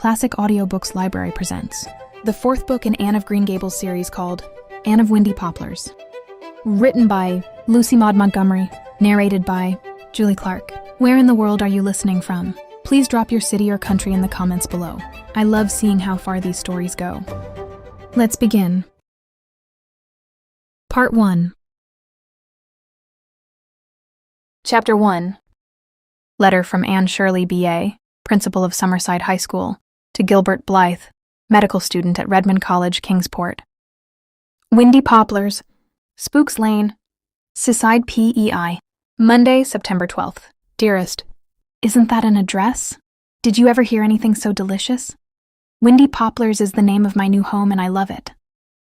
Classic Audiobooks Library presents the fourth book in Anne of Green Gables series called Anne of Windy Poplars. Written by Lucy Maud Montgomery, narrated by Julie Clark. Where in the world are you listening from? Please drop your city or country in the comments below. I love seeing how far these stories go. Let's begin. Part 1. Chapter 1. Letter from Anne Shirley, B.A., Principal of Summerside High School, to Gilbert Blythe, medical student at Redmond College, Kingsport. Windy Poplars, Spooks Lane, Seaside, PEI, Monday, September 12th. Dearest, isn't that an address? Did you ever hear anything so delicious? Windy Poplars is the name of my new home and I love it.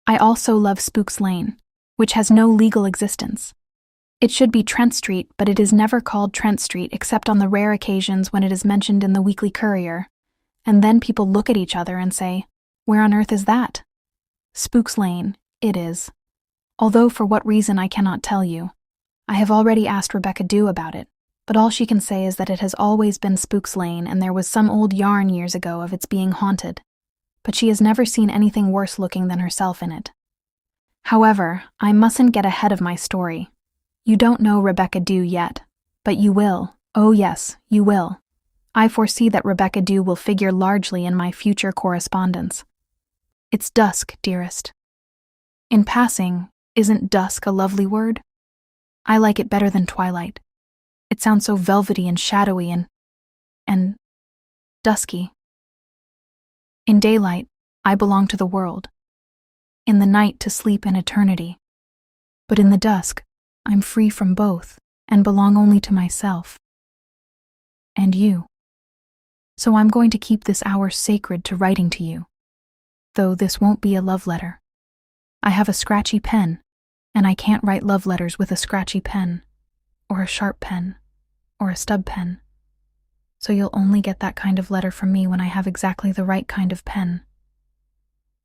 I also love Spooks Lane, which has no legal existence. It should be Trent Street, but it is never called Trent Street except on the rare occasions when it is mentioned in the Weekly Courier, and then people look at each other and say, "Where on earth is that?" Spooks Lane, it is. Although for what reason I cannot tell you. I have already asked Rebecca Dew about it, but all she can say is that it has always been Spooks Lane and there was some old yarn years ago of its being haunted, but she has never seen anything worse looking than herself in it. However, I mustn't get ahead of my story. You don't know Rebecca Dew yet, but you will. Oh yes, you will. I foresee that Rebecca Dew will figure largely in my future correspondence. It's dusk, dearest. In passing, isn't dusk a lovely word? I like it better than twilight. It sounds so velvety and shadowy and dusky. In daylight, I belong to the world. In the night, to sleep and eternity. But in the dusk, I'm free from both and belong only to myself. And you. So I'm going to keep this hour sacred to writing to you, though this won't be a love letter. I have a scratchy pen, and I can't write love letters with a scratchy pen, or a sharp pen, or a stub pen. So you'll only get that kind of letter from me when I have exactly the right kind of pen.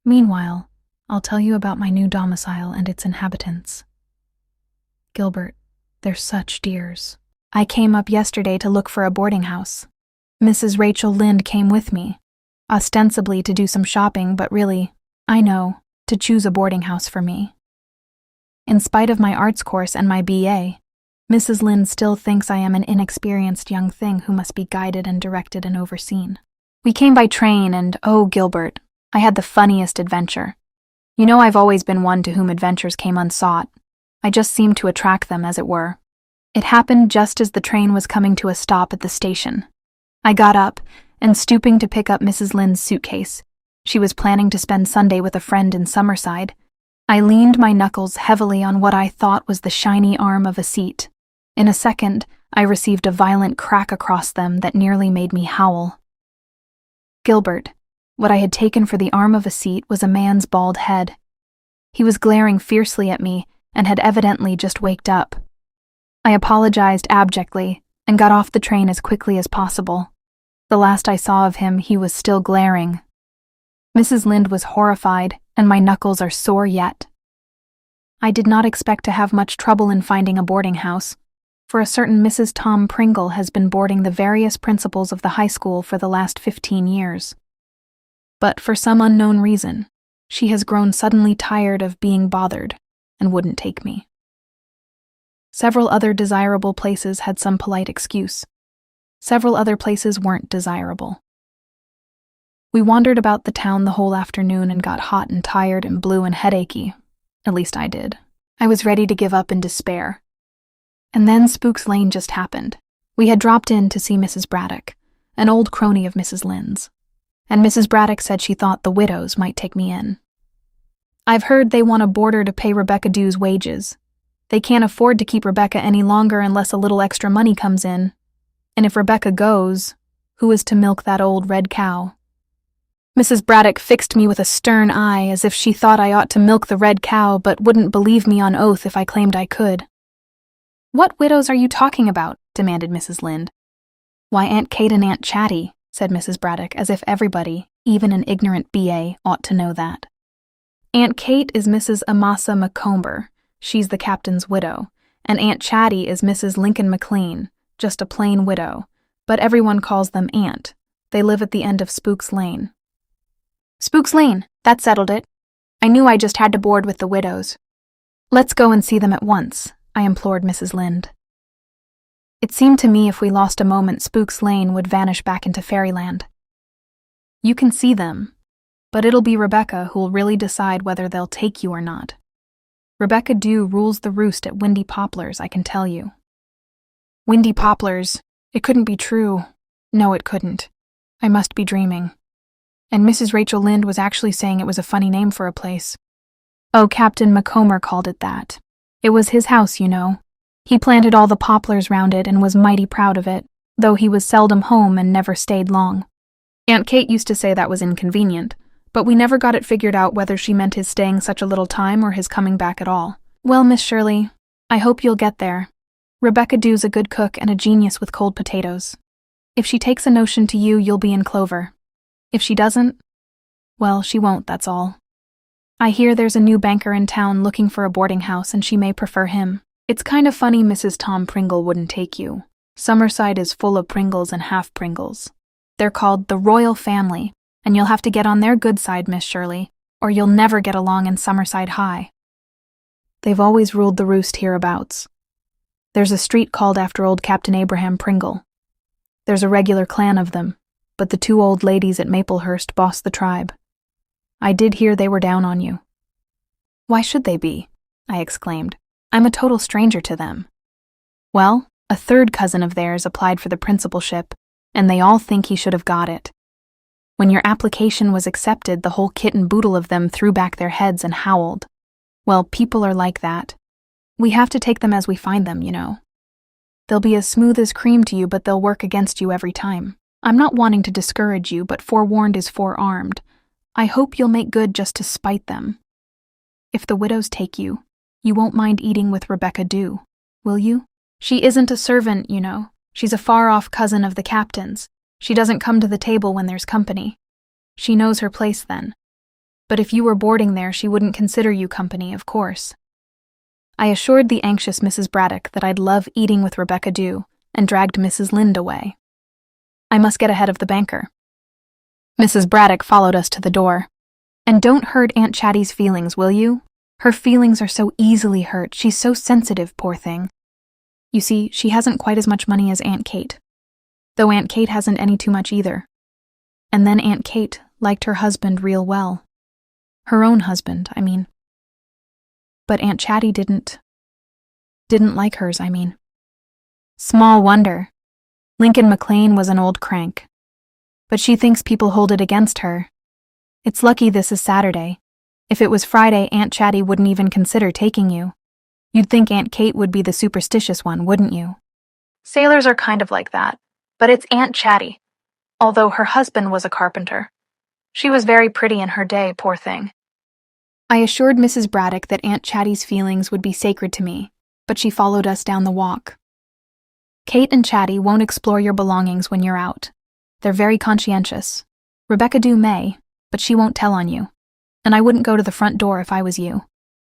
Meanwhile, I'll tell you about my new domicile and its inhabitants. Gilbert, they're such dears. I came up yesterday to look for a boarding house. Mrs. Rachel Lynde came with me, ostensibly to do some shopping, but really, I know, to choose a boarding house for me. In spite of my arts course and my B.A., Mrs. Lynde still thinks I am an inexperienced young thing who must be guided and directed and overseen. We came by train and, oh, Gilbert, I had the funniest adventure. You know I've always been one to whom adventures came unsought. I just seemed to attract them, as it were. It happened just as the train was coming to a stop at the station. I got up, and stooping to pick up Mrs. Lynde's suitcase, she was planning to spend Sunday with a friend in Summerside, I leaned my knuckles heavily on what I thought was the shiny arm of a seat. In a second, I received a violent crack across them that nearly made me howl. Gilbert, what I had taken for the arm of a seat was a man's bald head. He was glaring fiercely at me, and had evidently just waked up. I apologized abjectly and got off the train as quickly as possible. The last I saw of him, he was still glaring. Mrs. Lynde was horrified, and my knuckles are sore yet. I did not expect to have much trouble in finding a boarding house, for a certain Mrs. Tom Pringle has been boarding the various principals of the high school for the last 15 years. But for some unknown reason, she has grown suddenly tired of being bothered and wouldn't take me. Several other desirable places had some polite excuse. Several other places weren't desirable. We wandered about the town the whole afternoon and got hot and tired and blue and headachy. At least I did. I was ready to give up in despair. And then Spooks Lane just happened. We had dropped in to see Mrs. Braddock, an old crony of Mrs. Lynde's, and Mrs. Braddock said she thought the widows might take me in. I've heard they want a boarder to pay Rebecca Dew's wages. They can't afford to keep Rebecca any longer unless a little extra money comes in. And if Rebecca goes, who is to milk that old red cow? Mrs. Braddock fixed me with a stern eye as if she thought I ought to milk the red cow but wouldn't believe me on oath if I claimed I could. "What widows are you talking about?" demanded Mrs. Lynde. "Why, Aunt Kate and Aunt Chatty," said Mrs. Braddock, as if everybody, even an ignorant B.A., ought to know that. Aunt Kate is Mrs. Amasa McComber, she's the captain's widow, and Aunt Chatty is Mrs. Lincoln McLean, just a plain widow, but everyone calls them Aunt, They live at the end of Spooks Lane. Spooks Lane, that settled it. I knew I just had to board with the widows. Let's go and see them at once, I implored Mrs. Lynde. It seemed to me if we lost a moment, Spooks Lane would vanish back into fairyland. You can see them, but it'll be Rebecca who'll really decide whether they'll take you or not. Rebecca Dew rules the roost at Windy Poplars, I can tell you. Windy Poplars. It couldn't be true. No, it couldn't. I must be dreaming. And Mrs. Rachel Lynde was actually saying it was a funny name for a place. Oh, Captain Montgomery called it that. It was his house, you know. He planted all the poplars round it and was mighty proud of it, though he was seldom home and never stayed long. Aunt Kate used to say that was inconvenient, but we never got it figured out whether she meant his staying such a little time or his coming back at all. Well, Miss Shirley, I hope you'll get there. Rebecca Dew's a good cook and a genius with cold potatoes. If she takes a notion to you, you'll be in clover. If she doesn't, well, she won't, that's all. I hear there's a new banker in town looking for a boarding house and she may prefer him. It's kind of funny Mrs. Tom Pringle wouldn't take you. Summerside is full of Pringles and half-Pringles. They're called the Royal Family, and you'll have to get on their good side, Miss Shirley, or you'll never get along in Summerside High. They've always ruled the roost hereabouts. There's a street called after old Captain Abraham Pringle. There's a regular clan of them, but the two old ladies at Maplehurst boss the tribe. I did hear they were down on you. Why should they be? I exclaimed. I'm a total stranger to them. Well, a third cousin of theirs applied for the principalship, and they all think he should have got it. When your application was accepted, the whole kit and boodle of them threw back their heads and howled. Well, people are like that. We have to take them as we find them, you know. They'll be as smooth as cream to you, but they'll work against you every time. I'm not wanting to discourage you, but forewarned is forearmed. I hope you'll make good just to spite them. If the widows take you, you won't mind eating with Rebecca Dew, will you? She isn't a servant, you know. She's a far-off cousin of the captain's. She doesn't come to the table when there's company. She knows her place then. But if you were boarding there, she wouldn't consider you company, of course. I assured the anxious Mrs. Braddock that I'd love eating with Rebecca Dew and dragged Mrs. Lynde away. I must get ahead of the banker. Mrs. Braddock followed us to the door. And don't hurt Aunt Chatty's feelings, will you? Her feelings are so easily hurt. She's so sensitive, poor thing. You see, she hasn't quite as much money as Aunt Kate, though Aunt Kate hasn't any too much either. And then Aunt Kate liked her husband real well. Her own husband, I mean. But Aunt Chatty didn't like hers, I mean. Small wonder. Lincoln McLean was an old crank. But she thinks people hold it against her. It's lucky this is Saturday. If it was Friday, Aunt Chatty wouldn't even consider taking you. You'd think Aunt Kate would be the superstitious one, wouldn't you? Sailors are kind of like that, but it's Aunt Chatty, although her husband was a carpenter. She was very pretty in her day, poor thing. I assured Mrs. Braddock that Aunt Chatty's feelings would be sacred to me, but she followed us down the walk. Kate and Chatty won't explore your belongings when you're out. They're very conscientious. Rebecca Dew may, but she won't tell on you. And I wouldn't go to the front door if I was you.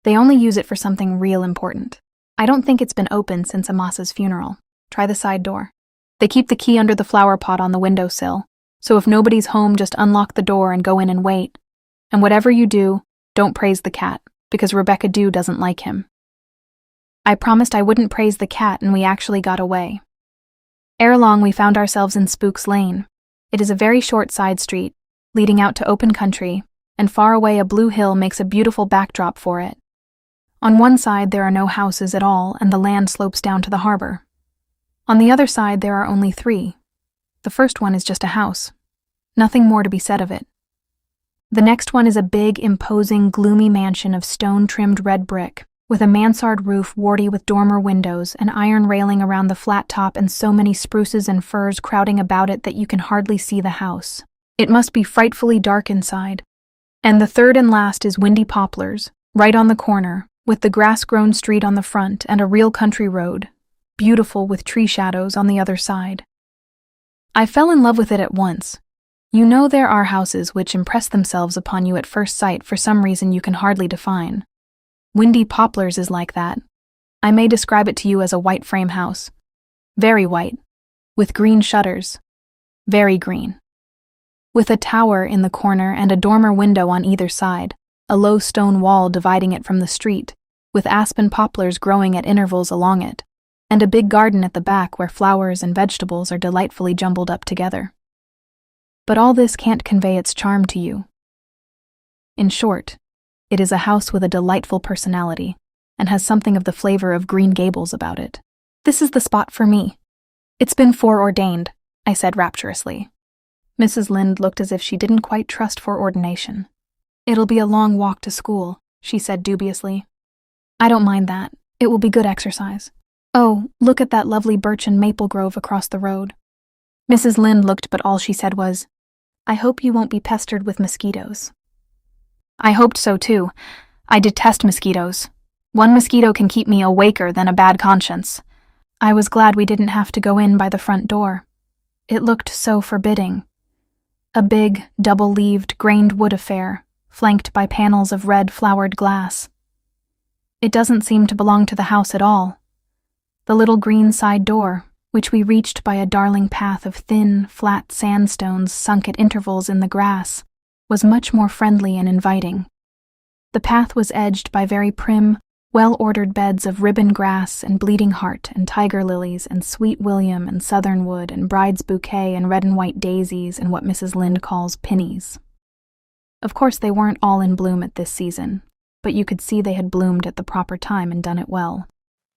They only use it for something real important. I don't think it's been opened since Amasa's funeral. Try the side door. They keep the key under the flower pot on the windowsill, so if nobody's home, just unlock the door and go in and wait. And whatever you do, don't praise the cat, because Rebecca Dew doesn't like him. I promised I wouldn't praise the cat, and we actually got away. Ere long, we found ourselves in Spooks Lane. It is a very short side street, leading out to open country, and far away a blue hill makes a beautiful backdrop for it. On one side there are no houses at all, and the land slopes down to the harbor. On the other side there are only 3. The first one is just a house. Nothing more to be said of it. The next one is a big, imposing, gloomy mansion of stone-trimmed red brick, with a mansard roof warty with dormer windows, an iron railing around the flat top, and so many spruces and firs crowding about it that you can hardly see the house. It must be frightfully dark inside. And the third and last is Windy Poplars, right on the corner, with the grass-grown street on the front and a real country road, beautiful with tree shadows on the other side. I fell in love with it at once. You know there are houses which impress themselves upon you at first sight for some reason you can hardly define. Windy Poplars is like that. I may describe it to you as a white frame house. Very white, with green shutters. Very green. with a tower in the corner and a dormer window on either side, a low stone wall dividing it from the street, with aspen poplars growing at intervals along it, and a big garden at the back where flowers and vegetables are delightfully jumbled up together. But all this can't convey its charm to you. In short, it is a house with a delightful personality, and has something of the flavor of Green Gables about it. This is the spot for me. It's been foreordained, I said rapturously. Mrs. Lynde looked as if she didn't quite trust foreordination. It'll be a long walk to school, she said dubiously. I don't mind that. It will be good exercise. Oh, look at that lovely birch and maple grove across the road. Mrs. Lynde looked, but all she said was, I hope you won't be pestered with mosquitoes. I hoped so too. I detest mosquitoes. One mosquito can keep me awaker than a bad conscience. I was glad we didn't have to go in by the front door. It looked so forbidding. A big, double-leaved, grained wood affair, flanked by panels of red flowered glass. It doesn't seem to belong to the house at all. The little green side door, which we reached by a darling path of thin, flat sandstones sunk at intervals in the grass, was much more friendly and inviting. The path was edged by very prim, well-ordered beds of ribbon grass and bleeding heart and tiger lilies and sweet william and southernwood and bride's bouquet and red and white daisies and what Mrs. Lynde calls pinnies. Of course, they weren't all in bloom at this season, but you could see they had bloomed at the proper time and done it well.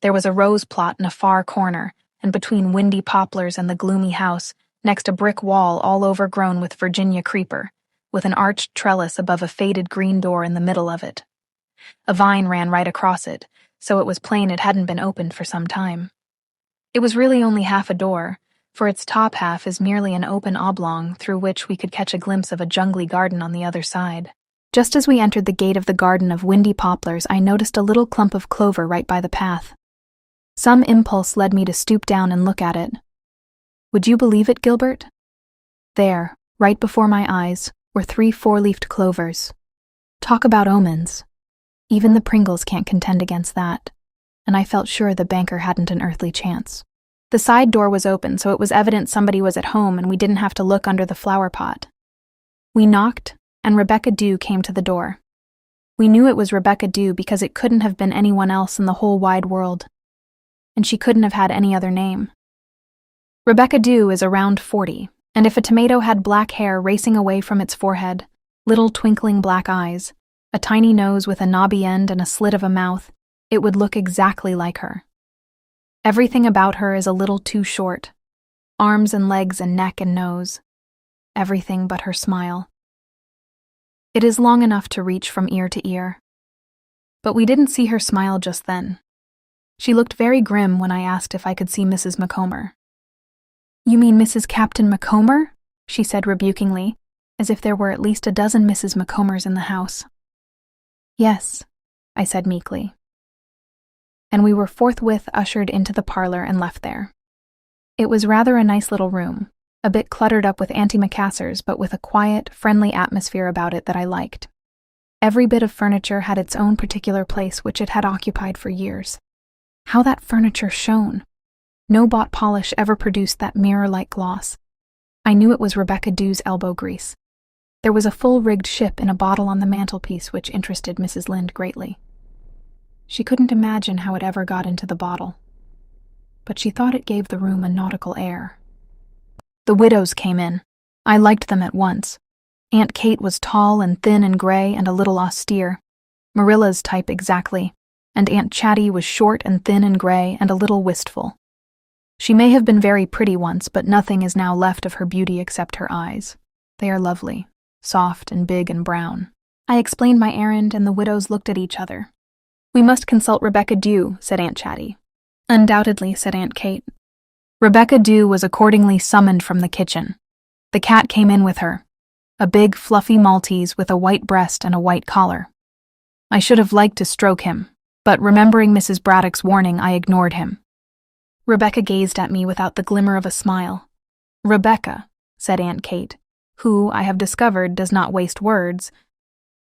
There was a rose plot in a far corner, and between Windy Poplars and the gloomy house, next a brick wall all overgrown with Virginia creeper, with an arched trellis above a faded green door in the middle of it. A vine ran right across it, so it was plain it hadn't been opened for some time. It was really only half a door, for its top half is merely an open oblong through which we could catch a glimpse of a jungly garden on the other side. Just as we entered the gate of the garden of Windy Poplars, I noticed a little clump of clover right by the path. Some impulse led me to stoop down and look at it. Would you believe it, Gilbert? There, right before my eyes, were 3 four-leafed clovers. Talk about omens. Even the Pringles can't contend against that, and I felt sure the banker hadn't an earthly chance. The side door was open, so it was evident somebody was at home and we didn't have to look under the flower pot. We knocked, and Rebecca Dew came to the door. We knew it was Rebecca Dew because it couldn't have been anyone else in the whole wide world, and she couldn't have had any other name. Rebecca Dew is around 40, and if a tomato had black hair racing away from its forehead, little twinkling black eyes, a tiny nose with a knobby end and a slit of a mouth, it would look exactly like her. Everything about her is a little too short. Arms and legs and neck and nose. Everything but her smile. It is long enough to reach from ear to ear. But we didn't see her smile just then. She looked very grim when I asked if I could see Mrs. Macomber. You mean Mrs. Captain Macomber? She said rebukingly, as if there were at least a dozen Mrs. Macombers in the house. Yes, I said meekly. And we were forthwith ushered into the parlor and left there. It was rather a nice little room, a bit cluttered up with antimacassars, but with a quiet, friendly atmosphere about it that I liked. Every bit of furniture had its own particular place which it had occupied for years. How that furniture shone! No bought polish ever produced that mirror-like gloss. I knew it was Rebecca Dew's elbow grease. There was a full-rigged ship in a bottle on the mantelpiece which interested Mrs. Lynde greatly. She couldn't imagine how it ever got into the bottle, but she thought it gave the room a nautical air. The widows came in. I liked them at once. Aunt Kate was tall and thin and gray and a little austere, Marilla's type exactly, and Aunt Chatty was short and thin and gray and a little wistful. She may have been very pretty once, but nothing is now left of her beauty except her eyes. They are lovely, soft and big and brown. I explained my errand, and the widows looked at each other. We must consult Rebecca Dew, said Aunt Chatty. Undoubtedly, said Aunt Kate. Rebecca Dew was accordingly summoned from the kitchen. The cat came in with her, a big, fluffy Maltese with a white breast and a white collar. I should have liked to stroke him, but remembering Mrs. Braddock's warning, I ignored him. Rebecca gazed at me without the glimmer of a smile. Rebecca, said Aunt Kate, who, I have discovered, does not waste words.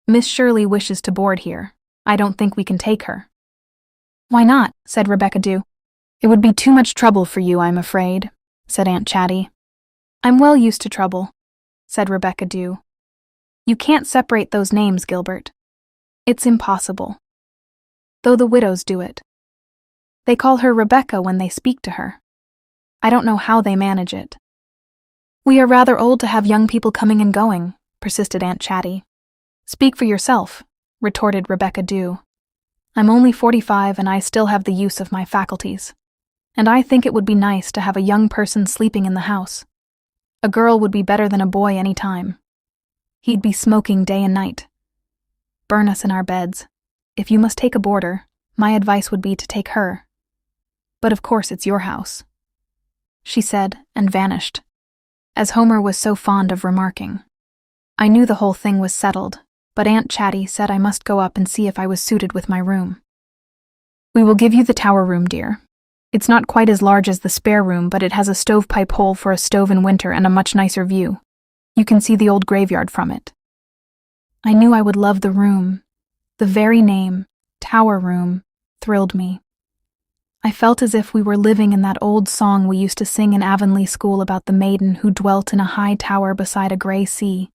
Miss Shirley wishes to board here. I don't think we can take her. Why not? Said Rebecca Dew. It would be too much trouble for you, I'm afraid, said Aunt Chatty. I'm well used to trouble. said Rebecca Dew. You can't separate those names, Gilbert. It's impossible. Though the widows do it. They call her Rebecca when they speak to her. I don't know how they manage it. We are rather old to have young people coming and going, persisted Aunt Chatty. Speak for yourself, retorted Rebecca Dew. I'm only 45 and I still have the use of my faculties. And I think it would be nice to have a young person sleeping in the house. A girl would be better than a boy any time. He'd be smoking day and night. Burn us in our beds. If you must take a boarder, my advice would be to take her. But of course it's your house, she said and vanished, as Homer was so fond of remarking. I knew the whole thing was settled, but Aunt Chatty said I must go up and see if I was suited with my room. We will give you the tower room, dear. It's not quite as large as the spare room, but it has a stovepipe hole for a stove in winter and a much nicer view. You can see the old graveyard from it. I knew I would love the room. The very name, Tower Room, thrilled me. I felt as if we were living in that old song we used to sing in Avonlea school about the maiden who dwelt in a high tower beside a gray sea.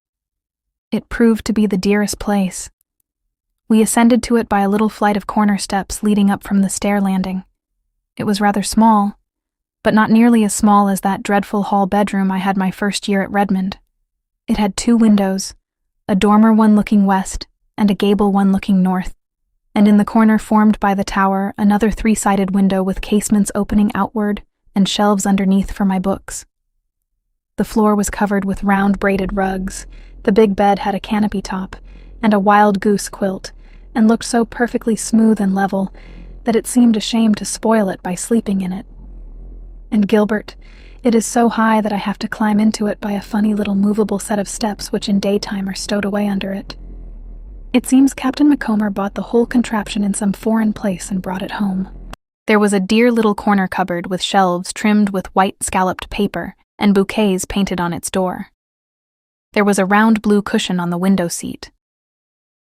It proved to be the dearest place. We ascended to it by a little flight of corner steps leading up from the stair landing. It was rather small, but not nearly as small as that dreadful hall bedroom I had my first year at Redmond. It had 2 windows, a dormer one looking west and a gable one looking north, and in the corner formed by the tower another 3-sided window with casements opening outward and shelves underneath for my books. The floor was covered with round braided rugs, the big bed had a canopy top and a wild goose quilt, and looked so perfectly smooth and level that it seemed a shame to spoil it by sleeping in it. And Gilbert, it is so high that I have to climb into it by a funny little movable set of steps which in daytime are stowed away under it. It seems Captain Montgomery bought the whole contraption in some foreign place and brought it home. There was a dear little corner cupboard with shelves trimmed with white scalloped paper and bouquets painted on its door. There was a round blue cushion on the window seat.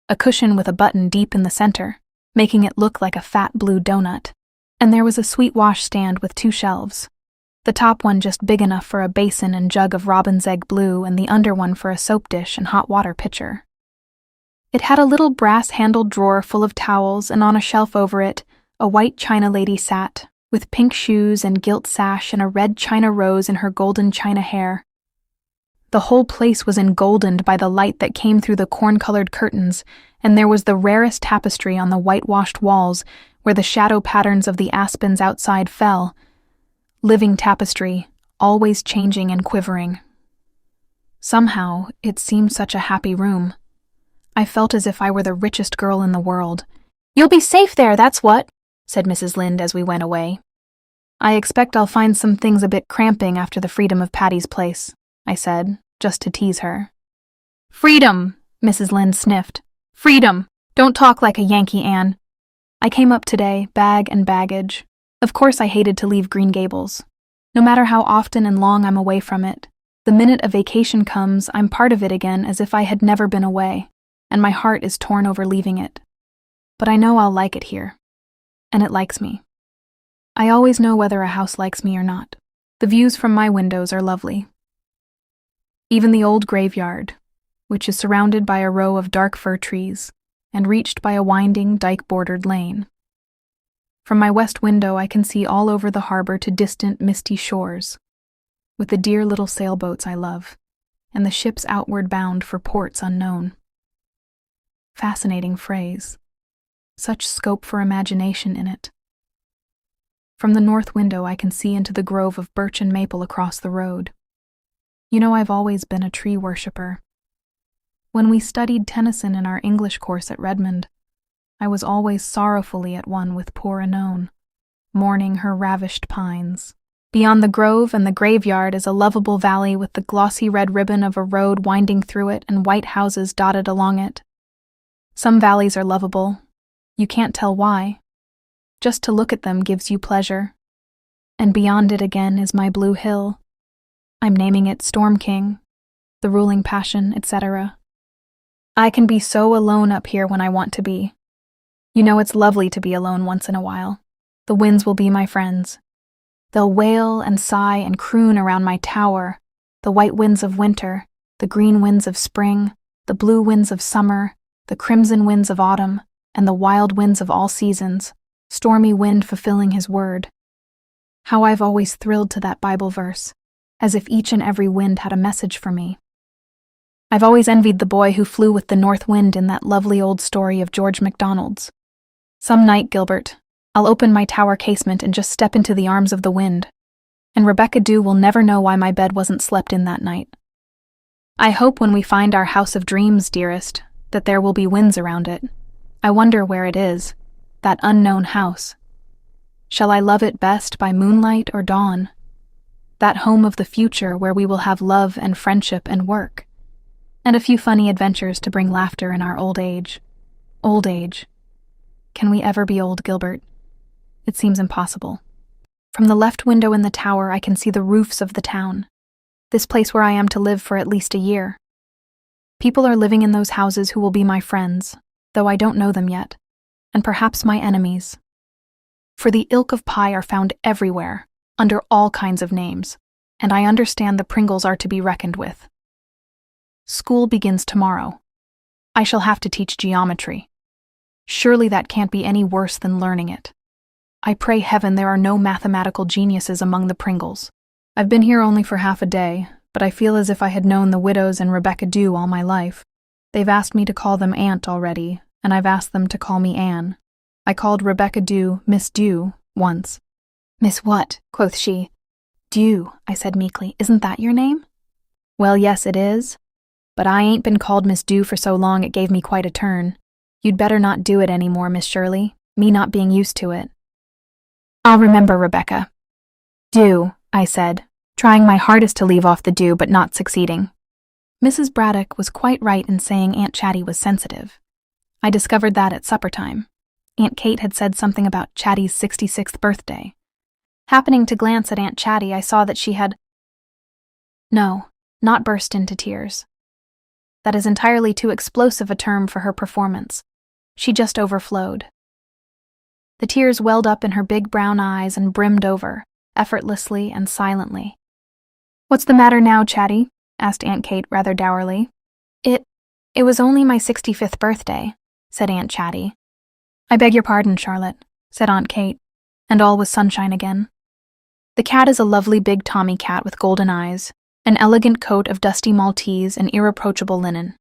A cushion with a button deep in the center, making it look like a fat blue donut. And there was a sweet wash stand with 2 shelves. The top one just big enough for a basin and jug of robin's egg blue, and the under one for a soap dish and hot water pitcher. It had a little brass-handled drawer full of towels, and on a shelf over it, a white china lady sat, with pink shoes and gilt sash and a red china rose in her golden china hair. The whole place was engoldened by the light that came through the corn-colored curtains, and there was the rarest tapestry on the whitewashed walls where the shadow patterns of the aspens outside fell. Living tapestry, always changing and quivering. Somehow, it seemed such a happy room. I felt as if I were the richest girl in the world. "You'll be safe there, that's what," said Mrs. Lynde as we went away. "I expect I'll find some things a bit cramping after the freedom of Patty's Place," I said, just to tease her. "Freedom," Mrs. Lynde sniffed. "Freedom. Don't talk like a Yankee, Anne. I came up today, bag and baggage. Of course I hated to leave Green Gables. No matter how often and long I'm away from it, the minute a vacation comes, I'm part of it again as if I had never been away, and my heart is torn over leaving it. But I know I'll like it here, and it likes me. I always know whether a house likes me or not. The views from my windows are lovely. Even the old graveyard, which is surrounded by a row of dark fir trees and reached by a winding, dike-bordered lane. From my west window I can see all over the harbor to distant, misty shores, with the dear little sailboats I love, and the ships outward bound for ports unknown. Fascinating phrase. Such scope for imagination in it. From the north window I can see into the grove of birch and maple across the road. You know, I've always been a tree worshipper. When we studied Tennyson in our English course at Redmond, I was always sorrowfully at one with poor Annone, mourning her ravished pines. Beyond the grove and the graveyard is a lovable valley with the glossy red ribbon of a road winding through it and white houses dotted along it. Some valleys are lovable. You can't tell why. Just to look at them gives you pleasure. And beyond it again is my blue hill. I'm naming it Storm King, the ruling passion, etc. I can be so alone up here when I want to be. You know, it's lovely to be alone once in a while. The winds will be my friends. They'll wail and sigh and croon around my tower, the white winds of winter, the green winds of spring, the blue winds of summer, the crimson winds of autumn, and the wild winds of all seasons, stormy wind fulfilling his word. How I've always thrilled to that Bible verse, as if each and every wind had a message for me. I've always envied the boy who flew with the north wind in that lovely old story of George MacDonald's. Some night, Gilbert, I'll open my tower casement and just step into the arms of the wind, and Rebecca Dew will never know why my bed wasn't slept in that night. I hope when we find our house of dreams, dearest, that there will be winds around it. I wonder where it is, that unknown house. Shall I love it best by moonlight or dawn? That home of the future where we will have love and friendship and work, and a few funny adventures to bring laughter in our old age. Old age. Can we ever be old, Gilbert? It seems impossible. From the left window in the tower, I can see the roofs of the town, this place where I am to live for at least a year. People are living in those houses who will be my friends, though I don't know them yet, and perhaps my enemies. For the ilk of pie are found everywhere, under all kinds of names, and I understand the Pringles are to be reckoned with. School begins tomorrow. I shall have to teach geometry. Surely that can't be any worse than learning it. I pray heaven there are no mathematical geniuses among the Pringles. I've been here only for half a day, but I feel as if I had known the widows and Rebecca Dew all my life. They've asked me to call them Aunt already, and I've asked them to call me Anne. I called Rebecca Dew Miss Dew once. Miss what? Quoth she. Dew, I said meekly. Isn't that your name? Well, yes, it is. But I ain't been called Miss Dew for so long it gave me quite a turn. You'd better not do it any more, Miss Shirley, me not being used to it. I'll remember, Rebecca. Dew, I said, trying my hardest to leave off the Dew but not succeeding. Mrs. Braddock was quite right in saying Aunt Chatty was sensitive. I discovered that at supper time. Aunt Kate had said something about Chatty's 66th birthday. Happening to glance at Aunt Chatty, I saw that she had... No, not burst into tears. That is entirely too explosive a term for her performance. She just overflowed. The tears welled up in her big brown eyes and brimmed over, effortlessly and silently. What's the matter now, Chatty? Asked Aunt Kate rather dourly. It was only my 65th birthday, said Aunt Chatty. I beg your pardon, Charlotte, said Aunt Kate, and all was sunshine again. The cat is a lovely big Tommy cat with golden eyes, an elegant coat of dusty Maltese and irreproachable linen.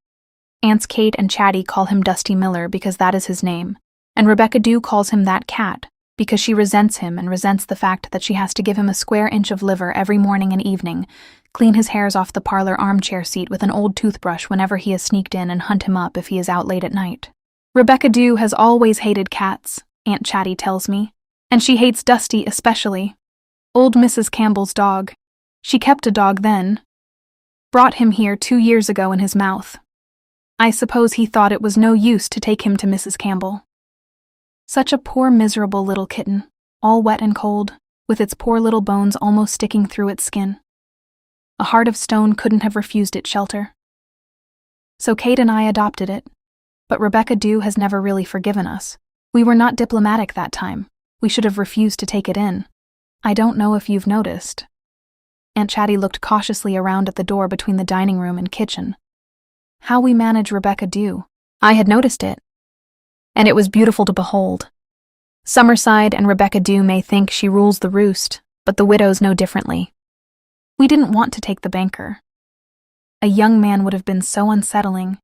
Aunts Kate and Chatty call him Dusty Miller because that is his name, and Rebecca Dew calls him that cat because she resents him and resents the fact that she has to give him a square inch of liver every morning and evening, clean his hairs off the parlor armchair seat with an old toothbrush whenever he has sneaked in and hunt him up if he is out late at night. Rebecca Dew has always hated cats, Aunt Chatty tells me, and she hates Dusty especially. Old Mrs. Campbell's dog. She kept a dog then. Brought him here 2 years ago in his mouth. I suppose he thought it was no use to take him to Mrs. Campbell. Such a poor miserable little kitten, all wet and cold, with its poor little bones almost sticking through its skin. A heart of stone couldn't have refused it shelter. So Kate and I adopted it, but Rebecca Dew has never really forgiven us. We were not diplomatic that time. We should have refused to take it in. I don't know if you've noticed. Aunt Chatty looked cautiously around at the door between the dining room and kitchen. How we manage Rebecca Dew. I had noticed it, and it was beautiful to behold. Summerside and Rebecca Dew may think she rules the roost, but the widows know differently. We didn't want to take the banker. A young man would have been so unsettling,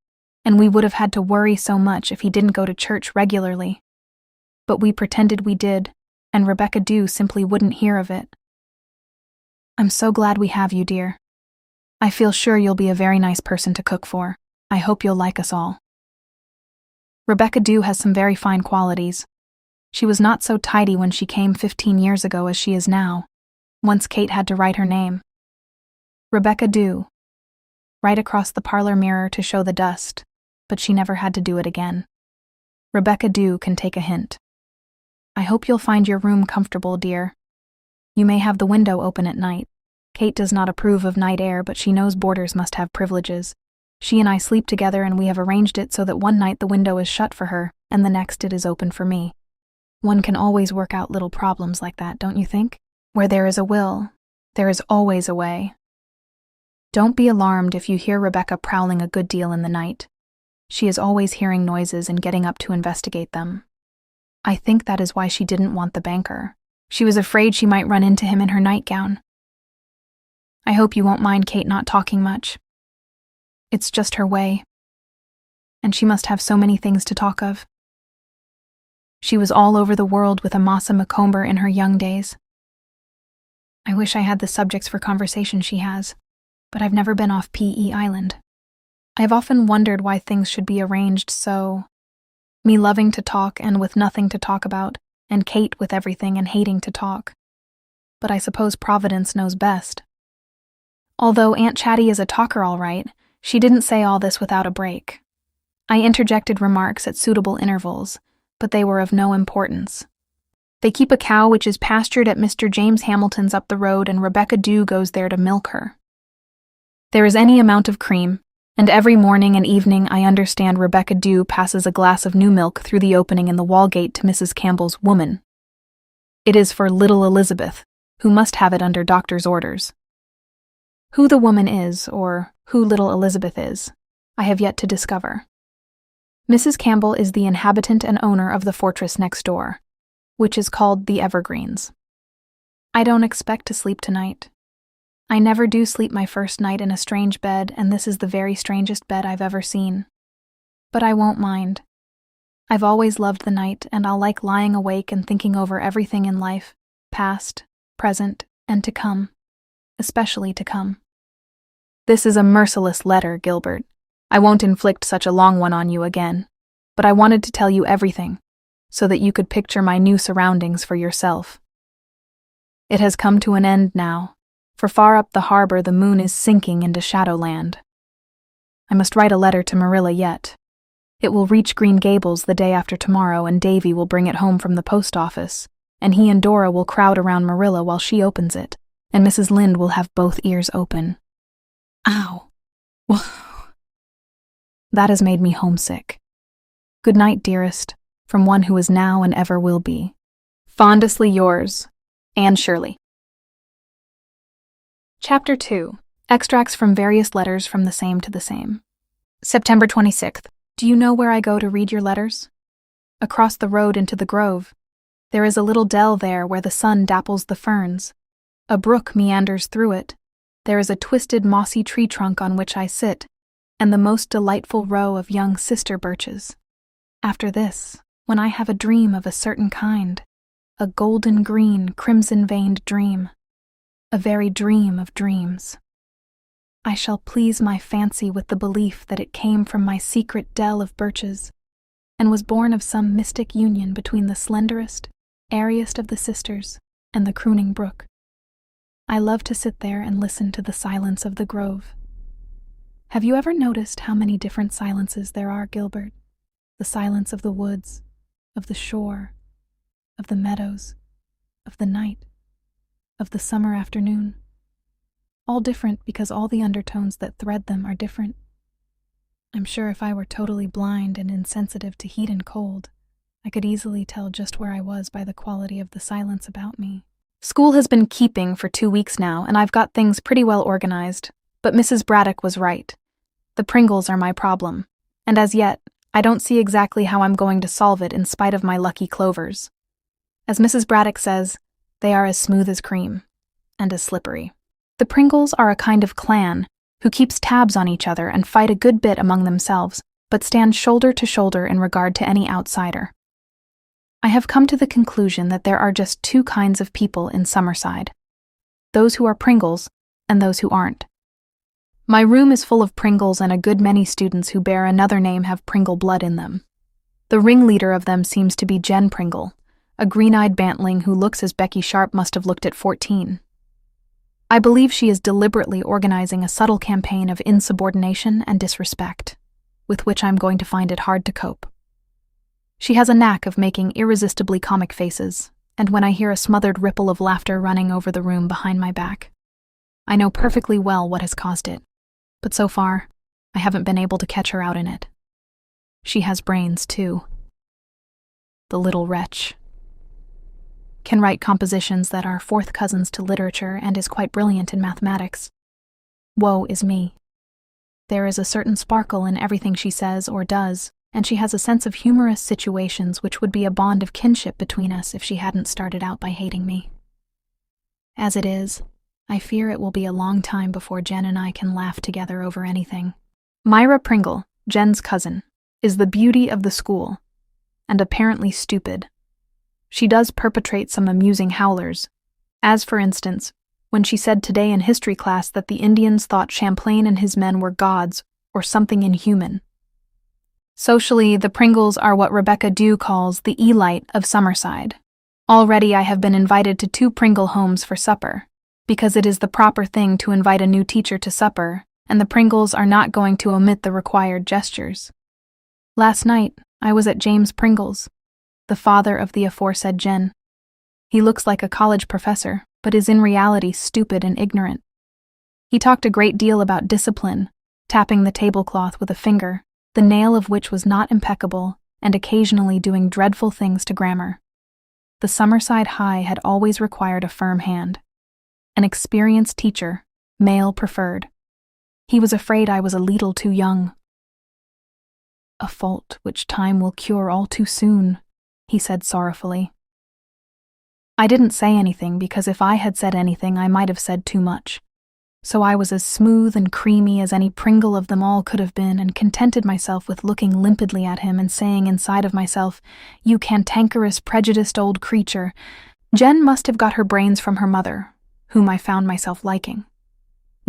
and we would have had to worry so much if he didn't go to church regularly. But we pretended we did, and Rebecca Dew simply wouldn't hear of it. I'm so glad we have you, dear. I feel sure you'll be a very nice person to cook for. I hope you'll like us all. Rebecca Dew has some very fine qualities. She was not so tidy when she came 15 years ago as she is now. Once Kate had to write her name. Rebecca Dew. Right across the parlor mirror to show the dust, but she never had to do it again. Rebecca Dew can take a hint. I hope you'll find your room comfortable, dear. You may have the window open at night. Kate does not approve of night air, but she knows boarders must have privileges. She and I sleep together, and we have arranged it so that one night the window is shut for her, and the next it is open for me. One can always work out little problems like that, don't you think? Where there is a will, there is always a way. Don't be alarmed if you hear Rebecca prowling a good deal in the night. She is always hearing noises and getting up to investigate them. I think that is why she didn't want the banker. She was afraid she might run into him in her nightgown. I hope you won't mind Kate not talking much. It's just her way. And she must have so many things to talk of. She was all over the world with Amasa Macomber in her young days. I wish I had the subjects for conversation she has, but I've never been off P.E. Island. I've often wondered why things should be arranged so. Me loving to talk and with nothing to talk about, and Kate with everything and hating to talk. But I suppose Providence knows best. Although Aunt Chatty is a talker all right, she didn't say all this without a break. I interjected remarks at suitable intervals, but they were of no importance. They keep a cow which is pastured at Mr. James Hamilton's up the road, and Rebecca Dew goes there to milk her. There is any amount of cream, and every morning and evening I understand Rebecca Dew passes a glass of new milk through the opening in the wall gate to Mrs. Campbell's woman. It is for little Elizabeth, who must have it under doctor's orders. Who the woman is, or who little Elizabeth is, I have yet to discover. Mrs. Campbell is the inhabitant and owner of the fortress next door, which is called the Evergreens. I don't expect to sleep tonight. I never do sleep my first night in a strange bed, and this is the very strangest bed I've ever seen. But I won't mind. I've always loved the night, and I'll like lying awake and thinking over everything in life, past, present, and to come, especially to come. This is a merciless letter, Gilbert. I won't inflict such a long one on you again, but I wanted to tell you everything, so that you could picture my new surroundings for yourself. It has come to an end now, for far up the harbor the moon is sinking into Shadowland. I must write a letter to Marilla yet. It will reach Green Gables the day after tomorrow, and Davy will bring it home from the post office, and he and Dora will crowd around Marilla while she opens it, and Mrs. Lynde will have both ears open. Ow. Whoa. That has made me homesick. Good night, dearest, from one who is now and ever will be. Fondly yours, Anne Shirley. Chapter 2. Extracts from various letters from the same to the same. September 26th. Do you know where I go to read your letters? Across the road into the grove. There is a little dell there where the sun dapples the ferns. A brook meanders through it. There is a twisted mossy tree trunk on which I sit, and the most delightful row of young sister birches. After this, when I have a dream of a certain kind, a golden green, crimson-veined dream, a very dream of dreams, I shall please my fancy with the belief that it came from my secret dell of birches, and was born of some mystic union between the slenderest, airiest of the sisters and the crooning brook. I love to sit there and listen to the silence of the grove. Have you ever noticed how many different silences there are, Gilbert? The silence of the woods, of the shore, of the meadows, of the night, of the summer afternoon. All different because all the undertones that thread them are different. I'm sure if I were totally blind and insensitive to heat and cold, I could easily tell just where I was by the quality of the silence about me. School has been keeping for 2 weeks now, and I've got things pretty well organized, but Mrs. Braddock was right. The Pringles are my problem, and as yet, I don't see exactly how I'm going to solve it in spite of my lucky clovers. As Mrs. Braddock says, they are as smooth as cream, and as slippery. The Pringles are a kind of clan who keeps tabs on each other and fight a good bit among themselves, but stand shoulder to shoulder in regard to any outsider. I have come to the conclusion that there are just 2 kinds of people in Summerside, those who are Pringles and those who aren't. My room is full of Pringles, and a good many students who bear another name have Pringle blood in them. The ringleader of them seems to be Jen Pringle, a green-eyed bantling who looks as Becky Sharp must have looked at 14. I believe she is deliberately organizing a subtle campaign of insubordination and disrespect, with which I'm going to find it hard to cope. She has a knack of making irresistibly comic faces, and when I hear a smothered ripple of laughter running over the room behind my back, I know perfectly well what has caused it, but so far, I haven't been able to catch her out in it. She has brains, too. The little wretch. Can write compositions that are 4th cousins to literature and is quite brilliant in mathematics. Woe is me. There is a certain sparkle in everything she says or does, and she has a sense of humorous situations which would be a bond of kinship between us if she hadn't started out by hating me. As it is, I fear it will be a long time before Jen and I can laugh together over anything. Myra Pringle, Jen's cousin, is the beauty of the school, and apparently stupid. She does perpetrate some amusing howlers, as for instance, when she said today in history class that the Indians thought Champlain and his men were gods or something inhuman. Socially, the Pringles are what Rebecca Dew calls the elite of Summerside. Already I have been invited to 2 Pringle homes for supper, because it is the proper thing to invite a new teacher to supper, and the Pringles are not going to omit the required gestures. Last night, I was at James Pringle's, the father of the aforesaid Jen. He looks like a college professor, but is in reality stupid and ignorant. He talked a great deal about discipline, tapping the tablecloth with a finger, the nail of which was not impeccable, and occasionally doing dreadful things to grammar. The Summerside High had always required a firm hand. An experienced teacher, male preferred. He was afraid I was a leetle too young. A fault which time will cure all too soon, he said sorrowfully. I didn't say anything because if I had said anything I might have said too much. So I was as smooth and creamy as any Pringle of them all could have been, and contented myself with looking limpidly at him and saying inside of myself, "You cantankerous, prejudiced old creature. Jen must have got her brains from her mother, whom I found myself liking."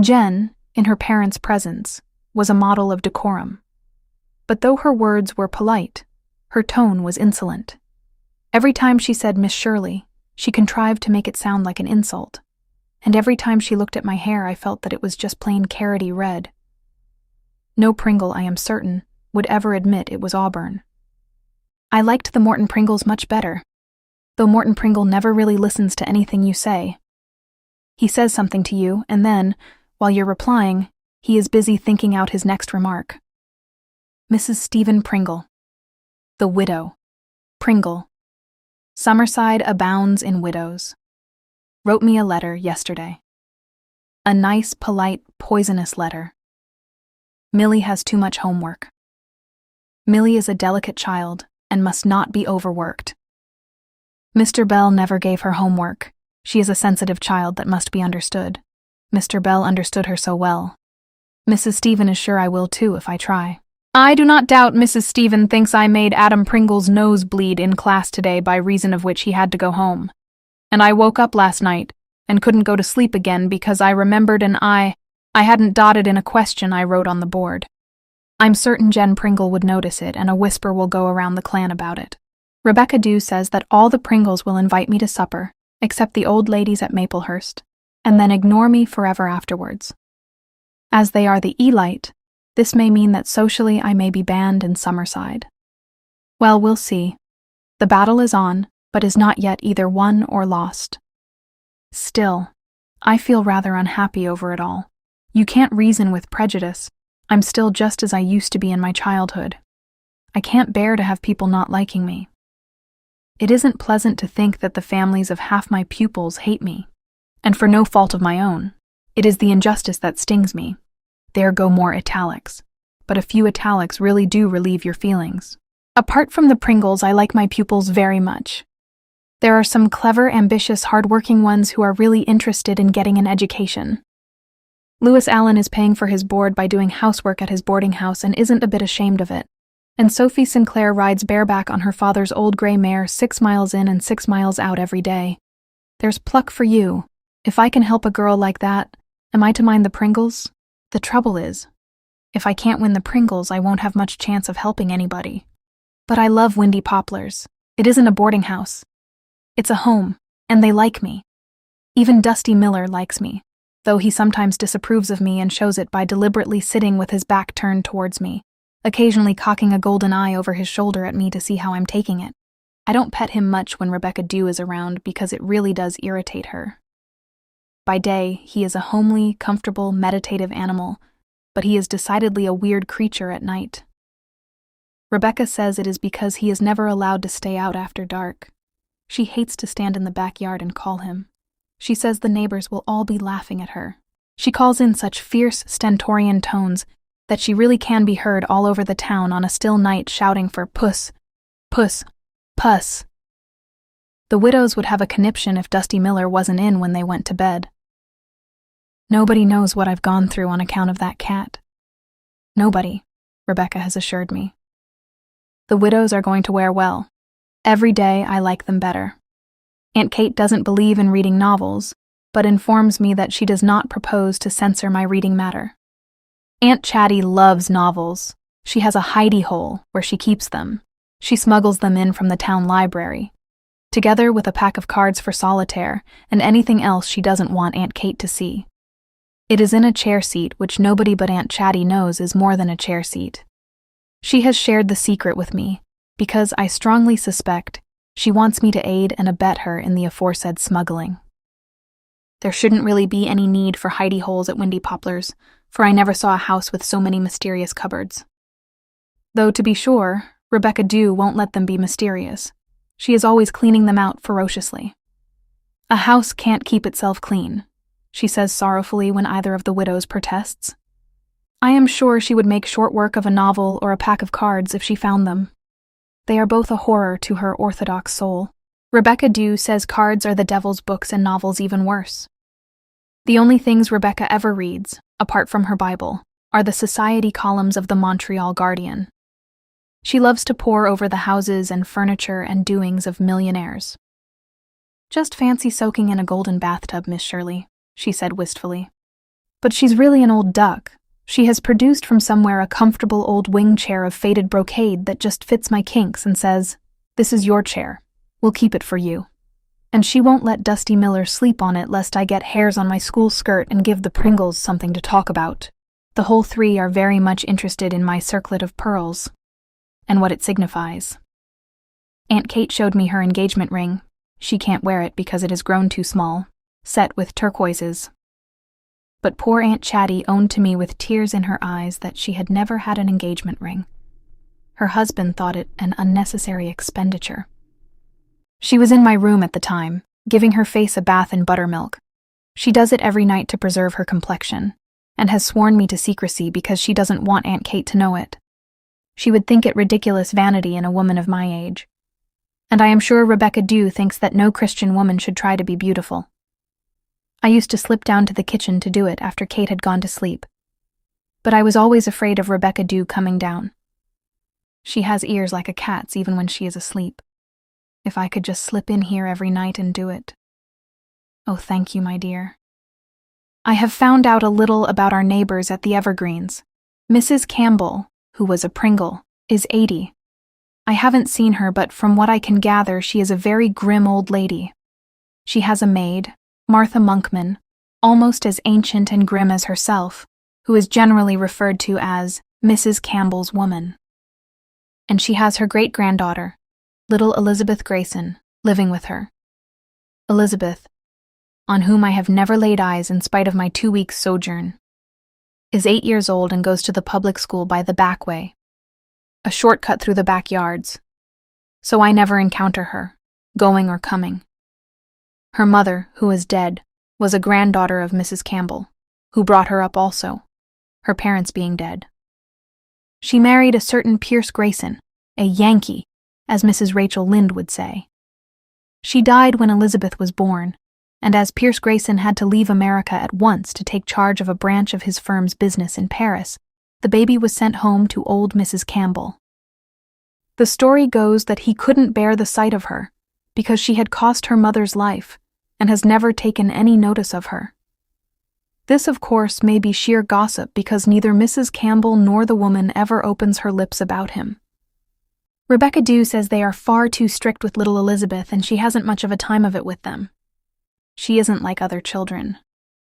Jen, in her parents' presence, was a model of decorum. But though her words were polite, her tone was insolent. Every time she said Miss Shirley, she contrived to make it sound like an insult, and every time she looked at my hair I felt that it was just plain carroty red. No Pringle, I am certain, would ever admit it was auburn. I liked the Morton Pringles much better, though Morton Pringle never really listens to anything you say. He says something to you, and then, while you're replying, he is busy thinking out his next remark. Mrs. Stephen Pringle. The widow. Pringle. Summerside abounds in widows. Wrote me a letter yesterday. A nice, polite, poisonous letter. Millie has too much homework. Millie is a delicate child and must not be overworked. Mr. Bell never gave her homework. She is a sensitive child that must be understood. Mr. Bell understood her so well. Mrs. Stephen is sure I will too if I try. I do not doubt Mrs. Stephen thinks I made Adam Pringle's nose bleed in class today by reason of which he had to go home. And I woke up last night and couldn't go to sleep again because I remembered I hadn't dotted in a question I wrote on the board. I'm certain Jen Pringle would notice it and a whisper will go around the clan about it. Rebecca Dew says that all the Pringles will invite me to supper, except the old ladies at Maplehurst, and then ignore me forever afterwards. As they are the elite, this may mean that socially I may be banned in Summerside. Well, we'll see. The battle is on, but is not yet either won or lost. Still, I feel rather unhappy over it all. You can't reason with prejudice. I'm still just as I used to be in my childhood. I can't bear to have people not liking me. It isn't pleasant to think that the families of half my pupils hate me, and for no fault of my own. It is the injustice that stings me. There go more italics. But a few italics really do relieve your feelings. Apart from the Pringles, I like my pupils very much. There are some clever, ambitious, hard-working ones who are really interested in getting an education. Lewis Allen is paying for his board by doing housework at his boarding house and isn't a bit ashamed of it. And Sophie Sinclair rides bareback on her father's old gray mare 6 miles in and 6 miles out every day. There's pluck for you. If I can help a girl like that, am I to mind the Pringles? The trouble is, if I can't win the Pringles, I won't have much chance of helping anybody. But I love Windy Poplars. It isn't a boarding house. It's a home, and they like me. Even Dusty Miller likes me, though he sometimes disapproves of me and shows it by deliberately sitting with his back turned towards me, occasionally cocking a golden eye over his shoulder at me to see how I'm taking it. I don't pet him much when Rebecca Dew is around because it really does irritate her. By day, he is a homely, comfortable, meditative animal, but he is decidedly a weird creature at night. Rebecca says it is because he is never allowed to stay out after dark. She hates to stand in the backyard and call him. She says the neighbors will all be laughing at her. She calls in such fierce, stentorian tones that she really can be heard all over the town on a still night shouting for puss, puss, puss. The widows would have a conniption if Dusty Miller wasn't in when they went to bed. Nobody knows what I've gone through on account of that cat. Nobody, Rebecca has assured me. The widows are going to wear well. Every day I like them better. Aunt Kate doesn't believe in reading novels, but informs me that she does not propose to censor my reading matter. Aunt Chatty loves novels. She has a hidey hole where she keeps them. She smuggles them in from the town library, together with a pack of cards for solitaire and anything else she doesn't want Aunt Kate to see. It is in a chair seat which nobody but Aunt Chatty knows is more than a chair seat. She has shared the secret with me because I strongly suspect she wants me to aid and abet her in the aforesaid smuggling. There shouldn't really be any need for hidey holes at Windy Poplars, for I never saw a house with so many mysterious cupboards. Though, to be sure, Rebecca Dew won't let them be mysterious. She is always cleaning them out ferociously. A house can't keep itself clean, she says sorrowfully when either of the widows protests. I am sure she would make short work of a novel or a pack of cards if she found them. They are both a horror to her orthodox soul. Rebecca Dew says cards are the devil's books and novels even worse. The only things Rebecca ever reads, apart from her Bible, are the society columns of the Montreal Guardian. She loves to pore over the houses and furniture and doings of millionaires. Just fancy soaking in a golden bathtub, Miss Shirley, she said wistfully. But she's really an old duck. She has produced from somewhere a comfortable old wing chair of faded brocade that just fits my kinks and says, "This is your chair. We'll keep it for you." And she won't let Dusty Miller sleep on it lest I get hairs on my school skirt and give the Pringles something to talk about. The whole three are very much interested in my circlet of pearls and what it signifies. Aunt Kate showed me her engagement ring. She can't wear it because it has grown too small, set with turquoises. But poor Aunt Chatty owned to me with tears in her eyes that she had never had an engagement ring. Her husband thought it an unnecessary expenditure. She was in my room at the time, giving her face a bath in buttermilk. She does it every night to preserve her complexion, and has sworn me to secrecy because she doesn't want Aunt Kate to know it. She would think it ridiculous vanity in a woman of my age. And I am sure Rebecca Dew thinks that no Christian woman should try to be beautiful. I used to slip down to the kitchen to do it after Kate had gone to sleep. But I was always afraid of Rebecca Dew coming down. She has ears like a cat's even when she is asleep. If I could just slip in here every night and do it. Oh, thank you, my dear. I have found out a little about our neighbors at the Evergreens. Mrs. Campbell, who was a Pringle, is 80. I haven't seen her, but from what I can gather, she is a very grim old lady. She has a maid, Martha Monkman, almost as ancient and grim as herself, who is generally referred to as Mrs. Campbell's woman. And she has her great-granddaughter, little Elizabeth Grayson, living with her. Elizabeth, on whom I have never laid eyes in spite of my 2 weeks' sojourn, is 8 years old and goes to the public school by the back way, a shortcut through the backyards, so I never encounter her, going or coming. Her mother, who is dead, was a granddaughter of Mrs. Campbell, who brought her up also, her parents being dead. She married a certain Pierce Grayson, a Yankee, as Mrs. Rachel Lynde would say. She died when Elizabeth was born, and as Pierce Grayson had to leave America at once to take charge of a branch of his firm's business in Paris, the baby was sent home to old Mrs. Campbell. The story goes that he couldn't bear the sight of her, because she had cost her mother's life, and has never taken any notice of her. This, of course, may be sheer gossip because neither Mrs. Campbell nor the woman ever opens her lips about him. Rebecca Dew says they are far too strict with little Elizabeth and she hasn't much of a time of it with them. She isn't like other children,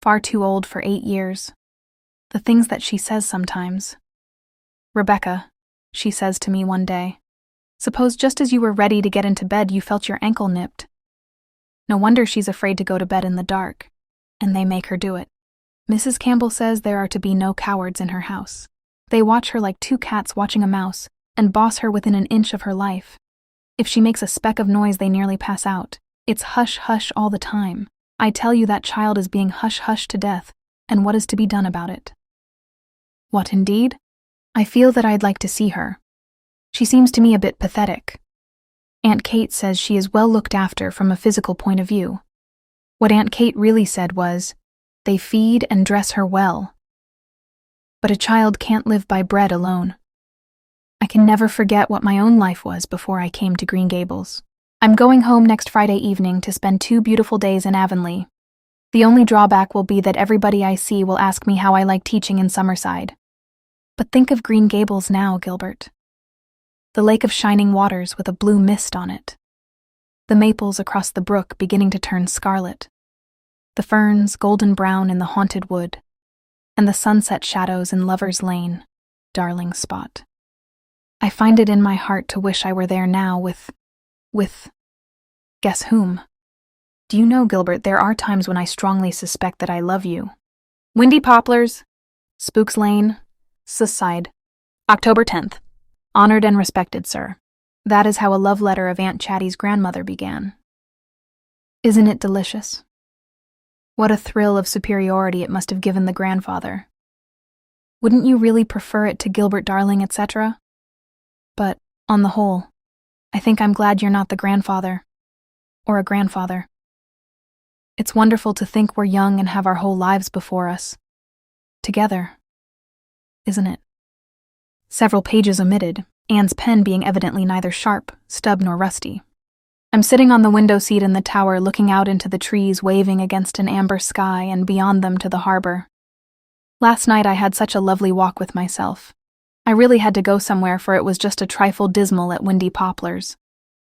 far too old for 8 years. The things that she says sometimes. "Rebecca," she says to me one day, "suppose just as you were ready to get into bed you felt your ankle nipped. No wonder she's afraid to go to bed in the dark, and they make her do it." Mrs. Campbell says there are to be no cowards in her house. They watch her like two cats watching a mouse, and boss her within an inch of her life. If she makes a speck of noise they nearly pass out. It's hush-hush all the time. I tell you that child is being hush-hushed to death, and what is to be done about it? What, indeed? I feel that I'd like to see her. She seems to me a bit pathetic. Aunt Kate says she is well looked after from a physical point of view. What Aunt Kate really said was, they feed and dress her well. But a child can't live by bread alone. I can never forget what my own life was before I came to Green Gables. I'm going home next Friday evening to spend 2 beautiful days in Avonlea. The only drawback will be that everybody I see will ask me how I like teaching in Summerside. But think of Green Gables now, Gilbert. The lake of shining waters with a blue mist on it. The maples across the brook beginning to turn scarlet. The ferns golden brown in the haunted wood. And the sunset shadows in Lover's Lane, darling spot. I find it in my heart to wish I were there now with guess whom? Do you know, Gilbert, there are times when I strongly suspect that I love you. Windy Poplars, Spooks Lane, Side, October 10th. Honored and respected, sir. That is how a love letter of Aunt Chatty's grandmother began. Isn't it delicious? What a thrill of superiority it must have given the grandfather. Wouldn't you really prefer it to Gilbert darling, etc.? But, on the whole, I think I'm glad you're not the grandfather. Or a grandfather. It's wonderful to think we're young and have our whole lives before us. Together. Isn't it? Several pages omitted, Anne's pen being evidently neither sharp, stub, nor rusty. I'm sitting on the window seat in the tower looking out into the trees waving against an amber sky and beyond them to the harbor. Last night I had such a lovely walk with myself. I really had to go somewhere for it was just a trifle dismal at Windy Poplars.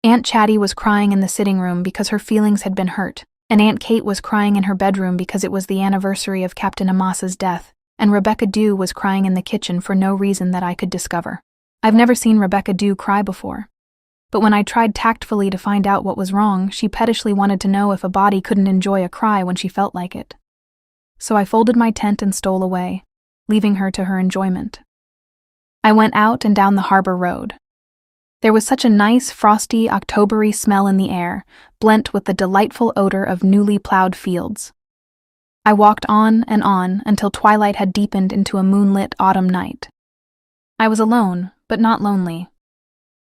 Aunt Chatty was crying in the sitting room because her feelings had been hurt, and Aunt Kate was crying in her bedroom because it was the anniversary of Captain Amos's death, and Rebecca Dew was crying in the kitchen for no reason that I could discover. I've never seen Rebecca Dew cry before. But when I tried tactfully to find out what was wrong, she pettishly wanted to know if a body couldn't enjoy a cry when she felt like it. So I folded my tent and stole away, leaving her to her enjoyment. I went out and down the harbor road. There was such a nice, frosty, Octobery smell in the air, blent with the delightful odor of newly plowed fields. I walked on until twilight had deepened into a moonlit autumn night. I was alone, but not lonely.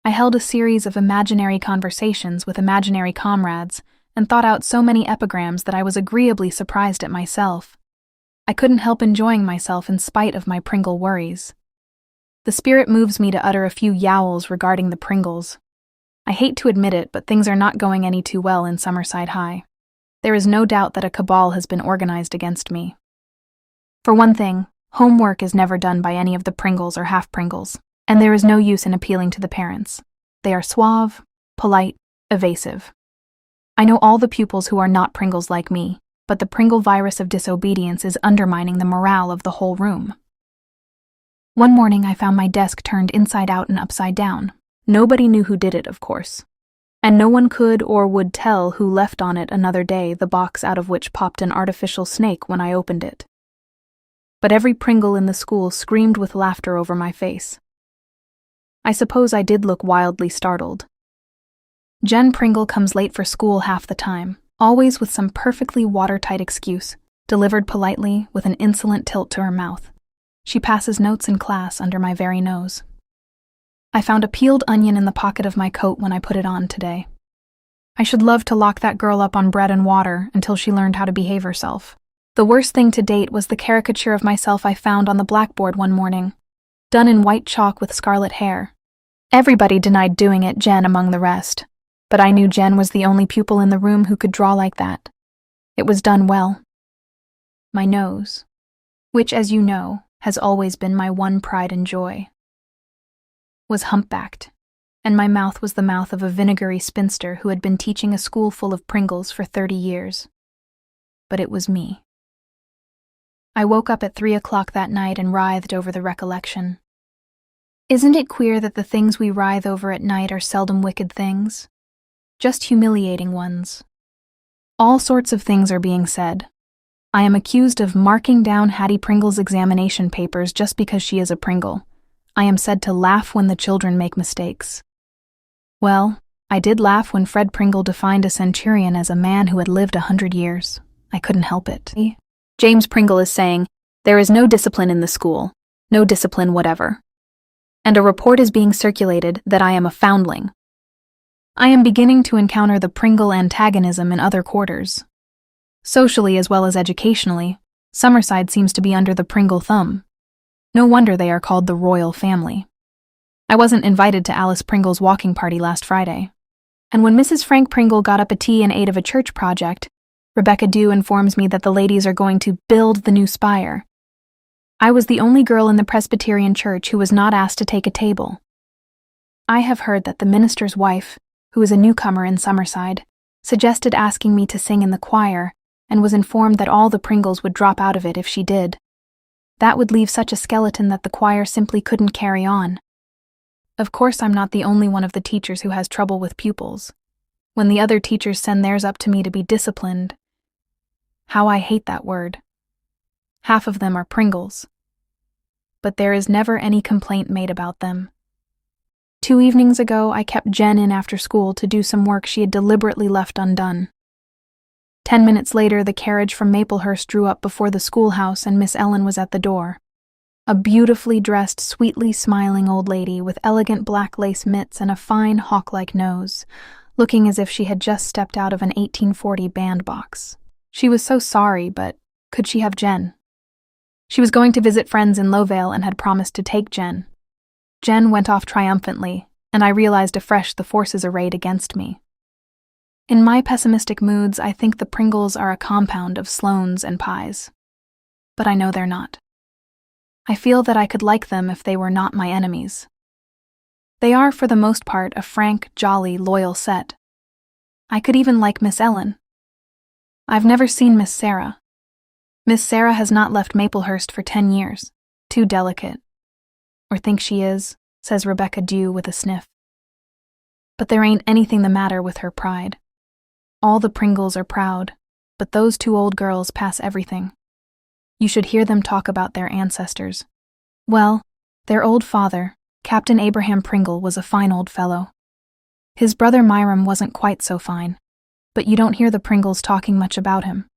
I held a series of imaginary conversations with imaginary comrades and thought out so many epigrams that I was agreeably surprised at myself. I couldn't help enjoying myself in spite of my Pringle worries. The spirit moves me to utter a few yowls regarding the Pringles. I hate to admit it, but things are not going any too well in Summerside High. There is no doubt that a cabal has been organized against me. For one thing, homework is never done by any of the Pringles or half-Pringles, and there is no use in appealing to the parents. They are suave, polite, evasive. I know all the pupils who are not Pringles like me, but the Pringle virus of disobedience is undermining the morale of the whole room. One morning I found my desk turned inside out and upside down. Nobody knew who did it, of course. And no one could or would tell who left on it another day the box out of which popped an artificial snake when I opened it. But every Pringle in the school screamed with laughter over my face. I suppose I did look wildly startled. Jen Pringle comes late for school half the time, always with some perfectly watertight excuse, delivered politely with an insolent tilt to her mouth. She passes notes in class under my very nose. I found a peeled onion in the pocket of my coat when I put it on today. I should love to lock that girl up on bread and water until she learned how to behave herself. The worst thing to date was the caricature of myself I found on the blackboard one morning, done in white chalk with scarlet hair. Everybody denied doing it, Jen among the rest, but I knew Jen was the only pupil in the room who could draw like that. It was done well. My nose, which, as you know, has always been my one pride and joy, was humpbacked, and my mouth was the mouth of a vinegary spinster who had been teaching a school full of Pringles for 30 years. But it was me. I woke up at 3 o'clock that night and writhed over the recollection. Isn't it queer that the things we writhe over at night are seldom wicked things? Just humiliating ones. All sorts of things are being said. I am accused of marking down Hattie Pringle's examination papers just because she is a Pringle. I am said to laugh when the children make mistakes. Well, I did laugh when Fred Pringle defined a centurion as a man who had lived 100 years. I couldn't help it. James Pringle is saying, "There is no discipline in the school, no discipline whatever. And a report is being circulated that I am a foundling. I am beginning to encounter the Pringle antagonism in other quarters. Socially as well as educationally, Summerside seems to be under the Pringle thumb. No wonder they are called the royal family. I wasn't invited to Alice Pringle's walking party last Friday. And when Mrs. Frank Pringle got up a tea in aid of a church project, Rebecca Dew informs me that the ladies are going to build the new spire. I was the only girl in the Presbyterian church who was not asked to take a table. I have heard that the minister's wife, who is a newcomer in Summerside, suggested asking me to sing in the choir, and was informed that all the Pringles would drop out of it if she did. That would leave such a skeleton that the choir simply couldn't carry on. Of course, I'm not the only one of the teachers who has trouble with pupils. When the other teachers send theirs up to me to be disciplined, how I hate that word. Half of them are Pringles. But there is never any complaint made about them. 2 evenings ago, I kept Jen in after school to do some work she had deliberately left undone. 10 minutes later, the carriage from Maplehurst drew up before the schoolhouse and Miss Ellen was at the door. A beautifully dressed, sweetly smiling old lady with elegant black lace mitts and a fine hawk-like nose, looking as if she had just stepped out of an 1840 bandbox. She was so sorry, but could she have Jen? She was going to visit friends in Lowvale and had promised to take Jen. Jen went off triumphantly, and I realized afresh the forces arrayed against me. In my pessimistic moods, I think the Pringles are a compound of Sloanes and Pies. But I know they're not. I feel that I could like them if they were not my enemies. They are, for the most part, a frank, jolly, loyal set. I could even like Miss Ellen. I've never seen Miss Sarah. Miss Sarah has not left Maplehurst for 10 years. Too delicate. Or think she is, says Rebecca Dew with a sniff. But there ain't anything the matter with her pride. All the Pringles are proud, but those 2 old girls pass everything. You should hear them talk about their ancestors. Well, their old father, Captain Abraham Pringle, was a fine old fellow. His brother Myram wasn't quite so fine, but you don't hear the Pringles talking much about him.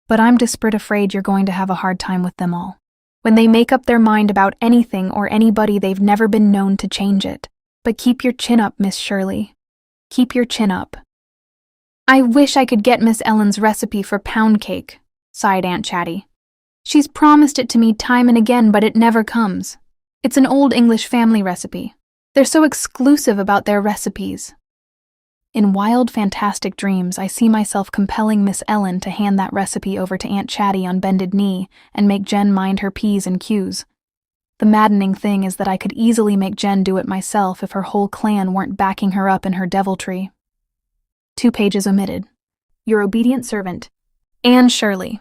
But I'm desperate afraid you're going to have a hard time with them all. When they make up their mind about anything or anybody, they've never been known to change it. But keep your chin up, Miss Shirley. Keep your chin up. I wish I could get Miss Ellen's recipe for pound cake, sighed Aunt Chatty. She's promised it to me time and again, but it never comes. It's an old English family recipe. They're so exclusive about their recipes. In wild, fantastic dreams, I see myself compelling Miss Ellen to hand that recipe over to Aunt Chatty on bended knee and make Jen mind her P's and Q's. The maddening thing is that I could easily make Jen do it myself if her whole clan weren't backing her up in her deviltry. 2 pages omitted. Your obedient servant, Anne Shirley.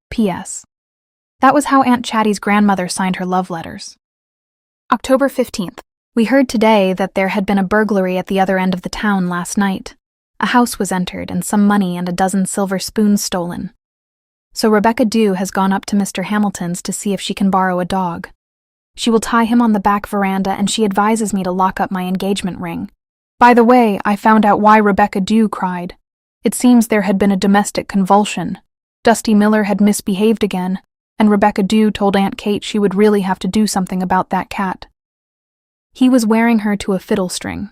P.S. That was how Aunt Chatty's grandmother signed her love letters. October 15th. We heard today that there had been a burglary at the other end of the town last night. A house was entered and some money and a dozen silver spoons stolen. So Rebecca Dew has gone up to Mr. Hamilton's to see if she can borrow a dog. She will tie him on the back veranda and she advises me to lock up my engagement ring. By the way, I found out why Rebecca Dew cried. It seems there had been a domestic convulsion. Dusty Miller had misbehaved again, and Rebecca Dew told Aunt Kate she would really have to do something about that cat. He was wearing her to a fiddle string.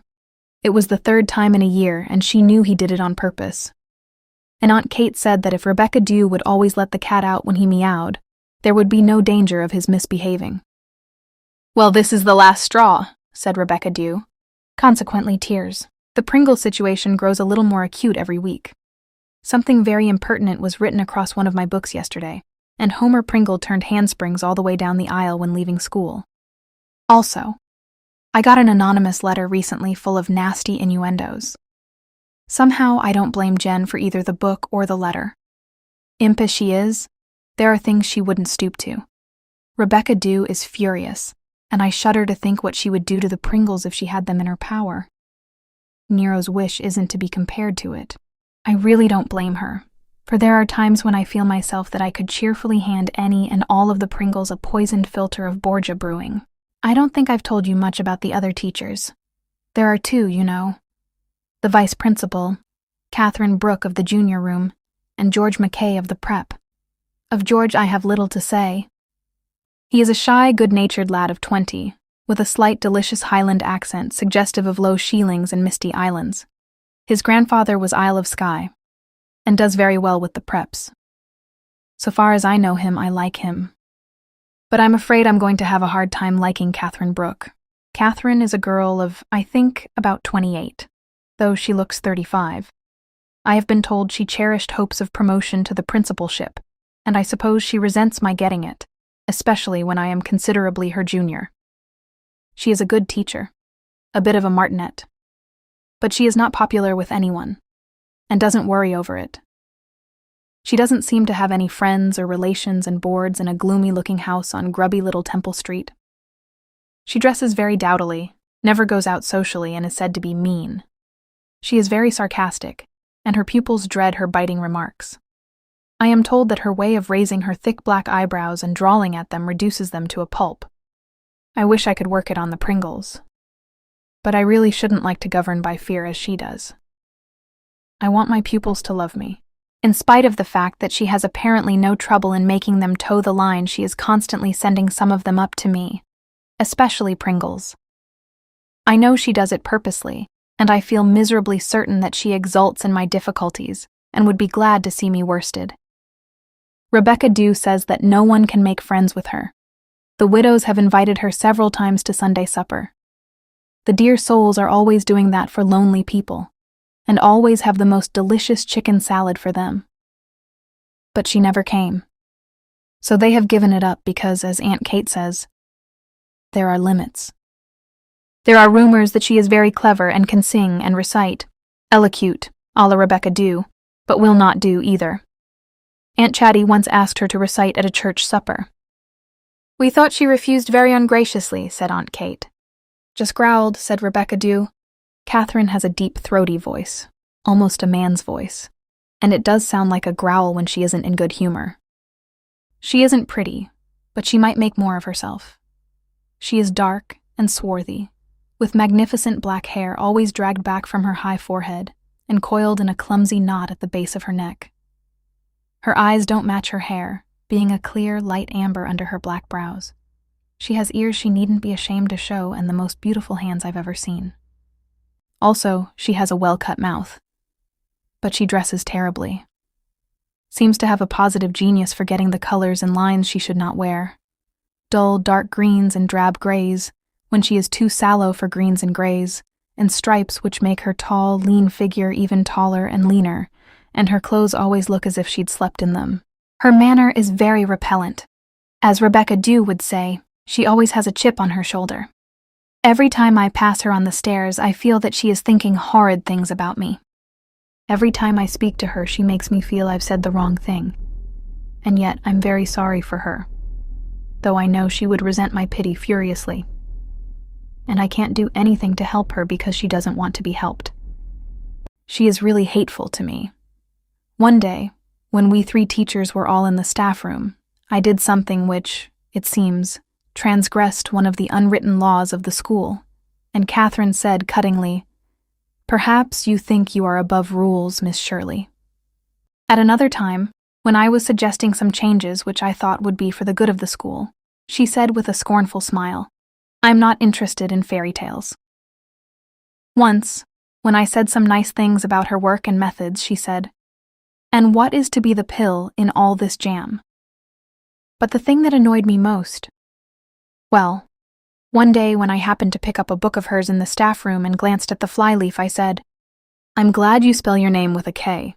It was the 3rd time in a year, and she knew he did it on purpose. And Aunt Kate said that if Rebecca Dew would always let the cat out when he meowed, there would be no danger of his misbehaving. Well, this is the last straw, said Rebecca Dew. Consequently, tears. The Pringle situation grows a little more acute every week. Something very impertinent was written across one of my books yesterday, and Homer Pringle turned handsprings all the way down the aisle when leaving school. Also, I got an anonymous letter recently full of nasty innuendos. Somehow I don't blame Jen for either the book or the letter. Imp as she is, there are things she wouldn't stoop to. Rebecca Dew is furious, and I shudder to think what she would do to the Pringles if she had them in her power. Nero's wish isn't to be compared to it. I really don't blame her, for there are times when I feel myself that I could cheerfully hand any and all of the Pringles a poisoned filter of Borgia brewing. I don't think I've told you much about the other teachers. There are 2, you know. The vice principal, Catherine Brooke of the junior room, and George McKay of the prep. Of George I have little to say. He is a shy, good-natured lad of 20, with a slight, delicious Highland accent suggestive of low Sheelings and misty islands. His grandfather was Isle of Skye, and does very well with the preps. So far as I know him, I like him. But I'm afraid I'm going to have a hard time liking Catherine Brooke. Catherine is a girl of, I think, about 28, though she looks 35. I have been told she cherished hopes of promotion to the principalship, and I suppose she resents my getting it, especially when I am considerably her junior. She is a good teacher, a bit of a martinet, but she is not popular with anyone, and doesn't worry over it. She doesn't seem to have any friends or relations and boards in a gloomy-looking house on grubby little Temple Street. She dresses very dowdily, never goes out socially, and is said to be mean. She is very sarcastic, and her pupils dread her biting remarks. I am told that her way of raising her thick black eyebrows and drawling at them reduces them to a pulp. I wish I could work it on the Pringles. But I really shouldn't like to govern by fear as she does. I want my pupils to love me. In spite of the fact that she has apparently no trouble in making them toe the line, she is constantly sending some of them up to me, especially Pringles. I know she does it purposely, and I feel miserably certain that she exults in my difficulties and would be glad to see me worsted. Rebecca Dew says that no one can make friends with her. The widows have invited her several times to Sunday supper. The dear souls are always doing that for lonely people, and always have the most delicious chicken salad for them. But she never came. So they have given it up because, as Aunt Kate says, there are limits. There are rumors that she is very clever and can sing and recite, elocute, a la Rebecca Dew, but will not do either. Aunt Chatty once asked her to recite at a church supper. "We thought she refused very ungraciously," said Aunt Kate. "Just growled," said Rebecca Dew. Catherine has a deep, throaty voice, almost a man's voice, and it does sound like a growl when she isn't in good humor. She isn't pretty, but she might make more of herself. She is dark and swarthy, with magnificent black hair always dragged back from her high forehead and coiled in a clumsy knot at the base of her neck. Her eyes don't match her hair, being a clear, light amber under her black brows. She has ears she needn't be ashamed to show and the most beautiful hands I've ever seen. Also, she has a well-cut mouth. But she dresses terribly. Seems to have a positive genius for getting the colors and lines she should not wear. Dull, dark greens and drab grays, when she is too sallow for greens and grays, and stripes which make her tall, lean figure even taller and leaner, and her clothes always look as if she'd slept in them. Her manner is very repellent. As Rebecca Dew would say, she always has a chip on her shoulder. Every time I pass her on the stairs, I feel that she is thinking horrid things about me. Every time I speak to her, she makes me feel I've said the wrong thing. And yet, I'm very sorry for her, though I know she would resent my pity furiously. And I can't do anything to help her because she doesn't want to be helped. She is really hateful to me. One day, when we 3 teachers were all in the staff room, I did something which, it seems, transgressed one of the unwritten laws of the school, and Catherine said cuttingly, "Perhaps you think you are above rules, Miss Shirley." At another time, when I was suggesting some changes which I thought would be for the good of the school, she said with a scornful smile, "I'm not interested in fairy tales." Once, when I said some nice things about her work and methods, she said, "And what is to be the pill in all this jam?" But the thing that annoyed me most, well, one day when I happened to pick up a book of hers in the staff room and glanced at the flyleaf, I said, "I'm glad you spell your name with a K.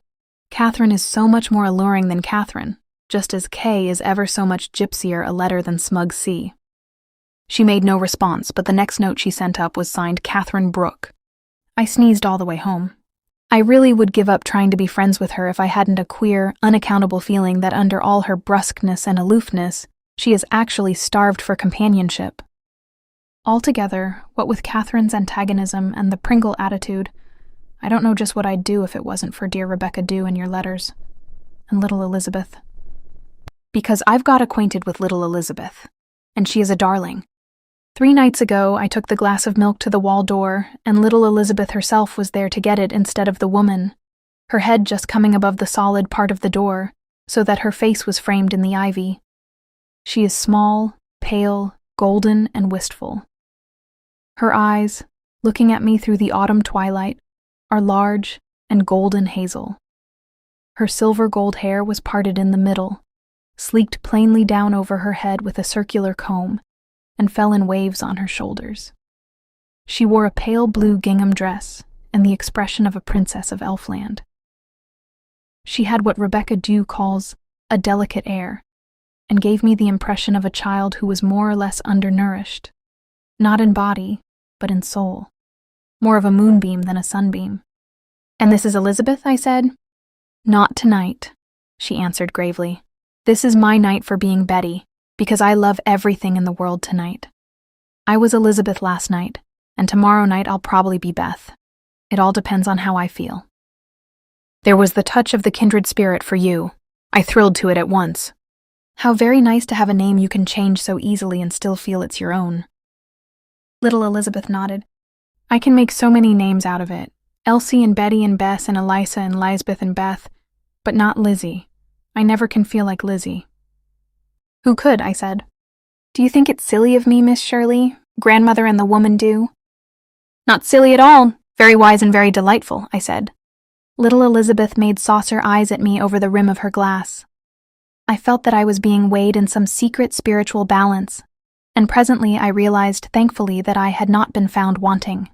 Catherine is so much more alluring than Catherine, just as K is ever so much gypsier a letter than smug C." She made no response, but the next note she sent up was signed Catherine Brooke. I sneezed all the way home. I really would give up trying to be friends with her if I hadn't a queer, unaccountable feeling that under all her brusqueness and aloofness, she is actually starved for companionship. Altogether, what with Catherine's antagonism and the Pringle attitude, I don't know just what I'd do if it wasn't for dear Rebecca Dew and your letters. And little Elizabeth. Because I've got acquainted with little Elizabeth, and she is a darling. 3 nights ago, I took the glass of milk to the wall door, and little Elizabeth herself was there to get it instead of the woman, her head just coming above the solid part of the door, so that her face was framed in the ivy. She is small, pale, golden, and wistful. Her eyes, looking at me through the autumn twilight, are large and golden hazel. Her silver gold hair was parted in the middle, sleeked plainly down over her head with a circular comb, and fell in waves on her shoulders. She wore a pale blue gingham dress and the expression of a princess of Elfland. She had what Rebecca Dew calls a delicate air, and gave me the impression of a child who was more or less undernourished, not in body, but in soul, more of a moonbeam than a sunbeam. "And this is Elizabeth?" I said. "Not tonight," she answered gravely. "This is my night for being Betty, because I love everything in the world tonight. I was Elizabeth last night, and tomorrow night I'll probably be Beth. It all depends on how I feel." There was the touch of the kindred spirit for you. I thrilled to it at once. How very nice to have a name you can change so easily and still feel it's your own. Little Elizabeth nodded. "I can make so many names out of it. Elsie and Betty and Bess and Elisa and Lisbeth and Beth, but not Lizzie. I never can feel like Lizzie." "Who could?" I said. "Do you think it's silly of me, Miss Shirley? Grandmother and the woman do?" "Not silly at all. Very wise and very delightful," I said. Little Elizabeth made saucer eyes at me over the rim of her glass. I felt that I was being weighed in some secret spiritual balance, and presently I realized thankfully that I had not been found wanting.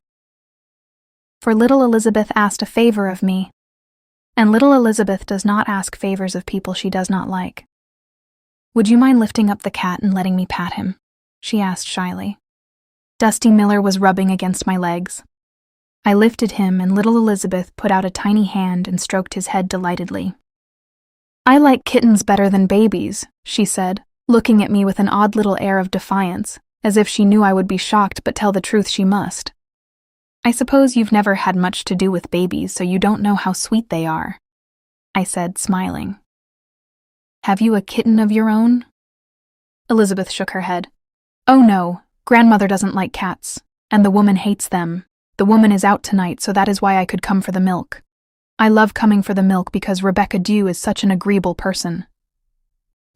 For little Elizabeth asked a favor of me, and little Elizabeth does not ask favors of people she does not like. "Would you mind lifting up the cat and letting me pat him?" she asked shyly. Dusty Miller was rubbing against my legs. I lifted him, and little Elizabeth put out a tiny hand and stroked his head delightedly. "I like kittens better than babies," she said, looking at me with an odd little air of defiance, as if she knew I would be shocked but tell the truth she must. "I suppose you've never had much to do with babies, so you don't know how sweet they are," I said, smiling. "Have you a kitten of your own?" Elizabeth shook her head. "Oh no, Grandmother doesn't like cats, and the woman hates them. The woman is out tonight, so that is why I could come for the milk. I love coming for the milk because Rebecca Dew is such an agreeable person."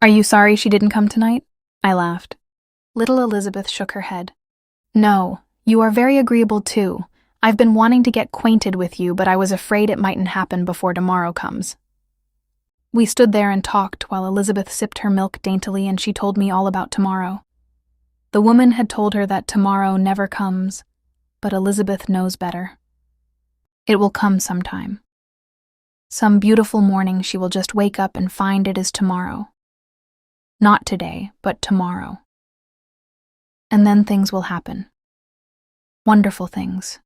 "Are you sorry she didn't come tonight?" I laughed. Little Elizabeth shook her head. "No, you are very agreeable too. I've been wanting to get acquainted with you, but I was afraid it mightn't happen before tomorrow comes." We stood there and talked while Elizabeth sipped her milk daintily, and she told me all about tomorrow. The woman had told her that tomorrow never comes, but Elizabeth knows better. It will come sometime. Some beautiful morning she will just wake up and find it is tomorrow. Not today, but tomorrow. And then things will happen. Wonderful things.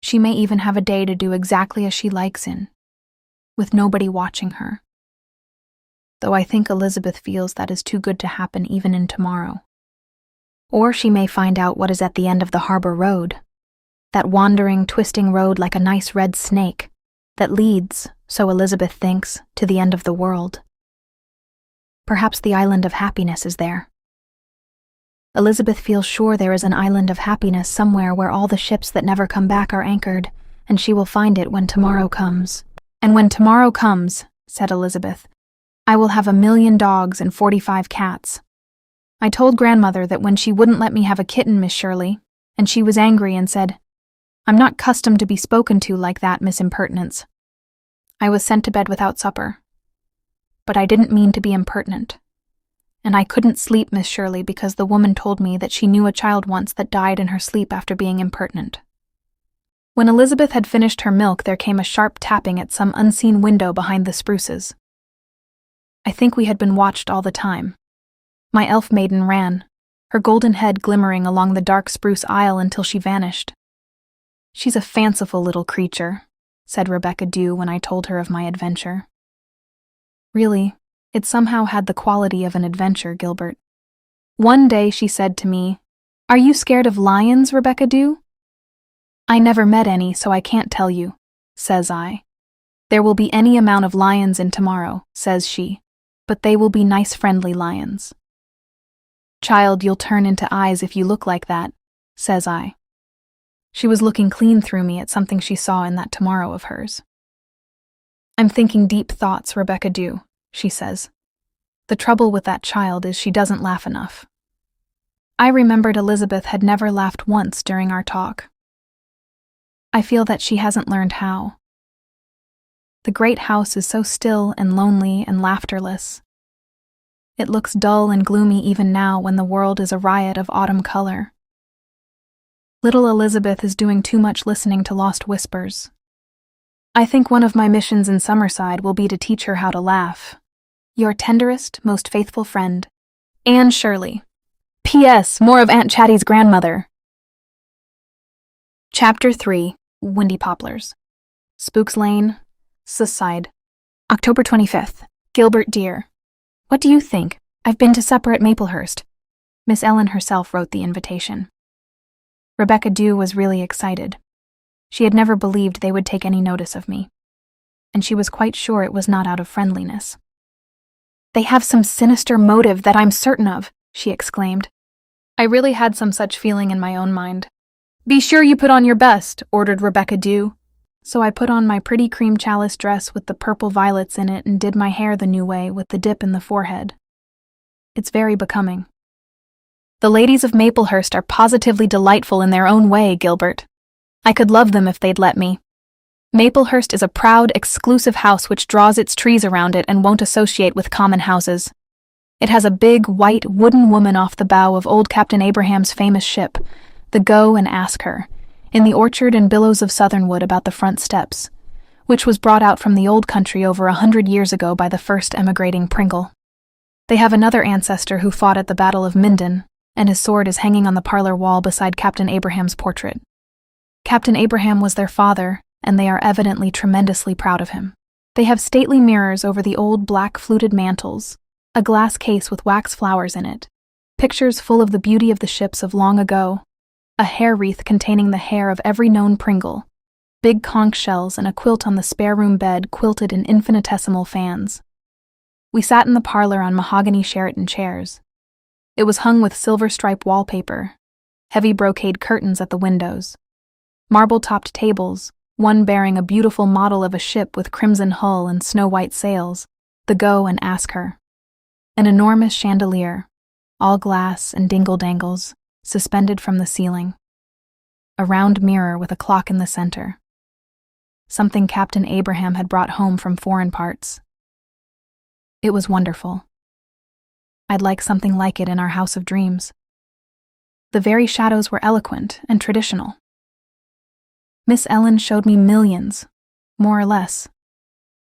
She may even have a day to do exactly as she likes in, with nobody watching her. Though I think Elizabeth feels that is too good to happen even in tomorrow. Or she may find out what is at the end of the harbor road, that wandering, twisting road like a nice red snake that leads, so Elizabeth thinks, to the end of the world. Perhaps the island of happiness is there. Elizabeth feels sure there is an island of happiness somewhere where all the ships that never come back are anchored, and she will find it when tomorrow comes. "And when tomorrow comes," said Elizabeth, "I will have 1,000,000 dogs and 45 cats. I told Grandmother that when she wouldn't let me have a kitten, Miss Shirley, and she was angry and said, 'I'm not accustomed to be spoken to like that, Miss Impertinence.' I was sent to bed without supper. But I didn't mean to be impertinent. And I couldn't sleep, Miss Shirley, because the woman told me that she knew a child once that died in her sleep after being impertinent." When Elizabeth had finished her milk, there came a sharp tapping at some unseen window behind the spruces. I think we had been watched all the time. My elf maiden ran, her golden head glimmering along the dark spruce aisle until she vanished. "She's a fanciful little creature," said Rebecca Dew when I told her of my adventure. Really, it somehow had the quality of an adventure, Gilbert. One day she said to me, "Are you scared of lions, Rebecca Dew?" "I never met any, so I can't tell you," says I. "There will be any amount of lions in tomorrow," says she, "but they will be nice friendly lions." "Child, you'll turn into eyes if you look like that," says I. She was looking clean through me at something she saw in that tomorrow of hers. "I'm thinking deep thoughts, Rebecca Dew," she says. The trouble with that child is she doesn't laugh enough. I remembered Elizabeth had never laughed once during our talk. I feel that she hasn't learned how. The great house is so still and lonely and laughterless. It looks dull and gloomy even now when the world is a riot of autumn color. Little Elizabeth is doing too much listening to lost whispers. I think one of my missions in Summerside will be to teach her how to laugh. Your tenderest, most faithful friend, Anne Shirley. P.S. More of Aunt Chatty's grandmother. Chapter 3. Windy Poplars. Spooks Lane, Suicide. October 25th. Gilbert dear. What do you think? I've been to supper at Maplehurst. Miss Ellen herself wrote the invitation. Rebecca Dew was really excited. She had never believed they would take any notice of me, and she was quite sure it was not out of friendliness. They have some sinister motive that I'm certain of, she exclaimed. I really had some such feeling in my own mind. Be sure you put on your best, ordered Rebecca Dew. So I put on my pretty cream chalice dress with the purple violets in it and did my hair the new way with the dip in the forehead. It's very becoming. The ladies of Maplehurst are positively delightful in their own way, Gilbert. I could love them if they'd let me. Maplehurst is a proud, exclusive house which draws its trees around it and won't associate with common houses. It has a big, white, wooden woman off the bow of old Captain Abraham's famous ship, the Go and Ask Her, in the orchard and billows of southernwood about the front steps, which was brought out from the old country over 100 years ago by the first emigrating Pringle. They have another ancestor who fought at the Battle of Minden, and his sword is hanging on the parlor wall beside Captain Abraham's portrait. Captain Abraham was their father, and they are evidently tremendously proud of him. They have stately mirrors over the old black fluted mantels, a glass case with wax flowers in it, pictures full of the beauty of the ships of long ago, a hair wreath containing the hair of every known Pringle, big conch shells and a quilt on the spare room bed quilted in infinitesimal fans. We sat in the parlor on mahogany Sheraton chairs. It was hung with silver-stripe wallpaper, heavy brocade curtains at the windows, marble-topped tables, one bearing a beautiful model of a ship with crimson hull and snow-white sails, the Go and Ask Her. An enormous chandelier, all glass and dingle-dangles, suspended from the ceiling. A round mirror with a clock in the center. Something Captain Abraham had brought home from foreign parts. It was wonderful. I'd like something like it in our house of dreams. The very shadows were eloquent and traditional. Miss Ellen showed me millions, more or less,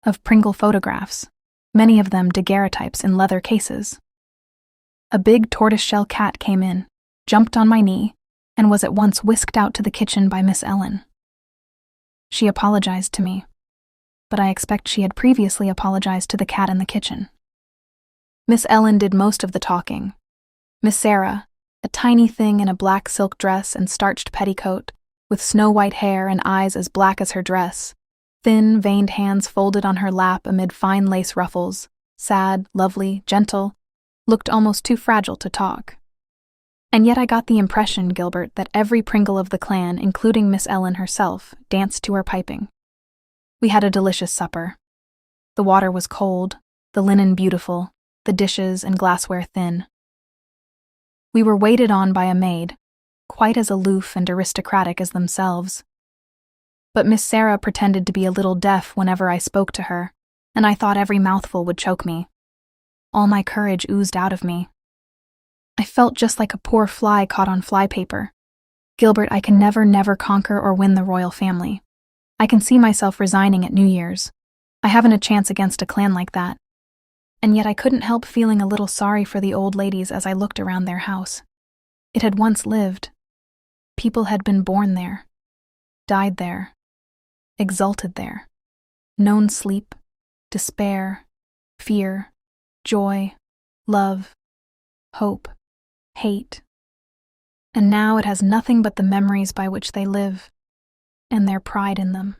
of Pringle photographs, many of them daguerreotypes in leather cases. A big tortoiseshell cat came in, jumped on my knee, and was at once whisked out to the kitchen by Miss Ellen. She apologized to me, but I expect she had previously apologized to the cat in the kitchen. Miss Ellen did most of the talking. Miss Sarah, a tiny thing in a black silk dress and starched petticoat, with snow-white hair and eyes as black as her dress, thin, veined hands folded on her lap amid fine lace ruffles, sad, lovely, gentle, looked almost too fragile to talk. And yet I got the impression, Gilbert, that every Pringle of the clan, including Miss Ellen herself, danced to her piping. We had a delicious supper. The water was cold, the linen beautiful, the dishes and glassware thin. We were waited on by a maid, quite as aloof and aristocratic as themselves. But Miss Sarah pretended to be a little deaf whenever I spoke to her, and I thought every mouthful would choke me. All my courage oozed out of me. I felt just like a poor fly caught on flypaper. Gilbert, I can never conquer or win the royal family. I can see myself resigning at New Year's. I haven't a chance against a clan like that. And yet I couldn't help feeling a little sorry for the old ladies as I looked around their house. It had once lived. People had been born there, died there, exulted there, known sleep, despair, fear, joy, love, hope, hate. And now it has nothing but the memories by which they live, and their pride in them.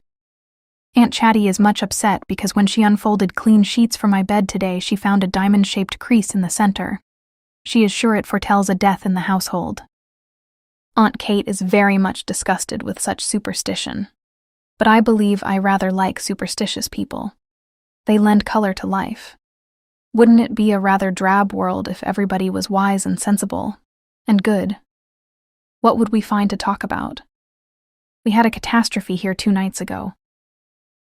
Aunt Chatty is much upset because when she unfolded clean sheets for my bed today, she found a diamond-shaped crease in the center. She is sure it foretells a death in the household. Aunt Kate is very much disgusted with such superstition, but I believe I rather like superstitious people. They lend color to life. Wouldn't it be a rather drab world if everybody was wise and sensible and good? What would we find to talk about? We had a catastrophe here 2 nights ago.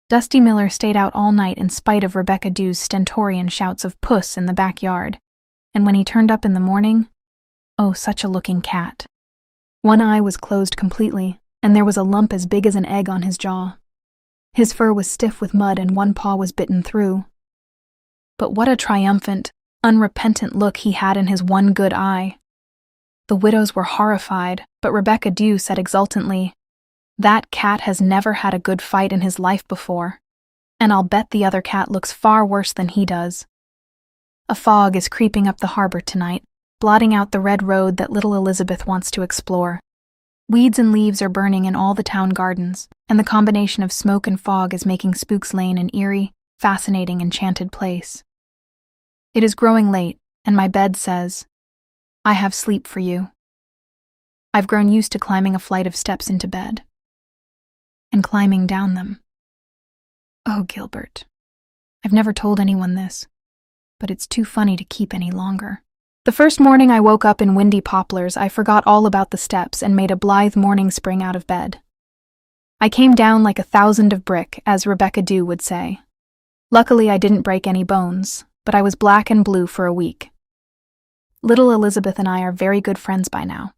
Dusty Miller stayed out all night in spite of Rebecca Dew's stentorian shouts of puss in the backyard, and when he turned up in the morning, oh, such a looking cat. One eye was closed completely, and there was a lump as big as an egg on his jaw. His fur was stiff with mud and one paw was bitten through. But what a triumphant, unrepentant look he had in his one good eye. The widows were horrified, but Rebecca Dew said exultantly, "That cat has never had a good fight in his life before, and I'll bet the other cat looks far worse than he does." A fog is creeping up the harbor tonight, blotting out the red road that little Elizabeth wants to explore. Weeds and leaves are burning in all the town gardens, and the combination of smoke and fog is making Spooks Lane an eerie, fascinating, enchanted place. It is growing late, and my bed says, "I have sleep for you." I've grown used to climbing a flight of steps into bed, and climbing down them. Oh, Gilbert, I've never told anyone this, but it's too funny to keep any longer. The first morning I woke up in Windy Poplars, I forgot all about the steps and made a blithe morning spring out of bed. I came down like 1,000 of brick, as Rebecca Dew would say. Luckily, I didn't break any bones, but I was black and blue for a week. Little Elizabeth and I are very good friends by now.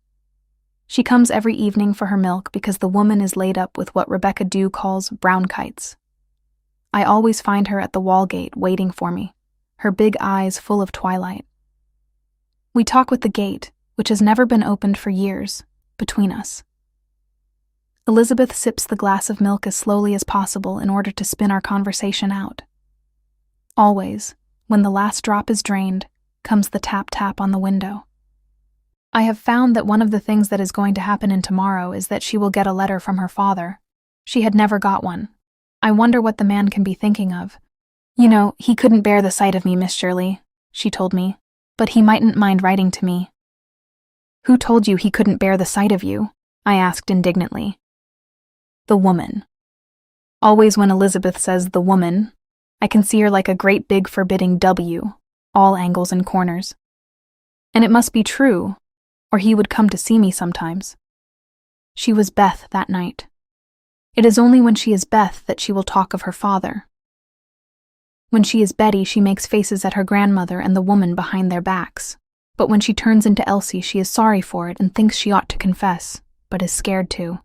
She comes every evening for her milk because the woman is laid up with what Rebecca Dew calls bronchitis. I always find her at the wall gate waiting for me, her big eyes full of twilight. We talk with the gate, which has never been opened for years, between us. Elizabeth sips the glass of milk as slowly as possible in order to spin our conversation out. Always, when the last drop is drained, comes the tap-tap on the window. I have found that one of the things that is going to happen in tomorrow is that she will get a letter from her father. She had never got one. I wonder what the man can be thinking of. "You know, he couldn't bear the sight of me, Miss Shirley," she told me, "but he mightn't mind writing to me." "Who told you he couldn't bear the sight of you?" I asked indignantly. "The woman." Always when Elizabeth says "the woman," I can see her like a great big forbidding W, all angles and corners. And it must be true, or he would come to see me sometimes. She was Beth that night. It is only when she is Beth that she will talk of her father. When she is Betty, she makes faces at her grandmother and the woman behind their backs. But when she turns into Elsie, she is sorry for it and thinks she ought to confess, but is scared to.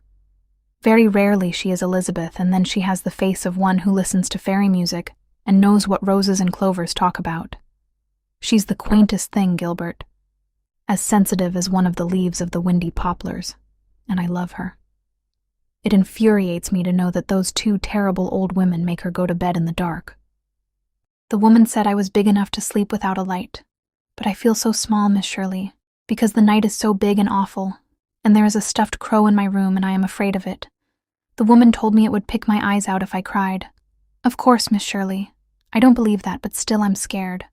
Very rarely she is Elizabeth, and then she has the face of one who listens to fairy music and knows what roses and clovers talk about. She's the quaintest thing, Gilbert. As sensitive as one of the leaves of the windy poplars, and I love her. It infuriates me to know that those 2 terrible old women make her go to bed in the dark. The woman said I was big enough to sleep without a light, but I feel so small, Miss Shirley, because the night is so big and awful, and there is a stuffed crow in my room and I am afraid of it. The woman told me it would pick my eyes out if I cried. Of course, Miss Shirley, I don't believe that, but still I'm scared.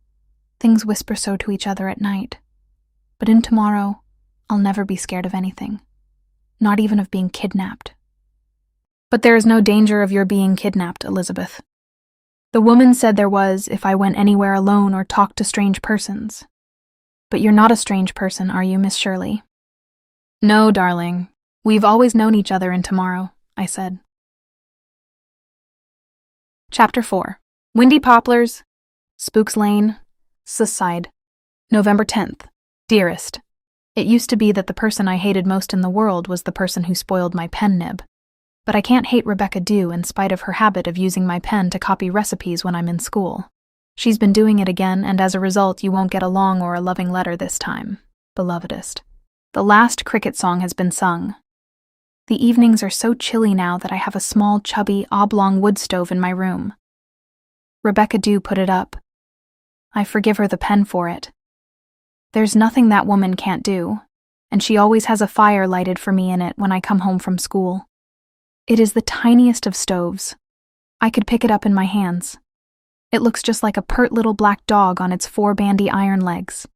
Things whisper so to each other at night. But in tomorrow, I'll never be scared of anything, not even of being kidnapped. But there is no danger of your being kidnapped, Elizabeth. The woman said there was if I went anywhere alone or talked to strange persons. But you're not a strange person, are you, Miss Shirley? No, darling. We've always known each other in tomorrow, I said. Chapter 4. Windy Poplars, Spooks Lane, Suicide. November 10th. Dearest, it used to be that the person I hated most in the world was the person who spoiled my pen nib. But I can't hate Rebecca Dew in spite of her habit of using my pen to copy recipes when I'm in school. She's been doing it again, and as a result you won't get a long or a loving letter this time, belovedest. The last cricket song has been sung. The evenings are so chilly now that I have a small, chubby, oblong wood stove in my room. Rebecca Dew put it up. I forgive her the pen for it. There's nothing that woman can't do, and she always has a fire lighted for me in it when I come home from school. It is the tiniest of stoves. I could pick it up in my hands. It looks just like a pert little black dog on its 4 bandy iron legs.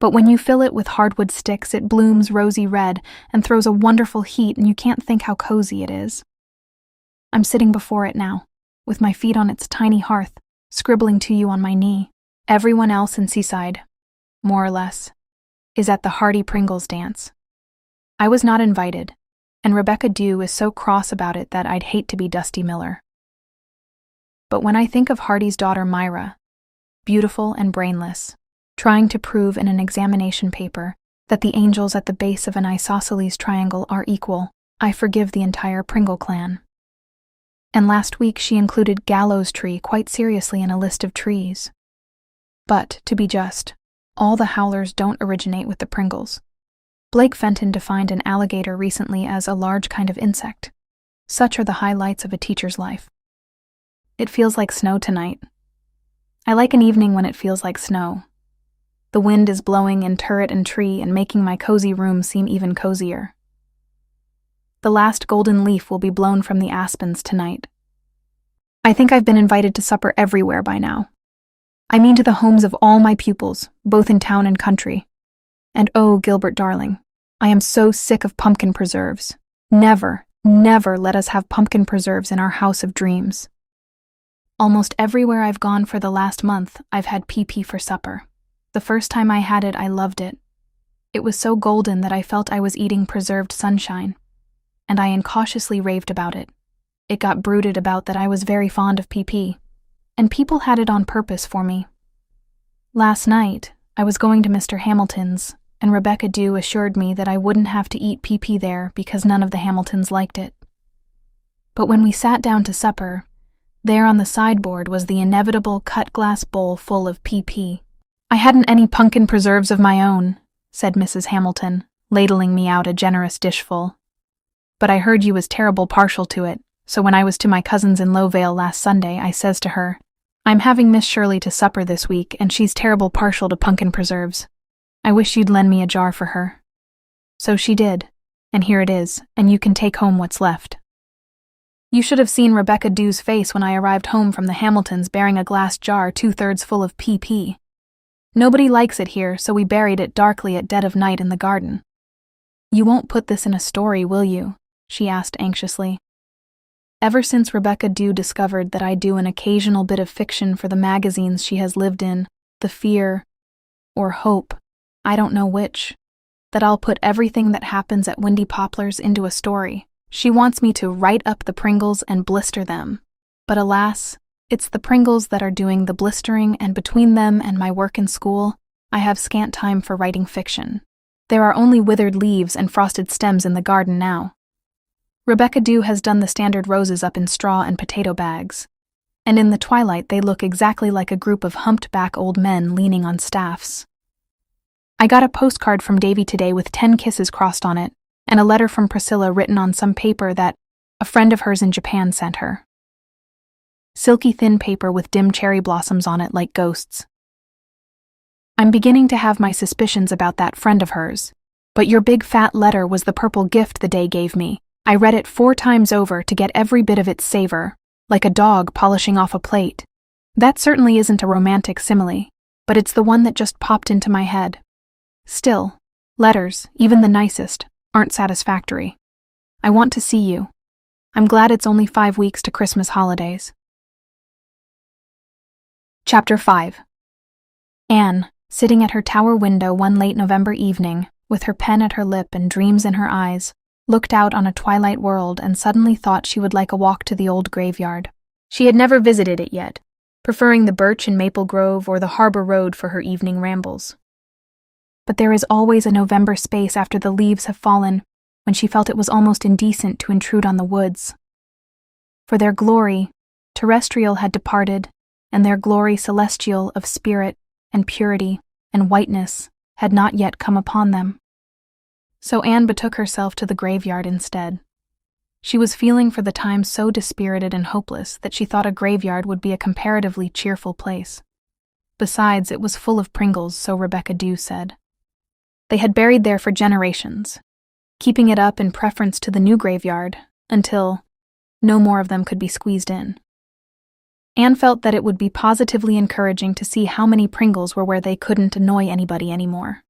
But when you fill it with hardwood sticks, it blooms rosy red and throws a wonderful heat, and you can't think how cozy it is. I'm sitting before it now, with my feet on its tiny hearth, scribbling to you on my knee, Everyone else in Seaside, more or less, is at the Hardy Pringles dance. I was not invited, and Rebecca Dew is so cross about it that I'd hate to be Dusty Miller. But when I think of Hardy's daughter Myra, beautiful and brainless, trying to prove in an examination paper that the angels at the base of an isosceles triangle are equal, I forgive the entire Pringle clan. And last week she included Gallows Tree quite seriously in a list of trees. But, to be just, all the howlers don't originate with the Pringles. Blake Fenton defined an alligator recently as a large kind of insect. Such are the highlights of a teacher's life. It feels like snow tonight. I like an evening when it feels like snow. The wind is blowing in turret and tree and making my cozy room seem even cozier. The last golden leaf will be blown from the aspens tonight. I think I've been invited to supper everywhere by now. I mean to the homes of all my pupils, both in town and country. And oh, Gilbert darling, I am so sick of pumpkin preserves. Never, never let us have pumpkin preserves in our house of dreams. Almost everywhere I've gone for the last month, I've had PP for supper. The first time I had it, I loved it. It was so golden that I felt I was eating preserved sunshine, and I incautiously raved about it. It got bruited about that I was very fond of PP, and people had it on purpose for me. Last night, I was going to Mr. Hamilton's, and Rebecca Dew assured me that I wouldn't have to eat PP there because none of the Hamiltons liked it. But when we sat down to supper, there on the sideboard was the inevitable cut-glass bowl full of PP. I hadn't any pumpkin preserves of my own, said Mrs. Hamilton, ladling me out a generous dishful. But I heard you was terrible partial to it, so when I was to my cousin's in Lowvale last Sunday, I says to her, I'm having Miss Shirley to supper this week, and she's terrible partial to pumpkin preserves. I wish you'd lend me a jar for her. So she did, and here it is, and you can take home what's left. You should have seen Rebecca Dew's face when I arrived home from the Hamiltons bearing a glass jar 2/3 full of PP. Nobody likes it here, so we buried it darkly at dead of night in the garden. You won't put this in a story, will you? She asked anxiously. Ever since Rebecca Dew discovered that I do an occasional bit of fiction for the magazines she has lived in, the fear, or hope, I don't know which, that I'll put everything that happens at Windy Poplars into a story. She wants me to write up the Pringles and blister them. But alas, it's the Pringles that are doing the blistering, and between them and my work in school, I have scant time for writing fiction. There are only withered leaves and frosted stems in the garden now. Rebecca Dew has done the standard roses up in straw and potato bags, and in the twilight they look exactly like a group of humped-back old men leaning on staffs. I got a postcard from Davy today with 10 kisses crossed on it, and a letter from Priscilla written on some paper that a friend of hers in Japan sent her. Silky thin paper with dim cherry blossoms on it like ghosts. I'm beginning to have my suspicions about that friend of hers, but your big fat letter was the purple gift the day gave me. I read it 4 times over to get every bit of its savor, like a dog polishing off a plate. That certainly isn't a romantic simile, but it's the one that just popped into my head. Still, letters, even the nicest, aren't satisfactory. I want to see you. I'm glad it's only 5 weeks to Christmas holidays. Chapter 5. Anne, sitting at her tower window one late November evening, with her pen at her lip and dreams in her eyes, looked out on a twilight world and suddenly thought she would like a walk to the old graveyard. She had never visited it yet, preferring the birch and maple grove or the harbor road for her evening rambles. But there is always a November space after the leaves have fallen when she felt it was almost indecent to intrude on the woods. For their glory, terrestrial had departed, and their glory celestial of spirit and purity and whiteness had not yet come upon them. So Anne betook herself to the graveyard instead. She was feeling for the time so dispirited and hopeless that she thought a graveyard would be a comparatively cheerful place. Besides, it was full of Pringles, so Rebecca Dew said. They had buried there for generations, keeping it up in preference to the new graveyard until no more of them could be squeezed in. Anne felt that it would be positively encouraging to see how many Pringles were where they couldn't annoy anybody anymore.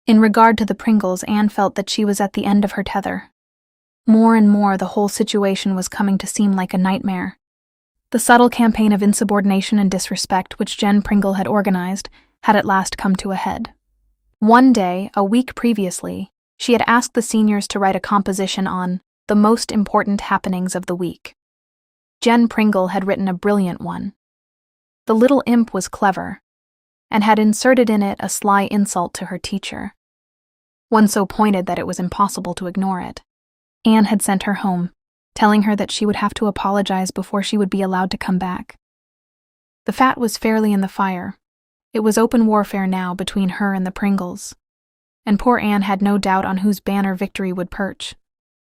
In regard to the Pringles, Anne felt that she was at the end of her tether. More and more the whole situation was coming to seem like a nightmare. The subtle campaign of insubordination and disrespect which Jen Pringle had organized had at last come to a head. One day, a week previously, she had asked the seniors to write a composition on the most important happenings of the week. Jen Pringle had written a brilliant one. The little imp was clever, and had inserted in it a sly insult to her teacher, one so pointed that it was impossible to ignore it. Anne had sent her home, telling her that she would have to apologize before she would be allowed to come back. The fat was fairly in the fire. It was open warfare now between her and the Pringles, and poor Anne had no doubt on whose banner victory would perch.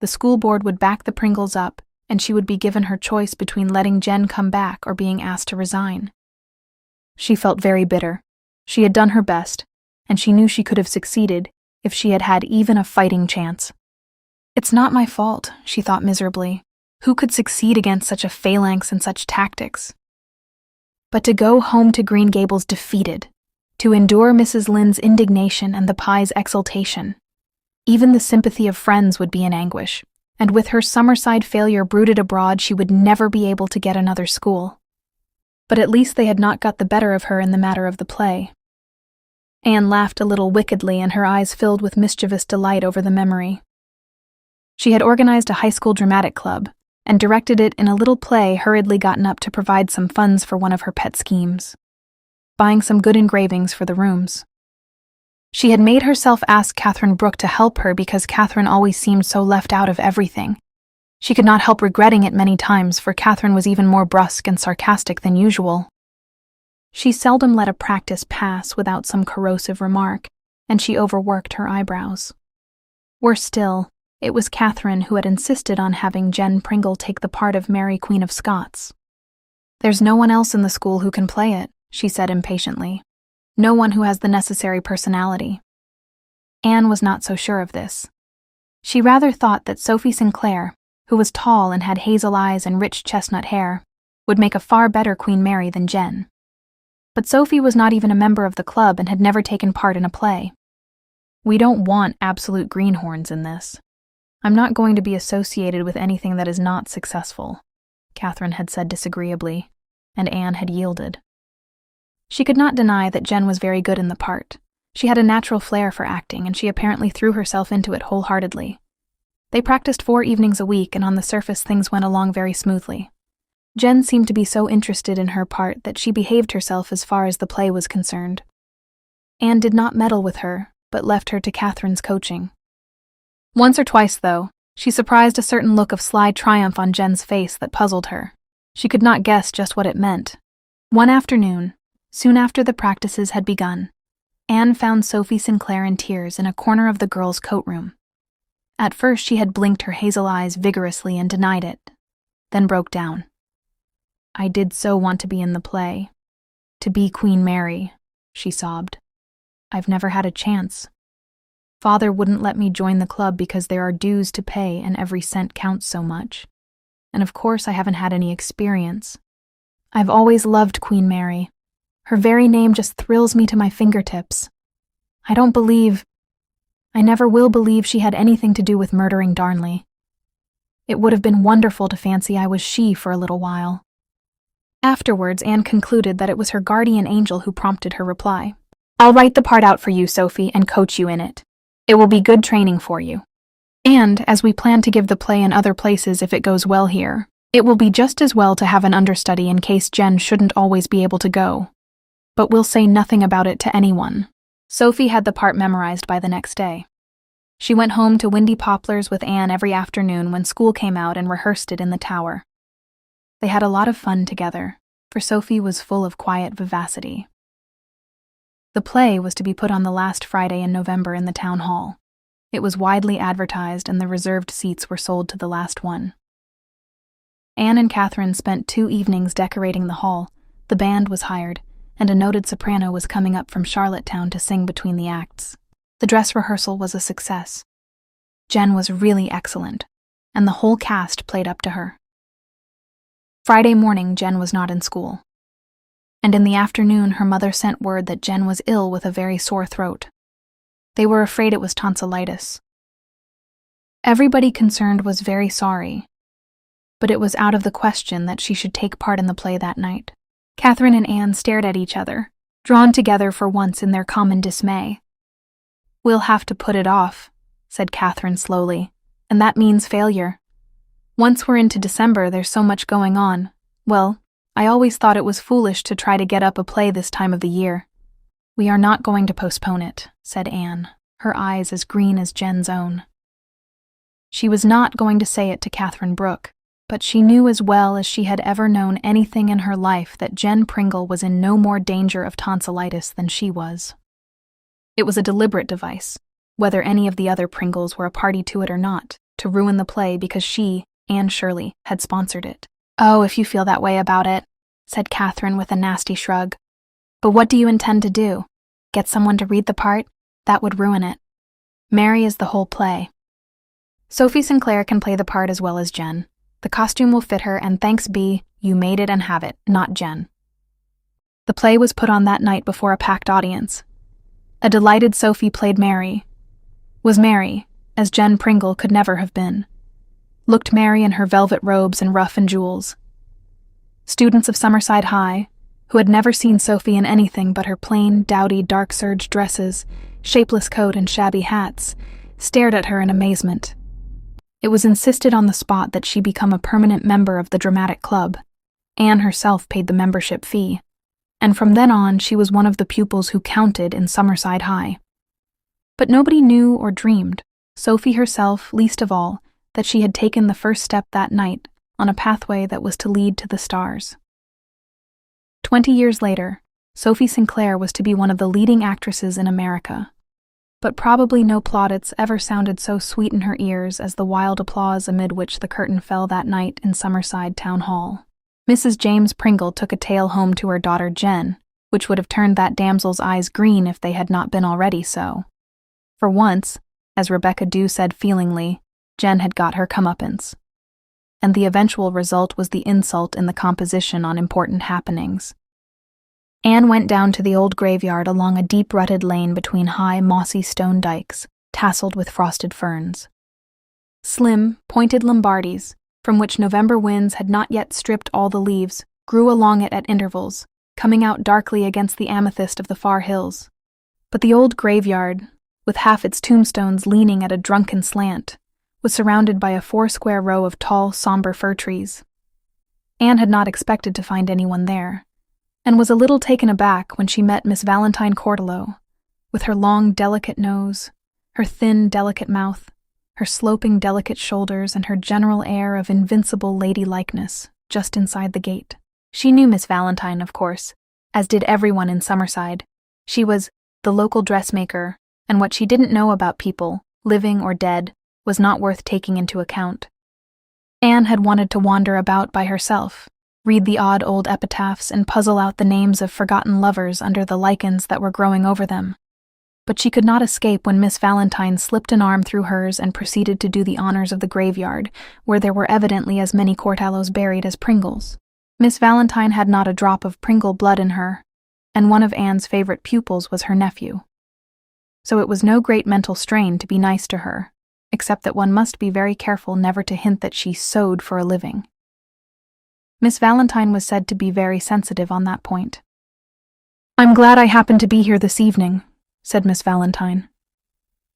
The school board would back the Pringles up, and she would be given her choice between letting Jen come back or being asked to resign. She felt very bitter. She had done her best, and she knew she could have succeeded if she had had even a fighting chance. It's not my fault, she thought miserably. Who could succeed against such a phalanx and such tactics? But to go home to Green Gables defeated, to endure Mrs. Lynde's indignation and the Pye's exultation. Even the sympathy of friends would be in anguish, and with her Summerside failure brooded abroad, she would never be able to get another school. But at least they had not got the better of her in the matter of the play. Anne laughed a little wickedly, and her eyes filled with mischievous delight over the memory. She had organized a high school dramatic club, and directed it in a little play hurriedly gotten up to provide some funds for one of her pet schemes, buying some good engravings for the rooms. She had made herself ask Catherine Brooke to help her because Catherine always seemed so left out of everything. She could not help regretting it many times, for Catherine was even more brusque and sarcastic than usual. She seldom let a practice pass without some corrosive remark, and she overworked her eyebrows. Worse still, it was Catherine who had insisted on having Jen Pringle take the part of Mary Queen of Scots. "There's no one else in the school who can play it," she said impatiently. "No one who has the necessary personality." Anne was not so sure of this. She rather thought that Sophie Sinclair, who was tall and had hazel eyes and rich chestnut hair, would make a far better Queen Mary than Jen. But Sophie was not even a member of the club and had never taken part in a play. "We don't want absolute greenhorns in this. I'm not going to be associated with anything that is not successful," Catherine had said disagreeably, and Anne had yielded. She could not deny that Jen was very good in the part. She had a natural flair for acting, and she apparently threw herself into it wholeheartedly. They practiced 4 evenings a week, and on the surface things went along very smoothly. Jen seemed to be so interested in her part that she behaved herself as far as the play was concerned. Anne did not meddle with her, but left her to Catherine's coaching. Once or twice, though, she surprised a certain look of sly triumph on Jen's face that puzzled her. She could not guess just what it meant. One afternoon, soon after the practices had begun, Anne found Sophie Sinclair in tears in a corner of the girls' coat room. At first she had blinked her hazel eyes vigorously and denied it, then broke down. "I did so want to be in the play. To be Queen Mary," she sobbed. "I've never had a chance. Father wouldn't let me join the club because there are dues to pay and every cent counts so much. And of course I haven't had any experience. I've always loved Queen Mary. Her very name just thrills me to my fingertips. I never will believe she had anything to do with murdering Darnley. It would have been wonderful to fancy I was she for a little while." Afterwards, Anne concluded that it was her guardian angel who prompted her reply. "I'll write the part out for you, Sophie, and coach you in it. It will be good training for you. And, as we plan to give the play in other places if it goes well here, it will be just as well to have an understudy in case Jen shouldn't always be able to go. But we'll say nothing about it to anyone." Sophie had the part memorized by the next day. She went home to Windy Poplars with Anne every afternoon when school came out and rehearsed it in the tower. They had a lot of fun together, for Sophie was full of quiet vivacity. The play was to be put on the last Friday in November in the town hall. It was widely advertised, and the reserved seats were sold to the last one. Anne and Catherine spent 2 evenings decorating the hall. The band was hired, and a noted soprano was coming up from Charlottetown to sing between the acts. The dress rehearsal was a success. Jen was really excellent, and the whole cast played up to her. Friday morning, Jen was not in school. And in the afternoon her mother sent word that Jen was ill with a very sore throat. They were afraid it was tonsillitis. Everybody concerned was very sorry. but it was out of the question that she should take part in the play that night. Catherine and Anne stared at each other, drawn together for once in their common dismay. "We'll have to put it off," said Catherine slowly, "and that means failure. Once we're into December, there's so much going on. Well, I always thought it was foolish to try to get up a play this time of the year." "We are not going to postpone it," said Anne, her eyes as green as Jen's own. She was not going to say it to Catherine Brooke, but she knew as well as she had ever known anything in her life that Jen Pringle was in no more danger of tonsillitis than she was. It was a deliberate device, whether any of the other Pringles were a party to it or not, to ruin the play because she, Anne Shirley, had sponsored it. "Oh, if you feel that way about it," said Catherine with a nasty shrug. "But what do you intend to do? Get someone to read the part? That would ruin it. Mary is the whole play. Sophie Sinclair can play the part as well as Jen. The costume will fit her, and thanks be, you made it and have it, not Jen." The play was put on that night before a packed audience. A delighted Sophie played Mary. Was Mary, as Jen Pringle could never have been. Looked Mary in her velvet robes and ruff and jewels. Students of Summerside High, who had never seen Sophie in anything but her plain, dowdy, dark serge dresses, shapeless coat, and shabby hats, stared at her in amazement. It was insisted on the spot that she become a permanent member of the dramatic club. Anne herself paid the membership fee, and from then on she was one of the pupils who counted in Summerside High. But nobody knew or dreamed, Sophie herself least of all, that she had taken the first step that night on a pathway that was to lead to the stars. 20 years later, Sophie Sinclair was to be one of the leading actresses in America. But probably no plaudits ever sounded so sweet in her ears as the wild applause amid which the curtain fell that night in Summerside Town Hall. Mrs. James Pringle took a tale home to her daughter Jen, which would have turned that damsel's eyes green if they had not been already so. For once, as Rebecca Dew said feelingly, Jen had got her comeuppance. And the eventual result was the insult in the composition on important happenings. Anne went down to the old graveyard along a deep-rutted lane between high, mossy stone dikes, tasseled with frosted ferns. Slim, pointed Lombardies, from which November winds had not yet stripped all the leaves, grew along it at intervals, coming out darkly against the amethyst of the far hills. But the old graveyard, with half its tombstones leaning at a drunken slant, was surrounded by a foursquare row of tall, somber fir trees. Anne had not expected to find anyone there, and was a little taken aback when she met Miss Valentine Cordelow, with her long, delicate nose, her thin, delicate mouth, her sloping, delicate shoulders, and her general air of invincible ladylikeness, just inside the gate. She knew Miss Valentine, of course, as did everyone in Summerside. She was the local dressmaker, and what she didn't know about people, living or dead, was not worth taking into account. Anne had wanted to wander about by herself, read the odd old epitaphs, and puzzle out the names of forgotten lovers under the lichens that were growing over them. But she could not escape when Miss Valentine slipped an arm through hers and proceeded to do the honors of the graveyard, where there were evidently as many Courtallows buried as Pringles. Miss Valentine had not a drop of Pringle blood in her, and one of Anne's favorite pupils was her nephew. So it was no great mental strain to be nice to her, except that one must be very careful never to hint that she sewed for a living. Miss Valentine was said to be very sensitive on that point. "I'm glad I happened to be here this evening," said Miss Valentine.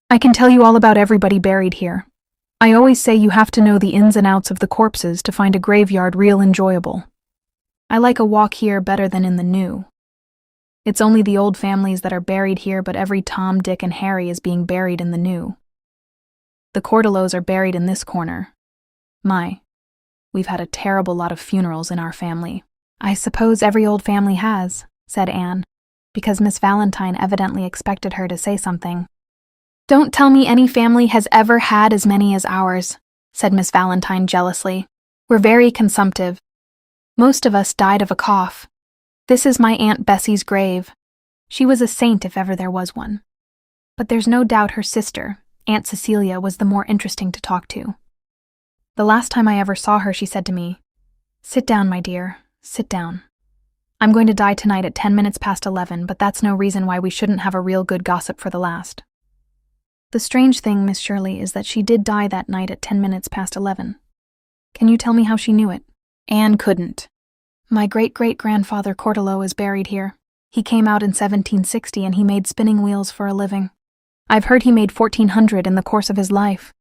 "I can tell you all about everybody buried here. I always say you have to know the ins and outs of the corpses to find a graveyard real enjoyable. I like a walk here better than in the new. It's only the old families that are buried here, but every Tom, Dick, and Harry is being buried in the new. The Cordelows are buried in this corner. We've had a terrible lot of funerals in our family." "I suppose every old family has," said Anne, because Miss Valentine evidently expected her to say something. "Don't tell me any family has ever had as many as ours," said Miss Valentine jealously. "We're very consumptive. Most of us died of a cough. This is my Aunt Bessie's grave. She was a saint if ever there was one. But there's no doubt her sister, Aunt Cecilia, was the more interesting to talk to. The last time I ever saw her, she said to me, 'Sit down, my dear, sit down. I'm going to die tonight at 10 minutes past 11, but that's no reason why we shouldn't have a real good gossip for the last.' The strange thing, Miss Shirley, is that she did die that night at 10 minutes past 11. Can you tell me how she knew it? Anne couldn't. My great-great-grandfather Cortolo is buried here. He came out in 1760 and he made spinning wheels for a living. I've heard he made 1,400 in the course of his life.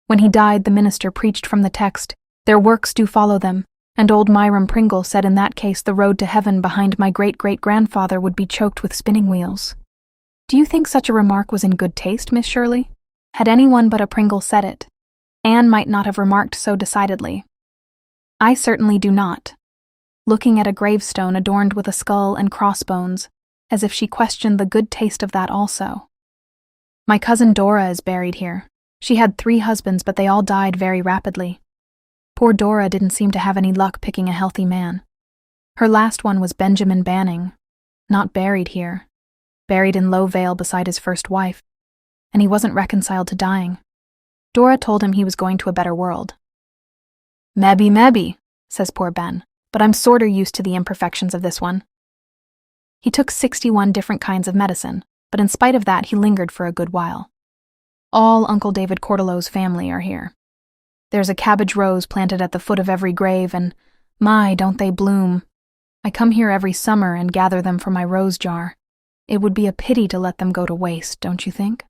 When he died, the minister preached from the text, "Their works do follow them," and old Myram Pringle said in that case the road to heaven behind my great-great-grandfather would be choked with spinning wheels. Do you think such a remark was in good taste, Miss Shirley? Had anyone but a Pringle said it, Anne might not have remarked so decidedly. I certainly do not. Looking at a gravestone adorned with a skull and crossbones, as if she questioned the good taste of that also. My cousin Dora is buried here. She had 3 husbands, but they all died very rapidly. Poor Dora didn't seem to have any luck picking a healthy man. Her last one was Benjamin Banning, not buried here, buried in Low Vale beside his first wife, and he wasn't reconciled to dying. Dora told him he was going to a better world. Maybe, says poor Ben, but I'm sorter used to the imperfections of this one. He took 61 different kinds of medicine, but in spite of that he lingered for a good while. All Uncle David Cortolo's family are here. There's a cabbage rose planted at the foot of every grave, and my, don't they bloom. I come here every summer and gather them for my rose jar. It would be a pity to let them go to waste, don't you think?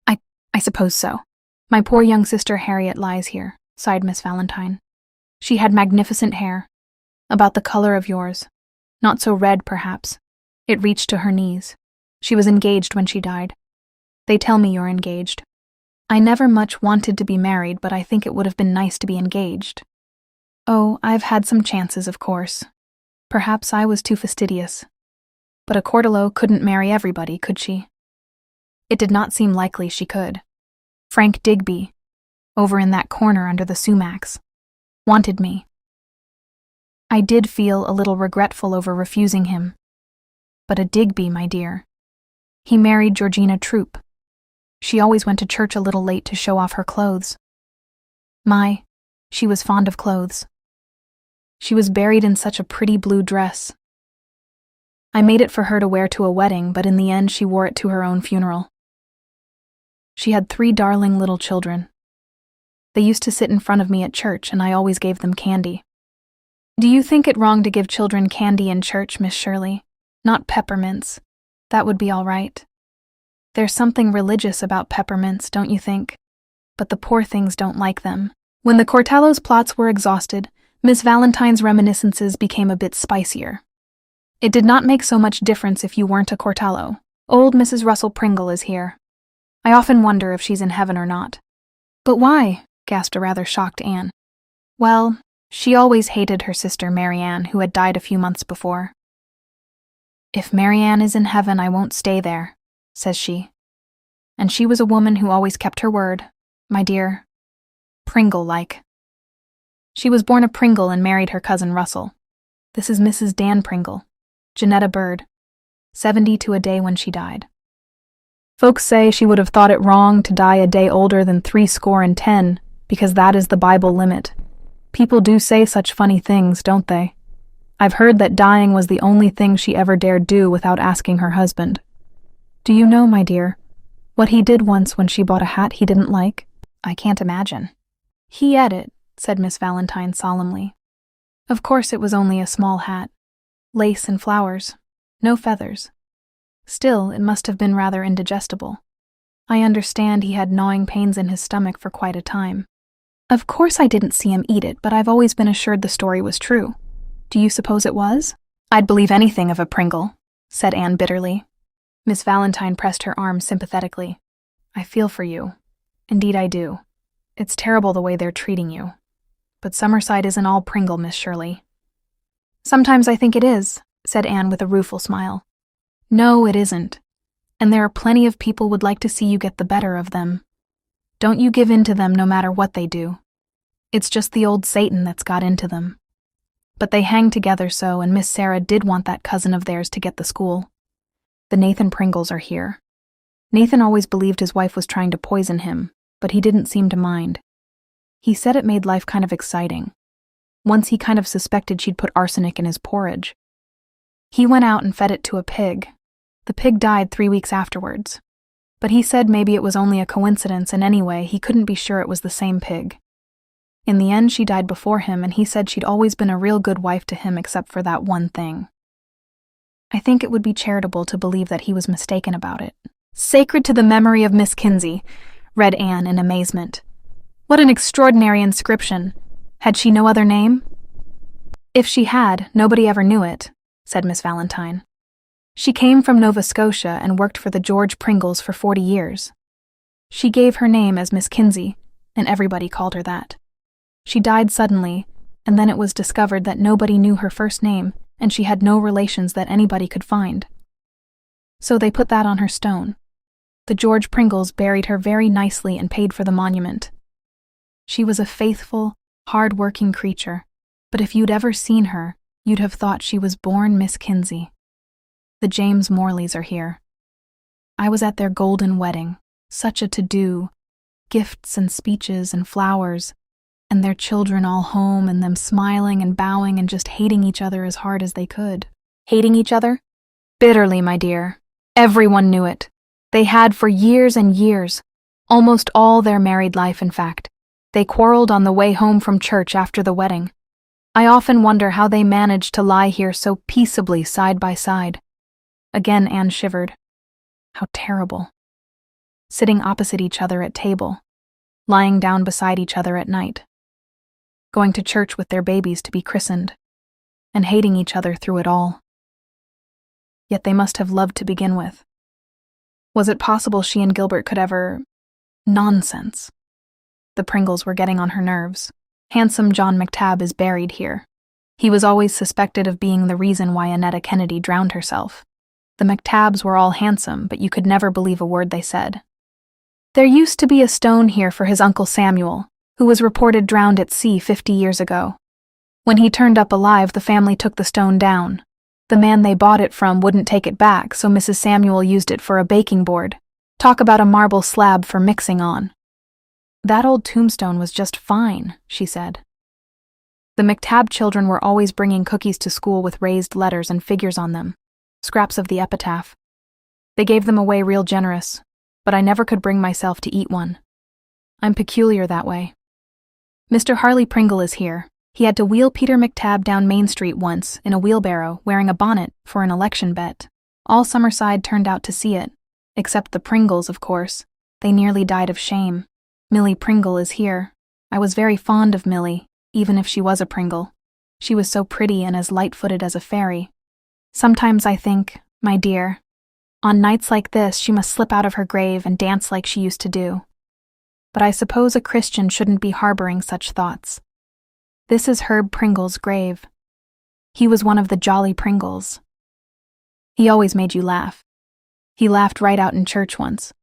I suppose so. My poor young sister Harriet lies here, sighed Miss Valentine. She had magnificent hair, about the color of yours. Not so red, perhaps. It reached to her knees. She was engaged when she died. They tell me you're engaged. I never much wanted to be married, but I think it would have been nice to be engaged. Oh, I've had some chances, of course. Perhaps I was too fastidious. But a Cortolo couldn't marry everybody, could she? It did not seem likely she could. Frank Digby, over in that corner under the sumacs, wanted me. I did feel a little regretful over refusing him. But a Digby, my dear. He married Georgina Troop. She always went to church a little late to show off her clothes. She was fond of clothes. She was buried in such a pretty blue dress. I made it for her to wear to a wedding, but in the end she wore it to her own funeral. She had 3 darling little children. They used to sit in front of me at church, and I always gave them candy. Do you think it wrong to give children candy in church, Miss Shirley? Not peppermints. That would be all right. There's something religious about peppermints, don't you think? But the poor things don't like them. When the Cortello's plots were exhausted, Miss Valentine's reminiscences became a bit spicier. It did not make so much difference if you weren't a Cortello. Old Mrs. Russell Pringle is here. I often wonder if she's in heaven or not. But why? Gasped a rather shocked Anne. Well, she always hated her sister Mary Ann, who had died a few months before. If Mary Ann is in heaven, I won't stay there, says she. And she was a woman who always kept her word, my dear. Pringle-like. She was born a Pringle and married her cousin Russell. This is Mrs. Dan Pringle, Janetta Bird, 72 a day when she died. Folks say she would have thought it wrong to die a day older than 70, because that is the Bible limit. People do say such funny things, don't they? I've heard that dying was the only thing she ever dared do without asking her husband. Do you know, my dear, what he did once when she bought a hat he didn't like? I can't imagine. He ate it, said Miss Valentine solemnly. Of course it was only a small hat. Lace and flowers. No feathers. Still, it must have been rather indigestible. I understand he had gnawing pains in his stomach for quite a time. Of course I didn't see him eat it, but I've always been assured the story was true. Do you suppose it was? I'd believe anything of a Pringle, said Anne bitterly. Miss Valentine pressed her arm sympathetically. I feel for you. Indeed I do. It's terrible the way they're treating you. But Summerside isn't all Pringle, Miss Shirley. Sometimes I think it is, said Anne with a rueful smile. No, it isn't. And there are plenty of people would like to see you get the better of them. Don't you give in to them no matter what they do. It's just the old Satan that's got into them. But they hang together so, and Miss Sarah did want that cousin of theirs to get the school. The Nathan Pringles are here. Nathan always believed his wife was trying to poison him, but he didn't seem to mind. He said it made life kind of exciting. Once he kind of suspected she'd put arsenic in his porridge. He went out and fed it to a pig. The pig died 3 weeks afterwards. But he said maybe it was only a coincidence, and anyway, he couldn't be sure it was the same pig. In the end, she died before him, and he said she'd always been a real good wife to him except for that one thing. I think it would be charitable to believe that he was mistaken about it. Sacred to the memory of Miss Kinsey, read Anne in amazement. What an extraordinary inscription. Had she no other name? If she had, nobody ever knew it, said Miss Valentine. She came from Nova Scotia and worked for the George Pringles for 40 years. She gave her name as Miss Kinsey, and everybody called her that. She died suddenly, and then it was discovered that nobody knew her first name, and she had no relations that anybody could find. So they put that on her stone. The George Pringles buried her very nicely and paid for the monument. She was a faithful, hard-working creature, but if you'd ever seen her, you'd have thought she was born Miss Kinsey. The James Morleys are here. I was at their golden wedding, such a to-do, gifts and speeches and flowers, and their children all home and them smiling and bowing and just hating each other as hard as they could. Hating each other? Bitterly, my dear. Everyone knew it. They had for years and years, almost all their married life, in fact. They quarreled on the way home from church after the wedding. I often wonder how they managed to lie here so peaceably side by side. Again Anne shivered. How terrible. Sitting opposite each other at table, lying down beside each other at night, going to church with their babies to be christened, and hating each other through it all. Yet they must have loved to begin with. Was it possible she and Gilbert could ever... Nonsense. The Pringles were getting on her nerves. Handsome John McTabb is buried here. He was always suspected of being the reason why Annetta Kennedy drowned herself. The McTabbs were all handsome, but you could never believe a word they said. There used to be a stone here for his Uncle Samuel, who was reported drowned at sea 50 years ago. When he turned up alive, the family took the stone down. The man they bought it from wouldn't take it back, so Mrs. Samuel used it for a baking board. Talk about a marble slab for mixing on. That old tombstone was just fine, she said. The McTabb children were always bringing cookies to school with raised letters and figures on them, scraps of the epitaph. They gave them away real generous, but I never could bring myself to eat one. I'm peculiar that way. Mr. Harley Pringle is here. He had to wheel Peter McTabb down Main Street once in a wheelbarrow, wearing a bonnet, for an election bet. All Summerside turned out to see it, except the Pringles, of course. They nearly died of shame. Millie Pringle is here. I was very fond of Millie, even if she was a Pringle. She was so pretty and as light-footed as a fairy. Sometimes I think, my dear, on nights like this she must slip out of her grave and dance like she used to do. But I suppose a Christian shouldn't be harboring such thoughts. This is Herb Pringle's grave. He was one of the jolly Pringles. He always made you laugh. He laughed right out in church once,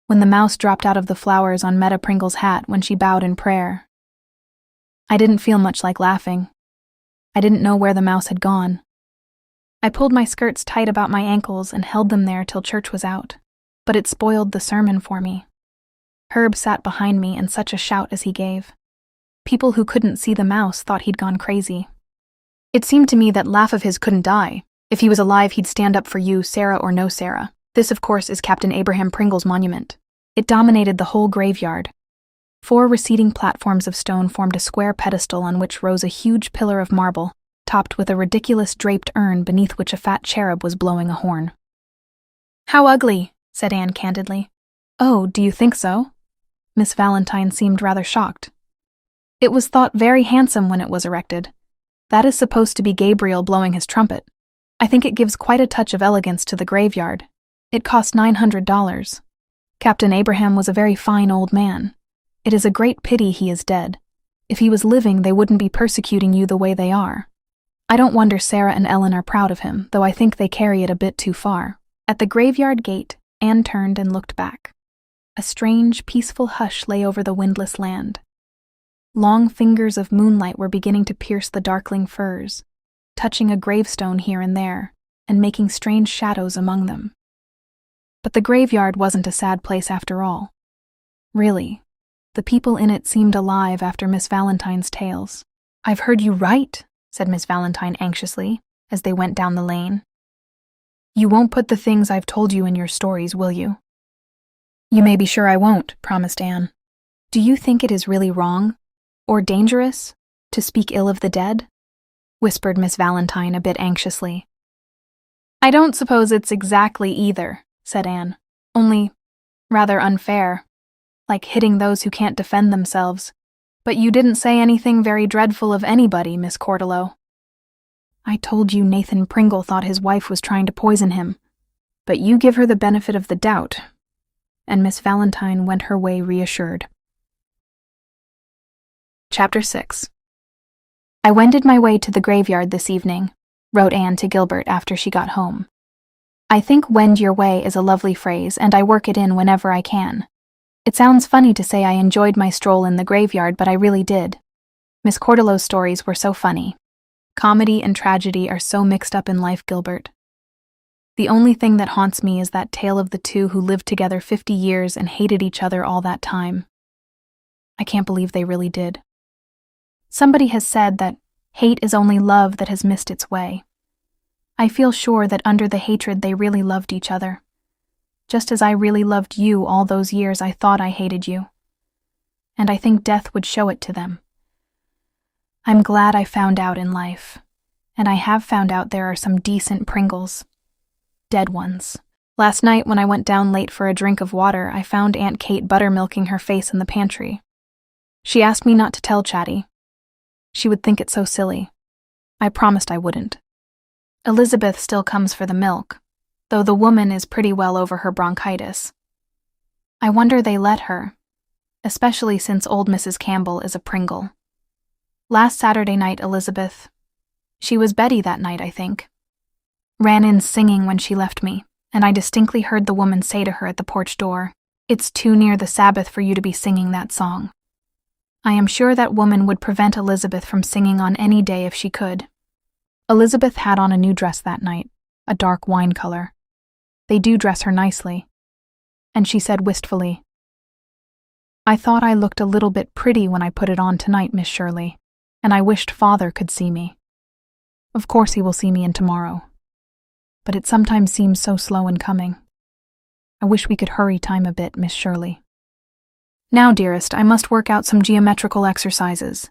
when the mouse dropped out of the flowers on Meta Pringle's hat when she bowed in prayer. I didn't feel much like laughing. I didn't know where the mouse had gone. I pulled my skirts tight about my ankles and held them there till church was out, but it spoiled the sermon for me. Herb sat behind me, and such a shout as he gave. People who couldn't see the mouse thought he'd gone crazy. It seemed to me that laugh of his couldn't die. If he was alive, he'd stand up for you, Sarah or no Sarah. This, of course, is Captain Abraham Pringle's monument. It dominated the whole graveyard. 4 receding platforms of stone formed a square pedestal on which rose a huge pillar of marble, topped with a ridiculous draped urn beneath which a fat cherub was blowing a horn. "How ugly," said Anne candidly. "Oh, do you think so?" Miss Valentine seemed rather shocked. "It was thought very handsome when it was erected. That is supposed to be Gabriel blowing his trumpet. I think it gives quite a touch of elegance to the graveyard. It cost $900. Captain Abraham was a very fine old man. It is a great pity he is dead. If he was living, they wouldn't be persecuting you the way they are. I don't wonder Sarah and Ellen are proud of him, though I think they carry it a bit too far." At the graveyard gate, Anne turned and looked back. A strange, peaceful hush lay over the windless land. Long fingers of moonlight were beginning to pierce the darkling firs, touching a gravestone here and there, and making strange shadows among them. But the graveyard wasn't a sad place after all. Really, the people in it seemed alive after Miss Valentine's tales. "I've heard you write," said Miss Valentine anxiously, as they went down the lane. "You won't put the things I've told you in your stories, will you?" "You may be sure I won't," promised Anne. "Do you think it is really wrong?" Or dangerous, to speak ill of the dead?" whispered Miss Valentine a bit anxiously. "I don't suppose it's exactly either," said Anne. "Only rather unfair, like hitting those who can't defend themselves. But you didn't say anything very dreadful of anybody, Miss Cordelow." "I told you Nathan Pringle thought his wife was trying to poison him. But you give her the benefit of the doubt." And Miss Valentine went her way reassured. Chapter 6. "I wended my way to the graveyard this evening," wrote Anne to Gilbert after she got home. "I think 'wend your way' is a lovely phrase, and I work it in whenever I can. It sounds funny to say I enjoyed my stroll in the graveyard, but I really did. Miss Cordelow's stories were so funny. Comedy and tragedy are so mixed up in life, Gilbert. The only thing that haunts me is that tale of the two who lived together 50 years and hated each other all that time. I can't believe they really did. Somebody has said that hate is only love that has missed its way. I feel sure that under the hatred they really loved each other. Just as I really loved you all those years I thought I hated you. And I think death would show it to them. I'm glad I found out in life, and I have found out there are some decent Pringles. Dead ones. Last night when I went down late for a drink of water, I found Aunt Kate buttermilking her face in the pantry. She asked me not to tell Chatty. She would think it so silly. I promised I wouldn't. Elizabeth still comes for the milk, though the woman is pretty well over her bronchitis. I wonder they let her, especially since old Mrs. Campbell is a Pringle. Last Saturday night, Elizabeth, she was Betty that night, I think, ran in singing when she left me, and I distinctly heard the woman say to her at the porch door, "It's too near the Sabbath for you to be singing that song." I am sure that woman would prevent Elizabeth from singing on any day if she could. Elizabeth had on a new dress that night, a dark wine color. They do dress her nicely. And she said wistfully, "I thought I looked a little bit pretty when I put it on tonight, Miss Shirley, and I wished Father could see me. Of course he will see me in tomorrow. But it sometimes seems so slow in coming. I wish we could hurry time a bit, Miss Shirley. Now, dearest, I must work out some geometrical exercises.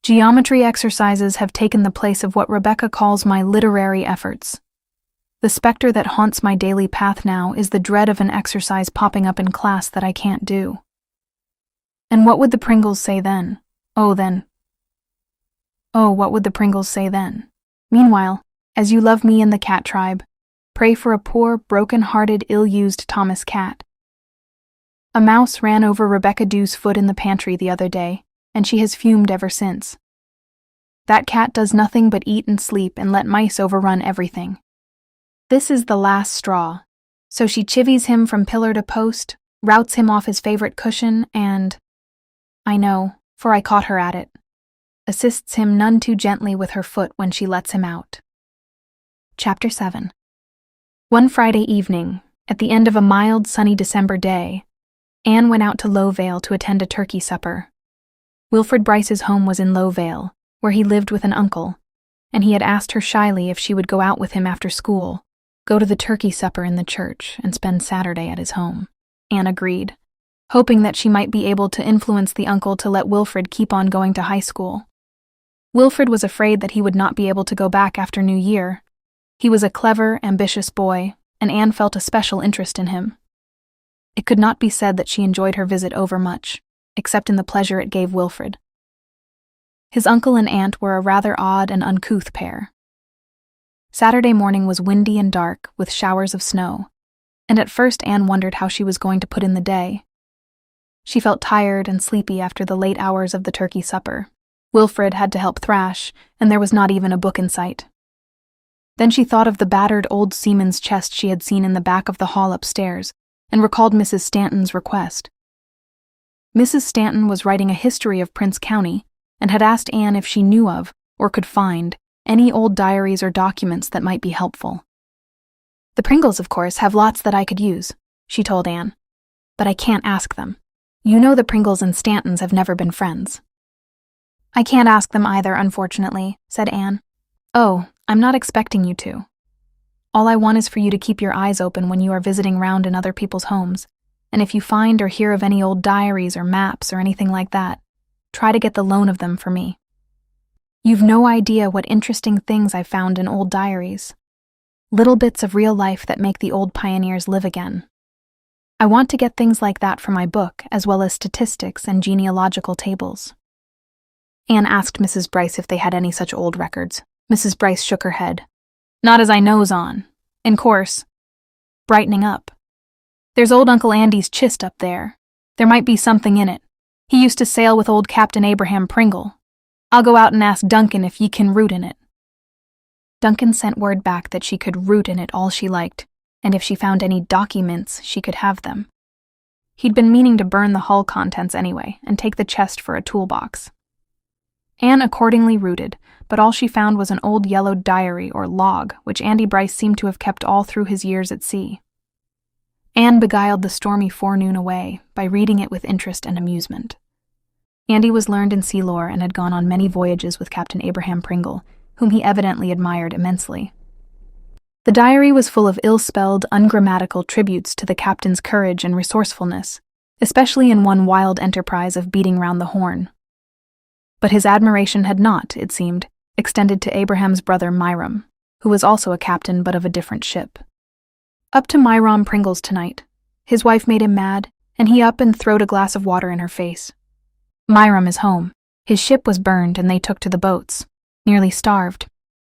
Geometry exercises have taken the place of what Rebecca calls my literary efforts. The specter that haunts my daily path now is the dread of an exercise popping up in class that I can't do. And what would the Pringles say then? What would the Pringles say then? Meanwhile, as you love me and the cat tribe, pray for a poor, broken-hearted, ill-used Thomas cat. A mouse ran over Rebecca Dew's foot in the pantry the other day, and she has fumed ever since. That cat does nothing but eat and sleep and let mice overrun everything. This is the last straw, so she chivies him from pillar to post, routs him off his favorite cushion, and, I know, for I caught her at it, assists him none too gently with her foot when she lets him out. Chapter 7. One Friday evening, at the end of a mild, sunny December day, Anne went out to Lowvale to attend a turkey supper. Wilfred Bryce's home was in Lowvale, where he lived with an uncle, and he had asked her shyly if she would go out with him after school, go to the turkey supper in the church, and spend Saturday at his home. Anne agreed, hoping that she might be able to influence the uncle to let Wilfred keep on going to high school. Wilfred was afraid that he would not be able to go back after New Year. He was a clever, ambitious boy, and Anne felt a special interest in him. It could not be said that she enjoyed her visit overmuch, except in the pleasure it gave Wilfred. His uncle and aunt were a rather odd and uncouth pair. Saturday morning was windy and dark, with showers of snow, and at first Anne wondered how she was going to put in the day. She felt tired and sleepy after the late hours of the turkey supper. Wilfred had to help thrash, and there was not even a book in sight. Then she thought of the battered old seaman's chest she had seen in the back of the hall upstairs, and recalled Mrs. Stanton's request. Mrs. Stanton was writing a history of Prince County, and had asked Anne if she knew of, or could find, any old diaries or documents that might be helpful. "The Pringles, of course, have lots that I could use," she told Anne. "But I can't ask them. You know the Pringles and Stantons have never been friends." "I can't ask them either, unfortunately," said Anne. "Oh, I'm not expecting you to. All I want is for you to keep your eyes open when you are visiting round in other people's homes, and if you find or hear of any old diaries or maps or anything like that, try to get the loan of them for me. You've no idea what interesting things I've found in old diaries. Little bits of real life that make the old pioneers live again. I want to get things like that for my book, as well as statistics and genealogical tables." Anne asked Mrs. Bryce if they had any such old records. Mrs. Bryce shook her head. "Not as I knows on. In course," brightening up, "there's old Uncle Andy's chist up there. There might be something in it. He used to sail with old Captain Abraham Pringle. I'll go out and ask Duncan if ye can root in it." Duncan sent word back that she could root in it all she liked, and if she found any documents, she could have them. He'd been meaning to burn the hull contents anyway, and take the chest for a toolbox. Anne accordingly rooted, but all she found was an old yellowed diary or log, which Andy Bryce seemed to have kept all through his years at sea. Anne beguiled the stormy forenoon away by reading it with interest and amusement. Andy was learned in sea lore and had gone on many voyages with Captain Abraham Pringle, whom he evidently admired immensely. The diary was full of ill-spelled, ungrammatical tributes to the captain's courage and resourcefulness, especially in one wild enterprise of beating round the Horn. But his admiration had not, it seemed, extended to Abraham's brother Myram, who was also a captain but of a different ship. Up to Myram Pringle's tonight. His wife made him mad, and he up and throwed a glass of water in her face. Myram is home. His ship was burned and they took to the boats. Nearly starved.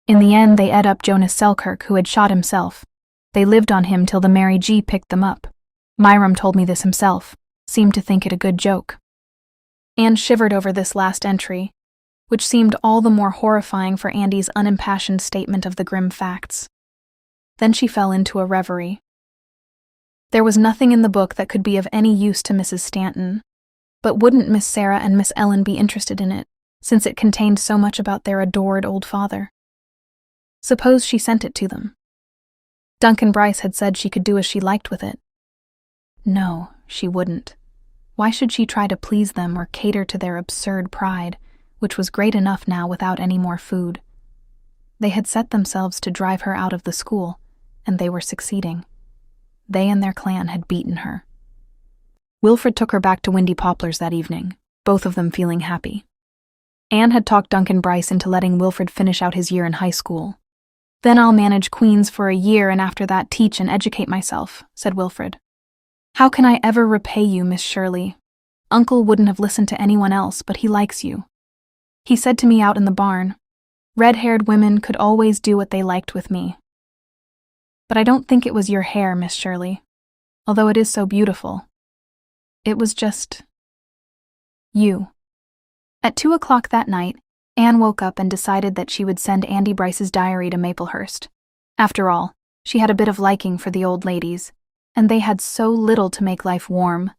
In the end they ed up Jonas Selkirk, who had shot himself. They lived on him till the Mary G. picked them up. Myram told me this himself, seemed to think it a good joke. Anne shivered over this last entry, which seemed all the more horrifying for Andy's unimpassioned statement of the grim facts. Then she fell into a reverie. There was nothing in the book that could be of any use to Mrs. Stanton, but wouldn't Miss Sarah and Miss Ellen be interested in it, since it contained so much about their adored old father? Suppose she sent it to them. Duncan Bryce had said she could do as she liked with it. No, she wouldn't. Why should she try to please them or cater to their absurd pride, which was great enough now without any more food? They had set themselves to drive her out of the school, and they were succeeding. They and their clan had beaten her. Wilfred took her back to Windy Poplars that evening, both of them feeling happy. Anne had talked Duncan Bryce into letting Wilfred finish out his year in high school. "Then I'll manage Queen's for a year and after that teach and educate myself," said Wilfred. "How can I ever repay you, Miss Shirley? Uncle wouldn't have listened to anyone else, but he likes you. He said to me out in the barn, 'Red-haired women could always do what they liked with me.' But I don't think it was your hair, Miss Shirley, although it is so beautiful. It was just you." At 2:00 that night, Anne woke up and decided that she would send Andy Bryce's diary to Maplehurst. After all, she had a bit of liking for the old ladies, and they had so little to make life warm,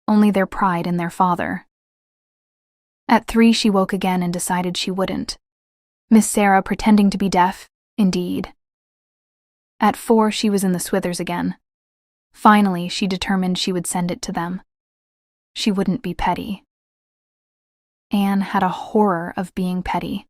only their pride in their father. At 3 she woke again and decided she wouldn't. Miss Sarah pretending to be deaf, indeed. At 4 she was in the Swithers again. Finally, she determined she would send it to them. She wouldn't be petty. Anne had a horror of being petty.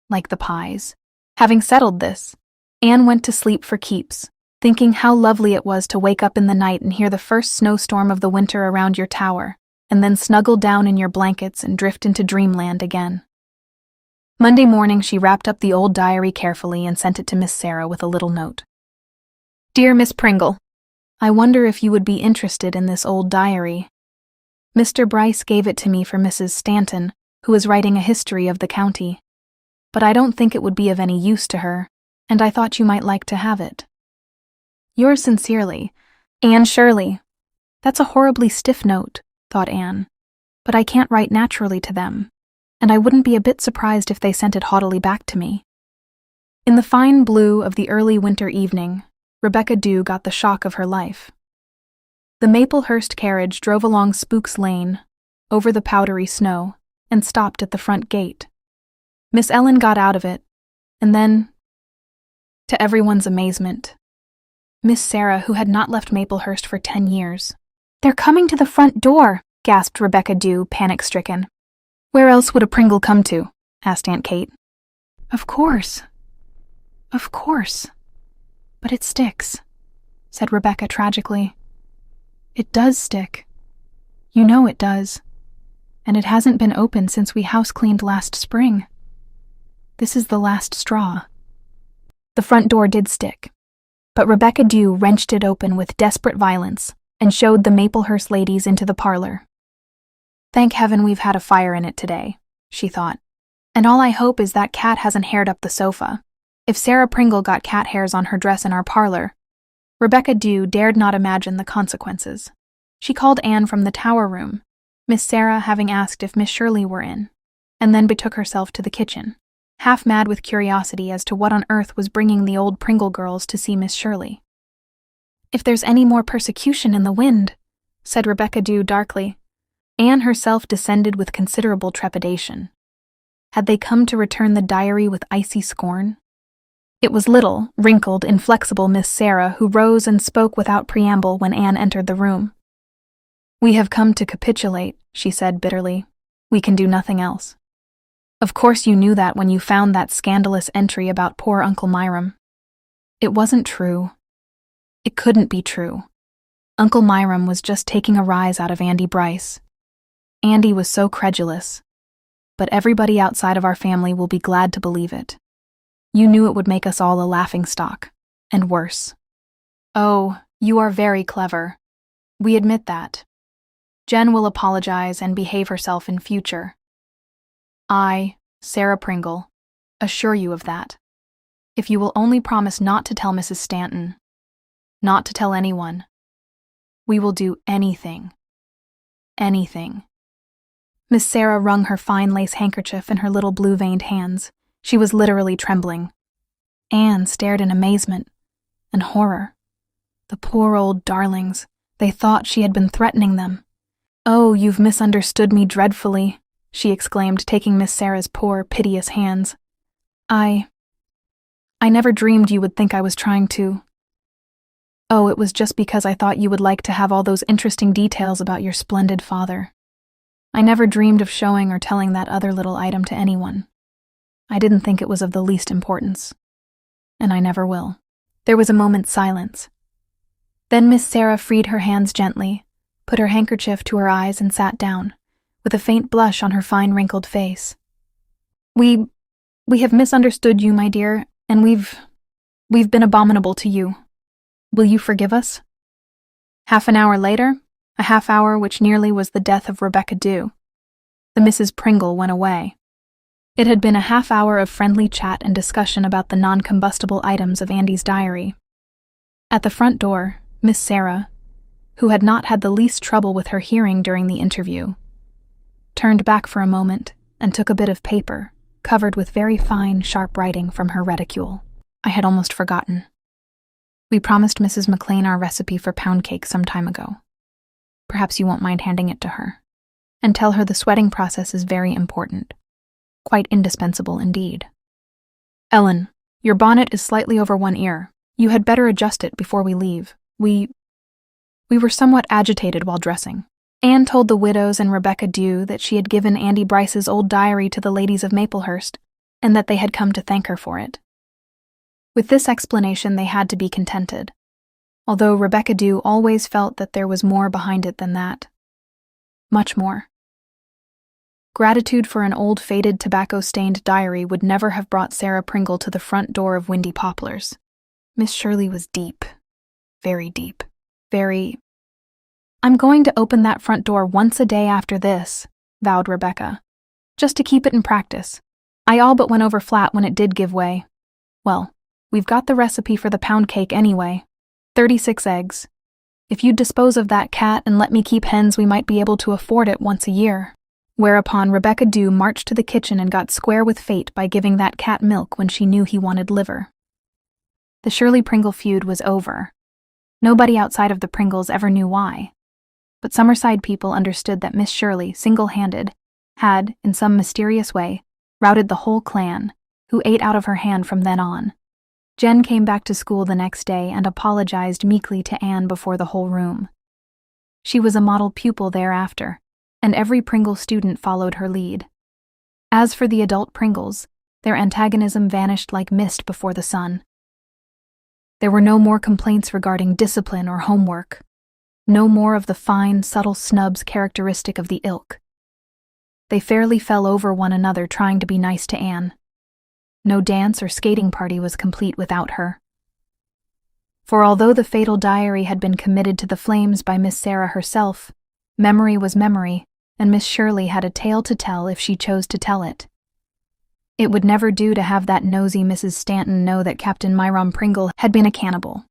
Like the pies. Having settled this, Anne went to sleep for keeps, thinking how lovely it was to wake up in the night and hear the first snowstorm of the winter around your tower, and then snuggle down in your blankets and drift into dreamland again. Monday morning she wrapped up the old diary carefully and sent it to Miss Sarah with a little note. "Dear Miss Pringle, I wonder if you would be interested in this old diary. Mr. Bryce gave it to me for Mrs. Stanton, who is writing a history of the county. But I don't think it would be of any use to her, and I thought you might like to have it. Yours sincerely, Anne Shirley." That's a horribly stiff note, thought Anne, but I can't write naturally to them, and I wouldn't be a bit surprised if they sent it haughtily back to me. In the fine blue of the early winter evening, Rebecca Dew got the shock of her life. The Maplehurst carriage drove along Spook's Lane, over the powdery snow, and stopped at the front gate. Miss Ellen got out of it, and then, to everyone's amazement, Miss Sarah, who had not left Maplehurst for 10 years. "They're coming to the front door," gasped Rebecca Dew, panic-stricken. "Where else would a Pringle come to?" asked Aunt Kate. Of course. But it sticks," said Rebecca tragically. "It does stick. You know it does. and it hasn't been open since we house-cleaned last spring. This is the last straw." The front door did stick, but Rebecca Dew wrenched it open with desperate violence and showed the Maplehurst ladies into the parlor. "Thank heaven we've had a fire in it today," she thought, "and all I hope is that cat hasn't haired up the sofa. If Sarah Pringle got cat hairs on her dress in our parlor—" Rebecca Dew dared not imagine the consequences. She called Anne from the tower room, Miss Sarah having asked if Miss Shirley were in, and then betook herself to the kitchen, half mad with curiosity as to what on earth was bringing the old Pringle girls to see Miss Shirley. "If there's any more persecution in the wind," said Rebecca Dew darkly. Anne herself descended with considerable trepidation. Had they come to return the diary with icy scorn? It was little, wrinkled, inflexible Miss Sarah who rose and spoke without preamble when Anne entered the room. "We have come to capitulate," she said bitterly. "We can do nothing else. Of course you knew that when you found that scandalous entry about poor Uncle Myram. It wasn't true. It couldn't be true. Uncle Myram was just taking a rise out of Andy Bryce. Andy was so credulous. But everybody outside of our family will be glad to believe it. You knew it would make us all a laughingstock, and worse. Oh, you are very clever. We admit that. Jen will apologize and behave herself in future. I, Sarah Pringle, assure you of that. If you will only promise not to tell Mrs. Stanton, not to tell anyone, we will do anything. Anything." Miss Sarah wrung her fine lace handkerchief in her little blue-veined hands. She was literally trembling. Anne stared in amazement and horror. The poor old darlings, they thought she had been threatening them. "Oh, you've misunderstood me dreadfully," she exclaimed, taking Miss Sarah's poor, piteous hands. I never dreamed you would think I was trying to. Oh, it was just because I thought you would like to have all those interesting details about your splendid father. I never dreamed of showing or telling that other little item to anyone. I didn't think it was of the least importance. And I never will." There was a moment's silence. Then Miss Sarah freed her hands gently, put her handkerchief to her eyes and sat down, with a faint blush on her fine wrinkled face. We have misunderstood you, my dear, and we've been abominable to you. Will you forgive us?" Half an hour later, a half hour which nearly was the death of Rebecca Dew, the Mrs. Pringle went away. It had been a half hour of friendly chat and discussion about the non-combustible items of Andy's diary. At the front door, Miss Sarah, who had not had the least trouble with her hearing during the interview, turned back for a moment and took a bit of paper, covered with very fine, sharp writing, from her reticule. "I had almost forgotten. We promised Mrs. McLean our recipe for pound cake some time ago. Perhaps you won't mind handing it to her. And tell her the sweating process is very important. Quite indispensable indeed. Ellen, your bonnet is slightly over one ear. You had better adjust it before we leave. We were somewhat agitated while dressing." Anne told the widows and Rebecca Dew that she had given Andy Bryce's old diary to the ladies of Maplehurst, and that they had come to thank her for it. With this explanation they had to be contented, although Rebecca Dew always felt that there was more behind it than that. Much more. Gratitude for an old faded tobacco-stained diary would never have brought Sarah Pringle to the front door of Windy Poplars. Miss Shirley was deep. Very deep. Very... "I'm going to open that front door once a day after this," vowed Rebecca, "just to keep it in practice. I all but went over flat when it did give way. Well, we've got the recipe for the pound cake anyway. 36 eggs. If you'd dispose of that cat and let me keep hens, we might be able to afford it once a year." Whereupon Rebecca Dew marched to the kitchen and got square with fate by giving that cat milk when she knew he wanted liver. The Shirley-Pringle feud was over. Nobody outside of the Pringles ever knew why. But Summerside people understood that Miss Shirley, single-handed, had, in some mysterious way, routed the whole clan, who ate out of her hand from then on. Jen came back to school the next day and apologized meekly to Anne before the whole room. She was a model pupil thereafter, and every Pringle student followed her lead. As for the adult Pringles, their antagonism vanished like mist before the sun. There were no more complaints regarding discipline or homework. No more of the fine, subtle snubs characteristic of the ilk. They fairly fell over one another trying to be nice to Anne. No dance or skating party was complete without her. For although the fatal diary had been committed to the flames by Miss Sarah herself, memory was memory, and Miss Shirley had a tale to tell if she chose to tell it. It would never do to have that nosy Mrs. Stanton know that Captain Myron Pringle had been a cannibal.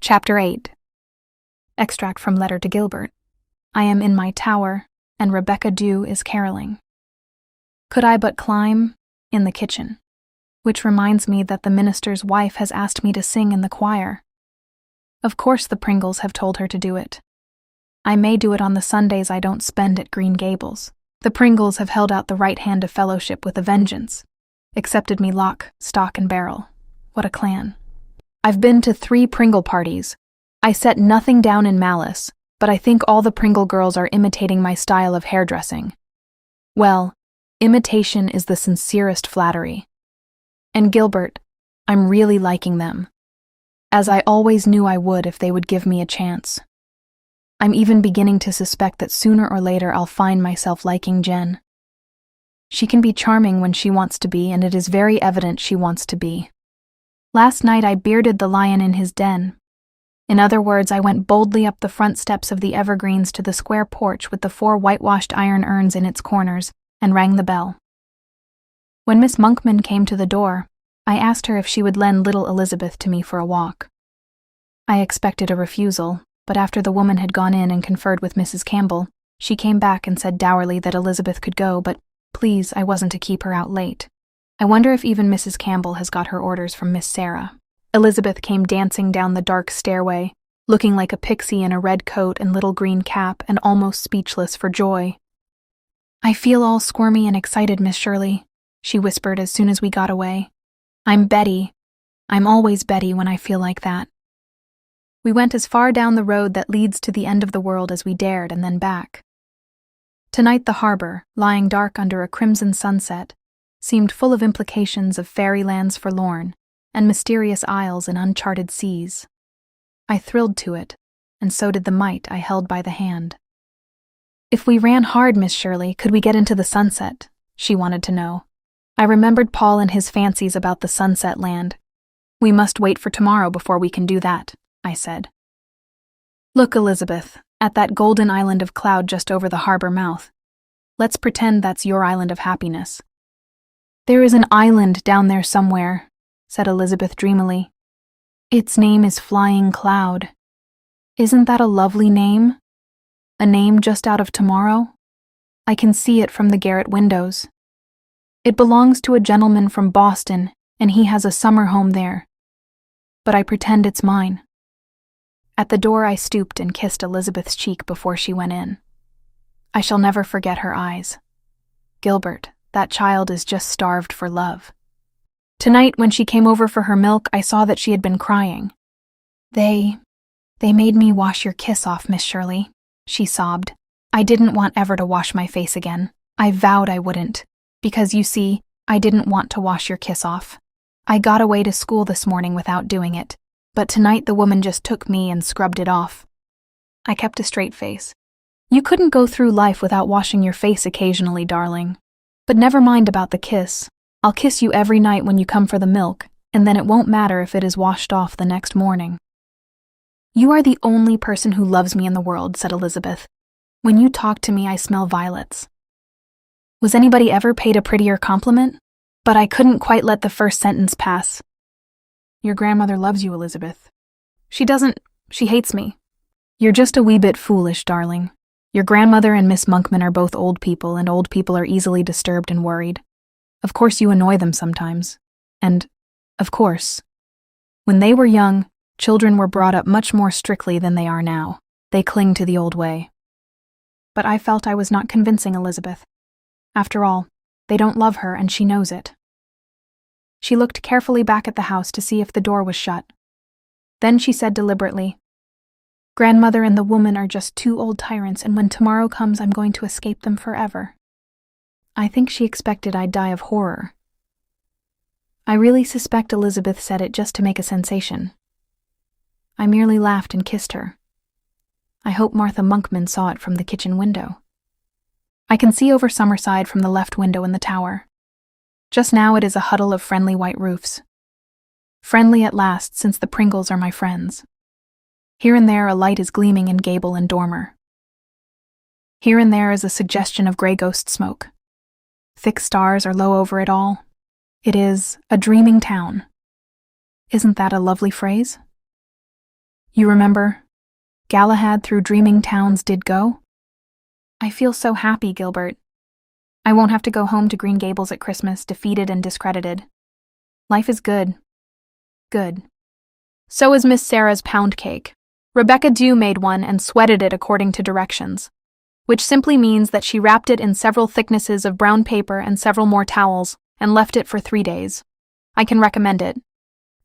Chapter 8. Extract from Letter to Gilbert. I am in my tower, and Rebecca Dew is caroling. Could I but climb in the kitchen, which reminds me that the minister's wife has asked me to sing in the choir. Of course the Pringles have told her to do it. I may do it on the Sundays I don't spend at Green Gables. The Pringles have held out the right hand of fellowship with a vengeance. Accepted me lock, stock, and barrel. What a clan. I've been to 3 Pringle parties. I set nothing down in malice, but I think all the Pringle girls are imitating my style of hairdressing. Well, imitation is the sincerest flattery. And Gilbert, I'm really liking them, as I always knew I would if they would give me a chance. I'm even beginning to suspect that sooner or later I'll find myself liking Jen. She can be charming when she wants to be, and it is very evident she wants to be. Last night I bearded the lion in his den. In other words, I went boldly up the front steps of the evergreens to the square porch with the 4 whitewashed iron urns in its corners, and rang the bell. When Miss Monkman came to the door, I asked her if she would lend little Elizabeth to me for a walk. I expected a refusal, but after the woman had gone in and conferred with Mrs. Campbell, she came back and said dourly that Elizabeth could go, but please, I wasn't to keep her out late. I wonder if even Mrs. Campbell has got her orders from Miss Sarah. Elizabeth came dancing down the dark stairway, looking like a pixie in a red coat and little green cap and almost speechless for joy. I feel all squirmy and excited, Miss Shirley, she whispered as soon as we got away. I'm Betty. I'm always Betty when I feel like that. We went as far down the road that leads to the end of the world as we dared and then back. Tonight the harbor, lying dark under a crimson sunset, seemed full of implications of fairylands forlorn and mysterious isles in uncharted seas. I thrilled to it, and so did the mite I held by the hand. If we ran hard, Miss Shirley, could we get into the sunset? She wanted to know. I remembered Paul and his fancies about the sunset land. We must wait for tomorrow before we can do that, I said. Look, Elizabeth, at that golden island of cloud just over the harbor mouth. Let's pretend that's your island of happiness. There is an island down there somewhere, said Elizabeth dreamily. Its name is Flying Cloud. Isn't that a lovely name? A name just out of tomorrow? I can see it from the garret windows. It belongs to a gentleman from Boston, and he has a summer home there. But I pretend it's mine. At the door I stooped and kissed Elizabeth's cheek before she went in. I shall never forget her eyes. Gilbert, that child is just starved for love. Tonight, when she came over for her milk, I saw that she had been crying. They made me wash your kiss off, Miss Shirley, she sobbed. I didn't want ever to wash my face again. I vowed I wouldn't. Because, you see, I didn't want to wash your kiss off. I got away to school this morning without doing it, but tonight the woman just took me and scrubbed it off. I kept a straight face. You couldn't go through life without washing your face occasionally, darling. But never mind about the kiss. I'll kiss you every night when you come for the milk, and then it won't matter if it is washed off the next morning. You are the only person who loves me in the world, said Elizabeth. When you talk to me, I smell violets. Was anybody ever paid a prettier compliment? But I couldn't quite let the first sentence pass. Your grandmother loves you, Elizabeth. She doesn't. She hates me. You're just a wee bit foolish, darling. Your grandmother and Miss Monkman are both old people, and old people are easily disturbed and worried. Of course you annoy them sometimes. And, of course, when they were young, children were brought up much more strictly than they are now. They cling to the old way. But I felt I was not convincing Elizabeth. After all, they don't love her, and she knows it. She looked carefully back at the house to see if the door was shut. Then she said deliberately, Grandmother and the woman are just 2 old tyrants, and when tomorrow comes I'm going to escape them forever. I think she expected I'd die of horror. I really suspect Elizabeth said it just to make a sensation. I merely laughed and kissed her. I hope Martha Monkman saw it from the kitchen window. I can see over Summerside from the left window in the tower. Just now it is a huddle of friendly white roofs. Friendly at last, since the Pringles are my friends. Here and there a light is gleaming in gable and dormer. Here and there is a suggestion of gray ghost smoke. Thick stars are low over it all. It is a dreaming town. Isn't that a lovely phrase? You remember, Galahad through dreaming towns did go? I feel so happy, Gilbert. I won't have to go home to Green Gables at Christmas, defeated and discredited. Life is good. Good. So is Miss Sarah's pound cake. Rebecca Dew made one and sweated it according to directions, which simply means that she wrapped it in several thicknesses of brown paper and several more towels and left it for 3 days. I can recommend it.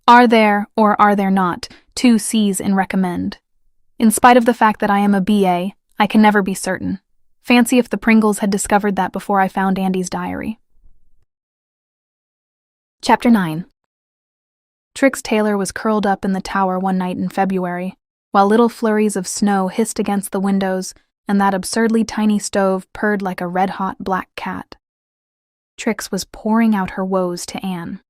Are there, or are there not, 2 C's in recommend? In spite of the fact that I am a BA, I can never be certain. Fancy if the Pringles had discovered that before I found Andy's diary. Chapter 9. Trix Taylor was curled up in the tower one night in February, while little flurries of snow hissed against the windows and that absurdly tiny stove purred like a red-hot black cat. Trix was pouring out her woes to Anne.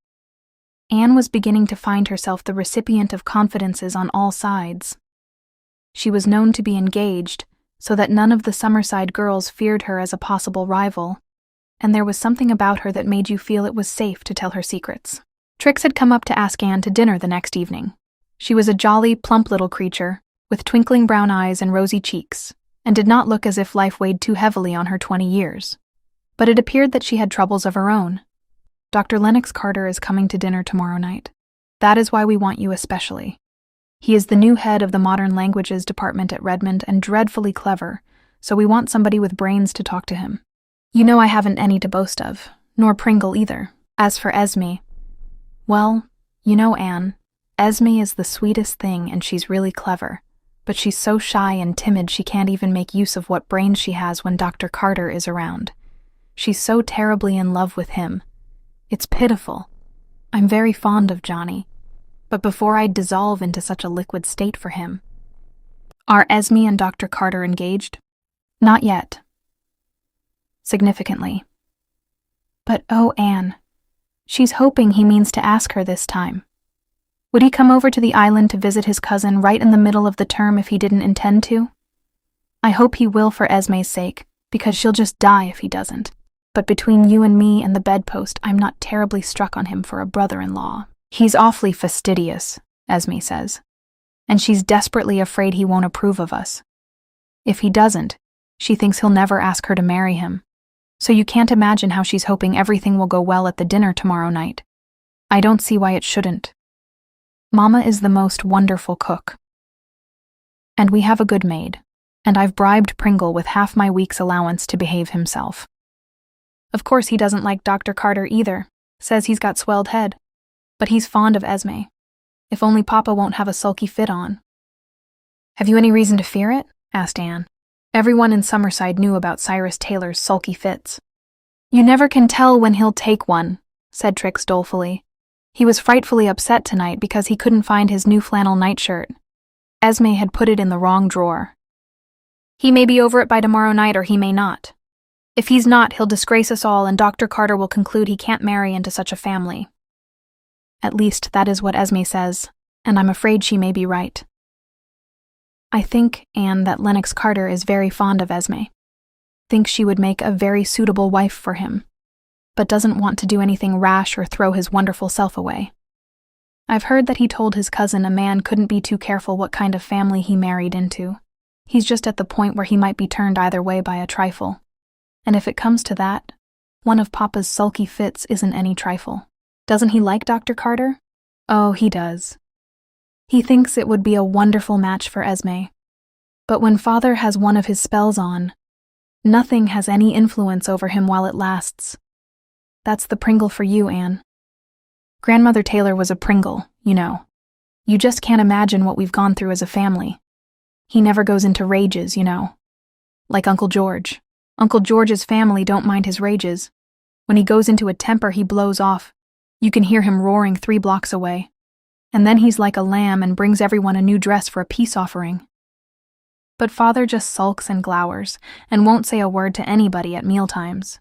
Anne was beginning to find herself the recipient of confidences on all sides. She was known to be engaged, so that none of the Summerside girls feared her as a possible rival, and there was something about her that made you feel it was safe to tell her secrets. Trix had come up to ask Anne to dinner the next evening. She was a jolly, plump little creature, with twinkling brown eyes and rosy cheeks, and did not look as if life weighed too heavily on her 20 years. But it appeared that she had troubles of her own. Dr. Lennox Carter is coming to dinner tomorrow night. That is why we want you especially. He is the new head of the Modern Languages Department at Redmond and dreadfully clever, so we want somebody with brains to talk to him. You know I haven't any to boast of, nor Pringle either. As for Esme, well, you know, Anne, Esme is the sweetest thing and she's really clever, but she's so shy and timid she can't even make use of what brains she has when Dr. Carter is around. She's so terribly in love with him. It's pitiful. I'm very fond of Johnny, but before I'd dissolve into such a liquid state for him. Are Esme and Dr. Carter engaged? Not yet. Significantly. But oh, Anne, she's hoping he means to ask her this time. Would he come over to the island to visit his cousin right in the middle of the term if he didn't intend to? I hope he will for Esme's sake, because she'll just die if he doesn't. But between you and me and the bedpost, I'm not terribly struck on him for a brother-in-law. He's awfully fastidious, Esme says, and she's desperately afraid he won't approve of us. If he doesn't, she thinks he'll never ask her to marry him. So you can't imagine how she's hoping everything will go well at the dinner tomorrow night. I don't see why it shouldn't. Mama is the most wonderful cook. And we have a good maid, and I've bribed Pringle with half my week's allowance to behave himself. Of course he doesn't like Dr. Carter either, says he's got swelled head, but he's fond of Esme. If only Papa won't have a sulky fit on. Have you any reason to fear it? Asked Anne. Everyone in Summerside knew about Cyrus Taylor's sulky fits. You never can tell when he'll take one, said Trix dolefully. He was frightfully upset tonight because he couldn't find his new flannel nightshirt. Esme had put it in the wrong drawer. He may be over it by tomorrow night or he may not. If he's not, he'll disgrace us all and Dr. Carter will conclude he can't marry into such a family. At least that is what Esme says, and I'm afraid she may be right. I think, Anne, that Lennox Carter is very fond of Esme. Thinks she would make a very suitable wife for him, but doesn't want to do anything rash or throw his wonderful self away. I've heard that he told his cousin a man couldn't be too careful what kind of family he married into. He's just at the point where he might be turned either way by a trifle. And if it comes to that, one of Papa's sulky fits isn't any trifle. Doesn't he like Dr. Carter? Oh, he does. He thinks it would be a wonderful match for Esme. But when Father has one of his spells on, nothing has any influence over him while it lasts. That's the Pringle for you, Anne. Grandmother Taylor was a Pringle, you know. You just can't imagine what we've gone through as a family. He never goes into rages, you know. Like Uncle George. Uncle George's family don't mind his rages. When he goes into a temper, he blows off. You can hear him roaring 3 blocks away. And then he's like a lamb and brings everyone a new dress for a peace offering. But Father just sulks and glowers, and won't say a word to anybody at mealtimes.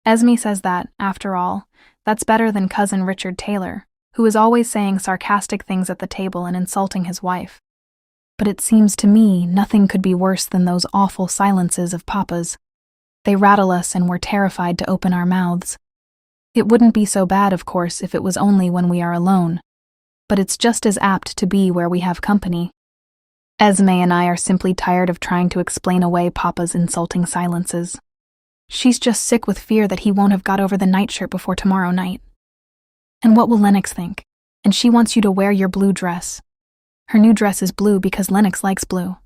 Esme says that, after all, that's better than Cousin Richard Taylor, who is always saying sarcastic things at the table and insulting his wife. But it seems to me nothing could be worse than those awful silences of Papa's. They rattle us and we're terrified to open our mouths. It wouldn't be so bad, of course, if it was only when we are alone. But it's just as apt to be where we have company. Esme and I are simply tired of trying to explain away Papa's insulting silences. She's just sick with fear that he won't have got over the nightshirt before tomorrow night. And what will Lennox think? And she wants you to wear your blue dress. Her new dress is blue because Lennox likes blue.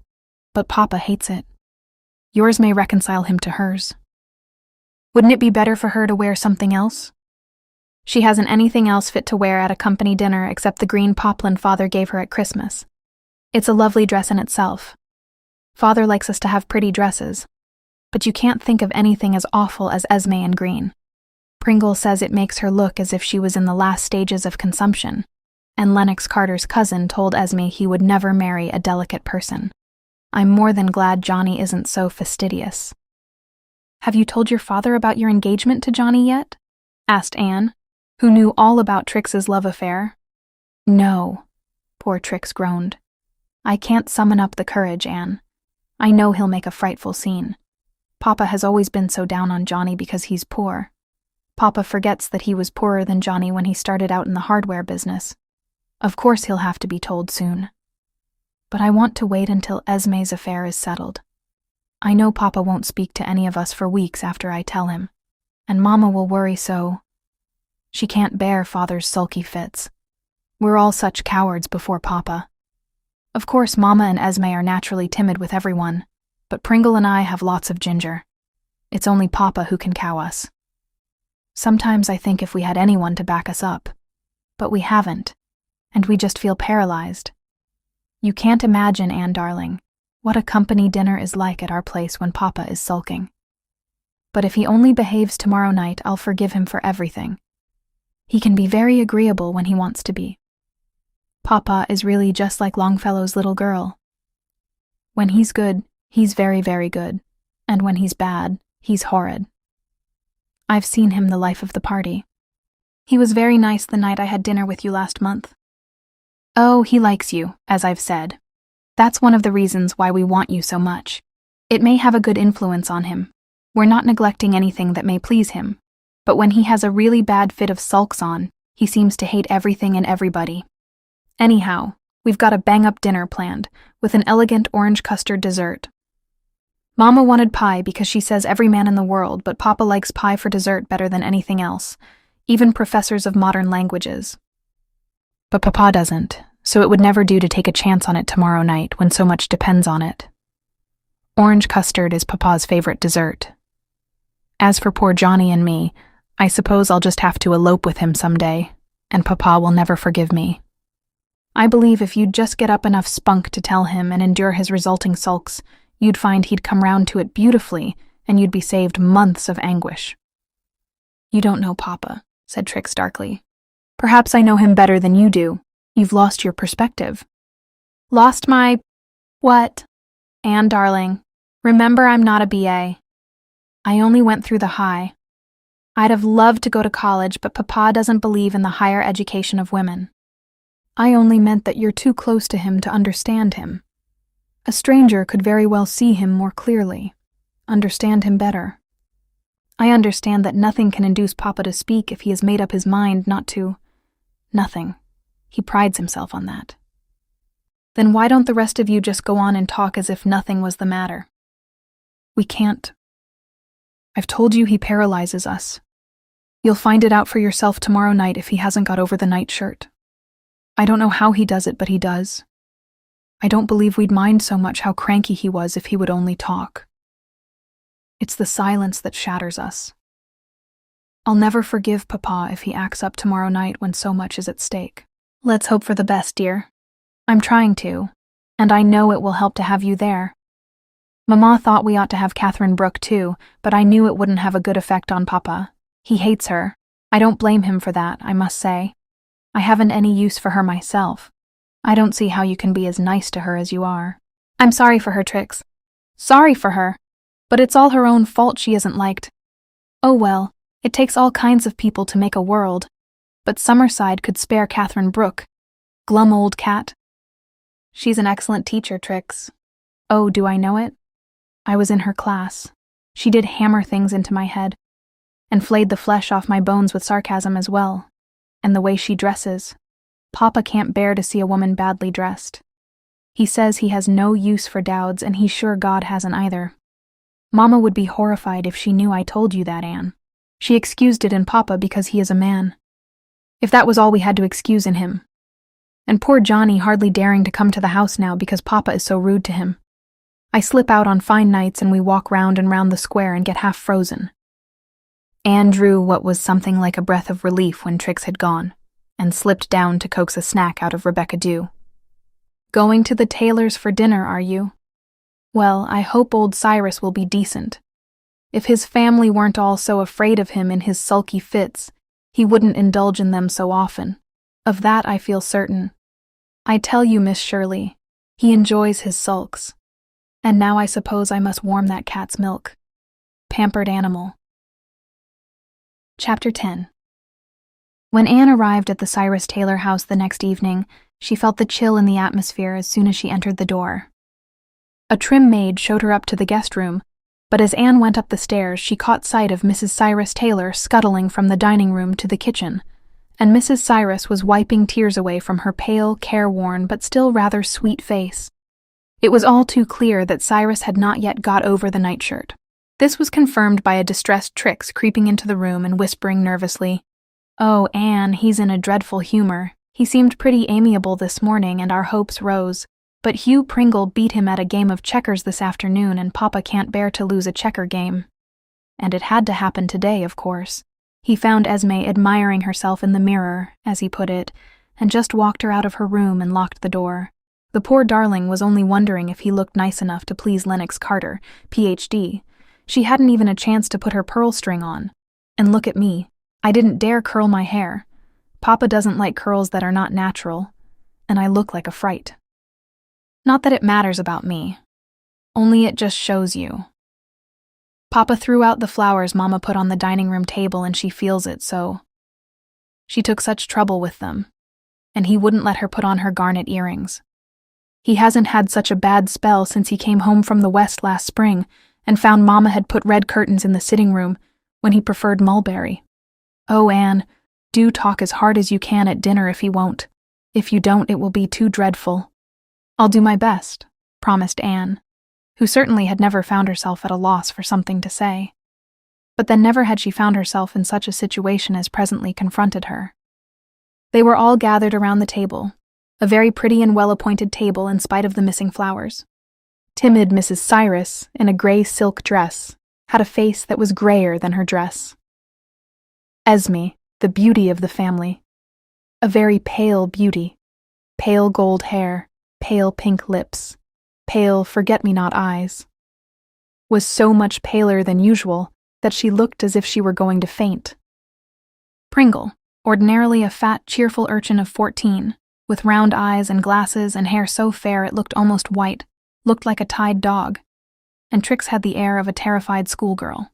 But Papa hates it. Yours may reconcile him to hers. Wouldn't it be better for her to wear something else? She hasn't anything else fit to wear at a company dinner except the green poplin Father gave her at Christmas. It's a lovely dress in itself. Father likes us to have pretty dresses, but you can't think of anything as awful as Esme in green. Pringle says it makes her look as if she was in the last stages of consumption, and Lennox Carter's cousin told Esme he would never marry a delicate person. I'm more than glad Johnny isn't so fastidious. Have you told your father about your engagement to Johnny yet? Asked Anne, who knew all about Trix's love affair. No, poor Trix groaned. I can't summon up the courage, Anne. I know he'll make a frightful scene. Papa has always been so down on Johnny because he's poor. Papa forgets that he was poorer than Johnny when he started out in the hardware business. Of course he'll have to be told soon. But I want to wait until Esme's affair is settled. I know Papa won't speak to any of us for weeks after I tell him, and Mama will worry so. She can't bear Father's sulky fits. We're all such cowards before Papa. Of course, Mama and Esme are naturally timid with everyone, but Pringle and I have lots of ginger. It's only Papa who can cow us. Sometimes I think if we had anyone to back us up, but we haven't, and we just feel paralyzed. You can't imagine, Anne darling, what a company dinner is like at our place when Papa is sulking. But if he only behaves tomorrow night, I'll forgive him for everything. He can be very agreeable when he wants to be. Papa is really just like Longfellow's little girl. When he's good, he's very, very good, and when he's bad, he's horrid. I've seen him the life of the party. He was very nice the night I had dinner with you last month. Oh, he likes you, as I've said. That's one of the reasons why we want you so much. It may have a good influence on him. We're not neglecting anything that may please him, but when he has a really bad fit of sulks on, he seems to hate everything and everybody. Anyhow, we've got a bang-up dinner planned, with an elegant orange custard dessert. Mama wanted pie because she says every man in the world, but Papa likes pie for dessert better than anything else, even professors of modern languages. But Papa doesn't, so it would never do to take a chance on it tomorrow night when so much depends on it. Orange custard is Papa's favorite dessert. As for poor Johnny and me, I suppose I'll just have to elope with him someday, and Papa will never forgive me. I believe if you'd just get up enough spunk to tell him and endure his resulting sulks, you'd find he'd come round to it beautifully, and you'd be saved months of anguish. You don't know Papa, said Trix darkly. Perhaps I know him better than you do. You've lost your perspective. Lost my... what? Anne, darling, remember I'm not a BA. I only went through the high. I'd have loved to go to college, but Papa doesn't believe in the higher education of women. I only meant that you're too close to him to understand him. A stranger could very well see him more clearly, understand him better. I understand that nothing can induce Papa to speak if he has made up his mind not to. Nothing. He prides himself on that. Then why don't the rest of you just go on and talk as if nothing was the matter? We can't. I've told you he paralyzes us. You'll find it out for yourself tomorrow night if he hasn't got over the nightshirt. I don't know how he does it, but he does. I don't believe we'd mind so much how cranky he was if he would only talk. It's the silence that shatters us. I'll never forgive Papa if he acts up tomorrow night when so much is at stake. Let's hope for the best, dear. I'm trying to, and I know it will help to have you there. Mama thought we ought to have Catherine Brooke too, but I knew it wouldn't have a good effect on Papa. He hates her. I don't blame him for that, I must say. I haven't any use for her myself. I don't see how you can be as nice to her as you are. I'm sorry for her, Trix. Sorry for her. But it's all her own fault she isn't liked. Oh well, it takes all kinds of people to make a world. But Summerside could spare Catherine Brooke. Glum old cat. She's an excellent teacher, Trix. Oh, do I know it? I was in her class. She did hammer things into my head, and flayed the flesh off my bones with sarcasm as well. And the way she dresses. Papa can't bear to see a woman badly dressed. He says he has no use for Dowds, and he's sure God hasn't either. Mama would be horrified if she knew I told you that, Anne. She excused it in Papa because he is a man. If that was all we had to excuse in him. And poor Johnny hardly daring to come to the house now because Papa is so rude to him. I slip out on fine nights and we walk round and round the square and get half frozen. Anne drew what was something like a breath of relief when Trix had gone, and slipped down to coax a snack out of Rebecca Dew. Going to the tailor's for dinner, are you? Well, I hope old Cyrus will be decent. If his family weren't all so afraid of him in his sulky fits, he wouldn't indulge in them so often. Of that I feel certain. I tell you, Miss Shirley, he enjoys his sulks. And now I suppose I must warm that cat's milk. Pampered animal. Chapter 10. When Anne arrived at the Cyrus Taylor house the next evening, she felt the chill in the atmosphere as soon as she entered the door. A trim maid showed her up to the guest room, but as Anne went up the stairs, she caught sight of Mrs. Cyrus Taylor scuttling from the dining room to the kitchen, and Mrs. Cyrus was wiping tears away from her pale, careworn, but still rather sweet face. It was all too clear that Cyrus had not yet got over the nightshirt. This was confirmed by a distressed Trix creeping into the room and whispering nervously, "Oh, Anne, he's in a dreadful humor. He seemed pretty amiable this morning, and our hopes rose. But Hugh Pringle beat him at a game of checkers this afternoon, and Papa can't bear to lose a checker game. And it had to happen today, of course." He found Esme admiring herself in the mirror, as he put it, and just walked her out of her room and locked the door. The poor darling was only wondering if he looked nice enough to please Lennox Carter, Ph.D. She hadn't even a chance to put her pearl string on. And look at me. I didn't dare curl my hair. Papa doesn't like curls that are not natural, and I look like a fright. Not that it matters about me. Only it just shows you. Papa threw out the flowers Mama put on the dining room table, and she feels it so. She took such trouble with them, and he wouldn't let her put on her garnet earrings. He hasn't had such a bad spell since he came home from the West last spring and found Mama had put red curtains in the sitting room when he preferred mulberry. Oh, Anne, do talk as hard as you can at dinner if he won't. If you don't, it will be too dreadful. I'll do my best, promised Anne, who certainly had never found herself at a loss for something to say. But then never had she found herself in such a situation as presently confronted her. They were all gathered around the table, a very pretty and well-appointed table in spite of the missing flowers. Timid Mrs. Cyrus, in a gray silk dress, had a face that was grayer than her dress. Esme, the beauty of the family, a very pale beauty, pale gold hair, pale pink lips, pale forget-me-not eyes, was so much paler than usual that she looked as if she were going to faint. Pringle, ordinarily a fat, cheerful urchin of 14, with round eyes and glasses and hair so fair it looked almost white, looked like a tied dog, and Trix had the air of a terrified schoolgirl.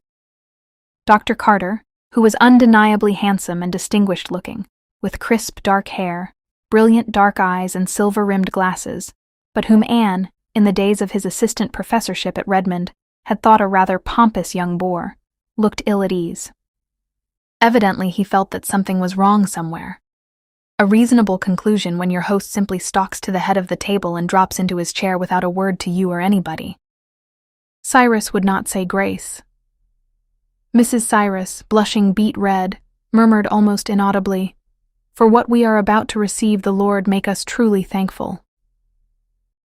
Dr. Carter, who was undeniably handsome and distinguished-looking, with crisp dark hair, brilliant dark eyes and silver-rimmed glasses, but whom Anne, in the days of his assistant professorship at Redmond, had thought a rather pompous young boor, looked ill at ease. Evidently he felt that something was wrong somewhere. A reasonable conclusion when your host simply stalks to the head of the table and drops into his chair without a word to you or anybody. Cyrus would not say grace. Mrs. Cyrus, blushing beet red, murmured almost inaudibly, "For what we are about to receive the Lord make us truly thankful."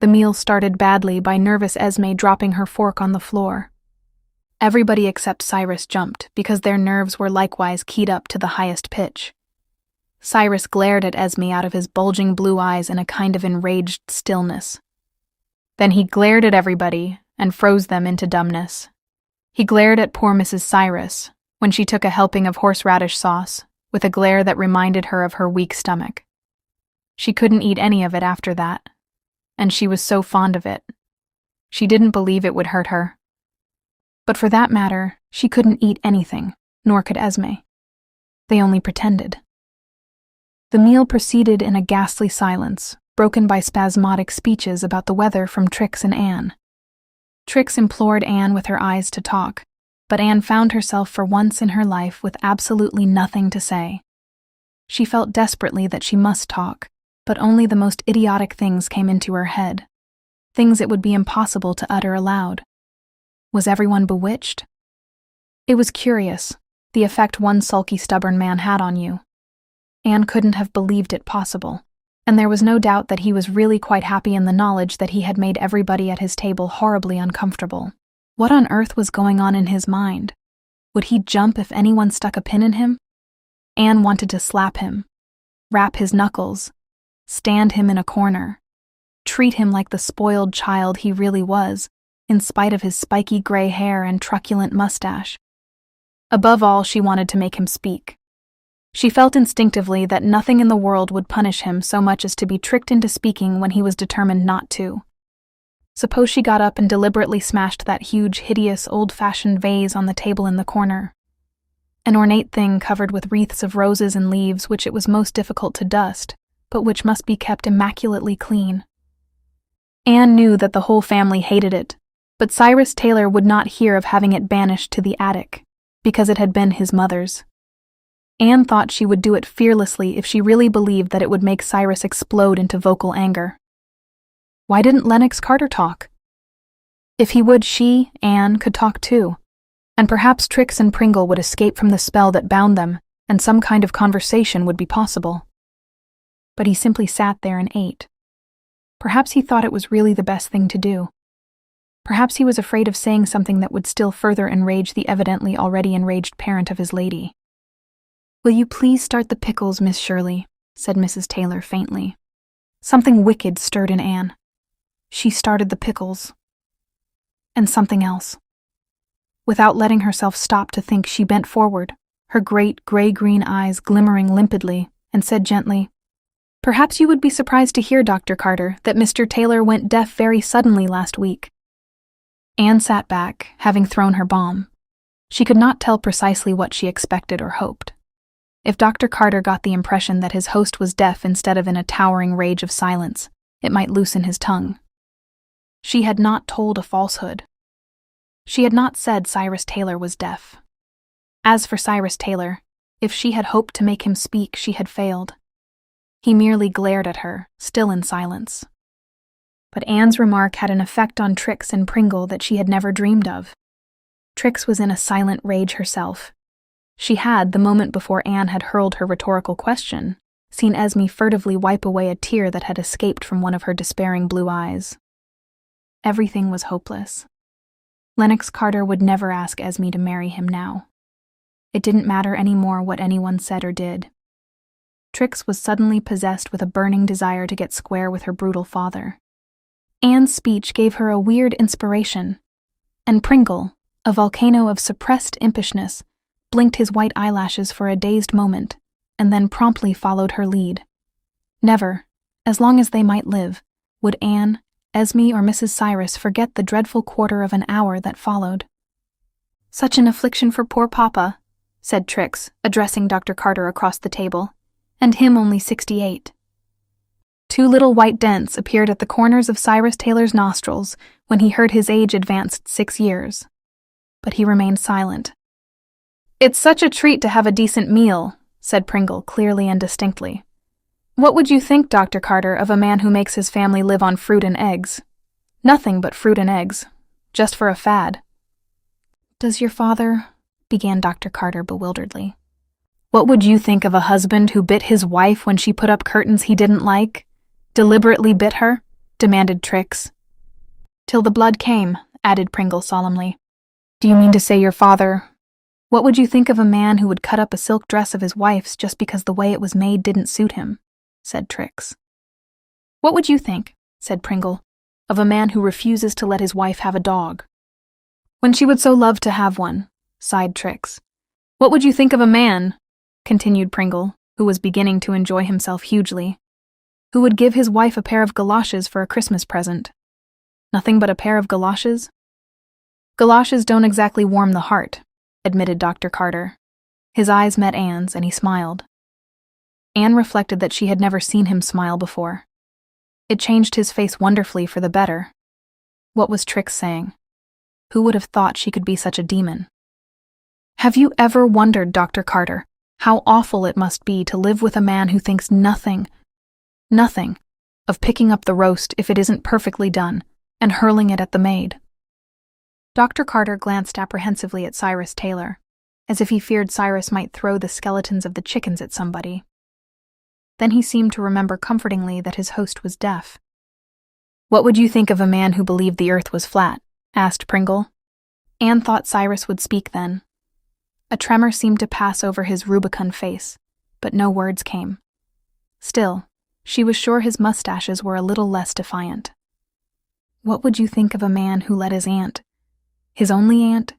The meal started badly by nervous Esme dropping her fork on the floor. Everybody except Cyrus jumped because their nerves were likewise keyed up to the highest pitch. Cyrus glared at Esme out of his bulging blue eyes in a kind of enraged stillness. Then he glared at everybody and froze them into dumbness. He glared at poor Mrs. Cyrus when she took a helping of horseradish sauce, with a glare that reminded her of her weak stomach. She couldn't eat any of it after that, and she was so fond of it, She didn't believe it would hurt her. But for that matter, she couldn't eat anything, nor could Esme. They only pretended. The meal proceeded in a ghastly silence, broken by spasmodic speeches about the weather from Trix and Anne. Trix implored Anne with her eyes to talk, but Anne found herself for once in her life with absolutely nothing to say. She felt desperately that she must talk, but only the most idiotic things came into her head, things it would be impossible to utter aloud. Was everyone bewitched? It was curious, the effect one sulky, stubborn man had on you. Anne couldn't have believed it possible, and there was no doubt that he was really quite happy in the knowledge that he had made everybody at his table horribly uncomfortable. What on earth was going on in his mind? Would he jump if anyone stuck a pin in him? Anne wanted to slap him, rap his knuckles, stand him in a corner, treat him like the spoiled child he really was, in spite of his spiky gray hair and truculent mustache. Above all, she wanted to make him speak. She felt instinctively that nothing in the world would punish him so much as to be tricked into speaking when he was determined not to. Suppose she got up and deliberately smashed that huge, hideous, old-fashioned vase on the table in the corner. An ornate thing covered with wreaths of roses and leaves which it was most difficult to dust, but which must be kept immaculately clean. Anne knew that the whole family hated it, but Cyrus Taylor would not hear of having it banished to the attic, because it had been his mother's. Anne thought she would do it fearlessly if she really believed that it would make Cyrus explode into vocal anger. Why didn't Lennox Carter talk? If he would, she, Anne, could talk too, and perhaps Trix and Pringle would escape from the spell that bound them, and some kind of conversation would be possible. But he simply sat there and ate. Perhaps he thought it was really the best thing to do. Perhaps he was afraid of saying something that would still further enrage the evidently already enraged parent of his lady. "Will you please start the pickles, Miss Shirley?" said Mrs. Taylor faintly. Something wicked stirred in Anne. She started the pickles. And something else. Without letting herself stop to think, she bent forward, her great gray-green eyes glimmering limpidly, and said gently, "Perhaps you would be surprised to hear, Dr. Carter, that Mr. Taylor went deaf very suddenly last week." Anne sat back, having thrown her bomb. She could not tell precisely what she expected or hoped. If Dr. Carter got the impression that his host was deaf instead of in a towering rage of silence, it might loosen his tongue. She had not told a falsehood. She had not said Cyrus Taylor was deaf. As for Cyrus Taylor, if she had hoped to make him speak, she had failed. He merely glared at her, still in silence. But Anne's remark had an effect on Trix and Pringle that she had never dreamed of. Trix was in a silent rage herself. She had, the moment before Anne had hurled her rhetorical question, seen Esme furtively wipe away a tear that had escaped from one of her despairing blue eyes. Everything was hopeless. Lennox Carter would never ask Esme to marry him now. It didn't matter any more what anyone said or did. Trix was suddenly possessed with a burning desire to get square with her brutal father. Anne's speech gave her a weird inspiration, and Pringle, a volcano of suppressed impishness, blinked his white eyelashes for a dazed moment, and then promptly followed her lead. Never, as long as they might live, would Anne, Esme, or Mrs. Cyrus forget the dreadful quarter of an hour that followed. "Such an affliction for poor Papa," said Trix, addressing Dr. Carter across the table, "and him only 68. Two little white dents appeared at the corners of Cyrus Taylor's nostrils when he heard his age advanced 6 years. But he remained silent. "It's such a treat to have a decent meal," said Pringle clearly and distinctly. "What would you think, Dr. Carter, of a man who makes his family live on fruit and eggs? Nothing but fruit and eggs, just for a fad." "Does your father—" began Dr. Carter bewilderedly. "What would you think of a husband who bit his wife when she put up curtains he didn't like? Deliberately bit her?" demanded Trix. "Till the blood came," added Pringle solemnly. "Do you mean to say your father—" "What would you think of a man who would cut up a silk dress of his wife's just because the way it was made didn't suit him?" said Trix. "What would you think," said Pringle, "of a man who refuses to let his wife have a dog?" "When she would so love to have one," sighed Trix. "What would you think of a man," continued Pringle, who was beginning to enjoy himself hugely, "who would give his wife a pair of galoshes for a Christmas present?" Nothing but a pair of galoshes? Galoshes don't exactly warm the heart, admitted Dr. Carter. His eyes met Anne's, and he smiled. Anne reflected that she had never seen him smile before. It changed his face wonderfully for the better. What was Trix saying? Who would have thought she could be such a demon? Have you ever wondered, Dr. Carter, how awful it must be to live with a man who thinks nothing of picking up the roast if it isn't perfectly done, and hurling it at the maid? Dr. Carter glanced apprehensively at Cyrus Taylor, as if he feared Cyrus might throw the skeletons of the chickens at somebody. Then he seemed to remember comfortingly that his host was deaf. "What would you think of a man who believed the earth was flat?" asked Pringle. Anne thought Cyrus would speak then. A tremor seemed to pass over his rubicund face, but no words came. Still, she was sure his mustaches were a little less defiant. "What would you think of a man who let his only aunt,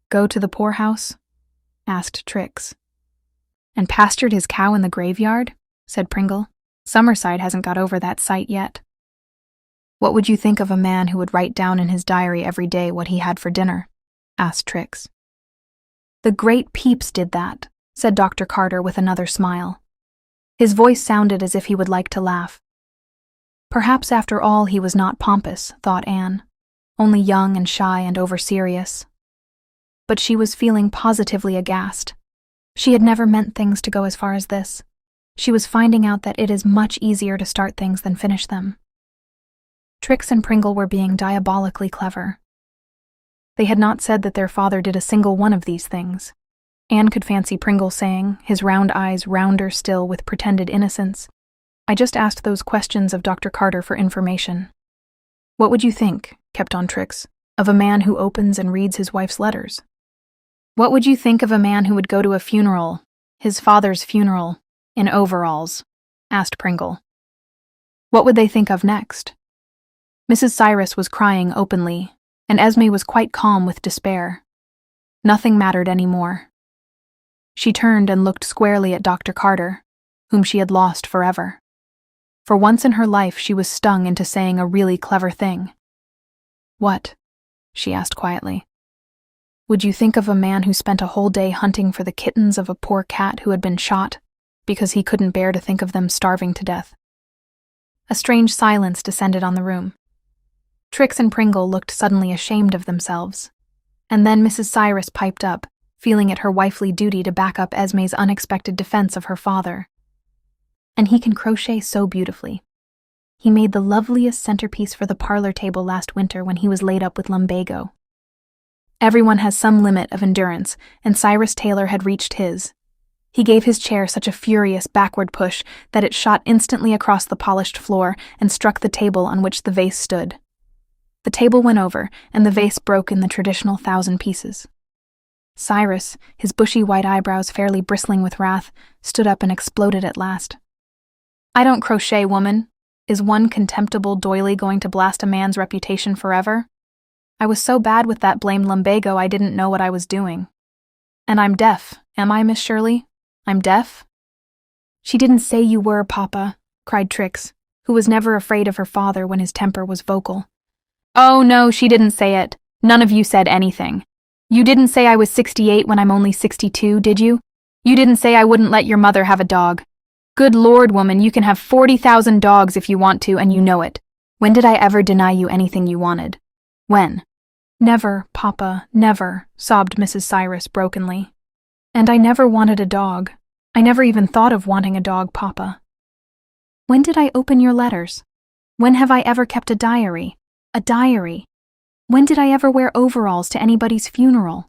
go to the poorhouse?" asked Trix. "And pastured his cow in the graveyard?" said Pringle. "Summerside hasn't got over that sight yet." "What would you think of a man who would write down in his diary every day what he had for dinner?" asked Trix. "The great Pepys did that," said Dr. Carter with another smile. His voice sounded as if he would like to laugh. Perhaps after all he was not pompous, thought Anne, only young and shy and over-serious. But she was feeling positively aghast. She had never meant things to go as far as this. She was finding out that it is much easier to start things than finish them. Trix and Pringle were being diabolically clever. They had not said that their father did a single one of these things. Anne could fancy Pringle saying, his round eyes rounder still with pretended innocence, "I just asked those questions of Dr. Carter for information." "What would you think," kept on Trix, "of a man who opens and reads his wife's letters?" "What would you think of a man who would go to a funeral, his father's funeral, in overalls?" asked Pringle. "What would they think of next?" Mrs. Cyrus was crying openly, and Esme was quite calm with despair. Nothing mattered any more. She turned and looked squarely at Dr. Carter, whom she had lost forever. For once in her life she was stung into saying a really clever thing. "What?" she asked quietly. "Would you think of a man who spent a whole day hunting for the kittens of a poor cat who had been shot, because he couldn't bear to think of them starving to death?" A strange silence descended on the room. Trix and Pringle looked suddenly ashamed of themselves, and then Mrs. Cyrus piped up, feeling it her wifely duty to back up Esme's unexpected defense of her father. "And he can crochet so beautifully. He made the loveliest centerpiece for the parlor table last winter when he was laid up with lumbago." Everyone has some limit of endurance, and Cyrus Taylor had reached his. He gave his chair such a furious backward push that it shot instantly across the polished floor and struck the table on which the vase stood. The table went over, and the vase broke in the traditional 1,000 pieces. Cyrus, his bushy white eyebrows fairly bristling with wrath, stood up and exploded at last. "I don't crochet, woman. Is one contemptible doily going to blast a man's reputation forever? I was so bad with that blamed lumbago I didn't know what I was doing. And I'm deaf, am I, Miss Shirley? I'm deaf?" "She didn't say you were, Papa," cried Trix, who was never afraid of her father when his temper was vocal. "Oh, no, she didn't say it. None of you said anything. You didn't say I was 68 when I'm only 62, did you? You didn't say I wouldn't let your mother have a dog. Good Lord, woman, you can have 40,000 dogs if you want to, and you know it. When did I ever deny you anything you wanted? When?" "Never, Papa, never," sobbed Mrs. Cyrus brokenly. "And I never wanted a dog. I never even thought of wanting a dog, Papa." "When did I open your letters? When have I ever kept a diary? A diary? When did I ever wear overalls to anybody's funeral?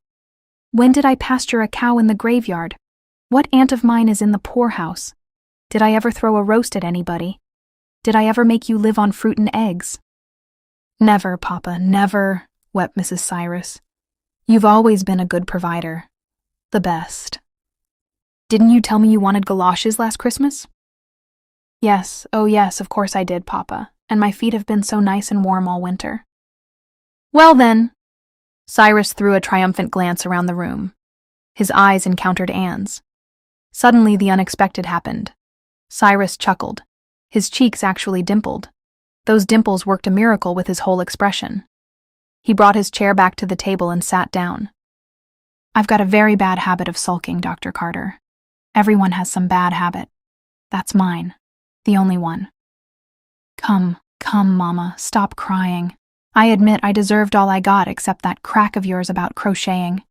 When did I pasture a cow in the graveyard? What aunt of mine is in the poorhouse? Did I ever throw a roast at anybody? Did I ever make you live on fruit and eggs?" "Never, Papa, never," wept Mrs. Cyrus. "You've always been a good provider. The best." "Didn't you tell me you wanted galoshes last Christmas?" "Yes, oh yes, of course I did, Papa, and my feet have been so nice and warm all winter." "Well then," Cyrus threw a triumphant glance around the room. His eyes encountered Anne's. Suddenly the unexpected happened. Cyrus chuckled. His cheeks actually dimpled. Those dimples worked a miracle with his whole expression. He brought his chair back to the table and sat down. "I've got a very bad habit of sulking, Dr. Carter. Everyone has some bad habit. That's mine. The only one. Come, Mama, stop crying. I admit I deserved all I got except that crack of yours about crocheting.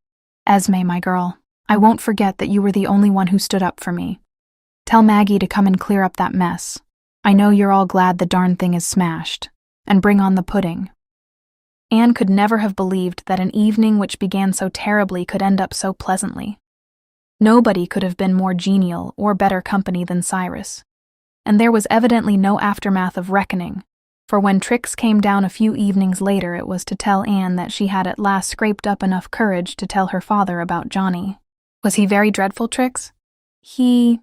Esme, my girl, I won't forget that you were the only one who stood up for me. Tell Maggie to come and clear up that mess. I know you're all glad the darn thing is smashed. And bring on the pudding." Anne could never have believed that an evening which began so terribly could end up so pleasantly. Nobody could have been more genial or better company than Cyrus. And there was evidently no aftermath of reckoning, for when Trix came down a few evenings later it was to tell Anne that she had at last scraped up enough courage to tell her father about Johnny. "Was he very dreadful, Trix?" He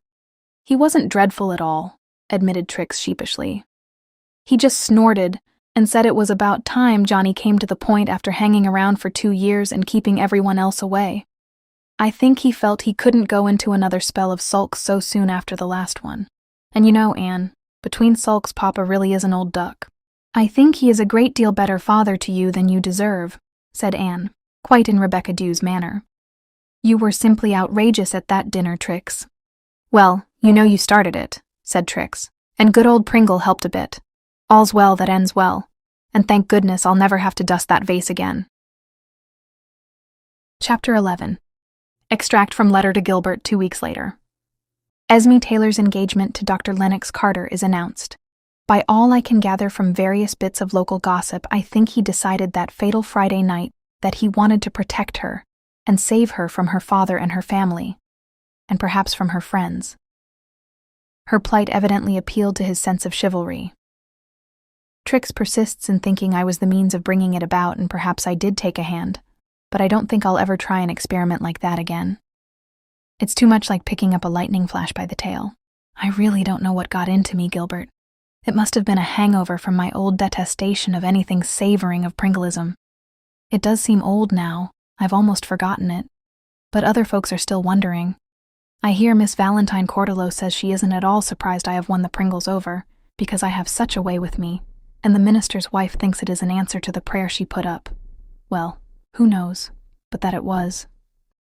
wasn't dreadful at all," admitted Trix sheepishly. "He just snorted and said it was about time Johnny came to the point after hanging around for 2 years and keeping everyone else away. I think he felt he couldn't go into another spell of sulks so soon after the last one. And you know, Anne, between sulks Papa really is an old duck." "I think he is a great deal better father to you than you deserve," said Anne, quite in Rebecca Dew's manner. "You were simply outrageous at that dinner, Trix." "Well, you know you started it," said Trix, "and good old Pringle helped a bit. All's well that ends well, and thank goodness I'll never have to dust that vase again." Chapter 11. Extract from letter to Gilbert 2 weeks later. Esme Taylor's engagement to Dr. Lennox Carter is announced. By all I can gather from various bits of local gossip, I think he decided that fatal Friday night that he wanted to protect her and save her from her father and her family, and perhaps from her friends. Her plight evidently appealed to his sense of chivalry. Trix persists in thinking I was the means of bringing it about, and perhaps I did take a hand, but I don't think I'll ever try an experiment like that again. It's too much like picking up a lightning flash by the tail. I really don't know what got into me, Gilbert. It must have been a hangover from my old detestation of anything savoring of Pringleism. It does seem old now, I've almost forgotten it, but other folks are still wondering. I hear Miss Valentine Cordelow says she isn't at all surprised I have won the Pringles over, because I have such a way with me, and the minister's wife thinks it is an answer to the prayer she put up. Well, who knows, but that it was.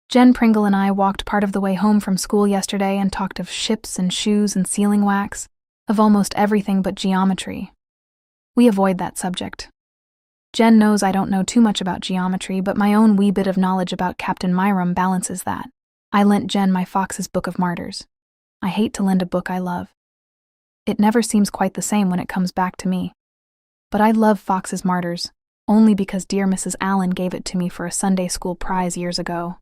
Jen Pringle and I walked part of the way home from school yesterday and talked of ships and shoes and sealing wax, of almost everything but geometry. We avoid that subject. Jen knows I don't know too much about geometry, but my own wee bit of knowledge about Captain Myram balances that. I lent Jen my Fox's Book of Martyrs. I hate to lend a book I love. It never seems quite the same when it comes back to me. But I love Fox's Martyrs, only because dear Mrs. Allen gave it to me for a Sunday school prize years ago.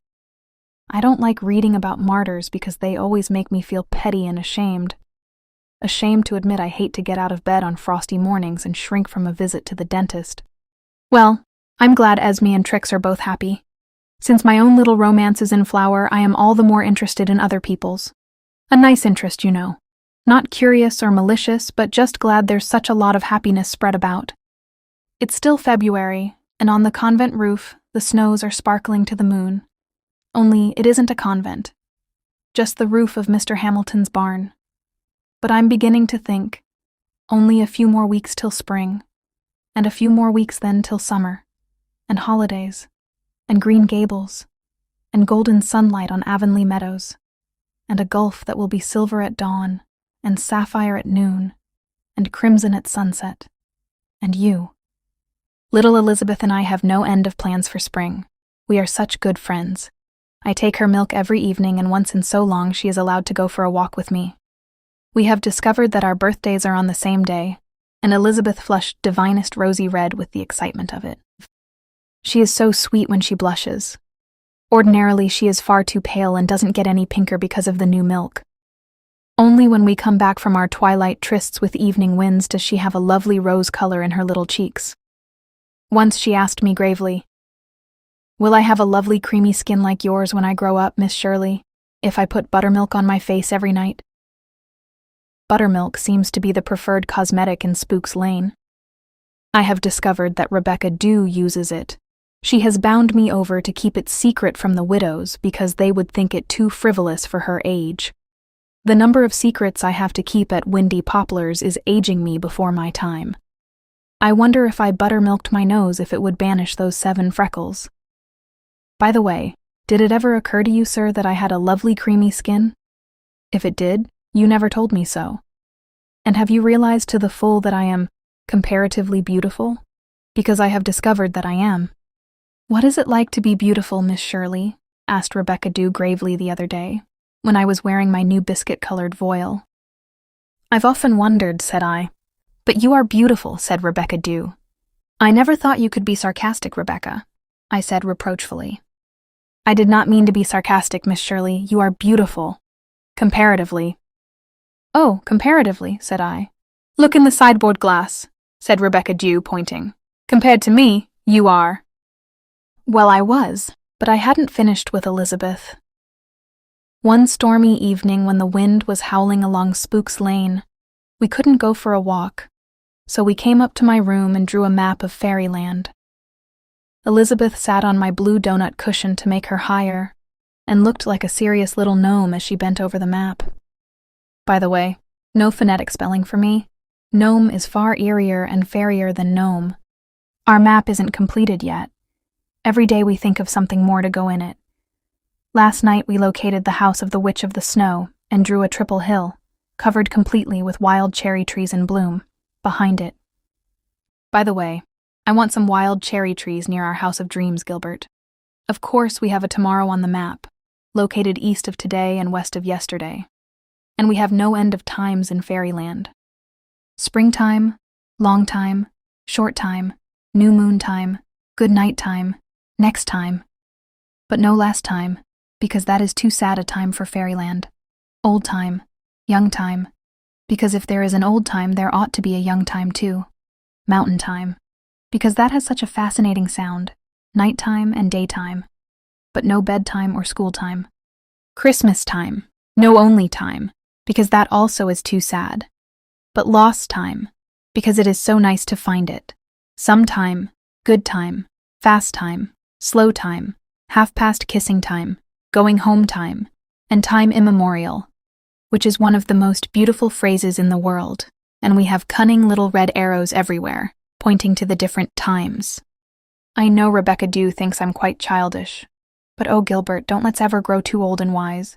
I don't like reading about martyrs because they always make me feel petty and ashamed. Ashamed to admit I hate to get out of bed on frosty mornings and shrink from a visit to the dentist. Well, I'm glad Esme and Trix are both happy. Since my own little romance is in flower, I am all the more interested in other people's. A nice interest, you know. Not curious or malicious, but just glad there's such a lot of happiness spread about. It's still February, and on the convent roof, the snows are sparkling to the moon. Only it isn't a convent. Just the roof of Mr. Hamilton's barn. But I'm beginning to think, only a few more weeks till spring, and a few more weeks then till summer, and holidays, and Green Gables, and golden sunlight on Avonlea meadows, and a gulf that will be silver at dawn, and sapphire at noon, and crimson at sunset, and you. Little Elizabeth and I have no end of plans for spring. We are such good friends. I take her milk every evening, and once in so long she is allowed to go for a walk with me. We have discovered that our birthdays are on the same day, and Elizabeth flushed divinest rosy red with the excitement of it. She is so sweet when she blushes. Ordinarily she is far too pale and doesn't get any pinker because of the new milk. Only when we come back from our twilight trysts with evening winds does she have a lovely rose color in her little cheeks. Once she asked me gravely, "Will I have a lovely creamy skin like yours when I grow up, Miss Shirley, if I put buttermilk on my face every night?" Buttermilk seems to be the preferred cosmetic in Spook's Lane. I have discovered that Rebecca Dew uses it. She has bound me over to keep it secret from the widows because they would think it too frivolous for her age. The number of secrets I have to keep at Windy Poplars is aging me before my time. I wonder if I buttermilked my nose if it would banish those 7 freckles. By the way, did it ever occur to you, sir, that I had a lovely creamy skin? If it did, you never told me so. And have you realized to the full that I am comparatively beautiful? Because I have discovered that I am. What is it like to be beautiful, Miss Shirley? Asked Rebecca Dew gravely the other day, when I was wearing my new biscuit-colored voile. I've often wondered, said I. But you are beautiful, said Rebecca Dew. I never thought you could be sarcastic, Rebecca, I said reproachfully. I did not mean to be sarcastic, Miss Shirley. You are beautiful. Comparatively. Oh, comparatively, said I. Look in the sideboard glass, said Rebecca Dew, pointing. Compared to me, you are. Well, I was, but I hadn't finished with Elizabeth. One stormy evening when the wind was howling along Spook's Lane, we couldn't go for a walk, so we came up to my room and drew a map of fairyland. Elizabeth sat on my blue donut cushion to make her higher, and looked like a serious little gnome as she bent over the map. By the way, no phonetic spelling for me. Gnome is far eerier and fairier than gnome. Our map isn't completed yet. Every day we think of something more to go in it. Last night we located the house of the Witch of the Snow and drew a triple hill, covered completely with wild cherry trees in bloom, behind it. By the way, I want some wild cherry trees near our house of dreams, Gilbert. Of course we have a tomorrow on the map, located east of today and west of yesterday. And we have no end of times in fairyland. Springtime, long time, short time, new moon time, good night time, next time. But no last time, because that is too sad a time for fairyland. Old time, young time, because if there is an old time, there ought to be a young time too. Mountain time, because that has such a fascinating sound. Nighttime and daytime, but no bedtime or school time. Christmas time, no only time, because that also is too sad. But lost time, because it is so nice to find it. Sometime, good time, fast time, slow time, half-past kissing time, going home time, and time immemorial, which is one of the most beautiful phrases in the world, and we have cunning little red arrows everywhere, pointing to the different times. I know Rebecca Dew thinks I'm quite childish, but oh, Gilbert, don't let's ever grow too old and wise.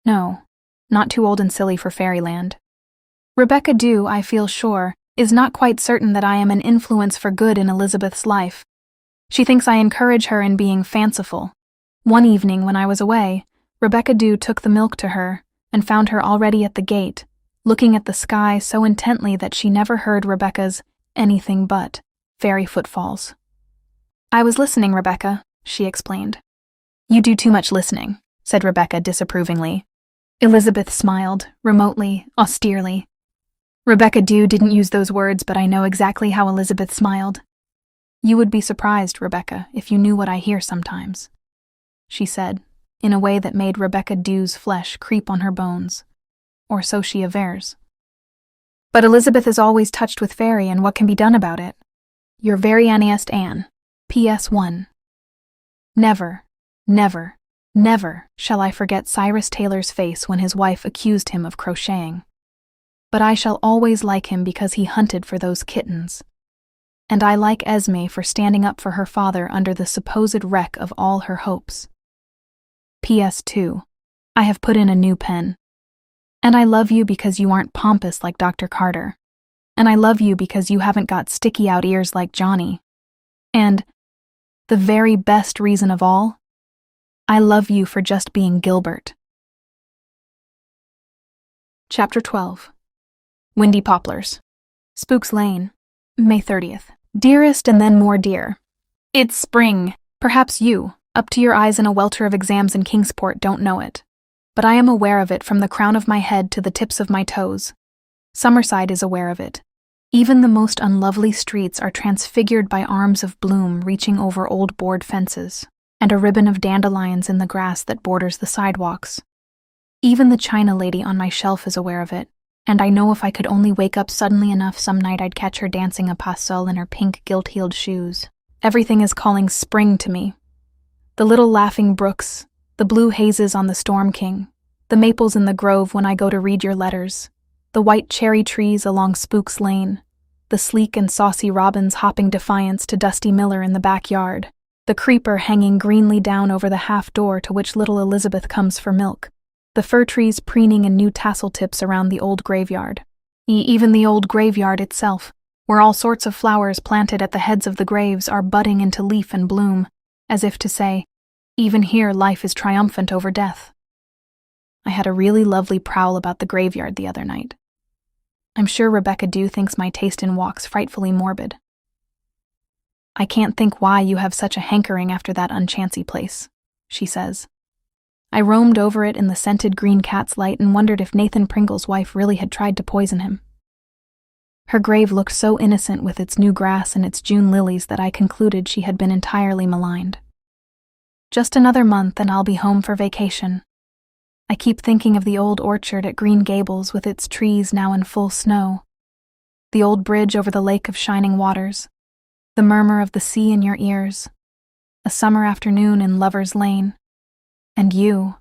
No, not too old and silly for fairyland. Rebecca Dew, I feel sure, is not quite certain that I am an influence for good in Elizabeth's life. She thinks I encourage her in being fanciful. One evening when I was away, Rebecca Dew took the milk to her and found her already at the gate, looking at the sky so intently that she never heard Rebecca's anything but fairy footfalls. I was listening, Rebecca, she explained. You do too much listening, said Rebecca disapprovingly. Elizabeth smiled, remotely, austerely. Rebecca Dew didn't use those words, but I know exactly how Elizabeth smiled. You would be surprised, Rebecca, if you knew what I hear sometimes, she said, in a way that made Rebecca Dew's flesh creep on her bones. Or so she avers. But Elizabeth is always touched with fairy, and what can be done about it? Your very anniest Anne. PS1. Never, never, never shall I forget Cyrus Taylor's face when his wife accused him of crocheting. But I shall always like him because he hunted for those kittens. And I like Esme for standing up for her father under the supposed wreck of all her hopes. PS2. I have put in a new pen. And I love you because you aren't pompous like Dr. Carter. And I love you because you haven't got sticky-out ears like Johnny. And the very best reason of all, I love you for just being Gilbert. Chapter 12. Windy Poplars. Spook's Lane, May 30th. Dearest and then more dear. It's spring. Perhaps you, up to your eyes in a welter of exams in Kingsport, don't know it. But I am aware of it from the crown of my head to the tips of my toes. Summerside is aware of it. Even the most unlovely streets are transfigured by arms of bloom reaching over old board fences, and a ribbon of dandelions in the grass that borders the sidewalks. Even the china lady on my shelf is aware of it, and I know if I could only wake up suddenly enough some night I'd catch her dancing a pas seul in her pink gilt-heeled shoes. Everything is calling spring to me. The little laughing brooks, the blue hazes on the Storm King, the maples in the grove when I go to read your letters, the white cherry trees along Spook's Lane, the sleek and saucy robins hopping defiance to Dusty Miller in the backyard, the creeper hanging greenly down over the half door to which little Elizabeth comes for milk, the fir trees preening in new tassel tips around the old graveyard, even the old graveyard itself, where all sorts of flowers planted at the heads of the graves are budding into leaf and bloom, as if to say, even here life is triumphant over death. I had a really lovely prowl about the graveyard the other night. I'm sure Rebecca Dew thinks my taste in walks frightfully morbid. I can't think why you have such a hankering after that unchancy place, she says. I roamed over it in the scented green cat's light and wondered if Nathan Pringle's wife really had tried to poison him. Her grave looked so innocent with its new grass and its June lilies that I concluded she had been entirely maligned. Just another month and I'll be home for vacation. I keep thinking of the old orchard at Green Gables with its trees now in full snow, the old bridge over the lake of shining waters, the murmur of the sea in your ears, a summer afternoon in Lover's Lane, and you.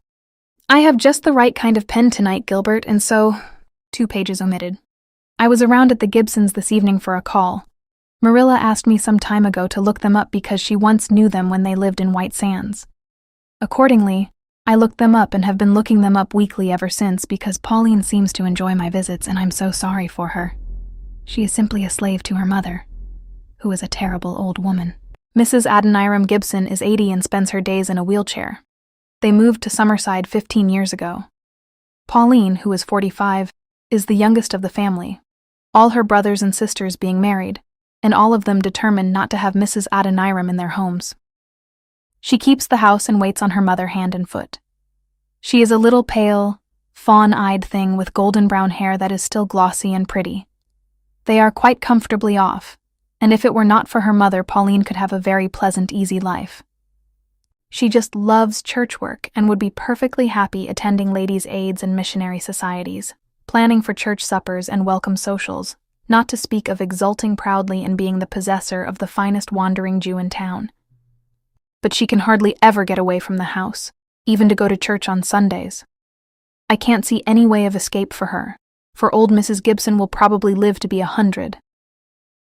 I have just the right kind of pen tonight, Gilbert, and so... 2 pages omitted. I was around at the Gibsons this evening for a call. Marilla asked me some time ago to look them up because she once knew them when they lived in White Sands. Accordingly, I looked them up and have been looking them up weekly ever since because Pauline seems to enjoy my visits and I'm so sorry for her. She is simply a slave to her mother, who is a terrible old woman. Mrs. Adoniram Gibson is 80 and spends her days in a wheelchair. They moved to Summerside 15 years ago. Pauline, who is 45, is the youngest of the family, all her brothers and sisters being married, and all of them determined not to have Mrs. Adoniram in their homes. She keeps the house and waits on her mother hand and foot. She is a little pale, fawn-eyed thing with golden brown hair that is still glossy and pretty. They are quite comfortably off, and if it were not for her mother, Pauline could have a very pleasant, easy life. She just loves church work and would be perfectly happy attending ladies' aids and missionary societies, planning for church suppers and welcome socials, not to speak of exulting proudly in being the possessor of the finest wandering Jew in town. But she can hardly ever get away from the house, even to go to church on Sundays. I can't see any way of escape for her, for old Mrs. Gibson will probably live to be 100.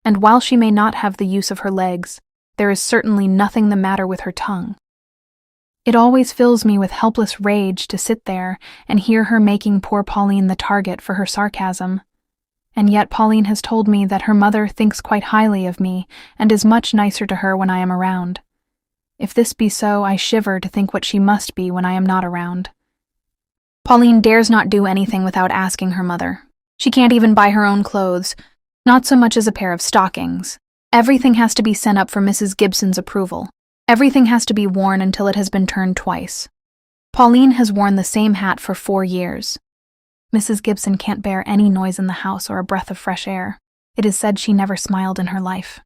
And while she may not have the use of her legs, there is certainly nothing the matter with her tongue. It always fills me with helpless rage to sit there and hear her making poor Pauline the target for her sarcasm. And yet Pauline has told me that her mother thinks quite highly of me and is much nicer to her when I am around. If this be so, I shiver to think what she must be when I am not around. Pauline dares not do anything without asking her mother. She can't even buy her own clothes, not so much as a pair of stockings. Everything has to be sent up for Mrs. Gibson's approval. Everything has to be worn until it has been turned twice. Pauline has worn the same hat for 4 years. Mrs. Gibson can't bear any noise in the house or a breath of fresh air. It is said she never smiled in her life.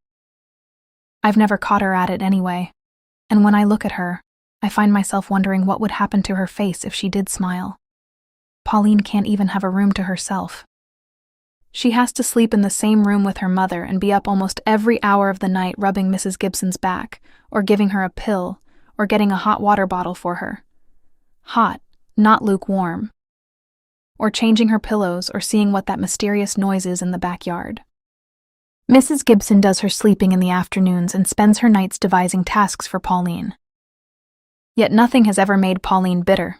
I've never caught her at it anyway. And when I look at her, I find myself wondering what would happen to her face if she did smile. Pauline can't even have a room to herself. She has to sleep in the same room with her mother and be up almost every hour of the night rubbing Mrs. Gibson's back, or giving her a pill, or getting a hot water bottle for her. Hot, not lukewarm. Or changing her pillows or seeing what that mysterious noise is in the backyard. Mrs. Gibson does her sleeping in the afternoons and spends her nights devising tasks for Pauline. Yet nothing has ever made Pauline bitter.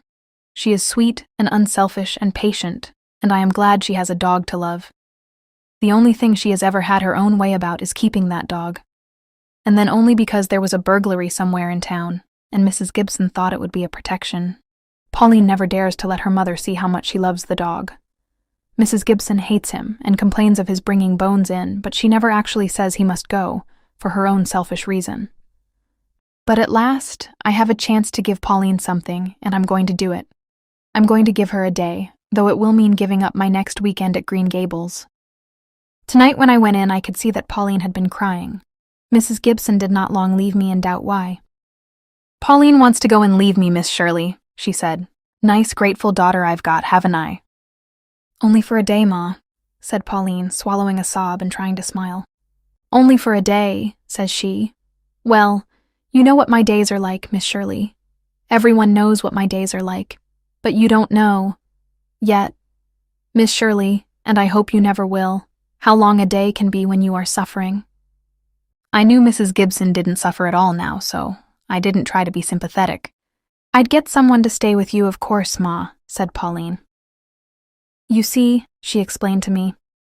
She is sweet and unselfish and patient, and I am glad she has a dog to love. The only thing she has ever had her own way about is keeping that dog. And then only because there was a burglary somewhere in town, and Mrs. Gibson thought it would be a protection. Pauline never dares to let her mother see how much she loves the dog. Mrs. Gibson hates him and complains of his bringing Bones in, but she never actually says he must go, for her own selfish reason. But at last, I have a chance to give Pauline something, and I'm going to do it. I'm going to give her a day, though it will mean giving up my next weekend at Green Gables. Tonight when I went in, I could see that Pauline had been crying. Mrs. Gibson did not long leave me in doubt why. "Pauline wants to go and leave me, Miss Shirley," she said. "Nice, grateful daughter I've got, haven't I?" "Only for a day, Ma," said Pauline, swallowing a sob and trying to smile. "Only for a day," says she. "Well, you know what my days are like, Miss Shirley. Everyone knows what my days are like, but you don't know. Yet, Miss Shirley, and I hope you never will, How long a day can be when you are suffering. I knew Mrs. Gibson didn't suffer at all now, so I didn't try to be sympathetic. I'd get someone to stay with you, of course, Ma, said Pauline. You see, she explained to me,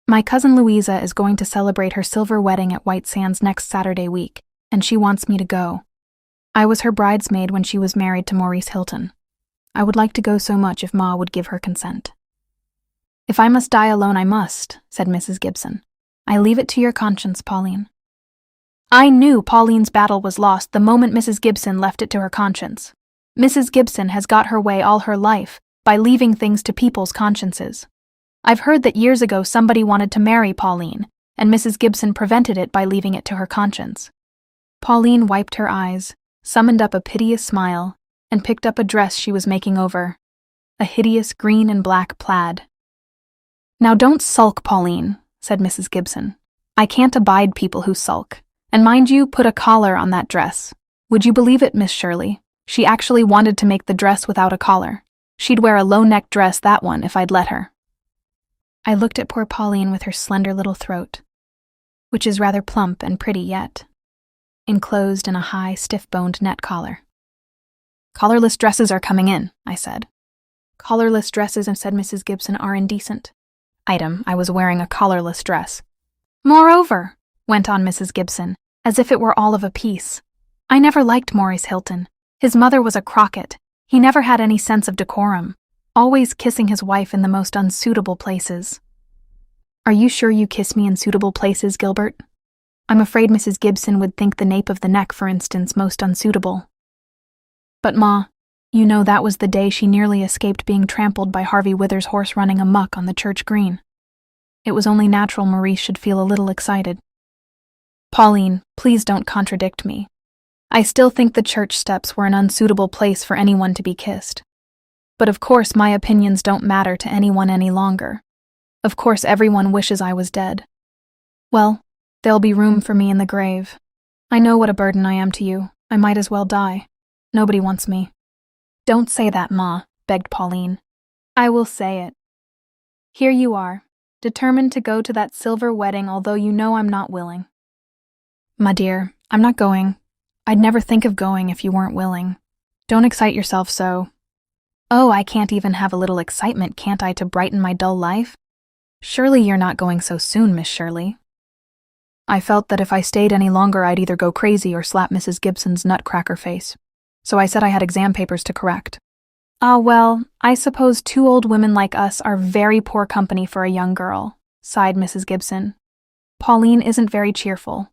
my cousin Louisa is going to celebrate her silver wedding at White Sands next Saturday week, and she wants me to go. I was her bridesmaid when she was married to Maurice Hilton. I would like to go so much if Ma would give her consent. If I must die alone, I must, said Mrs. Gibson. I leave it to your conscience, Pauline. I knew Pauline's battle was lost the moment Mrs. Gibson left it to her conscience. Mrs. Gibson has got her way all her life by leaving things to people's consciences. I've heard that years ago somebody wanted to marry Pauline, and Mrs. Gibson prevented it by leaving it to her conscience. Pauline wiped her eyes, summoned up a piteous smile, and picked up a dress she was making over, a hideous green and black plaid. Now don't sulk, Pauline, said Mrs. Gibson. I can't abide people who sulk. And mind you, put a collar on that dress. Would you believe it, Miss Shirley? She actually wanted to make the dress without a collar. She'd wear a low-neck dress, that one, if I'd let her. I looked at poor Pauline with her slender little throat, which is rather plump and pretty yet, enclosed in a high, stiff-boned net collar. Collarless dresses are coming in, I said. Collarless dresses, said Mrs. Gibson, are indecent. I was wearing a collarless dress. Moreover, went on Mrs. Gibson, as if it were all of a piece, I never liked Maurice Hilton. His mother was a Crockett. He never had any sense of decorum, always kissing his wife in the most unsuitable places. Are you sure you kiss me in suitable places, Gilbert? I'm afraid Mrs. Gibson would think the nape of the neck, for instance, most unsuitable. But Ma, you know that was the day she nearly escaped being trampled by Harvey Wither's horse running amuck on the church green. It was only natural Maurice should feel a little excited. Pauline, please don't contradict me. I still think the church steps were an unsuitable place for anyone to be kissed. But of course my opinions don't matter to anyone any longer. Of course everyone wishes I was dead. Well, there'll be room for me in the grave. I know what a burden I am to you. I might as well die. Nobody wants me. Don't say that, Ma, begged Pauline. I will say it. Here you are, determined to go to that silver wedding although you know I'm not willing. My dear, I'm not going. I'd never think of going if you weren't willing. Don't excite yourself so. Oh, I can't even have a little excitement, can't I, to brighten my dull life? Surely you're not going so soon, Miss Shirley. I felt that if I stayed any longer I'd either go crazy or slap Mrs. Gibson's nutcracker face. So I said I had exam papers to correct. Ah, well, I suppose two old women like us are very poor company for a young girl, sighed Mrs. Gibson. Pauline isn't very cheerful.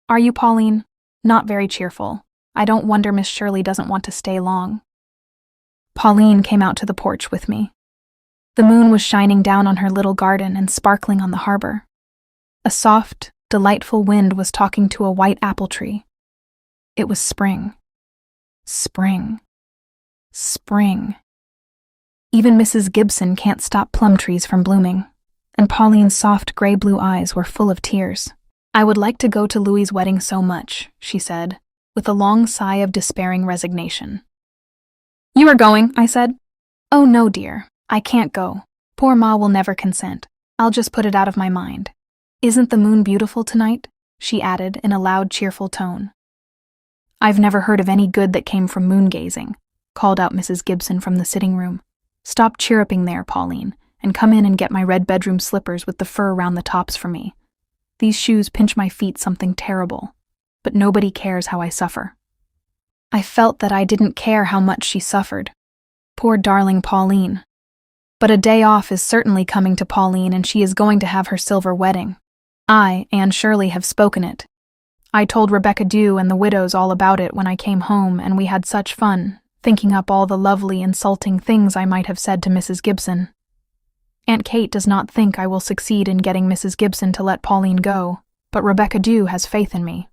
Are you, Pauline? Not very cheerful. I don't wonder Miss Shirley doesn't want to stay long. Pauline came out to the porch with me. The moon was shining down on her little garden and sparkling on the harbor. A soft, delightful wind was talking to a white apple tree. It was spring. Spring. Spring. Even Mrs. Gibson can't stop plum trees from blooming, and Pauline's soft gray-blue eyes were full of tears. I would like to go to Louis's wedding so much, she said, with a long sigh of despairing resignation. You are going, I said. Oh, no, dear. I can't go. Poor Ma will never consent. I'll just put it out of my mind. Isn't the moon beautiful tonight? She added in a loud, cheerful tone. I've never heard of any good that came from moon-gazing, called out Mrs. Gibson from the sitting room. Stop chirruping there, Pauline, and come in and get my red bedroom slippers with the fur round the tops for me. These shoes pinch my feet something terrible, but nobody cares how I suffer. I felt that I didn't care how much she suffered. Poor darling Pauline. But a day off is certainly coming to Pauline, and she is going to have her silver wedding. I, Anne Shirley, have spoken it. I told Rebecca Dew and the widows all about it when I came home, and we had such fun, thinking up all the lovely, insulting things I might have said to Mrs. Gibson. Aunt Kate does not think I will succeed in getting Mrs. Gibson to let Pauline go, but Rebecca Dew has faith in me.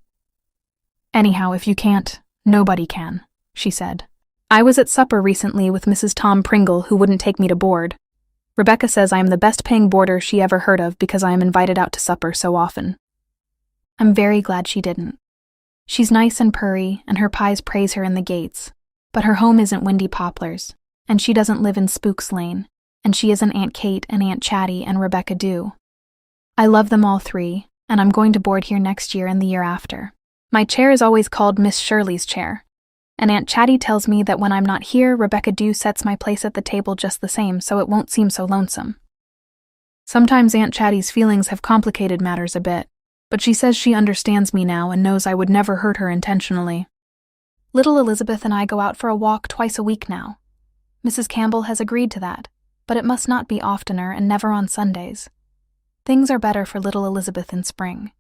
Anyhow, if you can't, nobody can, she said. I was at supper recently with Mrs. Tom Pringle, who wouldn't take me to board. Rebecca says I am the best-paying boarder she ever heard of because I am invited out to supper so often. I'm very glad she didn't. She's nice and purry, and her pies praise her in the gates, but her home isn't Windy Poplars, and she doesn't live in Spooks Lane, and she isn't Aunt Kate and Aunt Chatty and Rebecca Dew. I love them all three, and I'm going to board here next year and the year after. My chair is always called Miss Shirley's chair, and Aunt Chatty tells me that when I'm not here, Rebecca Dew sets my place at the table just the same, so it won't seem so lonesome. Sometimes Aunt Chatty's feelings have complicated matters a bit, but she says she understands me now and knows I would never hurt her intentionally. Little Elizabeth and I go out for a walk twice a week now. Mrs. Campbell has agreed to that, but it must not be oftener and never on Sundays. Things are better for little Elizabeth in spring.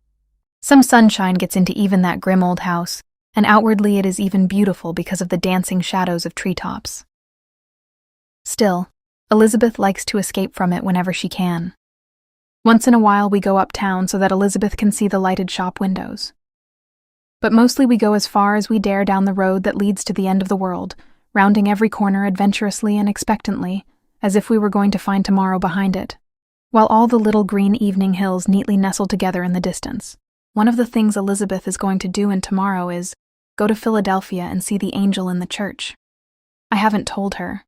Some sunshine gets into even that grim old house, and outwardly it is even beautiful because of the dancing shadows of treetops. Still, Elizabeth likes to escape from it whenever she can. Once in a while we go uptown so that Elizabeth can see the lighted shop windows. But mostly we go as far as we dare down the road that leads to the end of the world, rounding every corner adventurously and expectantly, as if we were going to find tomorrow behind it, while all the little green evening hills neatly nestle together in the distance. One of the things Elizabeth is going to do in tomorrow is go to Philadelphia and see the angel in the church. I haven't told her.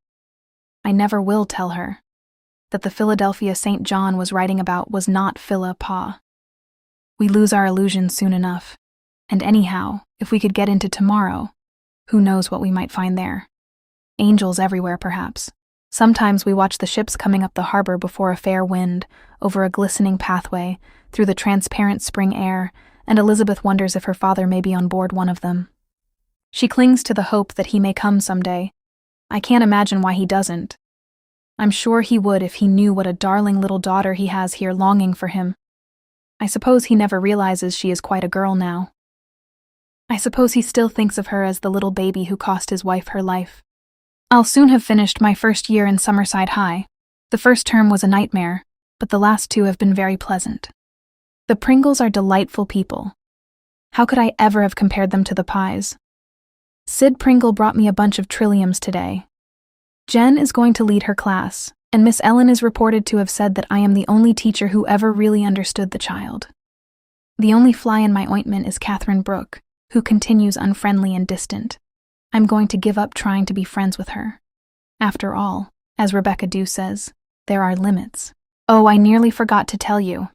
I never will tell her that the Philadelphia St. John was writing about was not Philippa. We lose our illusions soon enough, and anyhow, if we could get into tomorrow, who knows what we might find there. Angels everywhere, perhaps. Sometimes we watch the ships coming up the harbor before a fair wind, over a glistening pathway, through the transparent spring air, and Elizabeth wonders if her father may be on board one of them. She clings to the hope that he may come someday. I can't imagine why he doesn't. I'm sure he would if he knew what a darling little daughter he has here longing for him. I suppose he never realizes she is quite a girl now. I suppose he still thinks of her as the little baby who cost his wife her life. I'll soon have finished my first year in Summerside High. The first term was a nightmare, but the last two have been very pleasant. The Pringles are delightful people. How could I ever have compared them to the Pies? Sid Pringle brought me a bunch of trilliums today. Jen is going to lead her class, and Miss Ellen is reported to have said that I am the only teacher who ever really understood the child. The only fly in my ointment is Catherine Brooke, who continues unfriendly and distant. I'm going to give up trying to be friends with her. After all, as Rebecca Dew says, there are limits. Oh, I nearly forgot to tell you.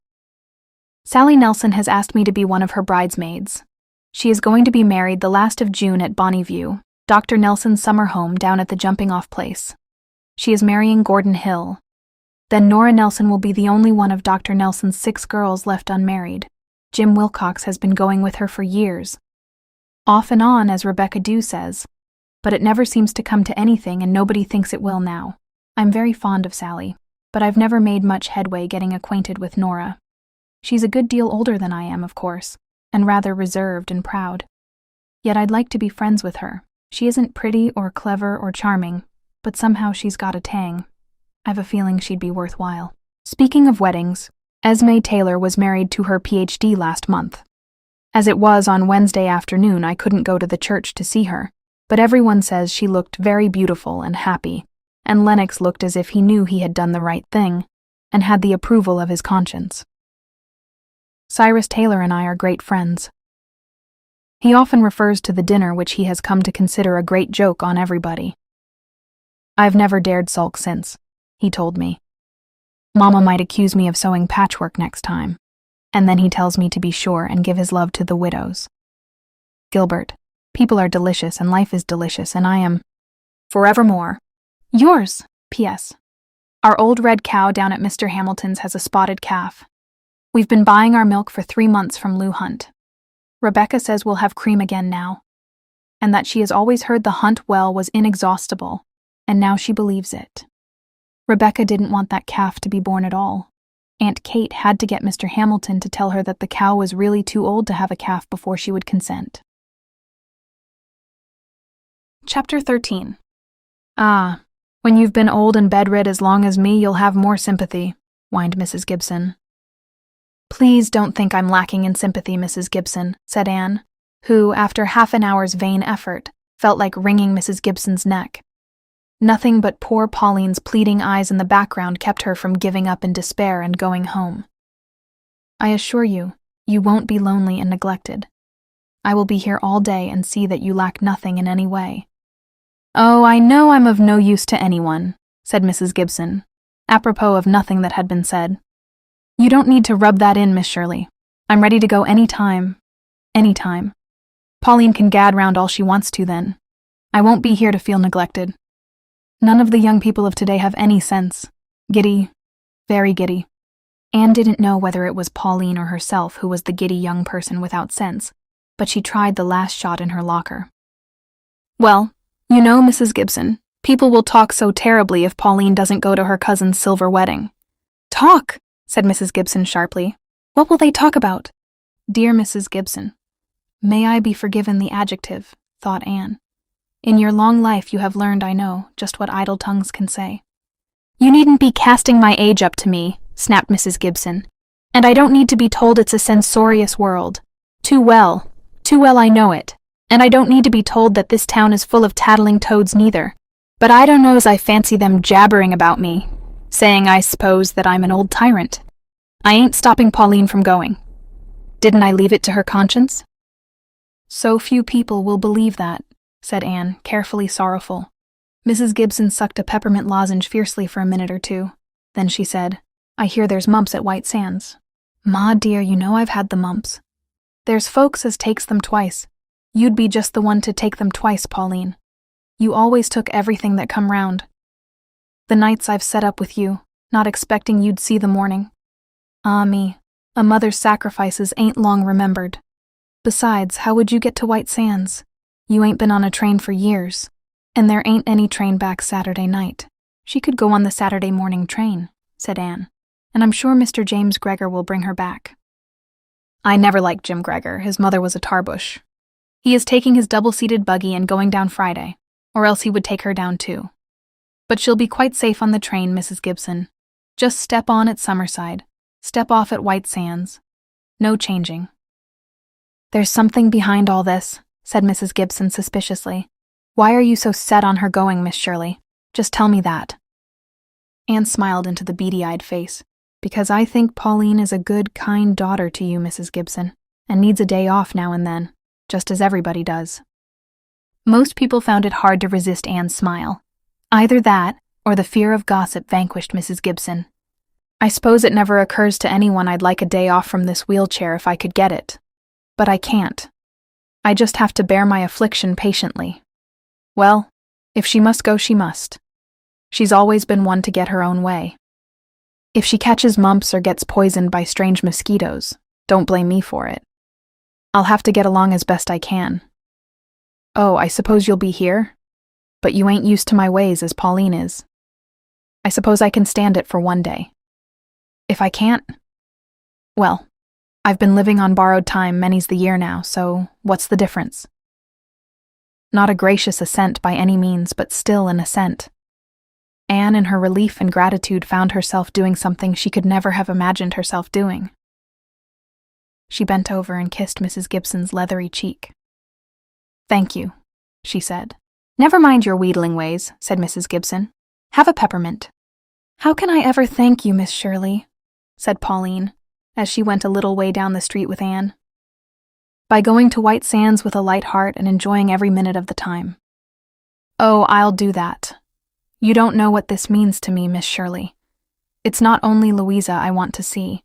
Sally Nelson has asked me to be one of her bridesmaids. She is going to be married the last of June at Bonneview, Dr. Nelson's summer home down at the jumping-off place. She is marrying Gordon Hill. Then Nora Nelson will be the only one of Dr. Nelson's 6 girls left unmarried. Jim Wilcox has been going with her for years. Off and on, as Rebecca Dew says, but it never seems to come to anything and nobody thinks it will now. I'm very fond of Sally, but I've never made much headway getting acquainted with Nora. She's a good deal older than I am, of course, and rather reserved and proud. Yet I'd like to be friends with her. She isn't pretty or clever or charming, but somehow she's got a tang. I've a feeling she'd be worthwhile. Speaking of weddings, Esme Taylor was married to her PhD last month. As it was on Wednesday afternoon, I couldn't go to the church to see her, but everyone says she looked very beautiful and happy, and Lennox looked as if he knew he had done the right thing, and had the approval of his conscience. Cyrus Taylor and I are great friends. He often refers to the dinner which he has come to consider a great joke on everybody. I've never dared sulk since, he told me. Mama might accuse me of sewing patchwork next time, and then he tells me to be sure and give his love to the widows. Gilbert, people are delicious and life is delicious, and I am forevermore yours. P.S. Our old red cow down at Mr. Hamilton's has a spotted calf. We've been buying our milk for 3 months from Lou Hunt. Rebecca says we'll have cream again now, and that she has always heard the Hunt well was inexhaustible, and now she believes it. Rebecca didn't want that calf to be born at all. Aunt Kate had to get Mr. Hamilton to tell her that the cow was really too old to have a calf before she would consent. Chapter 13. Ah, when you've been old and bedrid as long as me, you'll have more sympathy, whined Mrs. Gibson. Please don't think I'm lacking in sympathy, Mrs. Gibson, said Anne, who, after half an hour's vain effort, felt like wringing Mrs. Gibson's neck. Nothing but poor Pauline's pleading eyes in the background kept her from giving up in despair and going home. I assure you, you won't be lonely and neglected. I will be here all day and see that you lack nothing in any way. Oh, I know I'm of no use to anyone, said Mrs. Gibson, apropos of nothing that had been said. You don't need to rub that in, Miss Shirley. I'm ready to go any time. Any time. Pauline can gad round all she wants to then. I won't be here to feel neglected. None of the young people of today have any sense. Giddy. Very giddy. Anne didn't know whether it was Pauline or herself who was the giddy young person without sense, but she tried the last shot in her locker. Well, you know, Mrs. Gibson, people will talk so terribly if Pauline doesn't go to her cousin's silver wedding. Talk, said Mrs. Gibson sharply. What will they talk about? Dear Mrs. Gibson, may I be forgiven the adjective, thought Anne. In your long life you have learned, I know, just what idle tongues can say. You needn't be casting my age up to me, snapped Mrs. Gibson. And I don't need to be told it's a censorious world. Too well I know it. And I don't need to be told that this town is full of tattling toads neither. But I don't know as I fancy them jabbering about me, saying I suppose that I'm an old tyrant. I ain't stopping Pauline from going. Didn't I leave it to her conscience? So few people will believe that, said Anne, carefully sorrowful. Mrs. Gibson sucked a peppermint lozenge fiercely for a minute or two. Then she said, I hear there's mumps at White Sands. Ma dear, you know I've had the mumps. There's folks as takes them twice. You'd be just the one to take them twice, Pauline. You always took everything that come round. The nights I've set up with you, not expecting you'd see the morning. Ah me, a mother's sacrifices ain't long remembered. Besides, how would you get to White Sands? You ain't been on a train for years, and there ain't any train back Saturday night. She could go on the Saturday morning train, said Anne, and I'm sure Mr. James Gregor will bring her back. I never liked Jim Gregor. His mother was a tarbush. He is taking his double-seated buggy and going down Friday, or else he would take her down too. But she'll be quite safe on the train, Mrs. Gibson. Just step on at Summerside, step off at White Sands. No changing. There's something behind all this, said Mrs. Gibson suspiciously. Why are you so set on her going, Miss Shirley? Just tell me that. Anne smiled into the beady-eyed face. Because I think Pauline is a good, kind daughter to you, Mrs. Gibson, and needs a day off now and then, just as everybody does. Most people found it hard to resist Anne's smile. Either that, or the fear of gossip vanquished Mrs. Gibson. I suppose it never occurs to anyone I'd like a day off from this wheelchair if I could get it. But I can't. I just have to bear my affliction patiently. Well, if she must go, she must. She's always been one to get her own way. If she catches mumps or gets poisoned by strange mosquitoes, don't blame me for it. I'll have to get along as best I can. Oh, I suppose you'll be here? But you ain't used to my ways as Pauline is. I suppose I can stand it for one day. If I can't, well, I've been living on borrowed time many's the year now, so what's the difference? Not a gracious assent by any means, but still an assent. Anne, in her relief and gratitude, found herself doing something she could never have imagined herself doing. She bent over and kissed Mrs. Gibson's leathery cheek. Thank you, she said. Never mind your wheedling ways, said Mrs. Gibson. Have a peppermint. How can I ever thank you, Miss Shirley? Said Pauline, as she went a little way down the street with Anne. By going to White Sands with a light heart and enjoying every minute of the time. Oh, I'll do that. You don't know what this means to me, Miss Shirley. It's not only Louisa I want to see.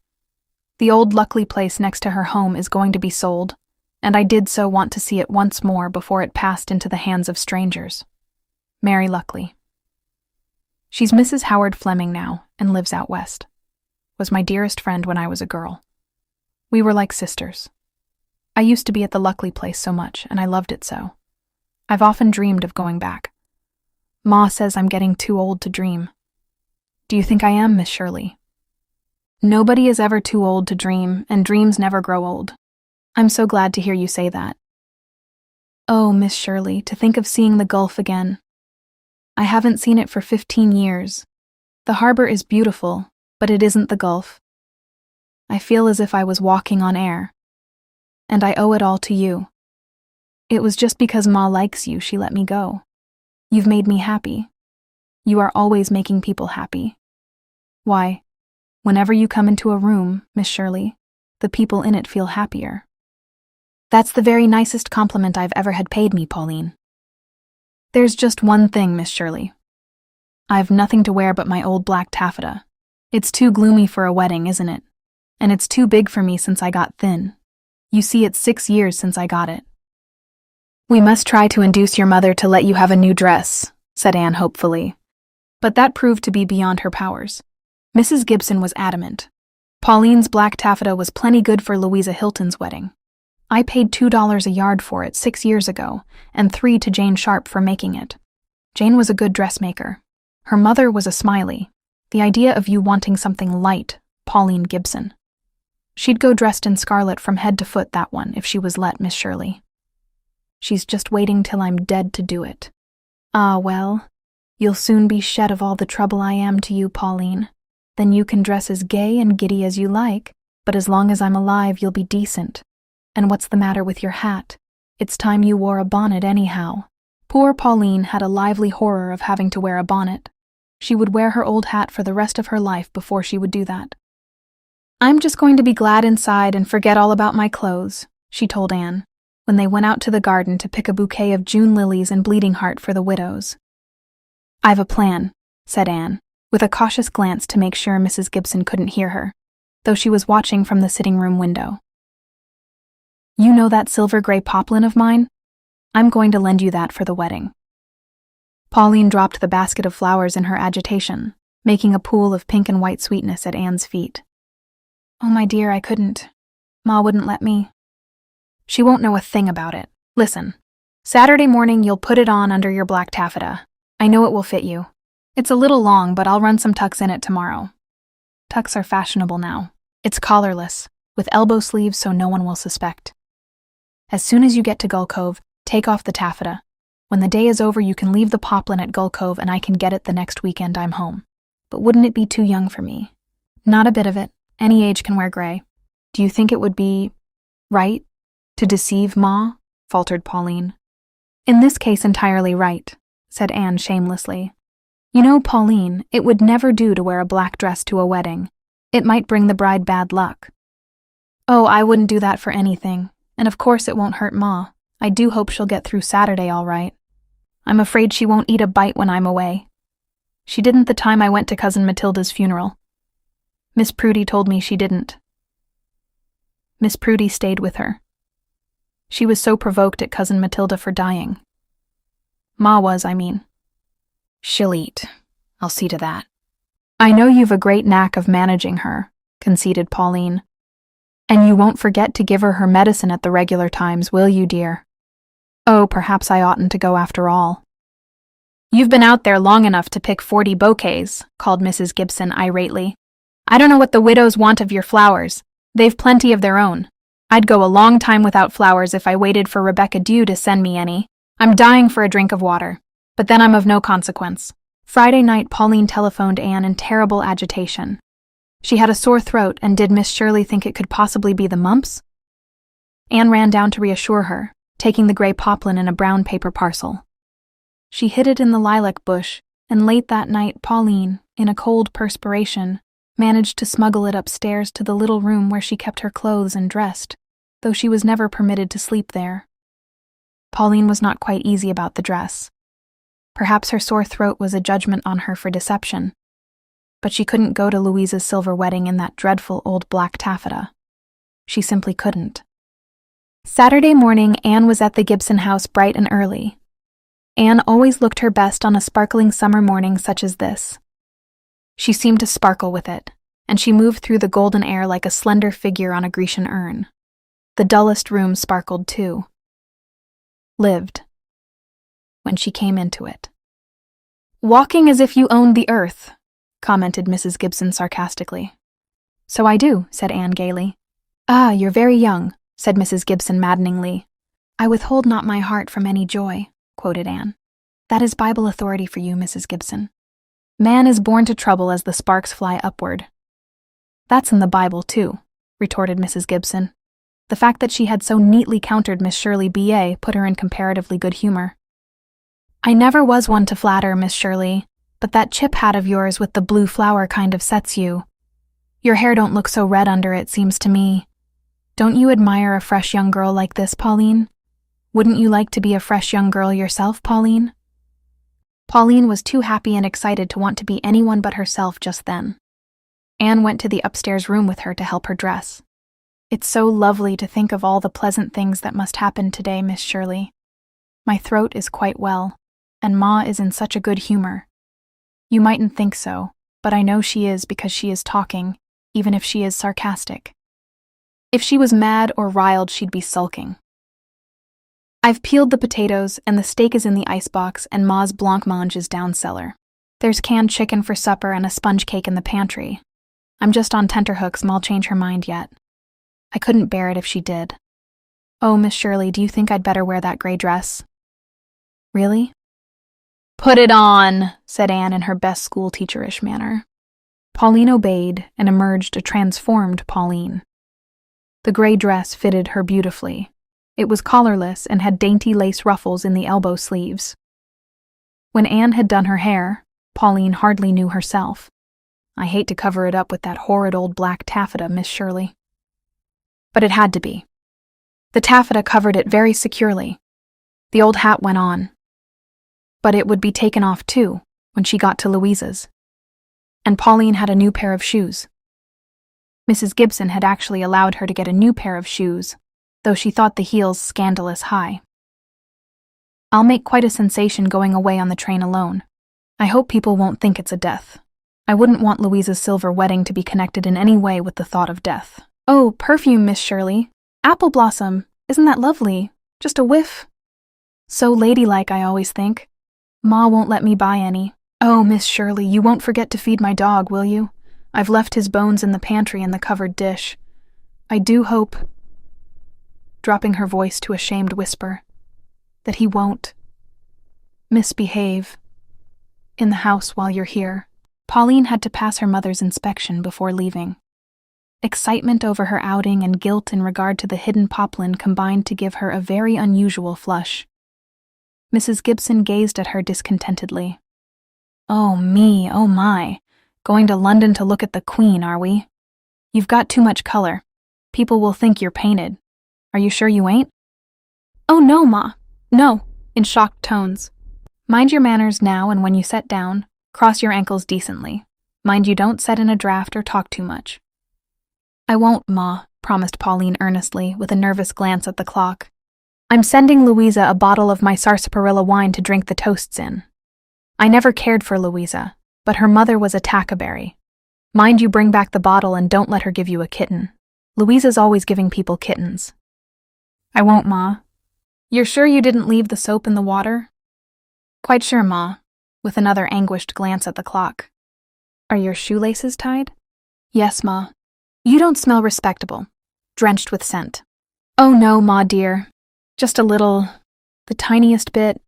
The old Luckley place next to her home is going to be sold, and I did so want to see it once more before it passed into the hands of strangers. Mary Luckley. She's Mrs. Howard Fleming now, and lives out west. Was my dearest friend when I was a girl. We were like sisters. I used to be at the Luckley place so much, and I loved it so. I've often dreamed of going back. Ma says I'm getting too old to dream. Do you think I am, Miss Shirley? Nobody is ever too old to dream, and dreams never grow old. I'm so glad to hear you say that. Oh, Miss Shirley, to think of seeing the Gulf again. I haven't seen it for 15 years. The harbor is beautiful, but it isn't the Gulf. I feel as if I was walking on air. And I owe it all to you. It was just because Ma likes you she let me go. You've made me happy. You are always making people happy. Why, whenever you come into a room, Miss Shirley, the people in it feel happier. That's the very nicest compliment I've ever had paid me, Pauline. There's just one thing, Miss Shirley. I've nothing to wear but my old black taffeta. It's too gloomy for a wedding, isn't it? and it's too big for me since I got thin. You see, it's 6 years since I got it." "We must try to induce your mother to let you have a new dress," said Anne hopefully. But that proved to be beyond her powers. Mrs. Gibson was adamant. Pauline's black taffeta was plenty good for Louisa Hilton's wedding. "I paid $2 a yard for it 6 years ago, and 3 to Jane Sharp for making it. Jane was a good dressmaker. Her mother was a Smiley. The idea of you wanting something light, Pauline Gibson. She'd go dressed in scarlet from head to foot, that one, if she was let, Miss Shirley. She's just waiting till I'm dead to do it." "Ah, well, you'll soon be shed of all the trouble I am to you, Pauline. Then you can dress as gay and giddy as you like, but as long as I'm alive you'll be decent. And what's the matter with your hat? It's time you wore a bonnet anyhow." Poor Pauline had a lively horror of having to wear a bonnet. She would wear her old hat for the rest of her life before she would do that. "I'm just going to be glad inside and forget all about my clothes," she told Anne, when they went out to the garden to pick a bouquet of June lilies and bleeding heart for the widows. "I've a plan," said Anne, with a cautious glance to make sure Mrs. Gibson couldn't hear her, though she was watching from the sitting-room window. "You know that silver-gray poplin of mine? I'm going to lend you that for the wedding." Pauline dropped the basket of flowers in her agitation, making a pool of pink and white sweetness at Anne's feet. "Oh, my dear, I couldn't. Ma wouldn't let me." "She won't know a thing about it. Listen, Saturday morning you'll put it on under your black taffeta. I know it will fit you. It's a little long, but I'll run some tucks in it tomorrow. Tucks are fashionable now. It's collarless, with elbow sleeves so no one will suspect. As soon as you get to Gull Cove, take off the taffeta. When the day is over, you can leave the poplin at Gull Cove and I can get it the next weekend I'm home. But wouldn't it be too young for me?" "Not a bit of it. Any age can wear gray. Do you think it would be right to deceive Ma?" faltered Pauline. "In this case, entirely right," said Anne shamelessly. "You know, Pauline, it would never do to wear a black dress to a wedding. It might bring the bride bad luck." "Oh, I wouldn't do that for anything. And of course it won't hurt Ma. I do hope she'll get through Saturday all right. I'm afraid she won't eat a bite when I'm away. She didn't the time I went to Cousin Matilda's funeral. Miss Prudy told me she didn't. Miss Prudy stayed with her. She was so provoked at Cousin Matilda for dying. Ma was, I mean." "She'll eat. I'll see to that." "I know you've a great knack of managing her," conceded Pauline. "And you won't forget to give her medicine at the regular times, will you, dear?" "Oh, perhaps I oughtn't to go after all." "You've been out there long enough to pick 40 bouquets," called Mrs. Gibson irately. "I don't know what the widows want of your flowers. They've plenty of their own. I'd go a long time without flowers if I waited for Rebecca Dew to send me any. I'm dying for a drink of water. But then I'm of no consequence." Friday night, Pauline telephoned Anne in terrible agitation. She had a sore throat, and did Miss Shirley think it could possibly be the mumps? Anne ran down to reassure her, taking the gray poplin in a brown paper parcel. She hid it in the lilac bush, and late that night Pauline, in a cold perspiration, managed to smuggle it upstairs to the little room where she kept her clothes and dressed, though she was never permitted to sleep there. Pauline was not quite easy about the dress. Perhaps her sore throat was a judgment on her for deception. But she couldn't go to Louisa's silver wedding in that dreadful old black taffeta. She simply couldn't. Saturday morning, Anne was at the Gibson house bright and early. Anne always looked her best on a sparkling summer morning such as this. She seemed to sparkle with it, and she moved through the golden air like a slender figure on a Grecian urn. The dullest room sparkled too. Lived. When she came into it. "Walking as if you owned the earth," commented Mrs. Gibson sarcastically. "So I do," said Anne gaily. "Ah, you're very young," said Mrs. Gibson maddeningly. "I withhold not my heart from any joy," quoted Anne. "That is Bible authority for you, Mrs. Gibson. Man is born to trouble as the sparks fly upward." "That's in the Bible, too," retorted Mrs. Gibson. The fact that she had so neatly countered Miss Shirley B.A. put her in comparatively good humor. "I never was one to flatter, Miss Shirley, but that chip hat of yours with the blue flower kind of sets you. Your hair don't look so red under it, seems to me. Don't you admire a fresh young girl like this, Pauline? Wouldn't you like to be a fresh young girl yourself, Pauline?" Pauline was too happy and excited to want to be anyone but herself just then. Anne went to the upstairs room with her to help her dress. "It's so lovely to think of all the pleasant things that must happen today, Miss Shirley. My throat is quite well, and Ma is in such a good humor. You mightn't think so, but I know she is because she is talking, even if she is sarcastic. If she was mad or riled, she'd be sulking. I've peeled the potatoes, and the steak is in the icebox, and Ma's blancmange is down cellar. There's canned chicken for supper and a sponge cake in the pantry. I'm just on tenterhooks, Ma'll change her mind yet. I couldn't bear it if she did. Oh, Miss Shirley, do you think I'd better wear that gray dress?" "Really?" "Put it on," said Anne in her best school-teacherish manner. Pauline obeyed and emerged a transformed Pauline. The gray dress fitted her beautifully. It was collarless and had dainty lace ruffles in the elbow sleeves. When Anne had done her hair, Pauline hardly knew herself. "I hate to cover it up with that horrid old black taffeta, Miss Shirley." But it had to be. The taffeta covered it very securely. The old hat went on. But it would be taken off too when she got to Louisa's. And Pauline had a new pair of shoes. Mrs. Gibson had actually allowed her to get a new pair of shoes, though she thought the heels scandalous high. "I'll make quite a sensation going away on the train alone. I hope people won't think it's a death. I wouldn't want Louisa's silver wedding to be connected in any way with the thought of death." "Oh, perfume, Miss Shirley. Apple blossom. Isn't that lovely? Just a whiff. So ladylike, I always think. Ma won't let me buy any. Oh, Miss Shirley, you won't forget to feed my dog, will you? I've left his bones in the pantry in the covered dish. I do hope," dropping her voice to a shamed whisper, "that he won't misbehave in the house while you're here." Pauline had to pass her mother's inspection before leaving. Excitement over her outing and guilt in regard to the hidden poplin combined to give her a very unusual flush. Mrs. Gibson gazed at her discontentedly. "Oh me, oh my. Going to London to look at the Queen, are we? You've got too much color. People will think you're painted. Are you sure you ain't?" "Oh no, Ma. No," in shocked tones. "Mind your manners now, and when you set down, cross your ankles decently. Mind you don't set in a draft or talk too much." "I won't, Ma," promised Pauline earnestly, with a nervous glance at the clock. "I'm sending Louisa a bottle of my sarsaparilla wine to drink the toasts in. I never cared for Louisa, but her mother was a tackaberry. Mind you bring back the bottle and don't let her give you a kitten. Louisa's always giving people kittens." "I won't, Ma." "You're sure you didn't leave the soap in the water?" "Quite sure, Ma," with another anguished glance at the clock. "Are your shoelaces tied?" "Yes, Ma." "You don't smell respectable. Drenched with scent." "Oh no, Ma dear. Just a little, the tiniest bit."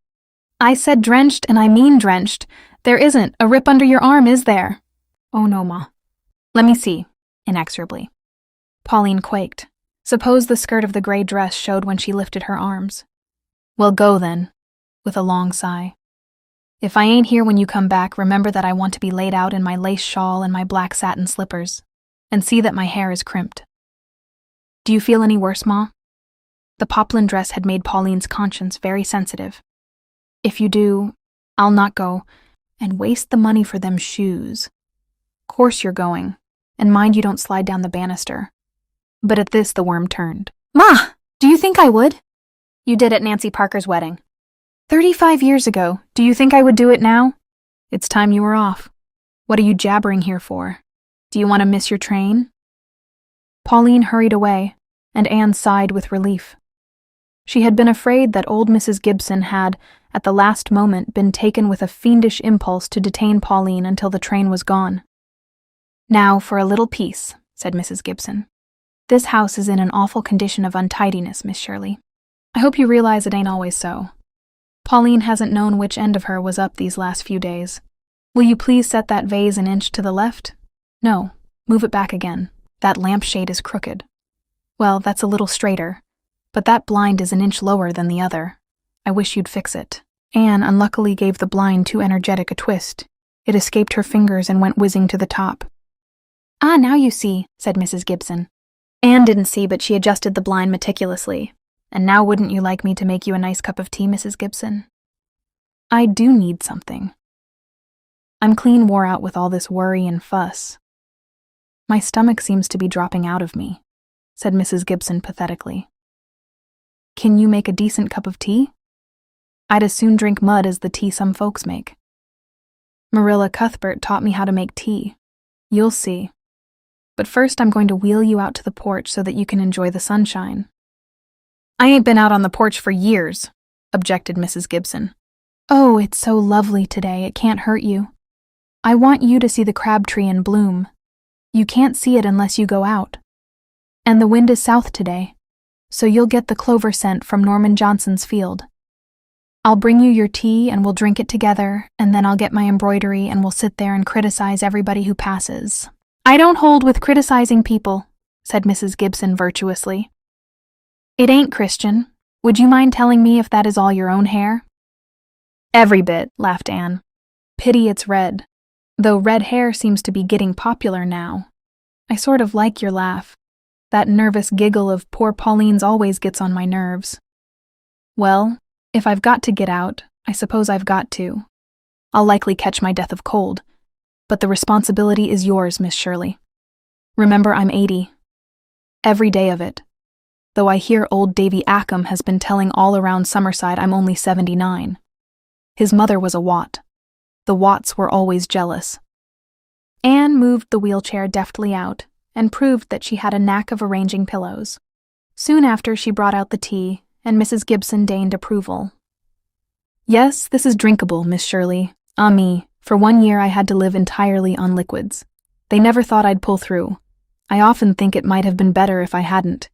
"I said drenched, and I mean drenched. There isn't a rip under your arm, is there?" "Oh no, Ma." "Let me see," inexorably. Pauline quaked. Suppose the skirt of the gray dress showed when she lifted her arms. "Well, go then," with a long sigh. "If I ain't here when you come back, remember that I want to be laid out in my lace shawl and my black satin slippers, and see that my hair is crimped. Do you feel any worse, Ma?" The poplin dress had made Pauline's conscience very sensitive. "If you do, I'll not go, and waste the money for them shoes. Course you're going, and mind you don't slide down the banister." But at this the worm turned. "Ma, do you think I would?" "You did at Nancy Parker's wedding. 35 years ago. Do you think I would do it now?" "It's time you were off. What are you jabbering here for? Do you want to miss your train?" Pauline hurried away, and Anne sighed with relief. She had been afraid that old Mrs. Gibson had, at the last moment, been taken with a fiendish impulse to detain Pauline until the train was gone. "Now for a little peace," said Mrs. Gibson. "This house is in an awful condition of untidiness, Miss Shirley. I hope you realize it ain't always so. Pauline hasn't known which end of her was up these last few days. Will you please set that vase an inch to the left? No, move it back again. That lampshade is crooked. Well, that's a little straighter, but that blind is an inch lower than the other. I wish you'd fix it." Anne unluckily gave the blind too energetic a twist. It escaped her fingers and went whizzing to the top. "Ah, now you see," said Mrs. Gibson. Anne didn't see, but she adjusted the blind meticulously. "And now wouldn't you like me to make you a nice cup of tea, Mrs. Gibson?" "I do need something. I'm clean wore out with all this worry and fuss." My stomach seems to be dropping out of me, said Mrs. Gibson pathetically. Can you make a decent cup of tea? I'd as soon drink mud as the tea some folks make. Marilla Cuthbert taught me how to make tea. You'll see. But first I'm going to wheel you out to the porch so that you can enjoy the sunshine. I ain't been out on the porch for years, objected Mrs. Gibson. Oh, it's so lovely today, it can't hurt you. I want you to see the crabtree in bloom. You can't see it unless you go out. And the wind is south today, so you'll get the clover scent from Norman Johnson's field. I'll bring you your tea and we'll drink it together, and then I'll get my embroidery and we'll sit there and criticize everybody who passes. I don't hold with criticizing people, said Mrs. Gibson virtuously. It ain't Christian. Would you mind telling me if that is all your own hair? Every bit, laughed Anne. Pity it's red. Though red hair seems to be getting popular now. I sort of like your laugh. That nervous giggle of poor Pauline's always gets on my nerves. Well, if I've got to get out, I suppose I've got to. I'll likely catch my death of cold. But the responsibility is yours, Miss Shirley. Remember, I'm 80. Every day of it. Though I hear old Davy Ackham has been telling all around Summerside I'm only 79. His mother was a Watt. The Watts were always jealous. Anne moved the wheelchair deftly out and proved that she had a knack of arranging pillows. Soon after, she brought out the tea, and Mrs. Gibson deigned approval. Yes, this is drinkable, Miss Shirley. Ah me, for 1 year I had to live entirely on liquids. They never thought I'd pull through. I often think it might have been better if I hadn't.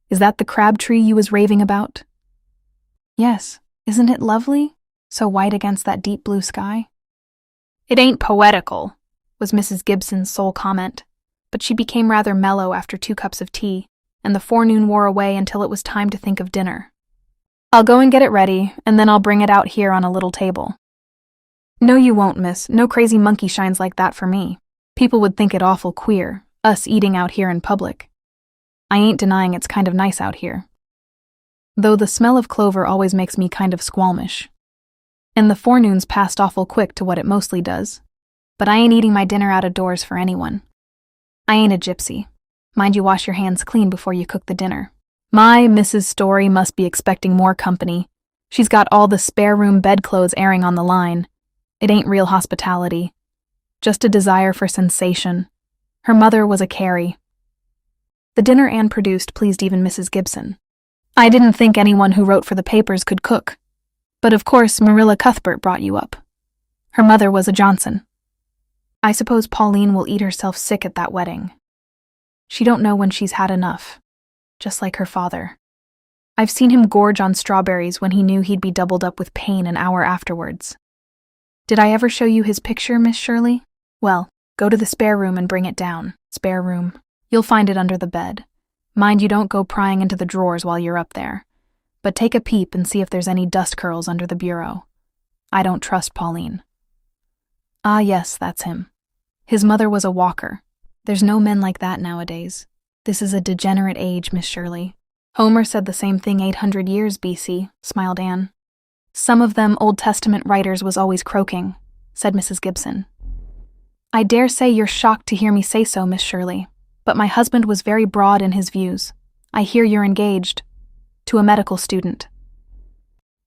Is that the crabtree you was raving about? Yes, isn't it lovely? So white against that deep blue sky. It ain't poetical, was Mrs. Gibson's sole comment, but she became rather mellow after 2 cups of tea, and the forenoon wore away until it was time to think of dinner. I'll go and get it ready, and then I'll bring it out here on a little table. No, you won't, miss. No crazy monkey shines like that for me. People would think it awful queer, us eating out here in public. I ain't denying it's kind of nice out here. Though the smell of clover always makes me kind of squalmish. And the forenoon's passed awful quick to what it mostly does. But I ain't eating my dinner out of doors for anyone. I ain't a gypsy. Mind you wash your hands clean before you cook the dinner. My Mrs. Story must be expecting more company. She's got all the spare room bedclothes airing on the line. It ain't real hospitality. Just a desire for sensation. Her mother was a Carey. The dinner Anne produced pleased even Mrs. Gibson. I didn't think anyone who wrote for the papers could cook. But of course Marilla Cuthbert brought you up. Her mother was a Johnson. I suppose Pauline will eat herself sick at that wedding. She don't know when she's had enough. Just like her father. I've seen him gorge on strawberries when he knew he'd be doubled up with pain an hour afterwards. Did I ever show you his picture, Miss Shirley? Well, go to the spare room and bring it down. Spare room. You'll find it under the bed. Mind you don't go prying into the drawers while you're up there. But take a peep and see if there's any dust curls under the bureau. I don't trust Pauline. Ah, yes, that's him. His mother was a walker. There's no men like that nowadays. This is a degenerate age, Miss Shirley. Homer said the same thing 800 years BC, smiled Anne. Some of them Old Testament writers was always croaking, said Mrs. Gibson. I dare say you're shocked to hear me say so, Miss Shirley, but my husband was very broad in his views. I hear you're engaged. To a medical student.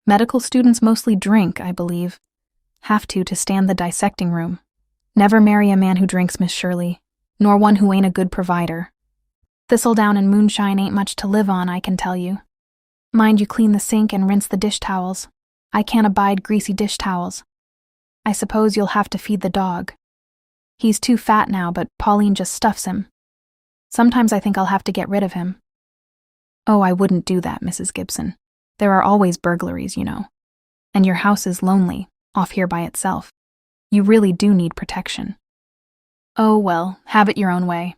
Medical students mostly drink, I believe. Have to stand the dissecting room. Never marry a man who drinks, Miss Shirley, nor one who ain't a good provider. Thistledown and moonshine ain't much to live on, I can tell you. Mind you clean the sink and rinse the dish towels. I can't abide greasy dish towels. I suppose you'll have to feed the dog. He's too fat now, but Pauline just stuffs him. Sometimes I think I'll have to get rid of him. Oh, I wouldn't do that, Mrs. Gibson. There are always burglaries, you know. And your house is lonely, off here by itself. You really do need protection. Oh, well, have it your own way.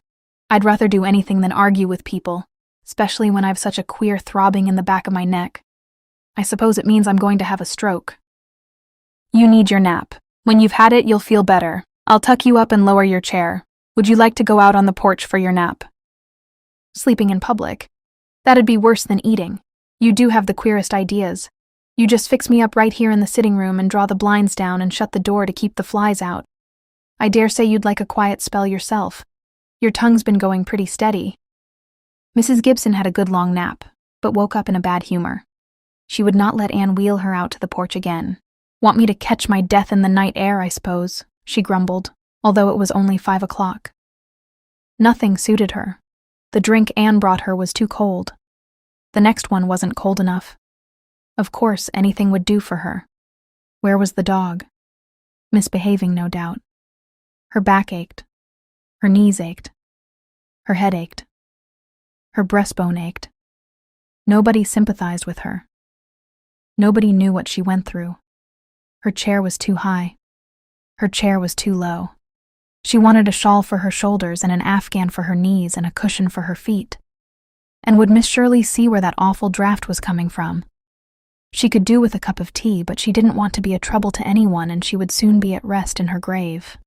I'd rather do anything than argue with people, especially when I've such a queer throbbing in the back of my neck. I suppose it means I'm going to have a stroke. You need your nap. When you've had it, you'll feel better. I'll tuck you up and lower your chair. Would you like to go out on the porch for your nap? Sleeping in public? That'd be worse than eating. You do have the queerest ideas. You just fix me up right here in the sitting room and draw the blinds down and shut the door to keep the flies out. I dare say you'd like a quiet spell yourself. Your tongue's been going pretty steady." Mrs. Gibson had a good long nap, but woke up in a bad humor. She would not let Anne wheel her out to the porch again. "Want me to catch my death in the night air, I suppose," she grumbled, although it was only 5 o'clock. Nothing suited her. The drink Anne brought her was too cold. The next one wasn't cold enough. Of course, anything would do for her. Where was the dog? Misbehaving, no doubt. Her back ached. Her knees ached. Her head ached. Her breastbone ached. Nobody sympathized with her. Nobody knew what she went through. Her chair was too high. Her chair was too low. She wanted a shawl for her shoulders and an afghan for her knees and a cushion for her feet. And would Miss Shirley see where that awful draft was coming from? She could do with a cup of tea, but she didn't want to be a trouble to anyone, and she would soon be at rest in her grave.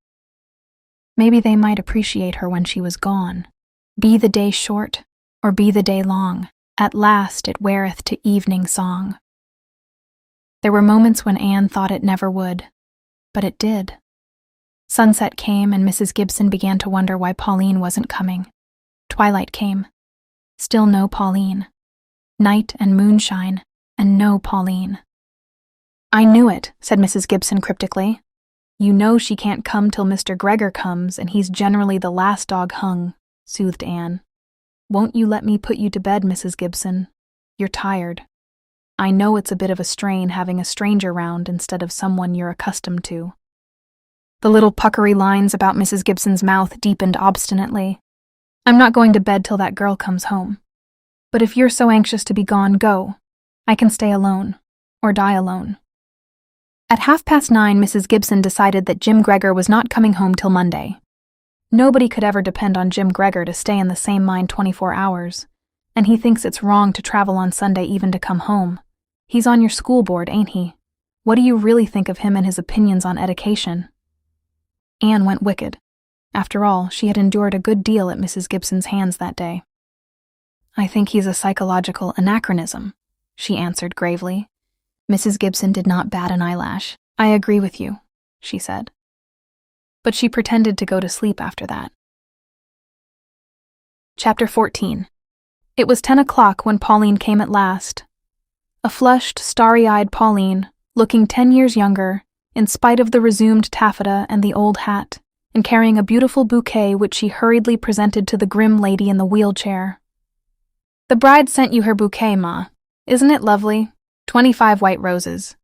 Maybe they might appreciate her when she was gone. Be the day short, or be the day long, at last it weareth to evening song. There were moments when Anne thought it never would, but it did. Sunset came, and Mrs. Gibson began to wonder why Pauline wasn't coming. Twilight came. Still no Pauline. Night and moonshine, and no Pauline. "I knew it," said Mrs. Gibson cryptically. "You know she can't come till Mr. Gregor comes, and he's generally the last dog hung," soothed Anne. "Won't you let me put you to bed, Mrs. Gibson? You're tired. I know it's a bit of a strain having a stranger round instead of someone you're accustomed to." The little puckery lines about Mrs. Gibson's mouth deepened obstinately. "I'm not going to bed till that girl comes home. But if you're so anxious to be gone, go. I can stay alone, or die alone." At 9:30, Mrs. Gibson decided that Jim Gregor was not coming home till Monday. Nobody could ever depend on Jim Gregor to stay in the same mind 24 hours, and he thinks it's wrong to travel on Sunday even to come home. He's on your school board, ain't he? What do you really think of him and his opinions on education? Anne went wicked. After all, she had endured a good deal at Mrs. Gibson's hands that day. "I think he's a psychological anachronism," she answered gravely. Mrs. Gibson did not bat an eyelash. "I agree with you," she said. But she pretended to go to sleep after that. Chapter 14. It was 10 o'clock when Pauline came at last. A flushed, starry-eyed Pauline, looking 10 years younger, in spite of the resumed taffeta and the old hat, and carrying a beautiful bouquet which she hurriedly presented to the grim lady in the wheelchair. "The bride sent you her bouquet, Ma. Isn't it lovely? 25 white roses.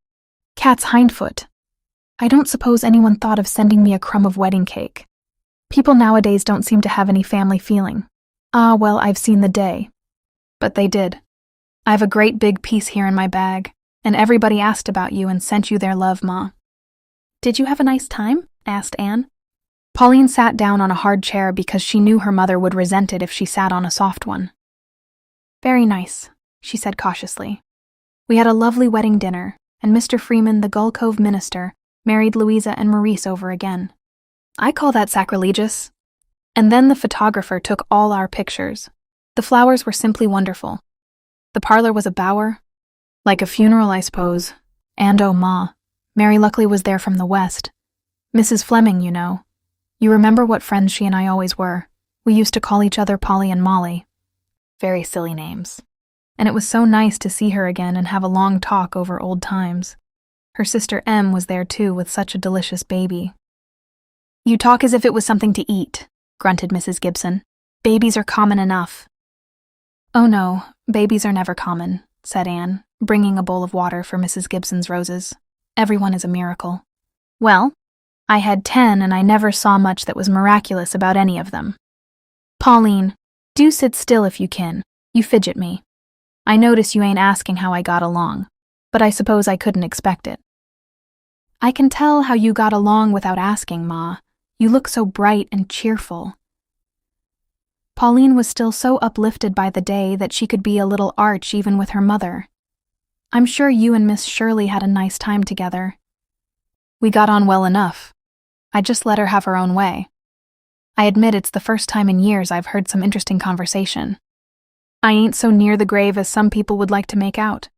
Cat's hindfoot. I don't suppose anyone thought of sending me a crumb of wedding cake. People nowadays don't seem to have any family feeling. Ah, well, I've seen the day. But they did. I've a great big piece here in my bag, and everybody asked about you and sent you their love, Ma." "Did you have a nice time?" asked Anne. Pauline sat down on a hard chair because she knew her mother would resent it if she sat on a soft one. "Very nice," she said cautiously. "We had a lovely wedding dinner, and Mr. Freeman, the Gull Cove minister, married Louisa and Maurice over again. I call that sacrilegious. And then the photographer took all our pictures. The flowers were simply wonderful. The parlor was a bower. Like a funeral, I suppose. And oh, Ma, Mary Luckley was there from the West. Mrs. Fleming, you know. You remember what friends she and I always were. We used to call each other Polly and Molly. Very silly names. And it was so nice to see her again and have a long talk over old times. Her sister Em was there too, with such a delicious baby." "You talk as if it was something to eat," grunted Mrs. Gibson. "Babies are common enough." "Oh no, babies are never common," said Anne, bringing a bowl of water for Mrs. Gibson's roses. "Everyone is a miracle. Well, I had 10 and I never saw much that was miraculous about any of them. Pauline, do sit still if you can. You fidget me. I notice you ain't asking how I got along, but I suppose I couldn't expect it." "I can tell how you got along without asking, Ma. You look so bright and cheerful." Pauline was still so uplifted by the day that she could be a little arch even with her mother. "I'm sure you and Miss Shirley had a nice time together." "We got on well enough. I just let her have her own way. I admit it's the first time in years I've heard some interesting conversation. I ain't so near the grave as some people would like to make out.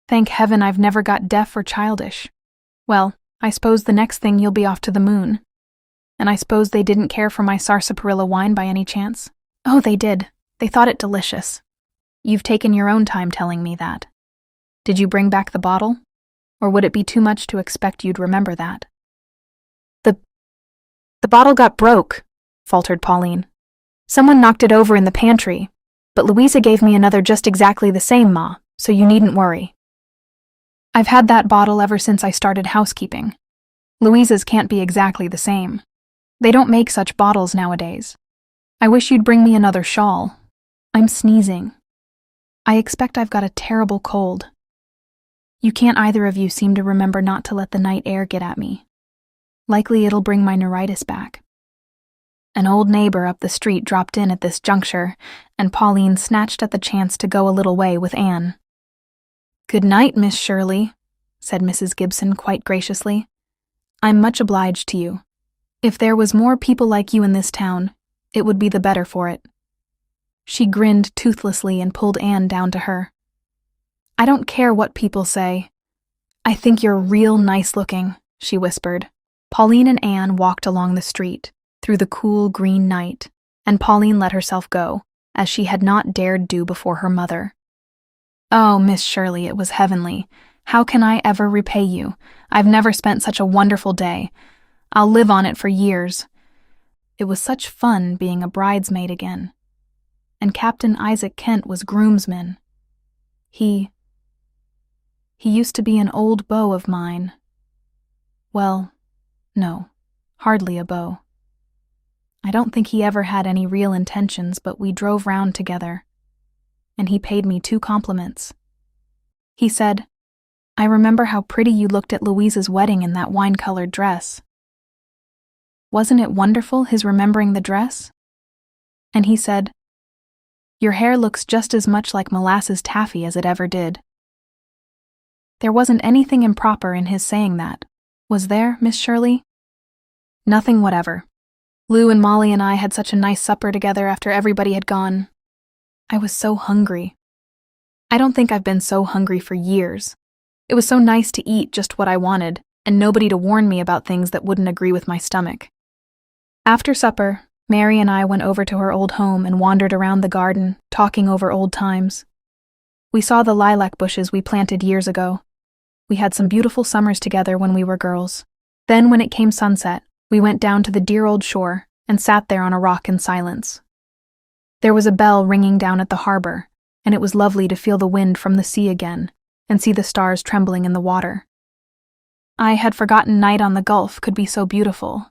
Thank heaven I've never got deaf or childish. Well, I suppose the next thing you'll be off to the moon." And I suppose they didn't care for my sarsaparilla wine by any chance? Oh, they did. They thought it delicious. You've taken your own time telling me that. Did you bring back the bottle? Or would it be too much to expect you'd remember that? The bottle got broke, faltered Pauline. Someone knocked it over in the pantry, but Louisa gave me another just exactly the same, Ma, so you needn't worry. I've had that bottle ever since I started housekeeping. Louisa's can't be exactly the same. They don't make such bottles nowadays. I wish you'd bring me another shawl. I'm sneezing. I expect I've got a terrible cold. You can't either of you seem to remember not to let the night air get at me. Likely it'll bring my neuritis back. An old neighbor up the street dropped in at this juncture, and Pauline snatched at the chance to go a little way with Anne. "Good night, Miss Shirley," said Mrs. Gibson quite graciously. "I'm much obliged to you. If there was more people like you in this town, it would be the better for it." She grinned toothlessly and pulled Anne down to her. "I don't care what people say. I think you're real nice looking," she whispered. Pauline and Anne walked along the street, through the cool green night, and Pauline let herself go, as she had not dared do before her mother. "Oh, Miss Shirley, it was heavenly. How can I ever repay you? I've never spent such a wonderful day. I'll live on it for years. It was such fun being a bridesmaid again. And Captain Isaac Kent was groomsman. He used to be an old beau of mine. Well, no, hardly a beau. I don't think he ever had any real intentions, but we drove round together, and he paid me 2 compliments. He said, 'I remember how pretty you looked at Louisa's wedding in that wine-colored dress.' Wasn't it wonderful, his remembering the dress? And he said, 'Your hair looks just as much like molasses taffy as it ever did.' There wasn't anything improper in his saying that, was there, Miss Shirley? Nothing whatever. Lou and Molly and I had such a nice supper together after everybody had gone. I was so hungry. I don't think I've been so hungry for years. It was so nice to eat just what I wanted, and nobody to warn me about things that wouldn't agree with my stomach. After supper, Mary and I went over to her old home and wandered around the garden, talking over old times. We saw the lilac bushes we planted years ago. We had some beautiful summers together when we were girls. Then, when it came sunset, we went down to the dear old shore and sat there on a rock in silence. There was a bell ringing down at the harbor, and it was lovely to feel the wind from the sea again and see the stars trembling in the water. I had forgotten night on the Gulf could be so beautiful.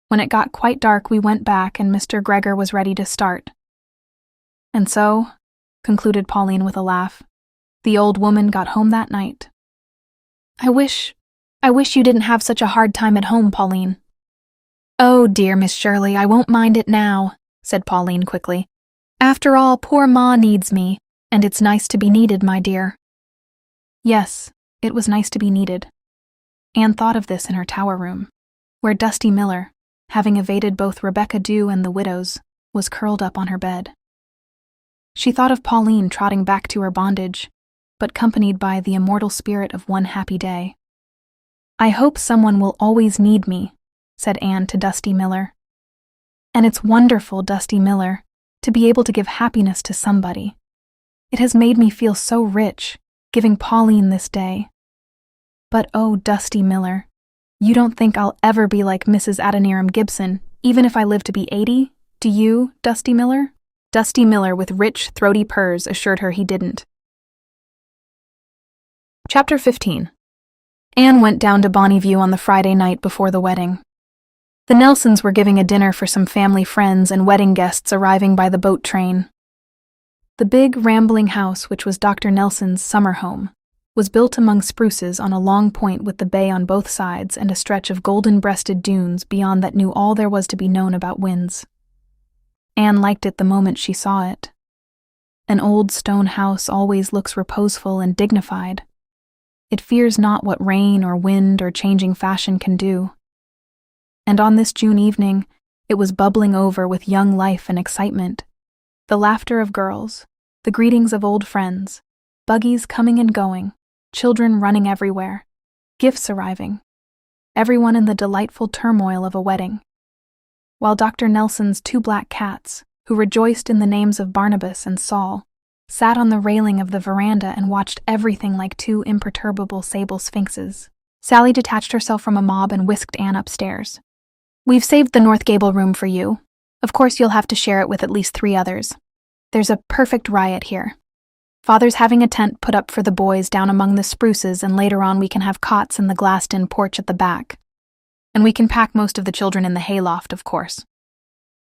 When it got quite dark, we went back, and Mr. Gregor was ready to start. And so, concluded Pauline with a laugh, the old woman got home that night. I wish you didn't have such a hard time at home, Pauline." "Oh, dear, Miss Shirley, I won't mind it now," said Pauline quickly. "After all, poor Ma needs me, and it's nice to be needed, my dear." Yes, it was nice to be needed. Anne thought of this in her tower room, where Dusty Miller, having evaded both Rebecca Dew and the widows, was curled up on her bed. She thought of Pauline trotting back to her bondage, but accompanied by the immortal spirit of one happy day. "I hope someone will always need me," said Anne to Dusty Miller. "And it's wonderful, Dusty Miller, to be able to give happiness to somebody. It has made me feel so rich, giving Pauline this day. But oh, Dusty Miller, you don't think I'll ever be like Mrs. Adoniram Gibson, even if I live to be 80? Do you, Dusty Miller?" Dusty Miller, with rich, throaty purrs, assured her he didn't. Chapter 15. Anne went down to Bonnyview on the Friday night before the wedding. The Nelsons were giving a dinner for some family friends and wedding guests arriving by the boat train. The big, rambling house, which was Dr. Nelson's summer home, was built among spruces on a long point with the bay on both sides and a stretch of golden-breasted dunes beyond that knew all there was to be known about winds. Anne liked it the moment she saw it. An old stone house always looks reposeful and dignified. It fears not what rain or wind or changing fashion can do. And on this June evening, it was bubbling over with young life and excitement. The laughter of girls, the greetings of old friends, buggies coming and going, children running everywhere, gifts arriving, everyone in the delightful turmoil of a wedding, while Dr. Nelson's 2 black cats, who rejoiced in the names of Barnabas and Saul, sat on the railing of the veranda and watched everything like 2 imperturbable sable sphinxes. Sally detached herself from a mob and whisked Anne upstairs. "We've saved the North Gable room for you. Of course you'll have to share it with at least 3 others. There's a perfect riot here. Father's having a tent put up for the boys down among the spruces, and later on we can have cots in the glassed-in porch at the back. And we can pack most of the children in the hayloft, of course."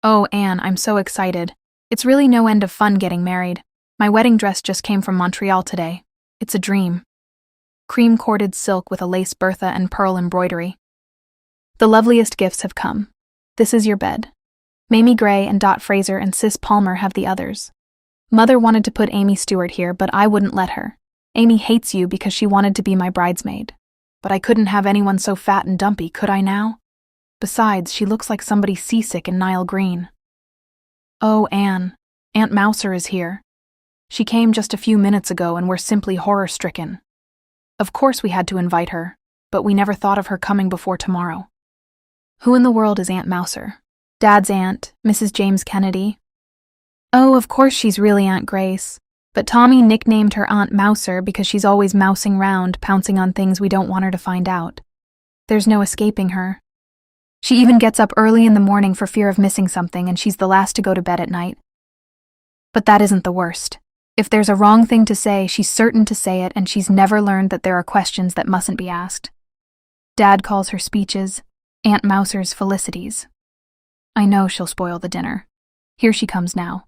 "Oh, Anne, I'm so excited. It's really no end of fun getting married. My wedding dress just came from Montreal today. It's a dream. Cream-corded silk with a lace bertha and pearl embroidery. The loveliest gifts have come. This is your bed. Mamie Gray and Dot Fraser and Sis Palmer have the others. Mother wanted to put Amy Stewart here, but I wouldn't let her. Amy hates you because she wanted to be my bridesmaid. But I couldn't have anyone so fat and dumpy, could I now? Besides, she looks like somebody seasick in Nile Green. Oh, Anne, Aunt Mouser is here. She came just a few minutes ago and we're simply horror-stricken. Of course we had to invite her, but we never thought of her coming before tomorrow." "Who in the world is Aunt Mouser?" "Dad's aunt, Mrs. James Kennedy." "Oh, of course she's really Aunt Grace, but Tommy nicknamed her Aunt Mouser because she's always mousing round, pouncing on things we don't want her to find out. There's no escaping her. She even gets up early in the morning for fear of missing something, and she's the last to go to bed at night. But that isn't the worst. If there's a wrong thing to say, she's certain to say it, and she's never learned that there are questions that mustn't be asked. Dad calls her speeches Aunt Mouser's felicities. I know she'll spoil the dinner. Here she comes now."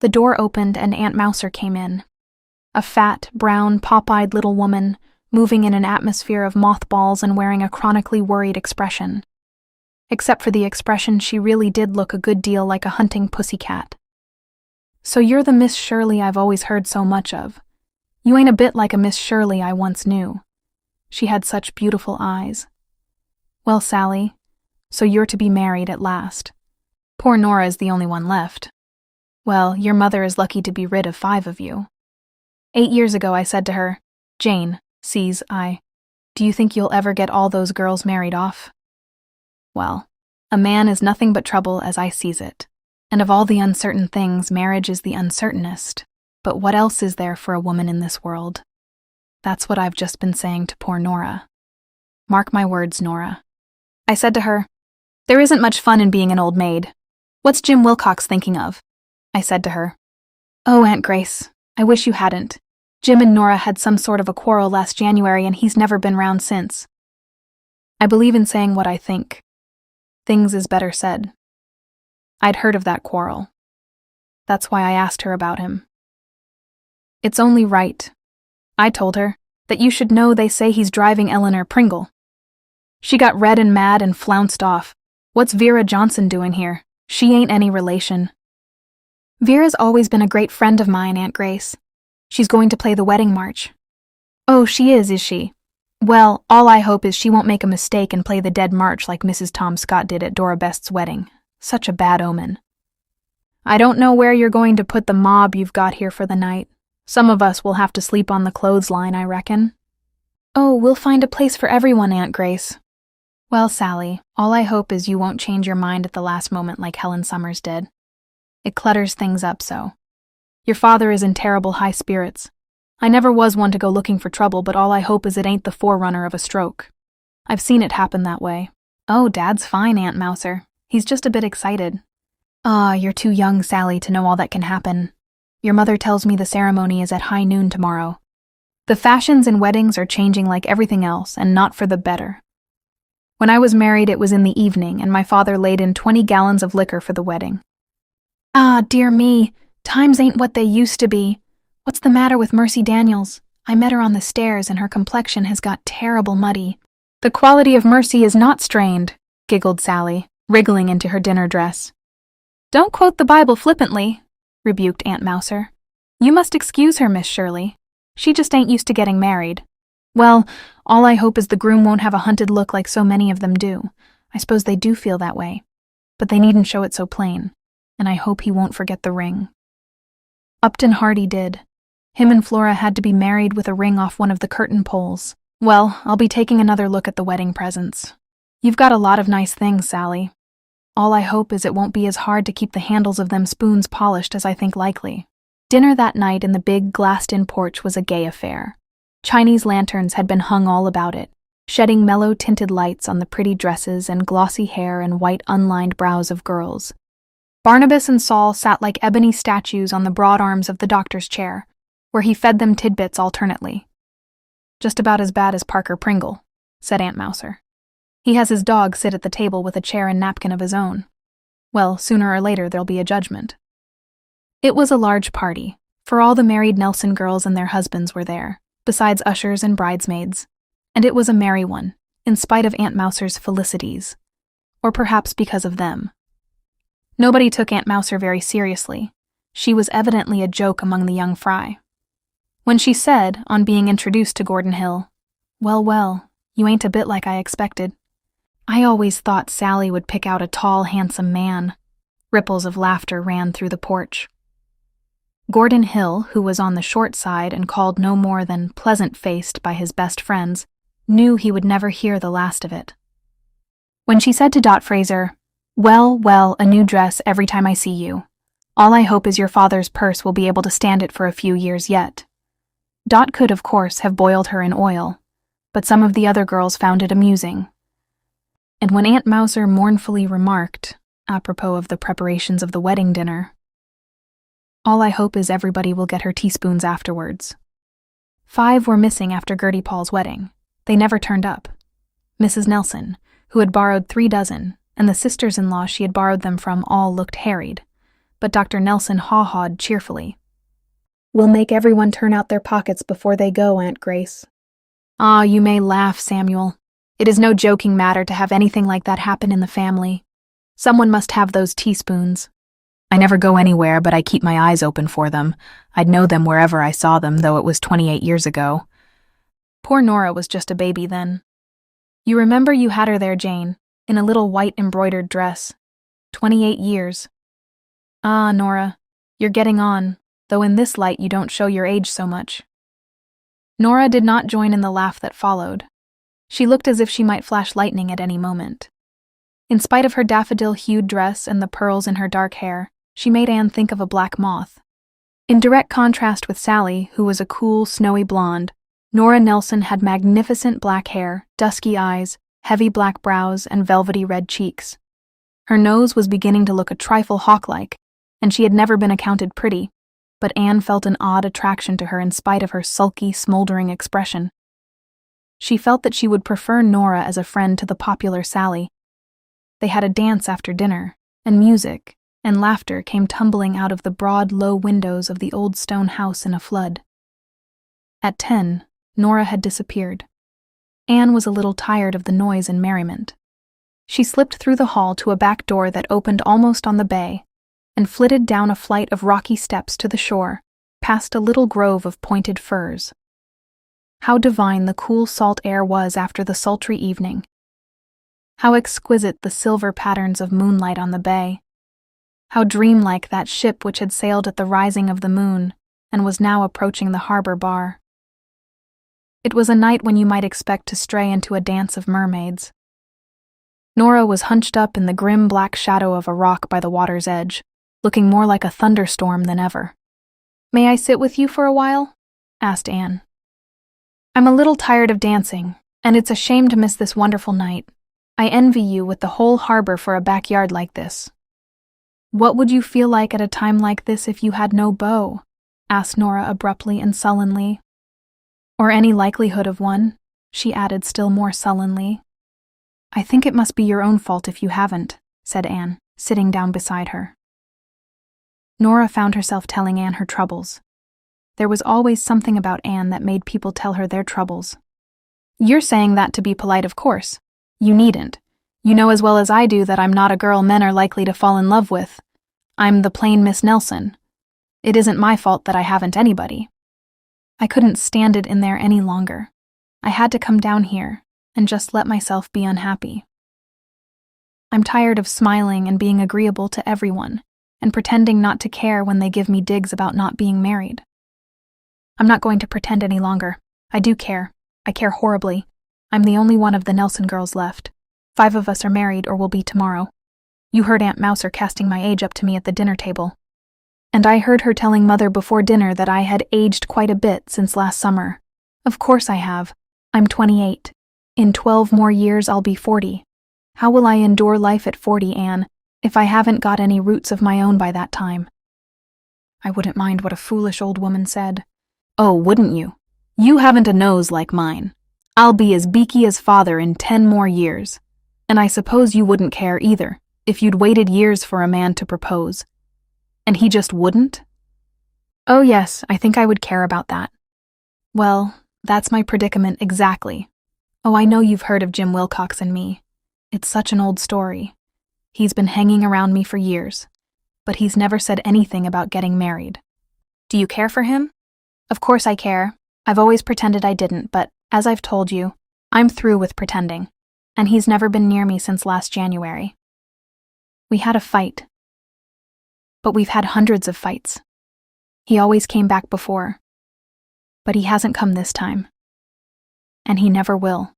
The door opened and Aunt Mouser came in. A fat, brown, pop-eyed little woman, moving in an atmosphere of mothballs and wearing a chronically worried expression. Except for the expression, she really did look a good deal like a hunting pussycat. "So you're the Miss Shirley I've always heard so much of. You ain't a bit like a Miss Shirley I once knew. She had such beautiful eyes. Well, Sally, so you're to be married at last. Poor Nora is the only one left. Well, your mother is lucky to be rid of 5 of you. 8 years ago I said to her, 'Jane, do you think you'll ever get all those girls married off?' Well, a man is nothing but trouble as I sees it. And of all the uncertain things, marriage is the uncertainest. But what else is there for a woman in this world? That's what I've just been saying to poor Nora. Mark my words, Nora. I said to her, 'There isn't much fun in being an old maid. What's Jim Wilcox thinking of?' I said to her. Oh, Aunt Grace, I wish you hadn't. Jim and Nora had some sort of a quarrel last January and he's never been round since. I believe in saying what I think. Things is better said. I'd heard of that quarrel. That's why I asked her about him. It's only right, I told her, that you should know they say he's driving Eleanor Pringle. She got red and mad and flounced off. What's Vera Johnson doing here? She ain't any relation. Vera's always been a great friend of mine, Aunt Grace. She's going to play the wedding march. Oh, she is she? Well, all I hope is she won't make a mistake and play the Dead March like Mrs. Tom Scott did at Dora Best's wedding. Such a bad omen. I don't know where you're going to put the mob you've got here for the night. Some of us will have to sleep on the clothesline, I reckon. Oh, we'll find a place for everyone, Aunt Grace. Well, Sally, all I hope is you won't change your mind at the last moment like Helen Summers did. It clutters things up so. Your father is in terrible high spirits. I never was one to go looking for trouble, but all I hope is it ain't the forerunner of a stroke. I've seen it happen that way. Oh, Dad's fine, Aunt Mouser. He's just a bit excited. Ah, you're too young, Sally, to know all that can happen. Your mother tells me the ceremony is at high noon tomorrow. The fashions in weddings are changing like everything else, and not for the better. When I was married, it was in the evening, and my father laid in 20 gallons of liquor for the wedding. Ah, dear me, times ain't what they used to be. What's the matter with Mercy Daniels? I met her on the stairs, and her complexion has got terrible muddy. The quality of Mercy is not strained, giggled Sally, wriggling into her dinner dress. Don't quote the Bible flippantly, rebuked Aunt Mouser. You must excuse her, Miss Shirley. She just ain't used to getting married. Well, all I hope is the groom won't have a hunted look like so many of them do. I suppose they do feel that way. But they needn't show it so plain. And I hope he won't forget the ring. Upton Hardy did. Him and Flora had to be married with a ring off one of the curtain poles. Well, I'll be taking another look at the wedding presents. You've got a lot of nice things, Sally. All I hope is it won't be as hard to keep the handles of them spoons polished as I think likely. Dinner that night in the big glassed-in porch was a gay affair. Chinese lanterns had been hung all about it, shedding mellow-tinted lights on the pretty dresses and glossy hair and white unlined brows of girls. Barnabas and Saul sat like ebony statues on the broad arms of the doctor's chair, where he fed them tidbits alternately. "Just about as bad as Parker Pringle," said Aunt Mouser. "He has his dog sit at the table with a chair and napkin of his own. Well, sooner or later there'll be a judgment." It was a large party, for all the married Nelson girls and their husbands were there, besides ushers and bridesmaids, and it was a merry one, in spite of Aunt Mouser's felicities, or perhaps because of them. Nobody took Aunt Mouser very seriously. She was evidently a joke among the young fry. When she said, on being introduced to Gordon Hill, Well, you ain't a bit like I expected. I always thought Sally would pick out a tall, handsome man." Ripples of laughter ran through the porch. Gordon Hill, who was on the short side and called no more than pleasant-faced by his best friends, knew he would never hear the last of it. When she said to Dot Fraser, Well, a new dress every time I see you. All I hope is your father's purse will be able to stand it for a few years yet." Dot could, of course, have boiled her in oil, but some of the other girls found it amusing. And when Aunt Mouser mournfully remarked, apropos of the preparations of the wedding dinner, "All I hope is everybody will get her teaspoons afterwards." 5 were missing after Gertie Paul's wedding. They never turned up. Mrs. Nelson, who had borrowed 3 dozen, and the sisters-in-law she had borrowed them from all looked harried, but Dr. Nelson haw-hawed cheerfully. "We'll make everyone turn out their pockets before they go, Aunt Grace." "Ah, you may laugh, Samuel. It is no joking matter to have anything like that happen in the family. Someone must have those teaspoons. I never go anywhere, but I keep my eyes open for them. I'd know them wherever I saw them, though it was 28 years ago. Poor Nora was just a baby then. You remember you had her there, Jane, in a little white embroidered dress. 28 years. Ah, Nora, you're getting on, though in this light you don't show your age so much." Nora did not join in the laugh that followed. She looked as if she might flash lightning at any moment. In spite of her daffodil-hued dress and the pearls in her dark hair, she made Anne think of a black moth. In direct contrast with Sally, who was a cool, snowy blonde, Nora Nelson had magnificent black hair, dusky eyes, heavy black brows, and velvety red cheeks. Her nose was beginning to look a trifle hawk-like, and she had never been accounted pretty, but Anne felt an odd attraction to her in spite of her sulky, smoldering expression. She felt that she would prefer Nora as a friend to the popular Sally. They had a dance after dinner, and music and laughter came tumbling out of the broad, low windows of the old stone house in a flood. At 10, Nora had disappeared. Anne was a little tired of the noise and merriment. She slipped through the hall to a back door that opened almost on the bay, and flitted down a flight of rocky steps to the shore, past a little grove of pointed firs. How divine the cool salt air was after the sultry evening. How exquisite the silver patterns of moonlight on the bay. How dreamlike that ship which had sailed at the rising of the moon and was now approaching the harbor bar. It was a night when you might expect to stray into a dance of mermaids. Nora was hunched up in the grim black shadow of a rock by the water's edge, looking more like a thunderstorm than ever. "May I sit with you for a while?" asked Anne. "I'm a little tired of dancing, and it's a shame to miss this wonderful night. I envy you with the whole harbor for a backyard like this." "What would you feel like at a time like this if you had no beau?" asked Nora abruptly and sullenly. "Or any likelihood of one," she added still more sullenly. "I think it must be your own fault if you haven't," said Anne, sitting down beside her. Nora found herself telling Anne her troubles. There was always something about Anne that made people tell her their troubles. "You're saying that to be polite, of course. You needn't. You know as well as I do that I'm not a girl men are likely to fall in love with. I'm the plain Miss Nelson. It isn't my fault that I haven't anybody. I couldn't stand it in there any longer. I had to come down here and just let myself be unhappy. I'm tired of smiling and being agreeable to everyone and pretending not to care when they give me digs about not being married. I'm not going to pretend any longer. I do care. I care horribly. I'm the only one of the Nelson girls left. 5 of us are married or will be tomorrow. You heard Aunt Mouser casting my age up to me at the dinner table. And I heard her telling Mother before dinner that I had aged quite a bit since last summer. Of course I have. I'm 28. In 12 more years I'll be 40. How will I endure life at 40, Anne, if I haven't got any roots of my own by that time? I wouldn't mind what a foolish old woman said. Oh, wouldn't you? You haven't a nose like mine. I'll be as beaky as Father in 10 more years. And I suppose you wouldn't care either, if you'd waited years for a man to propose. And he just wouldn't? Oh yes, I think I would care about that. Well, that's my predicament exactly. Oh, I know you've heard of Jim Wilcox and me. It's such an old story. He's been hanging around me for years, but he's never said anything about getting married. Do you care for him? Of course I care. I've always pretended I didn't, but as I've told you, I'm through with pretending, and he's never been near me since last January. We had a fight. But we've had hundreds of fights. He always came back before. But he hasn't come this time. And he never will.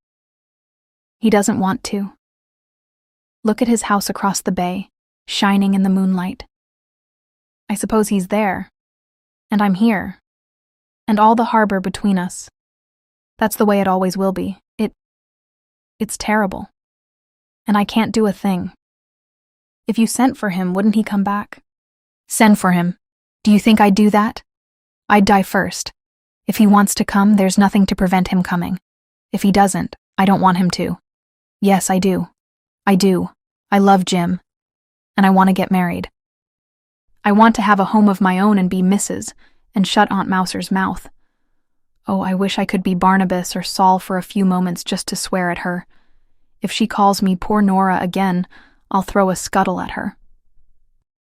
He doesn't want to. Look at his house across the bay, shining in the moonlight. I suppose he's there. And I'm here. And all the harbor between us. That's the way it always will be. It's terrible. And I can't do a thing. If you sent for him, wouldn't he come back? Send for him. Do you think I'd do that? I'd die first. If he wants to come, there's nothing to prevent him coming. If he doesn't, I don't want him to. Yes, I do. I do. I love Jim. And I want to get married. I want to have a home of my own and be Mrs. and shut Aunt Mouser's mouth. Oh, I wish I could be Barnabas or Saul for a few moments just to swear at her. If she calls me poor Nora again, I'll throw a scuttle at her.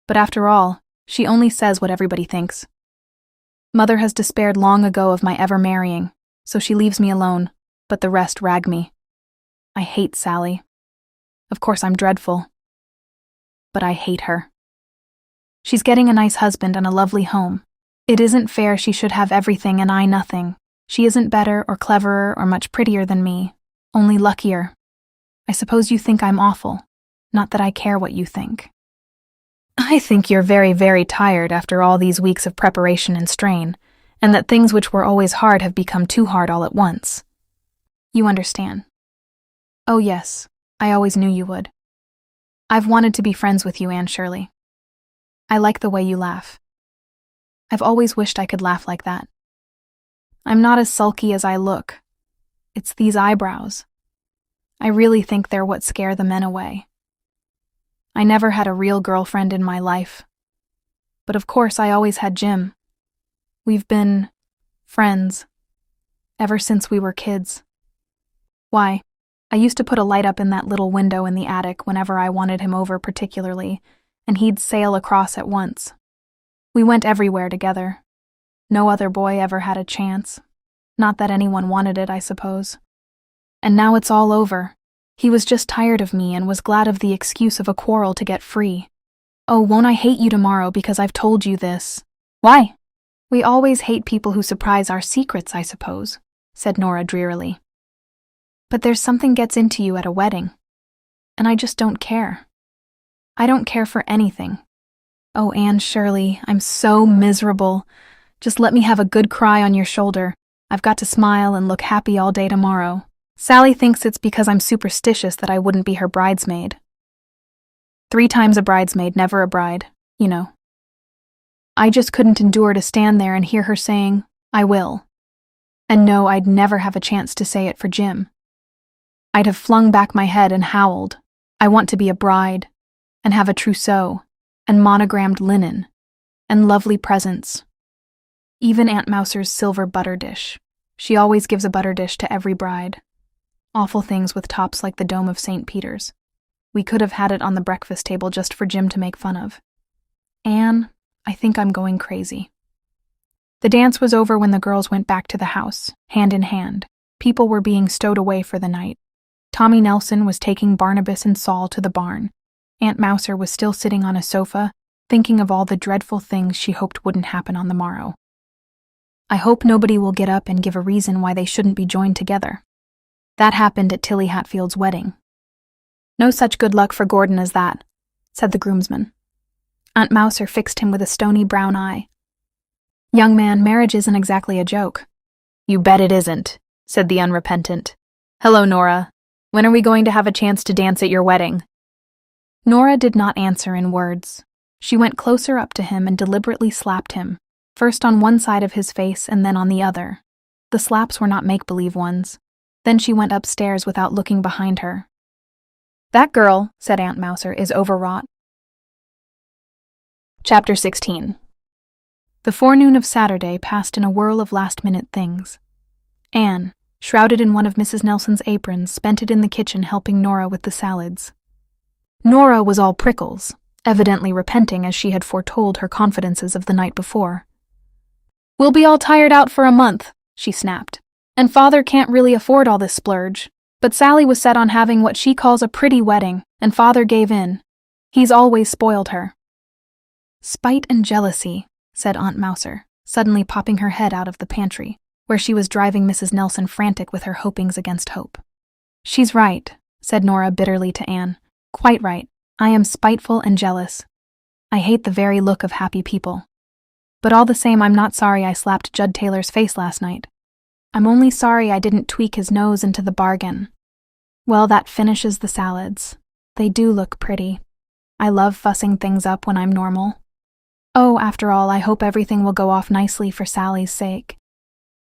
But after all, she only says what everybody thinks. Mother has despaired long ago of my ever marrying, so she leaves me alone, but the rest rag me. I hate Sally. Of course I'm dreadful. But I hate her. She's getting a nice husband and a lovely home. It isn't fair she should have everything and I nothing. She isn't better or cleverer or much prettier than me, only luckier. I suppose you think I'm awful, not that I care what you think. I think you're very, very tired after all these weeks of preparation and strain, and that things which were always hard have become too hard all at once. You understand. Oh yes, I always knew you would. I've wanted to be friends with you, Anne Shirley. I like the way you laugh. I've always wished I could laugh like that. I'm not as sulky as I look. It's these eyebrows. I really think they're what scare the men away. I never had a real girlfriend in my life. But of course I always had Jim. We've been friends ever since we were kids. Why, I used to put a light up in that little window in the attic whenever I wanted him over particularly, and he'd sail across at once. We went everywhere together. No other boy ever had a chance. Not that anyone wanted it, I suppose. And now it's all over. He was just tired of me and was glad of the excuse of a quarrel to get free. Oh, won't I hate you tomorrow because I've told you this? Why? We always hate people who surprise our secrets, I suppose, said Nora drearily. But there's something gets into you at a wedding. And I just don't care. I don't care for anything. Oh, Anne Shirley, I'm so miserable. Just let me have a good cry on your shoulder. I've got to smile and look happy all day tomorrow. Sally thinks it's because I'm superstitious that I wouldn't be her bridesmaid. 3 times a bridesmaid, never a bride, you know. I just couldn't endure to stand there and hear her saying, I will. And no, I'd never have a chance to say it for Jim. I'd have flung back my head and howled, I want to be a bride, and have a trousseau, and monogrammed linen, and lovely presents. Even Aunt Mouser's silver butter dish. She always gives a butter dish to every bride. Awful things with tops like the dome of St. Peter's. We could have had it on the breakfast table just for Jim to make fun of. Anne, I think I'm going crazy. The dance was over when the girls went back to the house, hand in hand. People were being stowed away for the night. Tommy Nelson was taking Barnabas and Saul to the barn. Aunt Mouser was still sitting on a sofa, thinking of all the dreadful things she hoped wouldn't happen on the morrow. I hope nobody will get up and give a reason why they shouldn't be joined together. That happened at Tilly Hatfield's wedding. No such good luck for Gordon as that. said the groomsman. Aunt Mouser fixed him with a stony brown eye. Young man, marriage isn't exactly a joke. You bet it isn't, said the unrepentant. Hello, Nora. When are we going to have a chance to dance at your wedding? Nora did not answer in words. She went closer up to him and deliberately slapped him, first on one side of his face and then on the other. The slaps were not make-believe ones. Then she went upstairs without looking behind her. That girl, said Aunt Mouser, is overwrought. Chapter 16. The forenoon of Saturday passed in a whirl of last-minute things. Anne, shrouded in one of Mrs. Nelson's aprons, spent it in the kitchen helping Nora with the salads. Nora was all prickles, evidently repenting as she had foretold her confidences of the night before. We'll be all tired out for a month, she snapped, and Father can't really afford all this splurge. But Sally was set on having what she calls a pretty wedding, and Father gave in. He's always spoiled her. Spite and jealousy, said Aunt Mouser, suddenly popping her head out of the pantry, where she was driving Mrs. Nelson frantic with her hopings against hope. She's right, said Nora bitterly to Anne. Quite right. I am spiteful and jealous. I hate the very look of happy people. But all the same, I'm not sorry I slapped Judd Taylor's face last night. I'm only sorry I didn't tweak his nose into the bargain. Well, that finishes the salads. They do look pretty. I love fussing things up when I'm normal. Oh, after all, I hope everything will go off nicely for Sally's sake.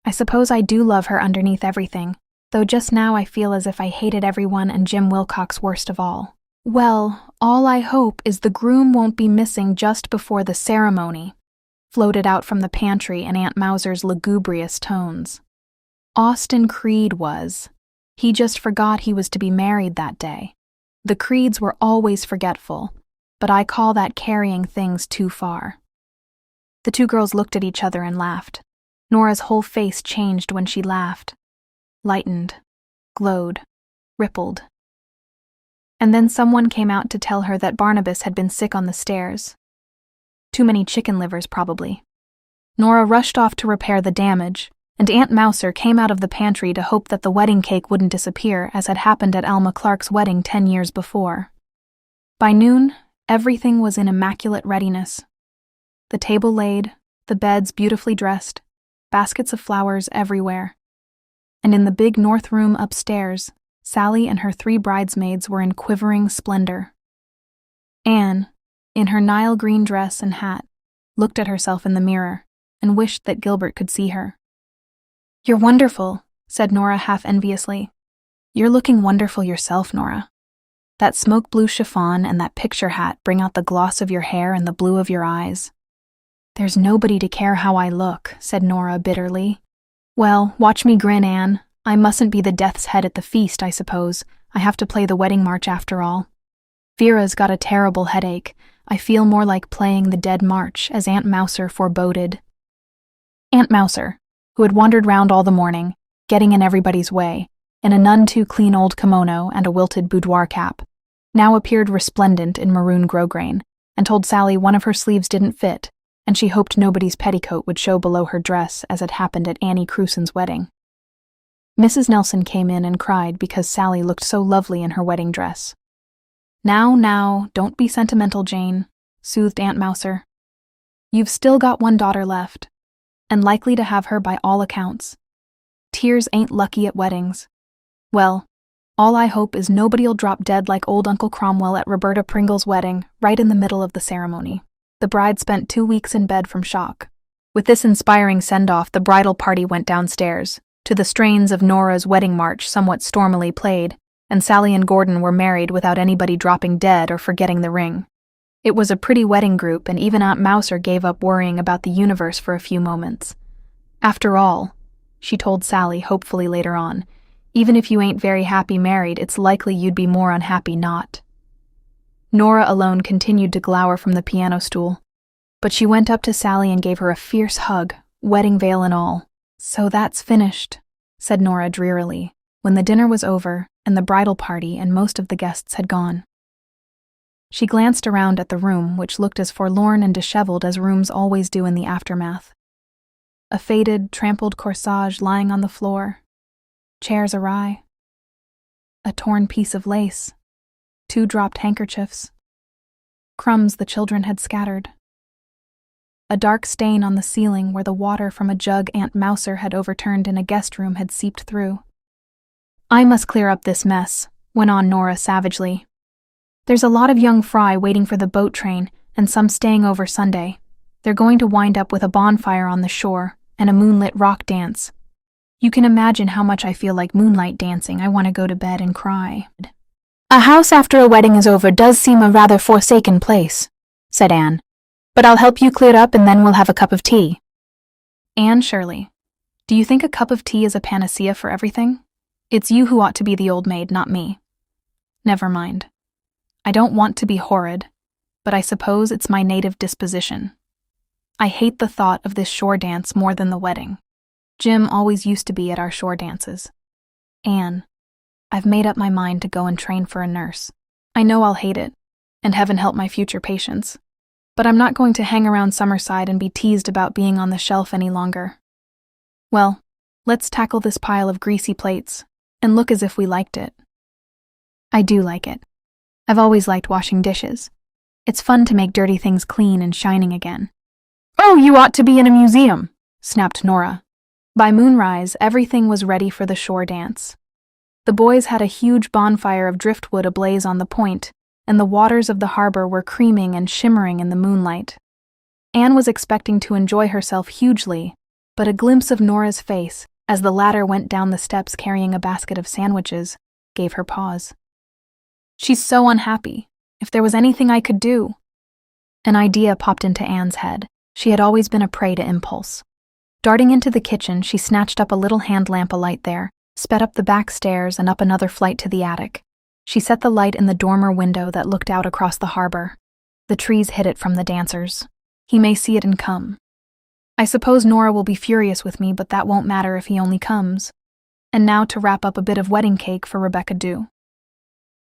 I suppose I do love her underneath everything, though just now I feel as if I hated everyone and Jim Wilcox worst of all. Well, all I hope is the groom won't be missing just before the ceremony, floated out from the pantry in Aunt Mouser's lugubrious tones. Austin Creed was. He just forgot he was to be married that day. The Creeds were always forgetful, but I call that carrying things too far. The two girls looked at each other and laughed. Nora's whole face changed when she laughed. Lightened, glowed, rippled. And then someone came out to tell her that Barnabas had been sick on the stairs. Too many chicken livers, probably. Nora rushed off to repair the damage, and Aunt Mouser came out of the pantry to hope that the wedding cake wouldn't disappear as had happened at Alma Clark's wedding 10 years before. By noon, everything was in immaculate readiness. The table laid, the beds beautifully dressed, baskets of flowers everywhere. And in the big north room upstairs, Sally and her 3 bridesmaids were in quivering splendor. Anne, in her Nile green dress and hat, looked at herself in the mirror and wished that Gilbert could see her. You're wonderful, said Nora half enviously. You're looking wonderful yourself, Nora. That smoke blue chiffon and that picture hat bring out the gloss of your hair and the blue of your eyes. There's nobody to care how I look, said Nora bitterly. Well, watch me grin, Anne. I mustn't be the death's head at the feast, I suppose. I have to play the wedding march after all. Vera's got a terrible headache. I feel more like playing the Dead March, as Aunt Mouser foreboded. Aunt Mouser, who had wandered round all the morning, getting in everybody's way, in a none-too-clean old kimono and a wilted boudoir cap, now appeared resplendent in maroon grosgrain, and told Sally one of her sleeves didn't fit, and she hoped nobody's petticoat would show below her dress as had happened at Annie Crewson's wedding. Mrs. Nelson came in and cried because Sally looked so lovely in her wedding dress. Now, don't be sentimental, Jane, soothed Aunt Mouser. You've still got one daughter left, and likely to have her by all accounts. Tears ain't lucky at weddings. Well, all I hope is nobody'll drop dead like old Uncle Cromwell at Roberta Pringle's wedding, right in the middle of the ceremony. The bride spent 2 weeks in bed from shock. With this inspiring send-off, the bridal party went downstairs, to the strains of Nora's wedding march somewhat stormily played, and Sally and Gordon were married without anybody dropping dead or forgetting the ring. It was a pretty wedding group, and even Aunt Mouser gave up worrying about the universe for a few moments. After all, she told Sally hopefully later on, even if you ain't very happy married, it's likely you'd be more unhappy not. Nora alone continued to glower from the piano stool, but she went up to Sally and gave her a fierce hug, wedding veil and all. So that's finished, said Nora drearily, when the dinner was over and the bridal party and most of the guests had gone. She glanced around at the room, which looked as forlorn and disheveled as rooms always do in the aftermath. A faded, trampled corsage lying on the floor, chairs awry, a torn piece of lace, 2 dropped handkerchiefs. crumbs the children had scattered. A dark stain on the ceiling where the water from a jug Aunt Mouser had overturned in a guest room had seeped through. "I must clear up this mess," went on Nora savagely. "There's a lot of young fry waiting for the boat train, and some staying over Sunday. They're going to wind up with a bonfire on the shore and a moonlit rock dance. You can imagine how much I feel like moonlight dancing. I want to go to bed and cry." "A house after a wedding is over does seem a rather forsaken place," said Anne. "But I'll help you clear it up and then we'll have a cup of tea." "Anne Shirley, do you think a cup of tea is a panacea for everything? It's you who ought to be the old maid, not me." "Never mind. I don't want to be horrid, but I suppose it's my native disposition. I hate the thought of this shore dance more than the wedding. Jim always used to be at our shore dances. Anne, I've made up my mind to go and train for a nurse. I know I'll hate it, and heaven help my future patients, but I'm not going to hang around Summerside and be teased about being on the shelf any longer. Well, let's tackle this pile of greasy plates and look as if we liked it." "I do like it. I've always liked washing dishes. It's fun to make dirty things clean and shining again." "Oh, you ought to be in a museum," snapped Nora. By moonrise, everything was ready for the shore dance. The boys had a huge bonfire of driftwood ablaze on the point, and the waters of the harbor were creaming and shimmering in the moonlight. Anne was expecting to enjoy herself hugely, but a glimpse of Nora's face, as the latter went down the steps carrying a basket of sandwiches, gave her pause. "She's so unhappy. If there was anything I could do." An idea popped into Anne's head. She had always been a prey to impulse. Darting into the kitchen, she snatched up a little hand lamp alight there, sped up the back stairs and up another flight to the attic. She set the light in the dormer window that looked out across the harbor. The trees hid it from the dancers. He may see it and come. I suppose Nora will be furious with me, but that won't matter if he only comes. And now to wrap up a bit of wedding cake for Rebecca Dew.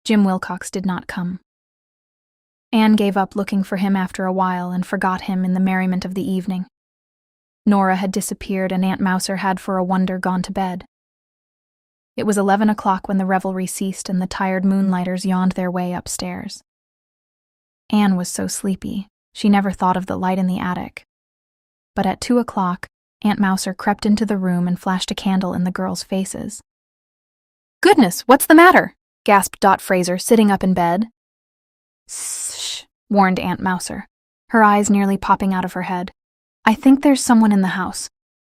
Jim Wilcox did not come. Anne gave up looking for him after a while and forgot him in the merriment of the evening. Nora had disappeared and Aunt Mouser had for a wonder gone to bed. It was 11 o'clock when the revelry ceased and the tired moonlighters yawned their way upstairs. Anne was so sleepy, she never thought of the light in the attic. But at 2 o'clock, Aunt Mouser crept into the room and flashed a candle in the girls' faces. "Goodness, what's the matter?" gasped Dot Fraser, sitting up in bed. "Shh," warned Aunt Mouser, her eyes nearly popping out of her head. "I think there's someone in the house.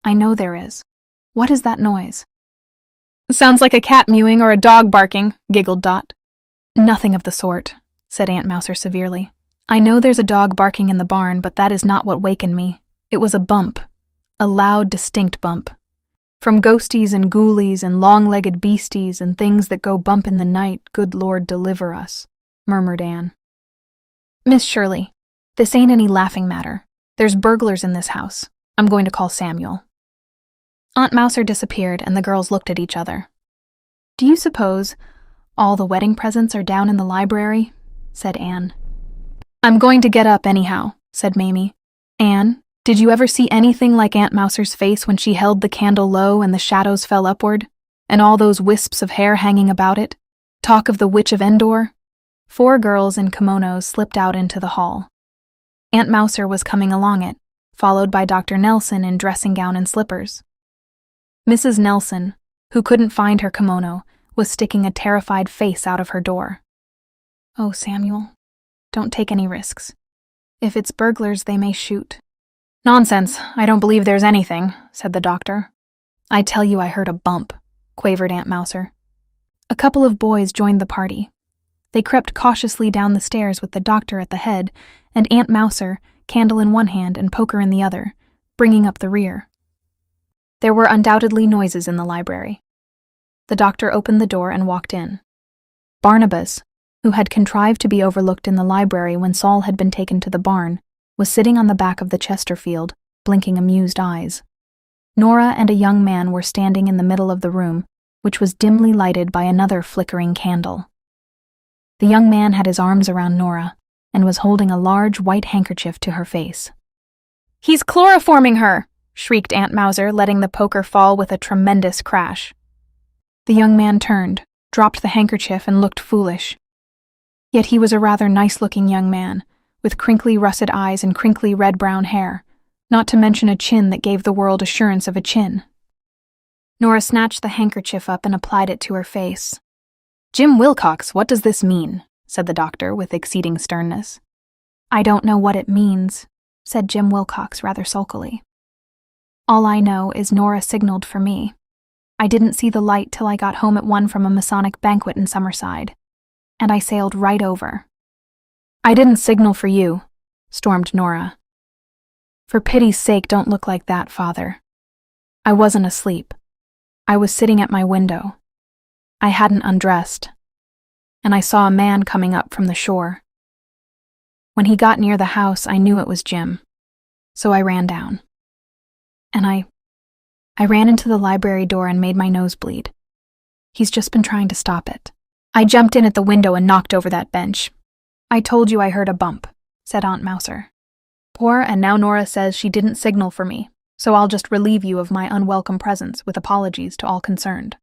I know there is. What is that noise?" "Sounds like a cat mewing or a dog barking," giggled Dot. "Nothing of the sort," said Aunt Mouser severely. "I know there's a dog barking in the barn, but that is not what wakened me. It was a bump. A loud, distinct bump. From ghosties and ghoulies and long-legged beasties and things that go bump in the night, good Lord deliver us," murmured Anne. "Miss Shirley, this ain't any laughing matter. There's burglars in this house. I'm going to call Samuel." Aunt Mouser disappeared and the girls looked at each other. "Do you suppose all the wedding presents are down in the library?" said Anne. "I'm going to get up anyhow," said Mamie. "Anne, did you ever see anything like Aunt Mouser's face when she held the candle low and the shadows fell upward, and all those wisps of hair hanging about it? Talk of the Witch of Endor?" 4 girls in kimonos slipped out into the hall. Aunt Mouser was coming along it, followed by Dr. Nelson in dressing gown and slippers. Mrs. Nelson, who couldn't find her kimono, was sticking a terrified face out of her door. "Oh, Samuel, don't take any risks. If it's burglars, they may shoot." "Nonsense, I don't believe there's anything," said the doctor. "I tell you I heard a bump," quavered Aunt Mouser. A couple of boys joined the party. They crept cautiously down the stairs with the doctor at the head, and Aunt Mouser, candle in one hand and poker in the other, bringing up the rear. There were undoubtedly noises in the library. The doctor opened the door and walked in. Barnabas, who had contrived to be overlooked in the library when Saul had been taken to the barn, was sitting on the back of the Chesterfield, blinking amused eyes. Nora and a young man were standing in the middle of the room, which was dimly lighted by another flickering candle. The young man had his arms around Nora and was holding a large white handkerchief to her face. "He's chloroforming her!" shrieked Aunt Mouser, letting the poker fall with a tremendous crash. The young man turned, dropped the handkerchief, and looked foolish. Yet he was a rather nice-looking young man, with crinkly russet eyes and crinkly red-brown hair, not to mention a chin that gave the world assurance of a chin. Nora snatched the handkerchief up and applied it to her face. "Jim Wilcox, what does this mean?" said the doctor with exceeding sternness. "I don't know what it means," said Jim Wilcox rather sulkily. "All I know is Nora signaled for me. I didn't see the light till I got home at 1 from a Masonic banquet in Summerside, and I sailed right over." "I didn't signal for you," stormed Nora. "For pity's sake, don't look like that, Father. I wasn't asleep. I was sitting at my window. I hadn't undressed, and I saw a man coming up from the shore. When he got near the house, I knew it was Jim, so I ran down. And I ran into the library door and made my nose bleed. He's just been trying to stop it. I jumped in at the window and knocked over that bench. I told you I heard a bump," said Aunt Mouser. And now Nora says she didn't signal for me, so I'll just relieve you of my unwelcome presence with apologies to all concerned.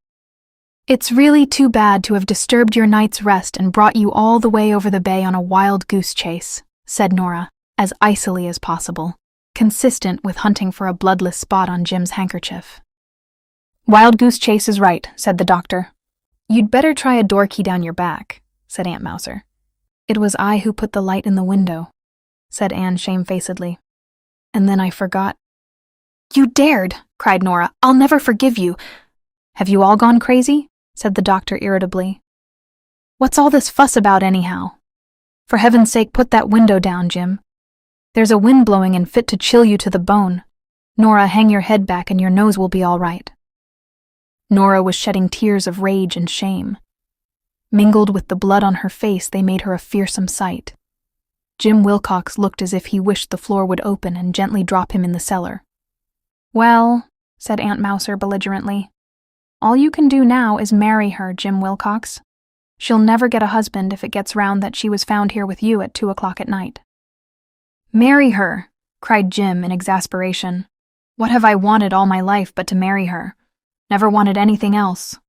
"It's really too bad to have disturbed your night's rest and brought you all the way over the bay on a wild goose chase," said Nora, as icily as possible, consistent with hunting for a bloodless spot on Jim's handkerchief. "Wild goose chase is right," said the doctor. "You'd better try a door key down your back," said Aunt Mouser. "It was I who put the light in the window," said Anne shamefacedly. "And then I forgot." "You dared!" cried Nora. "I'll never forgive you." "Have you all gone crazy?" said the doctor irritably. "What's all this fuss about anyhow? For heaven's sake, put that window down, Jim. There's a wind blowing and fit to chill you to the bone. Nora, hang your head back and your nose will be all right." Nora was shedding tears of rage and shame. Mingled with the blood on her face, they made her a fearsome sight. Jim Wilcox looked as if he wished the floor would open and gently drop him in the cellar. "Well," said Aunt Mouser belligerently, "all you can do now is marry her, Jim Wilcox. She'll never get a husband if it gets round that she was found here with you at 2 o'clock at night." "Marry her," cried Jim in exasperation. "What have I wanted all my life but to marry her? Never wanted anything else."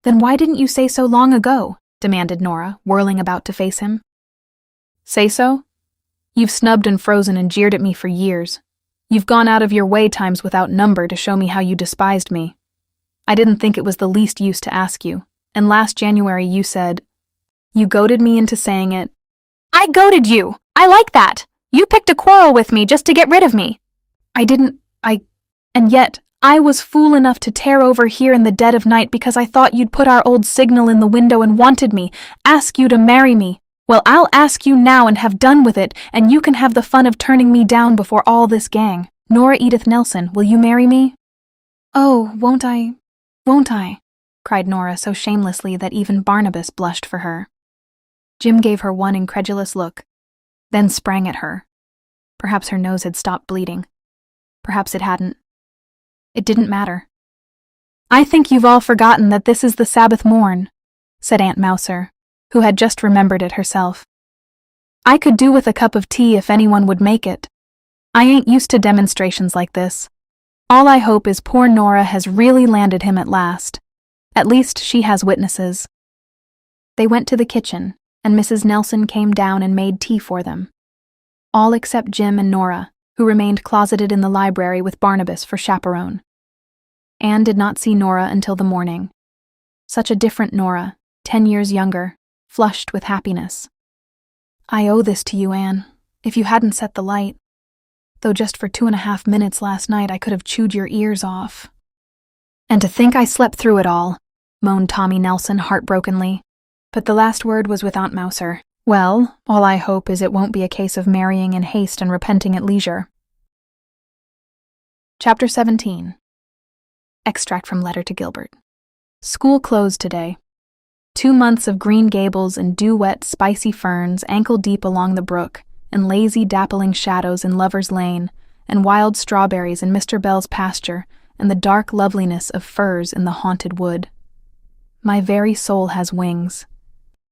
"Then why didn't you say so long ago?" demanded Nora, whirling about to face him. "Say so? You've snubbed and frozen and jeered at me for years. You've gone out of your way times without number to show me how you despised me. I didn't think it was the least use to ask you, and last January you said— You goaded me into saying it." "I goaded you! I like that! You picked a quarrel with me just to get rid of me." And yet, I was fool enough to tear over here in the dead of night because I thought you'd put our old signal in the window and wanted me, ask you to marry me. Well, I'll ask you now and have done with it, and you can have the fun of turning me down before all this gang. Nora Edith Nelson, will you marry me?" "Oh, won't I? Won't I?" cried Nora so shamelessly that even Barnabas blushed for her. Jim gave her one incredulous look, then sprang at her. Perhaps her nose had stopped bleeding. Perhaps it hadn't. It didn't matter. "I think you've all forgotten that this is the Sabbath morn," said Aunt Mouser, who had just remembered it herself. "I could do with a cup of tea if anyone would make it. I ain't used to demonstrations like this. All I hope is poor Nora has really landed him at last. At least she has witnesses." They went to the kitchen, and Mrs. Nelson came down and made tea for them. All except Jim and Nora, who remained closeted in the library with Barnabas for chaperone. Anne did not see Nora until the morning. Such a different Nora, 10 years younger, flushed with happiness. "I owe this to you, Anne. If you hadn't set the light, though just for 2.5 minutes last night I could have chewed your ears off." "And to think I slept through it all," moaned Tommy Nelson heartbrokenly. But the last word was with Aunt Mouser. "Well, all I hope is it won't be a case of marrying in haste and repenting at leisure." Chapter 17. Extract from Letter to Gilbert. School closed today. 2 months of Green Gables and dew-wet, spicy ferns ankle-deep along the brook, and lazy, dappling shadows in Lover's Lane, and wild strawberries in Mr. Bell's pasture, and the dark loveliness of firs in the haunted wood. My very soul has wings.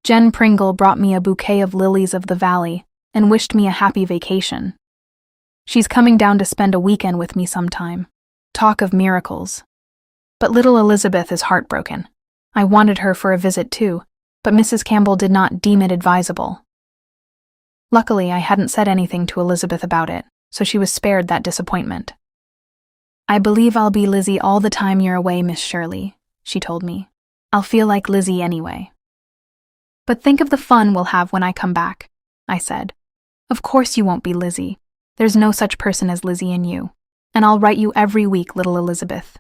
Jen Pringle brought me a bouquet of lilies of the valley and wished me a happy vacation. She's coming down to spend a weekend with me sometime. Talk of miracles. But little Elizabeth is heartbroken. I wanted her for a visit too, but Mrs. Campbell did not deem it advisable. Luckily, I hadn't said anything to Elizabeth about it, so she was spared that disappointment. "I believe I'll be Lizzie all the time you're away, Miss Shirley," she told me. "I'll feel like Lizzie anyway." "But think of the fun we'll have when I come back," I said. "Of course you won't be Lizzie. There's no such person as Lizzie in you. And I'll write you every week, little Elizabeth."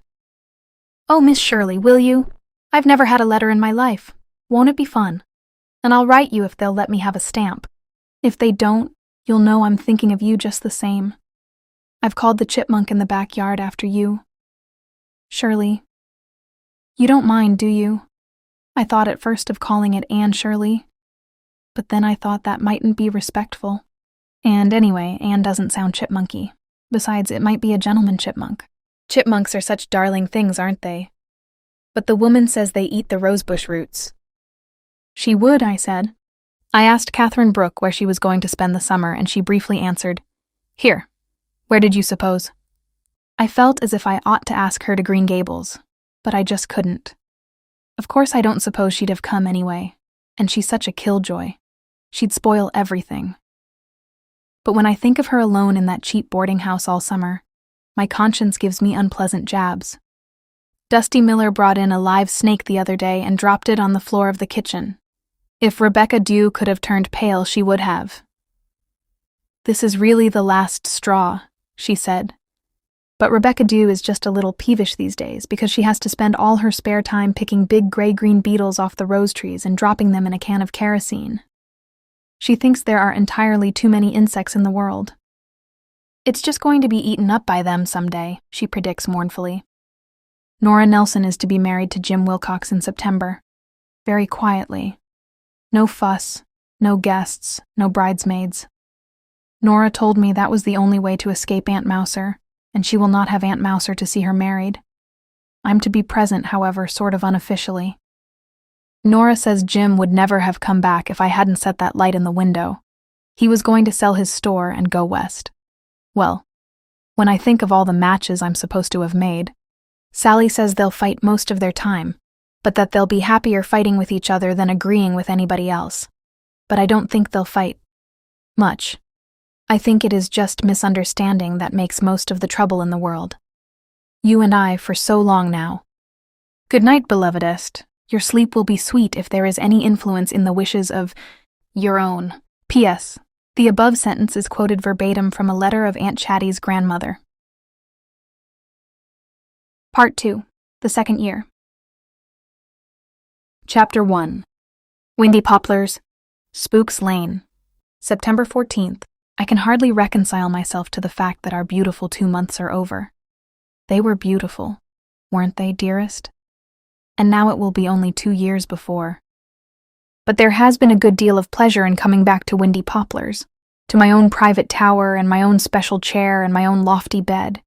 "Oh, Miss Shirley, will you? I've never had a letter in my life. Won't it be fun? And I'll write you if they'll let me have a stamp. If they don't, you'll know I'm thinking of you just the same. I've called the chipmunk in the backyard after you. Shirley, you don't mind, do you? I thought at first of calling it Anne Shirley, but then I thought that mightn't be respectful. And anyway, Anne doesn't sound chipmunky. Besides, it might be a gentleman chipmunk. Chipmunks are such darling things, aren't they? But the woman says they eat the rosebush roots." "She would," I said. I asked Catherine Brooke where she was going to spend the summer, and she briefly answered, "Here. Where did you suppose?" I felt as if I ought to ask her to Green Gables, but I just couldn't. Of course I don't suppose she'd have come anyway, and she's such a killjoy. She'd spoil everything. But when I think of her alone in that cheap boarding house all summer, my conscience gives me unpleasant jabs. Dusty Miller brought in a live snake the other day and dropped it on the floor of the kitchen. If Rebecca Dew could have turned pale, she would have. "This is really the last straw," she said. But Rebecca Dew is just a little peevish these days because she has to spend all her spare time picking big gray-green beetles off the rose trees and dropping them in a can of kerosene. She thinks there are entirely too many insects in the world. "It's just going to be eaten up by them someday," she predicts mournfully. Nora Nelson is to be married to Jim Wilcox in September. Very quietly. No fuss, no guests, no bridesmaids. Nora told me that was the only way to escape Aunt Mouser, and she will not have Aunt Mouser to see her married. I'm to be present, however, sort of unofficially. Nora says Jim would never have come back if I hadn't set that light in the window. He was going to sell his store and go west. Well, when I think of all the matches I'm supposed to have made, Sally says they'll fight most of their time, but that they'll be happier fighting with each other than agreeing with anybody else. But I don't think they'll fight much. I think it is just misunderstanding that makes most of the trouble in the world. You and I for so long now. Good night, belovedest. Your sleep will be sweet if there is any influence in the wishes of your own. P.S. The above sentence is quoted verbatim from a letter of Aunt Chatty's grandmother. Part 2. The Second Year. Chapter 1. Windy Poplars, Spooks Lane. September 14th. I can hardly reconcile myself to the fact that our beautiful 2 months are over. They were beautiful, weren't they, dearest? And now it will be only 2 years before. But there has been a good deal of pleasure in coming back to Windy Poplars, to my own private tower and my own special chair and my own lofty bed,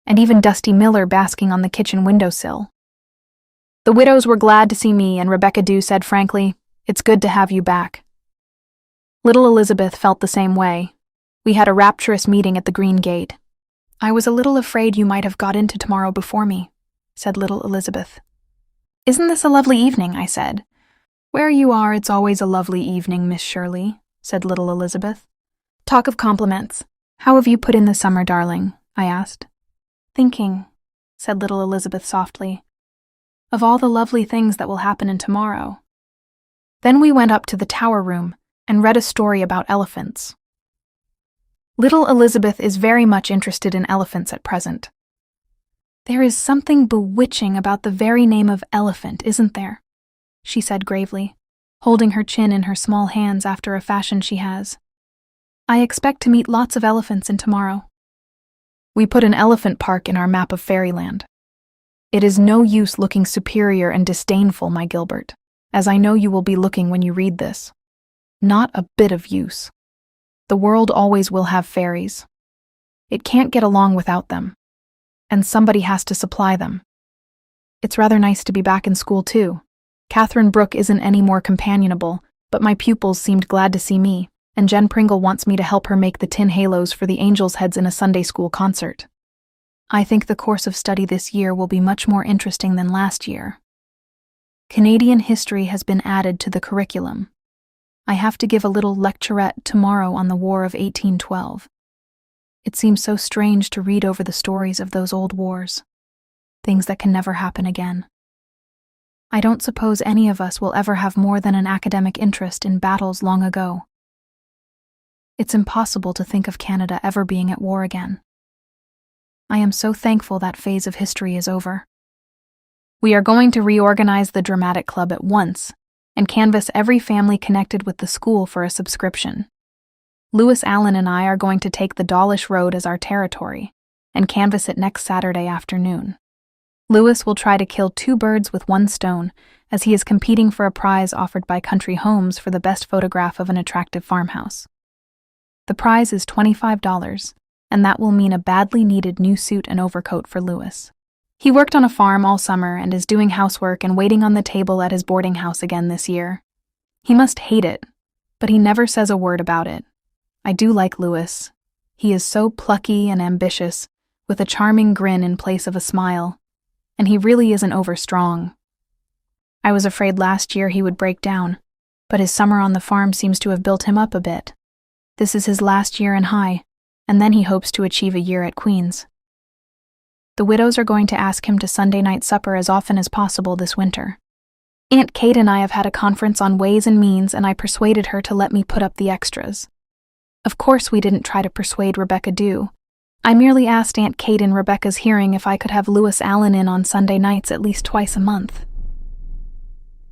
and even Dusty Miller basking on the kitchen windowsill. The widows were glad to see me, and Rebecca Dew said frankly, "It's good to have you back." Little Elizabeth felt the same way. We had a rapturous meeting at the Green Gate. "I was a little afraid you might have got into tomorrow before me," said little Elizabeth. "Isn't this a lovely evening?" I said. "Where you are, it's always a lovely evening, Miss Shirley," said little Elizabeth. "Talk of compliments. How have you put in the summer, darling?" I asked. "Thinking," said little Elizabeth softly, "of all the lovely things that will happen in tomorrow." Then we went up to the tower room and read a story about elephants. Little Elizabeth is very much interested in elephants at present. "There is something bewitching about the very name of elephant, isn't there?" she said gravely, holding her chin in her small hands after a fashion she has. "I expect to meet lots of elephants in tomorrow." We put an elephant park in our map of fairyland. It is no use looking superior and disdainful, my Gilbert, as I know you will be looking when you read this. Not a bit of use. The world always will have fairies. It can't get along without them, and somebody has to supply them. It's rather nice to be back in school, too. Catherine Brooke isn't any more companionable, but my pupils seemed glad to see me, and Jen Pringle wants me to help her make the tin halos for the angels' heads in a Sunday school concert. I think the course of study this year will be much more interesting than last year. Canadian history has been added to the curriculum. I have to give a little lecturette tomorrow on the War of 1812. It seems so strange to read over the stories of those old wars, things that can never happen again. I don't suppose any of us will ever have more than an academic interest in battles long ago. It's impossible to think of Canada ever being at war again. I am so thankful that phase of history is over. We are going to reorganize the dramatic club at once and canvass every family connected with the school for a subscription. Lewis Allen and I are going to take the Dawlish Road as our territory and canvass it next Saturday afternoon. Lewis will try to kill 2 birds with 1 stone, as he is competing for a prize offered by Country Homes for the best photograph of an attractive farmhouse. The prize is $25, and that will mean a badly needed new suit and overcoat for Lewis. He worked on a farm all summer and is doing housework and waiting on the table at his boarding house again this year. He must hate it, but he never says a word about it. I do like Lewis. He is so plucky and ambitious, with a charming grin in place of a smile, and he really isn't overstrong. I was afraid last year he would break down, but his summer on the farm seems to have built him up a bit. This is his last year in high, and then he hopes to achieve a year at Queen's. The widows are going to ask him to Sunday night supper as often as possible this winter. Aunt Kate and I have had a conference on ways and means, and I persuaded her to let me put up the extras. Of course we didn't try to persuade Rebecca Dew. I merely asked Aunt Kate in Rebecca's hearing if I could have Lewis Allen in on Sunday nights at least twice a month.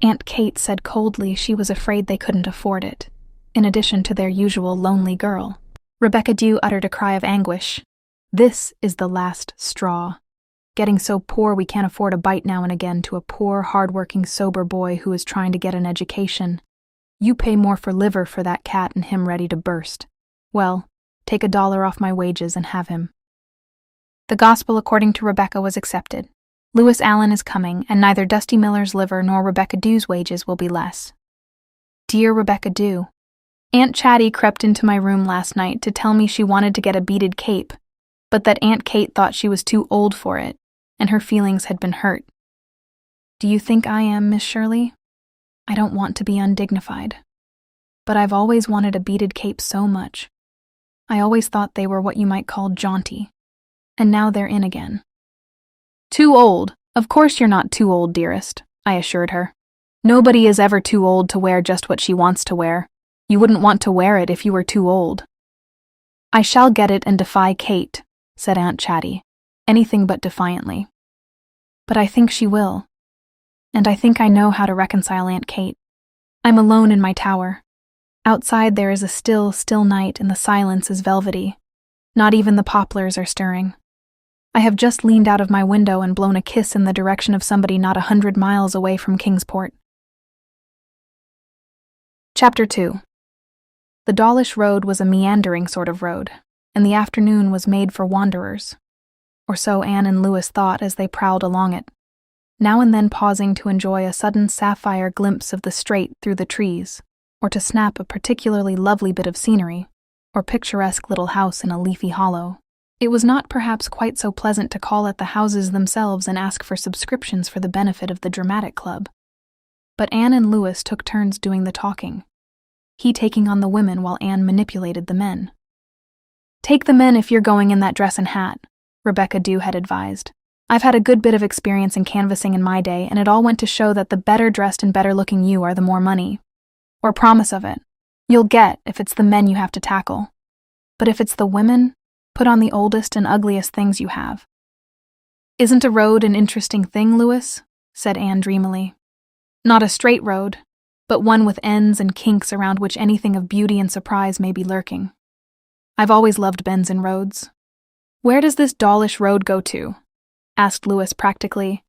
Aunt Kate said coldly she was afraid they couldn't afford it, in addition to their usual lonely girl. Rebecca Dew uttered a cry of anguish. This is the last straw. Getting so poor we can't afford a bite now and again to a poor, hard-working, sober boy who is trying to get an education. You pay more for liver for that cat and him ready to burst. Well, take $1 off my wages and have him. The gospel according to Rebecca was accepted. Lewis Allen is coming, and neither Dusty Miller's liver nor Rebecca Dew's wages will be less. Dear Rebecca Dew, Aunt Chatty crept into my room last night to tell me she wanted to get a beaded cape, but that Aunt Kate thought she was too old for it, and her feelings had been hurt. Do you think I am, Miss Shirley? I don't want to be undignified, but I've always wanted a beaded cape so much. I always thought they were what you might call jaunty, and now they're in again. Too old? Of course you're not too old, dearest, I assured her. Nobody is ever too old to wear just what she wants to wear. You wouldn't want to wear it if you were too old. I shall get it and defy Kate, said Aunt Chatty, anything but defiantly. But I think she will, and I think I know how to reconcile Aunt Kate. I'm alone in my tower. Outside there is a still, still night, and the silence is velvety. Not even the poplars are stirring. I have just leaned out of my window and blown a kiss in the direction of somebody not 100 miles away from Kingsport. Chapter 2. The Dawlish Road was a meandering sort of road, and the afternoon was made for wanderers. Or so Anne and Lewis thought as they prowled along it, now and then pausing to enjoy a sudden sapphire glimpse of the strait through the trees, or to snap a particularly lovely bit of scenery, or picturesque little house in a leafy hollow. It was not perhaps quite so pleasant to call at the houses themselves and ask for subscriptions for the benefit of the dramatic club. But Anne and Lewis took turns doing the talking, he taking on the women while Anne manipulated the men. Take the men if you're going in that dress and hat, Rebecca Dew had advised. I've had a good bit of experience in canvassing in my day, and it all went to show that the better dressed and better looking you are, the more money, or promise of it, you'll get if it's the men you have to tackle. But if it's the women, put on the oldest and ugliest things you have. Isn't a road an interesting thing, Lewis? Said Anne dreamily. Not a straight road, but one with ends and kinks around which anything of beauty and surprise may be lurking. I've always loved bends in roads. Where does this Dawlish Road go to? Asked Lewis practically,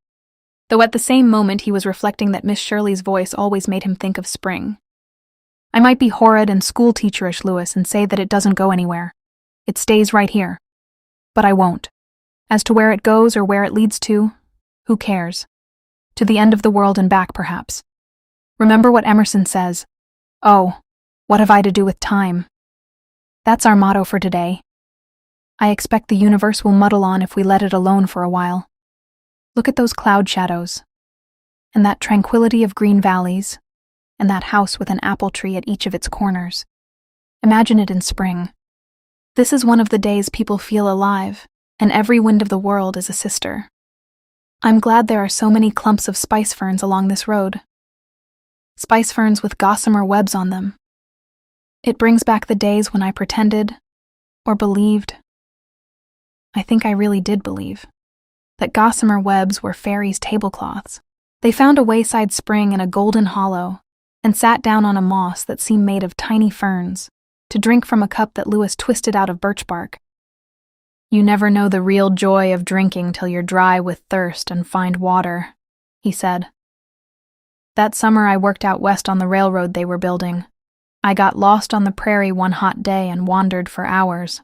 though at the same moment he was reflecting that Miss Shirley's voice always made him think of spring. I might be horrid and school-teacherish, Lewis, and say that it doesn't go anywhere. It stays right here. But I won't. As to where it goes or where it leads to, who cares? To the end of the world and back, perhaps. Remember what Emerson says, "Oh, what have I to do with time?" That's our motto for today. I expect the universe will muddle on if we let it alone for a while. Look at those cloud shadows, and that tranquility of green valleys, and that house with an apple tree at each of its corners. Imagine it in spring. This is one of the days people feel alive, and every wind of the world is a sister. I'm glad there are so many clumps of spice ferns along this road. Spice ferns with gossamer webs on them. It brings back the days when I pretended, or believed, I think I really did believe, that gossamer webs were fairies' tablecloths. They found a wayside spring in a golden hollow and sat down on a moss that seemed made of tiny ferns to drink from a cup that Lewis twisted out of birch bark. You never know the real joy of drinking till you're dry with thirst and find water, he said. That summer I worked out west on the railroad they were building. I got lost on the prairie one hot day and wandered for hours.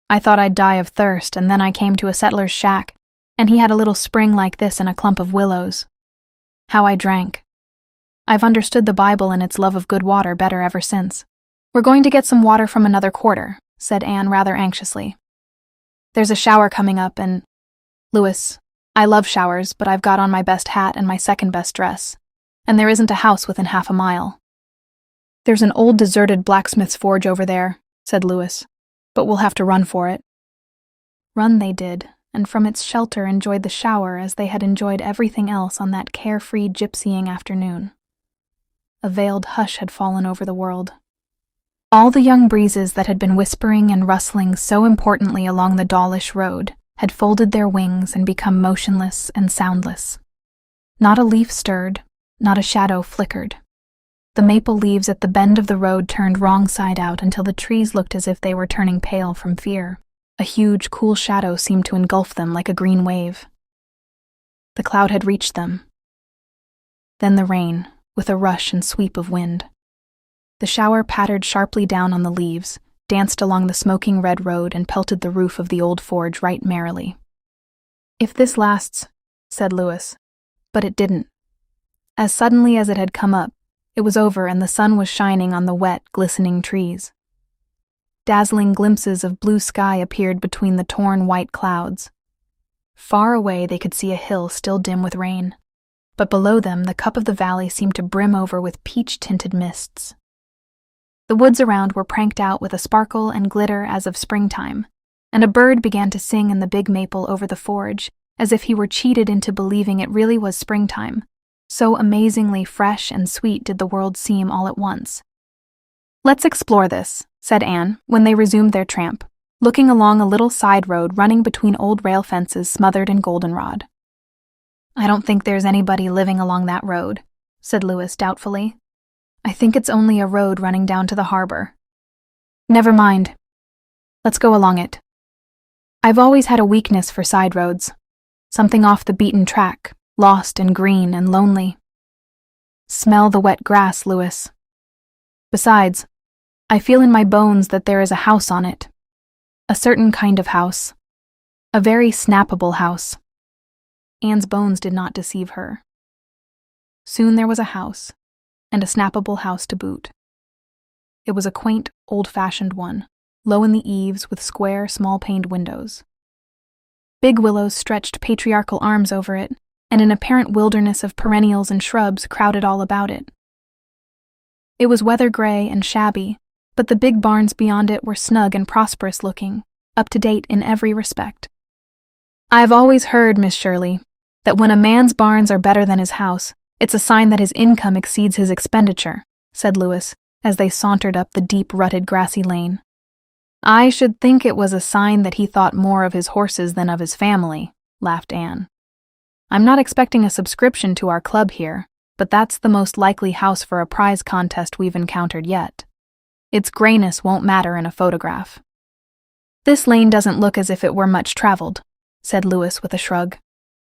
I thought I'd die of thirst, and then I came to a settler's shack, and he had a little spring like this in a clump of willows. How I drank. I've understood the Bible and its love of good water better ever since. We're going to get some water from another quarter, said Anne rather anxiously. There's a shower coming up and... Lewis, I love showers, but I've got on my best hat and my second best dress, and there isn't a house within half a mile. There's an old deserted blacksmith's forge over there, said Lewis, but we'll have to run for it. Run they did, and from its shelter enjoyed the shower as they had enjoyed everything else on that carefree gypsying afternoon. A veiled hush had fallen over the world. All the young breezes that had been whispering and rustling so importantly along the Dawlish road had folded their wings and become motionless and soundless. Not a leaf stirred, not a shadow flickered. The maple leaves at the bend of the road turned wrong side out until the trees looked as if they were turning pale from fear. A huge, cool shadow seemed to engulf them like a green wave. The cloud had reached them. Then the rain, with a rush and sweep of wind. The shower pattered sharply down on the leaves, danced along the smoking red road, and pelted the roof of the old forge right merrily. If this lasts, said Lewis. But it didn't. As suddenly as it had come up, it was over and the sun was shining on the wet, glistening trees. Dazzling glimpses of blue sky appeared between the torn white clouds. Far away they could see a hill still dim with rain, but below them the cup of the valley seemed to brim over with peach-tinted mists. The woods around were pranked out with a sparkle and glitter as of springtime, and a bird began to sing in the big maple over the forge, as if he were cheated into believing it really was springtime. So amazingly fresh and sweet did the world seem all at once. Let's explore this, said Anne, when they resumed their tramp, looking along a little side road running between old rail fences smothered in goldenrod. I don't think there's anybody living along that road, said Lewis doubtfully. I think it's only a road running down to the harbor. Never mind. Let's go along it. I've always had a weakness for side roads. Something off the beaten track, lost and green and lonely. Smell the wet grass, Lewis. Besides, I feel in my bones that there is a house on it. A certain kind of house. A very snappable house. Anne's bones did not deceive her. Soon there was a house, and a snappable house to boot. It was a quaint, old-fashioned one, low in the eaves with square, small-paned windows. Big willows stretched patriarchal arms over it, and an apparent wilderness of perennials and shrubs crowded all about it. It was weather-gray and shabby, but the big barns beyond it were snug and prosperous-looking, up-to-date in every respect. I've always heard, Miss Shirley, that when a man's barns are better than his house, it's a sign that his income exceeds his expenditure, said Lewis, as they sauntered up the deep-rutted grassy lane. I should think it was a sign that he thought more of his horses than of his family, laughed Anne. I'm not expecting a subscription to our club here, but that's the most likely house for a prize contest we've encountered yet. Its grayness won't matter in a photograph. This lane doesn't look as if it were much traveled, said Lewis with a shrug.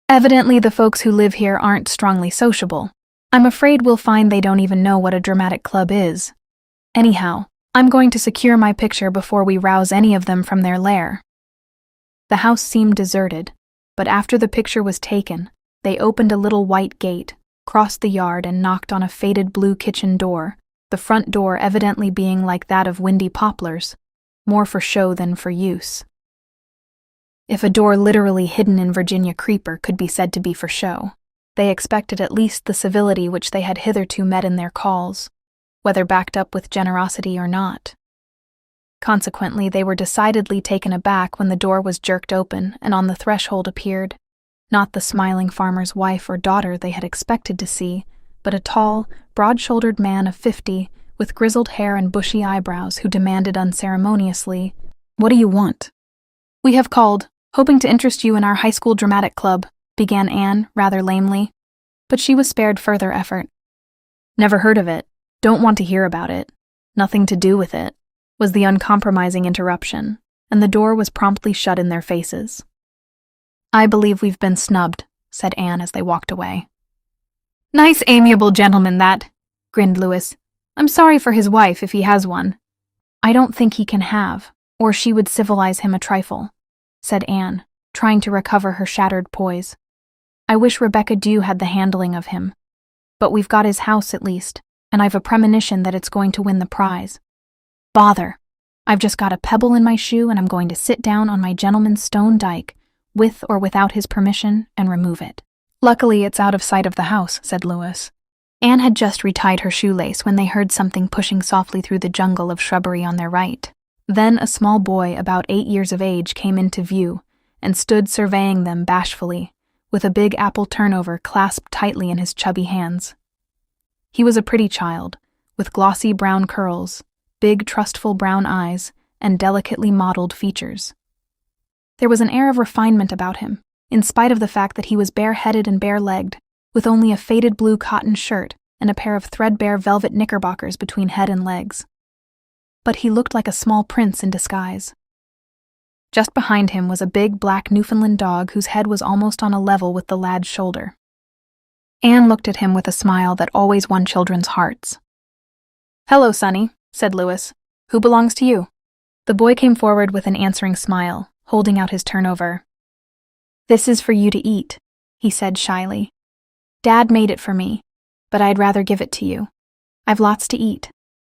Evidently the folks who live here aren't strongly sociable. I'm afraid we'll find they don't even know what a dramatic club is. Anyhow, I'm going to secure my picture before we rouse any of them from their lair. The house seemed deserted, but after the picture was taken, they opened a little white gate, crossed the yard, and knocked on a faded blue kitchen door, the front door evidently being like that of Windy Poplars, more for show than for use. If a door literally hidden in Virginia creeper could be said to be for show, They expected at least the civility which they had hitherto met in their calls, whether backed up with generosity or not. Consequently, they were decidedly taken aback when the door was jerked open and on the threshold appeared, not the smiling farmer's wife or daughter they had expected to see, but a tall, broad-shouldered man of 50, with grizzled hair and bushy eyebrows, who demanded unceremoniously, "What do you want?" "We have called, hoping to interest you in our high school dramatic club," began Anne, rather lamely, but she was spared further effort. "Never heard of it. Don't want to hear about it. Nothing to do with it," was the uncompromising interruption, and the door was promptly shut in their faces. "I believe we've been snubbed," said Anne as they walked away. "Nice, amiable gentleman, that," grinned Louis. "I'm sorry for his wife, if he has one." "I don't think he can have, or she would civilize him a trifle," said Anne, trying to recover her shattered poise. "I wish Rebecca Dew had the handling of him. But we've got his house at least, and I've a premonition that it's going to win the prize. Bother! I've just got a pebble in my shoe and I'm going to sit down on my gentleman's stone dike, with or without his permission, and remove it." "Luckily it's out of sight of the house," said Louis. Anne had just retied her shoelace when they heard something pushing softly through the jungle of shrubbery on their right. Then a small boy about 8 years of age came into view and stood surveying them bashfully, with a big apple turnover clasped tightly in his chubby hands. He was a pretty child, with glossy brown curls, big trustful brown eyes, and delicately modeled features. There was an air of refinement about him, in spite of the fact that he was bare-headed and bare-legged, with only a faded blue cotton shirt and a pair of threadbare velvet knickerbockers between head and legs. But he looked like a small prince in disguise. Just behind him was a big black Newfoundland dog whose head was almost on a level with the lad's shoulder. Anne looked at him with a smile that always won children's hearts. "Hello, Sonny," said Louis. "Who belongs to you?" The boy came forward with an answering smile, holding out his turnover. "This is for you to eat," he said shyly. "Dad made it for me, but I'd rather give it to you. I've lots to eat."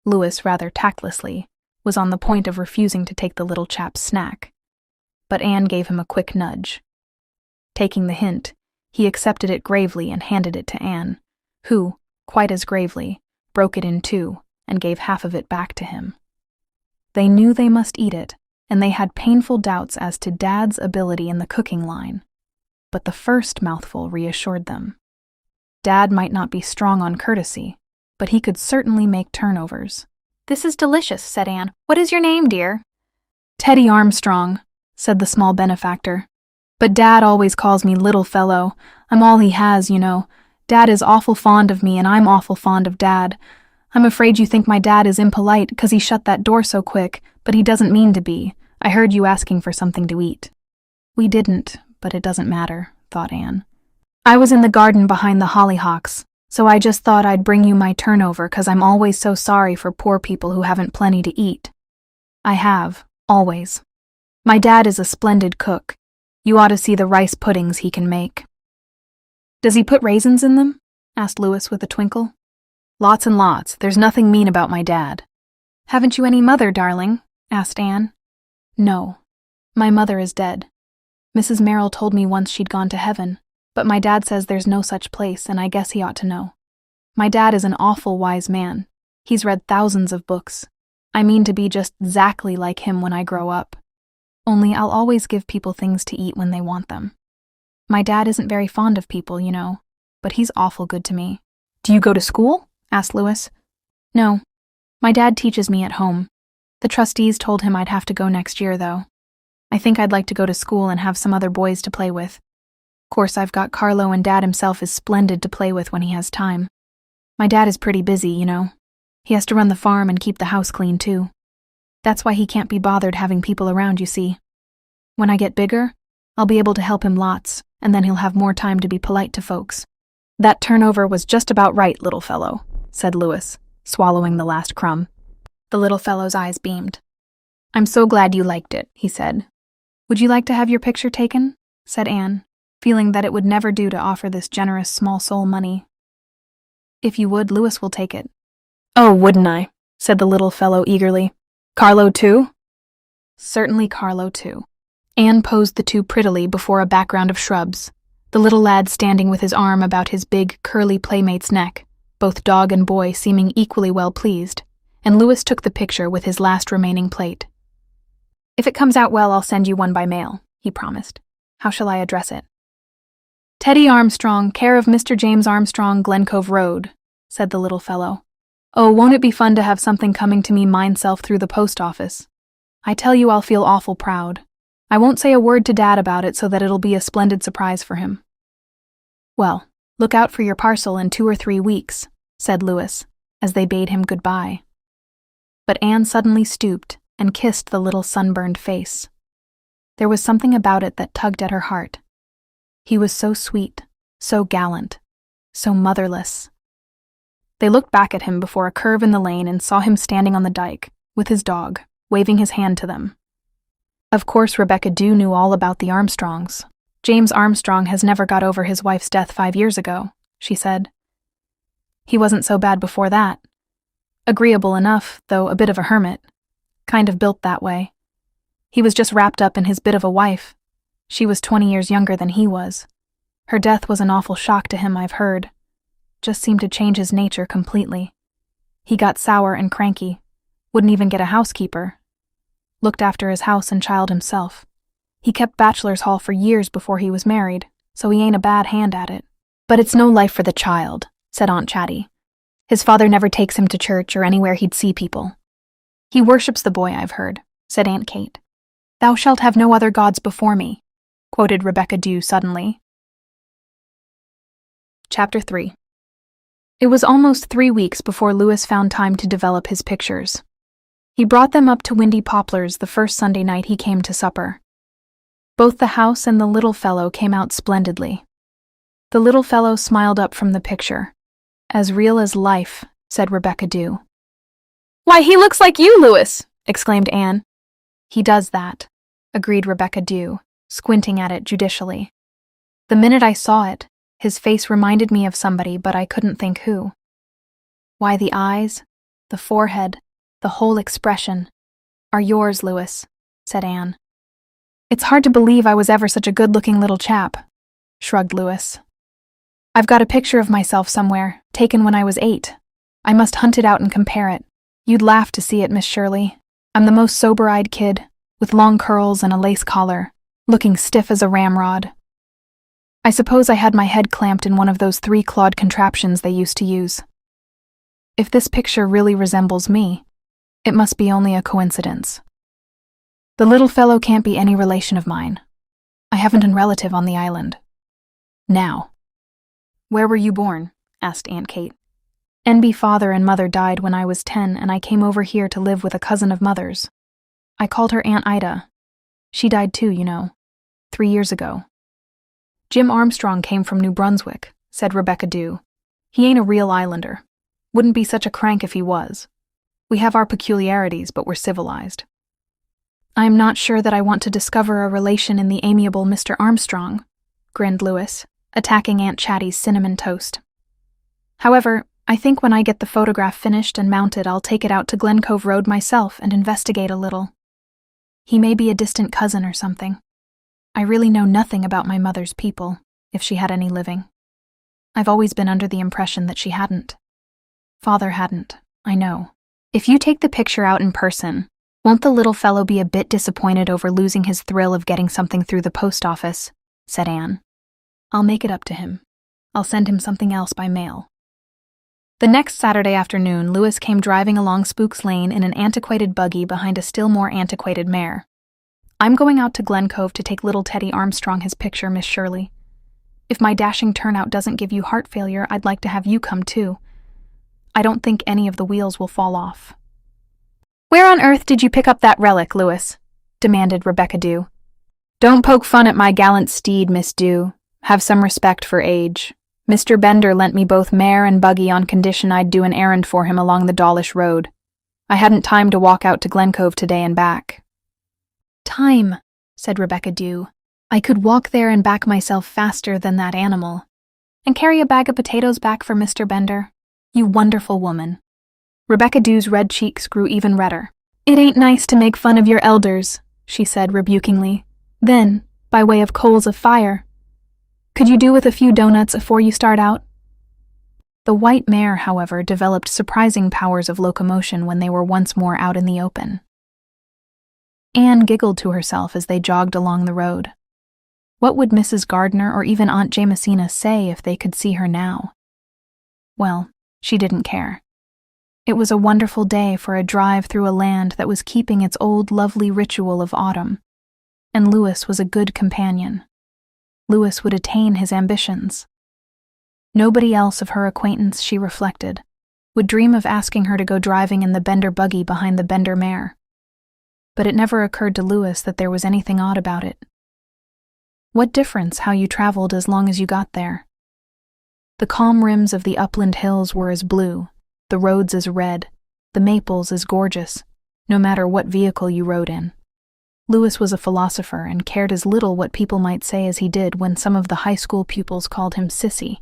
Louis, rather tactlessly, was on the point of refusing to take the little chap's snack, but Anne gave him a quick nudge. Taking the hint, he accepted it gravely and handed it to Anne, who, quite as gravely, broke it in two and gave half of it back to him. They knew they must eat it, and they had painful doubts as to Dad's ability in the cooking line, but the first mouthful reassured them. Dad might not be strong on courtesy, but he could certainly make turnovers. "This is delicious," said Anne. "What is your name, dear?" "Teddy Armstrong," said the small benefactor. "But Dad always calls me little fellow. I'm all he has, you know. Dad is awful fond of me, and I'm awful fond of Dad. I'm afraid you think my dad is impolite 'cause he shut that door so quick, but he doesn't mean to be. I heard you asking for something to eat." "We didn't, but it doesn't matter," thought Anne. "I was in the garden behind the hollyhocks, so I just thought I'd bring you my turnover 'cause I'm always so sorry for poor people who haven't plenty to eat. I have, always. My dad is a splendid cook. You ought to see the rice puddings he can make." "Does he put raisins in them?" asked Louis with a twinkle. "Lots and lots. There's nothing mean about my dad." "Haven't you any mother, darling?" asked Anne. "No. My mother is dead. Mrs. Merrill told me once she'd gone to heaven, but my dad says there's no such place, and I guess he ought to know. My dad is an awful wise man. He's read thousands of books. I mean to be just exactly like him when I grow up. Only I'll always give people things to eat when they want them. My dad isn't very fond of people, you know, but he's awful good to me." "Do you go to school?" asked Louis. "No. My dad teaches me at home. The trustees told him I'd have to go next year, though. I think I'd like to go to school and have some other boys to play with. Course, I've got Carlo, and Dad himself is splendid to play with when he has time. My dad is pretty busy, you know. He has to run the farm and keep the house clean, too. That's why he can't be bothered having people around, you see. When I get bigger, I'll be able to help him lots, and then he'll have more time to be polite to folks." "That turnover was just about right, little fellow," said Louis, swallowing the last crumb. The little fellow's eyes beamed. "I'm so glad you liked it," he said. "Would you like to have your picture taken?" said Anne, feeling that it would never do to offer this generous small soul money. "If you would, Louis will take it." "Oh, wouldn't I?" said the little fellow eagerly. "Carlo, too?" "Certainly Carlo, too." Anne posed the two prettily before a background of shrubs. the little lad standing with his arm about his big, curly playmate's neck, both dog and boy seeming equally well pleased, and Lewis took the picture with his last remaining plate. "If it comes out well, I'll send you one by mail," he promised. "How shall I address it?" "Teddy Armstrong, care of Mr. James Armstrong, Glen Cove Road," said the little fellow. "Oh, won't it be fun to have something coming to me mineself through the post office? I tell you I'll feel awful proud. I won't say a word to Dad about it so that it'll be a splendid surprise for him." "Well, look out for your parcel in 2 or 3 weeks," said Lewis, as they bade him goodbye. But Anne suddenly stooped and kissed the little sunburned face. There was something about it that tugged at her heart. He was so sweet, so gallant, so motherless. They looked back at him before a curve in the lane and saw him standing on the dike, with his dog, waving his hand to them. Of course Rebecca Dew knew all about the Armstrongs. "James Armstrong has never got over his wife's death 5 years ago," she said. "He wasn't so bad before that. Agreeable enough, though a bit of a hermit. Kind of built that way. He was just wrapped up in his bit of a wife. She was 20 years younger than he was. Her death was an awful shock to him, I've heard. Just seemed to change his nature completely. He got sour and cranky. Wouldn't even get a housekeeper. Looked after his house and child himself. He kept bachelor's hall for years before he was married, so he ain't a bad hand at it. But it's no life for the child," said Aunt Chatty. "His father never takes him to church or anywhere he'd see people." "He worships the boy, I've heard," said Aunt Kate. "Thou shalt have no other gods before me," quoted Rebecca Dew suddenly. Chapter 3. It was almost 3 weeks before Lewis found time to develop his pictures. He brought them up to Windy Poplars the first Sunday night he came to supper. Both the house and the little fellow came out splendidly. The little fellow smiled up from the picture. "As real as life," said Rebecca Dew. "Why, he looks like you, Lewis!" exclaimed Anne. "He does that," agreed Rebecca Dew, squinting at it judicially. "The minute I saw it, his face reminded me of somebody, but I couldn't think who. Why, the eyes, the forehead, the whole expression, are yours, Lewis," said Anne. "It's hard to believe I was ever such a good-looking little chap," shrugged Lewis. "I've got a picture of myself somewhere, taken when I was 8. I must hunt it out and compare it. You'd laugh to see it, Miss Shirley. I'm the most sober-eyed kid, with long curls and a lace collar, looking stiff as a ramrod. I suppose I had my head clamped in one of those 3-clawed contraptions they used to use. If this picture really resembles me, it must be only a coincidence. The little fellow can't be any relation of mine. I haven't a relative on the island. Now." "Where were you born?" asked Aunt Kate. "N.B. father and mother died when I was 10, and I came over here to live with a cousin of mother's. I called her Aunt Ida. She died too, 3 years ago." "Jim Armstrong came from New Brunswick," said Rebecca Dew. "He ain't a real islander. Wouldn't be such a crank if he was. We have our peculiarities, but we're civilized." "I'm not sure that I want to discover a relation in the amiable Mr. Armstrong," grinned Lewis, attacking Aunt Chatty's cinnamon toast. "However, I think when I get the photograph finished and mounted, I'll take it out to Glen Cove Road myself and investigate a little. He may be a distant cousin or something. I really know nothing about my mother's people, if she had any living. I've always been under the impression that she hadn't. Father hadn't, I know. If you take the picture out in person, won't the little fellow be a bit disappointed over losing his thrill of getting something through the post office?" said Anne. "I'll make it up to him. I'll send him something else by mail." The next Saturday afternoon, Lewis came driving along Spook's Lane in an antiquated buggy behind a still more antiquated mare. "I'm going out to Glen Cove to take little Teddy Armstrong his picture, Miss Shirley. If my dashing turnout doesn't give you heart failure, I'd like to have you come too. I don't think any of the wheels will fall off." "Where on earth did you pick up that relic, Lewis?" demanded Rebecca Dew. "Don't poke fun at my gallant steed, Miss Dew. Have some respect for age. Mr. Bender lent me both mare and buggy on condition I'd do an errand for him along the Dawlish Road. I hadn't time to walk out to Glen Cove today and back." "Time," said Rebecca Dew. "I could walk there and back myself faster than that animal. And carry a bag of potatoes back for Mr. Bender. You wonderful woman." Rebecca Dew's red cheeks grew even redder. "It ain't nice to make fun of your elders," she said rebukingly. Then, by way of coals of fire, Could you do with a few donuts before you start out? The white mare, however, developed surprising powers of locomotion when they were once more out in the open. Anne giggled to herself as they jogged along the road. What would Mrs. Gardner or even Aunt Jamesina say if they could see her now? Well, she didn't care. It was a wonderful day for a drive through a land that was keeping its old lovely ritual of autumn, and Louis was a good companion. Louis would attain his ambitions. Nobody else of her acquaintance, she reflected, would dream of asking her to go driving in the Bender buggy behind the Bender mare. But it never occurred to Louis that there was anything odd about it. What difference how you traveled as long as you got there? The calm rims of the upland hills were as blue, the roads as red, the maples as gorgeous, no matter what vehicle you rode in. Louis was a philosopher and cared as little what people might say as he did when some of the high school pupils called him sissy,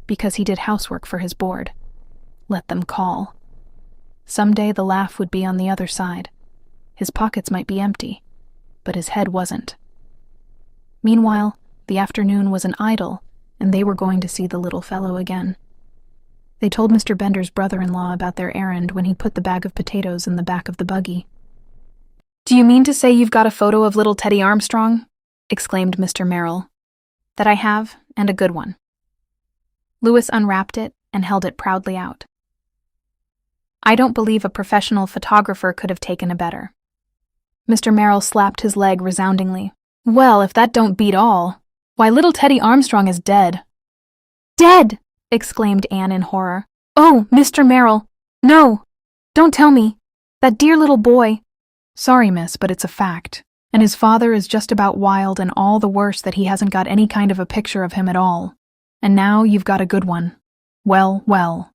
because he did housework for his board. Let them call. Someday the laugh would be on the other side. His pockets might be empty, but his head wasn't. Meanwhile, the afternoon was an idyll, and they were going to see the little fellow again. They told Mr. Bender's brother-in-law about their errand when he put the bag of potatoes in the back of the buggy. "Do you mean to say you've got a photo of little Teddy Armstrong?" exclaimed Mr. Merrill. "That I have, and a good one." Louis unwrapped it and held it proudly out. "I don't believe a professional photographer could have taken a better." Mr. Merrill slapped his leg resoundingly. "Well, if that don't beat all, why, little Teddy Armstrong is dead." "Dead!" exclaimed Anne in horror. "Oh, Mr. Merrill, no! Don't tell me! That dear little boy—" "Sorry, miss, but it's a fact. And his father is just about wild, and all the worse that he hasn't got any kind of a picture of him at all. And now you've got a good one. Well, well."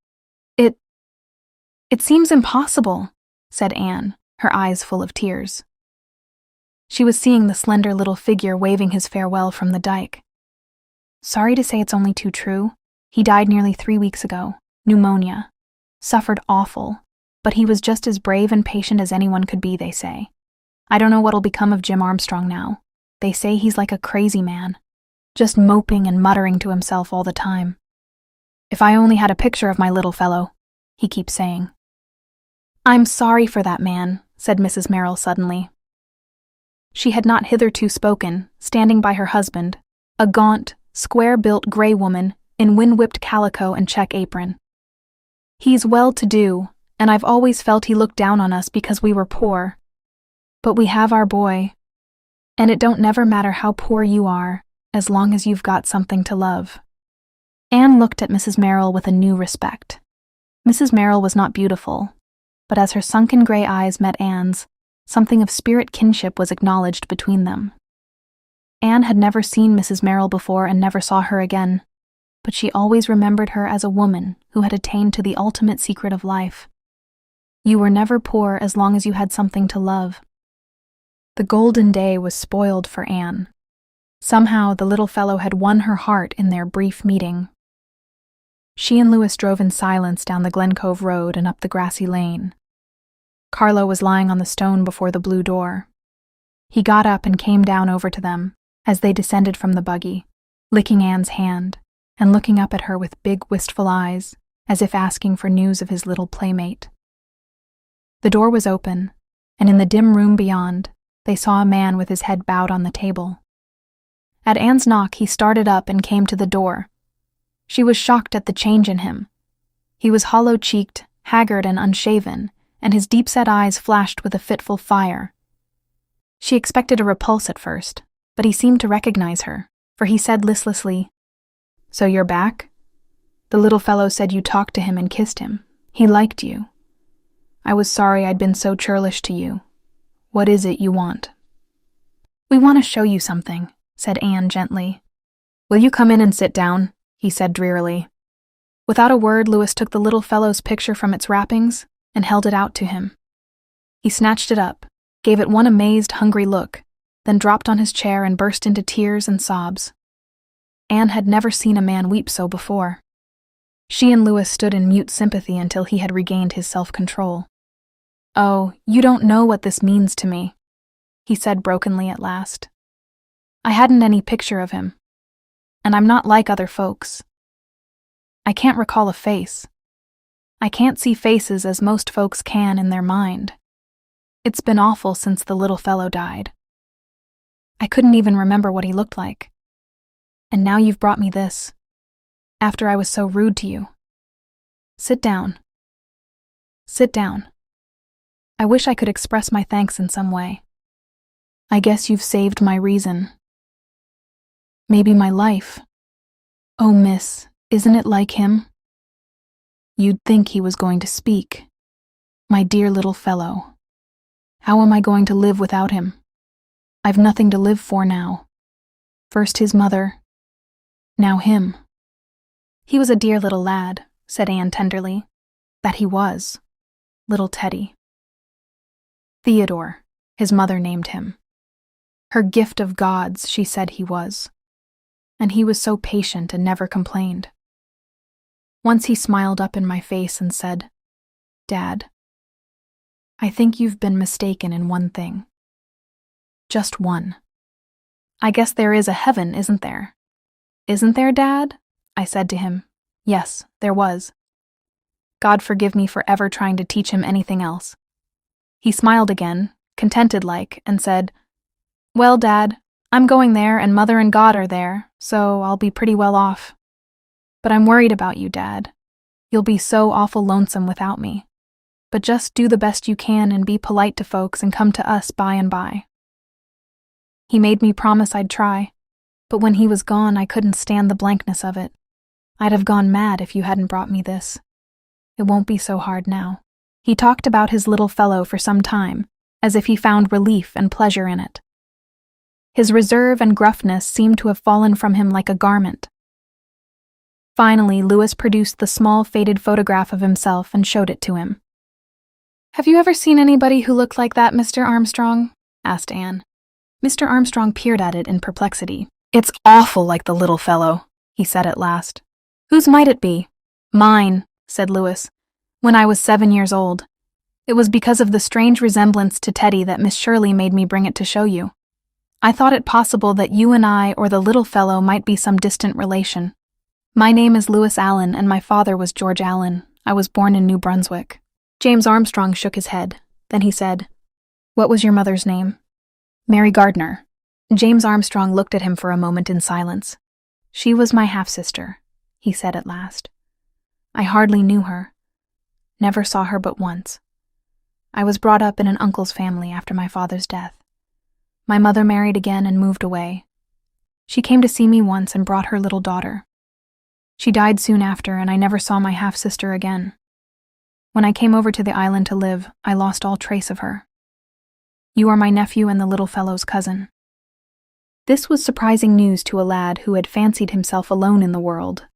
It seems impossible," said Anne, her eyes full of tears. She was seeing the slender little figure waving his farewell from the dike. "Sorry to say it's only too true. He died nearly 3 weeks ago. Pneumonia. Suffered awful. But he was just as brave and patient as anyone could be, they say. I don't know what'll become of Jim Armstrong now. They say he's like a crazy man, just moping and muttering to himself all the time. If I only had a picture of my little fellow, he keeps saying." "I'm sorry for that man," said Mrs. Merrill suddenly. She had not hitherto spoken, standing by her husband, a gaunt, square-built gray woman in wind-whipped calico and check apron. "He's well-to-do, and I've always felt he looked down on us because we were poor. But we have our boy, and it don't never matter how poor you are, as long as you've got something to love." Anne looked at Mrs. Merrill with a new respect. Mrs. Merrill was not beautiful, but as her sunken gray eyes met Anne's, something of spirit kinship was acknowledged between them. Anne had never seen Mrs. Merrill before and never saw her again, but she always remembered her as a woman who had attained to the ultimate secret of life. You were never poor as long as you had something to love. The golden day was spoiled for Anne. Somehow the little fellow had won her heart in their brief meeting. She and Louis drove in silence down the Glen Cove Road and up the grassy lane. Carlo was lying on the stone before the blue door. He got up and came down over to them as they descended from the buggy, licking Anne's hand and looking up at her with big, wistful eyes, as if asking for news of his little playmate. The door was open, and in the dim room beyond, they saw a man with his head bowed on the table. At Anne's knock, he started up and came to the door. She was shocked at the change in him. He was hollow-cheeked, haggard and unshaven, and his deep-set eyes flashed with a fitful fire. She expected a repulse at first, but he seemed to recognize her, for he said listlessly, "So you're back? The little fellow said you talked to him and kissed him. He liked you. I was sorry I'd been so churlish to you. What is it you want?" "We want to show you something," said Anne gently. "Will you come in and sit down?" he said drearily. Without a word, Louis took the little fellow's picture from its wrappings and held it out to him. He snatched it up, gave it one amazed, hungry look, then dropped on his chair and burst into tears and sobs. Anne had never seen a man weep so before. She and Louis stood in mute sympathy until he had regained his self-control. "Oh, you don't know what this means to me," he said brokenly at last. "I hadn't any picture of him. and I'm not like other folks. I can't recall a face. I can't see faces as most folks can in their mind. It's been awful since the little fellow died. I couldn't even remember what he looked like. And now you've brought me this, after I was so rude to you. Sit down. Sit down. I wish I could express my thanks in some way. I guess you've saved my reason. Maybe my life. Oh, miss, isn't it like him? You'd think he was going to speak. My dear little fellow. How am I going to live without him? I've nothing to live for now. First his mother, now him. He was a dear little lad, said Anne tenderly. That he was. Little Teddy. Theodore, his mother named him. Her gift of gods, she said he was. And he was so patient and never complained. Once he smiled up in my face and said, Dad, I think you've been mistaken in one thing. Just one. I guess there is a heaven, isn't there? Isn't there, Dad? I said to him. Yes, there was. God forgive me for ever trying to teach him anything else. He smiled again, contented-like, and said, Well, Dad, I'm going there and Mother and God are there, so I'll be pretty well off. But I'm worried about you, Dad. You'll be so awful lonesome without me. But just do the best you can and be polite to folks and come to us by and by. He made me promise I'd try, but when he was gone I couldn't stand the blankness of it. I'd have gone mad if you hadn't brought me this. It won't be so hard now. He talked about his little fellow for some time, as if he found relief and pleasure in it. His reserve and gruffness seemed to have fallen from him like a garment. Finally, Louis produced the small faded photograph of himself and showed it to him. Have you ever seen anybody who looked like that, Mr. Armstrong? Asked Anne. Mr. Armstrong peered at it in perplexity. It's awful like the little fellow, he said at last. Whose might it be? Mine, said Louis, when I was 7 years old. It was because of the strange resemblance to Teddy that Miss Shirley made me bring it to show you. I thought it possible that you and I or the little fellow might be some distant relation. My name is Louis Allen and my father was George Allen. I was born in New Brunswick. James Armstrong shook his head. Then he said, What was your mother's name? Mary Gardner. James Armstrong looked at him for a moment in silence. She was my half-sister, he said at last. I hardly knew her. Never saw her but once. I was brought up in an uncle's family after my father's death. My mother married again and moved away. She came to see me once and brought her little daughter. She died soon after, and I never saw my half-sister again. When I came over to the island to live, I lost all trace of her. You are my nephew and the little fellow's cousin. This was surprising news to a lad who had fancied himself alone in the world.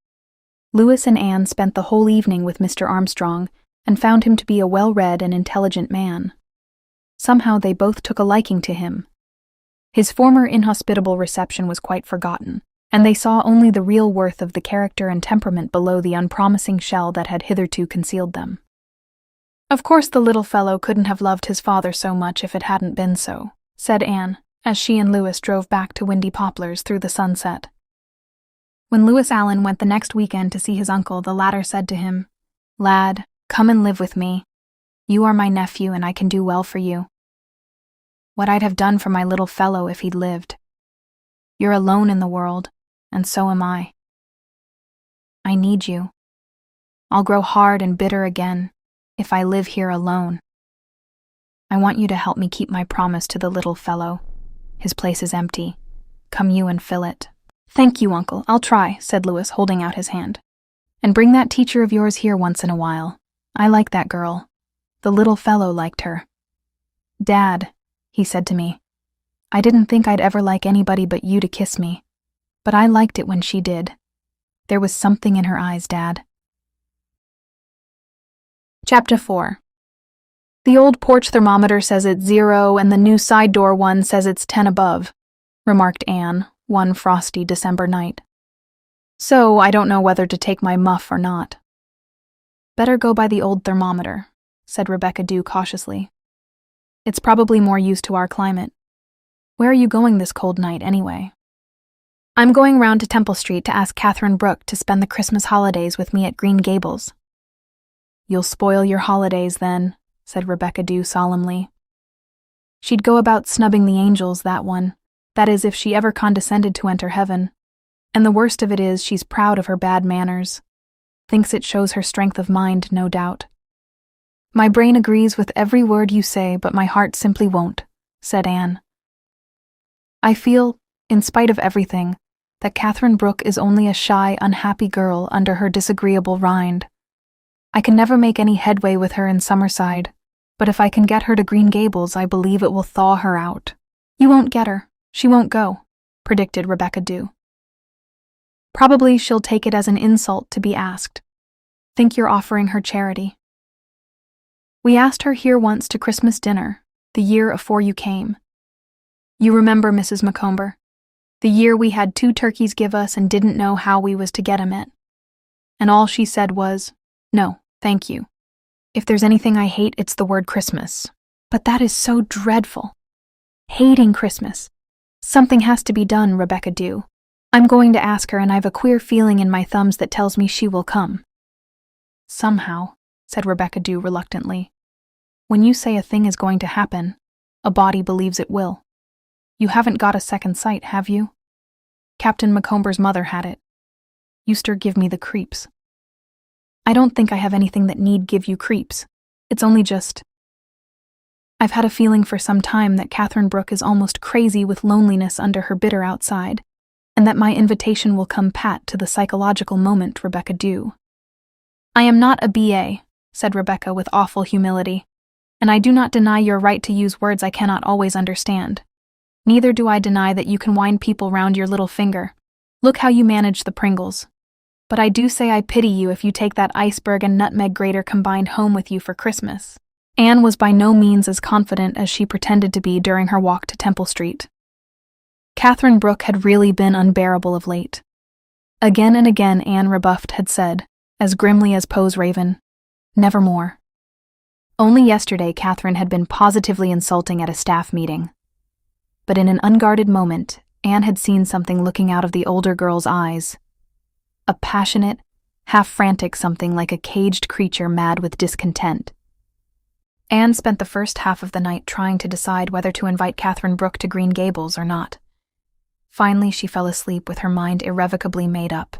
Louis and Anne spent the whole evening with Mr. Armstrong and found him to be a well-read and intelligent man. Somehow they both took a liking to him. His former inhospitable reception was quite forgotten, and they saw only the real worth of the character and temperament below the unpromising shell that had hitherto concealed them. Of course the little fellow couldn't have loved his father so much if it hadn't been so, said Anne, as she and Louis drove back to Windy Poplars through the sunset. When Louis Allen went the next weekend to see his uncle, the latter said to him, Lad, come and live with me. You are my nephew and I can do well for you. What I'd have done for my little fellow if he'd lived. You're alone in the world, and so am I. I need you. I'll grow hard and bitter again if I live here alone. I want you to help me keep my promise to the little fellow. His place is empty. Come you and fill it. Thank you, Uncle. I'll try, said Louis, holding out his hand. And bring that teacher of yours here once in a while. I like that girl. The little fellow liked her. Dad, he said to me, I didn't think I'd ever like anybody but you to kiss me, but I liked it when she did. There was something in her eyes, Dad. Chapter 4. The old porch thermometer says it's 0 and the new side door one says it's 10 above, remarked Anne one frosty December night. So I don't know whether to take my muff or not. Better go by the old thermometer, said Rebecca Dew cautiously. It's probably more used to our climate. Where are you going this cold night, anyway? I'm going round to Temple Street to ask Catherine Brooke to spend the Christmas holidays with me at Green Gables." "You'll spoil your holidays then," said Rebecca Dew solemnly. "She'd go about snubbing the angels, that one. That is, if she ever condescended to enter heaven. And the worst of it is she's proud of her bad manners. Thinks it shows her strength of mind, no doubt." "My brain agrees with every word you say, but my heart simply won't," said Anne. "I feel, in spite of everything, that Catherine Brooke is only a shy, unhappy girl under her disagreeable rind. I can never make any headway with her in Summerside, but if I can get her to Green Gables, I believe it will thaw her out." "You won't get her. She won't go," predicted Rebecca Dew. "Probably she'll take it as an insult to be asked. Think you're offering her charity." "We asked her here once to Christmas dinner, the year afore you came. You remember, Mrs. Montgomery, the year we had 2 turkeys give us and didn't know how we was to get 'em it. And all she said was, 'No, thank you. If there's anything I hate, it's the word Christmas.' But that is so dreadful. Hating Christmas. Something has to be done, Rebecca Dew. I'm going to ask her, and I've a queer feeling in my thumbs that tells me she will come." "Somehow," said Rebecca Dew reluctantly, "when you say a thing is going to happen, a body believes it will. You haven't got a second sight, have you? Captain Montgomery's mother had it. Used to give me the creeps." "I don't think I have anything that need give you creeps. It's only just... I've had a feeling for some time that Catherine Brooke is almost crazy with loneliness under her bitter outside, and that my invitation will come pat to the psychological moment, Rebecca Dew." "I am not a B.A., said Rebecca with awful humility, "and I do not deny your right to use words I cannot always understand. Neither do I deny that you can wind people round your little finger. Look how you manage the Pringles. But I do say I pity you if you take that iceberg and nutmeg grater combined home with you for Christmas." Anne was by no means as confident as she pretended to be during her walk to Temple Street. Catherine Brooke had really been unbearable of late. Again and again Anne rebuffed had said, as grimly as Poe's raven, "Nevermore." Only yesterday Catherine had been positively insulting at a staff meeting. But in an unguarded moment, Anne had seen something looking out of the older girl's eyes. A passionate, half-frantic something like a caged creature mad with discontent. Anne spent the first half of the night trying to decide whether to invite Catherine Brooke to Green Gables or not. Finally, she fell asleep with her mind irrevocably made up.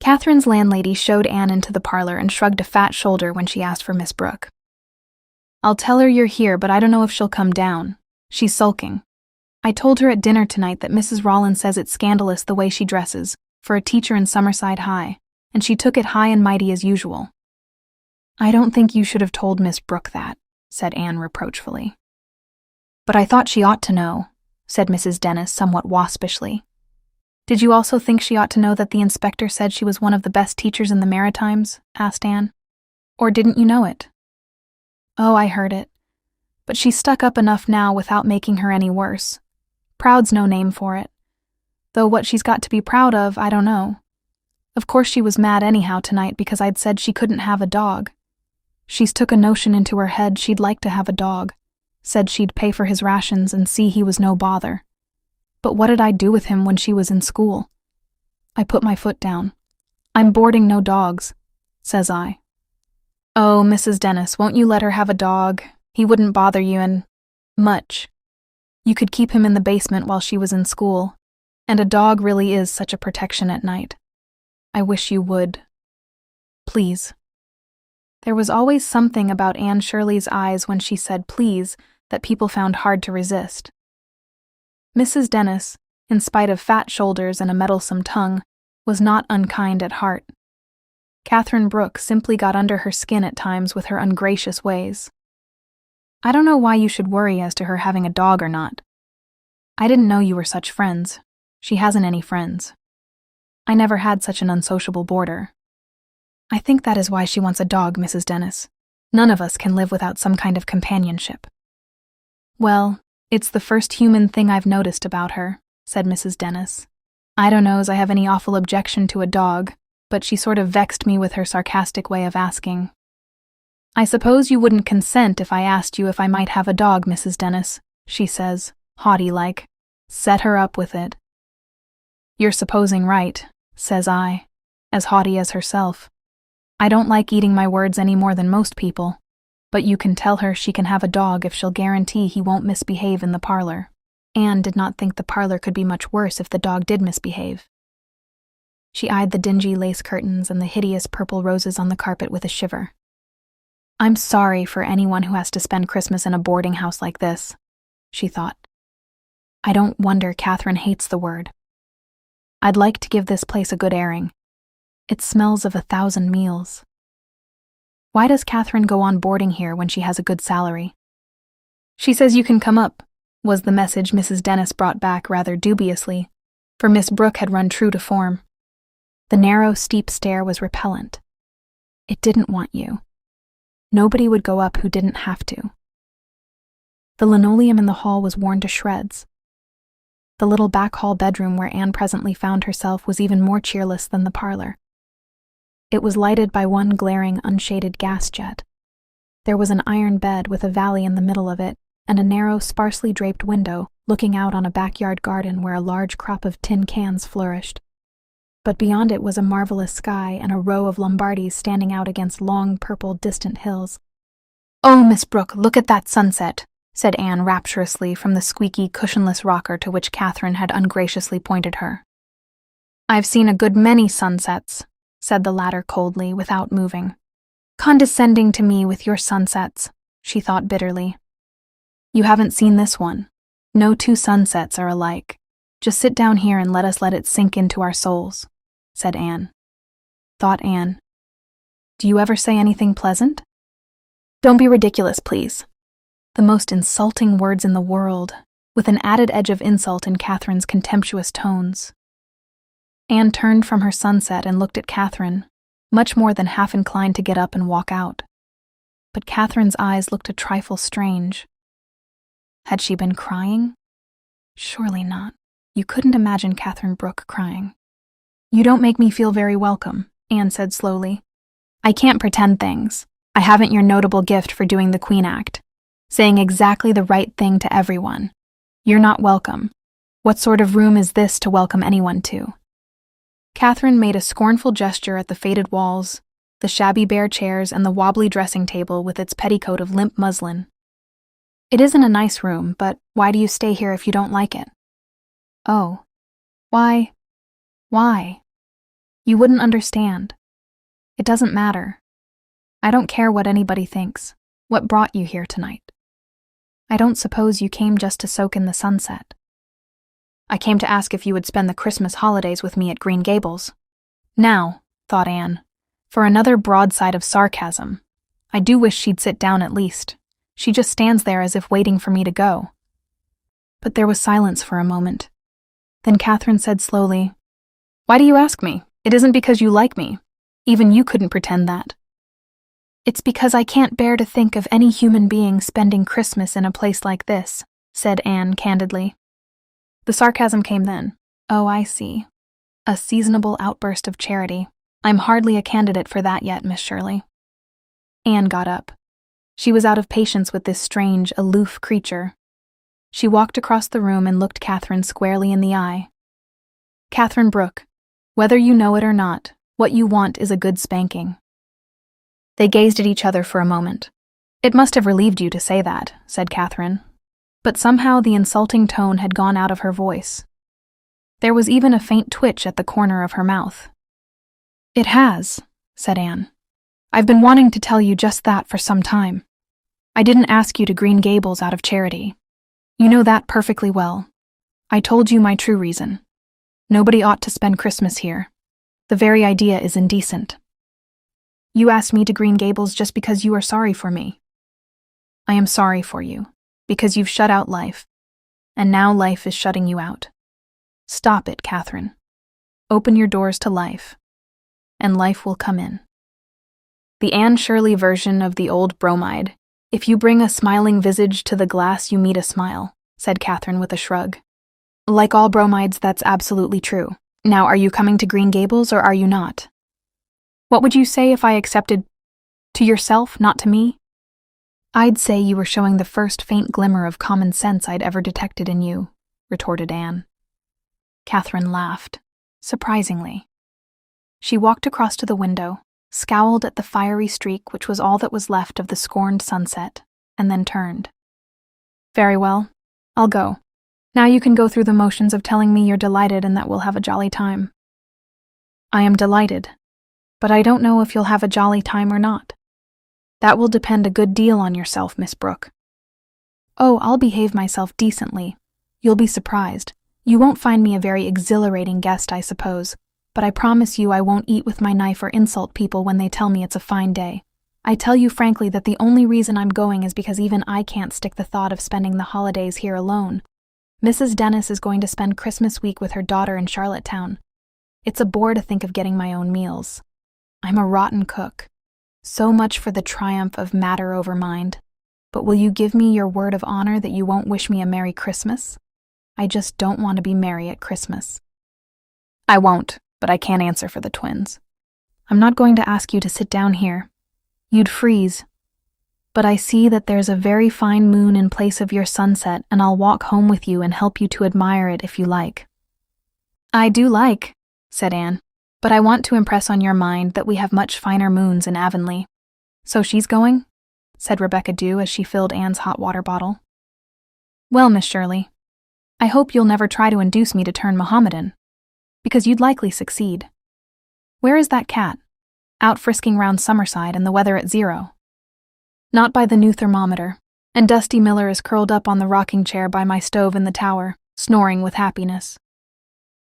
Catherine's landlady showed Anne into the parlor and shrugged a fat shoulder when she asked for Miss Brooke. "I'll tell her you're here, but I don't know if she'll come down. She's sulking. I told her at dinner tonight that Mrs. Rollins says it's scandalous the way she dresses, for a teacher in Summerside High, and she took it high and mighty as usual." "I don't think you should have told Miss Brooke that," said Anne reproachfully. "But I thought she ought to know," said Mrs. Dennis somewhat waspishly. "Did you also think she ought to know that the inspector said she was one of the best teachers in the Maritimes?" asked Anne. "Or didn't you know it?" "Oh, I heard it. But she's stuck up enough now without making her any worse. Proud's no name for it. Though what she's got to be proud of, I don't know. Of course she was mad anyhow tonight because I'd said she couldn't have a dog. She's took a notion into her head she'd like to have a dog. Said she'd pay for his rations and see he was no bother. But what did I do with him when she was in school? I put my foot down. I'm boarding no dogs, says I. Oh, Mrs. Dennis, won't you let her have a dog? He wouldn't bother you and... much. You could keep him in the basement while she was in school, and a dog really is such a protection at night. I wish you would. Please. There was always something about Anne Shirley's eyes when she said please that people found hard to resist. Mrs. Dennis, in spite of fat shoulders and a meddlesome tongue, was not unkind at heart. Catherine Brooke simply got under her skin at times with her ungracious ways. I don't know why you should worry as to her having a dog or not. I didn't know you were such friends. She hasn't any friends. I never had such an unsociable boarder. I think that is why she wants a dog, Mrs. Dennis. None of us can live without some kind of companionship. Well, it's the first human thing I've noticed about her, said Mrs. Dennis. I don't know as I have any awful objection to a dog, but she sort of vexed me with her sarcastic way of asking. I suppose you wouldn't consent if I asked you if I might have a dog, Mrs. Dennis, she says, haughty-like. Set her up with it. "You're supposing right," says I, as haughty as herself. "I don't like eating my words any more than most people, but you can tell her she can have a dog if she'll guarantee he won't misbehave in the parlor." Anne did not think the parlor could be much worse if the dog did misbehave. She eyed the dingy lace curtains and the hideous purple roses on the carpet with a shiver. "I'm sorry for anyone who has to spend Christmas in a boarding house like this," she thought. "I don't wonder Catherine hates the word. I'd like to give this place a good airing. It smells of 1,000 meals. Why does Catherine go on boarding here when she has a good salary?" "She says you can come up," was the message Mrs. Dennis brought back rather dubiously, for Miss Brooke had run true to form. The narrow, steep stair was repellent. It didn't want you. Nobody would go up who didn't have to. The linoleum in the hall was worn to shreds. The little back hall bedroom where Anne presently found herself was even more cheerless than the parlor. It was lighted by one glaring, unshaded gas jet. There was an iron bed with a valley in the middle of it, and a narrow, sparsely draped window looking out on a backyard garden where a large crop of tin cans flourished. But beyond it was a marvelous sky and a row of Lombardies standing out against long, purple, distant hills. "Oh, Miss Brooke, look at that sunset," said Anne rapturously from the squeaky, cushionless rocker to which Catherine had ungraciously pointed her. "I've seen a good many sunsets," said the latter coldly, without moving. "Condescending to me with your sunsets," she thought bitterly. "You haven't seen this one. No two sunsets are alike. Just sit down here and let us let it sink into our souls," said Anne. Thought Anne, "Do you ever say anything pleasant?" "Don't be ridiculous, please." The most insulting words in the world, with an added edge of insult in Catherine's contemptuous tones. Anne turned from her sunset and looked at Catherine, much more than half inclined to get up and walk out. But Catherine's eyes looked a trifle strange. Had she been crying? Surely not. You couldn't imagine Catherine Brooke crying. "You don't make me feel very welcome," Anne said slowly. "I can't pretend things. I haven't your notable gift for doing the Queen Act, saying exactly the right thing to everyone. You're not welcome. What sort of room is this to welcome anyone to?" Catherine made a scornful gesture at the faded walls, the shabby bare chairs, and the wobbly dressing table with its petticoat of limp muslin. "It isn't a nice room, but why do you stay here if you don't like it?" "Oh, why? You wouldn't understand. It doesn't matter. I don't care what anybody thinks. What brought you here tonight? I don't suppose you came just to soak in the sunset." "I came to ask if you would spend the Christmas holidays with me at Green Gables." Now, thought Anne, for another broadside of sarcasm. I do wish she'd sit down at least. She just stands there as if waiting for me to go. But there was silence for a moment. Then Catherine said slowly, "Why do you ask me? It isn't because you like me. Even you couldn't pretend that." "It's because I can't bear to think of any human being spending Christmas in a place like this," said Anne candidly. The sarcasm came then. "Oh, I see. A seasonable outburst of charity. I'm hardly a candidate for that yet, Miss Shirley." Anne got up. She was out of patience with this strange, aloof creature. She walked across the room and looked Catherine squarely in the eye. "Catherine Brooke, whether you know it or not, what you want is a good spanking." They gazed at each other for a moment. "It must have relieved you to say that," said Catherine. But somehow the insulting tone had gone out of her voice. There was even a faint twitch at the corner of her mouth. "It has," said Anne. "I've been wanting to tell you just that for some time. I didn't ask you to Green Gables out of charity. You know that perfectly well. I told you my true reason. Nobody ought to spend Christmas here. The very idea is indecent. You asked me to Green Gables just because you are sorry for me. I am sorry for you, because you've shut out life, and now life is shutting you out. Stop it, Catherine. Open your doors to life, and life will come in." The Anne Shirley version of the old bromide, "If you bring a smiling visage to the glass, you meet a smile," said Catherine with a shrug. "Like all bromides, that's absolutely true. Now, are you coming to Green Gables or are you not? What would you say if I accepted to yourself, not to me?" "I'd say you were showing the first faint glimmer of common sense I'd ever detected in you," retorted Anne. Catherine laughed. surprisingly. She walked across to the window, scowled at the fiery streak which was all that was left of the scorned sunset, and then turned. "Very well, I'll go. Now you can go through the motions of telling me you're delighted and that we'll have a jolly time." "I am delighted, but I don't know if you'll have a jolly time or not. That will depend a good deal on yourself, Miss Brooke." "Oh, I'll behave myself decently. You'll be surprised. You won't find me a very exhilarating guest, I suppose, but I promise you I won't eat with my knife or insult people when they tell me it's a fine day. I tell you frankly that the only reason I'm going is because even I can't stick the thought of spending the holidays here alone. Mrs. Dennis is going to spend Christmas week with her daughter in Charlottetown. It's a bore to think of getting my own meals. I'm a rotten cook. So much for the triumph of matter over mind. But will you give me your word of honor that you won't wish me a Merry Christmas? I just don't want to be merry at Christmas." "I won't, but I can't answer for the twins. I'm not going to ask you to sit down here. You'd freeze. But I see that there's a very fine moon in place of your sunset, and I'll walk home with you and help you to admire it if you like." "I do like," said Anne, "but I want to impress on your mind that we have much finer moons in Avonlea." "So she's going?" said Rebecca Dew as she filled Anne's hot water bottle. "Well, Miss Shirley, I hope you'll never try to induce me to turn Mohammedan, because you'd likely succeed. Where is that cat? Out frisking round Summerside and the weather at 0. Not by the new thermometer, and Dusty Miller is curled up on the rocking chair by my stove in the tower, snoring with happiness."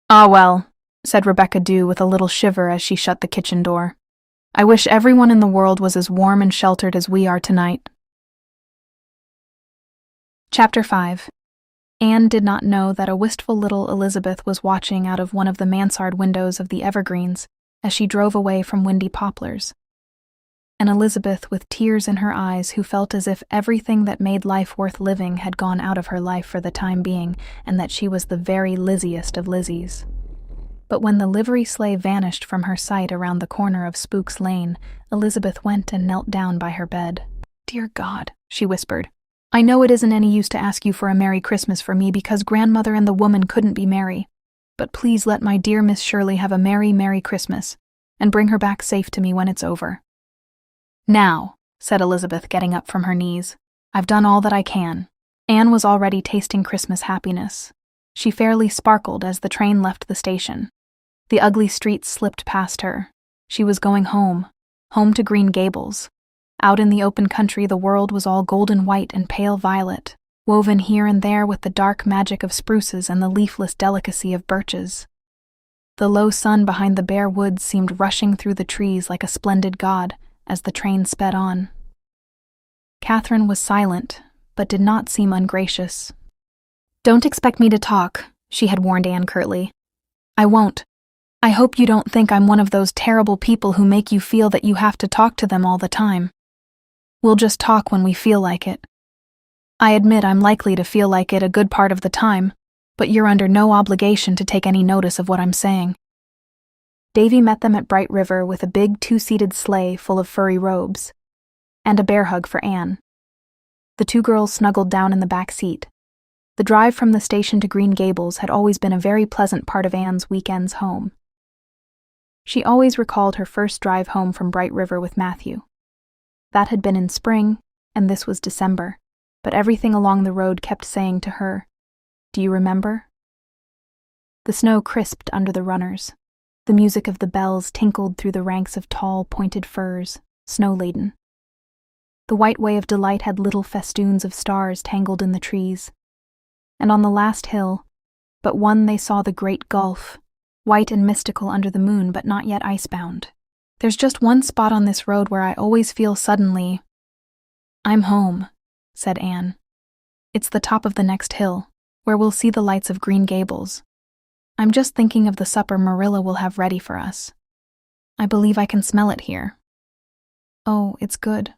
"Ah, well," said Rebecca Dew with a little shiver as she shut the kitchen door. "I wish everyone in the world was as warm and sheltered as we are tonight." Chapter 5. Anne did not know that a wistful little Elizabeth was watching out of one of the mansard windows of the Evergreens as she drove away from Windy Poplars. An Elizabeth with tears in her eyes who felt as if everything that made life worth living had gone out of her life for the time being, and that she was the very Lizziest of Lizzies. But when the livery sleigh vanished from her sight around the corner of Spook's Lane, Elizabeth went and knelt down by her bed. "Dear God," she whispered, "I know it isn't any use to ask you for a Merry Christmas for me because Grandmother and the woman couldn't be merry. But please let my dear Miss Shirley have a merry, merry Christmas, and bring her back safe to me when it's over." "Now," said Elizabeth, getting up from her knees, "I've done all that I can." Anne was already tasting Christmas happiness. She fairly sparkled as the train left the station. The ugly streets slipped past her. She was going home to Green Gables. Out in the open country the world was all golden white and pale violet, woven here and there with the dark magic of spruces and the leafless delicacy of birches. The low sun behind the bare woods seemed rushing through the trees like a splendid god as the train sped on. Catherine was silent, but did not seem ungracious. "Don't expect me to talk," she had warned Anne curtly. "I won't. I hope you don't think I'm one of those terrible people who make you feel that you have to talk to them all the time. We'll just talk when we feel like it. I admit I'm likely to feel like it a good part of the time, but you're under no obligation to take any notice of what I'm saying." Davy met them at Bright River with a big 2-seated sleigh full of furry robes, and a bear hug for Anne. The two girls snuggled down in the back seat. The drive from the station to Green Gables had always been a very pleasant part of Anne's weekends home. She always recalled her first drive home from Bright River with Matthew. That had been in spring, and this was December, but everything along the road kept saying to her, "Do you remember?" The snow crisped under the runners. The music of the bells tinkled through the ranks of tall, pointed firs, snow-laden. The White Way of Delight had little festoons of stars tangled in the trees. And on the last hill, but one they saw the great gulf, white and mystical under the moon but not yet icebound. "There's just one spot on this road where I always feel suddenly—" "I'm home," said Anne. "It's the top of the next hill, where we'll see the lights of Green Gables. I'm just thinking of the supper Marilla will have ready for us. I believe I can smell it here. Oh, it's good.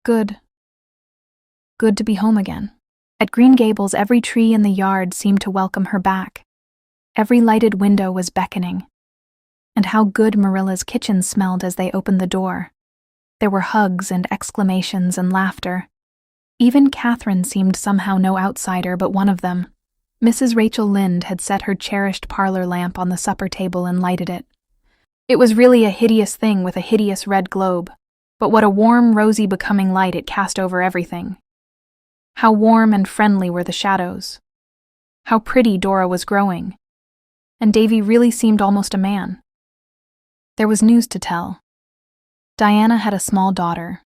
Good. Good to be home again." At Green Gables, every tree in the yard seemed to welcome her back. Every lighted window was beckoning. And how good Marilla's kitchen smelled as they opened the door. There were hugs and exclamations and laughter. Even Catherine seemed somehow no outsider but one of them. Mrs. Rachel Lynde had set her cherished parlor lamp on the supper table and lighted it. It was really a hideous thing with a hideous red globe, but what a warm, rosy, becoming light it cast over everything. How warm and friendly were the shadows. How pretty Dora was growing. And Davy really seemed almost a man. There was news to tell. Diana had a small daughter.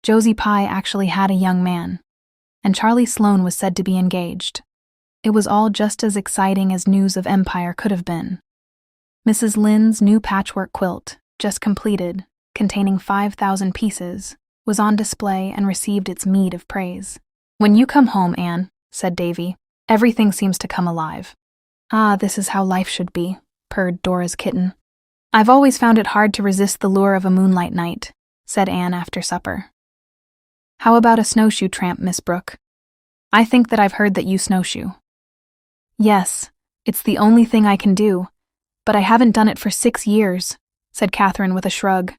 Josie Pye actually had a young man. And Charlie Sloane was said to be engaged. It was all just as exciting as news of Empire could have been. Mrs. Lynde's new patchwork quilt, just completed, containing 5,000 pieces, was on display and received its meed of praise. "When you come home, Anne," said Davy, "everything seems to come alive." "Ah, this is how life should be," purred Dora's kitten. "I've always found it hard to resist the lure of a moonlight night," said Anne after supper. "How about a snowshoe tramp, Miss Brooke? I think that I've heard that you snowshoe." "Yes, it's the only thing I can do, but I haven't done it for 6 years," said Catherine with a shrug.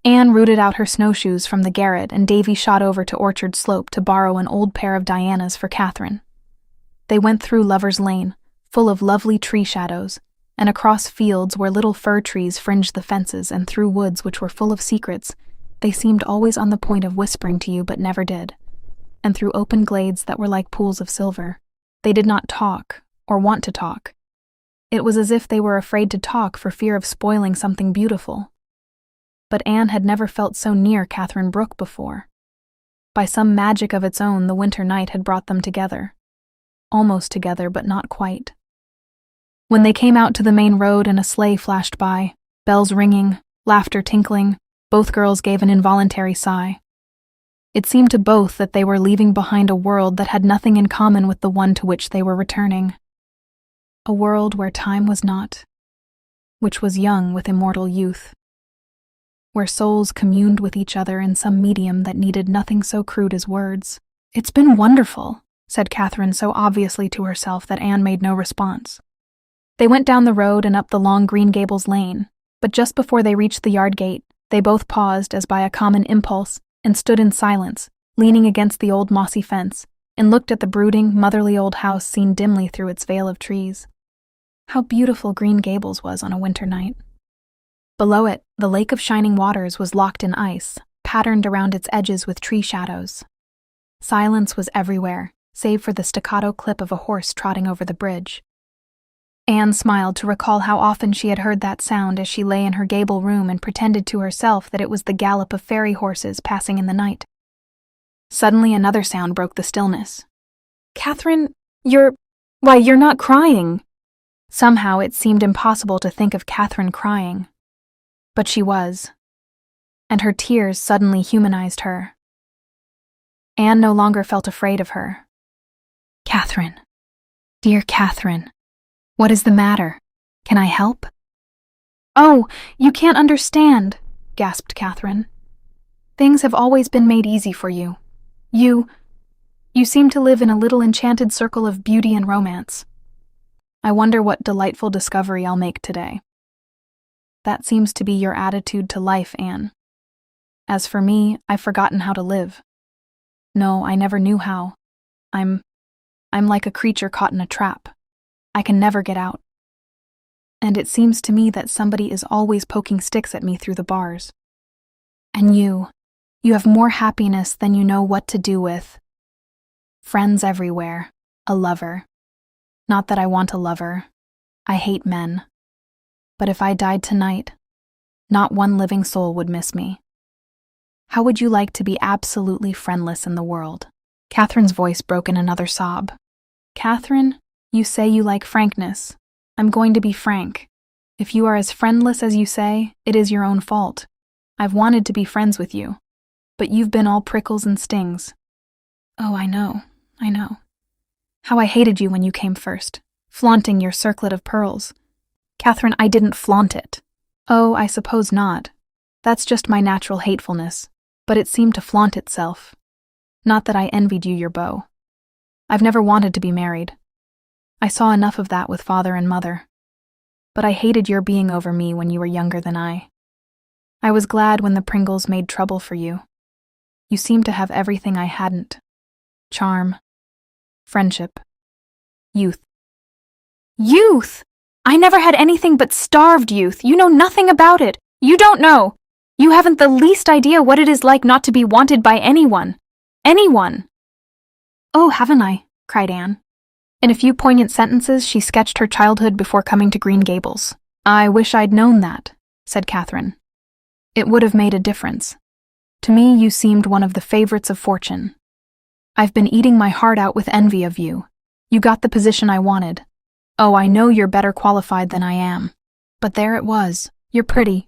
Anne rooted out her snowshoes from the garret and Davy shot over to Orchard Slope to borrow an old pair of Diana's for Catherine. They went through Lover's Lane, full of lovely tree shadows, and across fields where little fir trees fringed the fences and through woods which were full of secrets they seemed always on the point of whispering to you but never did, and through open glades that were like pools of silver. They did not talk, or want to talk. It was as if they were afraid to talk for fear of spoiling something beautiful. But Anne had never felt so near Catherine Brooke before. By some magic of its own, the winter night had brought them together. Almost together, but not quite. When they came out to the main road and a sleigh flashed by, bells ringing, laughter tinkling, both girls gave an involuntary sigh. It seemed to both that they were leaving behind a world that had nothing in common with the one to which they were returning. A world where time was not, which was young with immortal youth, where souls communed with each other in some medium that needed nothing so crude as words. "It's been wonderful," said Catherine so obviously to herself that Anne made no response. They went down the road and up the long Green Gables lane, but just before they reached the yard gate, they both paused as by a common impulse and stood in silence, leaning against the old mossy fence, and looked at the brooding, motherly old house seen dimly through its veil of trees. How beautiful Green Gables was on a winter night. Below it, the lake of shining waters was locked in ice, patterned around its edges with tree shadows. Silence was everywhere, save for the staccato clip of a horse trotting over the bridge. Anne smiled to recall how often she had heard that sound as she lay in her gable room and pretended to herself that it was the gallop of fairy horses passing in the night. Suddenly another sound broke the stillness. "Catherine, you're not crying." Somehow it seemed impossible to think of Catherine crying. But she was. And her tears suddenly humanized her. Anne no longer felt afraid of her. "Catherine, dear Catherine, what is the matter? Can I help?" "Oh, you can't understand," gasped Catherine. "Things have always been made easy for you. You seem to live in a little enchanted circle of beauty and romance. I wonder what delightful discovery I'll make today." "That seems to be your attitude to life, Anne. As for me, I've forgotten how to live. No, I never knew how. I'm like a creature caught in a trap. I can never get out. And it seems to me that somebody is always poking sticks at me through the bars. And you have more happiness than you know what to do with. Friends everywhere, a lover. Not that I want a lover. I hate men. But if I died tonight, not one living soul would miss me. How would you like to be absolutely friendless in the world?" Catherine's voice broke in another sob. "Catherine, you say you like frankness. I'm going to be frank. If you are as friendless as you say, it is your own fault. I've wanted to be friends with you, but you've been all prickles and stings." "Oh, I know. How I hated you when you came first, flaunting your circlet of pearls." "Catherine, I didn't flaunt it." "Oh, I suppose not. That's just my natural hatefulness, but it seemed to flaunt itself. Not that I envied you your beau. I've never wanted to be married. I saw enough of that with father and mother. But I hated your being over me when you were younger than I. I was glad when the Pringles made trouble for you. You seemed to have everything I hadn't. Charm. Friendship. Youth. Youth! I never had anything but starved youth. You know nothing about it. You don't know. You haven't the least idea what it is like not to be wanted by anyone. Anyone. Oh, haven't I? Cried Anne. In a few poignant sentences, she sketched her childhood before coming to Green Gables. I wish I'd known that, said Catherine. It would have made a difference. To me, you seemed one of the favorites of fortune. I've been eating my heart out with envy of you. You got the position I wanted. Oh, I know you're better qualified than I am. But there it was. You're pretty.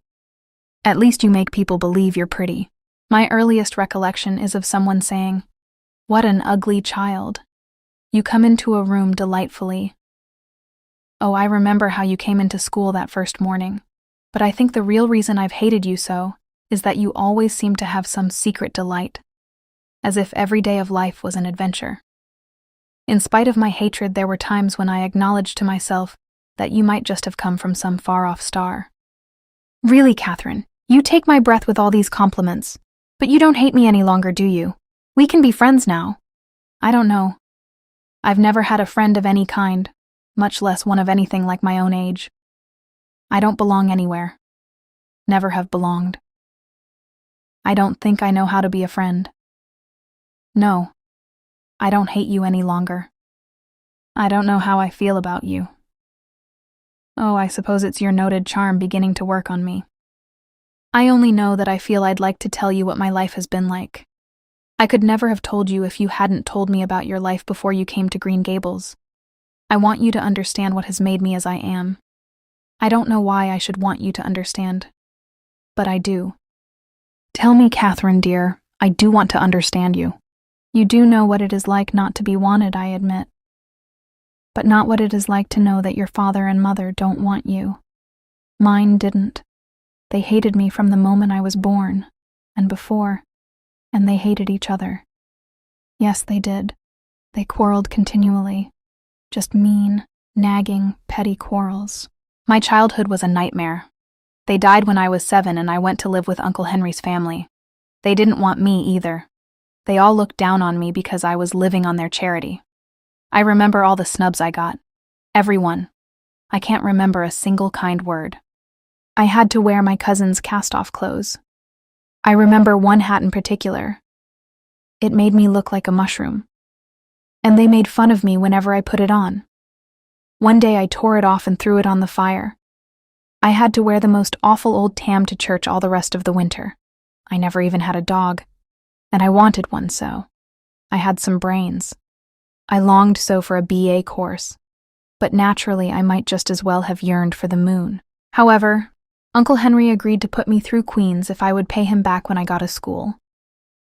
At least you make people believe you're pretty. My earliest recollection is of someone saying, "What an ugly child. You come into a room delightfully." Oh, I remember how you came into school that first morning. But I think the real reason I've hated you so is that you always seem to have some secret delight, as if every day of life was an adventure. In spite of my hatred, there were times when I acknowledged to myself that you might just have come from some far-off star. Really, Catherine, you take my breath with all these compliments. But you don't hate me any longer, do you? We can be friends now. I don't know. I've never had a friend of any kind, much less one of anything like my own age. I don't belong anywhere. Never have belonged. I don't think I know how to be a friend. No, I don't hate you any longer. I don't know how I feel about you. Oh, I suppose it's your noted charm beginning to work on me. I only know that I feel I'd like to tell you what my life has been like. I could never have told you if you hadn't told me about your life before you came to Green Gables. I want you to understand what has made me as I am. I don't know why I should want you to understand, but I do. Tell me, Catherine, dear, I do want to understand you. You do know what it is like not to be wanted, I admit. But not what it is like to know that your father and mother don't want you. Mine didn't. They hated me from the moment I was born, and before, and they hated each other. Yes, they did. They quarreled continually. Just mean, nagging, petty quarrels. My childhood was a nightmare. They died when I was 7 and I went to live with Uncle Henry's family. They didn't want me either. They all looked down on me because I was living on their charity. I remember all the snubs I got. Everyone. I can't remember a single kind word. I had to wear my cousin's cast-off clothes. I remember one hat in particular. It made me look like a mushroom. And they made fun of me whenever I put it on. One day I tore it off and threw it on the fire. I had to wear the most awful old tam to church all the rest of the winter. I never even had a dog, and I wanted one so. I had some brains. I longed so for a BA course, but naturally I might just as well have yearned for the moon. However, Uncle Henry agreed to put me through Queens if I would pay him back when I got a school.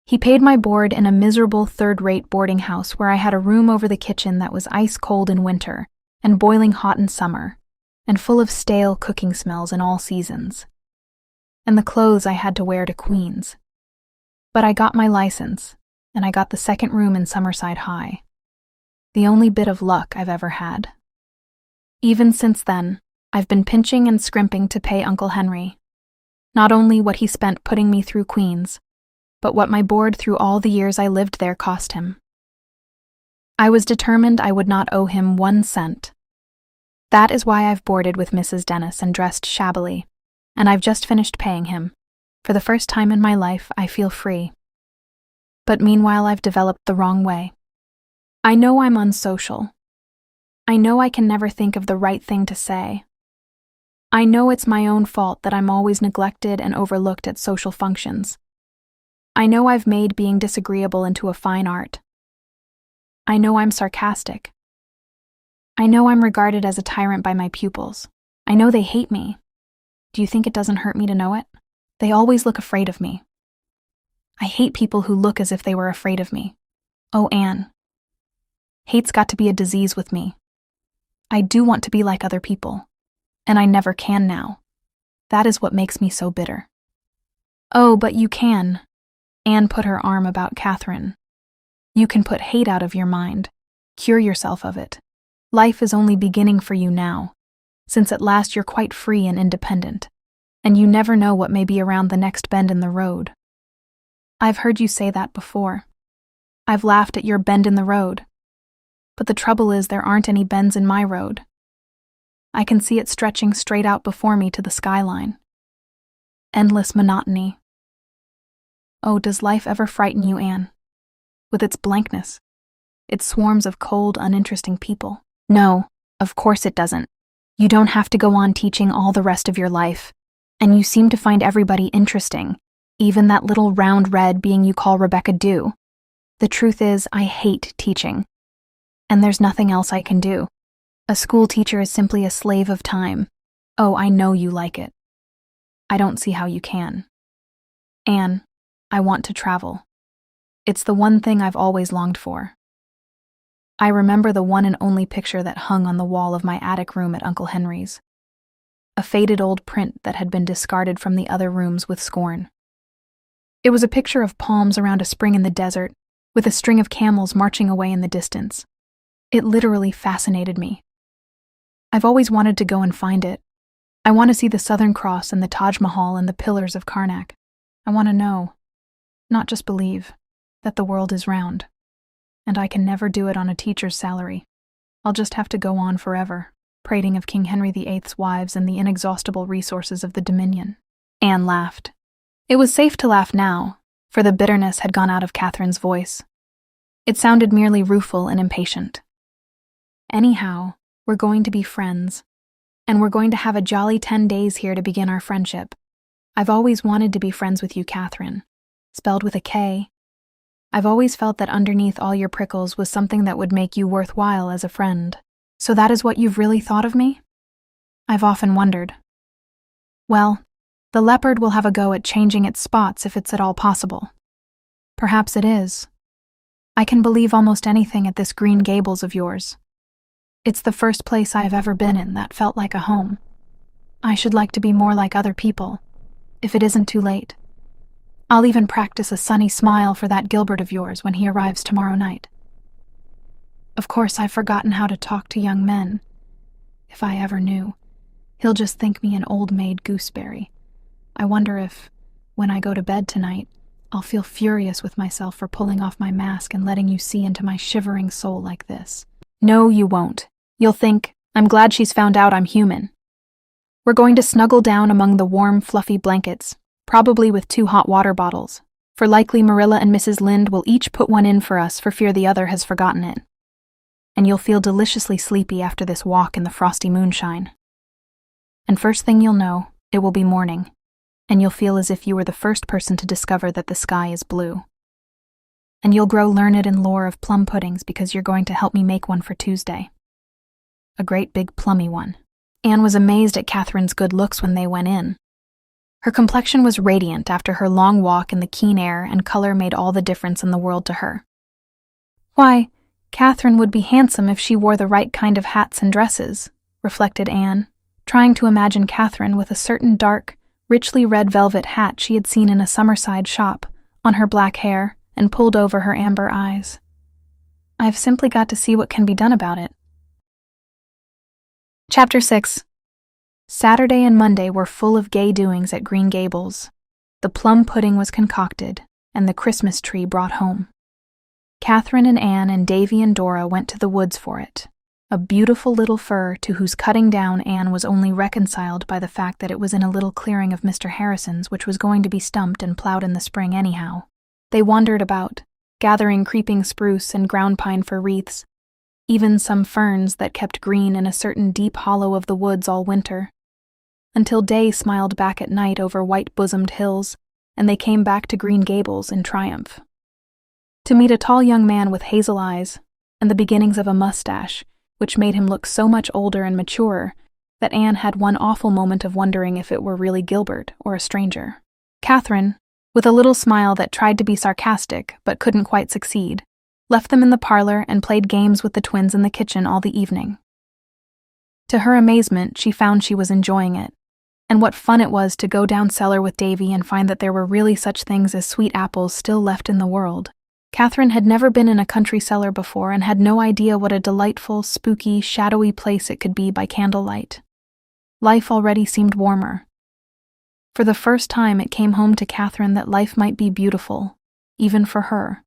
He paid my board in a miserable third-rate boarding house where I had a room over the kitchen that was ice-cold in winter and boiling hot in summer, and full of stale cooking smells in all seasons. And the clothes I had to wear to Queens. But I got my license, and I got the second room in Summerside High. The only bit of luck I've ever had. Even since then, I've been pinching and scrimping to pay Uncle Henry. Not only what he spent putting me through Queens, but what my board through all the years I lived there cost him. I was determined I would not owe him 1 cent. That is why I've boarded with Mrs. Dennis and dressed shabbily, and I've just finished paying him. For the first time in my life, I feel free. But meanwhile, I've developed the wrong way. I know I'm unsocial. I know I can never think of the right thing to say. I know it's my own fault that I'm always neglected and overlooked at social functions. I know I've made being disagreeable into a fine art. I know I'm sarcastic. I know I'm regarded as a tyrant by my pupils. I know they hate me. Do you think it doesn't hurt me to know it? They always look afraid of me. I hate people who look as if they were afraid of me. Oh, Anne. Hate's got to be a disease with me. I do want to be like other people, and I never can now. That is what makes me so bitter. Oh, but you can. Anne put her arm about Catherine. You can put hate out of your mind, cure yourself of it. Life is only beginning for you now, since at last you're quite free and independent, and you never know what may be around the next bend in the road. I've heard you say that before. I've laughed at your bend in the road. but the trouble is there aren't any bends in my road. I can see it stretching straight out before me to the skyline. Endless monotony. Oh, does life ever frighten you, Anne? With its blankness, its swarms of cold, uninteresting people. No, of course it doesn't. You don't have to go on teaching all the rest of your life, and you seem to find everybody interesting, even that little round red being you call Rebecca Dew. The truth is, I hate teaching, and there's nothing else I can do. A school teacher is simply a slave of time. Oh, I know you like it. I don't see how you can. Anne, I want to travel. It's the one thing I've always longed for. I remember the one and only picture that hung on the wall of my attic room at Uncle Henry's. A faded old print that had been discarded from the other rooms with scorn. It was a picture of palms around a spring in the desert, with a string of camels marching away in the distance. It literally fascinated me. I've always wanted to go and find it. I want to see the Southern Cross and the Taj Mahal and the pillars of Karnak. I want to know, not just believe, that the world is round. And I can never do it on a teacher's salary. I'll just have to go on forever, prating of King Henry VIII's wives and the inexhaustible resources of the Dominion. Anne laughed. It was safe to laugh now, for the bitterness had gone out of Catherine's voice. It sounded merely rueful and impatient. Anyhow, we're going to be friends, and we're going to have a jolly 10 days here to begin our friendship. I've always wanted to be friends with you, Catherine, spelled with a K. I've always felt that underneath all your prickles was something that would make you worthwhile as a friend. So that is what you've really thought of me? I've often wondered. Well, the leopard will have a go at changing its spots if it's at all possible. Perhaps it is. I can believe almost anything at this Green Gables of yours. It's the first place I have ever been in that felt like a home. I should like to be more like other people, if it isn't too late. I'll even practice a sunny smile for that Gilbert of yours when he arrives tomorrow night. Of course, I've forgotten how to talk to young men. If I ever knew, he'll just think me an old-maid gooseberry. I wonder if, when I go to bed tonight, I'll feel furious with myself for pulling off my mask and letting you see into my shivering soul like this. No, you won't. You'll think, I'm glad she's found out I'm human. We're going to snuggle down among the warm, fluffy blankets, probably with 2 hot water bottles, for likely Marilla and Mrs. Lynde will each put one in for us for fear the other has forgotten it. And you'll feel deliciously sleepy after this walk in the frosty moonshine. And first thing you'll know, it will be morning, and you'll feel as if you were the first person to discover that the sky is blue. And you'll grow learned in lore of plum puddings because you're going to help me make one for Tuesday. A great big plummy one. Anne was amazed at Catherine's good looks when they went in. Her complexion was radiant after her long walk in the keen air, and color made all the difference in the world to her. Why, Catherine would be handsome if she wore the right kind of hats and dresses, reflected Anne, trying to imagine Catherine with a certain dark, richly red velvet hat she had seen in a Summerside shop, on her black hair, and pulled over her amber eyes. I've simply got to see what can be done about it. Chapter 6. Saturday and Monday were full of gay doings at Green Gables. The plum pudding was concocted, and the Christmas tree brought home. Catherine and Anne and Davy and Dora went to the woods for it, a beautiful little fir to whose cutting down Anne was only reconciled by the fact that it was in a little clearing of Mr. Harrison's which was going to be stumped and plowed in the spring anyhow. They wandered about, gathering creeping spruce and ground pine for wreaths, even some ferns that kept green in a certain deep hollow of the woods all winter, until day smiled back at night over white-bosomed hills, and they came back to Green Gables in triumph. To meet a tall young man with hazel eyes, and the beginnings of a mustache, which made him look so much older and maturer that Anne had one awful moment of wondering if it were really Gilbert or a stranger. Catherine, with a little smile that tried to be sarcastic but couldn't quite succeed, left them in the parlor and played games with the twins in the kitchen all the evening. To her amazement, she found she was enjoying it, and what fun it was to go down cellar with Davy and find that there were really such things as sweet apples still left in the world. Catherine had never been in a country cellar before and had no idea what a delightful, spooky, shadowy place it could be by candlelight. Life already seemed warmer. For the first time it came home to Catherine that life might be beautiful, even for her.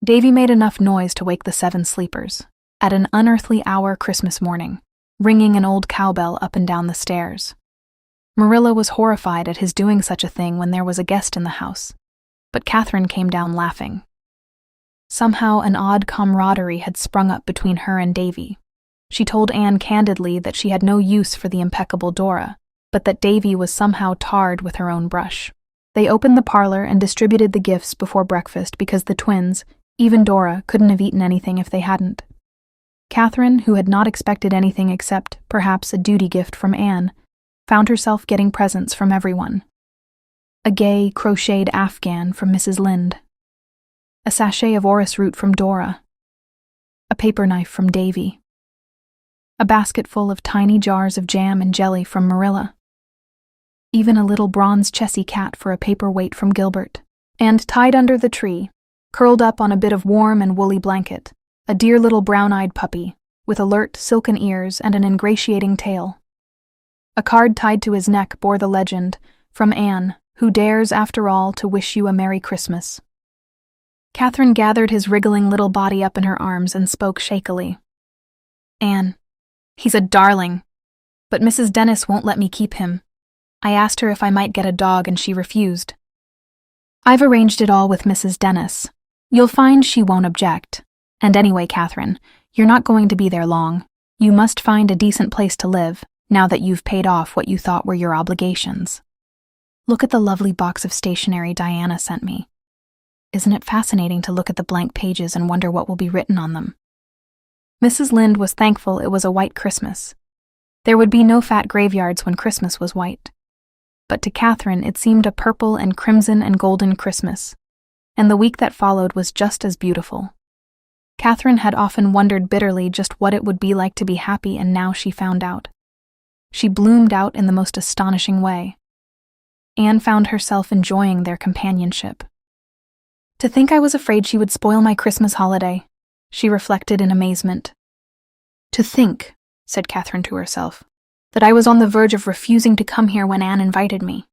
Davy made enough noise to wake the 7 sleepers. at an unearthly hour Christmas morning, ringing an old cowbell up and down the stairs. Marilla was horrified at his doing such a thing when there was a guest in the house, but Catherine came down laughing. Somehow an odd camaraderie had sprung up between her and Davy. She told Anne candidly that she had no use for the impeccable Dora, but that Davy was somehow tarred with her own brush. They opened the parlor and distributed the gifts before breakfast because the twins, even Dora, couldn't have eaten anything if they hadn't. Catherine, who had not expected anything except, perhaps, a duty gift from Anne, found herself getting presents from everyone. A gay, crocheted afghan from Mrs. Lynde. A sachet of orris root from Dora. A paper knife from Davy. A basket full of tiny jars of jam and jelly from Marilla. Even a little bronze Chessie cat for a paperweight from Gilbert. And tied under the tree, curled up on a bit of warm and woolly blanket, a dear little brown-eyed puppy, with alert, silken ears and an ingratiating tail. A card tied to his neck bore the legend, "From Anne, who dares, after all, to wish you a Merry Christmas." Catherine gathered his wriggling little body up in her arms and spoke shakily. "Anne, he's a darling, but Mrs. Dennis won't let me keep him. I asked her if I might get a dog and she refused. I've arranged it all with Mrs. Dennis. You'll find she won't object. And anyway, Catherine, you're not going to be there long. You must find a decent place to live, now that you've paid off what you thought were your obligations. Look at the lovely box of stationery Diana sent me. Isn't it fascinating to look at the blank pages and wonder what will be written on them?" Mrs. Lynde was thankful it was a white Christmas. There would be no fat graveyards when Christmas was white. But to Catherine it seemed a purple and crimson and golden Christmas, and the week that followed was just as beautiful. Catherine had often wondered bitterly just what it would be like to be happy, and now she found out. She bloomed out in the most astonishing way. Anne found herself enjoying their companionship. "To think I was afraid she would spoil my Christmas holiday," she reflected in amazement. "To think," said Catherine to herself, "that I was on the verge of refusing to come here when Anne invited me."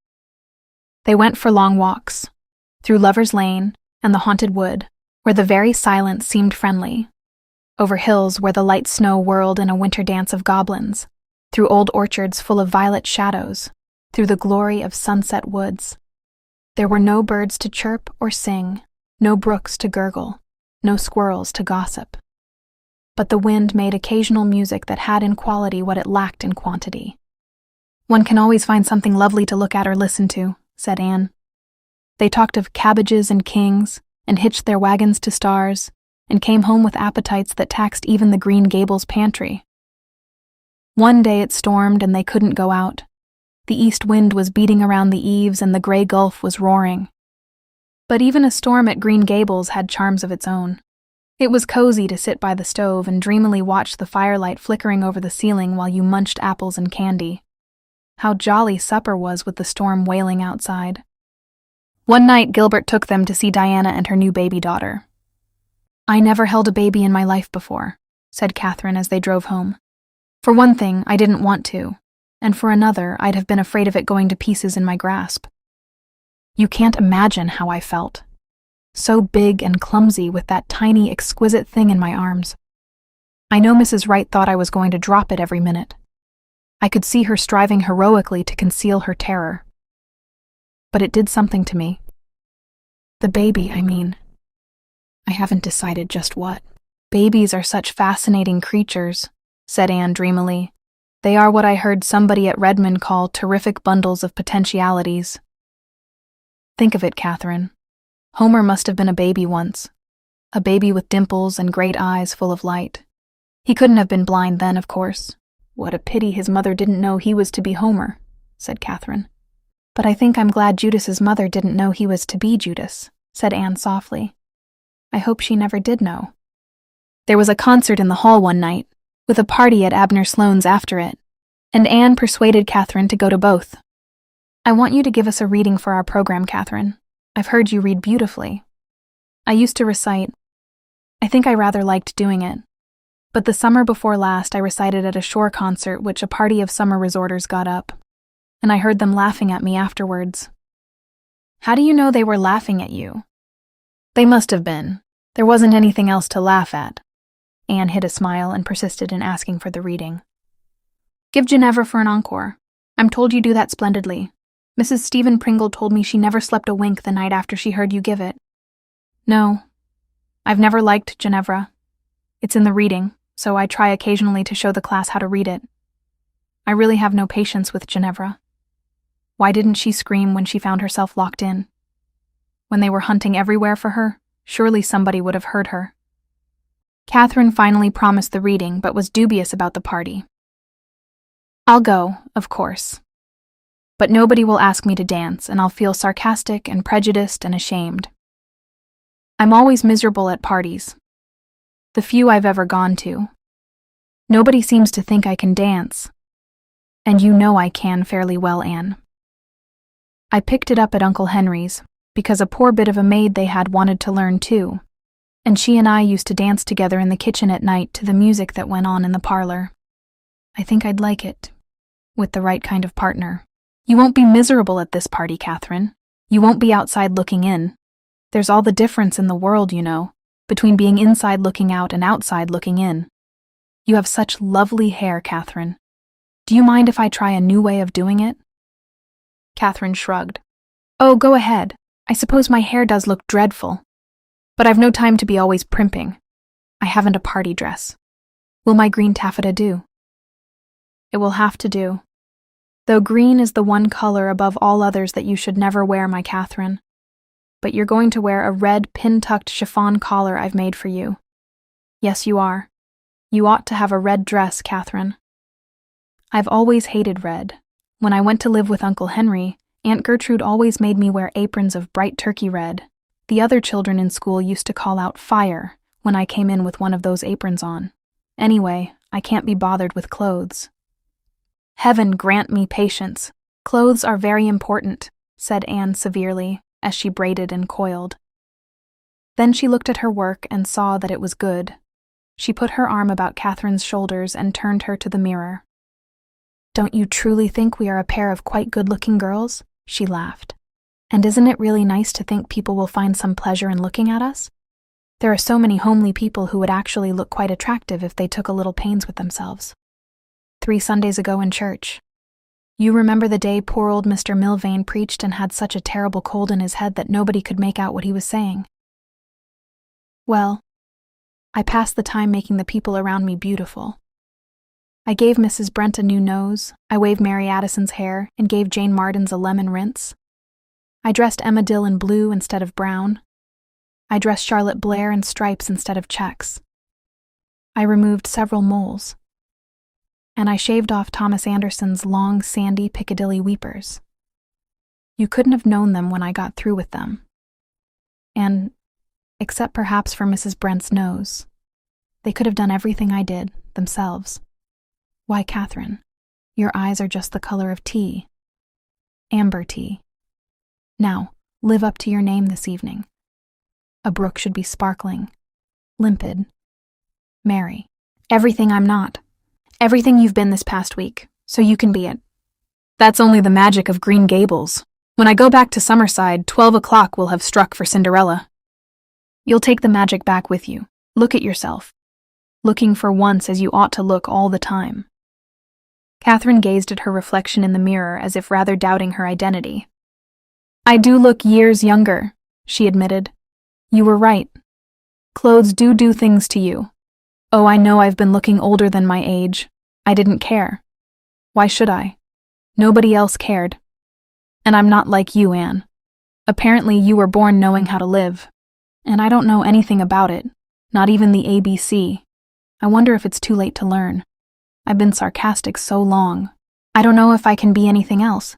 They went for long walks, through Lover's Lane and the haunted wood, where the very silence seemed friendly, over hills where the light snow whirled in a winter dance of goblins, through old orchards full of violet shadows, through the glory of sunset woods. There were no birds to chirp or sing, no brooks to gurgle, no squirrels to gossip. But the wind made occasional music that had in quality what it lacked in quantity. "One can always find something lovely to look at or listen to," said Anne. They talked of cabbages and kings, and hitched their wagons to stars, and came home with appetites that taxed even the Green Gables pantry. One day it stormed and they couldn't go out. The east wind was beating around the eaves and the gray gulf was roaring. But even a storm at Green Gables had charms of its own. It was cozy to sit by the stove and dreamily watch the firelight flickering over the ceiling while you munched apples and candy. How jolly supper was with the storm wailing outside. One night Gilbert took them to see Diana and her new baby daughter. "I never held a baby in my life before," said Catherine as they drove home. "For one thing, I didn't want to, and for another, I'd have been afraid of it going to pieces in my grasp. You can't imagine how I felt. So big and clumsy with that tiny, exquisite thing in my arms. I know Mrs. Wright thought I was going to drop it every minute. I could see her striving heroically to conceal her terror. But it did something to me. The baby, I mean. I haven't decided just what." "Babies are such fascinating creatures," said Anne dreamily. "They are what I heard somebody at Redmond call terrific bundles of potentialities." Think of it, Catherine. Homer must have been a baby once. A baby with dimples and great eyes full of light. He couldn't have been blind then, of course. What a pity his mother didn't know he was to be Homer, said Catherine. But I think I'm glad Judas's mother didn't know he was to be Judas, said Anne softly. I hope she never did know. There was a concert in the hall one night, with a party at Abner Sloane's after it, and Anne persuaded Catherine to go to both. I want you to give us a reading for our program, Catherine. I've heard you read beautifully. I used to recite. I think I rather liked doing it. But the summer before last I recited at a shore concert which a party of summer resorters got up, and I heard them laughing at me afterwards. How do you know they were laughing at you? They must have been. There wasn't anything else to laugh at. Anne hid a smile and persisted in asking for the reading. Give Ginevra for an encore. I'm told you do that splendidly. Mrs. Stephen Pringle told me she never slept a wink the night after she heard you give it. No, I've never liked Ginevra. It's in the reading, so I try occasionally to show the class how to read it. I really have no patience with Ginevra. Why didn't she scream when she found herself locked in? When they were hunting everywhere for her, surely somebody would have heard her. Catherine finally promised the reading, but was dubious about the party. I'll go, of course. But nobody will ask me to dance, and I'll feel sarcastic and prejudiced and ashamed. I'm always miserable at parties. The few I've ever gone to. Nobody seems to think I can dance. And you know I can fairly well, Anne. I picked it up at Uncle Henry's, because a poor bit of a maid they had wanted to learn too, and she and I used to dance together in the kitchen at night to the music that went on in the parlor. I think I'd like it, with the right kind of partner. You won't be miserable at this party, Catherine. You won't be outside looking in. There's all the difference in the world, you know, between being inside looking out and outside looking in. You have such lovely hair, Catherine. Do you mind if I try a new way of doing it? Catherine shrugged. Oh, go ahead. I suppose my hair does look dreadful. But I've no time to be always primping. I haven't a party dress. Will my green taffeta do? It will have to do. Though green is the one color above all others that you should never wear, my Catherine. But you're going to wear a red pin-tucked chiffon collar I've made for you. Yes, you are. You ought to have a red dress, Catherine. I've always hated red. When I went to live with Uncle Henry, Aunt Gertrude always made me wear aprons of bright turkey red. The other children in school used to call out fire when I came in with one of those aprons on. Anyway, I can't be bothered with clothes. Heaven grant me patience. Clothes are very important, said Anne severely, as she braided and coiled. Then she looked at her work and saw that it was good. She put her arm about Catherine's shoulders and turned her to the mirror. Don't you truly think we are a pair of quite good-looking girls? She laughed. And isn't it really nice to think people will find some pleasure in looking at us? There are so many homely people who would actually look quite attractive if they took a little pains with themselves. 3 Sundays ago in church. You remember the day poor old Mr. Milvain preached and had such a terrible cold in his head that nobody could make out what he was saying? Well, I passed the time making the people around me beautiful. I gave Mrs. Brent a new nose, I waved Mary Addison's hair, and gave Jane Martin's a lemon rinse. I dressed Emma Dill in blue instead of brown. I dressed Charlotte Blair in stripes instead of checks. I removed several moles. And I shaved off Thomas Anderson's long, sandy Piccadilly weepers. You couldn't have known them when I got through with them. And, except perhaps for Mrs. Brent's nose, they could have done everything I did, themselves. Why, Catherine, your eyes are just the color of tea. Amber tea. Now, live up to your name this evening. A brook should be sparkling, limpid, merry. Everything I'm not. Everything you've been this past week, so you can be it. That's only the magic of Green Gables. When I go back to Summerside, 12 o'clock will have struck for Cinderella. You'll take the magic back with you. Look at yourself. Looking for once as you ought to look all the time. Catherine gazed at her reflection in the mirror as if rather doubting her identity. I do look years younger, she admitted. You were right. Clothes do things to you. Oh, I know I've been looking older than my age. I didn't care. Why should I? Nobody else cared. And I'm not like you, Anne. Apparently you were born knowing how to live. And I don't know anything about it, not even the ABC. I wonder if it's too late to learn. I've been sarcastic so long. I don't know if I can be anything else.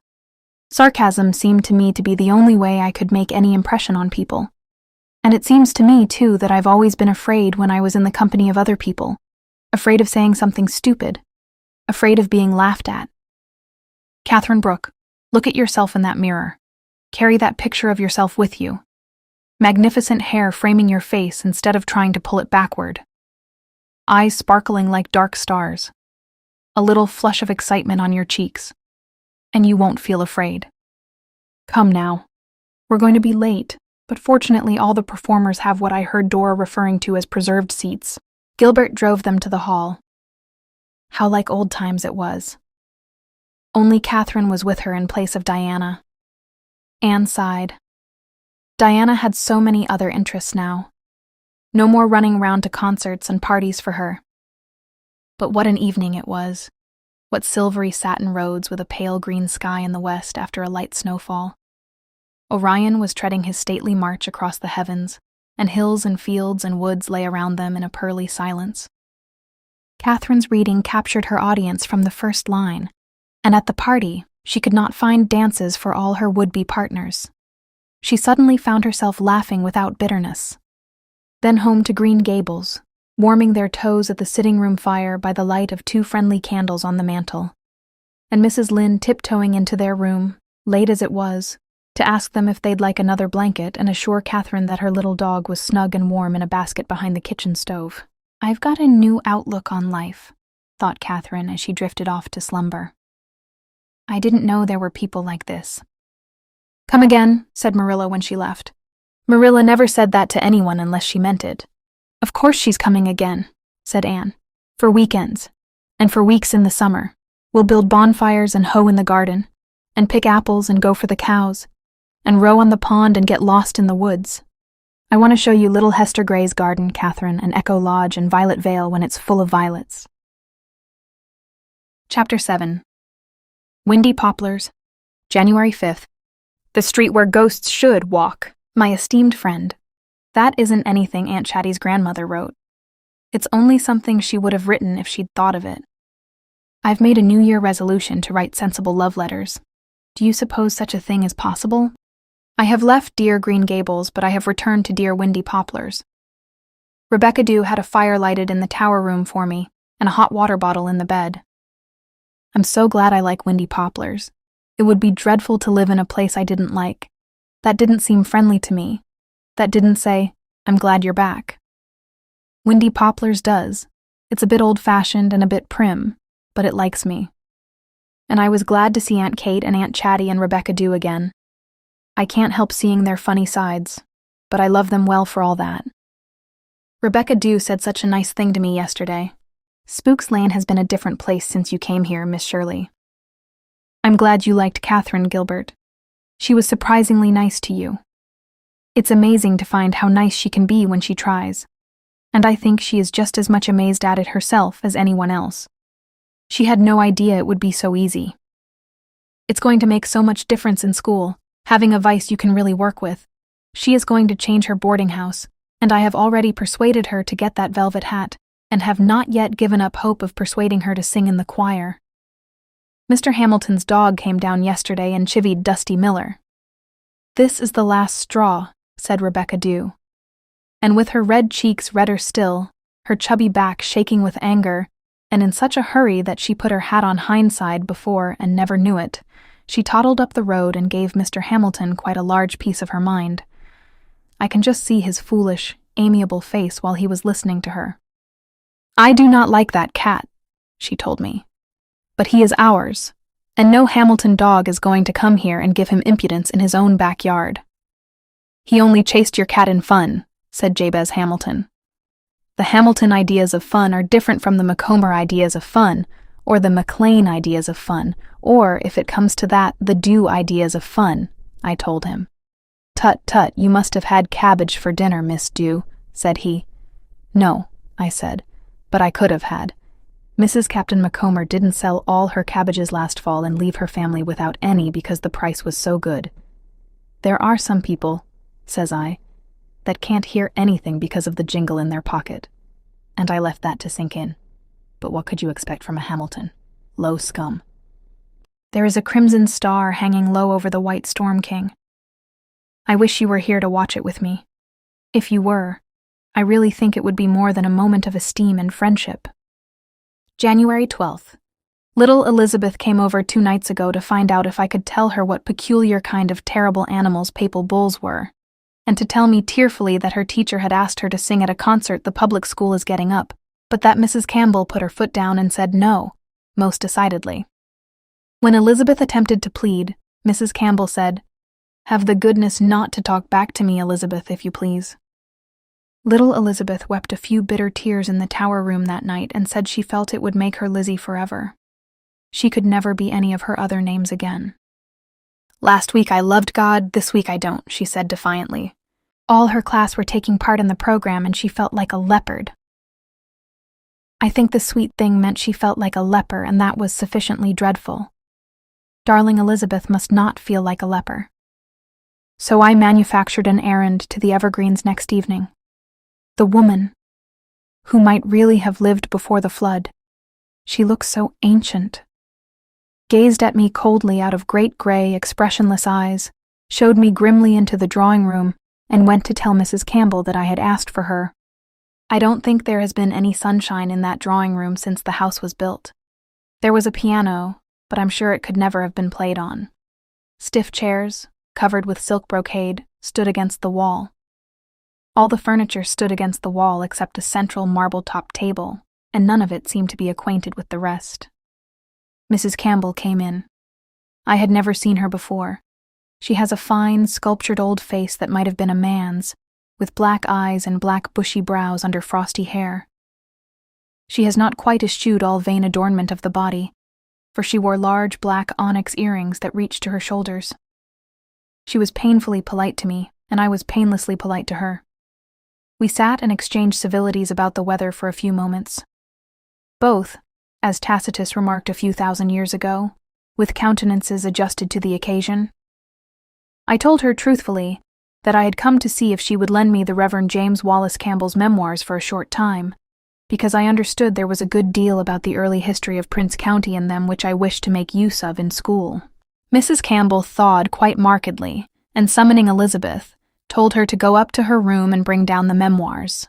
Sarcasm seemed to me to be the only way I could make any impression on people. And it seems to me, too, that I've always been afraid when I was in the company of other people. Afraid of saying something stupid. Afraid of being laughed at. Catherine Brooke, look at yourself in that mirror. Carry that picture of yourself with you. Magnificent hair framing your face instead of trying to pull it backward. Eyes sparkling like dark stars. A little flush of excitement on your cheeks. And you won't feel afraid. Come now. We're going to be late. But fortunately all the performers have what I heard Dora referring to as preserved seats. Gilbert drove them to the hall. How like old times it was. Only Catherine was with her in place of Diana. Anne sighed. Diana had so many other interests now. No more running round to concerts and parties for her. But what an evening it was. What silvery satin roads with a pale green sky in the west after a light snowfall. Orion was treading his stately march across the heavens, and hills and fields and woods lay around them in a pearly silence. Catherine's reading captured her audience from the first line, and at the party, she could not find dances for all her would-be partners. She suddenly found herself laughing without bitterness. Then home to Green Gables, warming their toes at the sitting-room fire by the light of 2 friendly candles on the mantel, and Mrs. Lynde tiptoeing into their room, late as it was, to ask them if they'd like another blanket and assure Catherine that her little dog was snug and warm in a basket behind the kitchen stove. "I've got a new outlook on life," thought Catherine as she drifted off to slumber. "I didn't know there were people like this." "Come again," said Marilla when she left. Marilla never said that to anyone unless she meant it. "Of course she's coming again," said Anne. "For weekends, and for weeks in the summer. We'll build bonfires and hoe in the garden, and pick apples and go for the cows, and row on the pond and get lost in the woods. I want to show you little Hester Gray's garden, Catherine, and Echo Lodge and Violet Vale when it's full of violets." Chapter 7. Windy Poplars, January 5th. The street where ghosts should walk, my esteemed friend. That isn't anything Aunt Chatty's grandmother wrote. It's only something she would have written if she'd thought of it. I've made a New Year resolution to write sensible love letters. Do you suppose such a thing is possible? I have left dear Green Gables, but I have returned to dear Windy Poplars. Rebecca Dew had a fire lighted in the tower room for me, and a hot water bottle in the bed. I'm so glad I like Windy Poplars. It would be dreadful to live in a place I didn't like. That didn't seem friendly to me. That didn't say, "I'm glad you're back." Windy Poplars does. It's a bit old-fashioned and a bit prim, but it likes me. And I was glad to see Aunt Kate and Aunt Chatty and Rebecca Dew again. I can't help seeing their funny sides, but I love them well for all that. Rebecca Dew said such a nice thing to me yesterday. "Spooks Lane has been a different place since you came here, Miss Shirley." I'm glad you liked Catherine, Gilbert. She was surprisingly nice to you. It's amazing to find how nice she can be when she tries, and I think she is just as much amazed at it herself as anyone else. She had no idea it would be so easy. It's going to make so much difference in school, having a vice you can really work with. She is going to change her boarding house, and I have already persuaded her to get that velvet hat, and have not yet given up hope of persuading her to sing in the choir. Mr. Hamilton's dog came down yesterday and chivied Dusty Miller. "This is the last straw," said Rebecca Dew. And with her red cheeks redder still, her chubby back shaking with anger, and in such a hurry that she put her hat on hindside before and never knew it, she toddled up the road and gave Mr. Hamilton quite a large piece of her mind. I can just see his foolish, amiable face while he was listening to her. "I do not like that cat," she told me. "But he is ours, and no Hamilton dog is going to come here and give him impudence in his own backyard." "He only chased your cat in fun," said Jabez Hamilton. "The Hamilton ideas of fun are different from the Montgomery ideas of fun, or the McLean ideas of fun, or, if it comes to that, the Dew ideas of fun," I told him. "Tut, tut, you must have had cabbage for dinner, Miss Dew," said he. "No," I said, "but I could have had. Mrs. Captain Montgomery didn't sell all her cabbages last fall and leave her family without any because the price was so good. There are some people," says I, "that can't hear anything because of the jingle in their pocket." And I left that to sink in. But what could you expect from a Hamilton? Low scum. There is a crimson star hanging low over the white Storm King. I wish you were here to watch it with me. If you were, I really think it would be more than a moment of esteem and friendship. January 12th. Little Elizabeth came over 2 nights ago to find out if I could tell her what peculiar kind of terrible animals papal bulls were, and to tell me tearfully that her teacher had asked her to sing at a concert the public school is getting up, but that Mrs. Campbell put her foot down and said no, most decidedly. When Elizabeth attempted to plead, Mrs. Campbell said, "Have the goodness not to talk back to me, Elizabeth, if you please." Little Elizabeth wept a few bitter tears in the tower room that night and said she felt it would make her Lizzie forever. She could never be any of her other names again. "Last week I loved God, this week I don't," she said defiantly. All her class were taking part in the program and she felt like a leopard. I think the sweet thing meant she felt like a leper, and that was sufficiently dreadful. Darling Elizabeth must not feel like a leper. So I manufactured an errand to the Evergreens next evening. The woman, who might really have lived before the flood, she looked so ancient, gazed at me coldly out of great gray, expressionless eyes, showed me grimly into the drawing room, and went to tell Mrs. Campbell that I had asked for her. I don't think there has been any sunshine in that drawing room since the house was built. There was a piano, but I'm sure it could never have been played on. Stiff chairs, covered with silk brocade, stood against the wall. All the furniture stood against the wall except a central marble-topped table, and none of it seemed to be acquainted with the rest. Mrs. Campbell came in. I had never seen her before. She has a fine, sculptured old face that might have been a man's, with black eyes and black bushy brows under frosty hair. She has not quite eschewed all vain adornment of the body, for she wore large black onyx earrings that reached to her shoulders. She was painfully polite to me, and I was painlessly polite to her. We sat and exchanged civilities about the weather for a few moments. Both, as Tacitus remarked a few thousand years ago, with countenances adjusted to the occasion. I told her truthfully that I had come to see if she would lend me the Reverend James Wallace Campbell's memoirs for a short time, because I understood there was a good deal about the early history of Prince County in them which I wished to make use of in school. Mrs. Campbell thawed quite markedly, and summoning Elizabeth, told her to go up to her room and bring down the memoirs.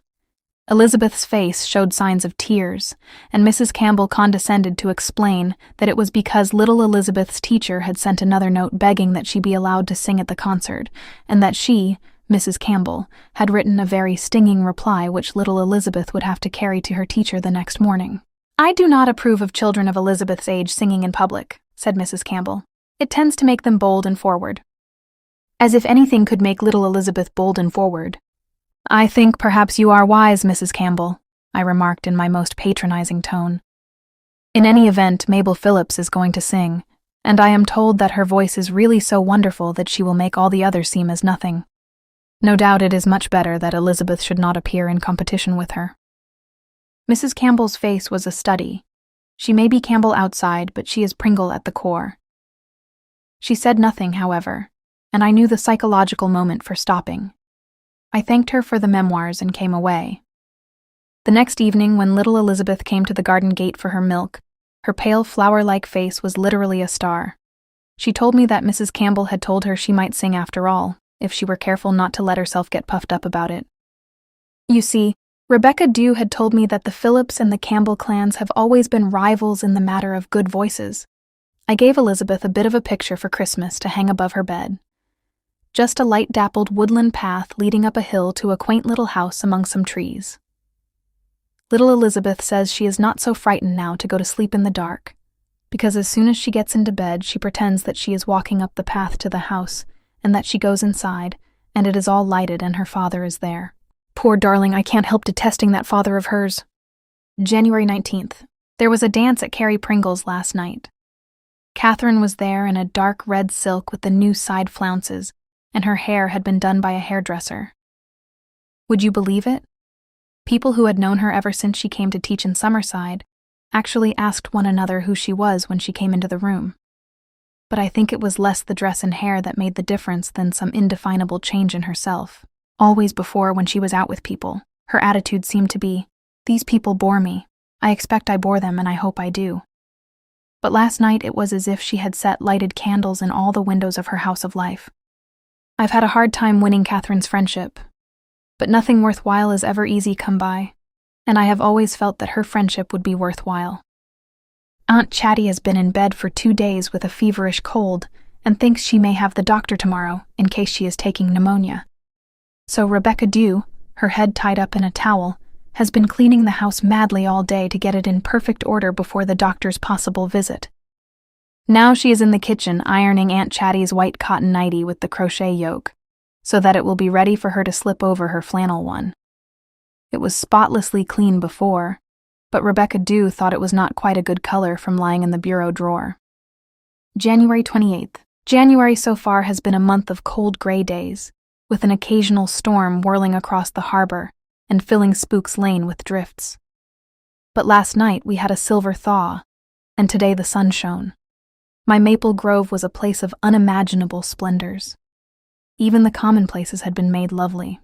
Elizabeth's face showed signs of tears, and Mrs. Campbell condescended to explain that it was because little Elizabeth's teacher had sent another note begging that she be allowed to sing at the concert, and that she, Mrs. Campbell, had written a very stinging reply which little Elizabeth would have to carry to her teacher the next morning. "I do not approve of children of Elizabeth's age singing in public," said Mrs. Campbell. "It tends to make them bold and forward." As if anything could make little Elizabeth bold and forward. "I think perhaps you are wise, Mrs. Campbell," I remarked in my most patronizing tone. "In any event, Mabel Phillips is going to sing, and I am told that her voice is really so wonderful that she will make all the others seem as nothing. No doubt it is much better that Elizabeth should not appear in competition with her." Mrs. Campbell's face was a study. She may be Campbell outside, but she is Pringle at the core. She said nothing, however, and I knew the psychological moment for stopping. I thanked her for the memoirs and came away. The next evening, when little Elizabeth came to the garden gate for her milk, her pale flower-like face was literally a star. She told me that Mrs. Campbell had told her she might sing after all, if she were careful not to let herself get puffed up about it. You see, Rebecca Dew had told me that the Phillips and the Campbell clans have always been rivals in the matter of good voices. I gave Elizabeth a bit of a picture for Christmas to hang above her bed. Just a light-dappled woodland path leading up a hill to a quaint little house among some trees. Little Elizabeth says she is not so frightened now to go to sleep in the dark, because as soon as she gets into bed she pretends that she is walking up the path to the house, and that she goes inside, and it is all lighted and her father is there. Poor darling, I can't help detesting that father of hers. January 19th. There was a dance at Carrie Pringle's last night. Catherine was there in a dark red silk with the new side flounces, and her hair had been done by a hairdresser. Would you believe it? People who had known her ever since she came to teach in Summerside actually asked one another who she was when she came into the room. But I think it was less the dress and hair that made the difference than some indefinable change in herself. Always before, when she was out with people, her attitude seemed to be, "These people bore me. I expect I bore them, and I hope I do." But last night it was as if she had set lighted candles in all the windows of her house of life. I've had a hard time winning Catherine's friendship, but nothing worthwhile is ever easy come by, and I have always felt that her friendship would be worthwhile. Aunt Chatty has been in bed for 2 days with a feverish cold and thinks she may have the doctor tomorrow in case she is taking pneumonia. So Rebecca Dew, her head tied up in a towel, has been cleaning the house madly all day to get it in perfect order before the doctor's possible visit. Now she is in the kitchen ironing Aunt Chatty's white cotton nightie with the crochet yoke, so that it will be ready for her to slip over her flannel one. It was spotlessly clean before, but Rebecca Dew thought it was not quite a good color from lying in the bureau drawer. January 28th. January so far has been a month of cold gray days, with an occasional storm whirling across the harbor and filling Spook's Lane with drifts. But last night we had a silver thaw, and today the sun shone. My maple grove was a place of unimaginable splendors. Even the commonplaces had been made lovely.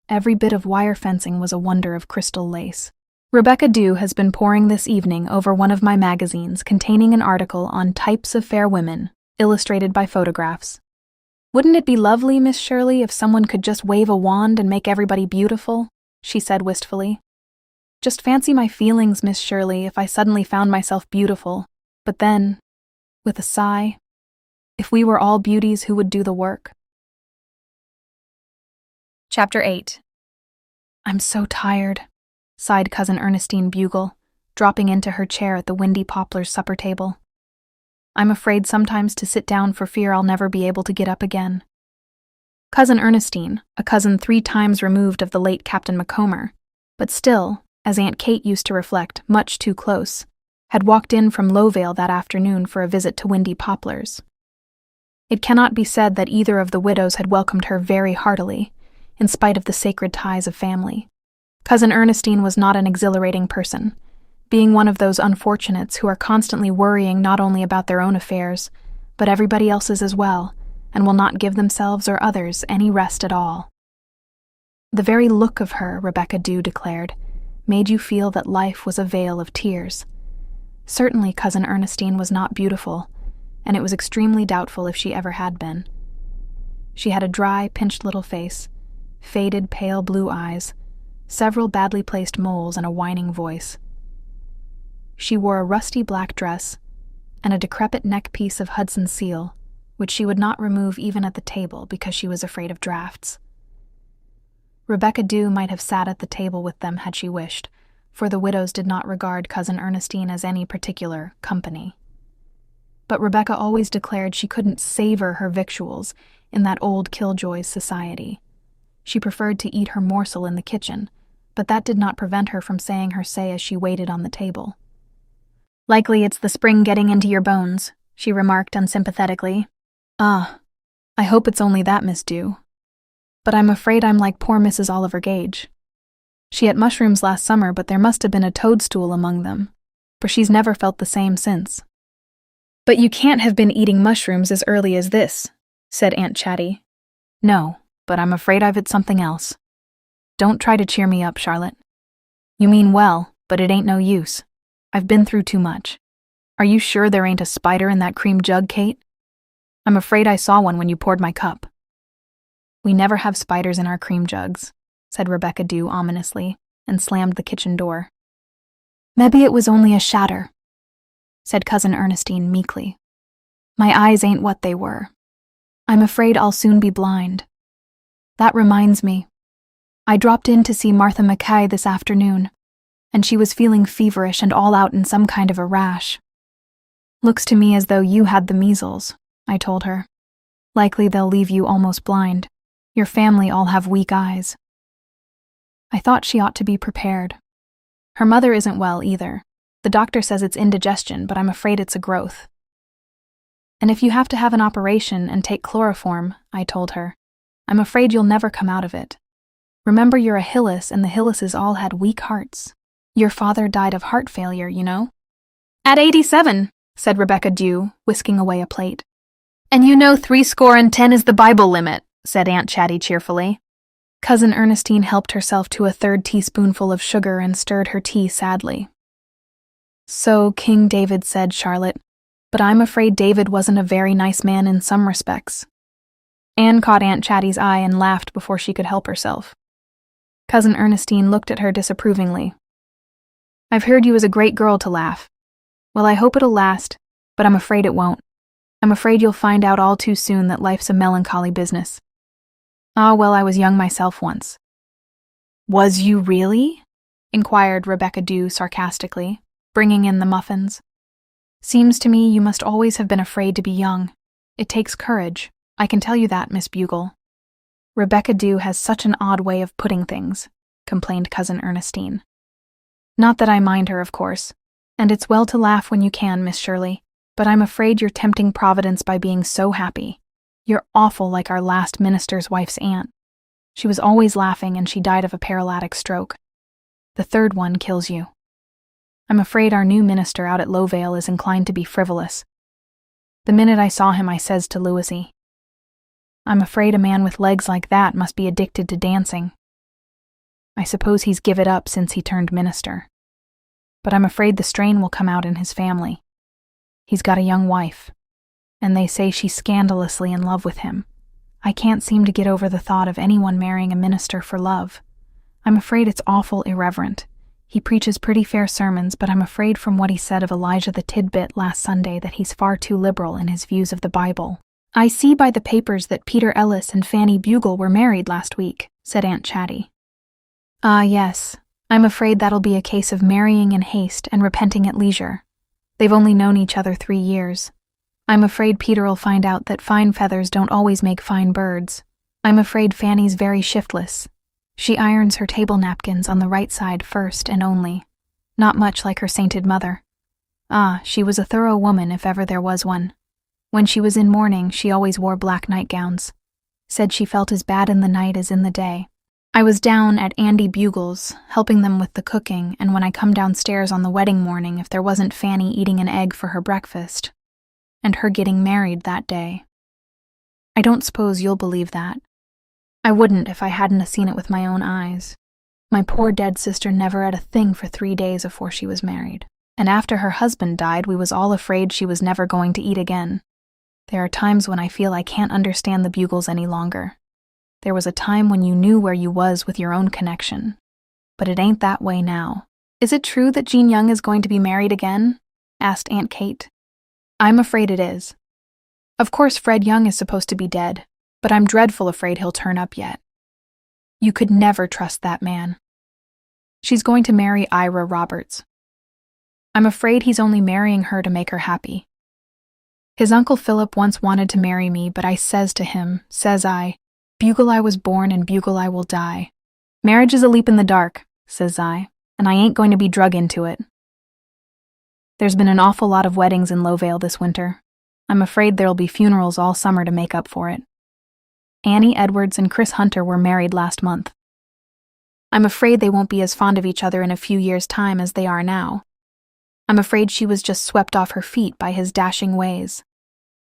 Every bit of wire fencing was a wonder of crystal lace. Rebecca Dew has been poring this evening over one of my magazines containing an article on types of fair women, illustrated by photographs. "Wouldn't it be lovely, Miss Shirley, if someone could just wave a wand and make everybody beautiful?" she said wistfully. "Just fancy my feelings, Miss Shirley, if I suddenly found myself beautiful. But then," with a sigh, "if we were all beauties, who would do the work?" Chapter 8. "I'm so tired," sighed Cousin Ernestine Bugle, dropping into her chair at the Windy Poplars supper table. "I'm afraid sometimes to sit down for fear I'll never be able to get up again." Cousin Ernestine, a cousin 3 times removed of the late Captain Montgomery, but still, as Aunt Kate used to reflect, much too close, had walked in from Lowvale that afternoon for a visit to Windy Poplars. It cannot be said that either of the widows had welcomed her very heartily, in spite of the sacred ties of family. Cousin Ernestine was not an exhilarating person, being one of those unfortunates who are constantly worrying not only about their own affairs, but everybody else's as well, and will not give themselves or others any rest at all. The very look of her, Rebecca Dew declared, made you feel that life was a vale of tears. Certainly Cousin Ernestine was not beautiful, and it was extremely doubtful if she ever had been. She had a dry, pinched little face, faded, pale blue eyes, several badly placed moles, and a whining voice. She wore a rusty black dress and a decrepit neckpiece of Hudson seal, which she would not remove even at the table because she was afraid of draughts. Rebecca Dew might have sat at the table with them had she wished, for the widows did not regard Cousin Ernestine as any particular company. But Rebecca always declared she couldn't savor her victuals in that old killjoy's society. She preferred to eat her morsel in the kitchen, but that did not prevent her from saying her say as she waited on the table. "Likely it's the spring getting into your bones," she remarked unsympathetically. "Ah, I hope it's only that, Miss Dew. But I'm afraid I'm like poor Mrs. Oliver Gage. She ate mushrooms last summer, but there must have been a toadstool among them, for she's never felt the same since." "But you can't have been eating mushrooms as early as this," said Aunt Chatty. "No, but I'm afraid I've hit something else. Don't try to cheer me up, Charlotte. You mean well, but it ain't no use. I've been through too much. Are you sure there ain't a spider in that cream jug, Kate? I'm afraid I saw one when you poured my cup." "We never have spiders in our cream jugs," said Rebecca Dew ominously, and slammed the kitchen door. "Maybe it was only a shatter," said Cousin Ernestine meekly. "My eyes ain't what they were. I'm afraid I'll soon be blind. That reminds me. I dropped in to see Martha Mackay this afternoon, and she was feeling feverish and all out in some kind of a rash. Looks to me as though you had the measles, I told her. Likely they'll leave you almost blind. Your family all have weak eyes." I thought she ought to be prepared. Her mother isn't well either. The doctor says it's indigestion, but I'm afraid it's a growth. "And if you have to have an operation and take chloroform," I told her, "I'm afraid you'll never come out of it. Remember you're a Hillis, and the Hillises all had weak hearts. Your father died of heart failure, you know." "At 87, said Rebecca Dew, whisking away a plate. "And you know 70 is the Bible limit," said Aunt Chatty cheerfully. Cousin Ernestine helped herself to a 3rd teaspoonful of sugar and stirred her tea sadly. "So King David said, Charlotte, but I'm afraid David wasn't a very nice man in some respects." Anne caught Aunt Chatty's eye and laughed before she could help herself. Cousin Ernestine looked at her disapprovingly. "I've heard you was a great girl to laugh. Well, I hope it'll last, but I'm afraid it won't. I'm afraid you'll find out all too soon that life's a melancholy business." "Ah, well, I was young myself once." "Was you really?" inquired Rebecca Dew sarcastically, bringing in the muffins. "Seems to me you must always have been afraid to be young. It takes courage. I can tell you that, Miss Bugle." Rebecca Dew has such an odd way of putting things, complained Cousin Ernestine. Not that I mind her, of course, and it's well to laugh when you can, Miss Shirley, but I'm afraid you're tempting Providence by being so happy. You're awful like our last minister's wife's aunt. She was always laughing and she died of a paralytic stroke. The third one kills you. I'm afraid our new minister out at Lowvale is inclined to be frivolous. The minute I saw him, I says to Louisy, I'm afraid a man with legs like that must be addicted to dancing. I suppose he's give it up since he turned minister. But I'm afraid the strain will come out in his family. He's got a young wife, and they say she's scandalously in love with him. I can't seem to get over the thought of anyone marrying a minister for love. I'm afraid it's awful irreverent. He preaches pretty fair sermons, but I'm afraid from what he said of Elijah the Tidbit last Sunday that he's far too liberal in his views of the Bible. I see by the papers that Peter Ellis and Fanny Bugle were married last week, said Aunt Chatty. Ah, yes. I'm afraid that'll be a case of marrying in haste and repenting at leisure. They've only known each other 3 years. I'm afraid Peter'll find out that fine feathers don't always make fine birds. I'm afraid Fanny's very shiftless. She irons her table napkins on the right side first and only. Not much like her sainted mother. Ah, she was a thorough woman if ever there was one. When she was in mourning, she always wore black nightgowns. Said she felt as bad in the night as in the day. I was down at Andy Bugle's, helping them with the cooking, and when I come downstairs on the wedding morning, if there wasn't Fanny eating an egg for her breakfast, and her getting married that day. I don't suppose you'll believe that. I wouldn't if I hadn't seen it with my own eyes. My poor dead sister never had a thing for 3 days afore she was married, and after her husband died, we was all afraid she was never going to eat again. There are times when I feel I can't understand the Bugles any longer. There was a time when you knew where you was with your own connection. But it ain't that way now. Is it true that Gene Young is going to be married again? Asked Aunt Kate. I'm afraid it is. Of course Fred Young is supposed to be dead, but I'm dreadful afraid he'll turn up yet. You could never trust that man. She's going to marry Ira Roberts. I'm afraid he's only marrying her to make her happy. His Uncle Philip once wanted to marry me, but I says to him, says I, Bugle I was born and bugle I will die. Marriage is a leap in the dark, says I, and I ain't going to be drug into it. There's been an awful lot of weddings in Lowvale this winter. I'm afraid there'll be funerals all summer to make up for it. Annie Edwards and Chris Hunter were married last month. I'm afraid they won't be as fond of each other in a few years' time as they are now. I'm afraid she was just swept off her feet by his dashing ways.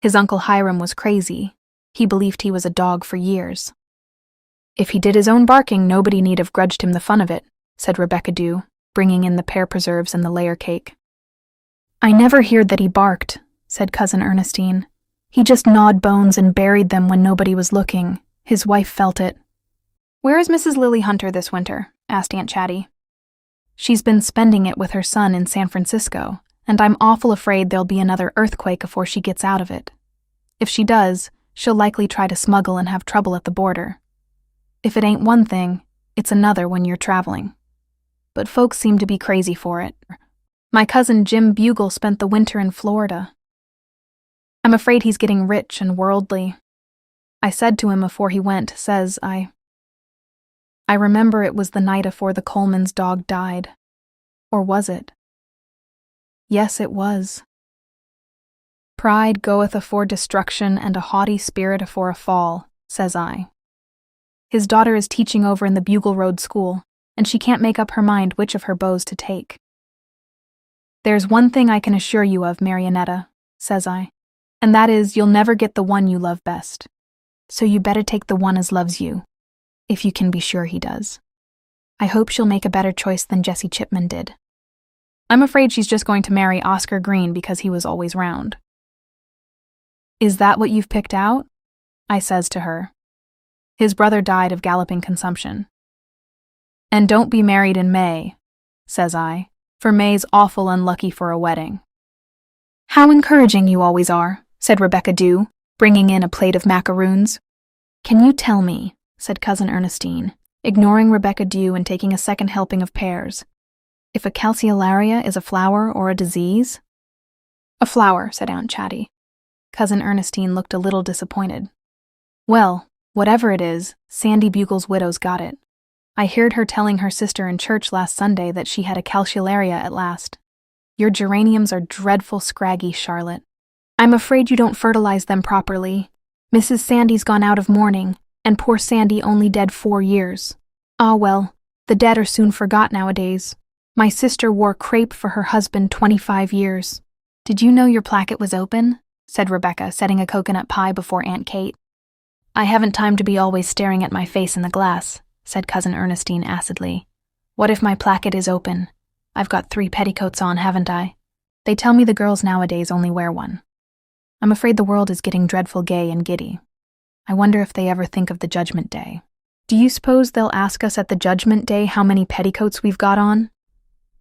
His Uncle Hiram was crazy. He believed he was a dog for years. If he did his own barking, nobody need have grudged him the fun of it, said Rebecca Dew, bringing in the pear preserves and the layer cake. I never heard that he barked, said Cousin Ernestine. He just gnawed bones and buried them when nobody was looking. His wife felt it. Where is Mrs. Lily Hunter this winter? Asked Aunt Chatty. She's been spending it with her son in San Francisco, and I'm awful afraid there'll be another earthquake afore she gets out of it. If she does, she'll likely try to smuggle and have trouble at the border. If it ain't one thing, it's another when you're traveling. But folks seem to be crazy for it. My cousin Jim Bugle spent the winter in Florida. I'm afraid he's getting rich and worldly. I said to him afore he went, says I remember it was the night afore the Coleman's dog died. Or was it? Yes, it was. Pride goeth afore destruction, and a haughty spirit afore a fall, says I. His daughter is teaching over in the Bugle Road School, and she can't make up her mind which of her beaus to take. There's one thing I can assure you of, Marionetta, says I, and that is you'll never get the one you love best. So you better take the one as loves you, if you can be sure he does. I hope she'll make a better choice than Jessie Chipman did. I'm afraid she's just going to marry Oscar Green because he was always round. Is that what you've picked out? I says to her. His brother died of galloping consumption. And don't be married in May, says I, for May's awful unlucky for a wedding. How encouraging you always are, said Rebecca Dew, bringing in a plate of macaroons. Can you tell me, said Cousin Ernestine, ignoring Rebecca Dew and taking a second helping of pears, if a calceolaria is a flower or a disease? A flower, said Aunt Chatty. Cousin Ernestine looked a little disappointed. Well, whatever it is, Sandy Bugle's widow's got it. I heard her telling her sister in church last Sunday that she had a calceolaria at last. Your geraniums are dreadful scraggy, Charlotte. I'm afraid you don't fertilize them properly. Mrs. Sandy's gone out of mourning, and poor Sandy only dead 4 years. Ah well, the dead are soon forgot nowadays. My sister wore crepe for her husband 25 years. Did you know your placket was open? Said Rebecca, setting a coconut pie before Aunt Kate. I haven't time to be always staring at my face in the glass, said Cousin Ernestine acidly. What if my placket is open? I've got 3 petticoats on, haven't I? They tell me the girls nowadays only wear one. I'm afraid the world is getting dreadful gay and giddy. I wonder if they ever think of the Judgment Day. Do you suppose they'll ask us at the Judgment Day how many petticoats we've got on?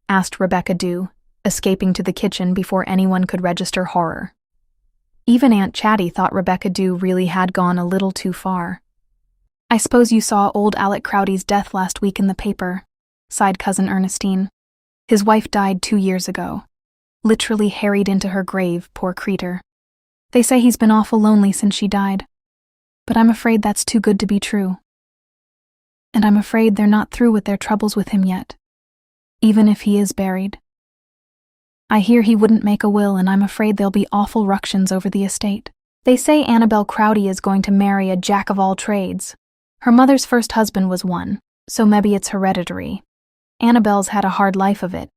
Asked Rebecca Dew, escaping to the kitchen before anyone could register horror. Even Aunt Chatty thought Rebecca Dew really had gone a little too far. I suppose you saw old Alec Crowdy's death last week in the paper, sighed Cousin Ernestine. His wife died 2 years ago. Literally harried into her grave, poor creeter. They say he's been awful lonely since she died. But I'm afraid that's too good to be true. And I'm afraid they're not through with their troubles with him yet, even if he is buried. I hear he wouldn't make a will, and I'm afraid there'll be awful ructions over the estate. They say Annabel Crowdy is going to marry a jack-of-all-trades. Her mother's first husband was one, so maybe it's hereditary. Annabel's had a hard life of it,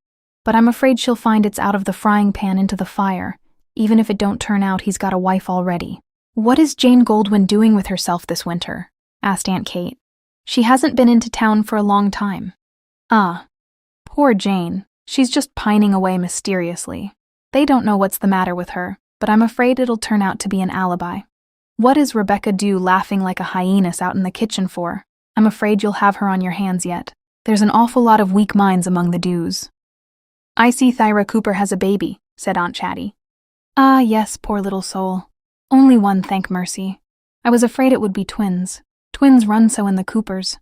but I'm afraid she'll find it's out of the frying pan into the fire, even if it don't turn out he's got a wife already. What is Jane Goldwyn doing with herself this winter? Asked Aunt Kate. She hasn't been into town for a long time. Ah, poor Jane. She's just pining away mysteriously. They don't know what's the matter with her, but I'm afraid it'll turn out to be an alibi. What is Rebecca Dew laughing like a hyenas out in the kitchen for? I'm afraid you'll have her on your hands yet. There's an awful lot of weak minds among the Dews. I see Thyra Cooper has a baby, said Aunt Chatty. Ah, yes, poor little soul. Only one, thank mercy. I was afraid it would be twins. Twins run so in the Coopers.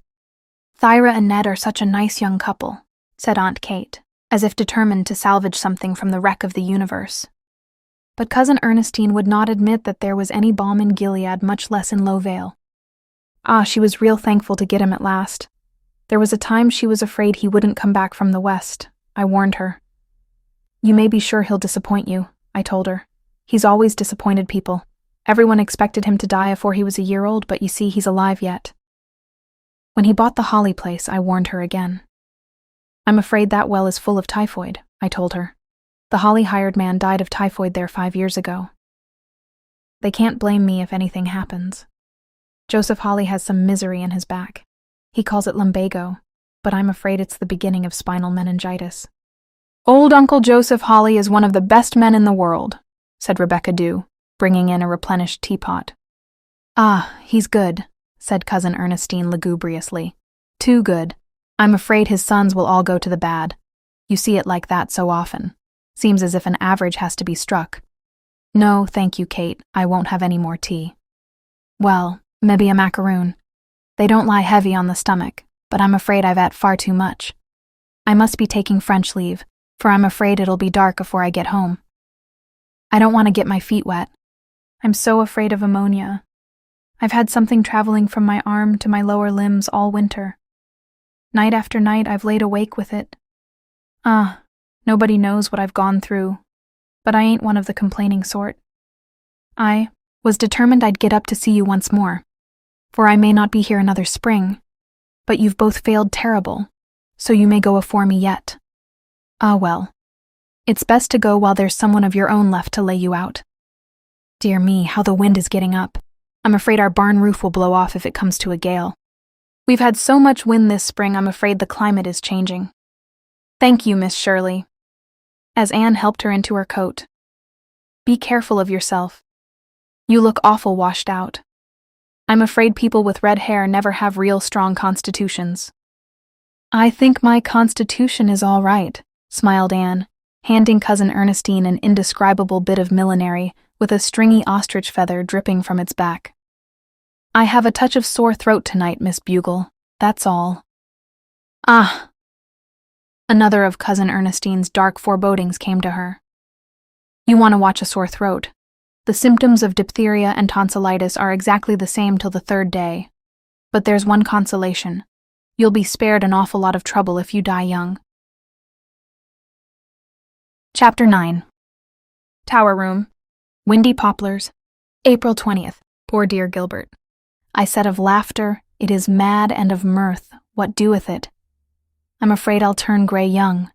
Thyra and Ned are such a nice young couple, said Aunt Kate, as if determined to salvage something from the wreck of the universe. But Cousin Ernestine would not admit that there was any balm in Gilead, much less in Lowvale. Ah, she was real thankful to get him at last. There was a time she was afraid he wouldn't come back from the West. I warned her. You may be sure he'll disappoint you, I told her. He's always disappointed people. Everyone expected him to die before he was a year old, but you see he's alive yet. When he bought the Holly place, I warned her again. I'm afraid that well is full of typhoid, I told her. The Holly hired man died of typhoid there 5 years ago. They can't blame me if anything happens. Joseph Holly has some misery in his back. He calls it lumbago, but I'm afraid it's the beginning of spinal meningitis. Old Uncle Joseph Holly is one of the best men in the world, said Rebecca Dew, bringing in a replenished teapot. Ah, he's good, said Cousin Ernestine lugubriously. Too good. I'm afraid his sons will all go to the bad. You see it like that so often. Seems as if an average has to be struck. No, thank you, Kate. I won't have any more tea. Well, maybe a macaroon. They don't lie heavy on the stomach, but I'm afraid I've ate far too much. I must be taking French leave, for I'm afraid it'll be dark before I get home. I don't want to get my feet wet. I'm so afraid of ammonia. I've had something traveling from my arm to my lower limbs all winter. Night after night I've laid awake with it. Ah, nobody knows what I've gone through, but I ain't one of the complaining sort. I was determined I'd get up to see you once more, for I may not be here another spring, but you've both failed terrible, so you may go afore me yet. Ah well, it's best to go while there's someone of your own left to lay you out. Dear me, how the wind is getting up. I'm afraid our barn roof will blow off if it comes to a gale. We've had so much wind this spring, I'm afraid the climate is changing. Thank you, Miss Shirley. As Anne helped her into her coat. Be careful of yourself. You look awful washed out. I'm afraid people with red hair never have real strong constitutions. I think my constitution is all right, smiled Anne, handing Cousin Ernestine an indescribable bit of millinery with a stringy ostrich feather dripping from its back. I have a touch of sore throat tonight, Miss Bugle, that's all. Ah! Another of Cousin Ernestine's dark forebodings came to her. You want to watch a sore throat. The symptoms of diphtheria and tonsillitis are exactly the same till the 3rd day. But there's one consolation. You'll be spared an awful lot of trouble if you die young. Chapter 9. Tower Room, Windy Poplars, April 20th. Poor dear Gilbert. I said of laughter, it is mad, and of mirth, what doeth it? I'm afraid I'll turn gray young.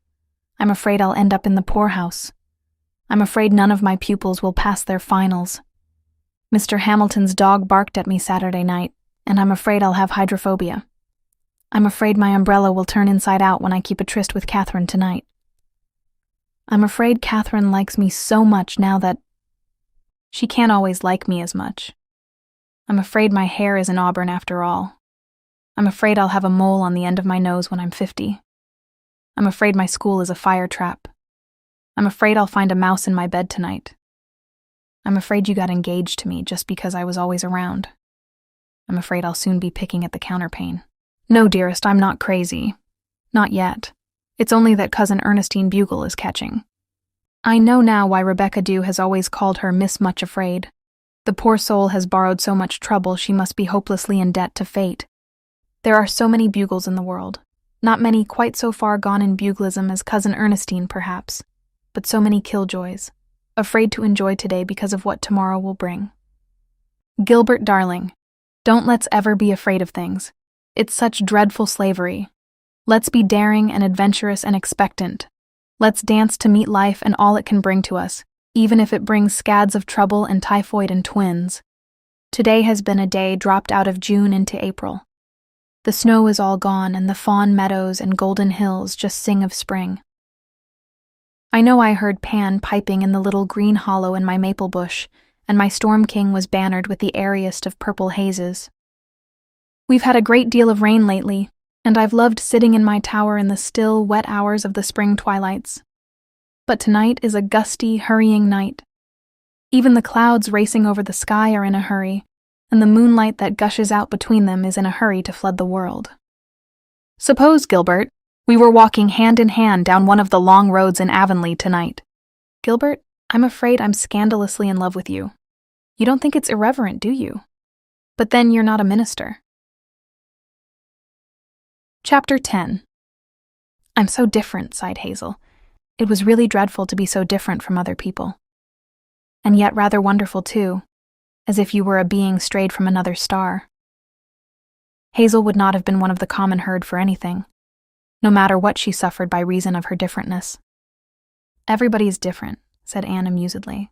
I'm afraid I'll end up in the poorhouse. I'm afraid none of my pupils will pass their finals. Mr. Hamilton's dog barked at me Saturday night, and I'm afraid I'll have hydrophobia. I'm afraid my umbrella will turn inside out when I keep a tryst with Catherine tonight. I'm afraid Catherine likes me so much now that she can't always like me as much. I'm afraid my hair isn't auburn after all. I'm afraid I'll have a mole on the end of my nose when I'm 50. I'm afraid my school is a fire trap. I'm afraid I'll find a mouse in my bed tonight. I'm afraid you got engaged to me just because I was always around. I'm afraid I'll soon be picking at the counterpane. No, dearest, I'm not crazy. Not yet. It's only that Cousin Ernestine Bugle is catching. I know now why Rebecca Dew has always called her Miss Much Afraid. The poor soul has borrowed so much trouble she must be hopelessly in debt to fate. There are so many Bugles in the world, not many quite so far gone in Buglism as Cousin Ernestine, perhaps, but so many killjoys, afraid to enjoy today because of what tomorrow will bring. Gilbert, darling, don't let's ever be afraid of things. It's such dreadful slavery. Let's be daring and adventurous and expectant. Let's dance to meet life and all it can bring to us, even if it brings scads of trouble and typhoid and twins. Today has been a day dropped out of June into April. The snow is all gone, and the fawn meadows and golden hills just sing of spring. I know I heard Pan piping in the little green hollow in my maple bush, and my storm king was bannered with the airiest of purple hazes. We've had a great deal of rain lately, and I've loved sitting in my tower in the still, wet hours of the spring twilights. But tonight is a gusty, hurrying night. Even the clouds racing over the sky are in a hurry, and the moonlight that gushes out between them is in a hurry to flood the world. Suppose, Gilbert, we were walking hand in hand down one of the long roads in Avonlea tonight. Gilbert, I'm afraid I'm scandalously in love with you. You don't think it's irreverent, do you? But then you're not a minister. Chapter 10. I'm so different, sighed Hazel. It was really dreadful to be so different from other people. And yet rather wonderful, too, as if you were a being strayed from another star. Hazel would not have been one of the common herd for anything, no matter what she suffered by reason of her differentness. Everybody is different, said Anne amusedly.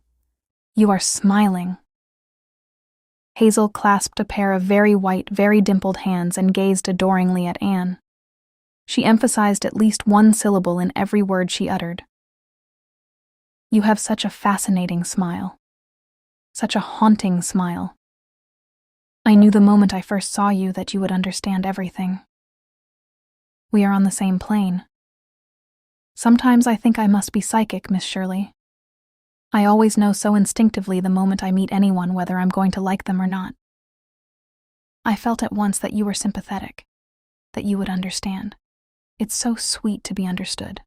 You are smiling. Hazel clasped a pair of very white, very dimpled hands and gazed adoringly at Anne. She emphasized at least one syllable in every word she uttered. You have such a fascinating smile. Such a haunting smile. I knew the moment I first saw you that you would understand everything. We are on the same plane. Sometimes I think I must be psychic, Miss Shirley. I always know so instinctively the moment I meet anyone whether I'm going to like them or not. I felt at once that you were sympathetic, that you would understand. It's so sweet to be understood.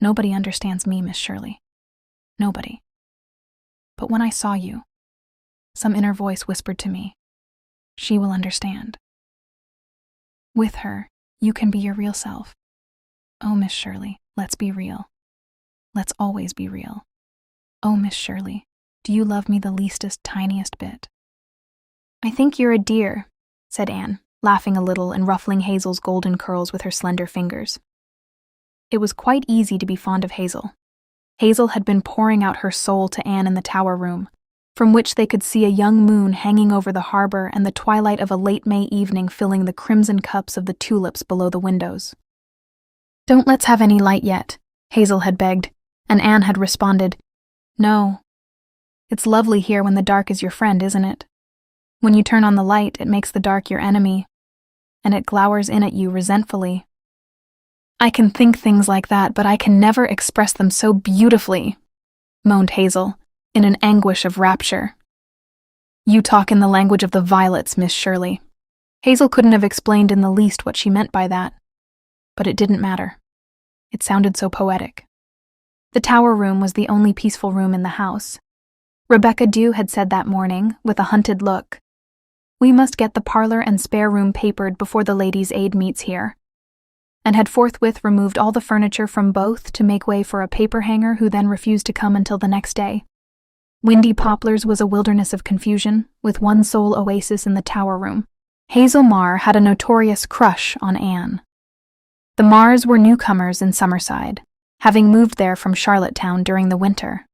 Nobody understands me, Miss Shirley. Nobody. But when I saw you, some inner voice whispered to me, she will understand. With her, you can be your real self. Oh, Miss Shirley, let's be real. Let's always be real. Oh, Miss Shirley, do you love me the leastest, tiniest bit? I think you're a dear, said Anne, laughing a little and ruffling Hazel's golden curls with her slender fingers. It was quite easy to be fond of Hazel. Hazel had been pouring out her soul to Anne in the tower room, from which they could see a young moon hanging over the harbor and the twilight of a late May evening filling the crimson cups of the tulips below the windows. Don't let's have any light yet, Hazel had begged, and Anne had responded, No. It's lovely here when the dark is your friend, isn't it? When you turn on the light, it makes the dark your enemy, and it glowers in at you resentfully. I can think things like that, but I can never express them so beautifully, moaned Hazel, in an anguish of rapture. You talk in the language of the violets, Miss Shirley. Hazel couldn't have explained in the least what she meant by that, but it didn't matter. It sounded so poetic. The tower room was the only peaceful room in the house. Rebecca Dew had said that morning, with a hunted look, We must get the parlor and spare room papered before the ladies' aid meets here," and had forthwith removed all the furniture from both to make way for a paper hanger who then refused to come until the next day. Windy Poplars was a wilderness of confusion, with one sole oasis in the tower room. Hazel Marr had a notorious crush on Anne. The Marrs were newcomers in Summerside, having moved there from Charlottetown during the winter.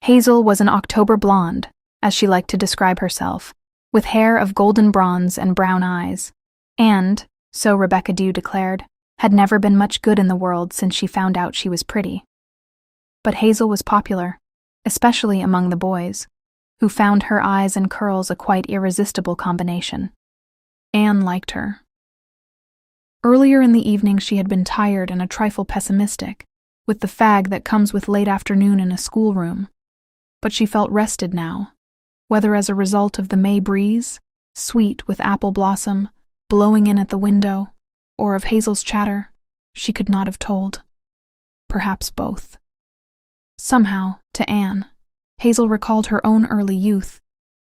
Hazel was an October blonde, as she liked to describe herself, with hair of golden bronze and brown eyes, and, so Rebecca Dew declared, had never been much good in the world since she found out she was pretty. But Hazel was popular, especially among the boys, who found her eyes and curls a quite irresistible combination. Anne liked her. Earlier in the evening she had been tired and a trifle pessimistic, with the fag that comes with late afternoon in a schoolroom, but she felt rested now, whether as a result of the May breeze, sweet with apple blossom, blowing in at the window, or of Hazel's chatter, she could not have told. Perhaps both. Somehow, to Anne, Hazel recalled her own early youth,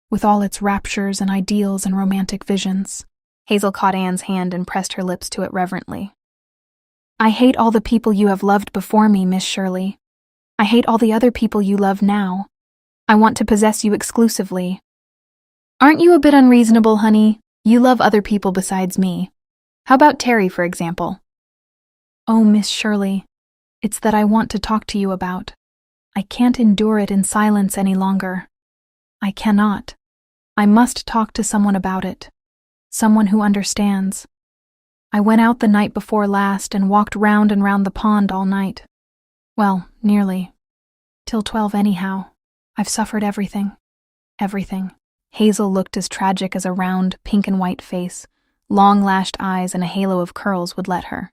with all its raptures and ideals and romantic visions. Hazel caught Anne's hand and pressed her lips to it reverently. "I hate all the people you have loved before me, Miss Shirley. I hate all the other people you love now. I want to possess you exclusively." "Aren't you a bit unreasonable, honey? You love other people besides me. How about Terry, for example?" "Oh, Miss Shirley, it's that I want to talk to you about. I can't endure it in silence any longer. I cannot. I must talk to someone about it. Someone who understands. I went out the night before last and walked round and round the pond all night. Well, nearly. Till 12 anyhow. I've suffered everything. Everything." Hazel looked as tragic as a round, pink and white face, long-lashed eyes and a halo of curls would let her.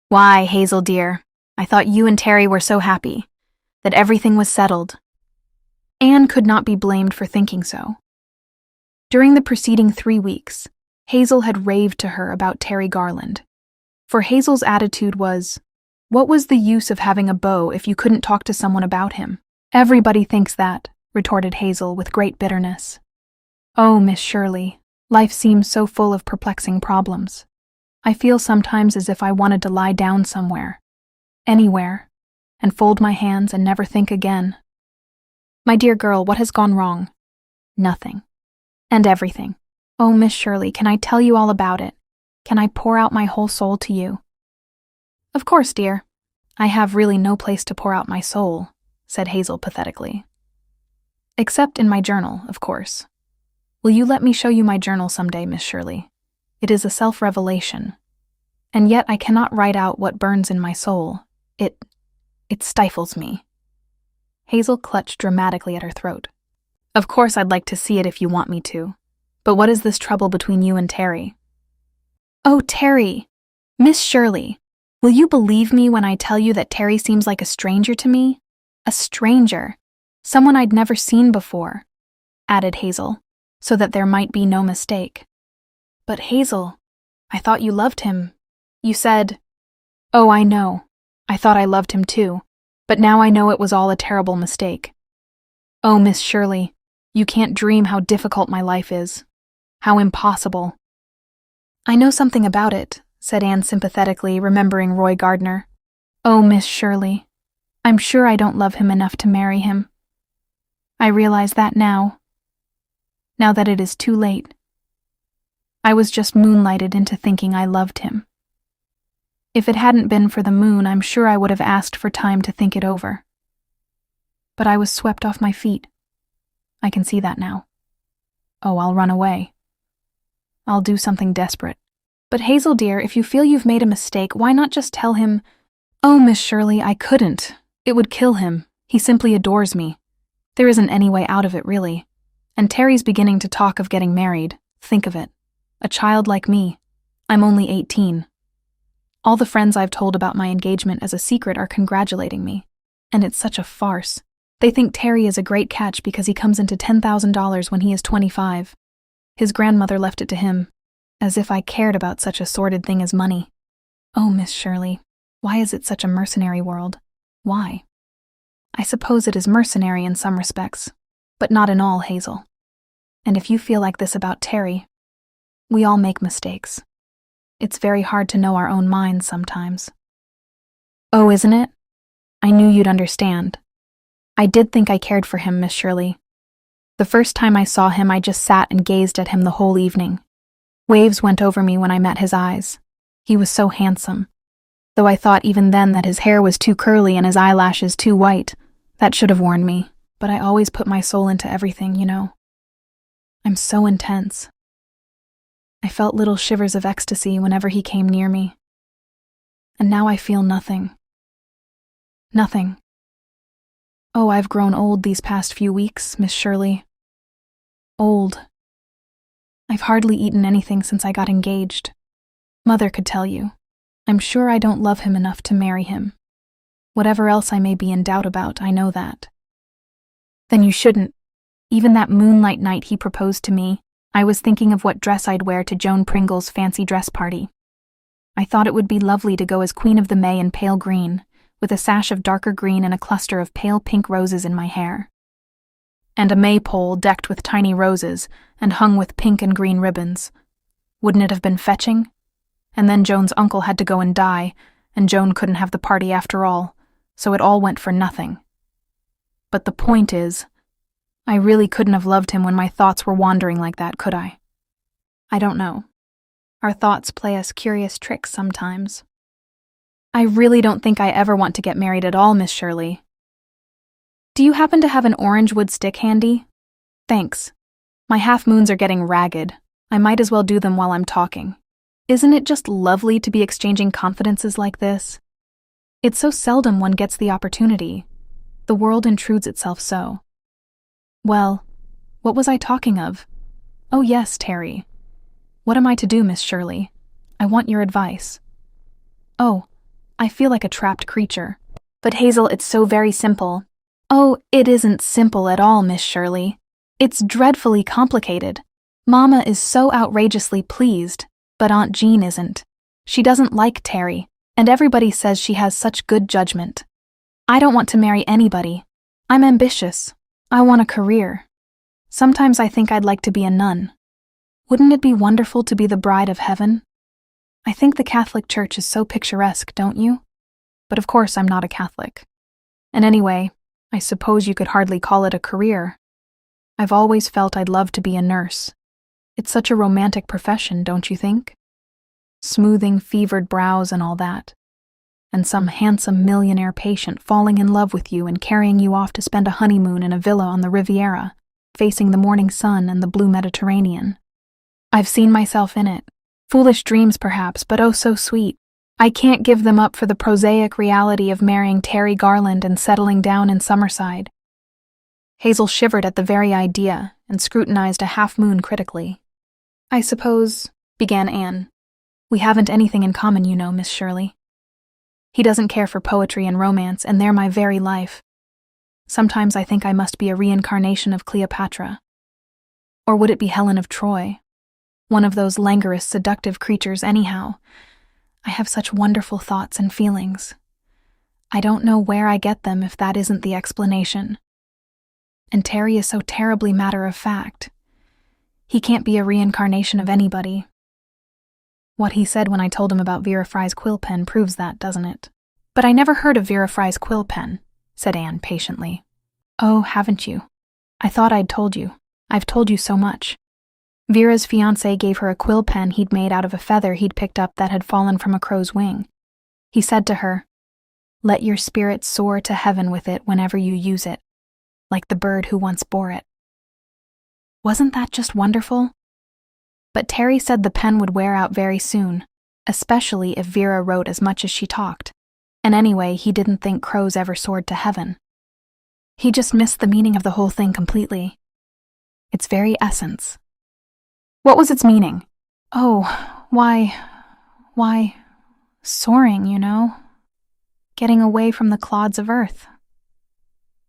"Why, Hazel dear, I thought you and Terry were so happy, that everything was settled." Anne could not be blamed for thinking so. During the preceding 3 weeks, Hazel had raved to her about Terry Garland. For Hazel's attitude was, what was the use of having a beau if you couldn't talk to someone about him? "Everybody thinks that," retorted Hazel with great bitterness. "Oh, Miss Shirley, life seems so full of perplexing problems. I feel sometimes as if I wanted to lie down somewhere, anywhere, and fold my hands and never think again." "My dear girl, what has gone wrong?" "Nothing. And everything. Oh, Miss Shirley, can I tell you all about it? Can I pour out my whole soul to you?" "Of course, dear. I have really no place to pour out my soul," said Hazel pathetically. "Except in my journal, of course. Will you let me show you my journal someday, Miss Shirley? It is a self-revelation. And yet I cannot write out what burns in my soul. It stifles me." Hazel clutched dramatically at her throat. "Of course I'd like to see it if you want me to. But what is this trouble between you and Terry?" "Oh, Terry! Miss Shirley, will you believe me when I tell you that Terry seems like a stranger to me? A stranger. Someone I'd never seen before," added Hazel, so that there might be no mistake. "But Hazel, I thought you loved him. You said—" "Oh, I know. I thought I loved him too, but now I know it was all a terrible mistake. Oh, Miss Shirley, you can't dream how difficult my life is. How impossible." "I know something about it," said Anne sympathetically, remembering Roy Gardner. "Oh, Miss Shirley, I'm sure I don't love him enough to marry him. I realize that now that it is too late. I was just moonlighted into thinking I loved him. If it hadn't been for the moon, I'm sure I would have asked for time to think it over. But I was swept off my feet. I can see that now. Oh, I'll run away. I'll do something desperate. But Hazel dear, if you feel you've made a mistake, why not just tell him—" "Oh, Miss Shirley, I couldn't. It would kill him. He simply adores me. There isn't any way out of it, really. And Terry's beginning to talk of getting married. Think of it. A child like me. I'm only 18. All the friends I've told about my engagement as a secret are congratulating me. And it's such a farce. They think Terry is a great catch because he comes into $10,000 when he is 25. His grandmother left it to him. As if I cared about such a sordid thing as money. Oh, Miss Shirley, why is it such a mercenary world? Why? I suppose it is mercenary in some respects, but not in all, Hazel. And if you feel like this about Terry, we all make mistakes. It's very hard to know our own minds sometimes. Oh, isn't it? I knew you'd understand. I did think I cared for him, Miss Shirley. The first time I saw him, I just sat and gazed at him the whole evening. Waves went over me when I met his eyes. He was so handsome. Though I thought even then that his hair was too curly and his eyelashes too white. That should have warned me, but I always put my soul into everything, you know. I'm so intense. I felt little shivers of ecstasy whenever he came near me. And now I feel nothing. Nothing. Oh, I've grown old these past few weeks, Miss Shirley. Old. I've hardly eaten anything since I got engaged. Mother could tell you. I'm sure I don't love him enough to marry him. Whatever else I may be in doubt about, I know that. Then you shouldn't. Even that moonlight night he proposed to me, I was thinking of what dress I'd wear to Joan Pringle's fancy dress party. I thought it would be lovely to go as Queen of the May in pale green, with a sash of darker green and a cluster of pale pink roses in my hair. And a maypole decked with tiny roses and hung with pink and green ribbons. Wouldn't it have been fetching? And then Joan's uncle had to go and die, and Joan couldn't have the party after all, so it all went for nothing. But the point is, I really couldn't have loved him when my thoughts were wandering like that, could I? I don't know. Our thoughts play us curious tricks sometimes. I really don't think I ever want to get married at all, Miss Shirley. Do you happen to have an orange wood stick handy? Thanks. My half-moons are getting ragged. I might as well do them while I'm talking. Isn't it just lovely to be exchanging confidences like this? It's so seldom one gets the opportunity. The world intrudes itself so. Well, what was I talking of? Oh yes, Terry. What am I to do, Miss Shirley? I want your advice. Oh, I feel like a trapped creature. But Hazel, it's so very simple. Oh, it isn't simple at all, Miss Shirley. It's dreadfully complicated. Mama is so outrageously pleased, but Aunt Jean isn't. She doesn't like Terry, and everybody says she has such good judgment. I don't want to marry anybody. I'm ambitious. I want a career. Sometimes I think I'd like to be a nun. Wouldn't it be wonderful to be the bride of heaven? I think the Catholic Church is so picturesque, don't you? But of course I'm not a Catholic. And anyway, I suppose you could hardly call it a career. I've always felt I'd love to be a nurse. It's such a romantic profession, don't you think? Smoothing fevered brows and all that. And some handsome millionaire patient falling in love with you and carrying you off to spend a honeymoon in a villa on the Riviera, facing the morning sun and the blue Mediterranean. I've seen myself in it. Foolish dreams perhaps, but oh so sweet. I can't give them up for the prosaic reality of marrying Terry Garland and settling down in Summerside. Hazel shivered at the very idea and scrutinized a half-moon critically. I suppose, began Anne, we haven't anything in common, you know, Miss Shirley. He doesn't care for poetry and romance, and they're my very life. Sometimes I think I must be a reincarnation of Cleopatra. Or would it be Helen of Troy? One of those languorous, seductive creatures anyhow. I have such wonderful thoughts and feelings. I don't know where I get them if that isn't the explanation. And Terry is so terribly matter-of-fact. He can't be a reincarnation of anybody. What he said when I told him about Vera Fry's quill pen proves that, doesn't it? But I never heard of Vera Fry's quill pen, said Anne patiently. Oh, haven't you? I thought I'd told you. I've told you so much. Vera's fiancé gave her a quill pen he'd made out of a feather he'd picked up that had fallen from a crow's wing. He said to her, "Let your spirit soar to heaven with it whenever you use it, like the bird who once bore it." Wasn't that just wonderful? But Terry said the pen would wear out very soon, especially if Vera wrote as much as she talked. And anyway, he didn't think crows ever soared to heaven. He just missed the meaning of the whole thing completely. Its very essence. What was its meaning? Oh, why, soaring, you know? Getting away from the clods of earth.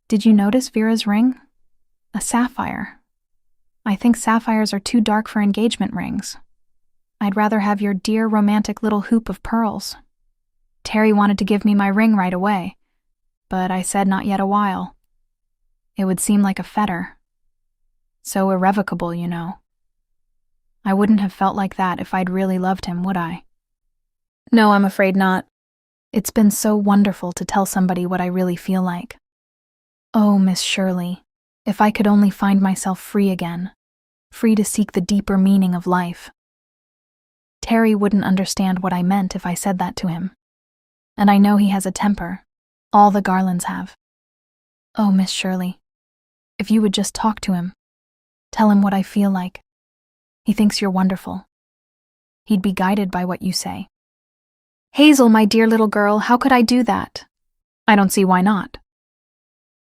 Did you notice Vera's ring? A sapphire. I think sapphires are too dark for engagement rings. I'd rather have your dear romantic little hoop of pearls. Terry wanted to give me my ring right away, but I said not yet a while. It would seem like a fetter. So irrevocable, you know. I wouldn't have felt like that if I'd really loved him, would I? No, I'm afraid not. It's been so wonderful to tell somebody what I really feel like. Oh, Miss Shirley, if I could only find myself free again, free to seek the deeper meaning of life. Terry wouldn't understand what I meant if I said that to him. And I know he has a temper. All the Garlands have. Oh, Miss Shirley, if you would just talk to him, tell him what I feel like. He thinks you're wonderful. He'd be guided by what you say. Hazel, my dear little girl, how could I do that? I don't see why not.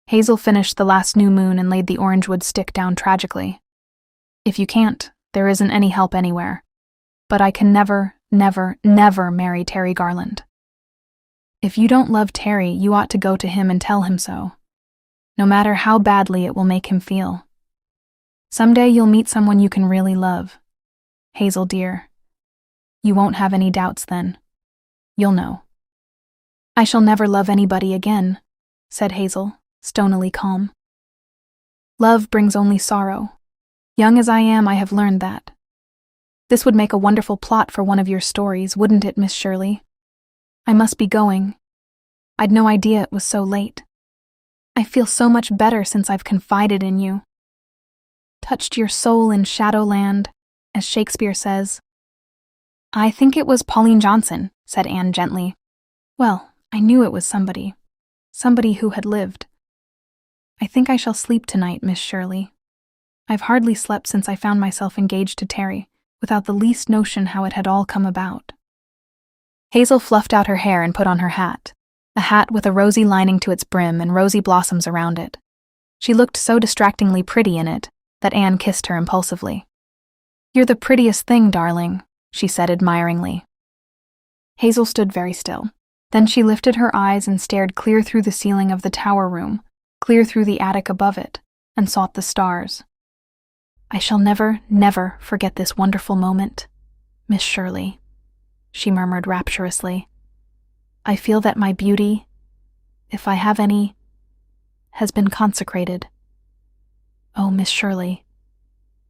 Hazel finished the last new moon and laid the orangewood stick down tragically. If you can't, there isn't any help anywhere. But I can never, never, never marry Terry Garland. If you don't love Terry, you ought to go to him and tell him so, no matter how badly it will make him feel. Someday you'll meet someone you can really love. Hazel, dear, you won't have any doubts then. You'll know. I shall never love anybody again, said Hazel, stonily calm. Love brings only sorrow. Young as I am, I have learned that. This would make a wonderful plot for one of your stories, wouldn't it, Miss Shirley? I must be going. I'd no idea it was so late. I feel so much better since I've confided in you. Touched your soul in Shadowland, as Shakespeare says. I think it was Pauline Johnson, said Anne gently. Well, I knew it was somebody who had lived. I think I shall sleep tonight, Miss Shirley. I've hardly slept since I found myself engaged to Terry, without the least notion how it had all come about. Hazel fluffed out her hair and put on her hat, a hat with a rosy lining to its brim and rosy blossoms around it. She looked so distractingly pretty in it that Anne kissed her impulsively. You're the prettiest thing, darling, she said admiringly. Hazel stood very still. Then she lifted her eyes and stared clear through the ceiling of the tower room, clear through the attic above it, and sought the stars. I shall never, never forget this wonderful moment, Miss Shirley, she murmured rapturously. I feel that my beauty, if I have any, has been consecrated. Oh, Miss Shirley,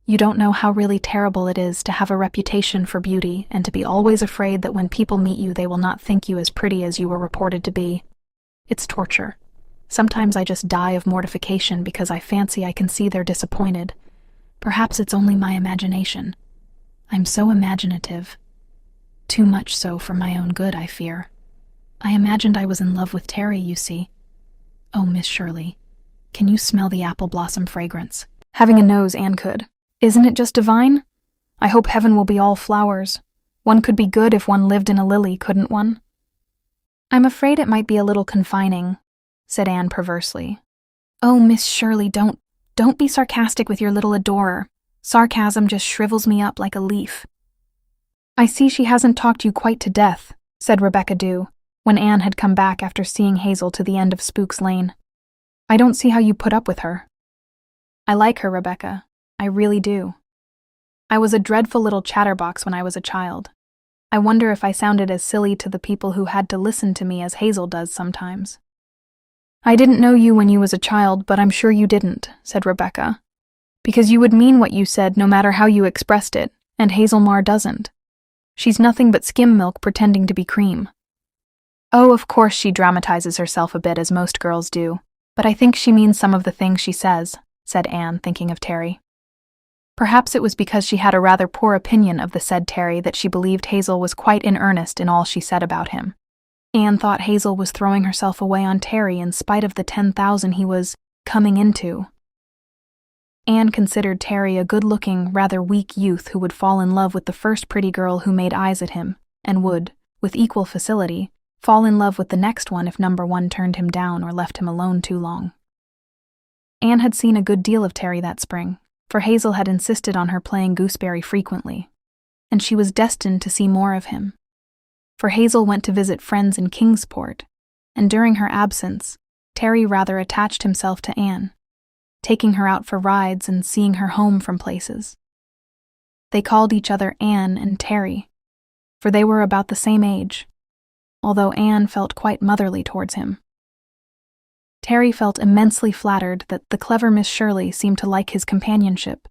you don't know how really terrible it is to have a reputation for beauty and to be always afraid that when people meet you they will not think you as pretty as you were reported to be. It's torture. Sometimes I just die of mortification because I fancy I can see they're disappointed. Perhaps it's only my imagination. I'm so imaginative. Too much so for my own good, I fear. I imagined I was in love with Terry, you see. Oh, Miss Shirley, can you smell the apple blossom fragrance? Having a nose, Anne could. Isn't it just divine? I hope heaven will be all flowers. One could be good if one lived in a lily, couldn't one? I'm afraid it might be a little confining, said Anne perversely. Oh, Miss Shirley, don't be sarcastic with your little adorer. Sarcasm just shrivels me up like a leaf. I see she hasn't talked you quite to death, said Rebecca Dew, when Anne had come back after seeing Hazel to the end of Spook's Lane. I don't see how you put up with her. I like her, Rebecca. I really do. I was a dreadful little chatterbox when I was a child. I wonder if I sounded as silly to the people who had to listen to me as Hazel does sometimes. I didn't know you when you was a child, but I'm sure you didn't, said Rebecca. Because you would mean what you said no matter how you expressed it, and Hazel Marr doesn't. She's nothing but skim milk pretending to be cream. Oh, of course she dramatizes herself a bit as most girls do, but I think she means some of the things she says, said Anne, thinking of Terry. Perhaps it was because she had a rather poor opinion of the said Terry that she believed Hazel was quite in earnest in all she said about him. Anne thought Hazel was throwing herself away on Terry in spite of the 10,000 he was coming into. Anne considered Terry a good-looking, rather weak youth who would fall in love with the first pretty girl who made eyes at him, and would, with equal facility, fall in love with the next one if number one turned him down or left him alone too long. Anne had seen a good deal of Terry that spring, for Hazel had insisted on her playing gooseberry frequently, and she was destined to see more of him. For Hazel went to visit friends in Kingsport, and during her absence, Terry rather attached himself to Anne, taking her out for rides and seeing her home from places. They called each other Anne and Terry, for they were about the same age, although Anne felt quite motherly towards him. Terry felt immensely flattered that the clever Miss Shirley seemed to like his companionship,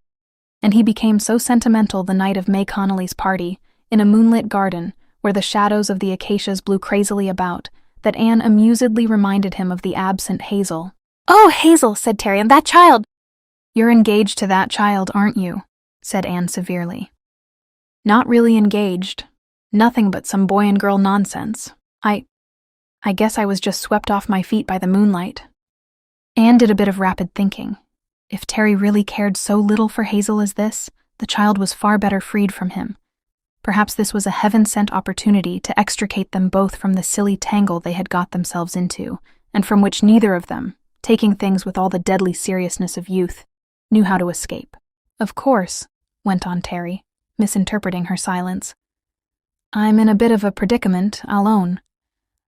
and he became so sentimental the night of May Connolly's party, in a moonlit garden where the shadows of the acacias blew crazily about, that Anne amusedly reminded him of the absent Hazel. "Oh, Hazel," said Terry, "and that child—" "You're engaged to that child, aren't you?" said Anne severely. "Not really engaged. Nothing but some boy and girl nonsense. I guess I was just swept off my feet by the moonlight." Anne did a bit of rapid thinking. If Terry really cared so little for Hazel as this, the child was far better freed from him. Perhaps this was a heaven-sent opportunity to extricate them both from the silly tangle they had got themselves into, and from which neither of them, taking things with all the deadly seriousness of youth, knew how to escape. "Of course," went on Terry, misinterpreting her silence. "I'm in a bit of a predicament, I'll own.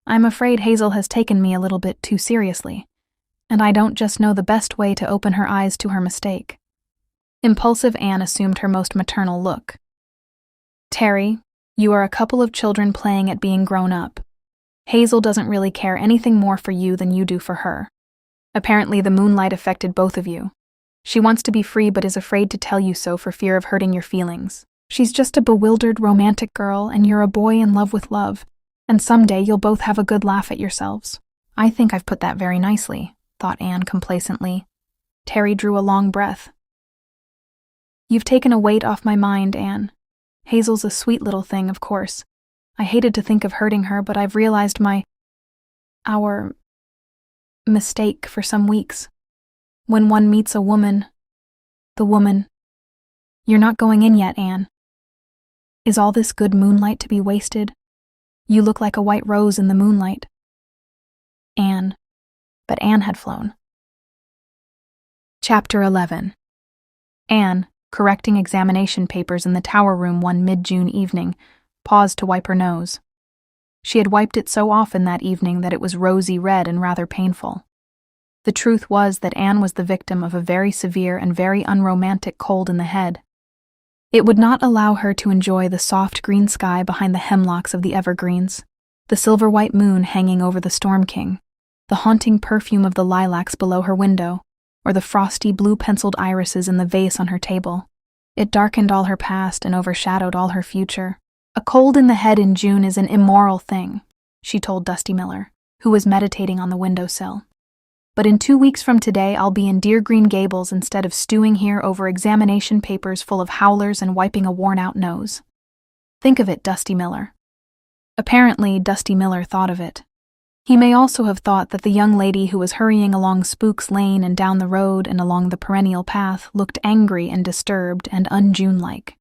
I'm afraid Hazel has taken me a little bit too seriously, and I don't just know the best way to open her eyes to her mistake." Impulsive Anne assumed her most maternal look. "Terry, you are a couple of children playing at being grown up. Hazel doesn't really care anything more for you than you do for her. Apparently the moonlight affected both of you. She wants to be free but is afraid to tell you so for fear of hurting your feelings. She's just a bewildered, romantic girl, and you're a boy in love with love, and someday you'll both have a good laugh at yourselves." "I think I've put that very nicely," thought Anne complacently. Terry drew a long breath. "You've taken a weight off my mind, Anne. Hazel's a sweet little thing, of course. I hated to think of hurting her, but I've realized our mistake for some weeks. When one meets a woman, You're not going in yet, Anne. Is all this good moonlight to be wasted? You look like a white rose in the moonlight." Anne. But Anne had flown. Chapter 11. Anne, correcting examination papers in the tower room one mid-June evening, paused to wipe her nose. She had wiped it so often that evening that it was rosy red and rather painful. The truth was that Anne was the victim of a very severe and very unromantic cold in the head. It would not allow her to enjoy the soft green sky behind the hemlocks of the evergreens, the silver-white moon hanging over the Storm King, the haunting perfume of the lilacs below her window, or the frosty blue-penciled irises in the vase on her table. It darkened all her past and overshadowed all her future. "A cold in the head in June is an immoral thing," she told Dusty Miller, who was meditating on the windowsill. "But in 2 weeks from today I'll be in dear Green Gables instead of stewing here over examination papers full of howlers and wiping a worn-out nose. Think of it, Dusty Miller." Apparently, Dusty Miller thought of it. He may also have thought that the young lady who was hurrying along Spook's Lane and down the road and along the perennial path looked angry and disturbed and un-June-like.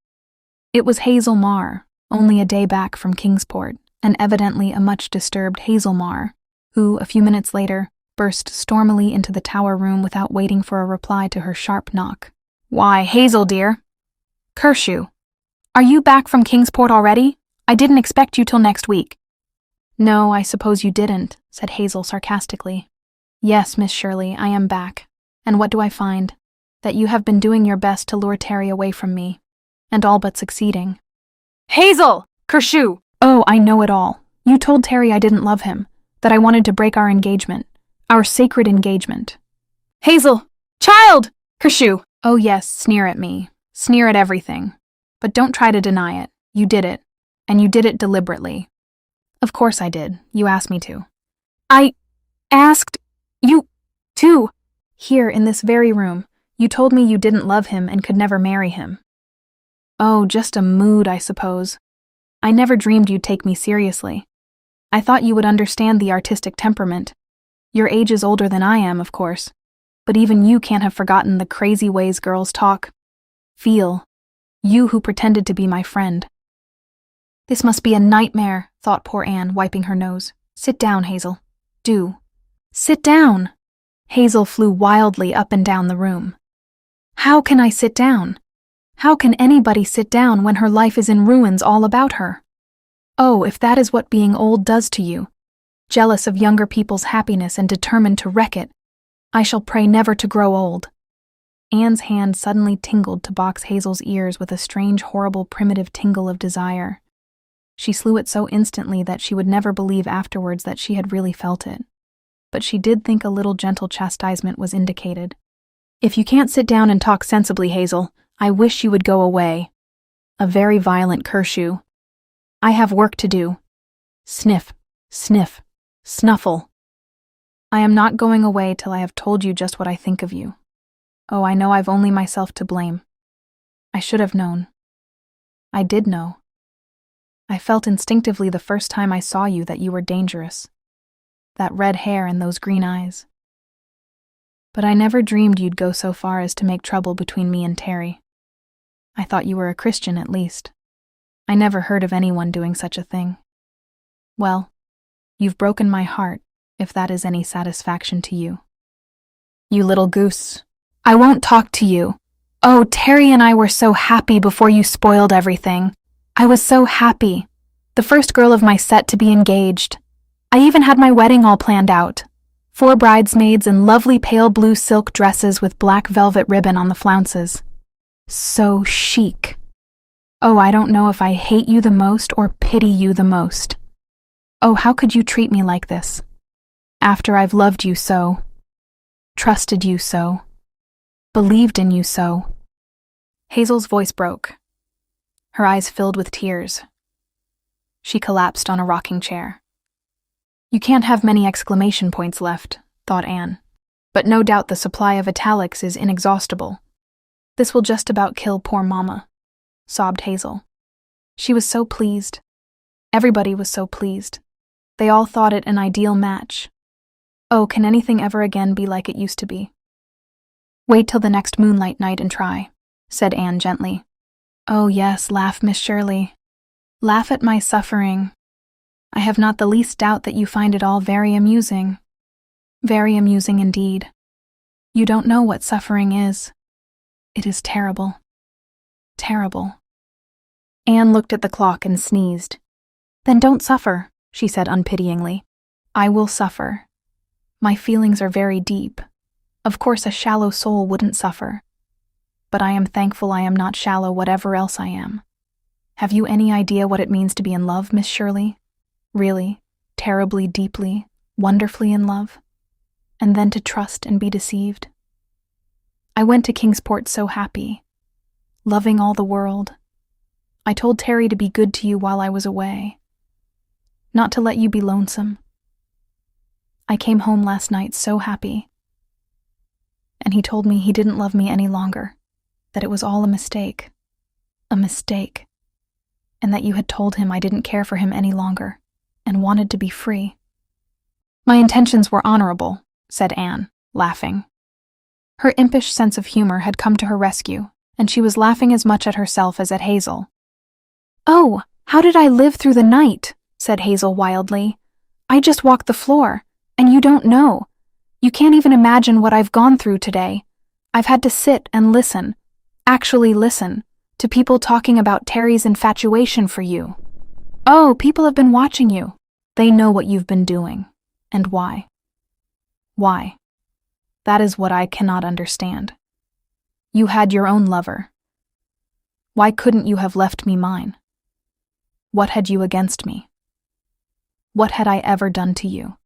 It was Hazel Marr, only a day back from Kingsport, and evidently a much disturbed Hazel Marr, who, a few minutes later, burst stormily into the tower room without waiting for a reply to her sharp knock. "Why, Hazel, dear." "Curse you. Are you back from Kingsport already? I didn't expect you till next week." "No, I suppose you didn't," said Hazel sarcastically. "Yes, Miss Shirley, I am back. And what do I find? That you have been doing your best to lure Terry away from me, and all but succeeding." "Hazel! Curse you!" "Oh, I know it all. You told Terry I didn't love him, that I wanted to break our engagement. Our sacred engagement." "Hazel! Child! Curse you!" "Oh yes, sneer at me. Sneer at everything. But don't try to deny it. You did it. And you did it deliberately." "Of course I did. You asked me to." "I asked you to." "Here, in this very room, you told me you didn't love him and could never marry him." "Oh, just a mood, I suppose. I never dreamed you'd take me seriously. I thought you would understand the artistic temperament. Your age is older than I am, of course, but even you can't have forgotten the crazy ways girls talk. Feel. You who pretended to be my friend." "This must be a nightmare," thought poor Anne, wiping her nose. "Sit down, Hazel. Do. Sit down." Hazel flew wildly up and down the room. "How can I sit down? How can anybody sit down when her life is in ruins all about her? Oh, if that is what being old does to you, jealous of younger people's happiness and determined to wreck it, I shall pray never to grow old." Anne's hand suddenly tingled to box Hazel's ears with a strange, horrible, primitive tingle of desire. She slew it so instantly that she would never believe afterwards that she had really felt it. but she did think a little gentle chastisement was indicated. "If you can't sit down and talk sensibly, Hazel, I wish you would go away." A very violent curfew. "I have work to do." Sniff, sniff, snuffle. "I am not going away till I have told you just what I think of you. Oh, I know I've only myself to blame. I should have known. I did know. I felt instinctively the first time I saw you that you were dangerous. That red hair and those green eyes. But I never dreamed you'd go so far as to make trouble between me and Terry. I thought you were a Christian at least. I never heard of anyone doing such a thing. Well, you've broken my heart, if that is any satisfaction to you." "You little goose. I won't talk to you. Oh, Terry and I were so happy before you spoiled everything. I was so happy. The first girl of my set to be engaged. I even had my wedding all planned out. 4 bridesmaids in lovely pale blue silk dresses with black velvet ribbon on the flounces. So chic. Oh, I don't know if I hate you the most or pity you the most. Oh, how could you treat me like this? After I've loved you so, trusted you so, believed in you so." Hazel's voice broke. Her eyes filled with tears. She collapsed on a rocking chair. "You can't have many exclamation points left," thought Anne, "but no doubt the supply of italics is inexhaustible. This will just about kill poor Mama," sobbed Hazel. She was so pleased. Everybody was so pleased. They all thought it an ideal match. Oh, can anything ever again be like it used to be? "Wait till the next moonlight night and try," said Anne gently. "Oh yes, laugh, Miss Shirley. Laugh at my suffering. I have not the least doubt that you find it all very amusing. Very amusing indeed. You don't know what suffering is. It is terrible. Terrible." Anne looked at the clock and sneezed. "Then don't suffer," she said unpityingly. "I will suffer. My feelings are very deep. Of course a shallow soul wouldn't suffer. But I am thankful I am not shallow whatever else I am. Have you any idea what it means to be in love, Miss Shirley? Really, terribly, deeply, wonderfully in love? And then to trust and be deceived? I went to Kingsport so happy, loving all the world. I told Terry to be good to you while I was away, not to let you be lonesome. I came home last night so happy. And he told me he didn't love me any longer, that it was all a mistake, and that you had told him I didn't care for him any longer, and wanted to be free." "My intentions were honorable," said Anne, laughing. Her impish sense of humor had come to her rescue, and she was laughing as much at herself as at Hazel. "Oh, how did I live through the night?" said Hazel wildly. "I just walked the floor, and you don't know. You can't even imagine what I've gone through today. I've had to sit and listen, actually listen, to people talking about Terry's infatuation for you. Oh, people have been watching you. They know what you've been doing. And why? Why? That is what I cannot understand. You had your own lover. Why couldn't you have left me mine? What had you against me? What had I ever done to you?"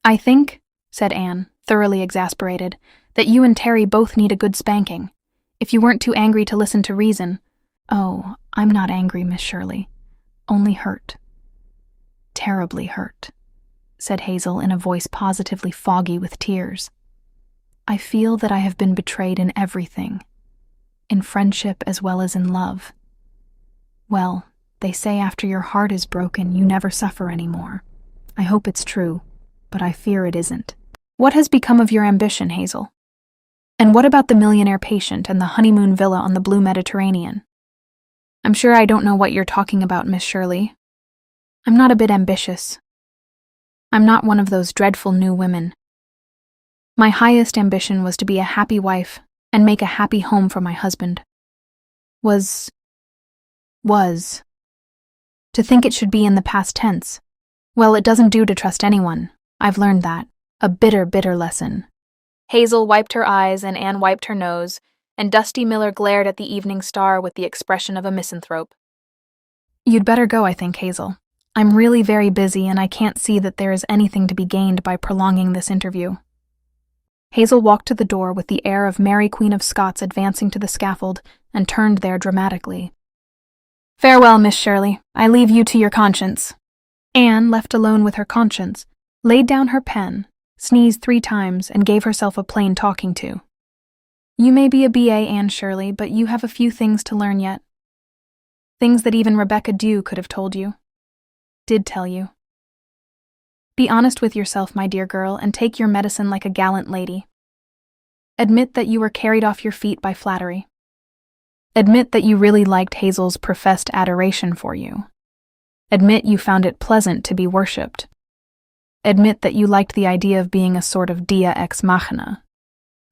"I think," said Anne, thoroughly exasperated, "that you and Terry both need a good spanking. If you weren't too angry to listen to reason—" "Oh, I'm not angry, Miss Shirley. Only hurt. Terribly hurt," said Hazel in a voice positively foggy with tears. "I feel that I have been betrayed in everything, in friendship as well as in love. Well, they say after your heart is broken, you never suffer anymore. I hope it's true, but I fear it isn't. What has become of your ambition, Hazel? And what about the millionaire patient and the honeymoon villa on the blue Mediterranean? I'm sure I don't know what you're talking about, Miss Shirley. I'm not a bit ambitious. I'm not one of those dreadful new women. My highest ambition was to be a happy wife and make a happy home for my husband. Was. To think it should be in the past tense. Well, it doesn't do to trust anyone. I've learned that. A bitter, bitter lesson." Hazel wiped her eyes and Anne wiped her nose, and Dusty Miller glared at the evening star with the expression of a misanthrope. "You'd better go, I think, Hazel. I'm really very busy and I can't see that there is anything to be gained by prolonging this interview." Hazel walked to the door with the air of Mary Queen of Scots advancing to the scaffold and turned there dramatically. "Farewell, Miss Shirley. I leave you to your conscience." Anne, left alone with her conscience, laid down her pen, sneezed 3 times, and gave herself a plain talking to. "You may be a BA, Anne Shirley, but you have a few things to learn yet. Things that even Rebecca Dew could have told you. Did tell you. Be honest with yourself, my dear girl, and take your medicine like a gallant lady. Admit that you were carried off your feet by flattery. Admit that you really liked Hazel's professed adoration for you. Admit you found it pleasant to be worshipped. Admit that you liked the idea of being a sort of dia ex machina,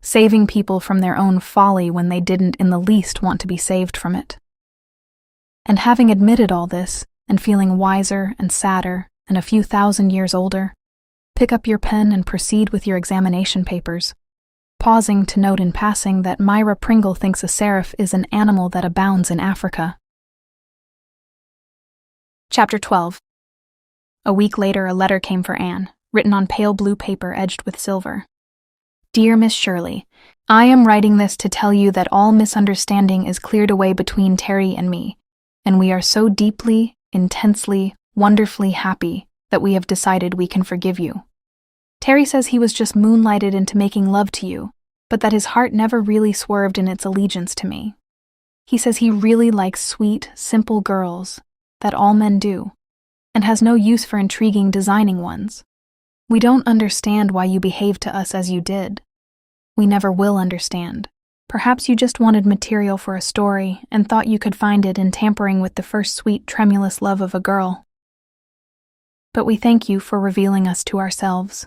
saving people from their own folly when they didn't in the least want to be saved from it. And having admitted all this, and feeling wiser and sadder and a few thousand years older, pick up your pen and proceed with your examination papers, pausing to note in passing that Myra Pringle thinks a seraph is an animal that abounds in Africa. Chapter 12. A week later, a letter came for Anne, written on pale blue paper edged with silver. "Dear Miss Shirley, I am writing this to tell you that all misunderstanding is cleared away between Terry and me, and we are so deeply, intensely, wonderfully happy that we have decided we can forgive you. Terry says he was just moonlighted into making love to you, but that his heart never really swerved in its allegiance to me. He says he really likes sweet, simple girls, that all men do, and has no use for intriguing, designing ones. We don't understand why you behaved to us as you did. We never will understand. Perhaps you just wanted material for a story and thought you could find it in tampering with the first sweet, tremulous love of a girl. But we thank you for revealing us to ourselves.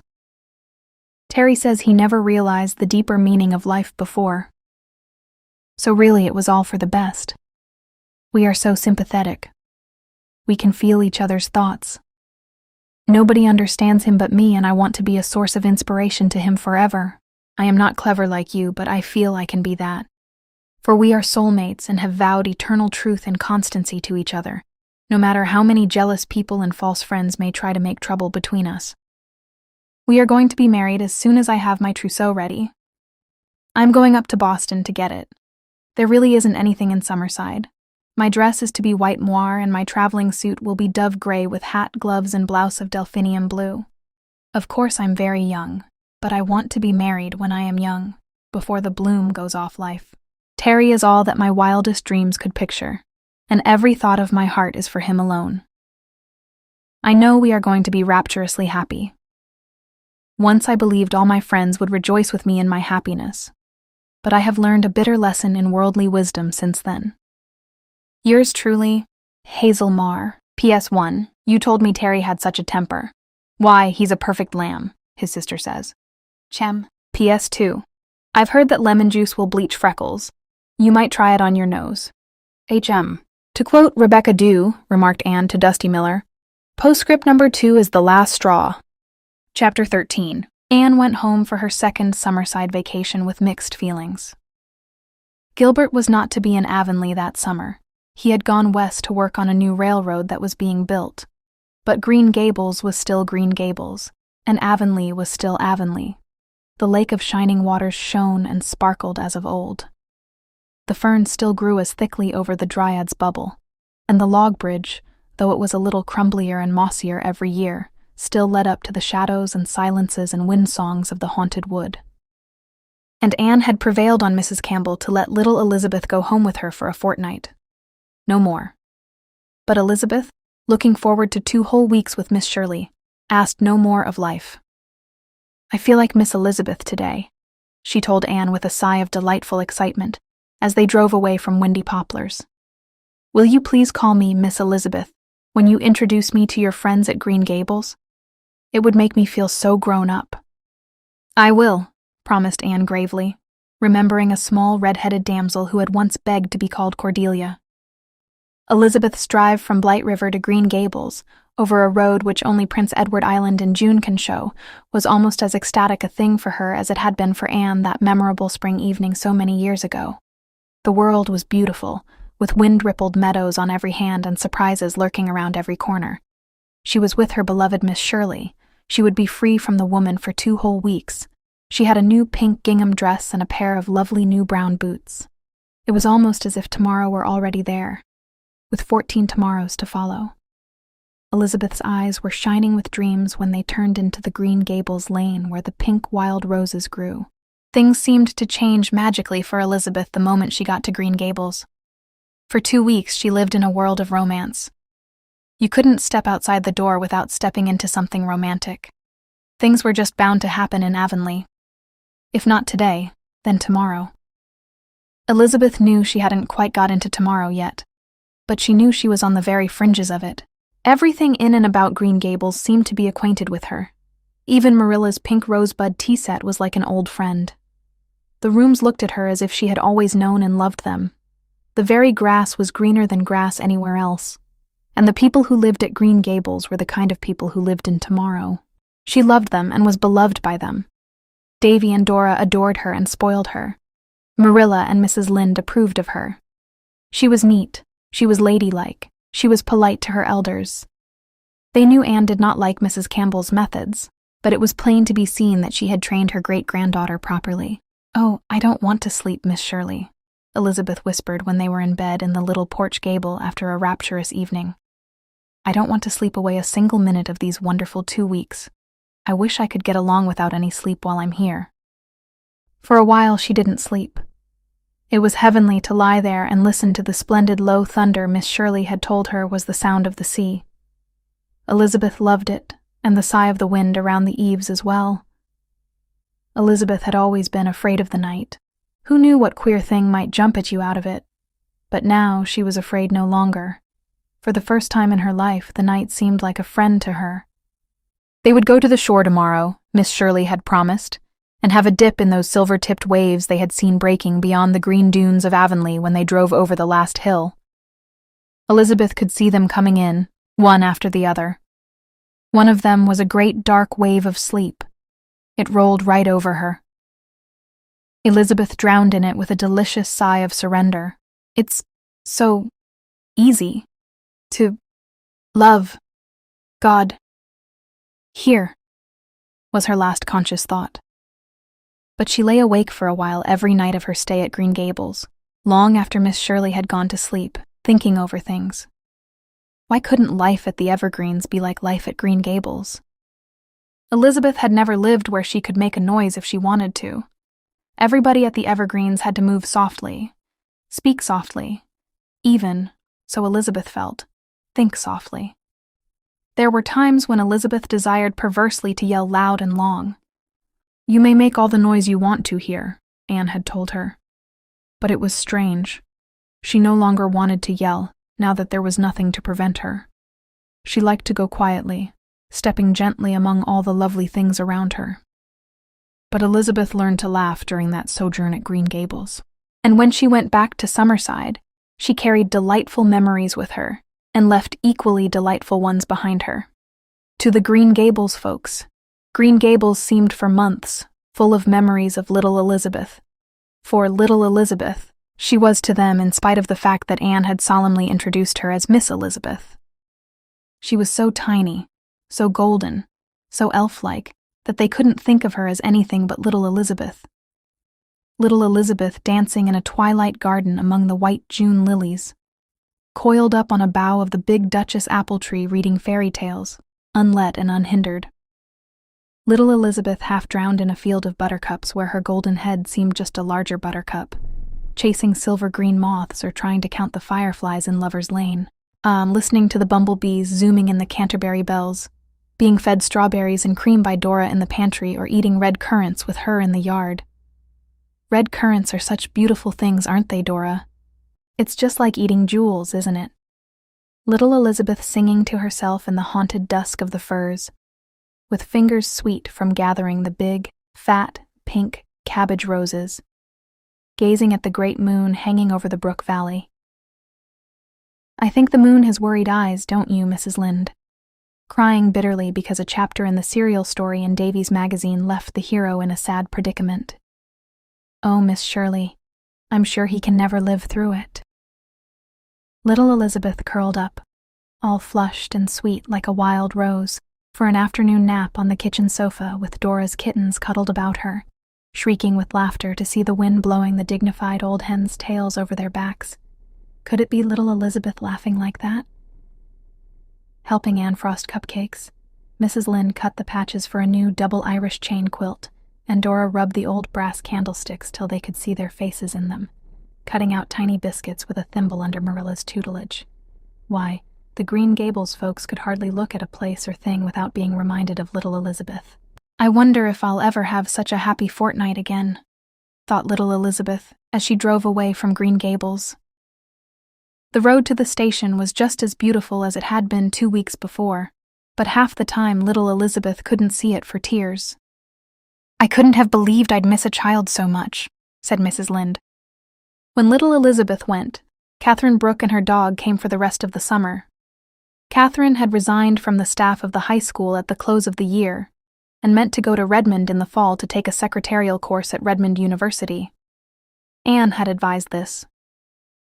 Terry says he never realized the deeper meaning of life before. So really it was all for the best. We are so sympathetic. We can feel each other's thoughts. Nobody understands him but me, and I want to be a source of inspiration to him forever. I am not clever like you, but I feel I can be that. For we are soulmates and have vowed eternal truth and constancy to each other, no matter how many jealous people and false friends may try to make trouble between us. We are going to be married as soon as I have my trousseau ready. I'm going up to Boston to get it. There really isn't anything in Summerside. My dress is to be white moire, and my traveling suit will be dove gray with hat, gloves, and blouse of delphinium blue. Of course I'm very young, but I want to be married when I am young, before the bloom goes off life. Terry is all that my wildest dreams could picture, and every thought of my heart is for him alone. I know we are going to be rapturously happy. Once I believed all my friends would rejoice with me in my happiness, but I have learned a bitter lesson in worldly wisdom since then. Yours truly, Hazel Marr. PS1. You told me Terry had such a temper. Why, he's a perfect lamb, his sister says. Chem. PS2. I've heard that lemon juice will bleach freckles. You might try it on your nose. HM. To quote Rebecca Dew, remarked Anne to Dusty Miller, postscript number 2 is the last straw. Chapter 13. Anne went home for her second Summerside vacation with mixed feelings. Gilbert was not to be in Avonlea that summer. He had gone west to work on a new railroad that was being built. But Green Gables was still Green Gables, and Avonlea was still Avonlea. The lake of shining waters shone and sparkled as of old. The ferns still grew as thickly over the Dryad's bubble, and the log bridge, though it was a little crumblier and mossier every year, still led up to the shadows and silences and wind songs of the haunted wood. And Anne had prevailed on Mrs. Campbell to let little Elizabeth go home with her for a fortnight. No more. But Elizabeth, looking forward to 2 whole weeks with Miss Shirley, asked no more of life. I feel like Miss Elizabeth today, she told Anne with a sigh of delightful excitement as they drove away from Windy Poplars. Will you please call me Miss Elizabeth when you introduce me to your friends at Green Gables? It would make me feel so grown up. I will, promised Anne gravely, remembering a small red-headed damsel who had once begged to be called Cordelia. Elizabeth's drive from Blight River to Green Gables, over a road which only Prince Edward Island in June can show, was almost as ecstatic a thing for her as it had been for Anne that memorable spring evening so many years ago. The world was beautiful, with wind-rippled meadows on every hand and surprises lurking around every corner. She was with her beloved Miss Shirley. She would be free from the woman for 2 whole weeks. She had a new pink gingham dress and a pair of lovely new brown boots. It was almost as if tomorrow were already there, with 14 tomorrows to follow. Elizabeth's eyes were shining with dreams when they turned into the Green Gables lane where the pink wild roses grew. Things seemed to change magically for Elizabeth the moment she got to Green Gables. For 2 weeks she lived in a world of romance. You couldn't step outside the door without stepping into something romantic. Things were just bound to happen in Avonlea. If not today, then tomorrow. Elizabeth knew she hadn't quite got into tomorrow yet, but she knew she was on the very fringes of it. Everything in and about Green Gables seemed to be acquainted with her. Even Marilla's pink rosebud tea set was like an old friend. The rooms looked at her as if she had always known and loved them. The very grass was greener than grass anywhere else. And the people who lived at Green Gables were the kind of people who lived in tomorrow. She loved them and was beloved by them. Davy and Dora adored her and spoiled her. Marilla and Mrs. Lynde approved of her. She was neat, she was ladylike, she was polite to her elders. They knew Anne did not like Mrs. Campbell's methods, but it was plain to be seen that she had trained her great-granddaughter properly. "Oh, I don't want to sleep, Miss Shirley," Elizabeth whispered when they were in bed in the little porch gable after a rapturous evening. "I don't want to sleep away a single minute of these wonderful 2 weeks. I wish I could get along without any sleep while I'm here." For a while she didn't sleep. It was heavenly to lie there and listen to the splendid low thunder Miss Shirley had told her was the sound of the sea. Elizabeth loved it, and the sigh of the wind around the eaves as well. Elizabeth had always been afraid of the night. Who knew what queer thing might jump at you out of it? But now she was afraid no longer. For the first time in her life, the night seemed like a friend to her. They would go to the shore tomorrow, Miss Shirley had promised, and have a dip in those silver-tipped waves they had seen breaking beyond the green dunes of Avonlea when they drove over the last hill. Elizabeth could see them coming in, one after the other. One of them was a great dark wave of sleep. It rolled right over her. Elizabeth drowned in it with a delicious sigh of surrender. It's so easy to love God here, was her last conscious thought. But she lay awake for a while every night of her stay at Green Gables, long after Miss Shirley had gone to sleep, thinking over things. Why couldn't life at the Evergreens be like life at Green Gables? Elizabeth had never lived where she could make a noise if she wanted to. Everybody at the Evergreens had to move softly, speak softly, even, so Elizabeth felt, think softly. There were times when Elizabeth desired perversely to yell loud and long. "You may make all the noise you want to here," Anne had told her. But it was strange. She no longer wanted to yell, now that there was nothing to prevent her. She liked to go quietly, stepping gently among all the lovely things around her. But Elizabeth learned to laugh during that sojourn at Green Gables. And when she went back to Summerside, she carried delightful memories with her, and left equally delightful ones behind her. To the Green Gables folks, Green Gables seemed for months full of memories of little Elizabeth. For little Elizabeth, she was to them in spite of the fact that Anne had solemnly introduced her as Miss Elizabeth. She was so tiny, so golden, so elf-like, that they couldn't think of her as anything but little Elizabeth. Little Elizabeth dancing in a twilight garden among the white June lilies, coiled up on a bough of the big Duchess apple tree reading fairy tales, unlet and unhindered. Little Elizabeth half drowned in a field of buttercups where her golden head seemed just a larger buttercup, chasing silver-green moths or trying to count the fireflies in Lover's Lane, listening to the bumblebees zooming in the Canterbury bells, being fed strawberries and cream by Dora in the pantry or eating red currants with her in the yard. Red currants are such beautiful things, aren't they, Dora? It's just like eating jewels, isn't it? Little Elizabeth singing to herself in the haunted dusk of the firs, with fingers sweet from gathering the big, fat, pink cabbage roses, gazing at the great moon hanging over the brook valley. I think the moon has worried eyes, don't you, Mrs. Lynde? Crying bitterly because a chapter in the serial story in Davy's magazine left the hero in a sad predicament. Oh, Miss Shirley, I'm sure he can never live through it. Little Elizabeth curled up, all flushed and sweet like a wild rose, for an afternoon nap on the kitchen sofa with Dora's kittens cuddled about her, shrieking with laughter to see the wind blowing the dignified old hens' tails over their backs. Could it be little Elizabeth laughing like that? Helping Anne frost cupcakes, Mrs. Lynde cut the patches for a new double Irish chain quilt, and Dora rubbed the old brass candlesticks till they could see their faces in them, cutting out tiny biscuits with a thimble under Marilla's tutelage. Why, the Green Gables folks could hardly look at a place or thing without being reminded of little Elizabeth. I wonder if I'll ever have such a happy fortnight again, thought little Elizabeth as she drove away from Green Gables. The road to the station was just as beautiful as it had been 2 weeks before, but half the time little Elizabeth couldn't see it for tears. "I couldn't have believed I'd miss a child so much," said Mrs. Lynde. When little Elizabeth went, Catherine Brooke and her dog came for the rest of the summer. Catherine had resigned from the staff of the high school at the close of the year and meant to go to Redmond in the fall to take a secretarial course at Redmond University. Anne had advised this.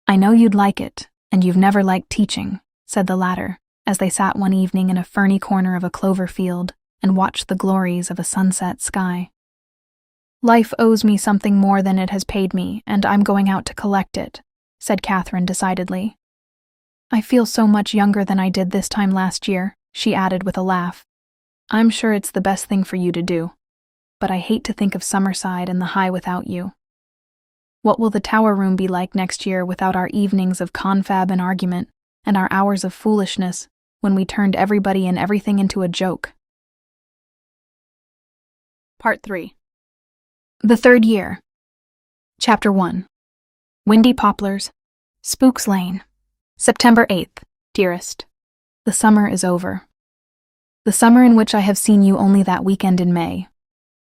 "I know you'd like it, and you've never liked teaching," said the latter, as they sat one evening in a ferny corner of a clover field and watched the glories of a sunset sky. "Life owes me something more than it has paid me, and I'm going out to collect it," said Catherine decidedly. "I feel so much younger than I did this time last year," she added with a laugh. "I'm sure it's the best thing for you to do, but I hate to think of Summerside and the High without you. What will the tower room be like next year without our evenings of confab and argument, and our hours of foolishness when we turned everybody and everything into a joke?" Part 3. The Third Year. Chapter 1. Windy Poplars, Spooks Lane. September 8th, dearest. The summer is over. The summer in which I have seen you only that weekend in May.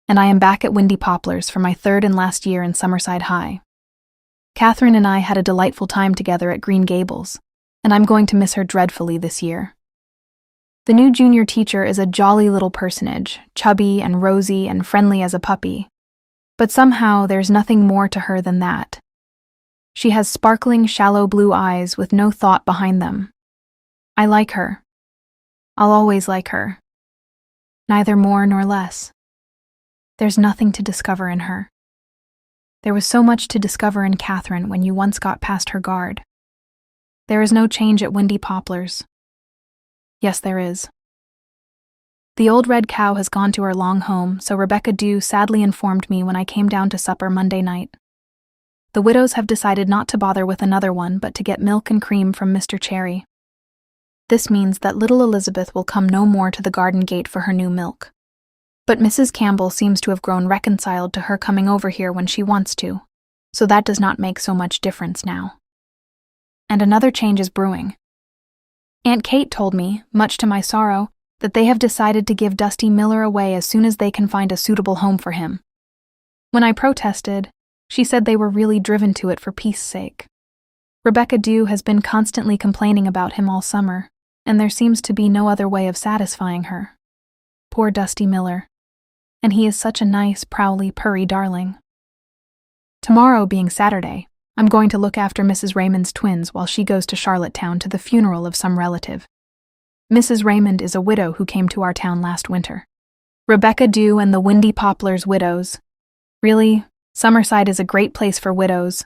And I am back at Windy Poplars for my third and last year in Summerside High. Catherine and I had a delightful time together at Green Gables, and I'm going to miss her dreadfully this year. The new junior teacher is a jolly little personage, chubby and rosy and friendly as a puppy. But somehow there's nothing more to her than that. She has sparkling, shallow blue eyes with no thought behind them. I like her. I'll always like her. Neither more nor less. There's nothing to discover in her. There was so much to discover in Catherine when you once got past her guard. There is no change at Windy Poplars. Yes, there is. The old red cow has gone to her long home, so Rebecca Dew sadly informed me when I came down to supper Monday night. The widows have decided not to bother with another one, but to get milk and cream from Mr. Cherry. This means that little Elizabeth will come no more to the garden gate for her new milk. But Mrs. Campbell seems to have grown reconciled to her coming over here when she wants to, so that does not make so much difference now. And another change is brewing. Aunt Kate told me, much to my sorrow, that they have decided to give Dusty Miller away as soon as they can find a suitable home for him. When I protested, she said they were really driven to it for peace sake. Rebecca Dew has been constantly complaining about him all summer, and there seems to be no other way of satisfying her. Poor Dusty Miller. And he is such a nice, prowly, purry darling. Tomorrow being Saturday, I'm going to look after Mrs. Raymond's twins while she goes to Charlottetown to the funeral of some relative. Mrs. Raymond is a widow who came to our town last winter. Rebecca Dew and the Windy Poplars widows. Really, Summerside is a great place for widows.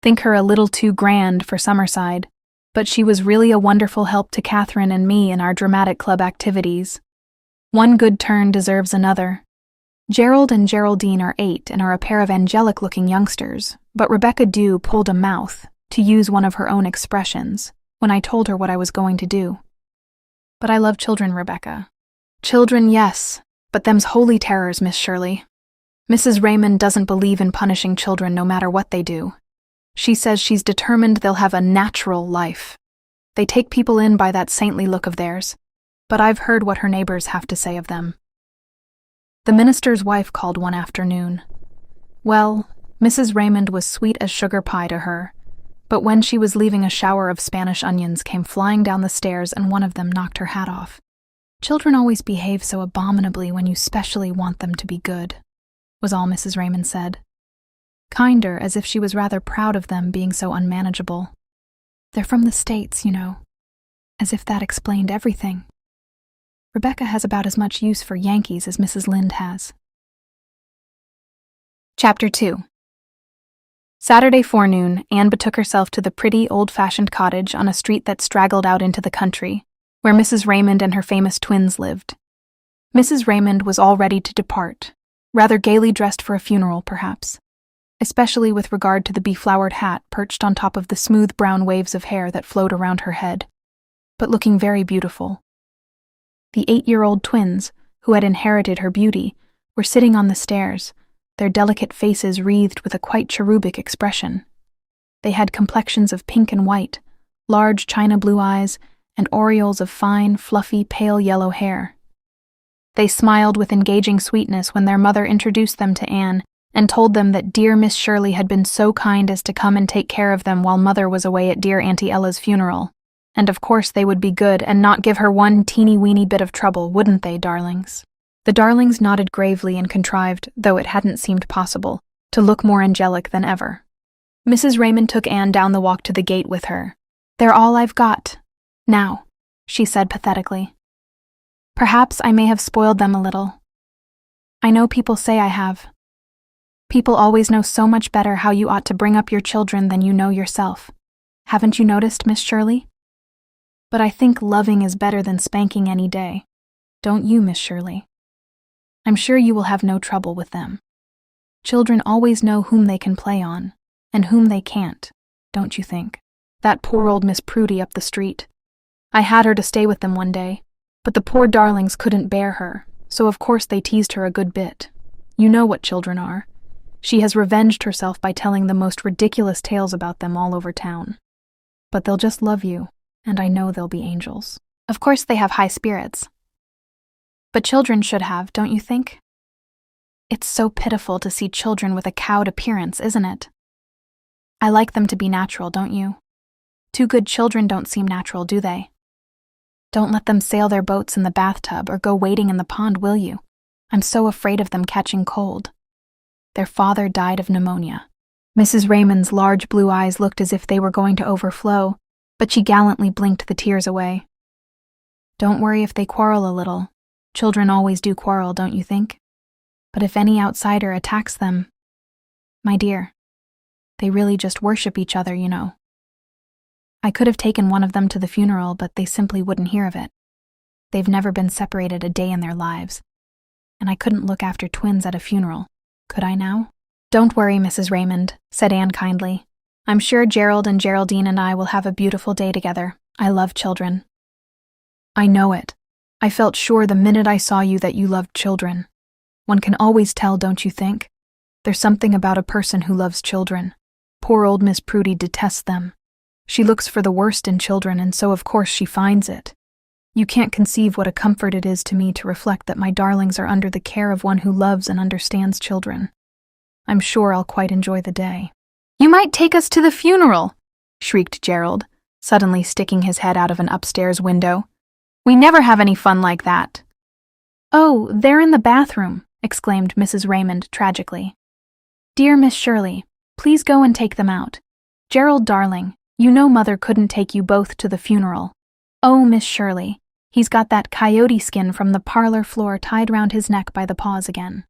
Think her a little too grand for Summerside, but she was really a wonderful help to Catherine and me in our dramatic club activities. One good turn deserves another. Gerald and Geraldine are 8 and are a pair of angelic-looking youngsters, but Rebecca Dew pulled a mouth, to use one of her own expressions, when I told her what I was going to do. But I love children, Rebecca. Children, yes, but them's holy terrors, Miss Shirley. Mrs. Raymond doesn't believe in punishing children no matter what they do. She says she's determined they'll have a natural life. They take people in by that saintly look of theirs, but I've heard what her neighbors have to say of them. The minister's wife called one afternoon. Well, Mrs. Raymond was sweet as sugar pie to her, but when she was leaving, a shower of Spanish onions came flying down the stairs and one of them knocked her hat off. Children always behave so abominably when you specially want them to be good, was all Mrs. Raymond said. Kinder, as if she was rather proud of them being so unmanageable. They're from the States, you know. As if that explained everything. Rebecca has about as much use for Yankees as Mrs. Lynde has. Chapter 2. Saturday forenoon, Anne betook herself to the pretty, old-fashioned cottage on a street that straggled out into the country, where Mrs. Raymond and her famous twins lived. Mrs. Raymond was all ready to depart, rather gaily dressed for a funeral, perhaps, especially with regard to the beflowered hat perched on top of the smooth brown waves of hair that flowed around her head, but looking very beautiful. The 8-year-old twins, who had inherited her beauty, were sitting on the stairs, their delicate faces wreathed with a quite cherubic expression. They had complexions of pink and white, large china blue eyes, and aureoles of fine, fluffy, pale yellow hair. They smiled with engaging sweetness when their mother introduced them to Anne and told them that dear Miss Shirley had been so kind as to come and take care of them while Mother was away at dear Auntie Ella's funeral, and of course they would be good and not give her one teeny-weeny bit of trouble, wouldn't they, darlings? The darlings nodded gravely and contrived, though it hadn't seemed possible, to look more angelic than ever. Mrs. Raymond took Anne down the walk to the gate with her. "They're all I've got now," she said pathetically. "Perhaps I may have spoiled them a little. I know people say I have. People always know so much better how you ought to bring up your children than you know yourself. Haven't you noticed, Miss Shirley? But I think loving is better than spanking any day. Don't you, Miss Shirley? I'm sure you will have no trouble with them. Children always know whom they can play on, and whom they can't, don't you think? That poor old Miss Prudy up the street. I had her to stay with them one day, but the poor darlings couldn't bear her, so of course they teased her a good bit. You know what children are. She has revenged herself by telling the most ridiculous tales about them all over town. But they'll just love you, and I know they'll be angels. Of course they have high spirits. But children should have, don't you think? It's so pitiful to see children with a cowed appearance, isn't it? I like them to be natural, don't you? Too good children don't seem natural, do they? Don't let them sail their boats in the bathtub or go wading in the pond, will you? I'm so afraid of them catching cold. Their father died of pneumonia. Mrs. Raymond's large blue eyes looked as if they were going to overflow, but she gallantly blinked the tears away. Don't worry if they quarrel a little. Children always do quarrel, don't you think? But if any outsider attacks them, my dear, they really just worship each other, you know. I could have taken one of them to the funeral, but they simply wouldn't hear of it. They've never been separated a day in their lives. And I couldn't look after twins at a funeral, could I now? Don't worry, Mrs. Raymond, said Anne kindly. I'm sure Gerald and Geraldine and I will have a beautiful day together. I love children. I know it. I felt sure the minute I saw you that you loved children. One can always tell, don't you think? There's something about a person who loves children. Poor old Miss Prudy detests them. She looks for the worst in children, and so of course she finds it. You can't conceive what a comfort it is to me to reflect that my darlings are under the care of one who loves and understands children. I'm sure I'll quite enjoy the day. You might take us to the funeral, shrieked Gerald, suddenly sticking his head out of an upstairs window. We never have any fun like that. Oh, they're in the bathroom, exclaimed Mrs. Raymond tragically. Dear Miss Shirley, please go and take them out. Gerald, darling, you know Mother couldn't take you both to the funeral. Oh, Miss Shirley, he's got that coyote skin from the parlor floor tied round his neck by the paws again.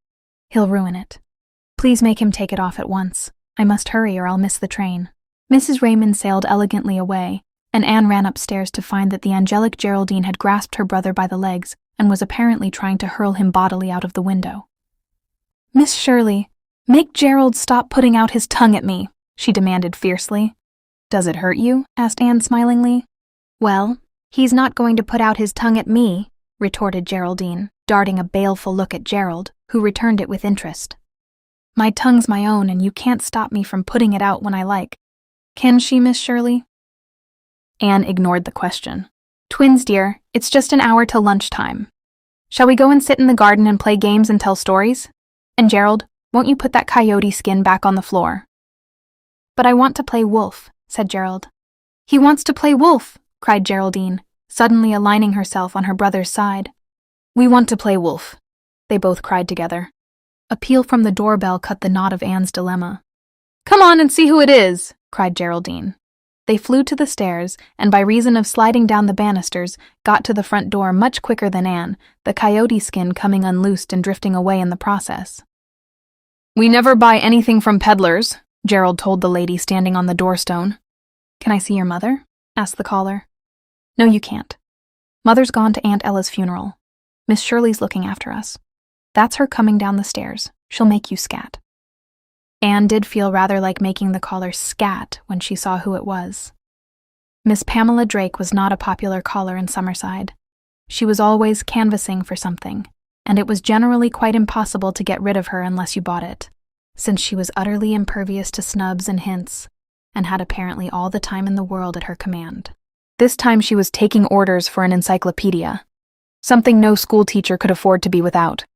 He'll ruin it. Please make him take it off at once. I must hurry or I'll miss the train. Mrs. Raymond sailed elegantly away, and Anne ran upstairs to find that the angelic Geraldine had grasped her brother by the legs and was apparently trying to hurl him bodily out of the window. Miss Shirley, make Gerald stop putting out his tongue at me, she demanded fiercely. Does it hurt you? Asked Anne smilingly. Well, he's not going to put out his tongue at me, retorted Geraldine, darting a baleful look at Gerald, who returned it with interest. My tongue's my own, and you can't stop me from putting it out when I like. Can she, Miss Shirley? Anne ignored the question. Twins, dear, it's just an hour till lunchtime. Shall we go and sit in the garden and play games and tell stories? And Gerald, won't you put that coyote skin back on the floor? But I want to play wolf, said Gerald. He wants to play wolf, cried Geraldine, suddenly aligning herself on her brother's side. We want to play wolf, they both cried together. A peal from the doorbell cut the knot of Anne's dilemma. Come on and see who it is, cried Geraldine. They flew to the stairs, and by reason of sliding down the banisters, got to the front door much quicker than Anne, the coyote skin coming unloosed and drifting away in the process. "We never buy anything from peddlers," Gerald told the lady standing on the doorstone. "Can I see your mother?" asked the caller. "No, you can't. Mother's gone to Aunt Ella's funeral. Miss Shirley's looking after us. That's her coming down the stairs. She'll make you scat." Anne did feel rather like making the caller scat when she saw who it was. Miss Pamela Drake was not a popular caller in Summerside. She was always canvassing for something, and it was generally quite impossible to get rid of her unless you bought it, since she was utterly impervious to snubs and hints, and had apparently all the time in the world at her command. This time she was taking orders for an encyclopedia, something no schoolteacher could afford to be without.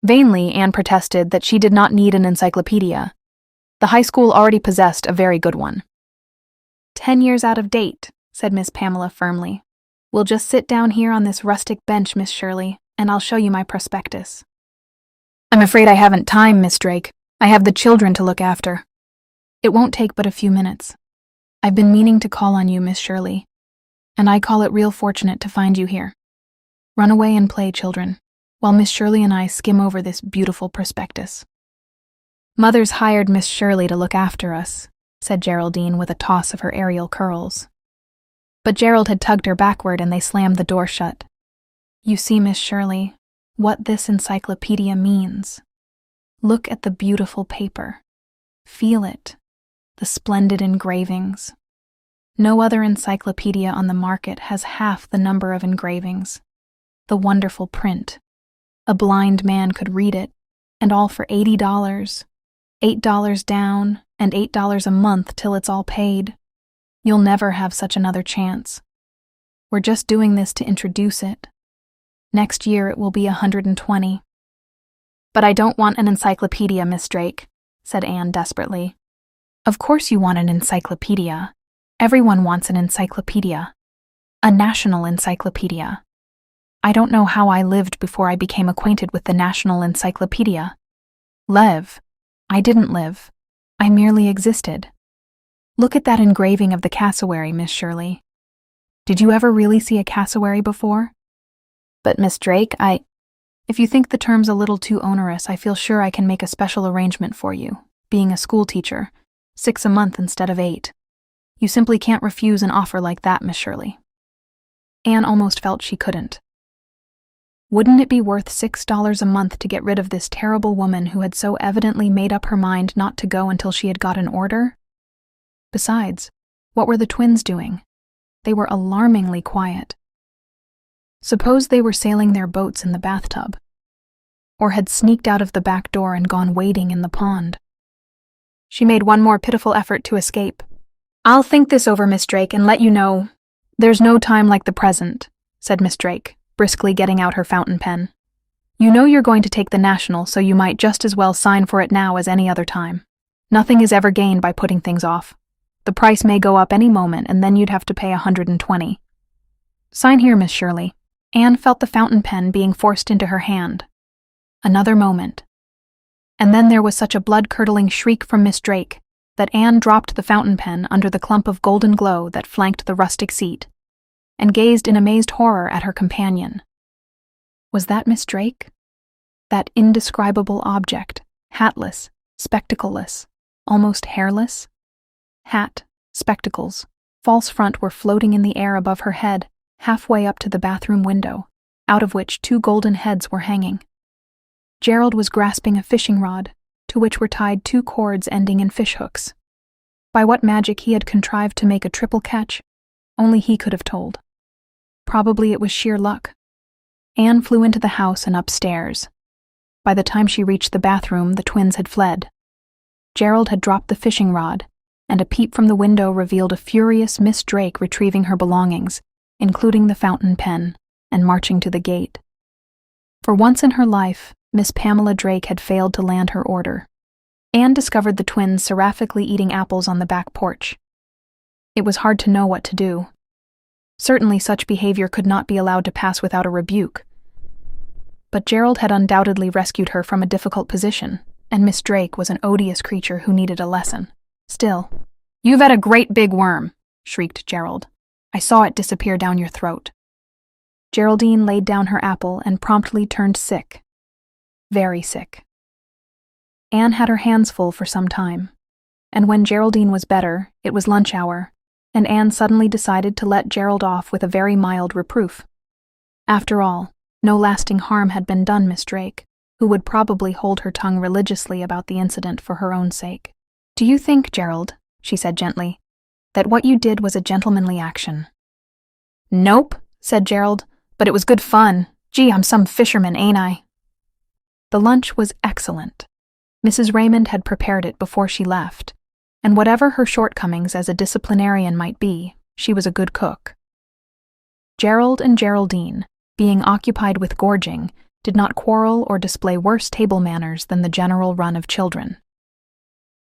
Vainly, Anne protested that she did not need an encyclopedia. The high school already possessed a very good one. 10 years out of date," said Miss Pamela firmly. "We'll just sit down here on this rustic bench, Miss Shirley, and I'll show you my prospectus." "I'm afraid I haven't time, Miss Drake. I have the children to look after." "It won't take but a few minutes. I've been meaning to call on you, Miss Shirley, and I call it real fortunate to find you here. Run away and play, children, while Miss Shirley and I skim over this beautiful prospectus." "Mother's hired Miss Shirley to look after us," said Geraldine with a toss of her aerial curls. But Gerald had tugged her backward and they slammed the door shut. "You see, Miss Shirley, what this encyclopedia means. Look at the beautiful paper. Feel it. The splendid engravings. No other encyclopedia on the market has half the number of engravings. The wonderful print. A blind man could read it, and all for $80, $8 down, and $8 a month till it's all paid. You'll never have such another chance. We're just doing this to introduce it. Next year it will be 120. "But I don't want an encyclopedia, Miss Drake," said Anne desperately. "Of course you want an encyclopedia. Everyone wants an encyclopedia. A national encyclopedia. I don't know how I lived before I became acquainted with the National Encyclopedia. Live? I didn't live. I merely existed. Look at that engraving of the cassowary, Miss Shirley. Did you ever really see a cassowary before? But Miss Drake, if you think the term's a little too onerous, I feel sure I can make a special arrangement for you, being a school teacher, 6 a month instead of 8. You simply can't refuse an offer like that, Miss Shirley." Anne almost felt she couldn't. Wouldn't it be worth $6 a month to get rid of this terrible woman who had so evidently made up her mind not to go until she had got an order? Besides, what were the twins doing? They were alarmingly quiet. Suppose they were sailing their boats in the bathtub, or had sneaked out of the back door and gone wading in the pond. She made one more pitiful effort to escape. "I'll think this over, Miss Drake, and let you know. There's no time like the present," said Miss Drake, briskly getting out her fountain pen. "You know you're going to take the national, so you might just as well sign for it now as any other time. Nothing is ever gained by putting things off. The price may go up any moment, and then you'd have to pay 120. Sign here, Miss Shirley." Anne felt the fountain pen being forced into her hand. Another moment. And then there was such a blood-curdling shriek from Miss Drake that Anne dropped the fountain pen under the clump of golden glow that flanked the rustic seat, and gazed in amazed horror at her companion. Was that Miss Drake? That indescribable object, hatless, spectacleless, almost hairless? Hat, spectacles, false front were floating in the air above her head, halfway up to the bathroom window, out of which 2 golden heads were hanging. Gerald was grasping a fishing rod, to which were tied 2 cords ending in fishhooks. By what magic he had contrived to make a triple catch, only he could have told. Probably it was sheer luck. Anne flew into the house and upstairs. By the time she reached the bathroom, the twins had fled. Gerald had dropped the fishing rod, and a peep from the window revealed a furious Miss Drake retrieving her belongings, including the fountain pen, and marching to the gate. For once in her life, Miss Pamela Drake had failed to land her order. Anne discovered the twins seraphically eating apples on the back porch. It was hard to know what to do. Certainly such behavior could not be allowed to pass without a rebuke. But Gerald had undoubtedly rescued her from a difficult position, and Miss Drake was an odious creature who needed a lesson. Still, "You've had a great big worm," shrieked Gerald. "I saw it disappear down your throat." Geraldine laid down her apple and promptly turned sick. Very sick. Anne had her hands full for some time, and when Geraldine was better, it was lunch hour, and Anne suddenly decided to let Gerald off with a very mild reproof. After all, no lasting harm had been done Miss Drake, who would probably hold her tongue religiously about the incident for her own sake. "Do you think, Gerald," she said gently, "that what you did was a gentlemanly action?" "Nope," said Gerald, "but it was good fun. Gee, I'm some fisherman, ain't I?" The lunch was excellent. Mrs. Raymond had prepared it before she left, and whatever her shortcomings as a disciplinarian might be, she was a good cook. Gerald and Geraldine, being occupied with gorging, did not quarrel or display worse table manners than the general run of children.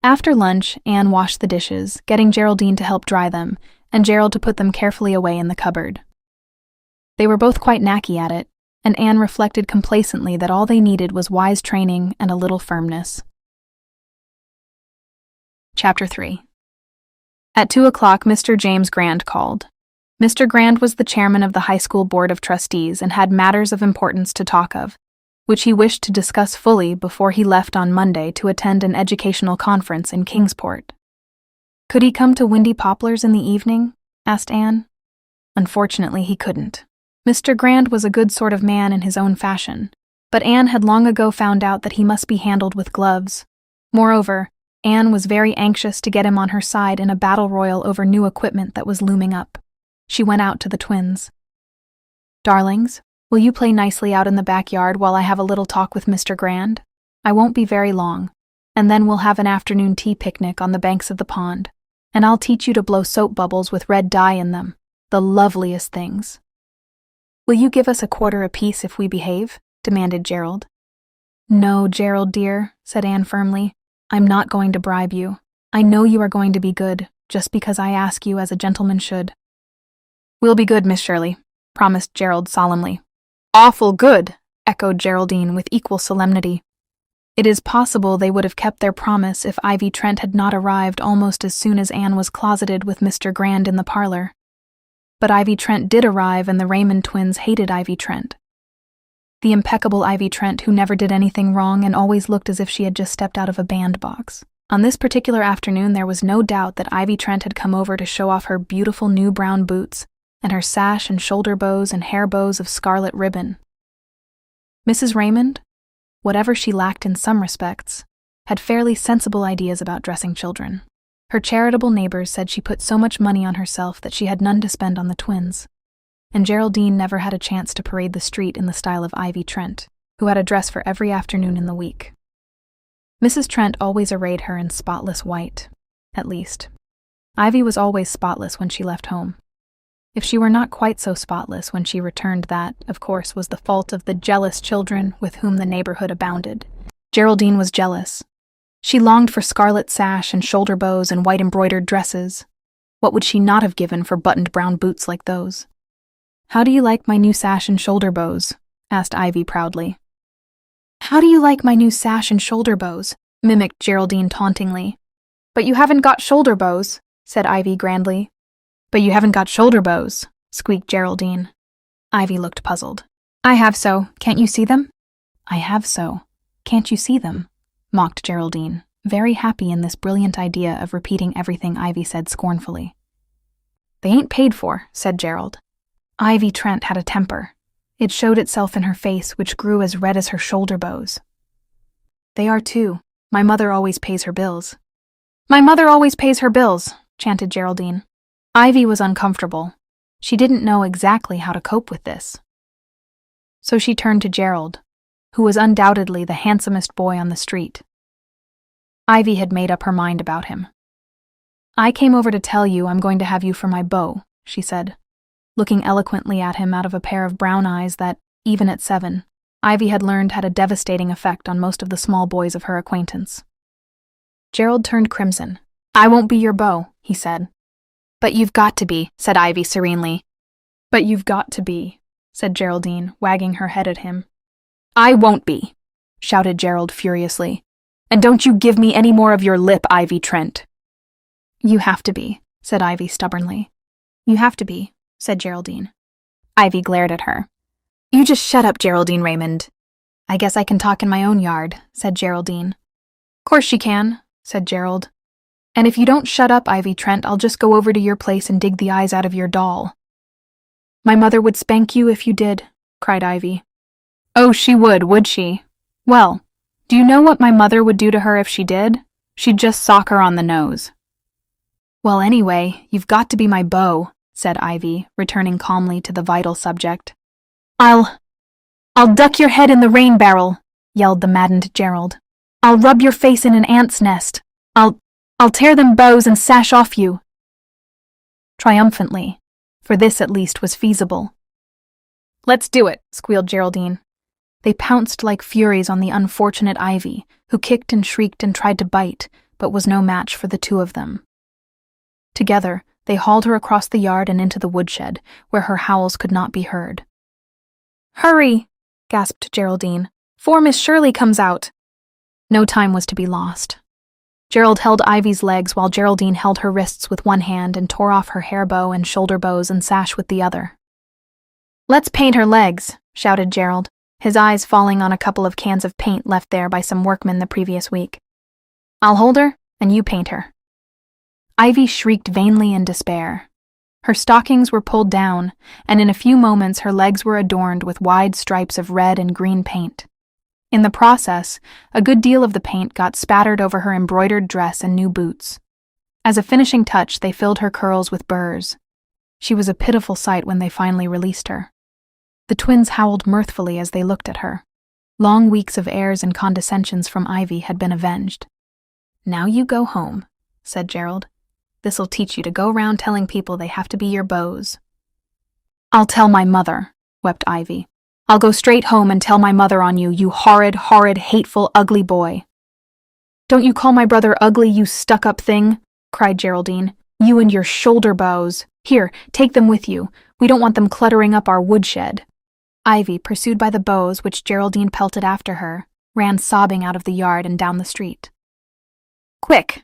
After lunch, Anne washed the dishes, getting Geraldine to help dry them, and Gerald to put them carefully away in the cupboard. They were both quite knacky at it, and Anne reflected complacently that all they needed was wise training and a little firmness. Chapter 3. At 2:00, Mr. James Grand called. Mr. Grand was the chairman of the high school board of trustees and had matters of importance to talk of, which he wished to discuss fully before he left on Monday to attend an educational conference in Kingsport. "Could he come to Windy Poplars in the evening?" asked Anne. Unfortunately, he couldn't. Mr. Grand was a good sort of man in his own fashion, but Anne had long ago found out that he must be handled with gloves. Moreover, Anne was very anxious to get him on her side in a battle royal over new equipment that was looming up. She went out to the twins. "Darlings, will you play nicely out in the backyard while I have a little talk with Mr. Grand? I won't be very long, and then we'll have an afternoon tea picnic on the banks of the pond, and I'll teach you to blow soap bubbles with red dye in them, the loveliest things." "Will you give us a quarter apiece if we behave?" demanded Gerald. "No, Gerald dear," said Anne firmly. "I'm not going to bribe you. I know you are going to be good, just because I ask you as a gentleman should." "We'll be good, Miss Shirley," promised Gerald solemnly. "Awful good," echoed Geraldine with equal solemnity. It is possible they would have kept their promise if Ivy Trent had not arrived almost as soon as Anne was closeted with Mr. Grand in the parlor. But Ivy Trent did arrive, and the Raymond twins hated Ivy Trent. The impeccable Ivy Trent who never did anything wrong and always looked as if she had just stepped out of a bandbox. On this particular afternoon there was no doubt that Ivy Trent had come over to show off her beautiful new brown boots and her sash and shoulder bows and hair bows of scarlet ribbon. Mrs. Raymond, whatever she lacked in some respects, had fairly sensible ideas about dressing children. Her charitable neighbors said she put so much money on herself that she had none to spend on the twins, and Geraldine never had a chance to parade the street in the style of Ivy Trent, who had a dress for every afternoon in the week. Mrs. Trent always arrayed her in spotless white, at least. Ivy was always spotless when she left home. If she were not quite so spotless when she returned, that, of course, was the fault of the jealous children with whom the neighborhood abounded. Geraldine was jealous. She longed for scarlet sash and shoulder bows and white embroidered dresses. What would she not have given for buttoned brown boots like those? "How do you like my new sash and shoulder bows?" asked Ivy proudly. "How do you like my new sash and shoulder bows?" mimicked Geraldine tauntingly. "But you haven't got shoulder bows," said Ivy grandly. "But you haven't got shoulder bows," squeaked Geraldine. Ivy looked puzzled. "I have so. Can't you see them?" "I have so. Can't you see them?" mocked Geraldine, very happy in this brilliant idea of repeating everything Ivy said scornfully. "They ain't paid for," said Gerald. Ivy Trent had a temper. It showed itself in her face, which grew as red as her shoulder bows. "They are too. My mother always pays her bills." "My mother always pays her bills," chanted Geraldine. Ivy was uncomfortable. She didn't know exactly how to cope with this. So she turned to Gerald, who was undoubtedly the handsomest boy on the street. Ivy had made up her mind about him. "I came over to tell you I'm going to have you for my beau," she said, looking eloquently at him out of a pair of brown eyes that, even at 7, Ivy had learned had a devastating effect on most of the small boys of her acquaintance. Gerald turned crimson. "I won't be your beau," he said. "But you've got to be," said Ivy serenely. "But you've got to be," said Geraldine, wagging her head at him. "I won't be," shouted Gerald furiously. "And don't you give me any more of your lip, Ivy Trent." "You have to be," said Ivy stubbornly. You have to be, said Geraldine. Ivy glared at her. You just shut up, Geraldine Raymond. I guess I can talk in my own yard, said Geraldine. Course she can, said Gerald. And if you don't shut up, Ivy Trent, I'll just go over to your place and dig the eyes out of your doll. My mother would spank you if you did, cried Ivy. Oh, she would she? Well, do you know what my mother would do to her if she did? She'd just sock her on the nose. Well, anyway, you've got to be my beau, said Ivy, returning calmly to the vital subject. I'll duck your head in the rain barrel, yelled the maddened Gerald. I'll rub your face in an ant's nest. I'll tear them bows and sash off you. Triumphantly, for this at least was feasible. Let's do it, squealed Geraldine. They pounced like furies on the unfortunate Ivy, who kicked and shrieked and tried to bite, but was no match for the two of them. Together, they hauled her across the yard and into the woodshed, where her howls could not be heard. Hurry, gasped Geraldine, 'fore Miss Shirley comes out. No time was to be lost. Gerald held Ivy's legs while Geraldine held her wrists with one hand and tore off her hair bow and shoulder bows and sash with the other. Let's paint her legs, shouted Gerald, his eyes falling on a couple of cans of paint left there by some workmen the previous week. I'll hold her, and you paint her. Ivy shrieked vainly in despair. Her stockings were pulled down, and in a few moments her legs were adorned with wide stripes of red and green paint. In the process, a good deal of the paint got spattered over her embroidered dress and new boots. As a finishing touch, they filled her curls with burrs. She was a pitiful sight when they finally released her. The twins howled mirthfully as they looked at her. Long weeks of airs and condescensions from Ivy had been avenged. Now you go home, said Gerald. This'll teach you to go round telling people they have to be your beaux. I'll tell my mother, wept Ivy. I'll go straight home and tell my mother on you, you horrid, hateful, ugly boy. Don't you call my brother ugly, you stuck-up thing, cried Geraldine. You and your shoulder bows. Here, take them with you. We don't want them cluttering up our woodshed. Ivy, pursued by the bows which Geraldine pelted after her, ran sobbing out of the yard and down the street. Quick!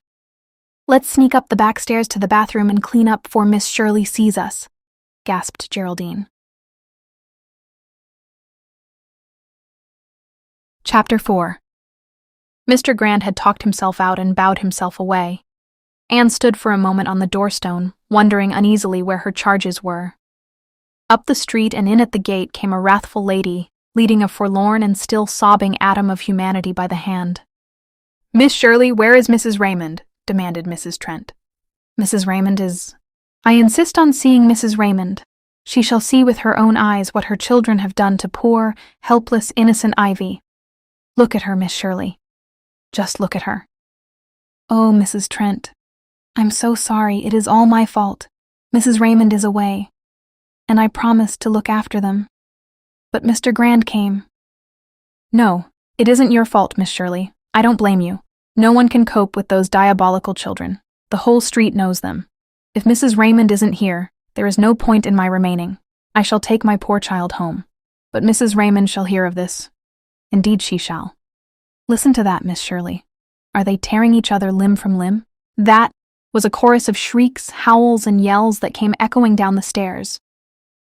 Let's sneak up the back stairs to the bathroom and clean up before Miss Shirley sees us, gasped Geraldine. Chapter 4. Mr. Grant had talked himself out and bowed himself away. Anne stood for a moment on the doorstone, wondering uneasily where her charges were. Up the street and in at the gate came a wrathful lady, leading a forlorn and still sobbing atom of humanity by the hand. Miss Shirley, where is Mrs. Raymond? Demanded Mrs. Trent. Mrs. Raymond is... I insist on seeing Mrs. Raymond. She shall see with her own eyes what her children have done to poor, helpless, innocent Ivy. Look at her, Miss Shirley. Just look at her. Oh, Mrs. Trent, I'm so sorry. It is all my fault. Mrs. Raymond is away, and I promised to look after them. But Mr. Grant came. No, it isn't your fault, Miss Shirley. I don't blame you. No one can cope with those diabolical children. The whole street knows them. If Mrs. Raymond isn't here, there is no point in my remaining. I shall take my poor child home. But Mrs. Raymond shall hear of this. Indeed she shall. Listen to that, Miss Shirley. Are they tearing each other limb from limb? That was a chorus of shrieks, howls, and yells that came echoing down the stairs.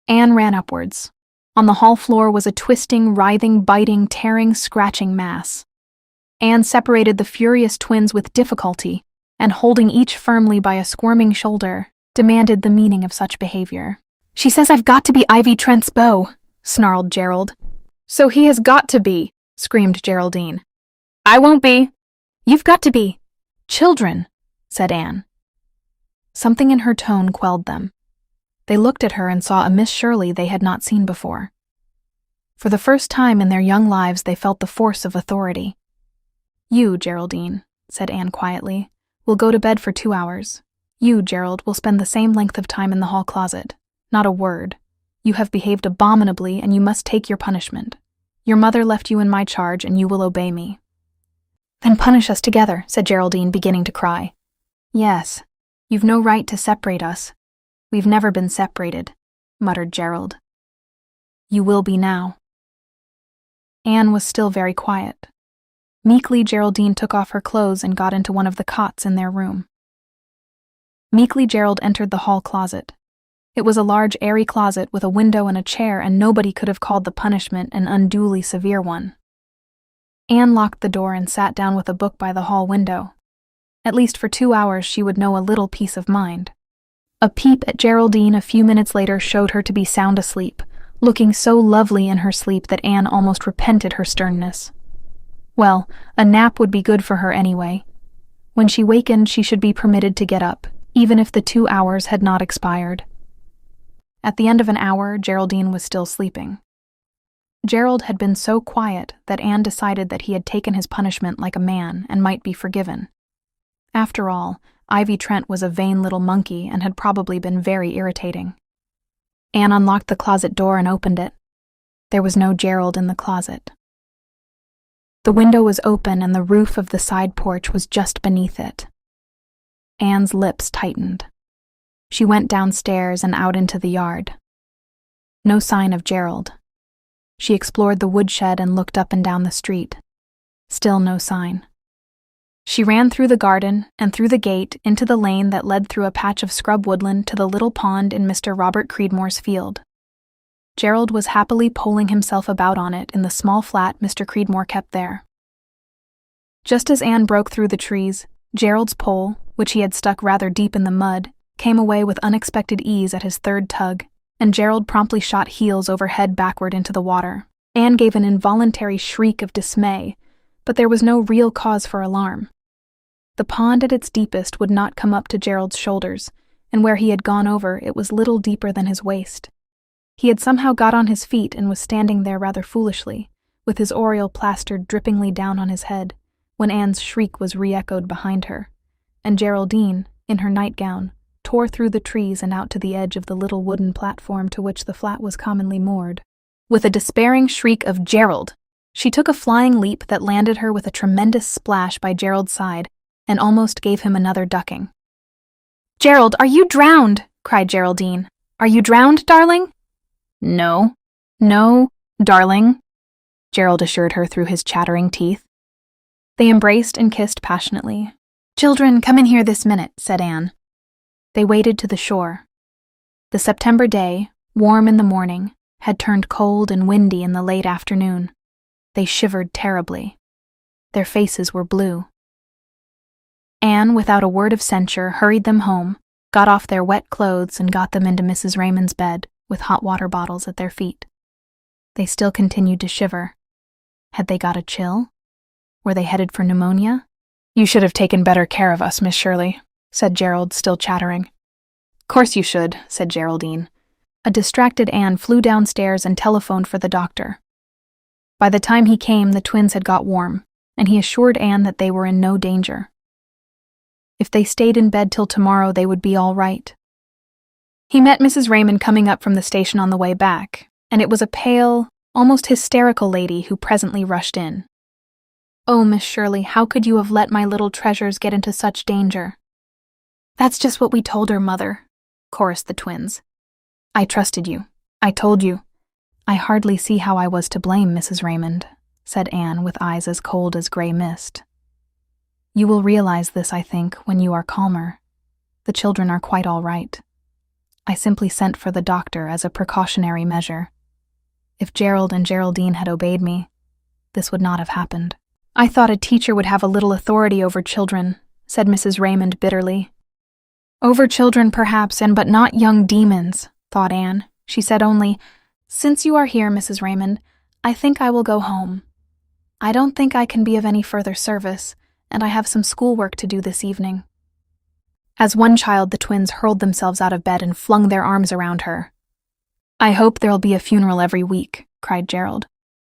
Anne ran upwards. On the hall floor was a twisting, writhing, biting, tearing, scratching mass. Anne separated the furious twins with difficulty, and holding each firmly by a squirming shoulder, demanded the meaning of such behavior. She says I've got to be Ivy Trent's beau, snarled Gerald. So he has got to be, screamed Geraldine. I won't be. You've got to be. Children, said Anne. Something in her tone quelled them. They looked at her and saw a Miss Shirley they had not seen before. For the first time in their young lives they felt the force of authority. You, Geraldine, said Anne quietly, will go to bed for 2 hours. You, Gerald, will spend the same length of time in the hall closet. Not a word. You have behaved abominably and you must take your punishment. Your mother left you in my charge and you will obey me. Then punish us together, said Geraldine, beginning to cry. Yes, you've no right to separate us. We've never been separated, muttered Gerald. You will be now. Anne was still very quiet. Meekly, Geraldine took off her clothes and got into one of the cots in their room. Meekly, Gerald entered the hall closet. It was a large, airy closet with a window and a chair, and nobody could have called the punishment an unduly severe one. Anne locked the door and sat down with a book by the hall window. At least for 2 hours she would know a little peace of mind. A peep at Geraldine a few minutes later showed her to be sound asleep, looking so lovely in her sleep that Anne almost repented her sternness. Well, a nap would be good for her anyway. When she wakened, she should be permitted to get up, even if the 2 hours had not expired. At the end of an hour, Geraldine was still sleeping. Gerald had been so quiet that Anne decided that he had taken his punishment like a man and might be forgiven. After all, Ivy Trent was a vain little monkey and had probably been very irritating. Anne unlocked the closet door and opened it. There was no Gerald in the closet. The window was open and the roof of the side porch was just beneath it. Anne's lips tightened. She went downstairs and out into the yard. No sign of Gerald. She explored the woodshed and looked up and down the street. Still no sign. She ran through the garden and through the gate into the lane that led through a patch of scrub woodland to the little pond in Mr. Robert Creedmore's field. Gerald was happily poling himself about on it in the small flat Mr. Creedmore kept there. Just as Anne broke through the trees, Gerald's pole, which he had stuck rather deep in the mud, came away with unexpected ease at his third tug, and Gerald promptly shot heels over head backward into the water. Anne gave an involuntary shriek of dismay, but there was no real cause for alarm. The pond at its deepest would not come up to Gerald's shoulders, and where he had gone over it was little deeper than his waist. He had somehow got on his feet and was standing there rather foolishly, with his aureole plastered drippingly down on his head, when Anne's shriek was re-echoed behind her, and Geraldine, in her nightgown, tore through the trees and out to the edge of the little wooden platform to which the flat was commonly moored. With a despairing shriek of "Gerald!" she took a flying leap that landed her with a tremendous splash by Gerald's side and almost gave him another ducking. "Gerald, are you drowned?" cried Geraldine. "Are you drowned, darling?" No, darling," Gerald assured her through his chattering teeth. They embraced and kissed passionately. "Children, come in here this minute," said Anne. They waded to the shore. The September day, warm in the morning, had turned cold and windy in the late afternoon. They shivered terribly. Their faces were blue. Anne, without a word of censure, hurried them home, got off their wet clothes and got them into Mrs. Raymond's bed, with hot water bottles at their feet. They still continued to shiver. Had they got a chill? Were they headed for pneumonia? "You should have taken better care of us, Miss Shirley," said Gerald, still chattering. "Course you should," said Geraldine. A distracted Anne flew downstairs and telephoned for the doctor. By the time he came, the twins had got warm, and he assured Anne that they were in no danger. If they stayed in bed till tomorrow, they would be all right. He met Mrs. Raymond coming up from the station on the way back, and it was a pale, almost hysterical lady who presently rushed in. "Oh, Miss Shirley, how could you have let my little treasures get into such danger?" "That's just what we told her, Mother," chorused the twins. "I trusted you. I told you." "I hardly see how I was to blame, Mrs. Raymond," said Anne with eyes as cold as gray mist. "You will realize this, I think, when you are calmer. The children are quite all right. I simply sent for the doctor as a precautionary measure. If Gerald and Geraldine had obeyed me, this would not have happened." "I thought a teacher would have a little authority over children," said Mrs. Raymond bitterly. "Over children, perhaps, but not young demons," thought Anne. She said only, "Since you are here, Mrs. Raymond, I think I will go home. I don't think I can be of any further service, and I have some schoolwork to do this evening." As one child, the twins hurled themselves out of bed and flung their arms around her. "I hope there'll be a funeral every week," cried Gerald,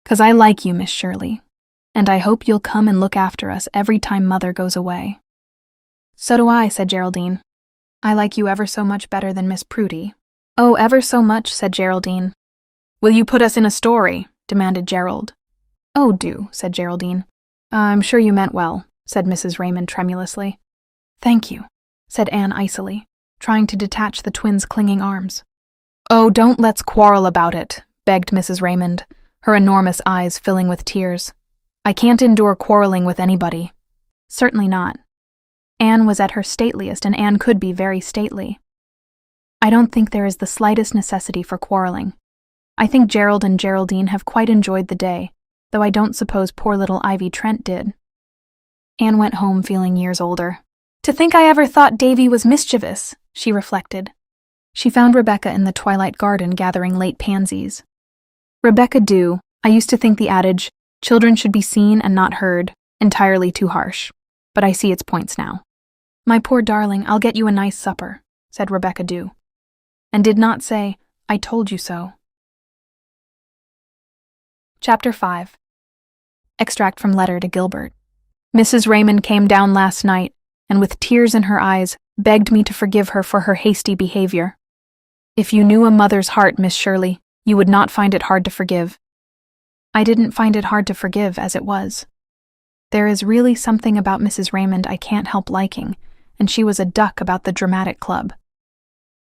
"'cause I like you, Miss Shirley, and I hope you'll come and look after us every time Mother goes away." "So do I," said Geraldine. "I like you ever so much better than Miss Prudy." "Oh, ever so much," said Geraldine. "Will you put us in a story?" demanded Gerald. "Oh, do," said Geraldine. "I'm sure you meant well," said Mrs. Raymond tremulously. "Thank you," said Anne icily, trying to detach the twins' clinging arms. "Oh, don't let's quarrel about it," begged Mrs. Raymond, her enormous eyes filling with tears. "I can't endure quarreling with anybody." Certainly not. Anne was at her stateliest, and Anne could be very stately. I don't think there is the slightest necessity for quarreling. I think Gerald and Geraldine have quite enjoyed the day, though I don't suppose poor little Ivy Trent did." Anne went home feeling years older. "To think I ever thought Davy was mischievous," she reflected. She found Rebecca in the twilight garden gathering late pansies. "Rebecca do. I used to think the adage, 'Children should be seen and not heard,' entirely too harsh, but I see its points now." "My poor darling, I'll get you a nice supper," said Rebecca Dew, and did not say, "I told you so." Chapter 5. Extract from Letter to Gilbert. "Mrs. Raymond came down last night, and with tears in her eyes, begged me to forgive her for her hasty behavior. If you knew a mother's heart, Miss Shirley, you would not find it hard to forgive." I didn't find it hard to forgive as it was. There is really something about Mrs. Raymond I can't help liking, and she was a duck about the dramatic club.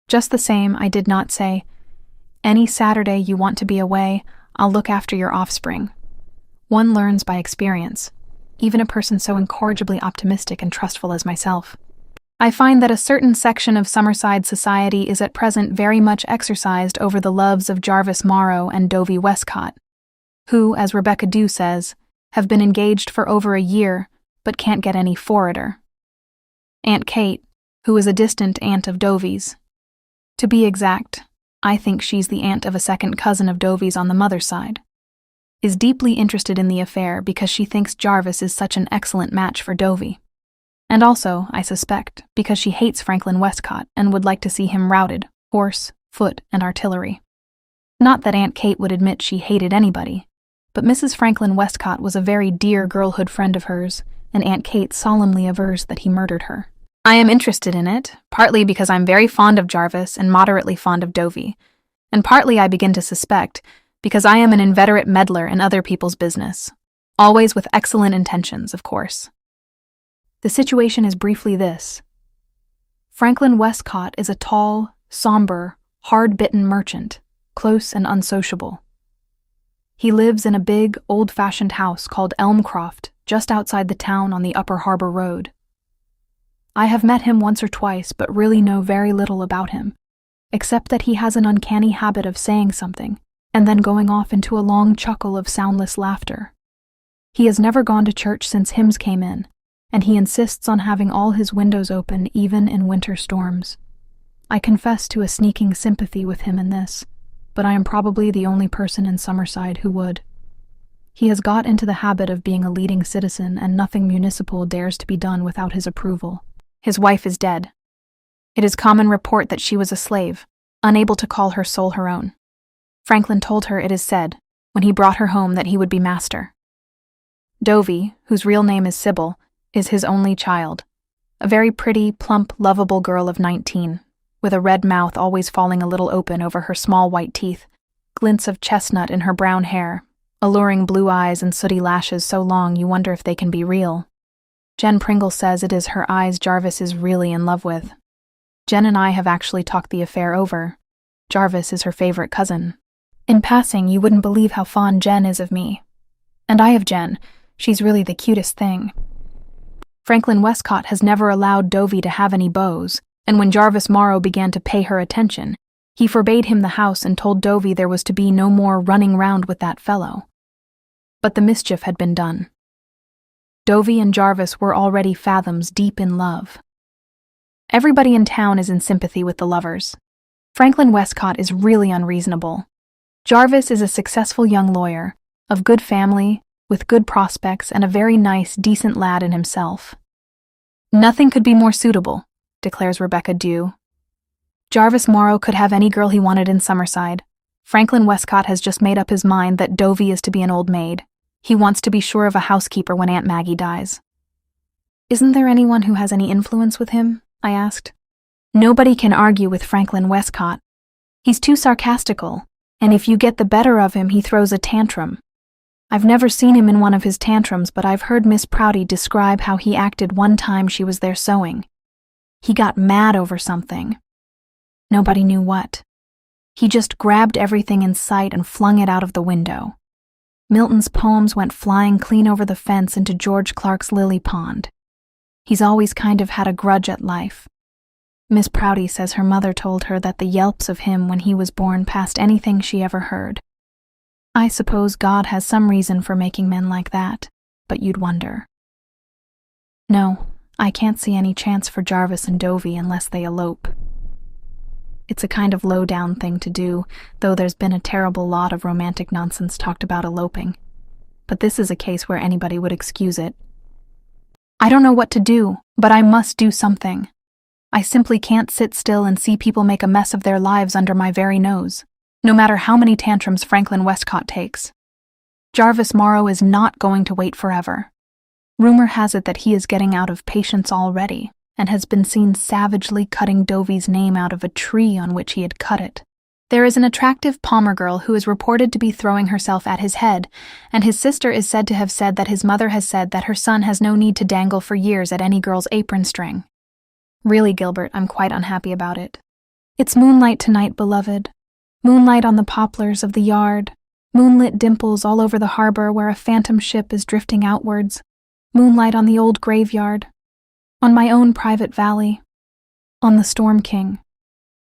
Just the same, I did not say, "Any Saturday you want to be away, I'll look after your offspring." One learns by experience, even a person so incorrigibly optimistic and trustful as myself. I find that a certain section of Summerside society is at present very much exercised over the loves of Jarvis Morrow and Dovey Westcott, who, as Rebecca Dew says, have been engaged for over a year, but can't get any forwarder. Aunt Kate, who is a distant aunt of Dovey's. To be exact, I think she's the aunt of a second cousin of Dovey's on the mother's side, is deeply interested in the affair because she thinks Jarvis is such an excellent match for Dovey. And also, I suspect, because she hates Franklin Westcott and would like to see him routed, horse, foot, and artillery. Not that Aunt Kate would admit she hated anybody, but Mrs. Franklin Westcott was a very dear girlhood friend of hers, and Aunt Kate solemnly avers that he murdered her. I am interested in it, partly because I'm very fond of Jarvis and moderately fond of Dovey, and partly I begin to suspect because I am an inveterate meddler in other people's business, always with excellent intentions, of course. The situation is briefly this. Franklin Westcott is a tall, somber, hard-bitten merchant, close and unsociable. He lives in a big, old-fashioned house called Elmcroft, just outside the town on the Upper Harbor Road. I have met him once or twice, but really know very little about him, except that he has an uncanny habit of saying something, and then going off into a long chuckle of soundless laughter. He has never gone to church since hymns came in, and he insists on having all his windows open even in winter storms. I confess to a sneaking sympathy with him in this, but I am probably the only person in Summerside who would. He has got into the habit of being a leading citizen, and nothing municipal dares to be done without his approval. His wife is dead. It is common report that she was a slave, unable to call her soul her own. Franklin told her, it is said, when he brought her home that he would be master. Dovey, whose real name is Sybil, is his only child, a very pretty, plump, lovable girl of 19, with a red mouth always falling a little open over her small white teeth, glints of chestnut in her brown hair, alluring blue eyes and sooty lashes so long you wonder if they can be real. Jen Pringle says it is her eyes Jarvis is really in love with. Jen and I have actually talked the affair over. Jarvis is her favorite cousin. In passing, you wouldn't believe how fond Jen is of me. And I of Jen. She's really the cutest thing. Franklin Westcott has never allowed Dovey to have any beaux, and when Jarvis Morrow began to pay her attention, he forbade him the house and told Dovey there was to be no more running round with that fellow. But the mischief had been done. Dovey and Jarvis were already fathoms deep in love. Everybody in town is in sympathy with the lovers. Franklin Westcott is really unreasonable. Jarvis is a successful young lawyer, of good family, with good prospects, and a very nice, decent lad in himself. Nothing could be more suitable, declares Rebecca Dew. Jarvis Morrow could have any girl he wanted in Summerside. Franklin Westcott has just made up his mind that Dovey is to be an old maid. He wants to be sure of a housekeeper when Aunt Maggie dies. Isn't there anyone who has any influence with him? I asked. Nobody can argue with Franklin Westcott. He's too sarcastical, and if you get the better of him, he throws a tantrum. I've never seen him in one of his tantrums, but I've heard Miss Prouty describe how he acted one time she was there sewing. He got mad over something. Nobody knew what. He just grabbed everything in sight and flung it out of the window. Milton's poems went flying clean over the fence into George Clark's lily pond. He's always kind of had a grudge at life. Miss Prouty says her mother told her that the yelps of him when he was born passed anything she ever heard. I suppose God has some reason for making men like that, but you'd wonder. No, I can't see any chance for Jarvis and Dovey unless they elope. It's a kind of low-down thing to do, though there's been a terrible lot of romantic nonsense talked about eloping. But this is a case where anybody would excuse it. I don't know what to do, but I must do something. I simply can't sit still and see people make a mess of their lives under my very nose, no matter how many tantrums Franklin Westcott takes. Jarvis Morrow is not going to wait forever. Rumor has it that he is getting out of patience already, and has been seen savagely cutting Dovey's name out of a tree on which he had cut it. There is an attractive Palmer girl who is reported to be throwing herself at his head, and his sister is said to have said that his mother has said that her son has no need to dangle for years at any girl's apron string. Really, Gilbert, I'm quite unhappy about it. It's moonlight tonight, beloved. Moonlight on the poplars of the yard, moonlit dimples all over the harbor where a phantom ship is drifting outwards, moonlight on the old graveyard, on my own private valley, on the Storm King,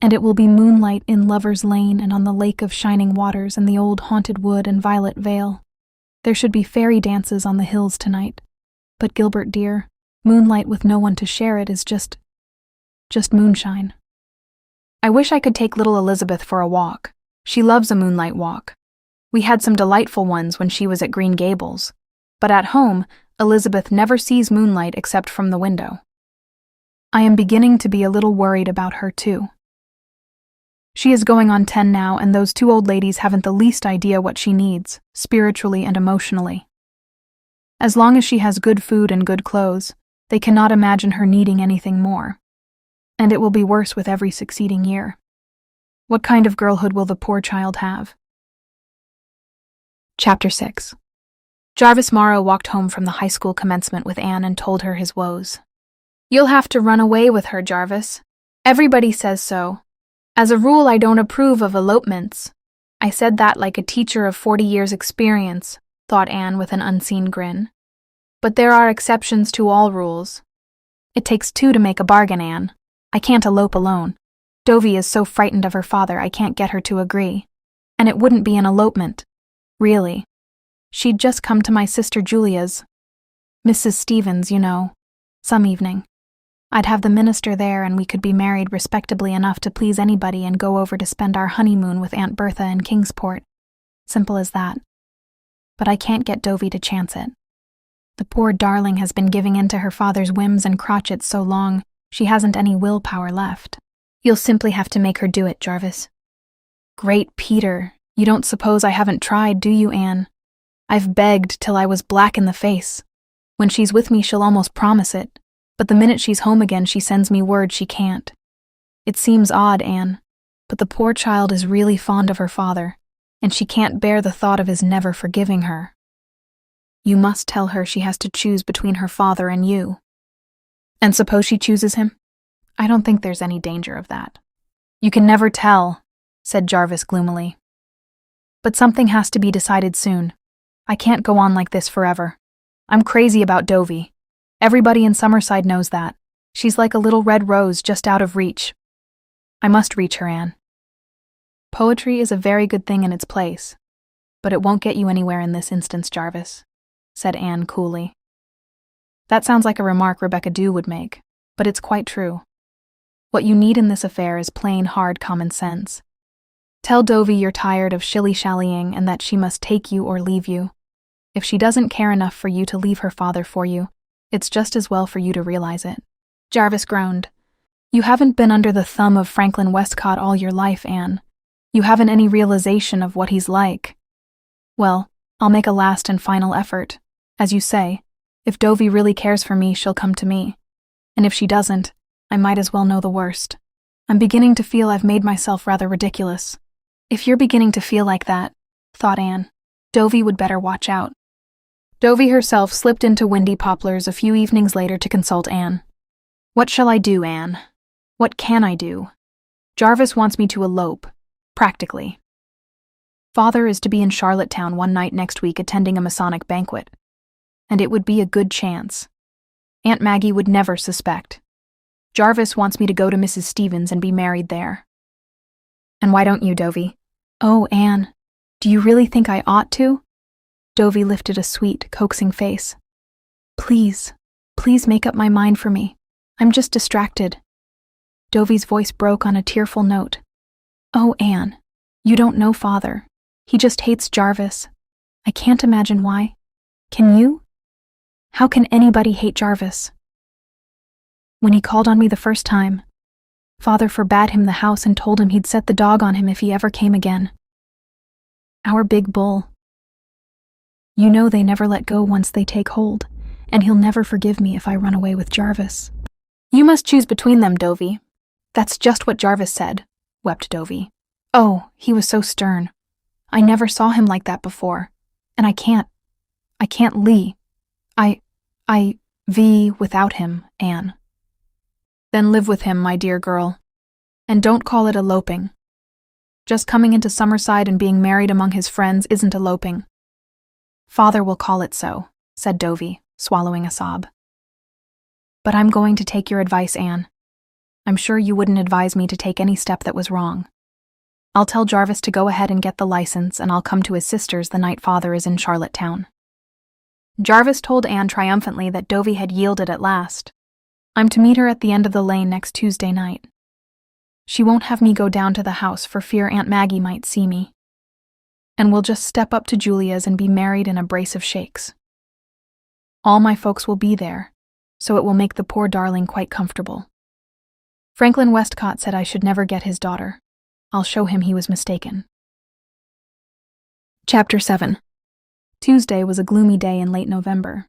and it will be moonlight in Lover's Lane and on the Lake of Shining Waters and the old Haunted Wood and Violet Vale. There should be fairy dances on the hills tonight, but Gilbert dear, moonlight with no one to share it is just moonshine. I wish I could take little Elizabeth for a walk. She loves a moonlight walk. We had some delightful ones when she was at Green Gables, but at home, Elizabeth never sees moonlight except from the window. I am beginning to be a little worried about her, too. She is going on 10 now, and those two old ladies haven't the least idea what she needs, spiritually and emotionally. As long as she has good food and good clothes, they cannot imagine her needing anything more. And it will be worse with every succeeding year. What kind of girlhood will the poor child have? Chapter 6. Jarvis Morrow walked home from the high school commencement with Anne and told her his woes. You'll have to run away with her, Jarvis. Everybody says so. As a rule, I don't approve of elopements. I said that like a teacher of 40 years' experience, thought Anne with an unseen grin. But there are exceptions to all rules. It takes two to make a bargain, Anne. I can't elope alone. Dovey is so frightened of her father I can't get her to agree. And it wouldn't be an elopement. Really. She'd just come to my sister Julia's. Mrs. Stevens, you know. Some evening. I'd have the minister there and we could be married respectably enough to please anybody and go over to spend our honeymoon with Aunt Bertha in Kingsport. Simple as that. But I can't get Dovey to chance it. The poor darling has been giving in to her father's whims and crotchets so long, she hasn't any willpower left. You'll simply have to make her do it, Jarvis. Great Peter, you don't suppose I haven't tried, do you, Anne? I've begged till I was black in the face. When she's with me, she'll almost promise it, but the minute she's home again, she sends me word she can't. It seems odd, Anne, but the poor child is really fond of her father, and she can't bear the thought of his never forgiving her. You must tell her she has to choose between her father and you. And suppose she chooses him? I don't think there's any danger of that. You can never tell, said Jarvis gloomily. But something has to be decided soon. I can't go on like this forever. I'm crazy about Dovey. Everybody in Summerside knows that. She's like a little red rose just out of reach. I must reach her, Anne. Poetry is a very good thing in its place, but it won't get you anywhere in this instance, Jarvis, said Anne coolly. That sounds like a remark Rebecca Dew would make, but it's quite true. What you need in this affair is plain, hard common sense. Tell Dovey you're tired of shilly-shallying and that she must take you or leave you. If she doesn't care enough for you to leave her father for you, it's just as well for you to realize it. Jarvis groaned. You haven't been under the thumb of Franklin Westcott all your life, Anne. You haven't any realization of what he's like. Well, I'll make a last and final effort. As you say, if Dovey really cares for me, she'll come to me. And if she doesn't, I might as well know the worst. I'm beginning to feel I've made myself rather ridiculous. If you're beginning to feel like that, thought Anne, Dovey would better watch out. Dovey herself slipped into Windy Poplars a few evenings later to consult Anne. What shall I do, Anne? What can I do? Jarvis wants me to elope, practically. Father is to be in Charlottetown one night next week attending a Masonic banquet. And it would be a good chance. Aunt Maggie would never suspect. Jarvis wants me to go to Mrs. Stevens and be married there." "And why don't you, Dovie?" "Oh, Anne, do you really think I ought to?" Dovie lifted a sweet, coaxing face. Please make up my mind for me. I'm just distracted." Dovie's voice broke on a tearful note. "Oh, Anne, you don't know Father. He just hates Jarvis. I can't imagine why. Can you? How can anybody hate Jarvis? When he called on me the first time, Father forbade him the house and told him he'd set the dog on him if he ever came again. Our big bull. You know they never let go once they take hold, and he'll never forgive me if I run away with Jarvis." "You must choose between them, Dovie." "That's just what Jarvis said," wept Dovie. "Oh, he was so stern. I never saw him like that before. And I can't without him, Anne." "Then live with him, my dear girl. And don't call it eloping. Just coming into Summerside and being married among his friends isn't eloping." "Father will call it so," said Dovie, swallowing a sob. "But I'm going to take your advice, Anne. I'm sure you wouldn't advise me to take any step that was wrong. I'll tell Jarvis to go ahead and get the license, and I'll come to his sister's the night Father is in Charlottetown." Jarvis told Anne triumphantly that Dovie had yielded at last. "I'm to meet her at the end of the lane next Tuesday night. She won't have me go down to the house for fear Aunt Maggie might see me. And we'll just step up to Julia's and be married in a brace of shakes. All my folks will be there, so it will make the poor darling quite comfortable. Franklin Westcott said I should never get his daughter. I'll show him he was mistaken." Chapter 7. Tuesday was a gloomy day in late November.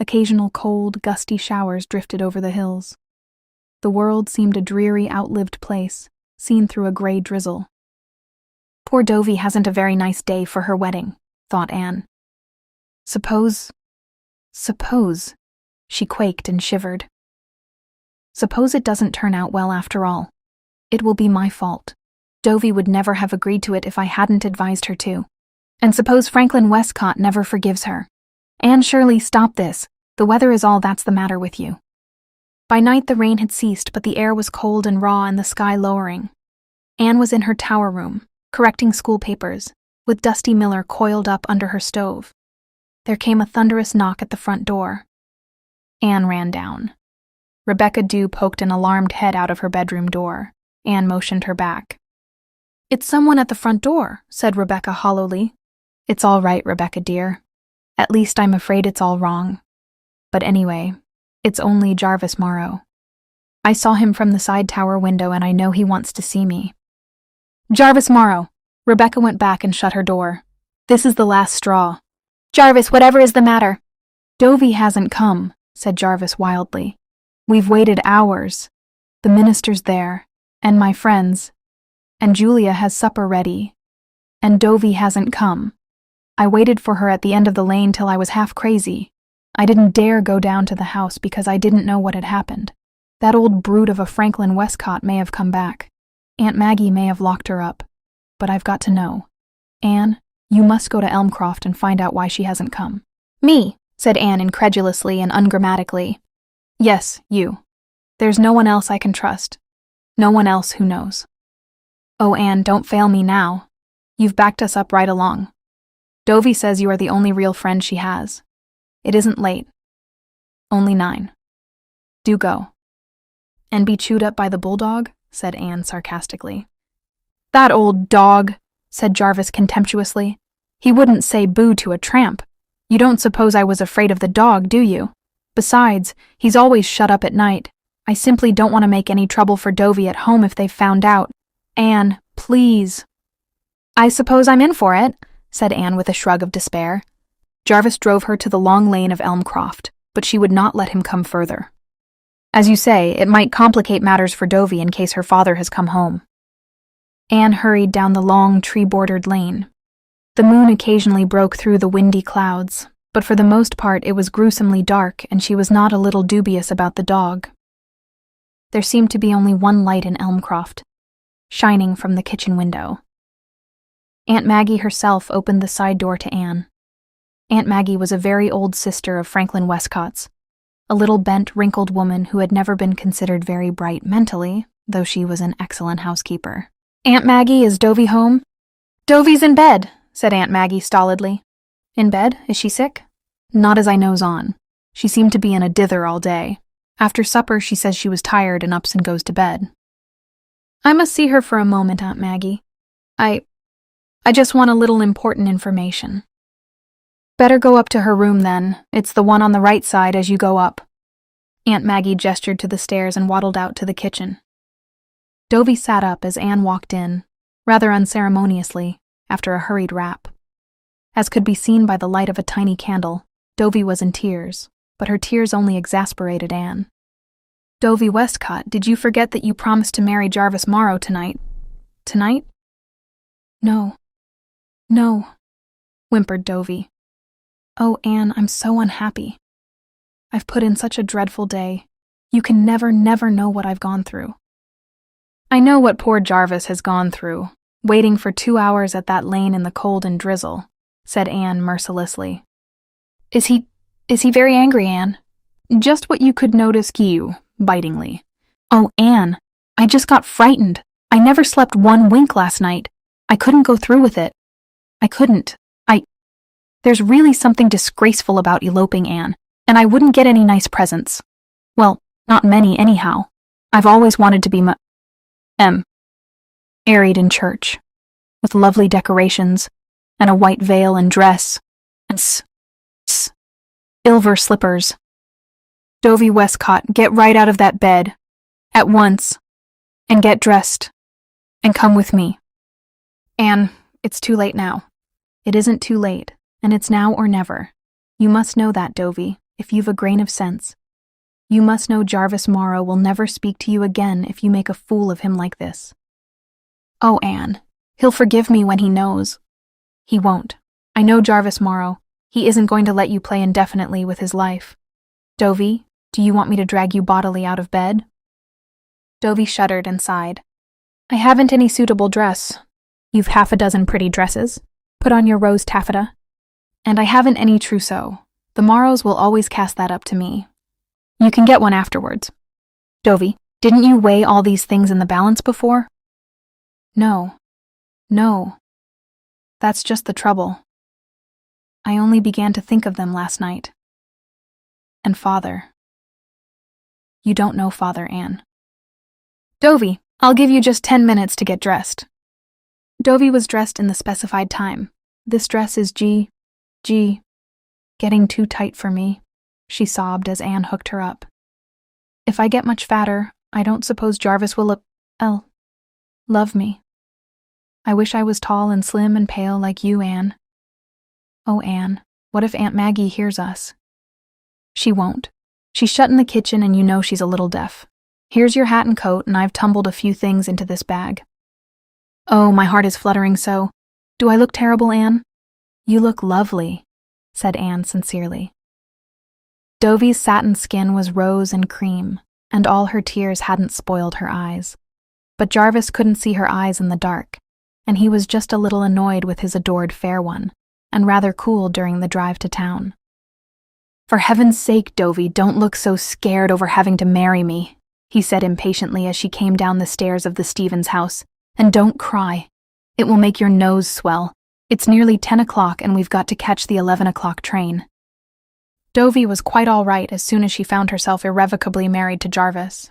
Occasional cold, gusty showers drifted over the hills. The world seemed a dreary, outlived place, seen through a gray drizzle. "Poor Dovie hasn't a very nice day for her wedding," thought Anne. Suppose, she quaked and shivered. "Suppose it doesn't turn out well after all. It will be my fault. Dovie would never have agreed to it if I hadn't advised her to. And suppose Franklin Westcott never forgives her. Anne Shirley, stop this. The weather is all that's the matter with you." By night the rain had ceased, but the air was cold and raw and the sky lowering. Anne was in her tower room, correcting school papers, with Dusty Miller coiled up under her stove. There came a thunderous knock at the front door. Anne ran down. Rebecca Dew poked an alarmed head out of her bedroom door. Anne motioned her back. "It's someone at the front door," said Rebecca hollowly. "It's all right, Rebecca dear. At least I'm afraid it's all wrong. But anyway, it's only Jarvis Morrow. I saw him from the side tower window and I know he wants to see me." "Jarvis Morrow!" Rebecca went back and shut her door. "This is the last straw." "Jarvis, whatever is the matter?" "Dovie hasn't come," said Jarvis wildly. "We've waited hours. The minister's there, and my friends, and Julia has supper ready, and Dovie hasn't come. I waited for her at the end of the lane till I was half crazy. I didn't dare go down to the house because I didn't know what had happened. That old brute of a Franklin Westcott may have come back. Aunt Maggie may have locked her up. But I've got to know. Anne, you must go to Elmcroft and find out why she hasn't come." "Me?" said Anne incredulously and ungrammatically. "Yes, you. There's no one else I can trust. No one else who knows. Oh, Anne, don't fail me now. You've backed us up right along. Dovie says you are the only real friend she has. It isn't late. Only 9. Do go." "And be chewed up by the bulldog?" said Anne sarcastically. "That old dog," said Jarvis contemptuously. "He wouldn't say boo to a tramp. You don't suppose I was afraid of the dog, do you? Besides, he's always shut up at night. I simply don't want to make any trouble for Dovie at home if they've found out. Anne, please." "I suppose I'm in for it," said Anne with a shrug of despair. Jarvis drove her to the long lane of Elmcroft, but she would not let him come further. "As you say, it might complicate matters for Dovie in case her father has come home." Anne hurried down the long, tree-bordered lane. The moon occasionally broke through the windy clouds, but for the most part it was gruesomely dark and she was not a little dubious about the dog. There seemed to be only one light in Elmcroft, shining from the kitchen window. Aunt Maggie herself opened the side door to Anne. Aunt Maggie was a very old sister of Franklin Westcott's, a little bent, wrinkled woman who had never been considered very bright mentally, though she was an excellent housekeeper. "Aunt Maggie, is Dovie home?" "Dovie's in bed," said Aunt Maggie stolidly. "In bed? Is she sick?" "Not as I knows on. She seemed to be in a dither all day. After supper she says she was tired and ups and goes to bed." "I must see her for a moment, Aunt Maggie. I just want a little important information." "Better go up to her room then. It's the one on the right side as you go up." Aunt Maggie gestured to the stairs and waddled out to the kitchen. Dovie sat up as Anne walked in, rather unceremoniously, after a hurried rap. As could be seen by the light of a tiny candle, Dovie was in tears, but her tears only exasperated Anne. "Dovie Westcott, did you forget that you promised to marry Jarvis Morrow tonight?" "Tonight?" No, whimpered Dovie. "Oh, Anne, I'm so unhappy. I've put in such a dreadful day. You can never know what I've gone through." "I know what poor Jarvis has gone through, waiting for 2 hours at that lane in the cold and drizzle," said Anne mercilessly. Is he very angry, Anne?" "Just what you could notice, you," bitingly. "Oh, Anne, I just got frightened. I never slept one wink last night. I couldn't go through with it. I couldn't. There's really something disgraceful about eloping, Anne, and I wouldn't get any nice presents. Well, not many anyhow. I've always wanted to be married in church, with lovely decorations, and a white veil and dress, and silver slippers. Dovie Westcott, get right out of that bed, at once, and get dressed, and come with me." "Anne, it's too late now." "It isn't too late, and it's now or never. You must know that, Dovie, if you've a grain of sense. You must know Jarvis Morrow will never speak to you again if you make a fool of him like this." "Oh, Anne, he'll forgive me when he knows." "He won't. I know Jarvis Morrow. He isn't going to let you play indefinitely with his life. Dovie, do you want me to drag you bodily out of bed?" Dovie shuddered and sighed. "I haven't any suitable dress. You've 6 pretty dresses. Put on your rose taffeta. And I haven't any trousseau. The Morrows will always cast that up to me. You can get one afterwards. Dovie, didn't you weigh all these things in the balance before?" No. That's just the trouble. I only began to think of them last night. And Father. You don't know Father, Anne." "Dovie, I'll give you just 10 minutes to get dressed." Dovie was dressed in the specified time. "This dress is getting too tight for me," she sobbed as Anne hooked her up. "If I get much fatter, I don't suppose Jarvis will love me. I wish I was tall and slim and pale like you, Anne. Oh, Anne, what if Aunt Maggie hears us?" "She won't. She's shut in the kitchen and you know she's a little deaf. Here's your hat and coat, and I've tumbled a few things into this bag. Oh, my heart is fluttering so. Do I look terrible, Anne?" "You look lovely," said Anne sincerely. Dovie's satin skin was rose and cream, and all her tears hadn't spoiled her eyes. But Jarvis couldn't see her eyes in the dark, and he was just a little annoyed with his adored fair one, and rather cool during the drive to town. "For heaven's sake, Dovie, don't look so scared over having to marry me," he said impatiently as she came down the stairs of the Stevens house. "And don't cry. It will make your nose swell. It's nearly 10 o'clock and we've got to catch the 11 o'clock train." Dovie was quite all right as soon as she found herself irrevocably married to Jarvis.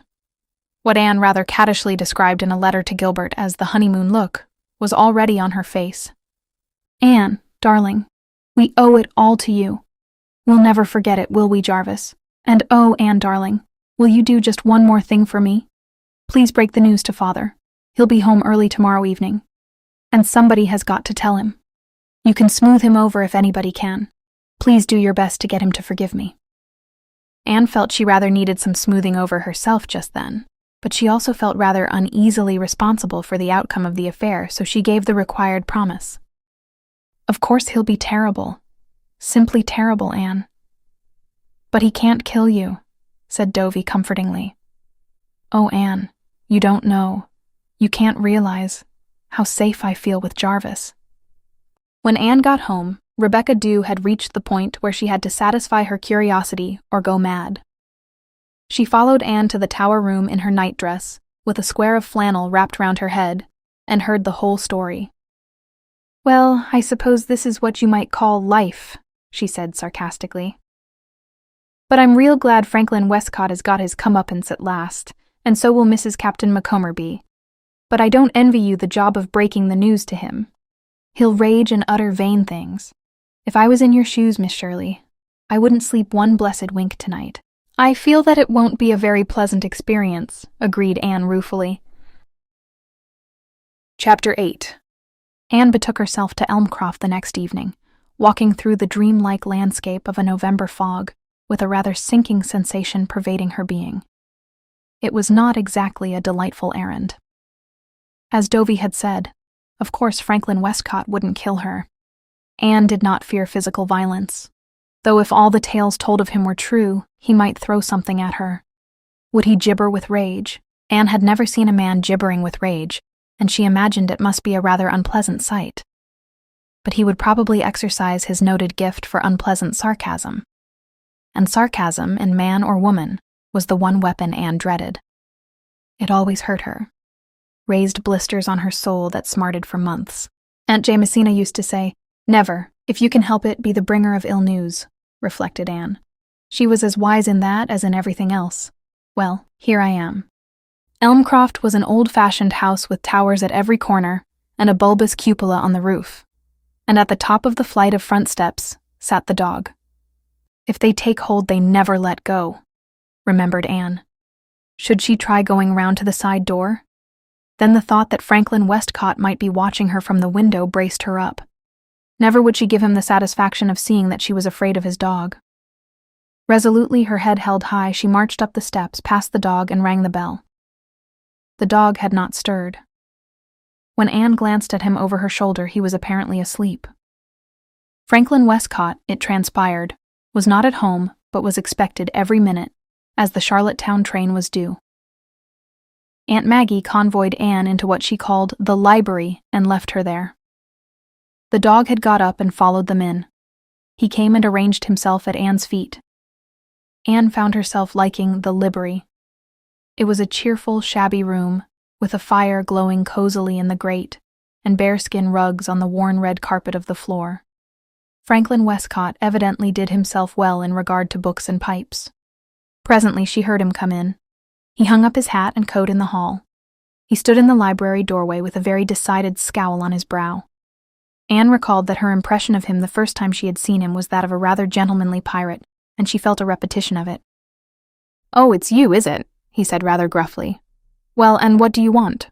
What Anne rather cattishly described in a letter to Gilbert as the honeymoon look was already on her face. "Anne, darling, we owe it all to you. We'll never forget it, will we, Jarvis? And oh, Anne, darling, will you do just one more thing for me? Please break the news to Father. He'll be home early tomorrow evening. And somebody has got to tell him. You can smooth him over if anybody can. Please do your best to get him to forgive me." Anne felt she rather needed some smoothing over herself just then, but she also felt rather uneasily responsible for the outcome of the affair, so she gave the required promise. "Of course he'll be terrible. Simply terrible, Anne." "But he can't kill you," said Dovie comfortingly. "Oh, Anne, you don't know. You can't realize how safe I feel with Jarvis." When Anne got home, Rebecca Dew had reached the point where she had to satisfy her curiosity or go mad. She followed Anne to the tower room in her nightdress, with a square of flannel wrapped round her head, and heard the whole story. "Well, I suppose this is what you might call life," she said sarcastically. "But I'm real glad Franklin Westcott has got his comeuppance at last, and so will Mrs. Captain Montgomery be. But I don't envy you the job of breaking the news to him. He'll rage and utter vain things. If I was in your shoes, Miss Shirley, I wouldn't sleep one blessed wink tonight." "I feel that it won't be a very pleasant experience," agreed Anne ruefully. Chapter 8. Anne betook herself to Elmcroft the next evening, walking through the dreamlike landscape of a November fog, with a rather sinking sensation pervading her being. It was not exactly a delightful errand. As Dovey had said, of course Franklin Westcott wouldn't kill her. Anne did not fear physical violence, though if all the tales told of him were true, he might throw something at her. Would he gibber with rage? Anne had never seen a man gibbering with rage, and she imagined it must be a rather unpleasant sight. But he would probably exercise his noted gift for unpleasant sarcasm. And sarcasm, in man or woman, was the one weapon Anne dreaded. It always hurt her. Raised blisters on her soul that smarted for months. Aunt Jamesina used to say, "Never, if you can help it, be the bringer of ill news," reflected Anne. She was as wise in that as in everything else. Well, here I am. Elmcroft was an old-fashioned house with towers at every corner and a bulbous cupola on the roof. And at the top of the flight of front steps sat the dog. If they take hold, they never let go, remembered Anne. Should she try going round to the side door? Then the thought that Franklin Westcott might be watching her from the window braced her up. Never would she give him the satisfaction of seeing that she was afraid of his dog. Resolutely, her head held high, she marched up the steps, past the dog, and rang the bell. The dog had not stirred. When Anne glanced at him over her shoulder, he was apparently asleep. Franklin Westcott, it transpired, was not at home, but was expected every minute, as the Charlottetown train was due. Aunt Maggie convoyed Anne into what she called the library and left her there. The dog had got up and followed them in. He came and arranged himself at Anne's feet. Anne found herself liking the library. It was a cheerful, shabby room, with a fire glowing cozily in the grate, and bearskin rugs on the worn red carpet of the floor. Franklin Westcott evidently did himself well in regard to books and pipes. Presently she heard him come in. He hung up his hat and coat in the hall. He stood in the library doorway with a very decided scowl on his brow. Anne recalled that her impression of him the first time she had seen him was that of a rather gentlemanly pirate, and she felt a repetition of it. "Oh, it's you, is it?" he said rather gruffly. "Well, and what do you want?"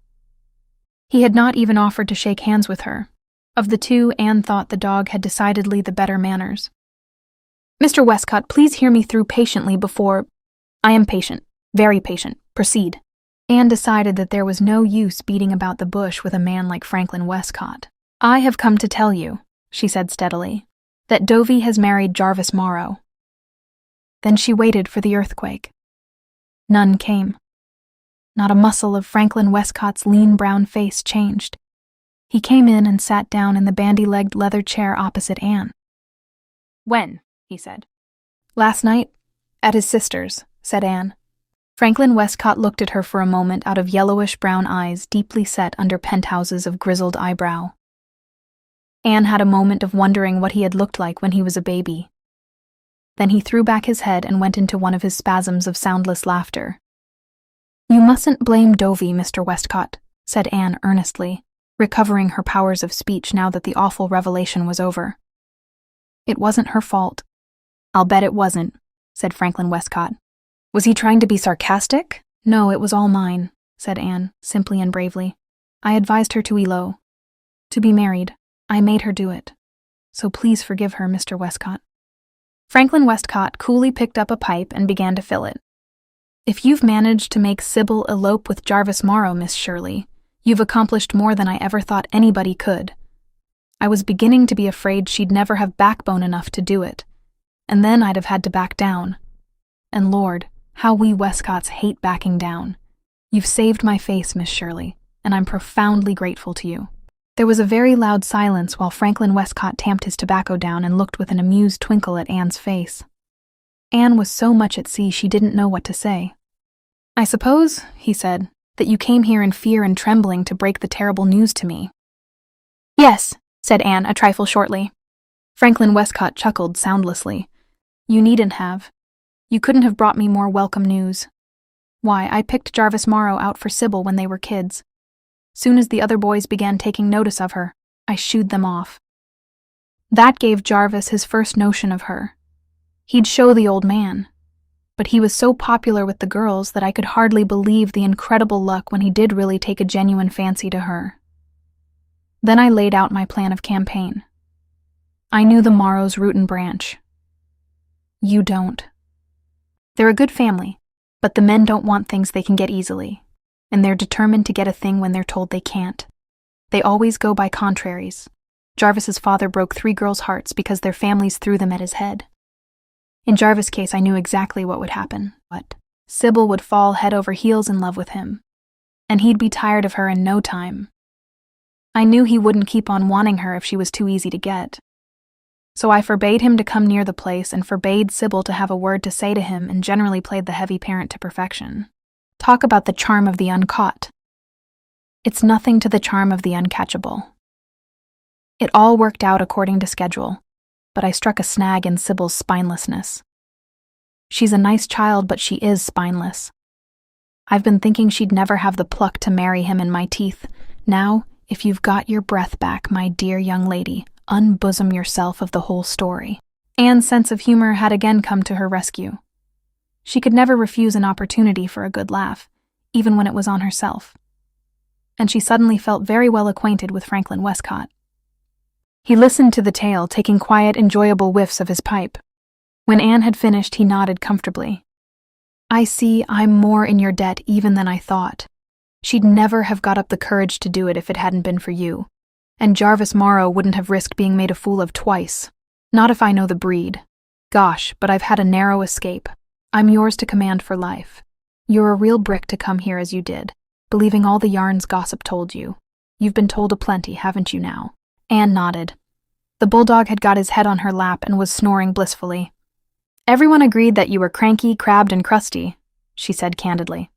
He had not even offered to shake hands with her. Of the two, Anne thought the dog had decidedly the better manners. "Mr. Westcott, please hear me through patiently before—" "I am patient, very patient. Proceed." Anne decided that there was no use beating about the bush with a man like Franklin Westcott. "I have come to tell you," she said steadily, "that Dovey has married Jarvis Morrow." Then she waited for the earthquake. None came. Not a muscle of Franklin Westcott's lean brown face changed. He came in and sat down in the bandy-legged leather chair opposite Anne. "When?" he said. "Last night, at his sister's," said Anne. Franklin Westcott looked at her for a moment out of yellowish-brown eyes deeply set under penthouses of grizzled eyebrow. Anne had a moment of wondering what he had looked like when he was a baby. Then he threw back his head and went into one of his spasms of soundless laughter. "You mustn't blame Dovey, Mr. Westcott," said Anne earnestly, recovering her powers of speech now that the awful revelation was over. "It wasn't her fault." "I'll bet it wasn't," said Franklin Westcott. "Was he trying to be sarcastic?" "No, it was all mine," said Anne, simply and bravely. "I advised her to elope. To be married. I made her do it. So please forgive her, Mr. Westcott." Franklin Westcott coolly picked up a pipe and began to fill it. "If you've managed to make Sybil elope with Jarvis Morrow, Miss Shirley, you've accomplished more than I ever thought anybody could. I was beginning to be afraid she'd never have backbone enough to do it, and then I'd have had to back down. And Lord, how we Westcotts hate backing down. You've saved my face, Miss Shirley, and I'm profoundly grateful to you." There was a very loud silence while Franklin Westcott tamped his tobacco down and looked with an amused twinkle at Anne's face. Anne was so much at sea she didn't know what to say. "I suppose," he said, "that you came here in fear and trembling to break the terrible news to me." "Yes," said Anne a trifle shortly. Franklin Westcott chuckled soundlessly. "You needn't have. You couldn't have brought me more welcome news. Why, I picked Jarvis Morrow out for Sybil when they were kids. Soon as the other boys began taking notice of her, I shooed them off. That gave Jarvis his first notion of her. He'd show the old man. But he was so popular with the girls that I could hardly believe the incredible luck when he did really take a genuine fancy to her. Then I laid out my plan of campaign. I knew the Morrows' root and branch. You don't. They're a good family, but the men don't want things they can get easily, and they're determined to get a thing when they're told they can't. They always go by contraries. Jarvis's father broke 3 girls' hearts because their families threw them at his head. In Jarvis' case, I knew exactly what would happen. What? Sybil would fall head over heels in love with him, and he'd be tired of her in no time. I knew he wouldn't keep on wanting her if she was too easy to get. So I forbade him to come near the place and forbade Sybil to have a word to say to him, and generally played the heavy parent to perfection. Talk about the charm of the uncaught. It's nothing to the charm of the uncatchable. It all worked out according to schedule, but I struck a snag in Sybil's spinelessness. She's a nice child, but she is spineless. I've been thinking she'd never have the pluck to marry him in my teeth. Now, if you've got your breath back, my dear young lady, unbosom yourself of the whole story. Anne's sense of humor had again come to her rescue. She could never refuse an opportunity for a good laugh, even when it was on herself. And she suddenly felt very well acquainted with Franklin Westcott. He listened to the tale, taking quiet, enjoyable whiffs of his pipe. When Anne had finished, he nodded comfortably. I see I'm more in your debt even than I thought. She'd never have got up the courage to do it if it hadn't been for you. And Jarvis Morrow wouldn't have risked being made a fool of twice. Not if I know the breed. Gosh, but I've had a narrow escape. I'm yours to command for life. You're a real brick to come here as you did, believing all the yarns gossip told you. You've been told aplenty, haven't you now? Anne nodded. The bulldog had got his head on her lap and was snoring blissfully. Everyone agreed that you were cranky, crabbed, and crusty, she said candidly.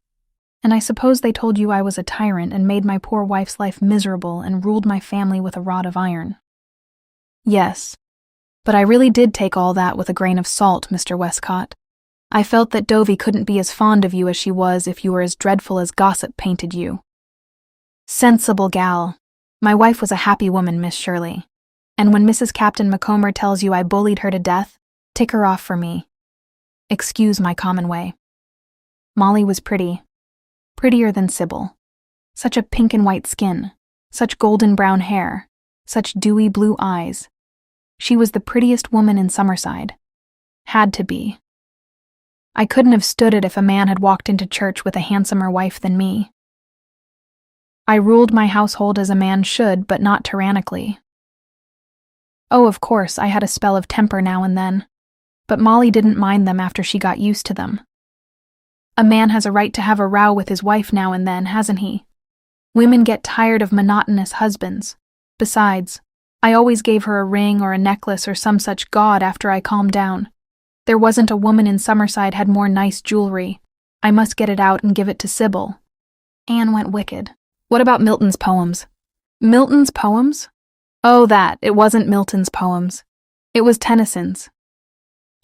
And I suppose they told you I was a tyrant and made my poor wife's life miserable and ruled my family with a rod of iron. Yes, but I really did take all that with a grain of salt, Mr. Westcott. I felt that Dovey couldn't be as fond of you as she was if you were as dreadful as gossip painted you. Sensible gal. My wife was a happy woman, Miss Shirley. And when Mrs. Captain Montgomery tells you I bullied her to death, tick her off for me. Excuse my common way. Molly was pretty. Prettier than Sybil. Such a pink and white skin, such golden brown hair, such dewy blue eyes. She was the prettiest woman in Summerside. Had to be. I couldn't have stood it if a man had walked into church with a handsomer wife than me. I ruled my household as a man should, but not tyrannically. Oh, of course, I had a spell of temper now and then, but Molly didn't mind them after she got used to them. A man has a right to have a row with his wife now and then, hasn't he? Women get tired of monotonous husbands. Besides, I always gave her a ring or a necklace or some such gaud after I calmed down. There wasn't a woman in Summerside had more nice jewelry. I must get it out and give it to Sybil. Anne went wicked. What about Milton's poems? Milton's poems? Oh, that. It wasn't Milton's poems. It was Tennyson's.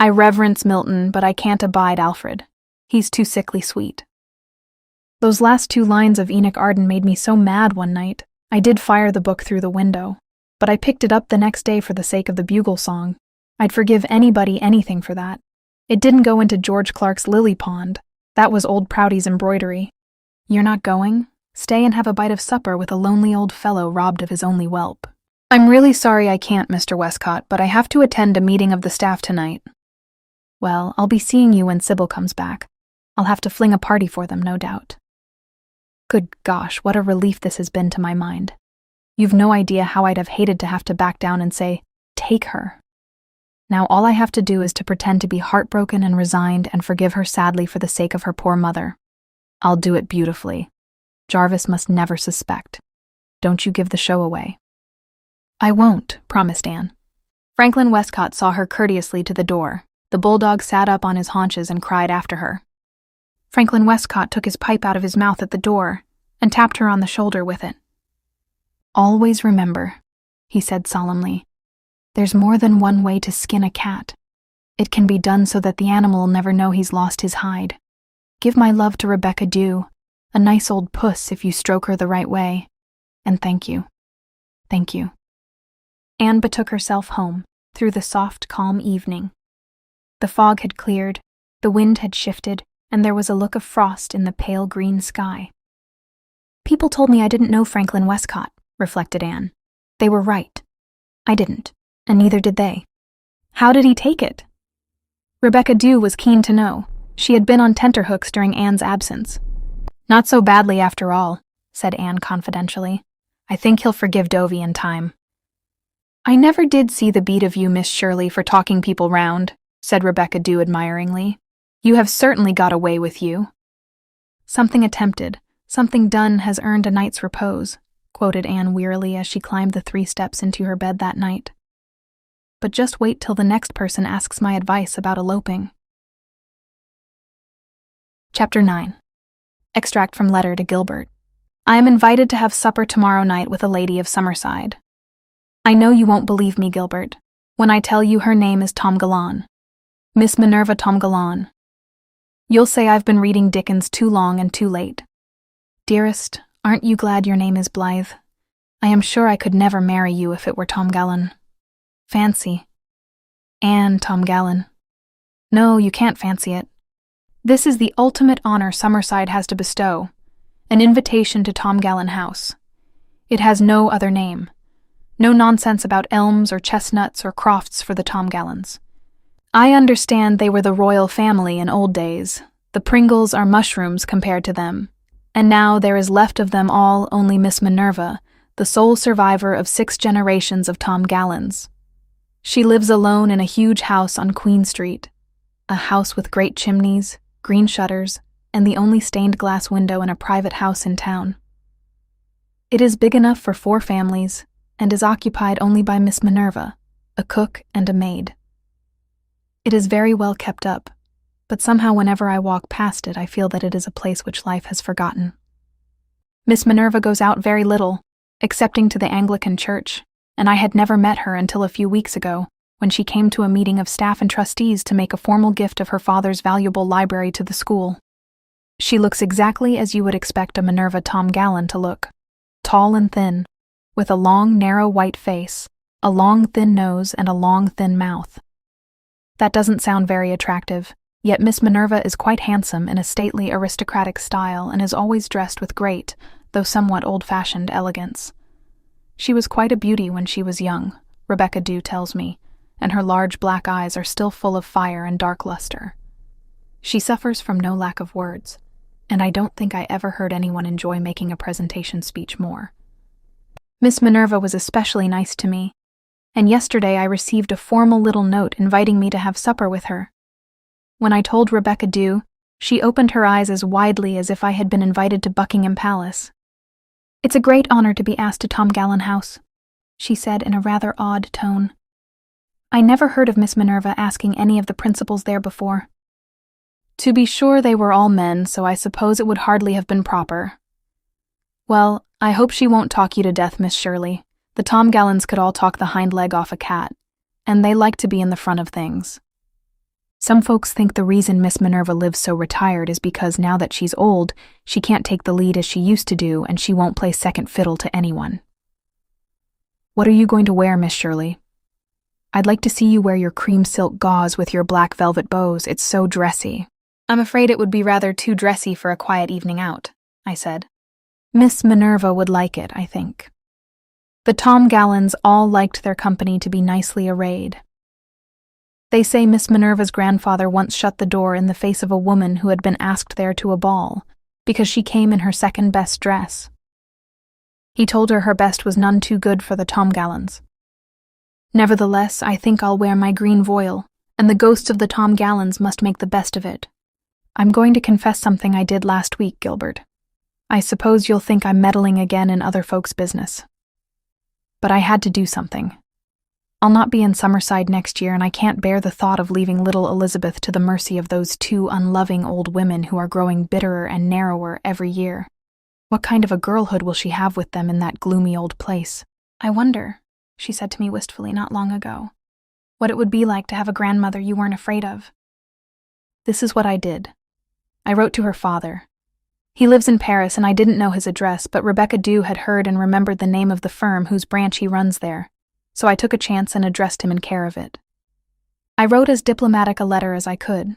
I reverence Milton, but I can't abide Alfred. He's too sickly sweet. Those last 2 lines of Enoch Arden made me so mad one night. I did fire the book through the window, but I picked it up the next day for the sake of the bugle song. I'd forgive anybody anything for that. It didn't go into George Clark's lily pond. That was old Prouty's embroidery. You're not going? Stay and have a bite of supper with a lonely old fellow robbed of his only whelp. I'm really sorry I can't, Mr. Westcott, but I have to attend a meeting of the staff tonight. Well, I'll be seeing you when Sybil comes back. I'll have to fling a party for them, no doubt. Good gosh, what a relief this has been to my mind. You've no idea how I'd have hated to have to back down and say, take her. Now all I have to do is to pretend to be heartbroken and resigned and forgive her sadly for the sake of her poor mother. I'll do it beautifully. Jarvis must never suspect. Don't you give the show away. I won't, promised Anne. Franklin Westcott saw her courteously to the door, The bulldog sat up on his haunches and cried after her. Franklin Westcott took his pipe out of his mouth at the door and tapped her on the shoulder with it. "Always remember," he said solemnly, "there's more than one way to skin a cat. It can be done so that the animal will never know he's lost his hide. Give my love to Rebecca Dew, a nice old puss if you stroke her the right way. And thank you. Thank you." Anne betook herself home through the soft, calm evening. The fog had cleared, the wind had shifted, and there was a look of frost in the pale green sky. "People told me I didn't know Franklin Westcott," reflected Anne. "They were right. I didn't, and neither did they. How did he take it?" Rebecca Dew was keen to know. She had been on tenterhooks during Anne's absence. "Not so badly after all," said Anne confidentially. "I think he'll forgive Dovey in time." "I never did see the beat of you, Miss Shirley, for talking people round," said Rebecca Dew admiringly. "You have certainly got away with you." "Something attempted, something done has earned a night's repose," quoted Anne wearily as she climbed the 3 steps into her bed that night. "But just wait till the next person asks my advice about eloping." Chapter 9. Extract from letter to Gilbert. "I am invited to have supper tomorrow night with a lady of Summerside. I know you won't believe me, Gilbert, when I tell you her name is Tomgalon. Miss Minerva Tomgalon. You'll say I've been reading Dickens too long and too late. Dearest, aren't you glad your name is Blythe? I am sure I could never marry you if it were Tomgalon. Fancy. Anne Tomgalon. No, you can't fancy it. This is the ultimate honor Summerside has to bestow, an invitation to Tomgalon House. It has no other name. No nonsense about elms or chestnuts or crofts for the Tomgalons. I understand they were the royal family in old days. The Pringles are mushrooms compared to them, and now there is left of them all only Miss Minerva, the sole survivor of 6 generations of Tomgalons. She lives alone in a huge house on Queen Street, a house with great chimneys, green shutters, and the only stained glass window in a private house in town. It is big enough for 4 families, and is occupied only by Miss Minerva, a cook and a maid. It is very well kept up, but somehow whenever I walk past it I feel that it is a place which life has forgotten. Miss Minerva goes out very little, excepting to the Anglican church, and I had never met her until a few weeks ago, when she came to a meeting of staff and trustees to make a formal gift of her father's valuable library to the school. She looks exactly as you would expect a Minerva Tomgalon to look, tall and thin, with a long, narrow white face, a long, thin nose, and a long, thin mouth. That doesn't sound very attractive, yet Miss Minerva is quite handsome in a stately aristocratic style and is always dressed with great, though somewhat old-fashioned, elegance. She was quite a beauty when she was young, Rebecca Dew tells me, and her large black eyes are still full of fire and dark luster. She suffers from no lack of words, and I don't think I ever heard anyone enjoy making a presentation speech more. Miss Minerva was especially nice to me, and yesterday I received a formal little note inviting me to have supper with her. When I told Rebecca Dew, she opened her eyes as widely as if I had been invited to Buckingham Palace. "It's a great honor to be asked to Tomgalon House," she said in a rather odd tone. "I never heard of Miss Minerva asking any of the principals there before." "To be sure they were all men, so I suppose it would hardly have been proper. Well, I hope she won't talk you to death, Miss Shirley. The Tomgalons could all talk the hind leg off a cat, and they like to be in the front of things. Some folks think the reason Miss Minerva lives so retired is because now that she's old, she can't take the lead as she used to do, and she won't play second fiddle to anyone. What are you going to wear, Miss Shirley? I'd like to see you wear your cream silk gauze with your black velvet bows. It's so dressy." "I'm afraid it would be rather too dressy for a quiet evening out," I said. "Miss Minerva would like it, I think." The Tomgalons all liked their company to be nicely arrayed. They say Miss Minerva's grandfather once shut the door in the face of a woman who had been asked there to a ball, because she came in her second-best dress. He told her her best was none too good for the Tomgalons. Nevertheless, I think I'll wear my green voile, and the ghosts of the Tomgalons must make the best of it. I'm going to confess something I did last week, Gilbert. I suppose you'll think I'm meddling again in other folks' business. But I had to do something. I'll not be in Summerside next year, and I can't bear the thought of leaving little Elizabeth to the mercy of those two unloving old women who are growing bitterer and narrower every year. What kind of a girlhood will she have with them in that gloomy old place? I wonder, she said to me wistfully not long ago, what it would be like to have a grandmother you weren't afraid of. This is what I did. I wrote to her father. He lives in Paris, and I didn't know his address, but Rebecca Dew had heard and remembered the name of the firm whose branch he runs there, so I took a chance and addressed him in care of it. I wrote as diplomatic a letter as I could,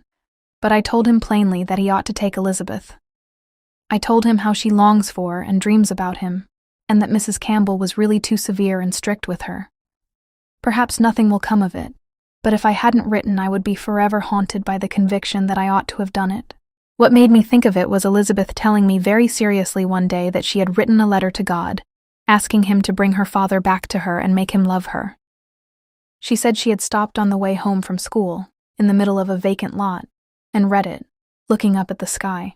but I told him plainly that he ought to take Elizabeth. I told him how she longs for and dreams about him, and that Mrs. Campbell was really too severe and strict with her. Perhaps nothing will come of it, but if I hadn't written, I would be forever haunted by the conviction that I ought to have done it. What made me think of it was Elizabeth telling me very seriously one day that she had written a letter to God, asking him to bring her father back to her and make him love her. She said she had stopped on the way home from school, in the middle of a vacant lot, and read it, looking up at the sky.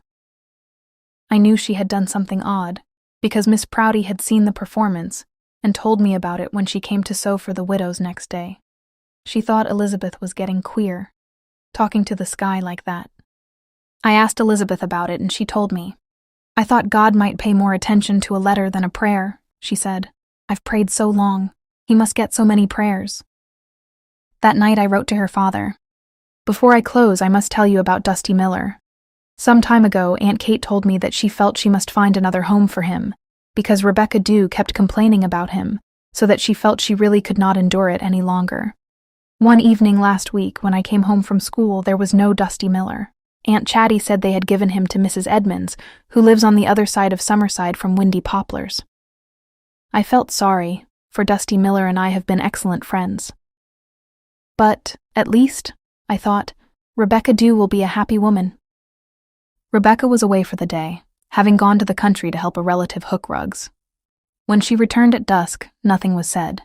I knew she had done something odd, because Miss Prouty had seen the performance and told me about it when she came to sew for the widows next day. She thought Elizabeth was getting queer, talking to the sky like that. I asked Elizabeth about it, and she told me. I thought God might pay more attention to a letter than a prayer, she said. I've prayed so long. He must get so many prayers. That night I wrote to her father. Before I close, I must tell you about Dusty Miller. Some time ago, Aunt Kate told me that she felt she must find another home for him, because Rebecca Dew kept complaining about him, so that she felt she really could not endure it any longer. One evening last week, when I came home from school, there was no Dusty Miller. Aunt Chatty said they had given him to Mrs. Edmonds, who lives on the other side of Summerside from Windy Poplars. I felt sorry, for Dusty Miller and I have been excellent friends. But, at least, I thought, Rebecca Dew will be a happy woman. Rebecca was away for the day, having gone to the country to help a relative hook rugs. When she returned at dusk, nothing was said.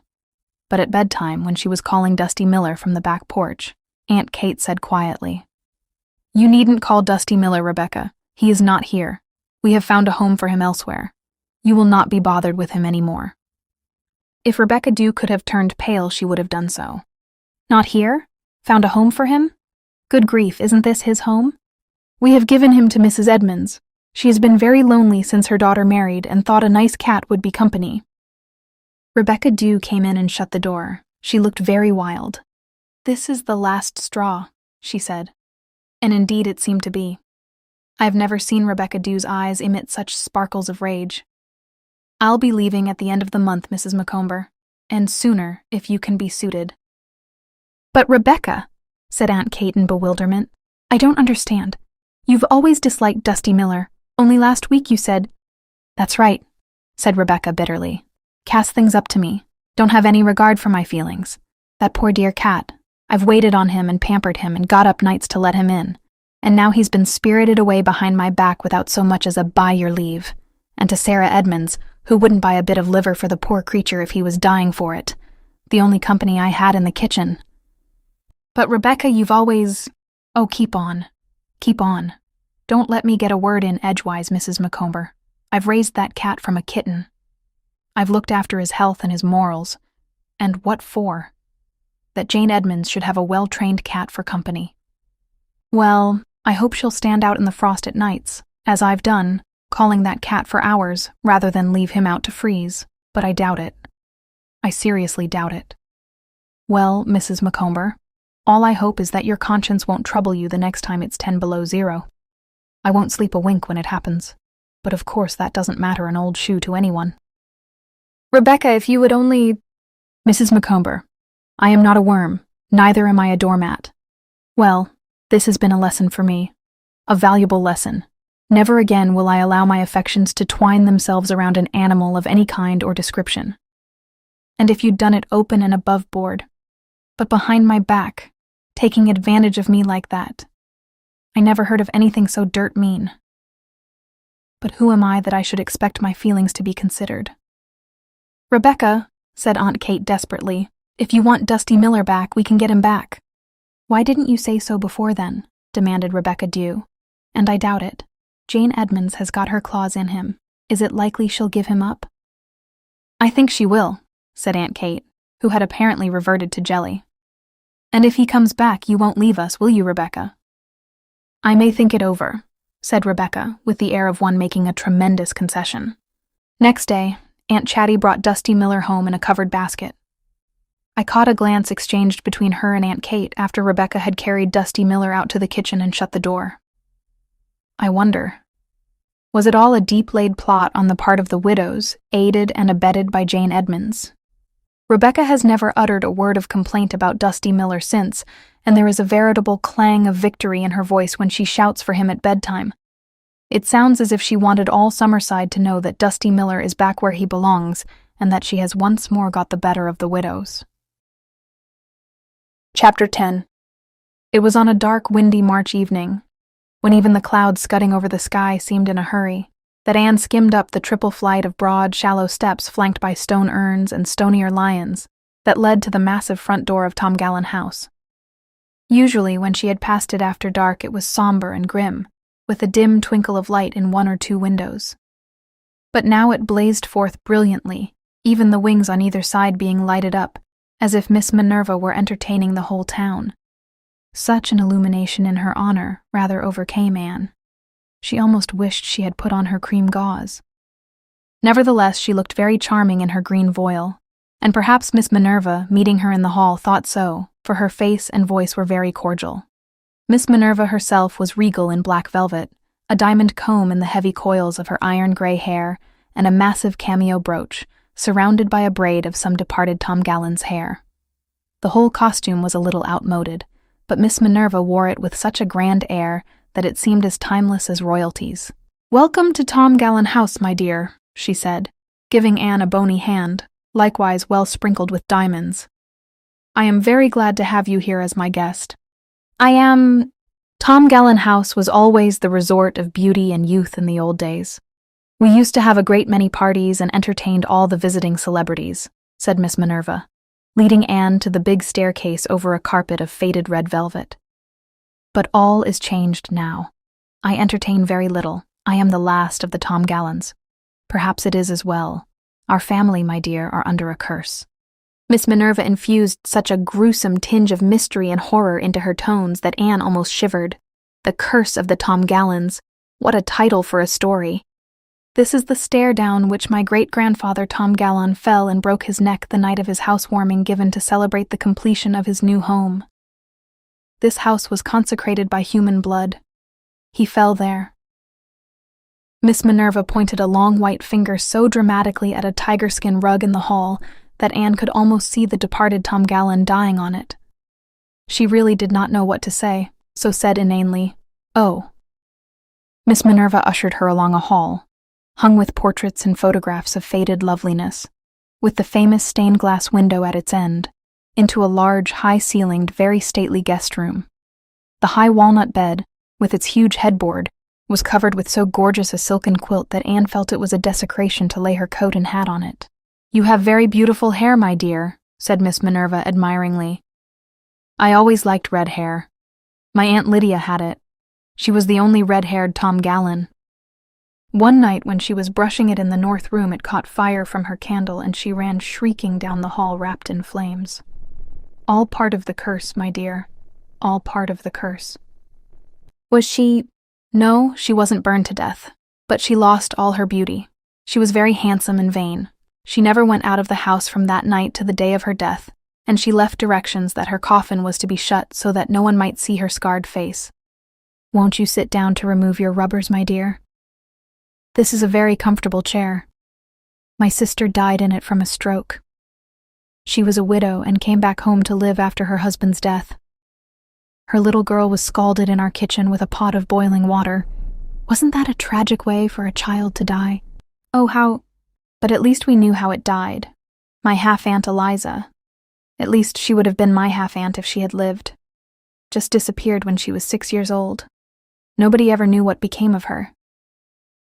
But at bedtime, when she was calling Dusty Miller from the back porch, Aunt Kate said quietly, "You needn't call Dusty Miller, Rebecca. He is not here. We have found a home for him elsewhere. You will not be bothered with him any more." If Rebecca Dew could have turned pale, she would have done so. Not here? Found a home for him? Good grief, isn't this his home? We have given him to Mrs. Edmonds. She has been very lonely since her daughter married and thought a nice cat would be company. Rebecca Dew came in and shut the door. She looked very wild. "This is the last straw," she said. And indeed it seemed to be. I have never seen Rebecca Dew's eyes emit such sparkles of rage. "I'll be leaving at the end of the month, Mrs. Macomber, and sooner, if you can be suited." "But Rebecca," said Aunt Kate in bewilderment, "I don't understand. You've always disliked Dusty Miller. Only last week you said—" "That's right," said Rebecca bitterly. "Cast things up to me. Don't have any regard for my feelings. That poor dear cat. I've waited on him and pampered him and got up nights to let him in. And now he's been spirited away behind my back without so much as a by your leave. And to Sarah Edmonds, who wouldn't buy a bit of liver for the poor creature if he was dying for it. The only company I had in the kitchen." "But Rebecca, you've always—" "Oh, keep on. Keep on. Don't let me get a word in edgewise, Mrs. Macomber. I've raised that cat from a kitten. I've looked after his health and his morals. And what for? That Jane Edmonds should have a well-trained cat for company. Well, I hope she'll stand out in the frost at nights, as I've done, calling that cat for hours rather than leave him out to freeze, but I doubt it. I seriously doubt it. Well, Mrs. Macomber, all I hope is that your conscience won't trouble you the next time it's 10 below zero. I won't sleep a wink when it happens, but of course that doesn't matter an old shoe to anyone." "Rebecca, if you would only—" "Mrs. Macomber, I am not a worm, neither am I a doormat. Well, this has been a lesson for me, a valuable lesson. Never again will I allow my affections to twine themselves around an animal of any kind or description. And if you'd done it open and above board, but behind my back, taking advantage of me like that, I never heard of anything so dirt mean. But who am I that I should expect my feelings to be considered?" "Rebecca," said Aunt Kate desperately, "if you want Dusty Miller back, we can get him back." "Why didn't you say so before then?" demanded Rebecca Dew. "And I doubt it. Jane Edmonds has got her claws in him. Is it likely she'll give him up?" "I think she will," said Aunt Kate. who had apparently reverted to jelly. "And if he comes back, you won't leave us, will you, Rebecca?" "I may think it over," said Rebecca, with the air of one making a tremendous concession. Next day, Aunt Chatty brought Dusty Miller home in a covered basket. I caught a glance exchanged between her and Aunt Kate after Rebecca had carried Dusty Miller out to the kitchen and shut the door. I wonder, was it all a deep-laid plot on the part of the widows, aided and abetted by Jane Edmonds? Rebecca has never uttered a word of complaint about Dusty Miller since, and there is a veritable clang of victory in her voice when she shouts for him at bedtime. It sounds as if she wanted all Summerside to know that Dusty Miller is back where he belongs, and that she has once more got the better of the widows. Chapter 10. It was on a dark, windy March evening, when even the clouds scudding over the sky seemed in a hurry, that Anne skimmed up the triple flight of broad, shallow steps flanked by stone urns and stonier lions that led to the massive front door of Tom Gallen House. Usually, when she had passed it after dark, it was somber and grim, with a dim twinkle of light in one or two windows. But now it blazed forth brilliantly, even the wings on either side being lighted up, as if Miss Minerva were entertaining the whole town. Such an illumination in her honor rather overcame Anne. She almost wished she had put on her cream gauze. Nevertheless, she looked very charming in her green voile, and perhaps Miss Minerva, meeting her in the hall, thought so, for her face and voice were very cordial. Miss Minerva herself was regal in black velvet, a diamond comb in the heavy coils of her iron-gray hair, and a massive cameo brooch, surrounded by a braid of some departed Tom Gallen's hair. The whole costume was a little outmoded, but Miss Minerva wore it with such a grand air that it seemed as timeless as royalties. "Welcome to Tom Gallen House, my dear," she said, giving Anne a bony hand, likewise well sprinkled with diamonds. "I am very glad to have you here as my guest. Tom Gallen House was always the resort of beauty and youth in the old days. We used to have a great many parties and entertained all the visiting celebrities," said Miss Minerva, leading Anne to the big staircase over a carpet of faded red velvet. "But all is changed now. I entertain very little. I am the last of the Tom Gallens. Perhaps it is as well. Our family, my dear, are under a curse." Miss Minerva infused such a gruesome tinge of mystery and horror into her tones that Anne almost shivered. The curse of the Tom Gallens. What a title for a story. "This is the stair down which my great-grandfather Tom Gallen fell and broke his neck the night of his housewarming given to celebrate the completion of his new home. This house was consecrated by human blood. He fell there." Miss Minerva pointed a long white finger so dramatically at a tiger-skin rug in the hall that Anne could almost see the departed Tom Gallen dying on it. She really did not know what to say, so said inanely, "Oh." Miss Minerva ushered her along a hall, hung with portraits and photographs of faded loveliness, with the famous stained-glass window at its end, into a large, high-ceilinged, very stately guest room. The high walnut bed, with its huge headboard, was covered with so gorgeous a silken quilt that Anne felt it was a desecration to lay her coat and hat on it. "You have very beautiful hair, my dear," said Miss Minerva admiringly. "I always liked red hair. My Aunt Lydia had it. She was the only red-haired Tom Gallen. One night when she was brushing it in the north room, it caught fire from her candle and she ran shrieking down the hall wrapped in flames. All part of the curse, my dear. All part of the curse." "Was she—" "No, she wasn't burned to death, but she lost all her beauty. She was very handsome and vain. She never went out of the house from that night to the day of her death, and she left directions that her coffin was to be shut so that no one might see her scarred face. Won't you sit down to remove your rubbers, my dear? This is a very comfortable chair. My sister died in it from a stroke. She was a widow and came back home to live after her husband's death. Her little girl was scalded in our kitchen with a pot of boiling water. Wasn't that a tragic way for a child to die? Oh, how— But at least we knew how it died. My half-aunt Eliza. At least she would have been my half-aunt if she had lived. Just disappeared when she was 6 years old. Nobody ever knew what became of her.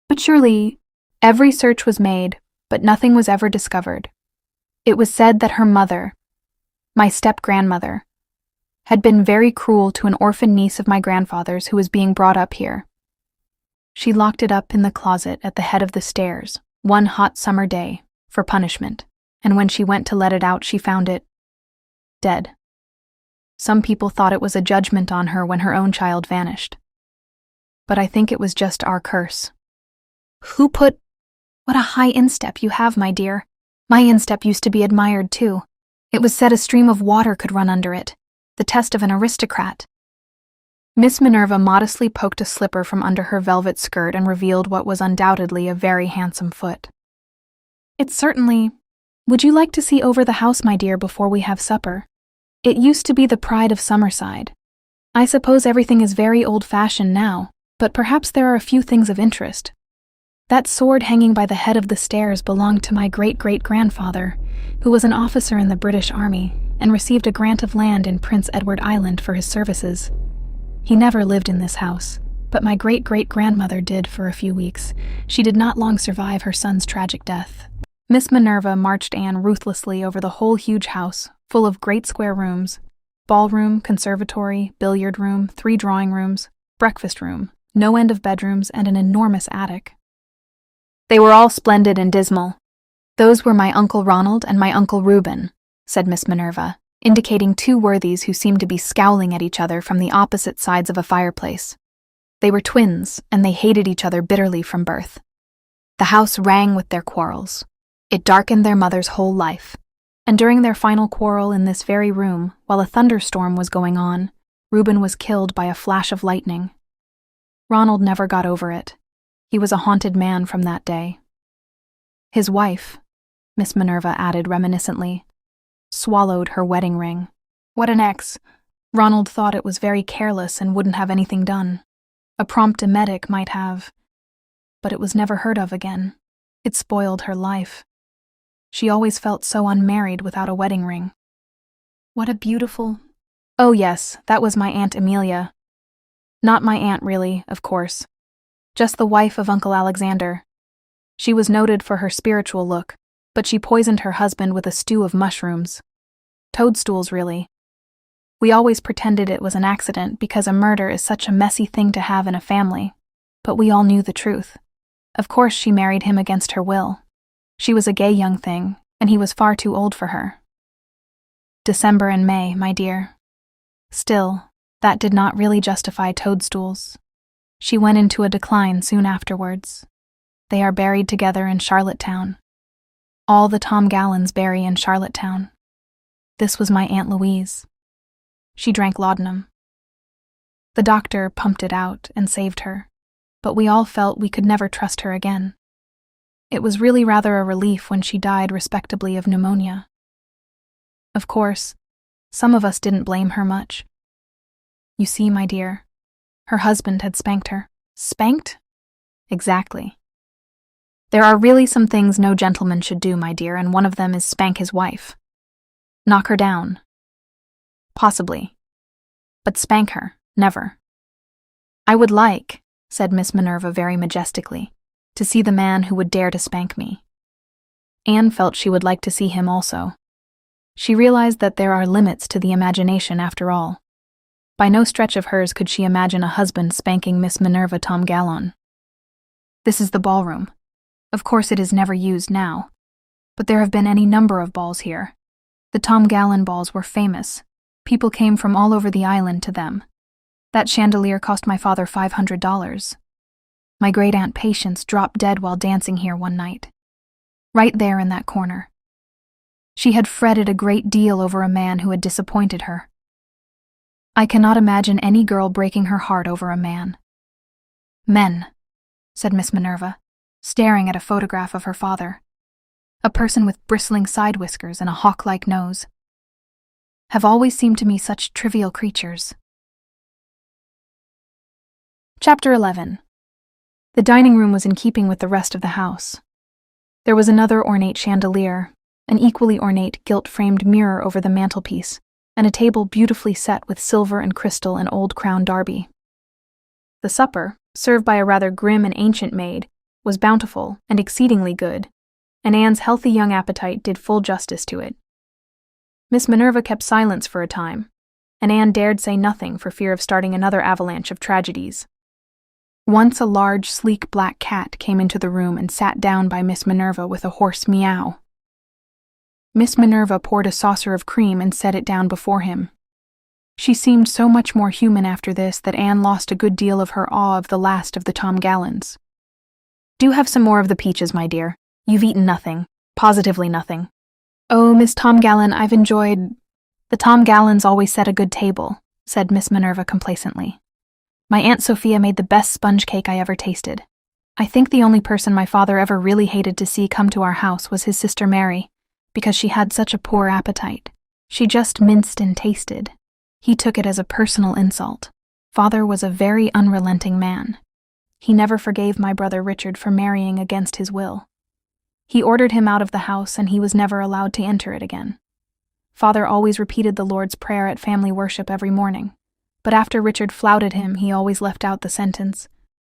But surely, every search was made, but nothing was ever discovered. It was said that her mother, my step-grandmother, had been very cruel to an orphan niece of my grandfather's who was being brought up here. She locked it up in the closet at the head of the stairs, one hot summer day, for punishment. and when she went to let it out, she found it dead. Some people thought it was a judgment on her when her own child vanished. But I think it was just our curse. Who put... What a high instep you have, my dear. My instep used to be admired, too. It was said a stream of water could run under it. The test of an aristocrat. Miss Minerva modestly poked a slipper from under her velvet skirt and revealed what was undoubtedly a very handsome foot. It certainly... Would you like to see over the house, my dear, before we have supper? It used to be the pride of Summerside. I suppose everything is very old-fashioned now, but perhaps there are a few things of interest. That sword hanging by the head of the stairs belonged to my great-great-grandfather, who was an officer in the British Army and received a grant of land in Prince Edward Island for his services. He never lived in this house, but my great-great-grandmother did for a few weeks. She did not long survive her son's tragic death. Miss Minerva marched Anne ruthlessly over the whole huge house, full of great square rooms, ballroom, conservatory, billiard room, 3 drawing rooms, breakfast room, no end of bedrooms, and an enormous attic. They were all splendid and dismal. Those were my Uncle Ronald and my Uncle Reuben, said Miss Minerva, indicating 2 worthies who seemed to be scowling at each other from the opposite sides of a fireplace. They were twins, and they hated each other bitterly from birth. The house rang with their quarrels. It darkened their mother's whole life. And during their final quarrel in this very room, while a thunderstorm was going on, Reuben was killed by a flash of lightning. Ronald never got over it. He was a haunted man from that day. His wife, Miss Minerva added reminiscently, swallowed her wedding ring. What an ex! Ronald thought it was very careless and wouldn't have anything done. A prompt emetic might have, but it was never heard of again. It spoiled her life. She always felt so unmarried without a wedding ring. What a beautiful... Oh yes, that was my Aunt Amelia. Not my aunt really, of course. Just the wife of Uncle Alexander. She was noted for her spiritual look, but she poisoned her husband with a stew of mushrooms. Toadstools, really. We always pretended it was an accident because a murder is such a messy thing to have in a family, but we all knew the truth. Of course she married him against her will. She was a gay young thing, and he was far too old for her. December and May, my dear. Still, that did not really justify toadstools. She went into a decline soon afterwards. They are buried together in Charlottetown. All the Tom Gallons bury in Charlottetown. This was my Aunt Louise. She drank laudanum. The doctor pumped it out and saved her, but we all felt we could never trust her again. It was really rather a relief when she died respectably of pneumonia. Of course, some of us didn't blame her much. You see, my dear, her husband had spanked her. Spanked? Exactly. There are really some things no gentleman should do, my dear, and one of them is spank his wife. Knock her down. Possibly. But spank her, never. I would like, said Miss Minerva very majestically, to see the man who would dare to spank me. Anne felt she would like to see him also. She realized that there are limits to the imagination after all. By no stretch of hers could she imagine a husband spanking Miss Minerva Tom Gallon. This is the ballroom. Of course it is never used now, but there have been any number of balls here. The Tom Gallon balls were famous. People came from all over the island to them. That chandelier cost my father $500. My great-aunt Patience dropped dead while dancing here one night. Right there in that corner. She had fretted a great deal over a man who had disappointed her. I cannot imagine any girl breaking her heart over a man. Men, said Miss Minerva, staring at a photograph of her father. A person with bristling side whiskers and a hawk-like nose. Have always seemed to me such trivial creatures. Chapter 11. The dining room was in keeping with the rest of the house. There was another ornate chandelier, an equally ornate gilt-framed mirror over the mantelpiece, and a table beautifully set with silver and crystal and old Crown Derby. The supper, served by a rather grim and ancient maid, was bountiful and exceedingly good, and Anne's healthy young appetite did full justice to it. Miss Minerva kept silence for a time, and Anne dared say nothing for fear of starting another avalanche of tragedies. Once a large, sleek black cat came into the room and sat down by Miss Minerva with a hoarse meow. Miss Minerva poured a saucer of cream and set it down before him. She seemed so much more human after this that Anne lost a good deal of her awe of the last of the Tom Gallons. Do have some more of the peaches, my dear. You've eaten nothing. Positively nothing. Oh, Miss Tom Gallon, I've enjoyed— The Tom Gallons always set a good table, said Miss Minerva complacently. My Aunt Sophia made the best sponge cake I ever tasted. I think the only person my father ever really hated to see come to our house was his sister Mary, because she had such a poor appetite. She just minced and tasted. He took it as a personal insult. Father was a very unrelenting man. He never forgave my brother Richard for marrying against his will. He ordered him out of the house, and he was never allowed to enter it again. Father always repeated the Lord's Prayer at family worship every morning, but after Richard flouted him, he always left out the sentence,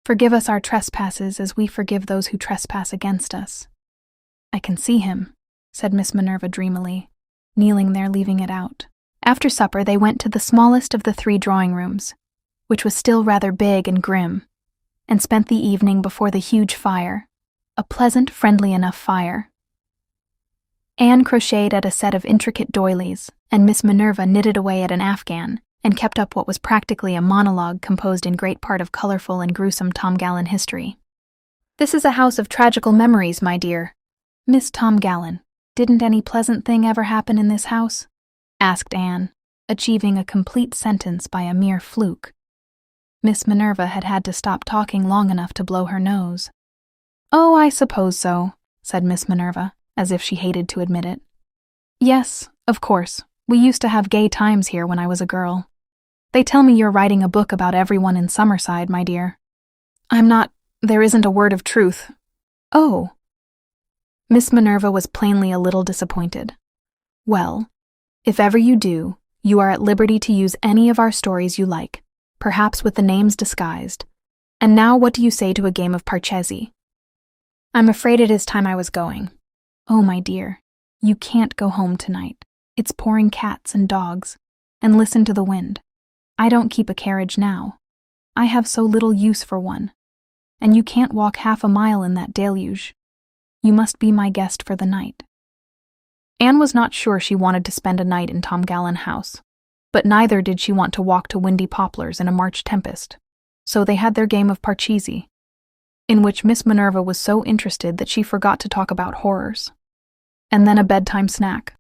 "Forgive us our trespasses as we forgive those who trespass against us." I can see him, said Miss Minerva dreamily, kneeling there leaving it out. After supper, they went to the smallest of the 3 drawing rooms, which was still rather big and grim, and spent the evening before the huge fire, a pleasant, friendly enough fire. Anne crocheted at a set of intricate doilies, and Miss Minerva knitted away at an afghan, and kept up what was practically a monologue composed in great part of colorful and gruesome Tom Gallon history. This is a house of tragical memories, my dear. Miss Tom Gallon, didn't any pleasant thing ever happen in this house? Asked Anne, achieving a complete sentence by a mere fluke. Miss Minerva had had to stop talking long enough to blow her nose. Oh, I suppose so, said Miss Minerva, as if she hated to admit it. Yes, of course, we used to have gay times here when I was a girl. They tell me you're writing a book about everyone in Summerside, my dear. I'm not— there isn't a word of truth. Oh. Miss Minerva was plainly a little disappointed. Well, if ever you do, you are at liberty to use any of our stories you like, perhaps with the names disguised. And now what do you say to a game of Parcheesi? I'm afraid it is time I was going. Oh, my dear, you can't go home tonight. It's pouring cats and dogs, and listen to the wind. I don't keep a carriage now. I have so little use for one. And you can't walk half a mile in that deluge. You must be my guest for the night. Anne was not sure she wanted to spend a night in Tom Gallon House, but neither did she want to walk to Windy Poplars in a March tempest. So they had their game of Parcheesi, in which Miss Minerva was so interested that she forgot to talk about horrors. And then a bedtime snack.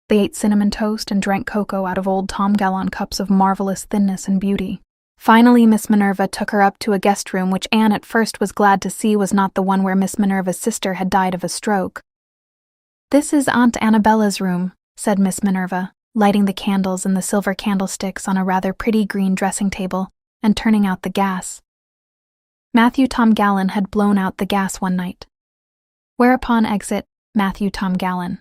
They ate cinnamon toast and drank cocoa out of old Tom Gallon cups of marvelous thinness and beauty. Finally, Miss Minerva took her up to a guest room which Anne at first was glad to see was not the one where Miss Minerva's sister had died of a stroke. This is Aunt Annabella's room, said Miss Minerva, lighting the candles in the silver candlesticks on a rather pretty green dressing table and turning out the gas. Matthew Tom Gallon had blown out the gas one night. Whereupon exit Matthew Tom Gallon.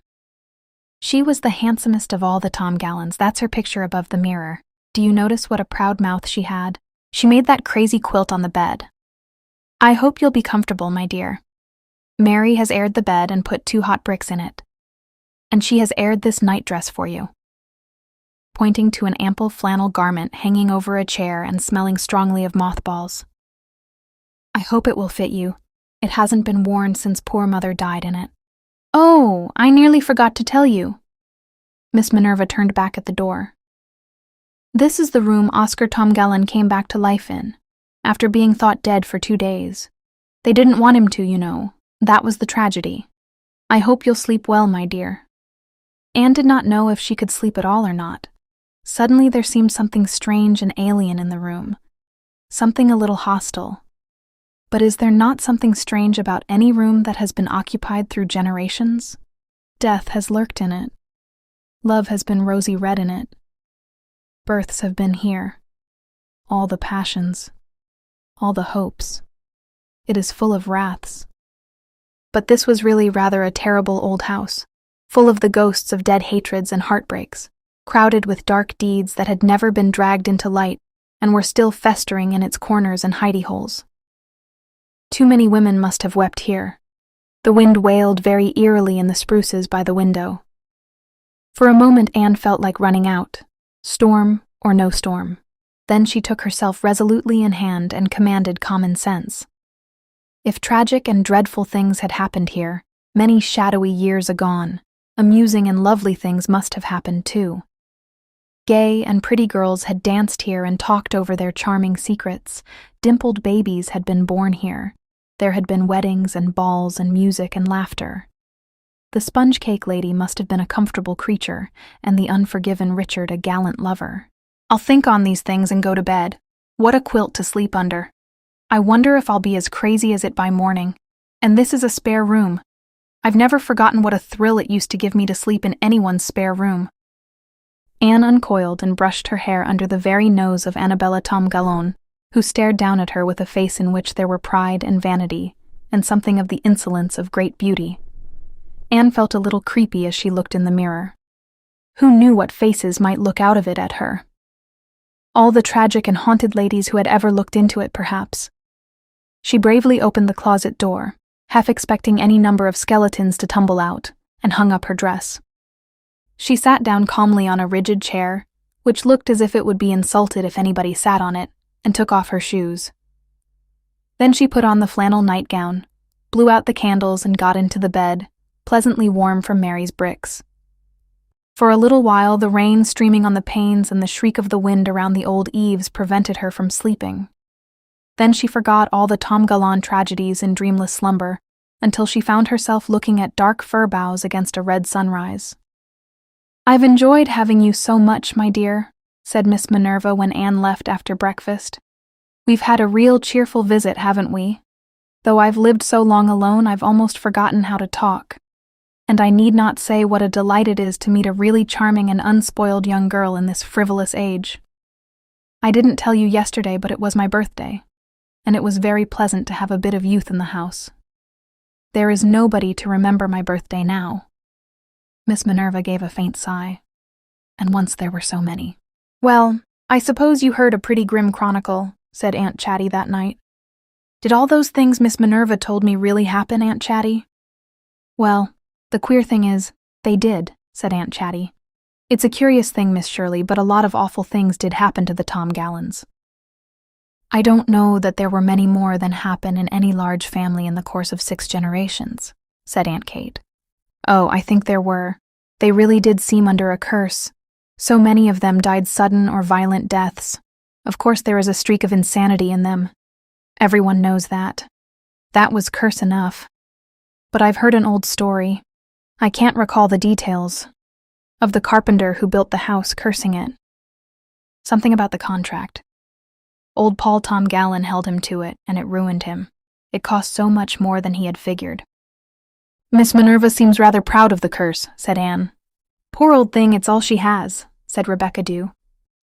She was the handsomest of all the Tom Gallons. That's her picture above the mirror. Do you notice what a proud mouth she had? She made that crazy quilt on the bed. I hope you'll be comfortable, my dear. Mary has aired the bed and put 2 hot bricks in it. And she has aired this nightdress for you. Pointing to an ample flannel garment hanging over a chair and smelling strongly of mothballs. I hope it will fit you. It hasn't been worn since poor mother died in it. Oh, I nearly forgot to tell you. Miss Minerva turned back at the door. This is the room Oscar Tom Gallon came back to life in, after being thought dead for 2 days. They didn't want him to, you know. That was the tragedy. I hope you'll sleep well, my dear. Anne did not know if she could sleep at all or not. Suddenly there seemed something strange and alien in the room. Something a little hostile. But is there not something strange about any room that has been occupied through generations? Death has lurked in it. Love has been rosy red in it. Births have been here. All the passions. All the hopes. It is full of wraths. But this was really rather a terrible old house, full of the ghosts of dead hatreds and heartbreaks, crowded with dark deeds that had never been dragged into light and were still festering in its corners and hidey holes. Too many women must have wept here. The wind wailed very eerily in the spruces by the window. For a moment Anne felt like running out, storm or no storm. Then she took herself resolutely in hand and commanded common sense. If tragic and dreadful things had happened here, many shadowy years agone, Amusing and lovely things must have happened too. Gay and pretty girls had danced here and talked over their charming secrets. Dimpled babies had been born here. There had been weddings and balls and music and laughter. The sponge cake lady must have been a comfortable creature, and the unforgiven Richard a gallant lover. I'll think on these things and go to bed. What a quilt to sleep under. I wonder if I'll be as crazy as it by morning. And this is a spare room. I've never forgotten what a thrill it used to give me to sleep in anyone's spare room. Anne uncoiled and brushed her hair under the very nose of Annabella Tom Gallon, who stared down at her with a face in which there were pride and vanity, and something of the insolence of great beauty. Anne felt a little creepy as she looked in the mirror. Who knew what faces might look out of it at her? All the tragic and haunted ladies who had ever looked into it, perhaps. She bravely opened the closet door, half expecting any number of skeletons to tumble out, and hung up her dress. She sat down calmly on a rigid chair, which looked as if it would be insulted if anybody sat on it, and took off her shoes. Then she put on the flannel nightgown, blew out the candles and got into the bed, pleasantly warm from Mary's bricks. For a little while the rain streaming on the panes and the shriek of the wind around the old eaves prevented her from sleeping. Then she forgot all the Tom Gallon tragedies in dreamless slumber, until she found herself looking at dark fir boughs against a red sunrise. "I've enjoyed having you so much, my dear," said Miss Minerva when Anne left after breakfast. "We've had a real cheerful visit, haven't we? Though I've lived so long alone, I've almost forgotten how to talk. And I need not say what a delight it is to meet a really charming and unspoiled young girl in this frivolous age. I didn't tell you yesterday, but it was my birthday, and it was very pleasant to have a bit of youth in the house. There is nobody to remember my birthday now." Miss Minerva gave a faint sigh. "And once there were so many." "Well, I suppose you heard a pretty grim chronicle," said Aunt Chatty that night. "Did all those things Miss Minerva told me really happen, Aunt Chatty?" "Well, the queer thing is, they did," said Aunt Chatty. "It's a curious thing, Miss Shirley, but a lot of awful things did happen to the Tom Gallons." "I don't know that there were many more than happen in any large family in the course of 6 generations," said Aunt Kate. "Oh, I think there were. They really did seem under a curse. So many of them died sudden or violent deaths. Of course there is a streak of insanity in them. Everyone knows that. That was curse enough. But I've heard an old story. I can't recall the details. Of the carpenter who built the house cursing it. Something about the contract. Old Paul Tom Gallon held him to it, and it ruined him. It cost so much more than he had figured." "Miss Minerva seems rather proud of the curse," said Anne. "Poor old thing, it's all she has," said Rebecca Dew.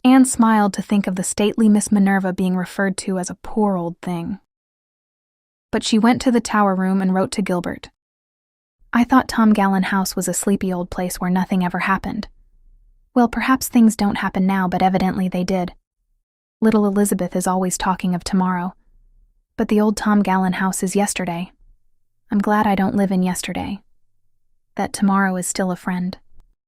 Anne smiled to think of the stately Miss Minerva being referred to as a poor old thing. But she went to the tower room and wrote to Gilbert. "I thought Tom Gallon House was a sleepy old place where nothing ever happened. Well, perhaps things don't happen now, but evidently they did. Little Elizabeth is always talking of tomorrow. But the old Tom Gallon House is yesterday. I'm glad I don't live in yesterday. That tomorrow is still a friend.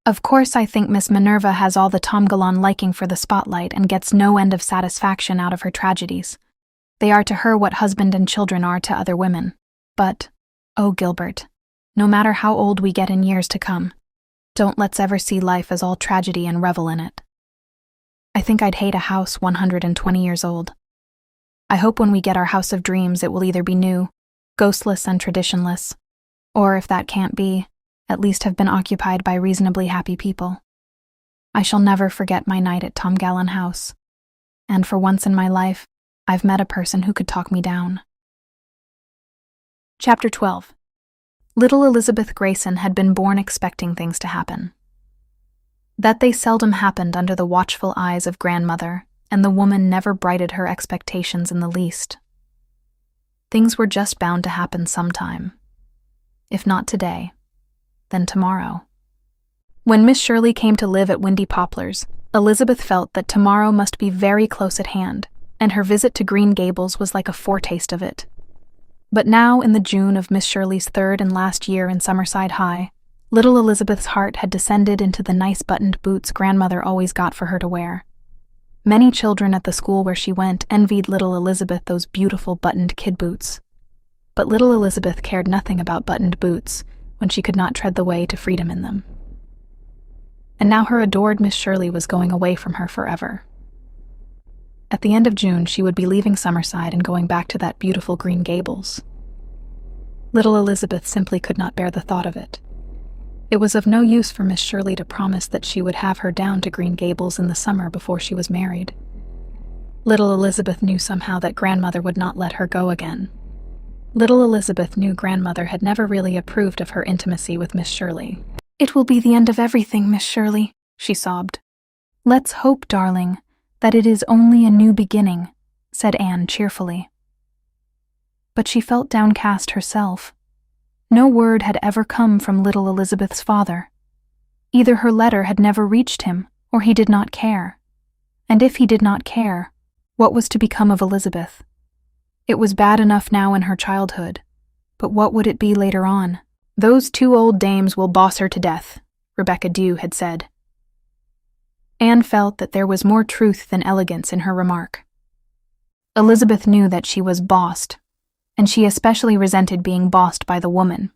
Of course I think Miss Minerva has all the Tom Gallon liking for the spotlight and gets no end of satisfaction out of her tragedies. They are to her what husband and children are to other women. But, oh Gilbert, no matter how old we get in years to come, don't let's ever see life as all tragedy and revel in it. I think I'd hate a house 120 years old. I hope when we get our house of dreams it will either be new, ghostless and traditionless, or if that can't be, at least have been occupied by reasonably happy people. I shall never forget my night at Tom Gallon House, and for once in my life, I've met a person who could talk me down." Chapter 12. Little Elizabeth Grayson had been born expecting things to happen. That they seldom happened under the watchful eyes of grandmother, and the woman never brighted her expectations in the least. Things were just bound to happen sometime. If not today, then tomorrow. When Miss Shirley came to live at Windy Poplars, Elizabeth felt that tomorrow must be very close at hand, and her visit to Green Gables was like a foretaste of it. But now, in the June of Miss Shirley's 3rd and last year in Summerside High, little Elizabeth's heart had descended into the nice buttoned boots grandmother always got for her to wear. Many children at the school where she went envied little Elizabeth those beautiful buttoned kid boots. But little Elizabeth cared nothing about buttoned boots when she could not tread the way to freedom in them. and now her adored Miss Shirley was going away from her forever. At the end of June, she would be leaving Summerside and going back to that beautiful Green Gables. Little Elizabeth simply could not bear the thought of it. It was of no use for Miss Shirley to promise that she would have her down to Green Gables in the summer before she was married. Little Elizabeth knew somehow that grandmother would not let her go again. Little Elizabeth knew grandmother had never really approved of her intimacy with Miss Shirley. "It will be the end of everything, Miss Shirley," she sobbed. "Let's hope, darling, that it is only a new beginning," said Anne cheerfully. But she felt downcast herself. No word had ever come from little Elizabeth's father. Either her letter had never reached him, or he did not care. And if he did not care, what was to become of Elizabeth? It was bad enough now in her childhood, but what would it be later on? "Those two old dames will boss her to death," Rebecca Dew had said. Anne felt that there was more truth than elegance in her remark. Elizabeth knew that she was bossed, and she especially resented being bossed by the woman.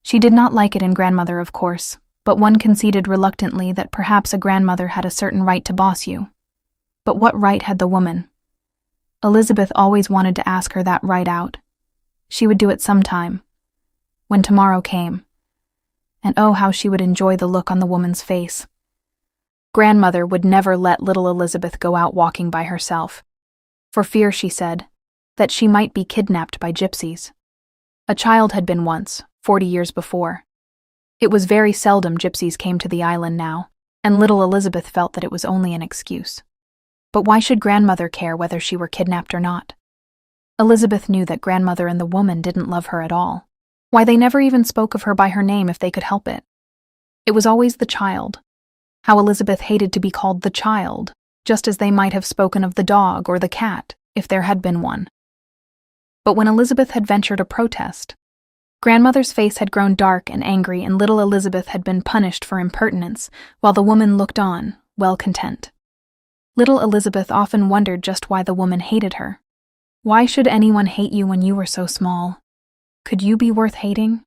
She did not like it in grandmother, of course, but one conceded reluctantly that perhaps a grandmother had a certain right to boss you. But what right had the woman? Elizabeth always wanted to ask her that right out. She would do it sometime, when tomorrow came. And oh, how she would enjoy the look on the woman's face. Grandmother would never let little Elizabeth go out walking by herself, for fear, she said, that she might be kidnapped by gypsies. A child had been once, 40 years before. It was very seldom gypsies came to the island now, and little Elizabeth felt that it was only an excuse. But why should grandmother care whether she were kidnapped or not? Elizabeth knew that grandmother and the woman didn't love her at all. Why, they never even spoke of her by her name if they could help it. It was always the child. How Elizabeth hated to be called the child, just as they might have spoken of the dog or the cat, if there had been one. But when Elizabeth had ventured a protest, grandmother's face had grown dark and angry, and little Elizabeth had been punished for impertinence, while the woman looked on, well content. Little Elizabeth often wondered just why the woman hated her. Why should anyone hate you when you were so small? Could you be worth hating?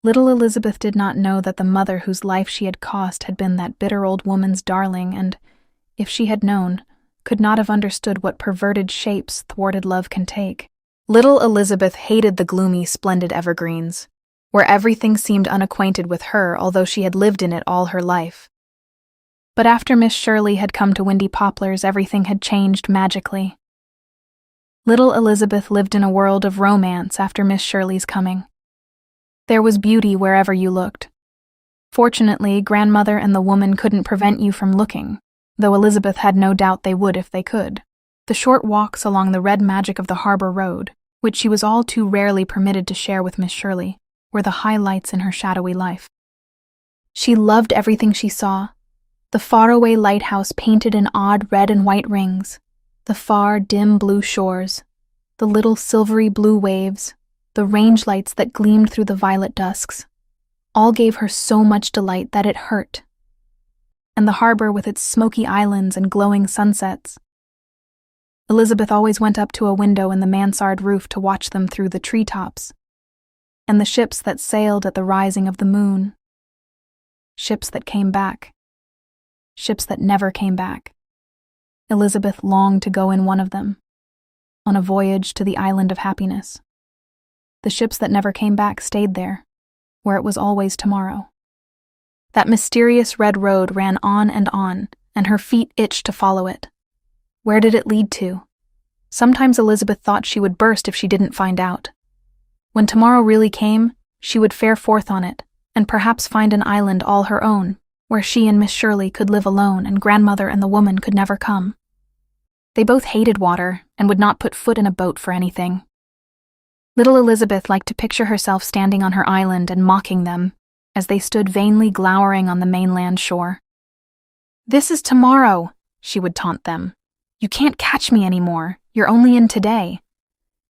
Little Elizabeth did not know that the mother whose life she had cost had been that bitter old woman's darling, and, if she had known, could not have understood what perverted shapes thwarted love can take. Little Elizabeth hated the gloomy, splendid evergreens, where everything seemed unacquainted with her, although she had lived in it all her life. But after Miss Shirley had come to Windy Poplars, everything had changed magically. Little Elizabeth lived in a world of romance after Miss Shirley's coming. There was beauty wherever you looked. Fortunately, grandmother and the woman couldn't prevent you from looking, though Elizabeth had no doubt they would if they could. The short walks along the red magic of the harbor road, which she was all too rarely permitted to share with Miss Shirley, were the highlights in her shadowy life. She loved everything she saw. The faraway lighthouse painted in odd red and white rings, the far, dim blue shores, the little silvery blue waves, the range lights that gleamed through the violet dusks, all gave her so much delight that it hurt. And the harbor with its smoky islands and glowing sunsets. Elizabeth always went up to a window in the mansard roof to watch them through the treetops, and the ships that sailed at the rising of the moon. Ships that came back. Ships that never came back. Elizabeth longed to go in one of them, on a voyage to the island of happiness. The ships that never came back stayed there, where it was always tomorrow. That mysterious red road ran on, and her feet itched to follow it. Where did it lead to? Sometimes Elizabeth thought she would burst if she didn't find out. When tomorrow really came, she would fare forth on it, and perhaps find an island all her own, where she and Miss Shirley could live alone and grandmother and the woman could never come. They both hated water and would not put foot in a boat for anything. Little Elizabeth liked to picture herself standing on her island and mocking them as they stood vainly glowering on the mainland shore. "This is tomorrow," she would taunt them. "You can't catch me anymore. You're only in today."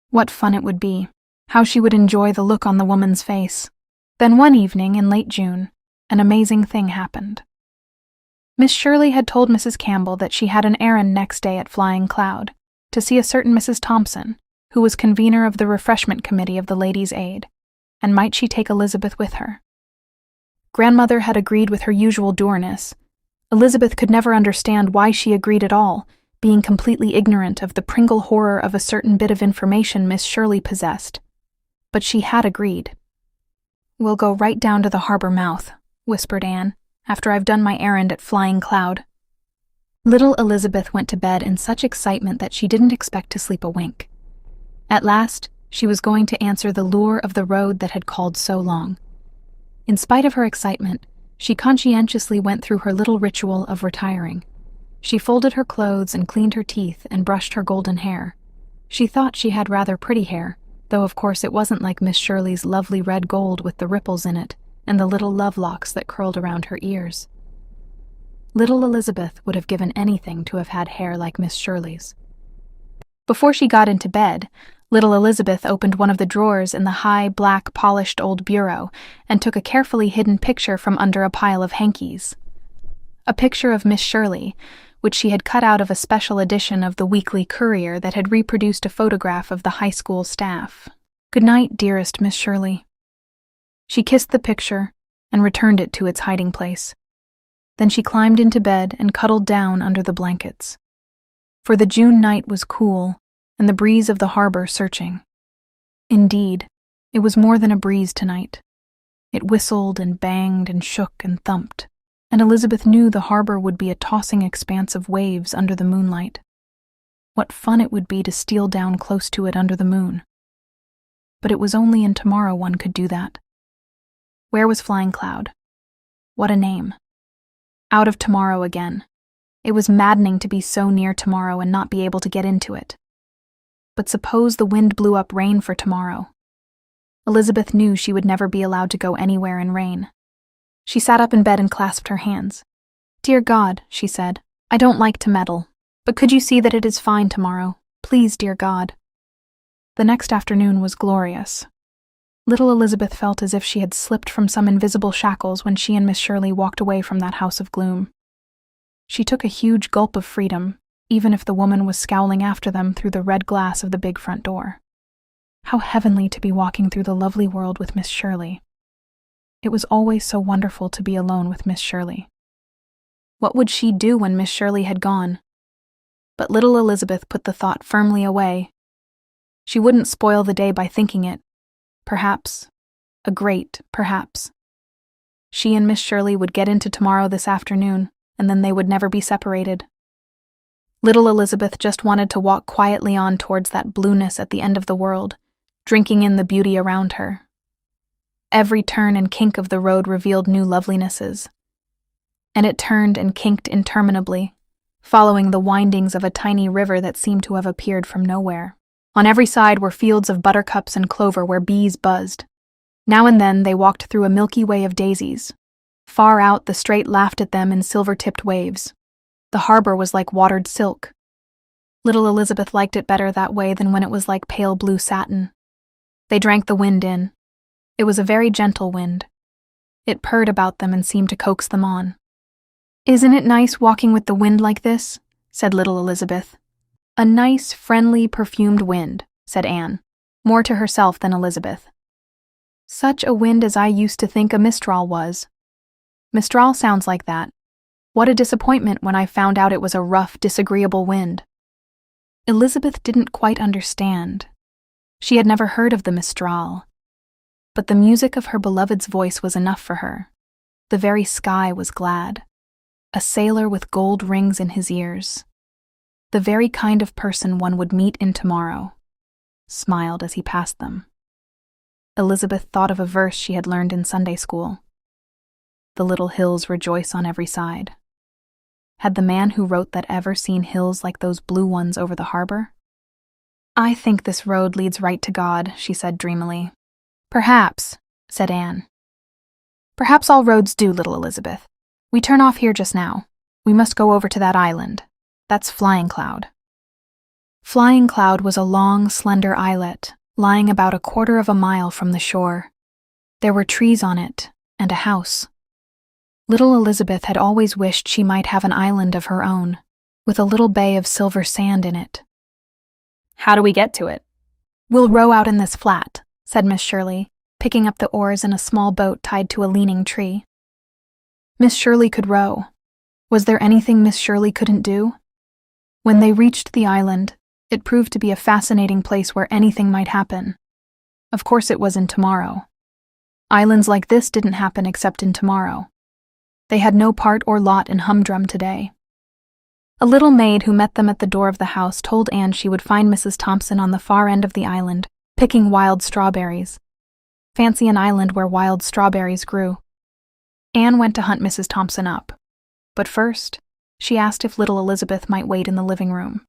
What fun it would be. How she would enjoy the look on the woman's face. Then one evening in late June, an amazing thing happened. Miss Shirley had told Mrs. Campbell that she had an errand next day at Flying Cloud, to see a certain Mrs. Thompson, who was convener of the refreshment committee of the Ladies' Aid, and might she take Elizabeth with her? Grandmother had agreed with her usual dourness. Elizabeth could never understand why she agreed at all, being completely ignorant of the Pringle horror of a certain bit of information Miss Shirley possessed. But she had agreed. "We'll go right down to the harbor mouth," whispered Anne, "after I've done my errand at Flying Cloud." Little Elizabeth went to bed in such excitement that she didn't expect to sleep a wink. At last, she was going to answer the lure of the road that had called so long. In spite of her excitement, she conscientiously went through her little ritual of retiring. She folded her clothes and cleaned her teeth and brushed her golden hair. She thought she had rather pretty hair, though of course it wasn't like Miss Shirley's lovely red gold with the ripples in it and the little love locks that curled around her ears. Little Elizabeth would have given anything to have had hair like Miss Shirley's. Before she got into bed, little Elizabeth opened one of the drawers in the high, black, polished old bureau and took a carefully hidden picture from under a pile of hankies. A picture of Miss Shirley, which she had cut out of a special edition of the Weekly Courier that had reproduced a photograph of the high school staff. "Good night, dearest Miss Shirley." She kissed the picture and returned it to its hiding place. Then she climbed into bed and cuddled down under the blankets. For the June night was cool, and the breeze of the harbor searching. Indeed, it was more than a breeze tonight. It whistled and banged and shook and thumped, and Elizabeth knew the harbor would be a tossing expanse of waves under the moonlight. What fun it would be to steal down close to it under the moon. But it was only in tomorrow one could do that. Where was Flying Cloud? What a name. Out of tomorrow again. It was maddening to be so near tomorrow and not be able to get into it. But suppose the wind blew up rain for tomorrow. Elizabeth knew she would never be allowed to go anywhere in rain. She sat up in bed and clasped her hands. "Dear God," she said, "I don't like to meddle, but could you see that it is fine tomorrow? Please, dear God." The next afternoon was glorious. Little Elizabeth felt as if she had slipped from some invisible shackles when she and Miss Shirley walked away from that house of gloom. She took a huge gulp of freedom, even if the woman was scowling after them through the red glass of the big front door. How heavenly to be walking through the lovely world with Miss Shirley. It was always so wonderful to be alone with Miss Shirley. What would she do when Miss Shirley had gone? But little Elizabeth put the thought firmly away. She wouldn't spoil the day by thinking it. Perhaps, a great perhaps. She and Miss Shirley would get into tomorrow this afternoon, and then they would never be separated. Little Elizabeth just wanted to walk quietly on towards that blueness at the end of the world, drinking in the beauty around her. Every turn and kink of the road revealed new lovelinesses. And it turned and kinked interminably, following the windings of a tiny river that seemed to have appeared from nowhere. On every side were fields of buttercups and clover where bees buzzed. Now and then they walked through a milky way of daisies. Far out, the strait laughed at them in silver-tipped waves. The harbor was like watered silk. Little Elizabeth liked it better that way than when it was like pale blue satin. They drank the wind in. It was a very gentle wind. It purred about them and seemed to coax them on. "Isn't it nice walking with the wind like this?" said little Elizabeth. "A nice, friendly, perfumed wind," said Anne, more to herself than Elizabeth. "Such a wind as I used to think a mistral was. Mistral sounds like that. What a disappointment when I found out it was a rough, disagreeable wind." Elizabeth didn't quite understand. She had never heard of the mistral. But the music of her beloved's voice was enough for her. The very sky was glad. A sailor with gold rings in his ears. The very kind of person one would meet in tomorrow, smiled as he passed them. Elizabeth thought of a verse she had learned in Sunday school. The little hills rejoice on every side. Had the man who wrote that ever seen hills like those blue ones over the harbor? "I think this road leads right to God," she said dreamily. "Perhaps," said Anne. "Perhaps all roads do, little Elizabeth. We turn off here just now. We must go over to that island. That's Flying Cloud." Flying Cloud was a long, slender islet, lying about 1/4 of a mile from the shore. There were trees on it, and a house. Little Elizabeth had always wished she might have an island of her own, with a little bay of silver sand in it. "How do we get to it?" "We'll row out in this flat," said Miss Shirley, picking up the oars in a small boat tied to a leaning tree. Miss Shirley could row. Was there anything Miss Shirley couldn't do? When they reached the island, it proved to be a fascinating place where anything might happen. Of course it was in Tomorrow. Islands like this didn't happen except in Tomorrow. They had no part or lot in Humdrum today. A little maid who met them at the door of the house told Anne she would find Mrs. Thompson on the far end of the island, picking wild strawberries. Fancy an island where wild strawberries grew. Anne went to hunt Mrs. Thompson up. But first, she asked if little Elizabeth might wait in the living room.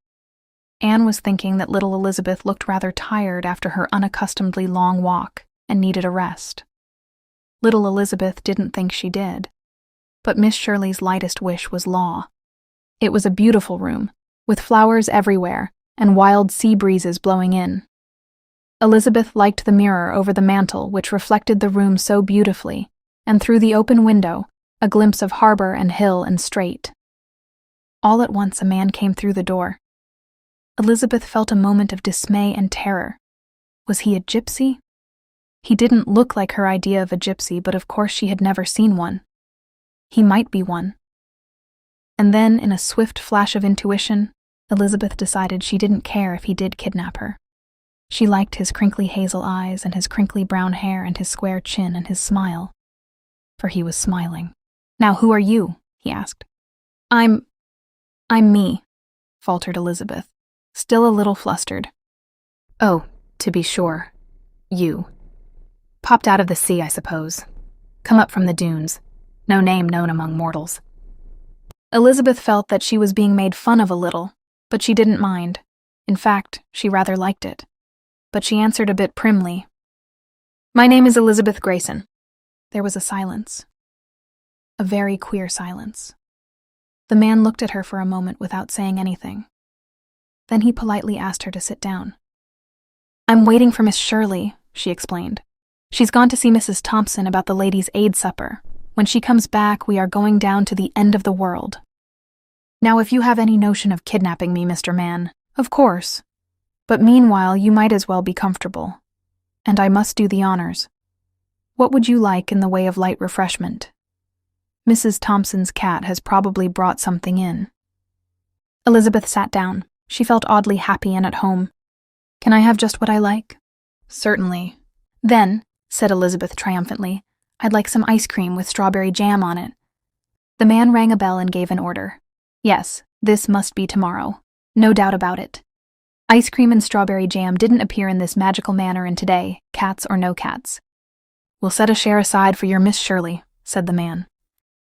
Anne was thinking that little Elizabeth looked rather tired after her unaccustomedly long walk and needed a rest. Little Elizabeth didn't think she did. But Miss Shirley's lightest wish was law. It was a beautiful room, with flowers everywhere and wild sea breezes blowing in. Elizabeth liked the mirror over the mantel, which reflected the room so beautifully, and through the open window, a glimpse of harbor and hill and strait. All at once a man came through the door. Elizabeth felt a moment of dismay and terror. Was he a gypsy? He didn't look like her idea of a gypsy, but of course she had never seen one. He might be one. And then, in a swift flash of intuition, Elizabeth decided she didn't care if he did kidnap her. She liked his crinkly hazel eyes and his crinkly brown hair and his square chin and his smile. For he was smiling. "Now who are you?" he asked. I'm me," faltered Elizabeth, still a little flustered. "Oh, to be sure. You. Popped out of the sea, I suppose. Come up from the dunes. No name known among mortals." Elizabeth felt that she was being made fun of a little, but she didn't mind. In fact, she rather liked it. But she answered a bit primly. "My name is Elizabeth Grayson." There was a silence. A very queer silence. The man looked at her for a moment without saying anything. Then he politely asked her to sit down. "I'm waiting for Miss Shirley," she explained. "She's gone to see Mrs. Thompson about the ladies' aid supper. When she comes back, we are going down to the end of the world. Now, if you have any notion of kidnapping me, Mr. Man, of course. But meanwhile, you might as well be comfortable. And I must do the honors. What would you like in the way of light refreshment? Mrs. Thompson's cat has probably brought something in." Elizabeth sat down. She felt oddly happy and at home. "Can I have just what I like?" "Certainly." "Then," said Elizabeth triumphantly, "I'd like some ice cream with strawberry jam on it." The man rang a bell and gave an order. Yes, this must be tomorrow. No doubt about it. Ice cream and strawberry jam didn't appear in this magical manner in today, cats or no cats. "We'll set a share aside for your Miss Shirley," said the man.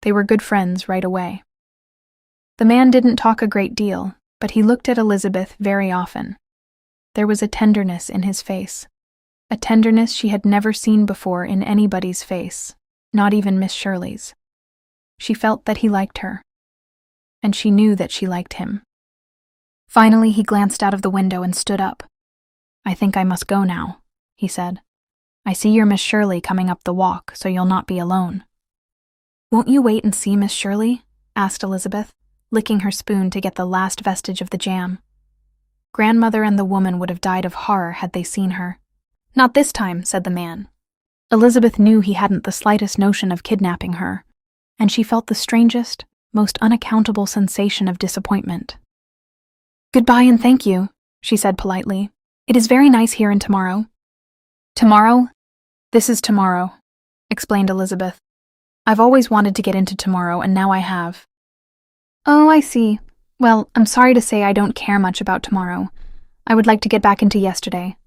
They were good friends right away. The man didn't talk a great deal, but he looked at Elizabeth very often. There was a tenderness in his face. A tenderness she had never seen before in anybody's face, not even Miss Shirley's. She felt that he liked her, and she knew that she liked him. Finally, he glanced out of the window and stood up. "I think I must go now," he said. "I see your Miss Shirley coming up the walk, so you'll not be alone." "Won't you wait and see Miss Shirley?" asked Elizabeth, licking her spoon to get the last vestige of the jam. Grandmother and the woman would have died of horror had they seen her. "Not this time," said the man. Elizabeth knew he hadn't the slightest notion of kidnapping her, and she felt the strangest, most unaccountable sensation of disappointment. "Goodbye and thank you," she said politely. "It is very nice here in Tomorrow." "Tomorrow? This is Tomorrow," explained Elizabeth. "I've always wanted to get into Tomorrow, and now I have." "Oh, I see. Well, I'm sorry to say I don't care much about Tomorrow. I would like to get back into Yesterday."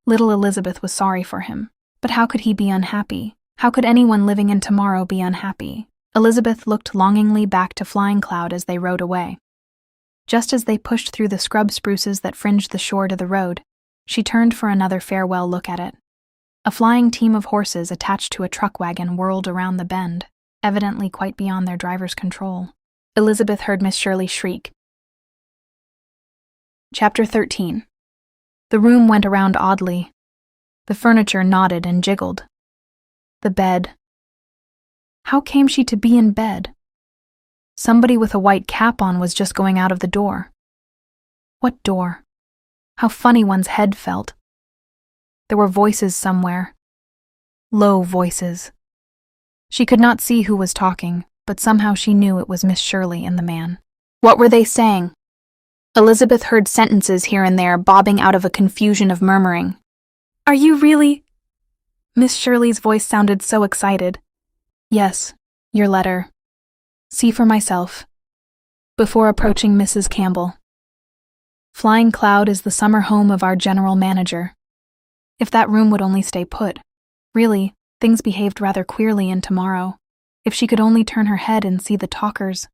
Little Elizabeth was sorry for him. But how could he be unhappy? How could anyone living in Tomorrow be unhappy? Elizabeth looked longingly back to Flying Cloud as they rode away. Just as they pushed through the scrub spruces that fringed the shore to the road, she turned for another farewell look at it. A flying team of horses attached to a truck wagon whirled around the bend, evidently quite beyond their driver's control. Elizabeth heard Miss Shirley shriek. Chapter 13. The room went around oddly. The furniture nodded and jiggled. The bed. How came she to be in bed? Somebody with a white cap on was just going out of the door. What door? How funny one's head felt. There were voices somewhere. Low voices. She could not see who was talking, but somehow she knew it was Miss Shirley and the man. What were they saying? Elizabeth heard sentences here and there bobbing out of a confusion of murmuring. Are you really? Miss Shirley's voice sounded so excited. Yes, your letter. See for myself. Before approaching Mrs. Campbell. Flying Cloud is the summer home of our general manager. If that room would only stay put. Really, things behaved rather queerly in tomorrow. If she could only turn her head and see the talkers.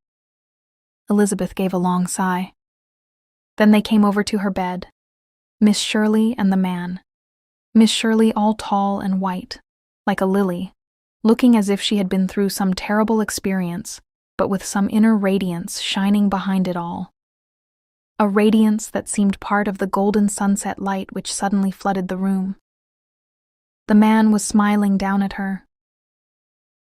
Elizabeth gave a long sigh. Then they came over to her bed. Miss Shirley and the man. Miss Shirley all tall and white, like a lily, looking as if she had been through some terrible experience, but with some inner radiance shining behind it all. A radiance that seemed part of the golden sunset light which suddenly flooded the room. The man was smiling down at her.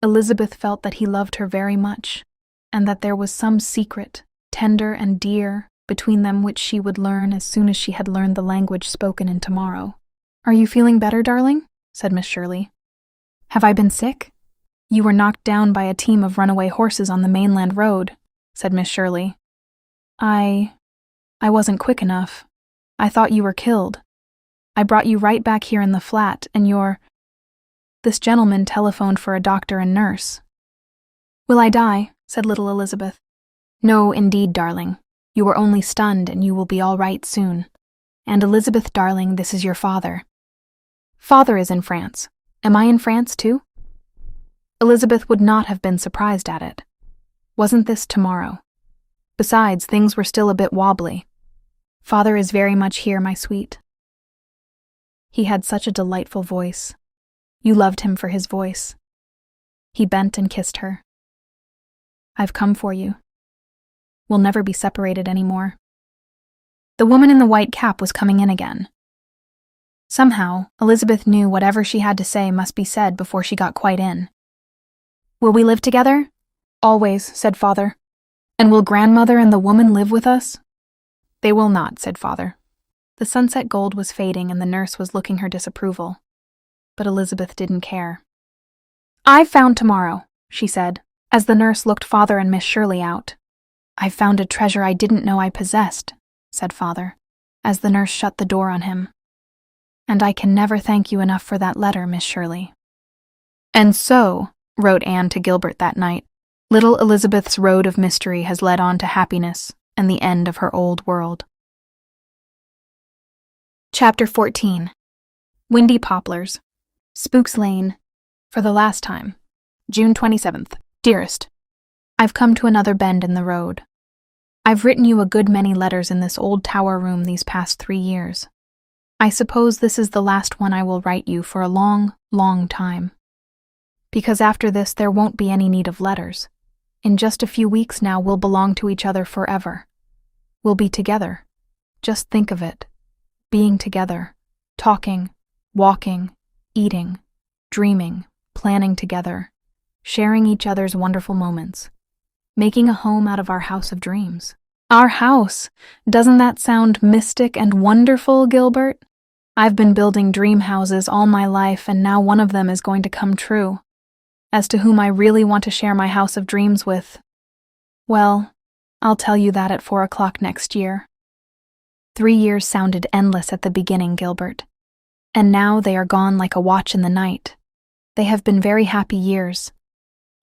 Elizabeth felt that he loved her very much, and that there was some secret, tender and dear, between them which she would learn as soon as she had learned the language spoken in tomorrow. Are you feeling better, darling? Said Miss Shirley. Have I been sick? You were knocked down by a team of runaway horses on the mainland road, said Miss Shirley. I wasn't quick enough. I thought you were killed. I brought you right back here in the flat, and This gentleman telephoned for a doctor and nurse. Will I die? Said little Elizabeth. No, indeed, darling. You were only stunned, and you will be all right soon. And Elizabeth, darling, this is your father. Father is in France. Am I in France, too? Elizabeth would not have been surprised at it. Wasn't this tomorrow? Besides, things were still a bit wobbly. Father is very much here, my sweet. He had such a delightful voice. You loved him for his voice. He bent and kissed her. I've come for you. We'll never be separated anymore. The woman in the white cap was coming in again. Somehow, Elizabeth knew whatever she had to say must be said before she got quite in. Will we live together? Always, said Father. And will grandmother and the woman live with us? They will not, said Father. The sunset gold was fading and the nurse was looking her disapproval. But Elizabeth didn't care. I've found tomorrow, she said, as the nurse looked Father and Miss Shirley out. I've found a treasure I didn't know I possessed, said Father, as the nurse shut the door on him. And I can never thank you enough for that letter, Miss Shirley. And so, wrote Anne to Gilbert that night, little Elizabeth's road of mystery has led on to happiness and the end of her old world. Chapter 14. Windy Poplars. Spooks Lane. For the last time. June 27th. Dearest, I've come to another bend in the road. I've written you a good many letters in this old tower room these past 3 years. I suppose this is the last one I will write you for a long, long time. Because after this there won't be any need of letters. In just a few weeks now we'll belong to each other forever. We'll be together. Just think of it. Being together. Talking, walking, eating, dreaming, planning together. Sharing each other's wonderful moments. Making a home out of our house of dreams. Our house! Doesn't that sound mystic and wonderful, Gilbert? I've been building dream houses all my life, and now one of them is going to come true. As to whom I really want to share my house of dreams with, well, I'll tell you that at 4 o'clock next year. 3 years sounded endless at the beginning, Gilbert. And now they are gone like a watch in the night. They have been very happy years,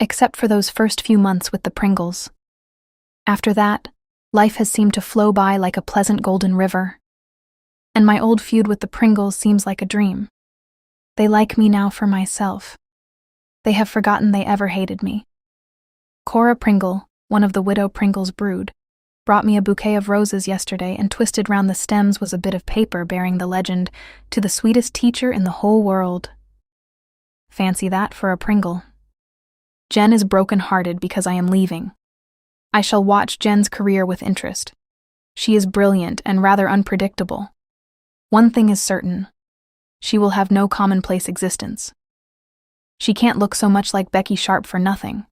except for those first few months with the Pringles. After that, life has seemed to flow by like a pleasant golden river. And my old feud with the Pringles seems like a dream. They like me now for myself. They have forgotten they ever hated me. Cora Pringle, one of the Widow Pringle's brood, brought me a bouquet of roses yesterday, and twisted round the stems was a bit of paper bearing the legend, "To the sweetest teacher in the whole world." Fancy that for a Pringle. Jen is broken-hearted because I am leaving. I shall watch Jen's career with interest. She is brilliant and rather unpredictable. One thing is certain. She will have no commonplace existence. She can't look so much like Becky Sharp for nothing.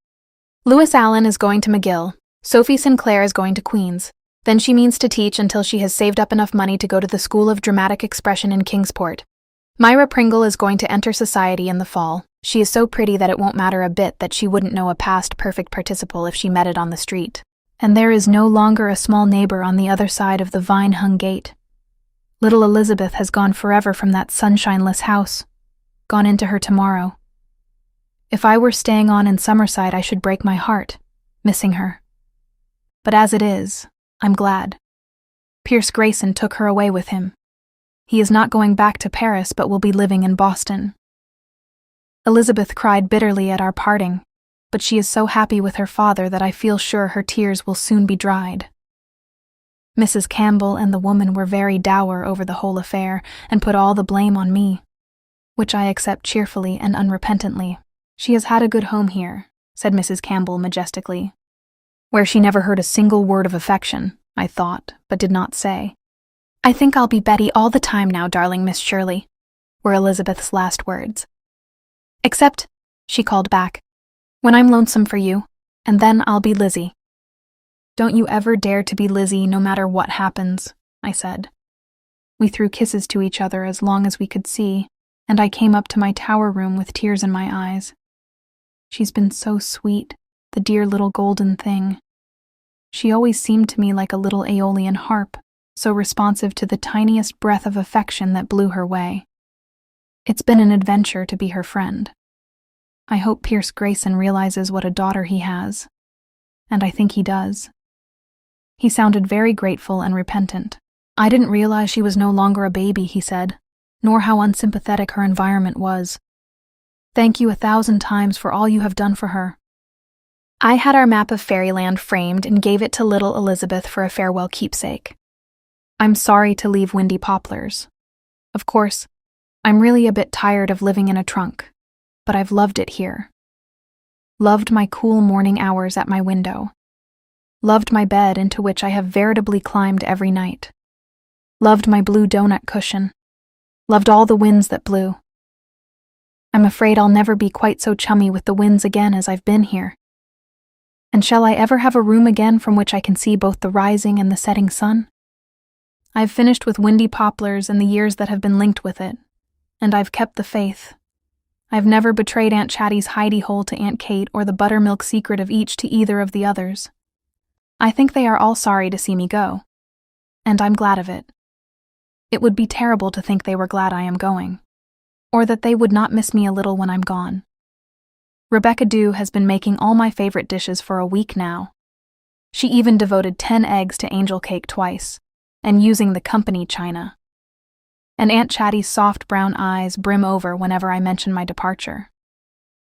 Lewis Allen is going to McGill. Sophie Sinclair is going to Queen's. Then she means to teach until she has saved up enough money to go to the School of Dramatic Expression in Kingsport. Myra Pringle is going to enter society in the fall. She is so pretty that it won't matter a bit that she wouldn't know a past perfect participle if she met it on the street. And there is no longer a small neighbor on the other side of the vine-hung gate. Little Elizabeth has gone forever from that sunshineless house, gone into her tomorrow. If I were staying on in Summerside, I should break my heart, missing her. But as it is, I'm glad. Pierce Grayson took her away with him. He is not going back to Paris, but will be living in Boston. Elizabeth cried bitterly at our parting, but she is so happy with her father that I feel sure her tears will soon be dried. Mrs. Campbell and the woman were very dour over the whole affair and put all the blame on me, which I accept cheerfully and unrepentantly. She has had a good home here, said Mrs. Campbell majestically, where she never heard a single word of affection, I thought, but did not say. I think I'll be Betty all the time now, darling Miss Shirley, were Elizabeth's last words. Except, she called back, when I'm lonesome for you, and then I'll be Lizzie. Don't you ever dare to be Lizzie no matter what happens, I said. We threw kisses to each other as long as we could see, and I came up to my tower room with tears in my eyes. She's been so sweet, the dear little golden thing. She always seemed to me like a little Aeolian harp, so responsive to the tiniest breath of affection that blew her way. It's been an adventure to be her friend. I hope Pierce Grayson realizes what a daughter he has, and I think he does. He sounded very grateful and repentant. I didn't realize she was no longer a baby, he said, nor how unsympathetic her environment was. Thank you 1,000 times for all you have done for her. I had our map of fairyland framed and gave it to little Elizabeth for a farewell keepsake. I'm sorry to leave Windy Poplars. Of course, I'm really a bit tired of living in a trunk, but I've loved it here. Loved my cool morning hours at my window. Loved my bed into which I have veritably climbed every night. Loved my blue donut cushion. Loved all the winds that blew. I'm afraid I'll never be quite so chummy with the winds again as I've been here. And shall I ever have a room again from which I can see both the rising and the setting sun? I've finished with Windy Poplars and the years that have been linked with it, and I've kept the faith. I've never betrayed Aunt Chatty's hidey-hole to Aunt Kate or the buttermilk secret of each to either of the others. I think they are all sorry to see me go, and I'm glad of it. It would be terrible to think they were glad I am going, or that they would not miss me a little when I'm gone. Rebecca Dew has been making all my favorite dishes for a week now. She even devoted 10 eggs to angel cake twice, and using the company china. And Aunt Chatty's soft brown eyes brim over whenever I mention my departure.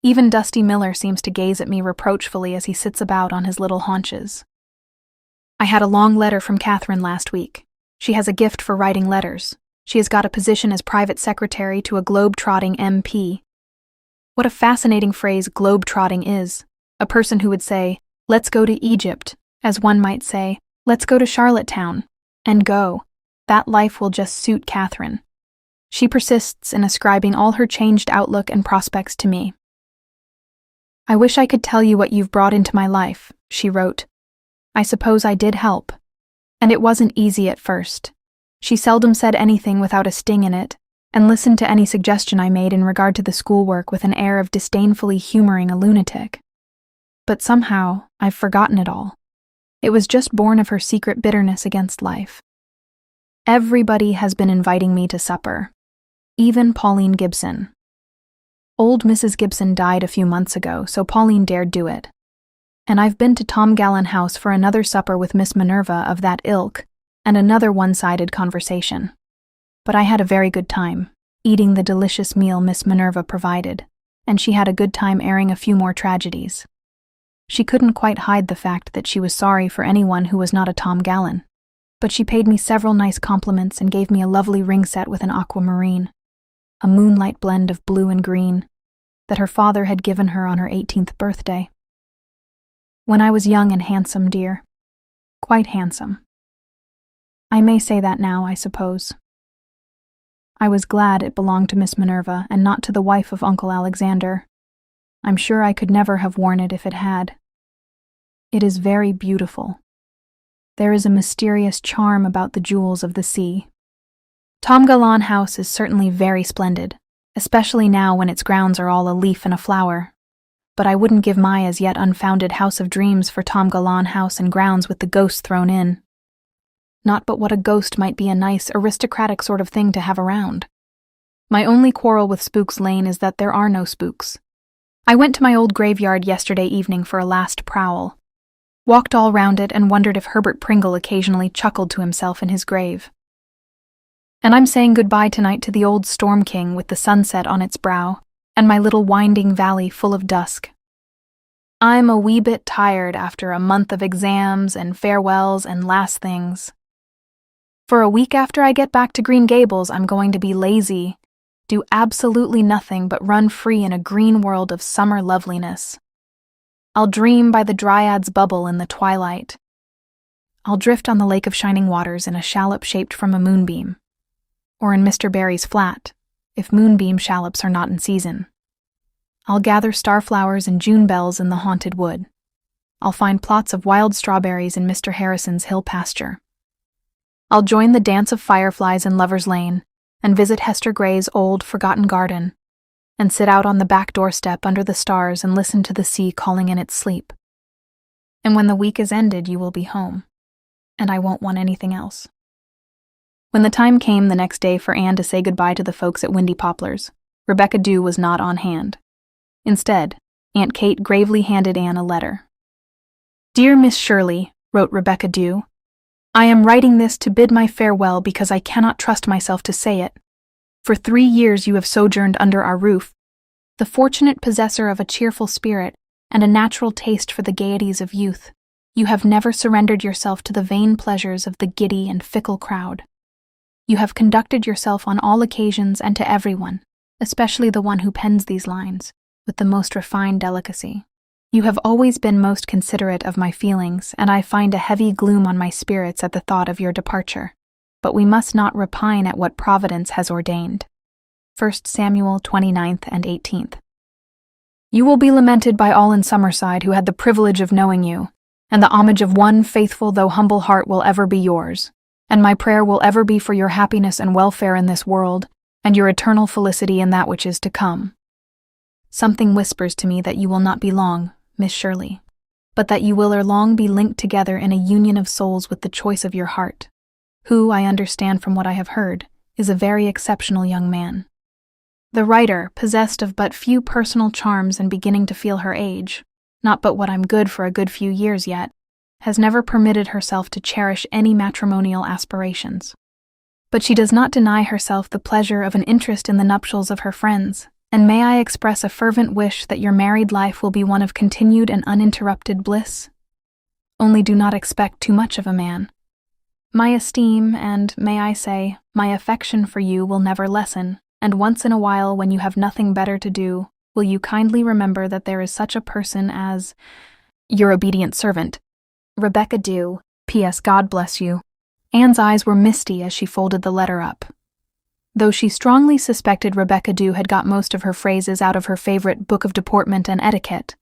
Even Dusty Miller seems to gaze at me reproachfully as he sits about on his little haunches. I had a long letter from Catherine last week. She has a gift for writing letters. She has got a position as private secretary to a globe-trotting MP. What a fascinating phrase globe-trotting is. A person who would say, let's go to Egypt, as one might say, let's go to Charlottetown, and go. That life will just suit Catherine. She persists in ascribing all her changed outlook and prospects to me. I wish I could tell you what you've brought into my life, she wrote. I suppose I did help. And it wasn't easy at first. She seldom said anything without a sting in it, and listened to any suggestion I made in regard to the schoolwork with an air of disdainfully humoring a lunatic. But somehow, I've forgotten it all. It was just born of her secret bitterness against life. Everybody has been inviting me to supper, even Pauline Gibson. Old Mrs. Gibson died a few months ago, so Pauline dared do it. And I've been to Tom Gallen House for another supper with Miss Minerva of that ilk, and another one-sided conversation. But I had a very good time, eating the delicious meal Miss Minerva provided, and she had a good time airing a few more tragedies. She couldn't quite hide the fact that she was sorry for anyone who was not a Tom Gallen, but she paid me several nice compliments and gave me a lovely ring set with an aquamarine, a moonlight blend of blue and green, that her father had given her on her 18th birthday. When I was young and handsome, dear. Quite handsome. I may say that now, I suppose. I was glad it belonged to Miss Minerva and not to the wife of Uncle Alexander. I'm sure I could never have worn it if it had. It is very beautiful. There is a mysterious charm about the jewels of the sea. Tom Galan House is certainly very splendid, especially now when its grounds are all a leaf and a flower. But I wouldn't give my as yet unfounded house of dreams for Tom Galan House and grounds with the ghost thrown in. Not but what a ghost might be a nice, aristocratic sort of thing to have around. My only quarrel with Spooks Lane is that there are no spooks. I went to my old graveyard yesterday evening for a last prowl, walked all round it and wondered if Herbert Pringle occasionally chuckled to himself in his grave. And I'm saying goodbye tonight to the old Storm King with the sunset on its brow, and my little winding valley full of dusk. I'm a wee bit tired after a month of exams and farewells and last things. For a week after I get back to Green Gables, I'm going to be lazy, do absolutely nothing but run free in a green world of summer loveliness. I'll dream by the Dryad's bubble in the twilight. I'll drift on the lake of shining waters in a shallop shaped from a moonbeam, or in Mr. Barry's flat, if moonbeam shallops are not in season. I'll gather starflowers and June bells in the haunted wood. I'll find plots of wild strawberries in Mr. Harrison's hill pasture. I'll join the dance of fireflies in Lover's Lane and visit Hester Gray's old, forgotten garden, and sit out on the back doorstep under the stars and listen to the sea calling in its sleep. And when the week is ended, you will be home, and I won't want anything else. When the time came the next day for Anne to say goodbye to the folks at Windy Poplars, Rebecca Dew was not on hand. Instead, Aunt Kate gravely handed Anne a letter. "Dear Miss Shirley," wrote Rebecca Dew, "I am writing this to bid my farewell because I cannot trust myself to say it. For 3 years you have sojourned under our roof, the fortunate possessor of a cheerful spirit and a natural taste for the gaieties of youth. You have never surrendered yourself to the vain pleasures of the giddy and fickle crowd. You have conducted yourself on all occasions and to everyone, especially the one who pens these lines, with the most refined delicacy. You have always been most considerate of my feelings, and I find a heavy gloom on my spirits at the thought of your departure. But we must not repine at what Providence has ordained." 1 Samuel 29th and 18th. "You will be lamented by all in Summerside who had the privilege of knowing you, and the homage of one faithful though humble heart will ever be yours, and my prayer will ever be for your happiness and welfare in this world, and your eternal felicity in that which is to come. Something whispers to me that you will not be long, Miss Shirley, but that you will ere long be linked together in a union of souls with the choice of your heart, who, I understand from what I have heard, is a very exceptional young man." The writer, possessed of but few personal charms and beginning to feel her age, not but what I'm good for a good few years yet, has never permitted herself to cherish any matrimonial aspirations. But she does not deny herself the pleasure of an interest in the nuptials of her friends, and may I express a fervent wish that your married life will be one of continued and uninterrupted bliss? Only do not expect too much of a man. My esteem and, may I say, my affection for you will never lessen, and once in a while when you have nothing better to do, will you kindly remember that there is such a person as your obedient servant, Rebecca Dew. P.S. God bless you." Anne's eyes were misty as she folded the letter up. Though she strongly suspected Rebecca Dew had got most of her phrases out of her favorite Book of Deportment and Etiquette,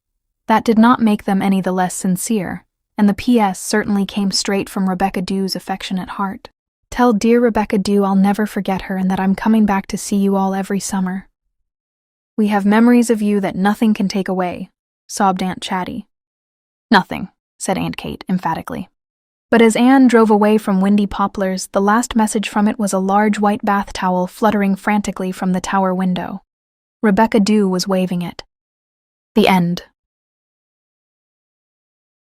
that did not make them any the less sincere, and the P.S. certainly came straight from Rebecca Dew's affectionate heart. "Tell dear Rebecca Dew I'll never forget her and that I'm coming back to see you all every summer. We have memories of you that nothing can take away," sobbed Aunt Chatty. "Nothing," said Aunt Kate emphatically. But as Anne drove away from Windy Poplars, the last message from it was a large white bath towel fluttering frantically from the tower window. Rebecca Dew was waving it. The end.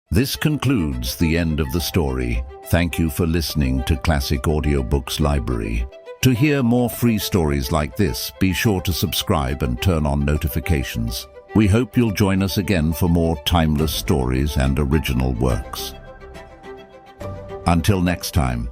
This concludes the end of the story. Thank you for listening to Classic Audiobooks Library. To hear more free stories like this, be sure to subscribe and turn on notifications. We hope you'll join us again for more timeless stories and original works. Until next time.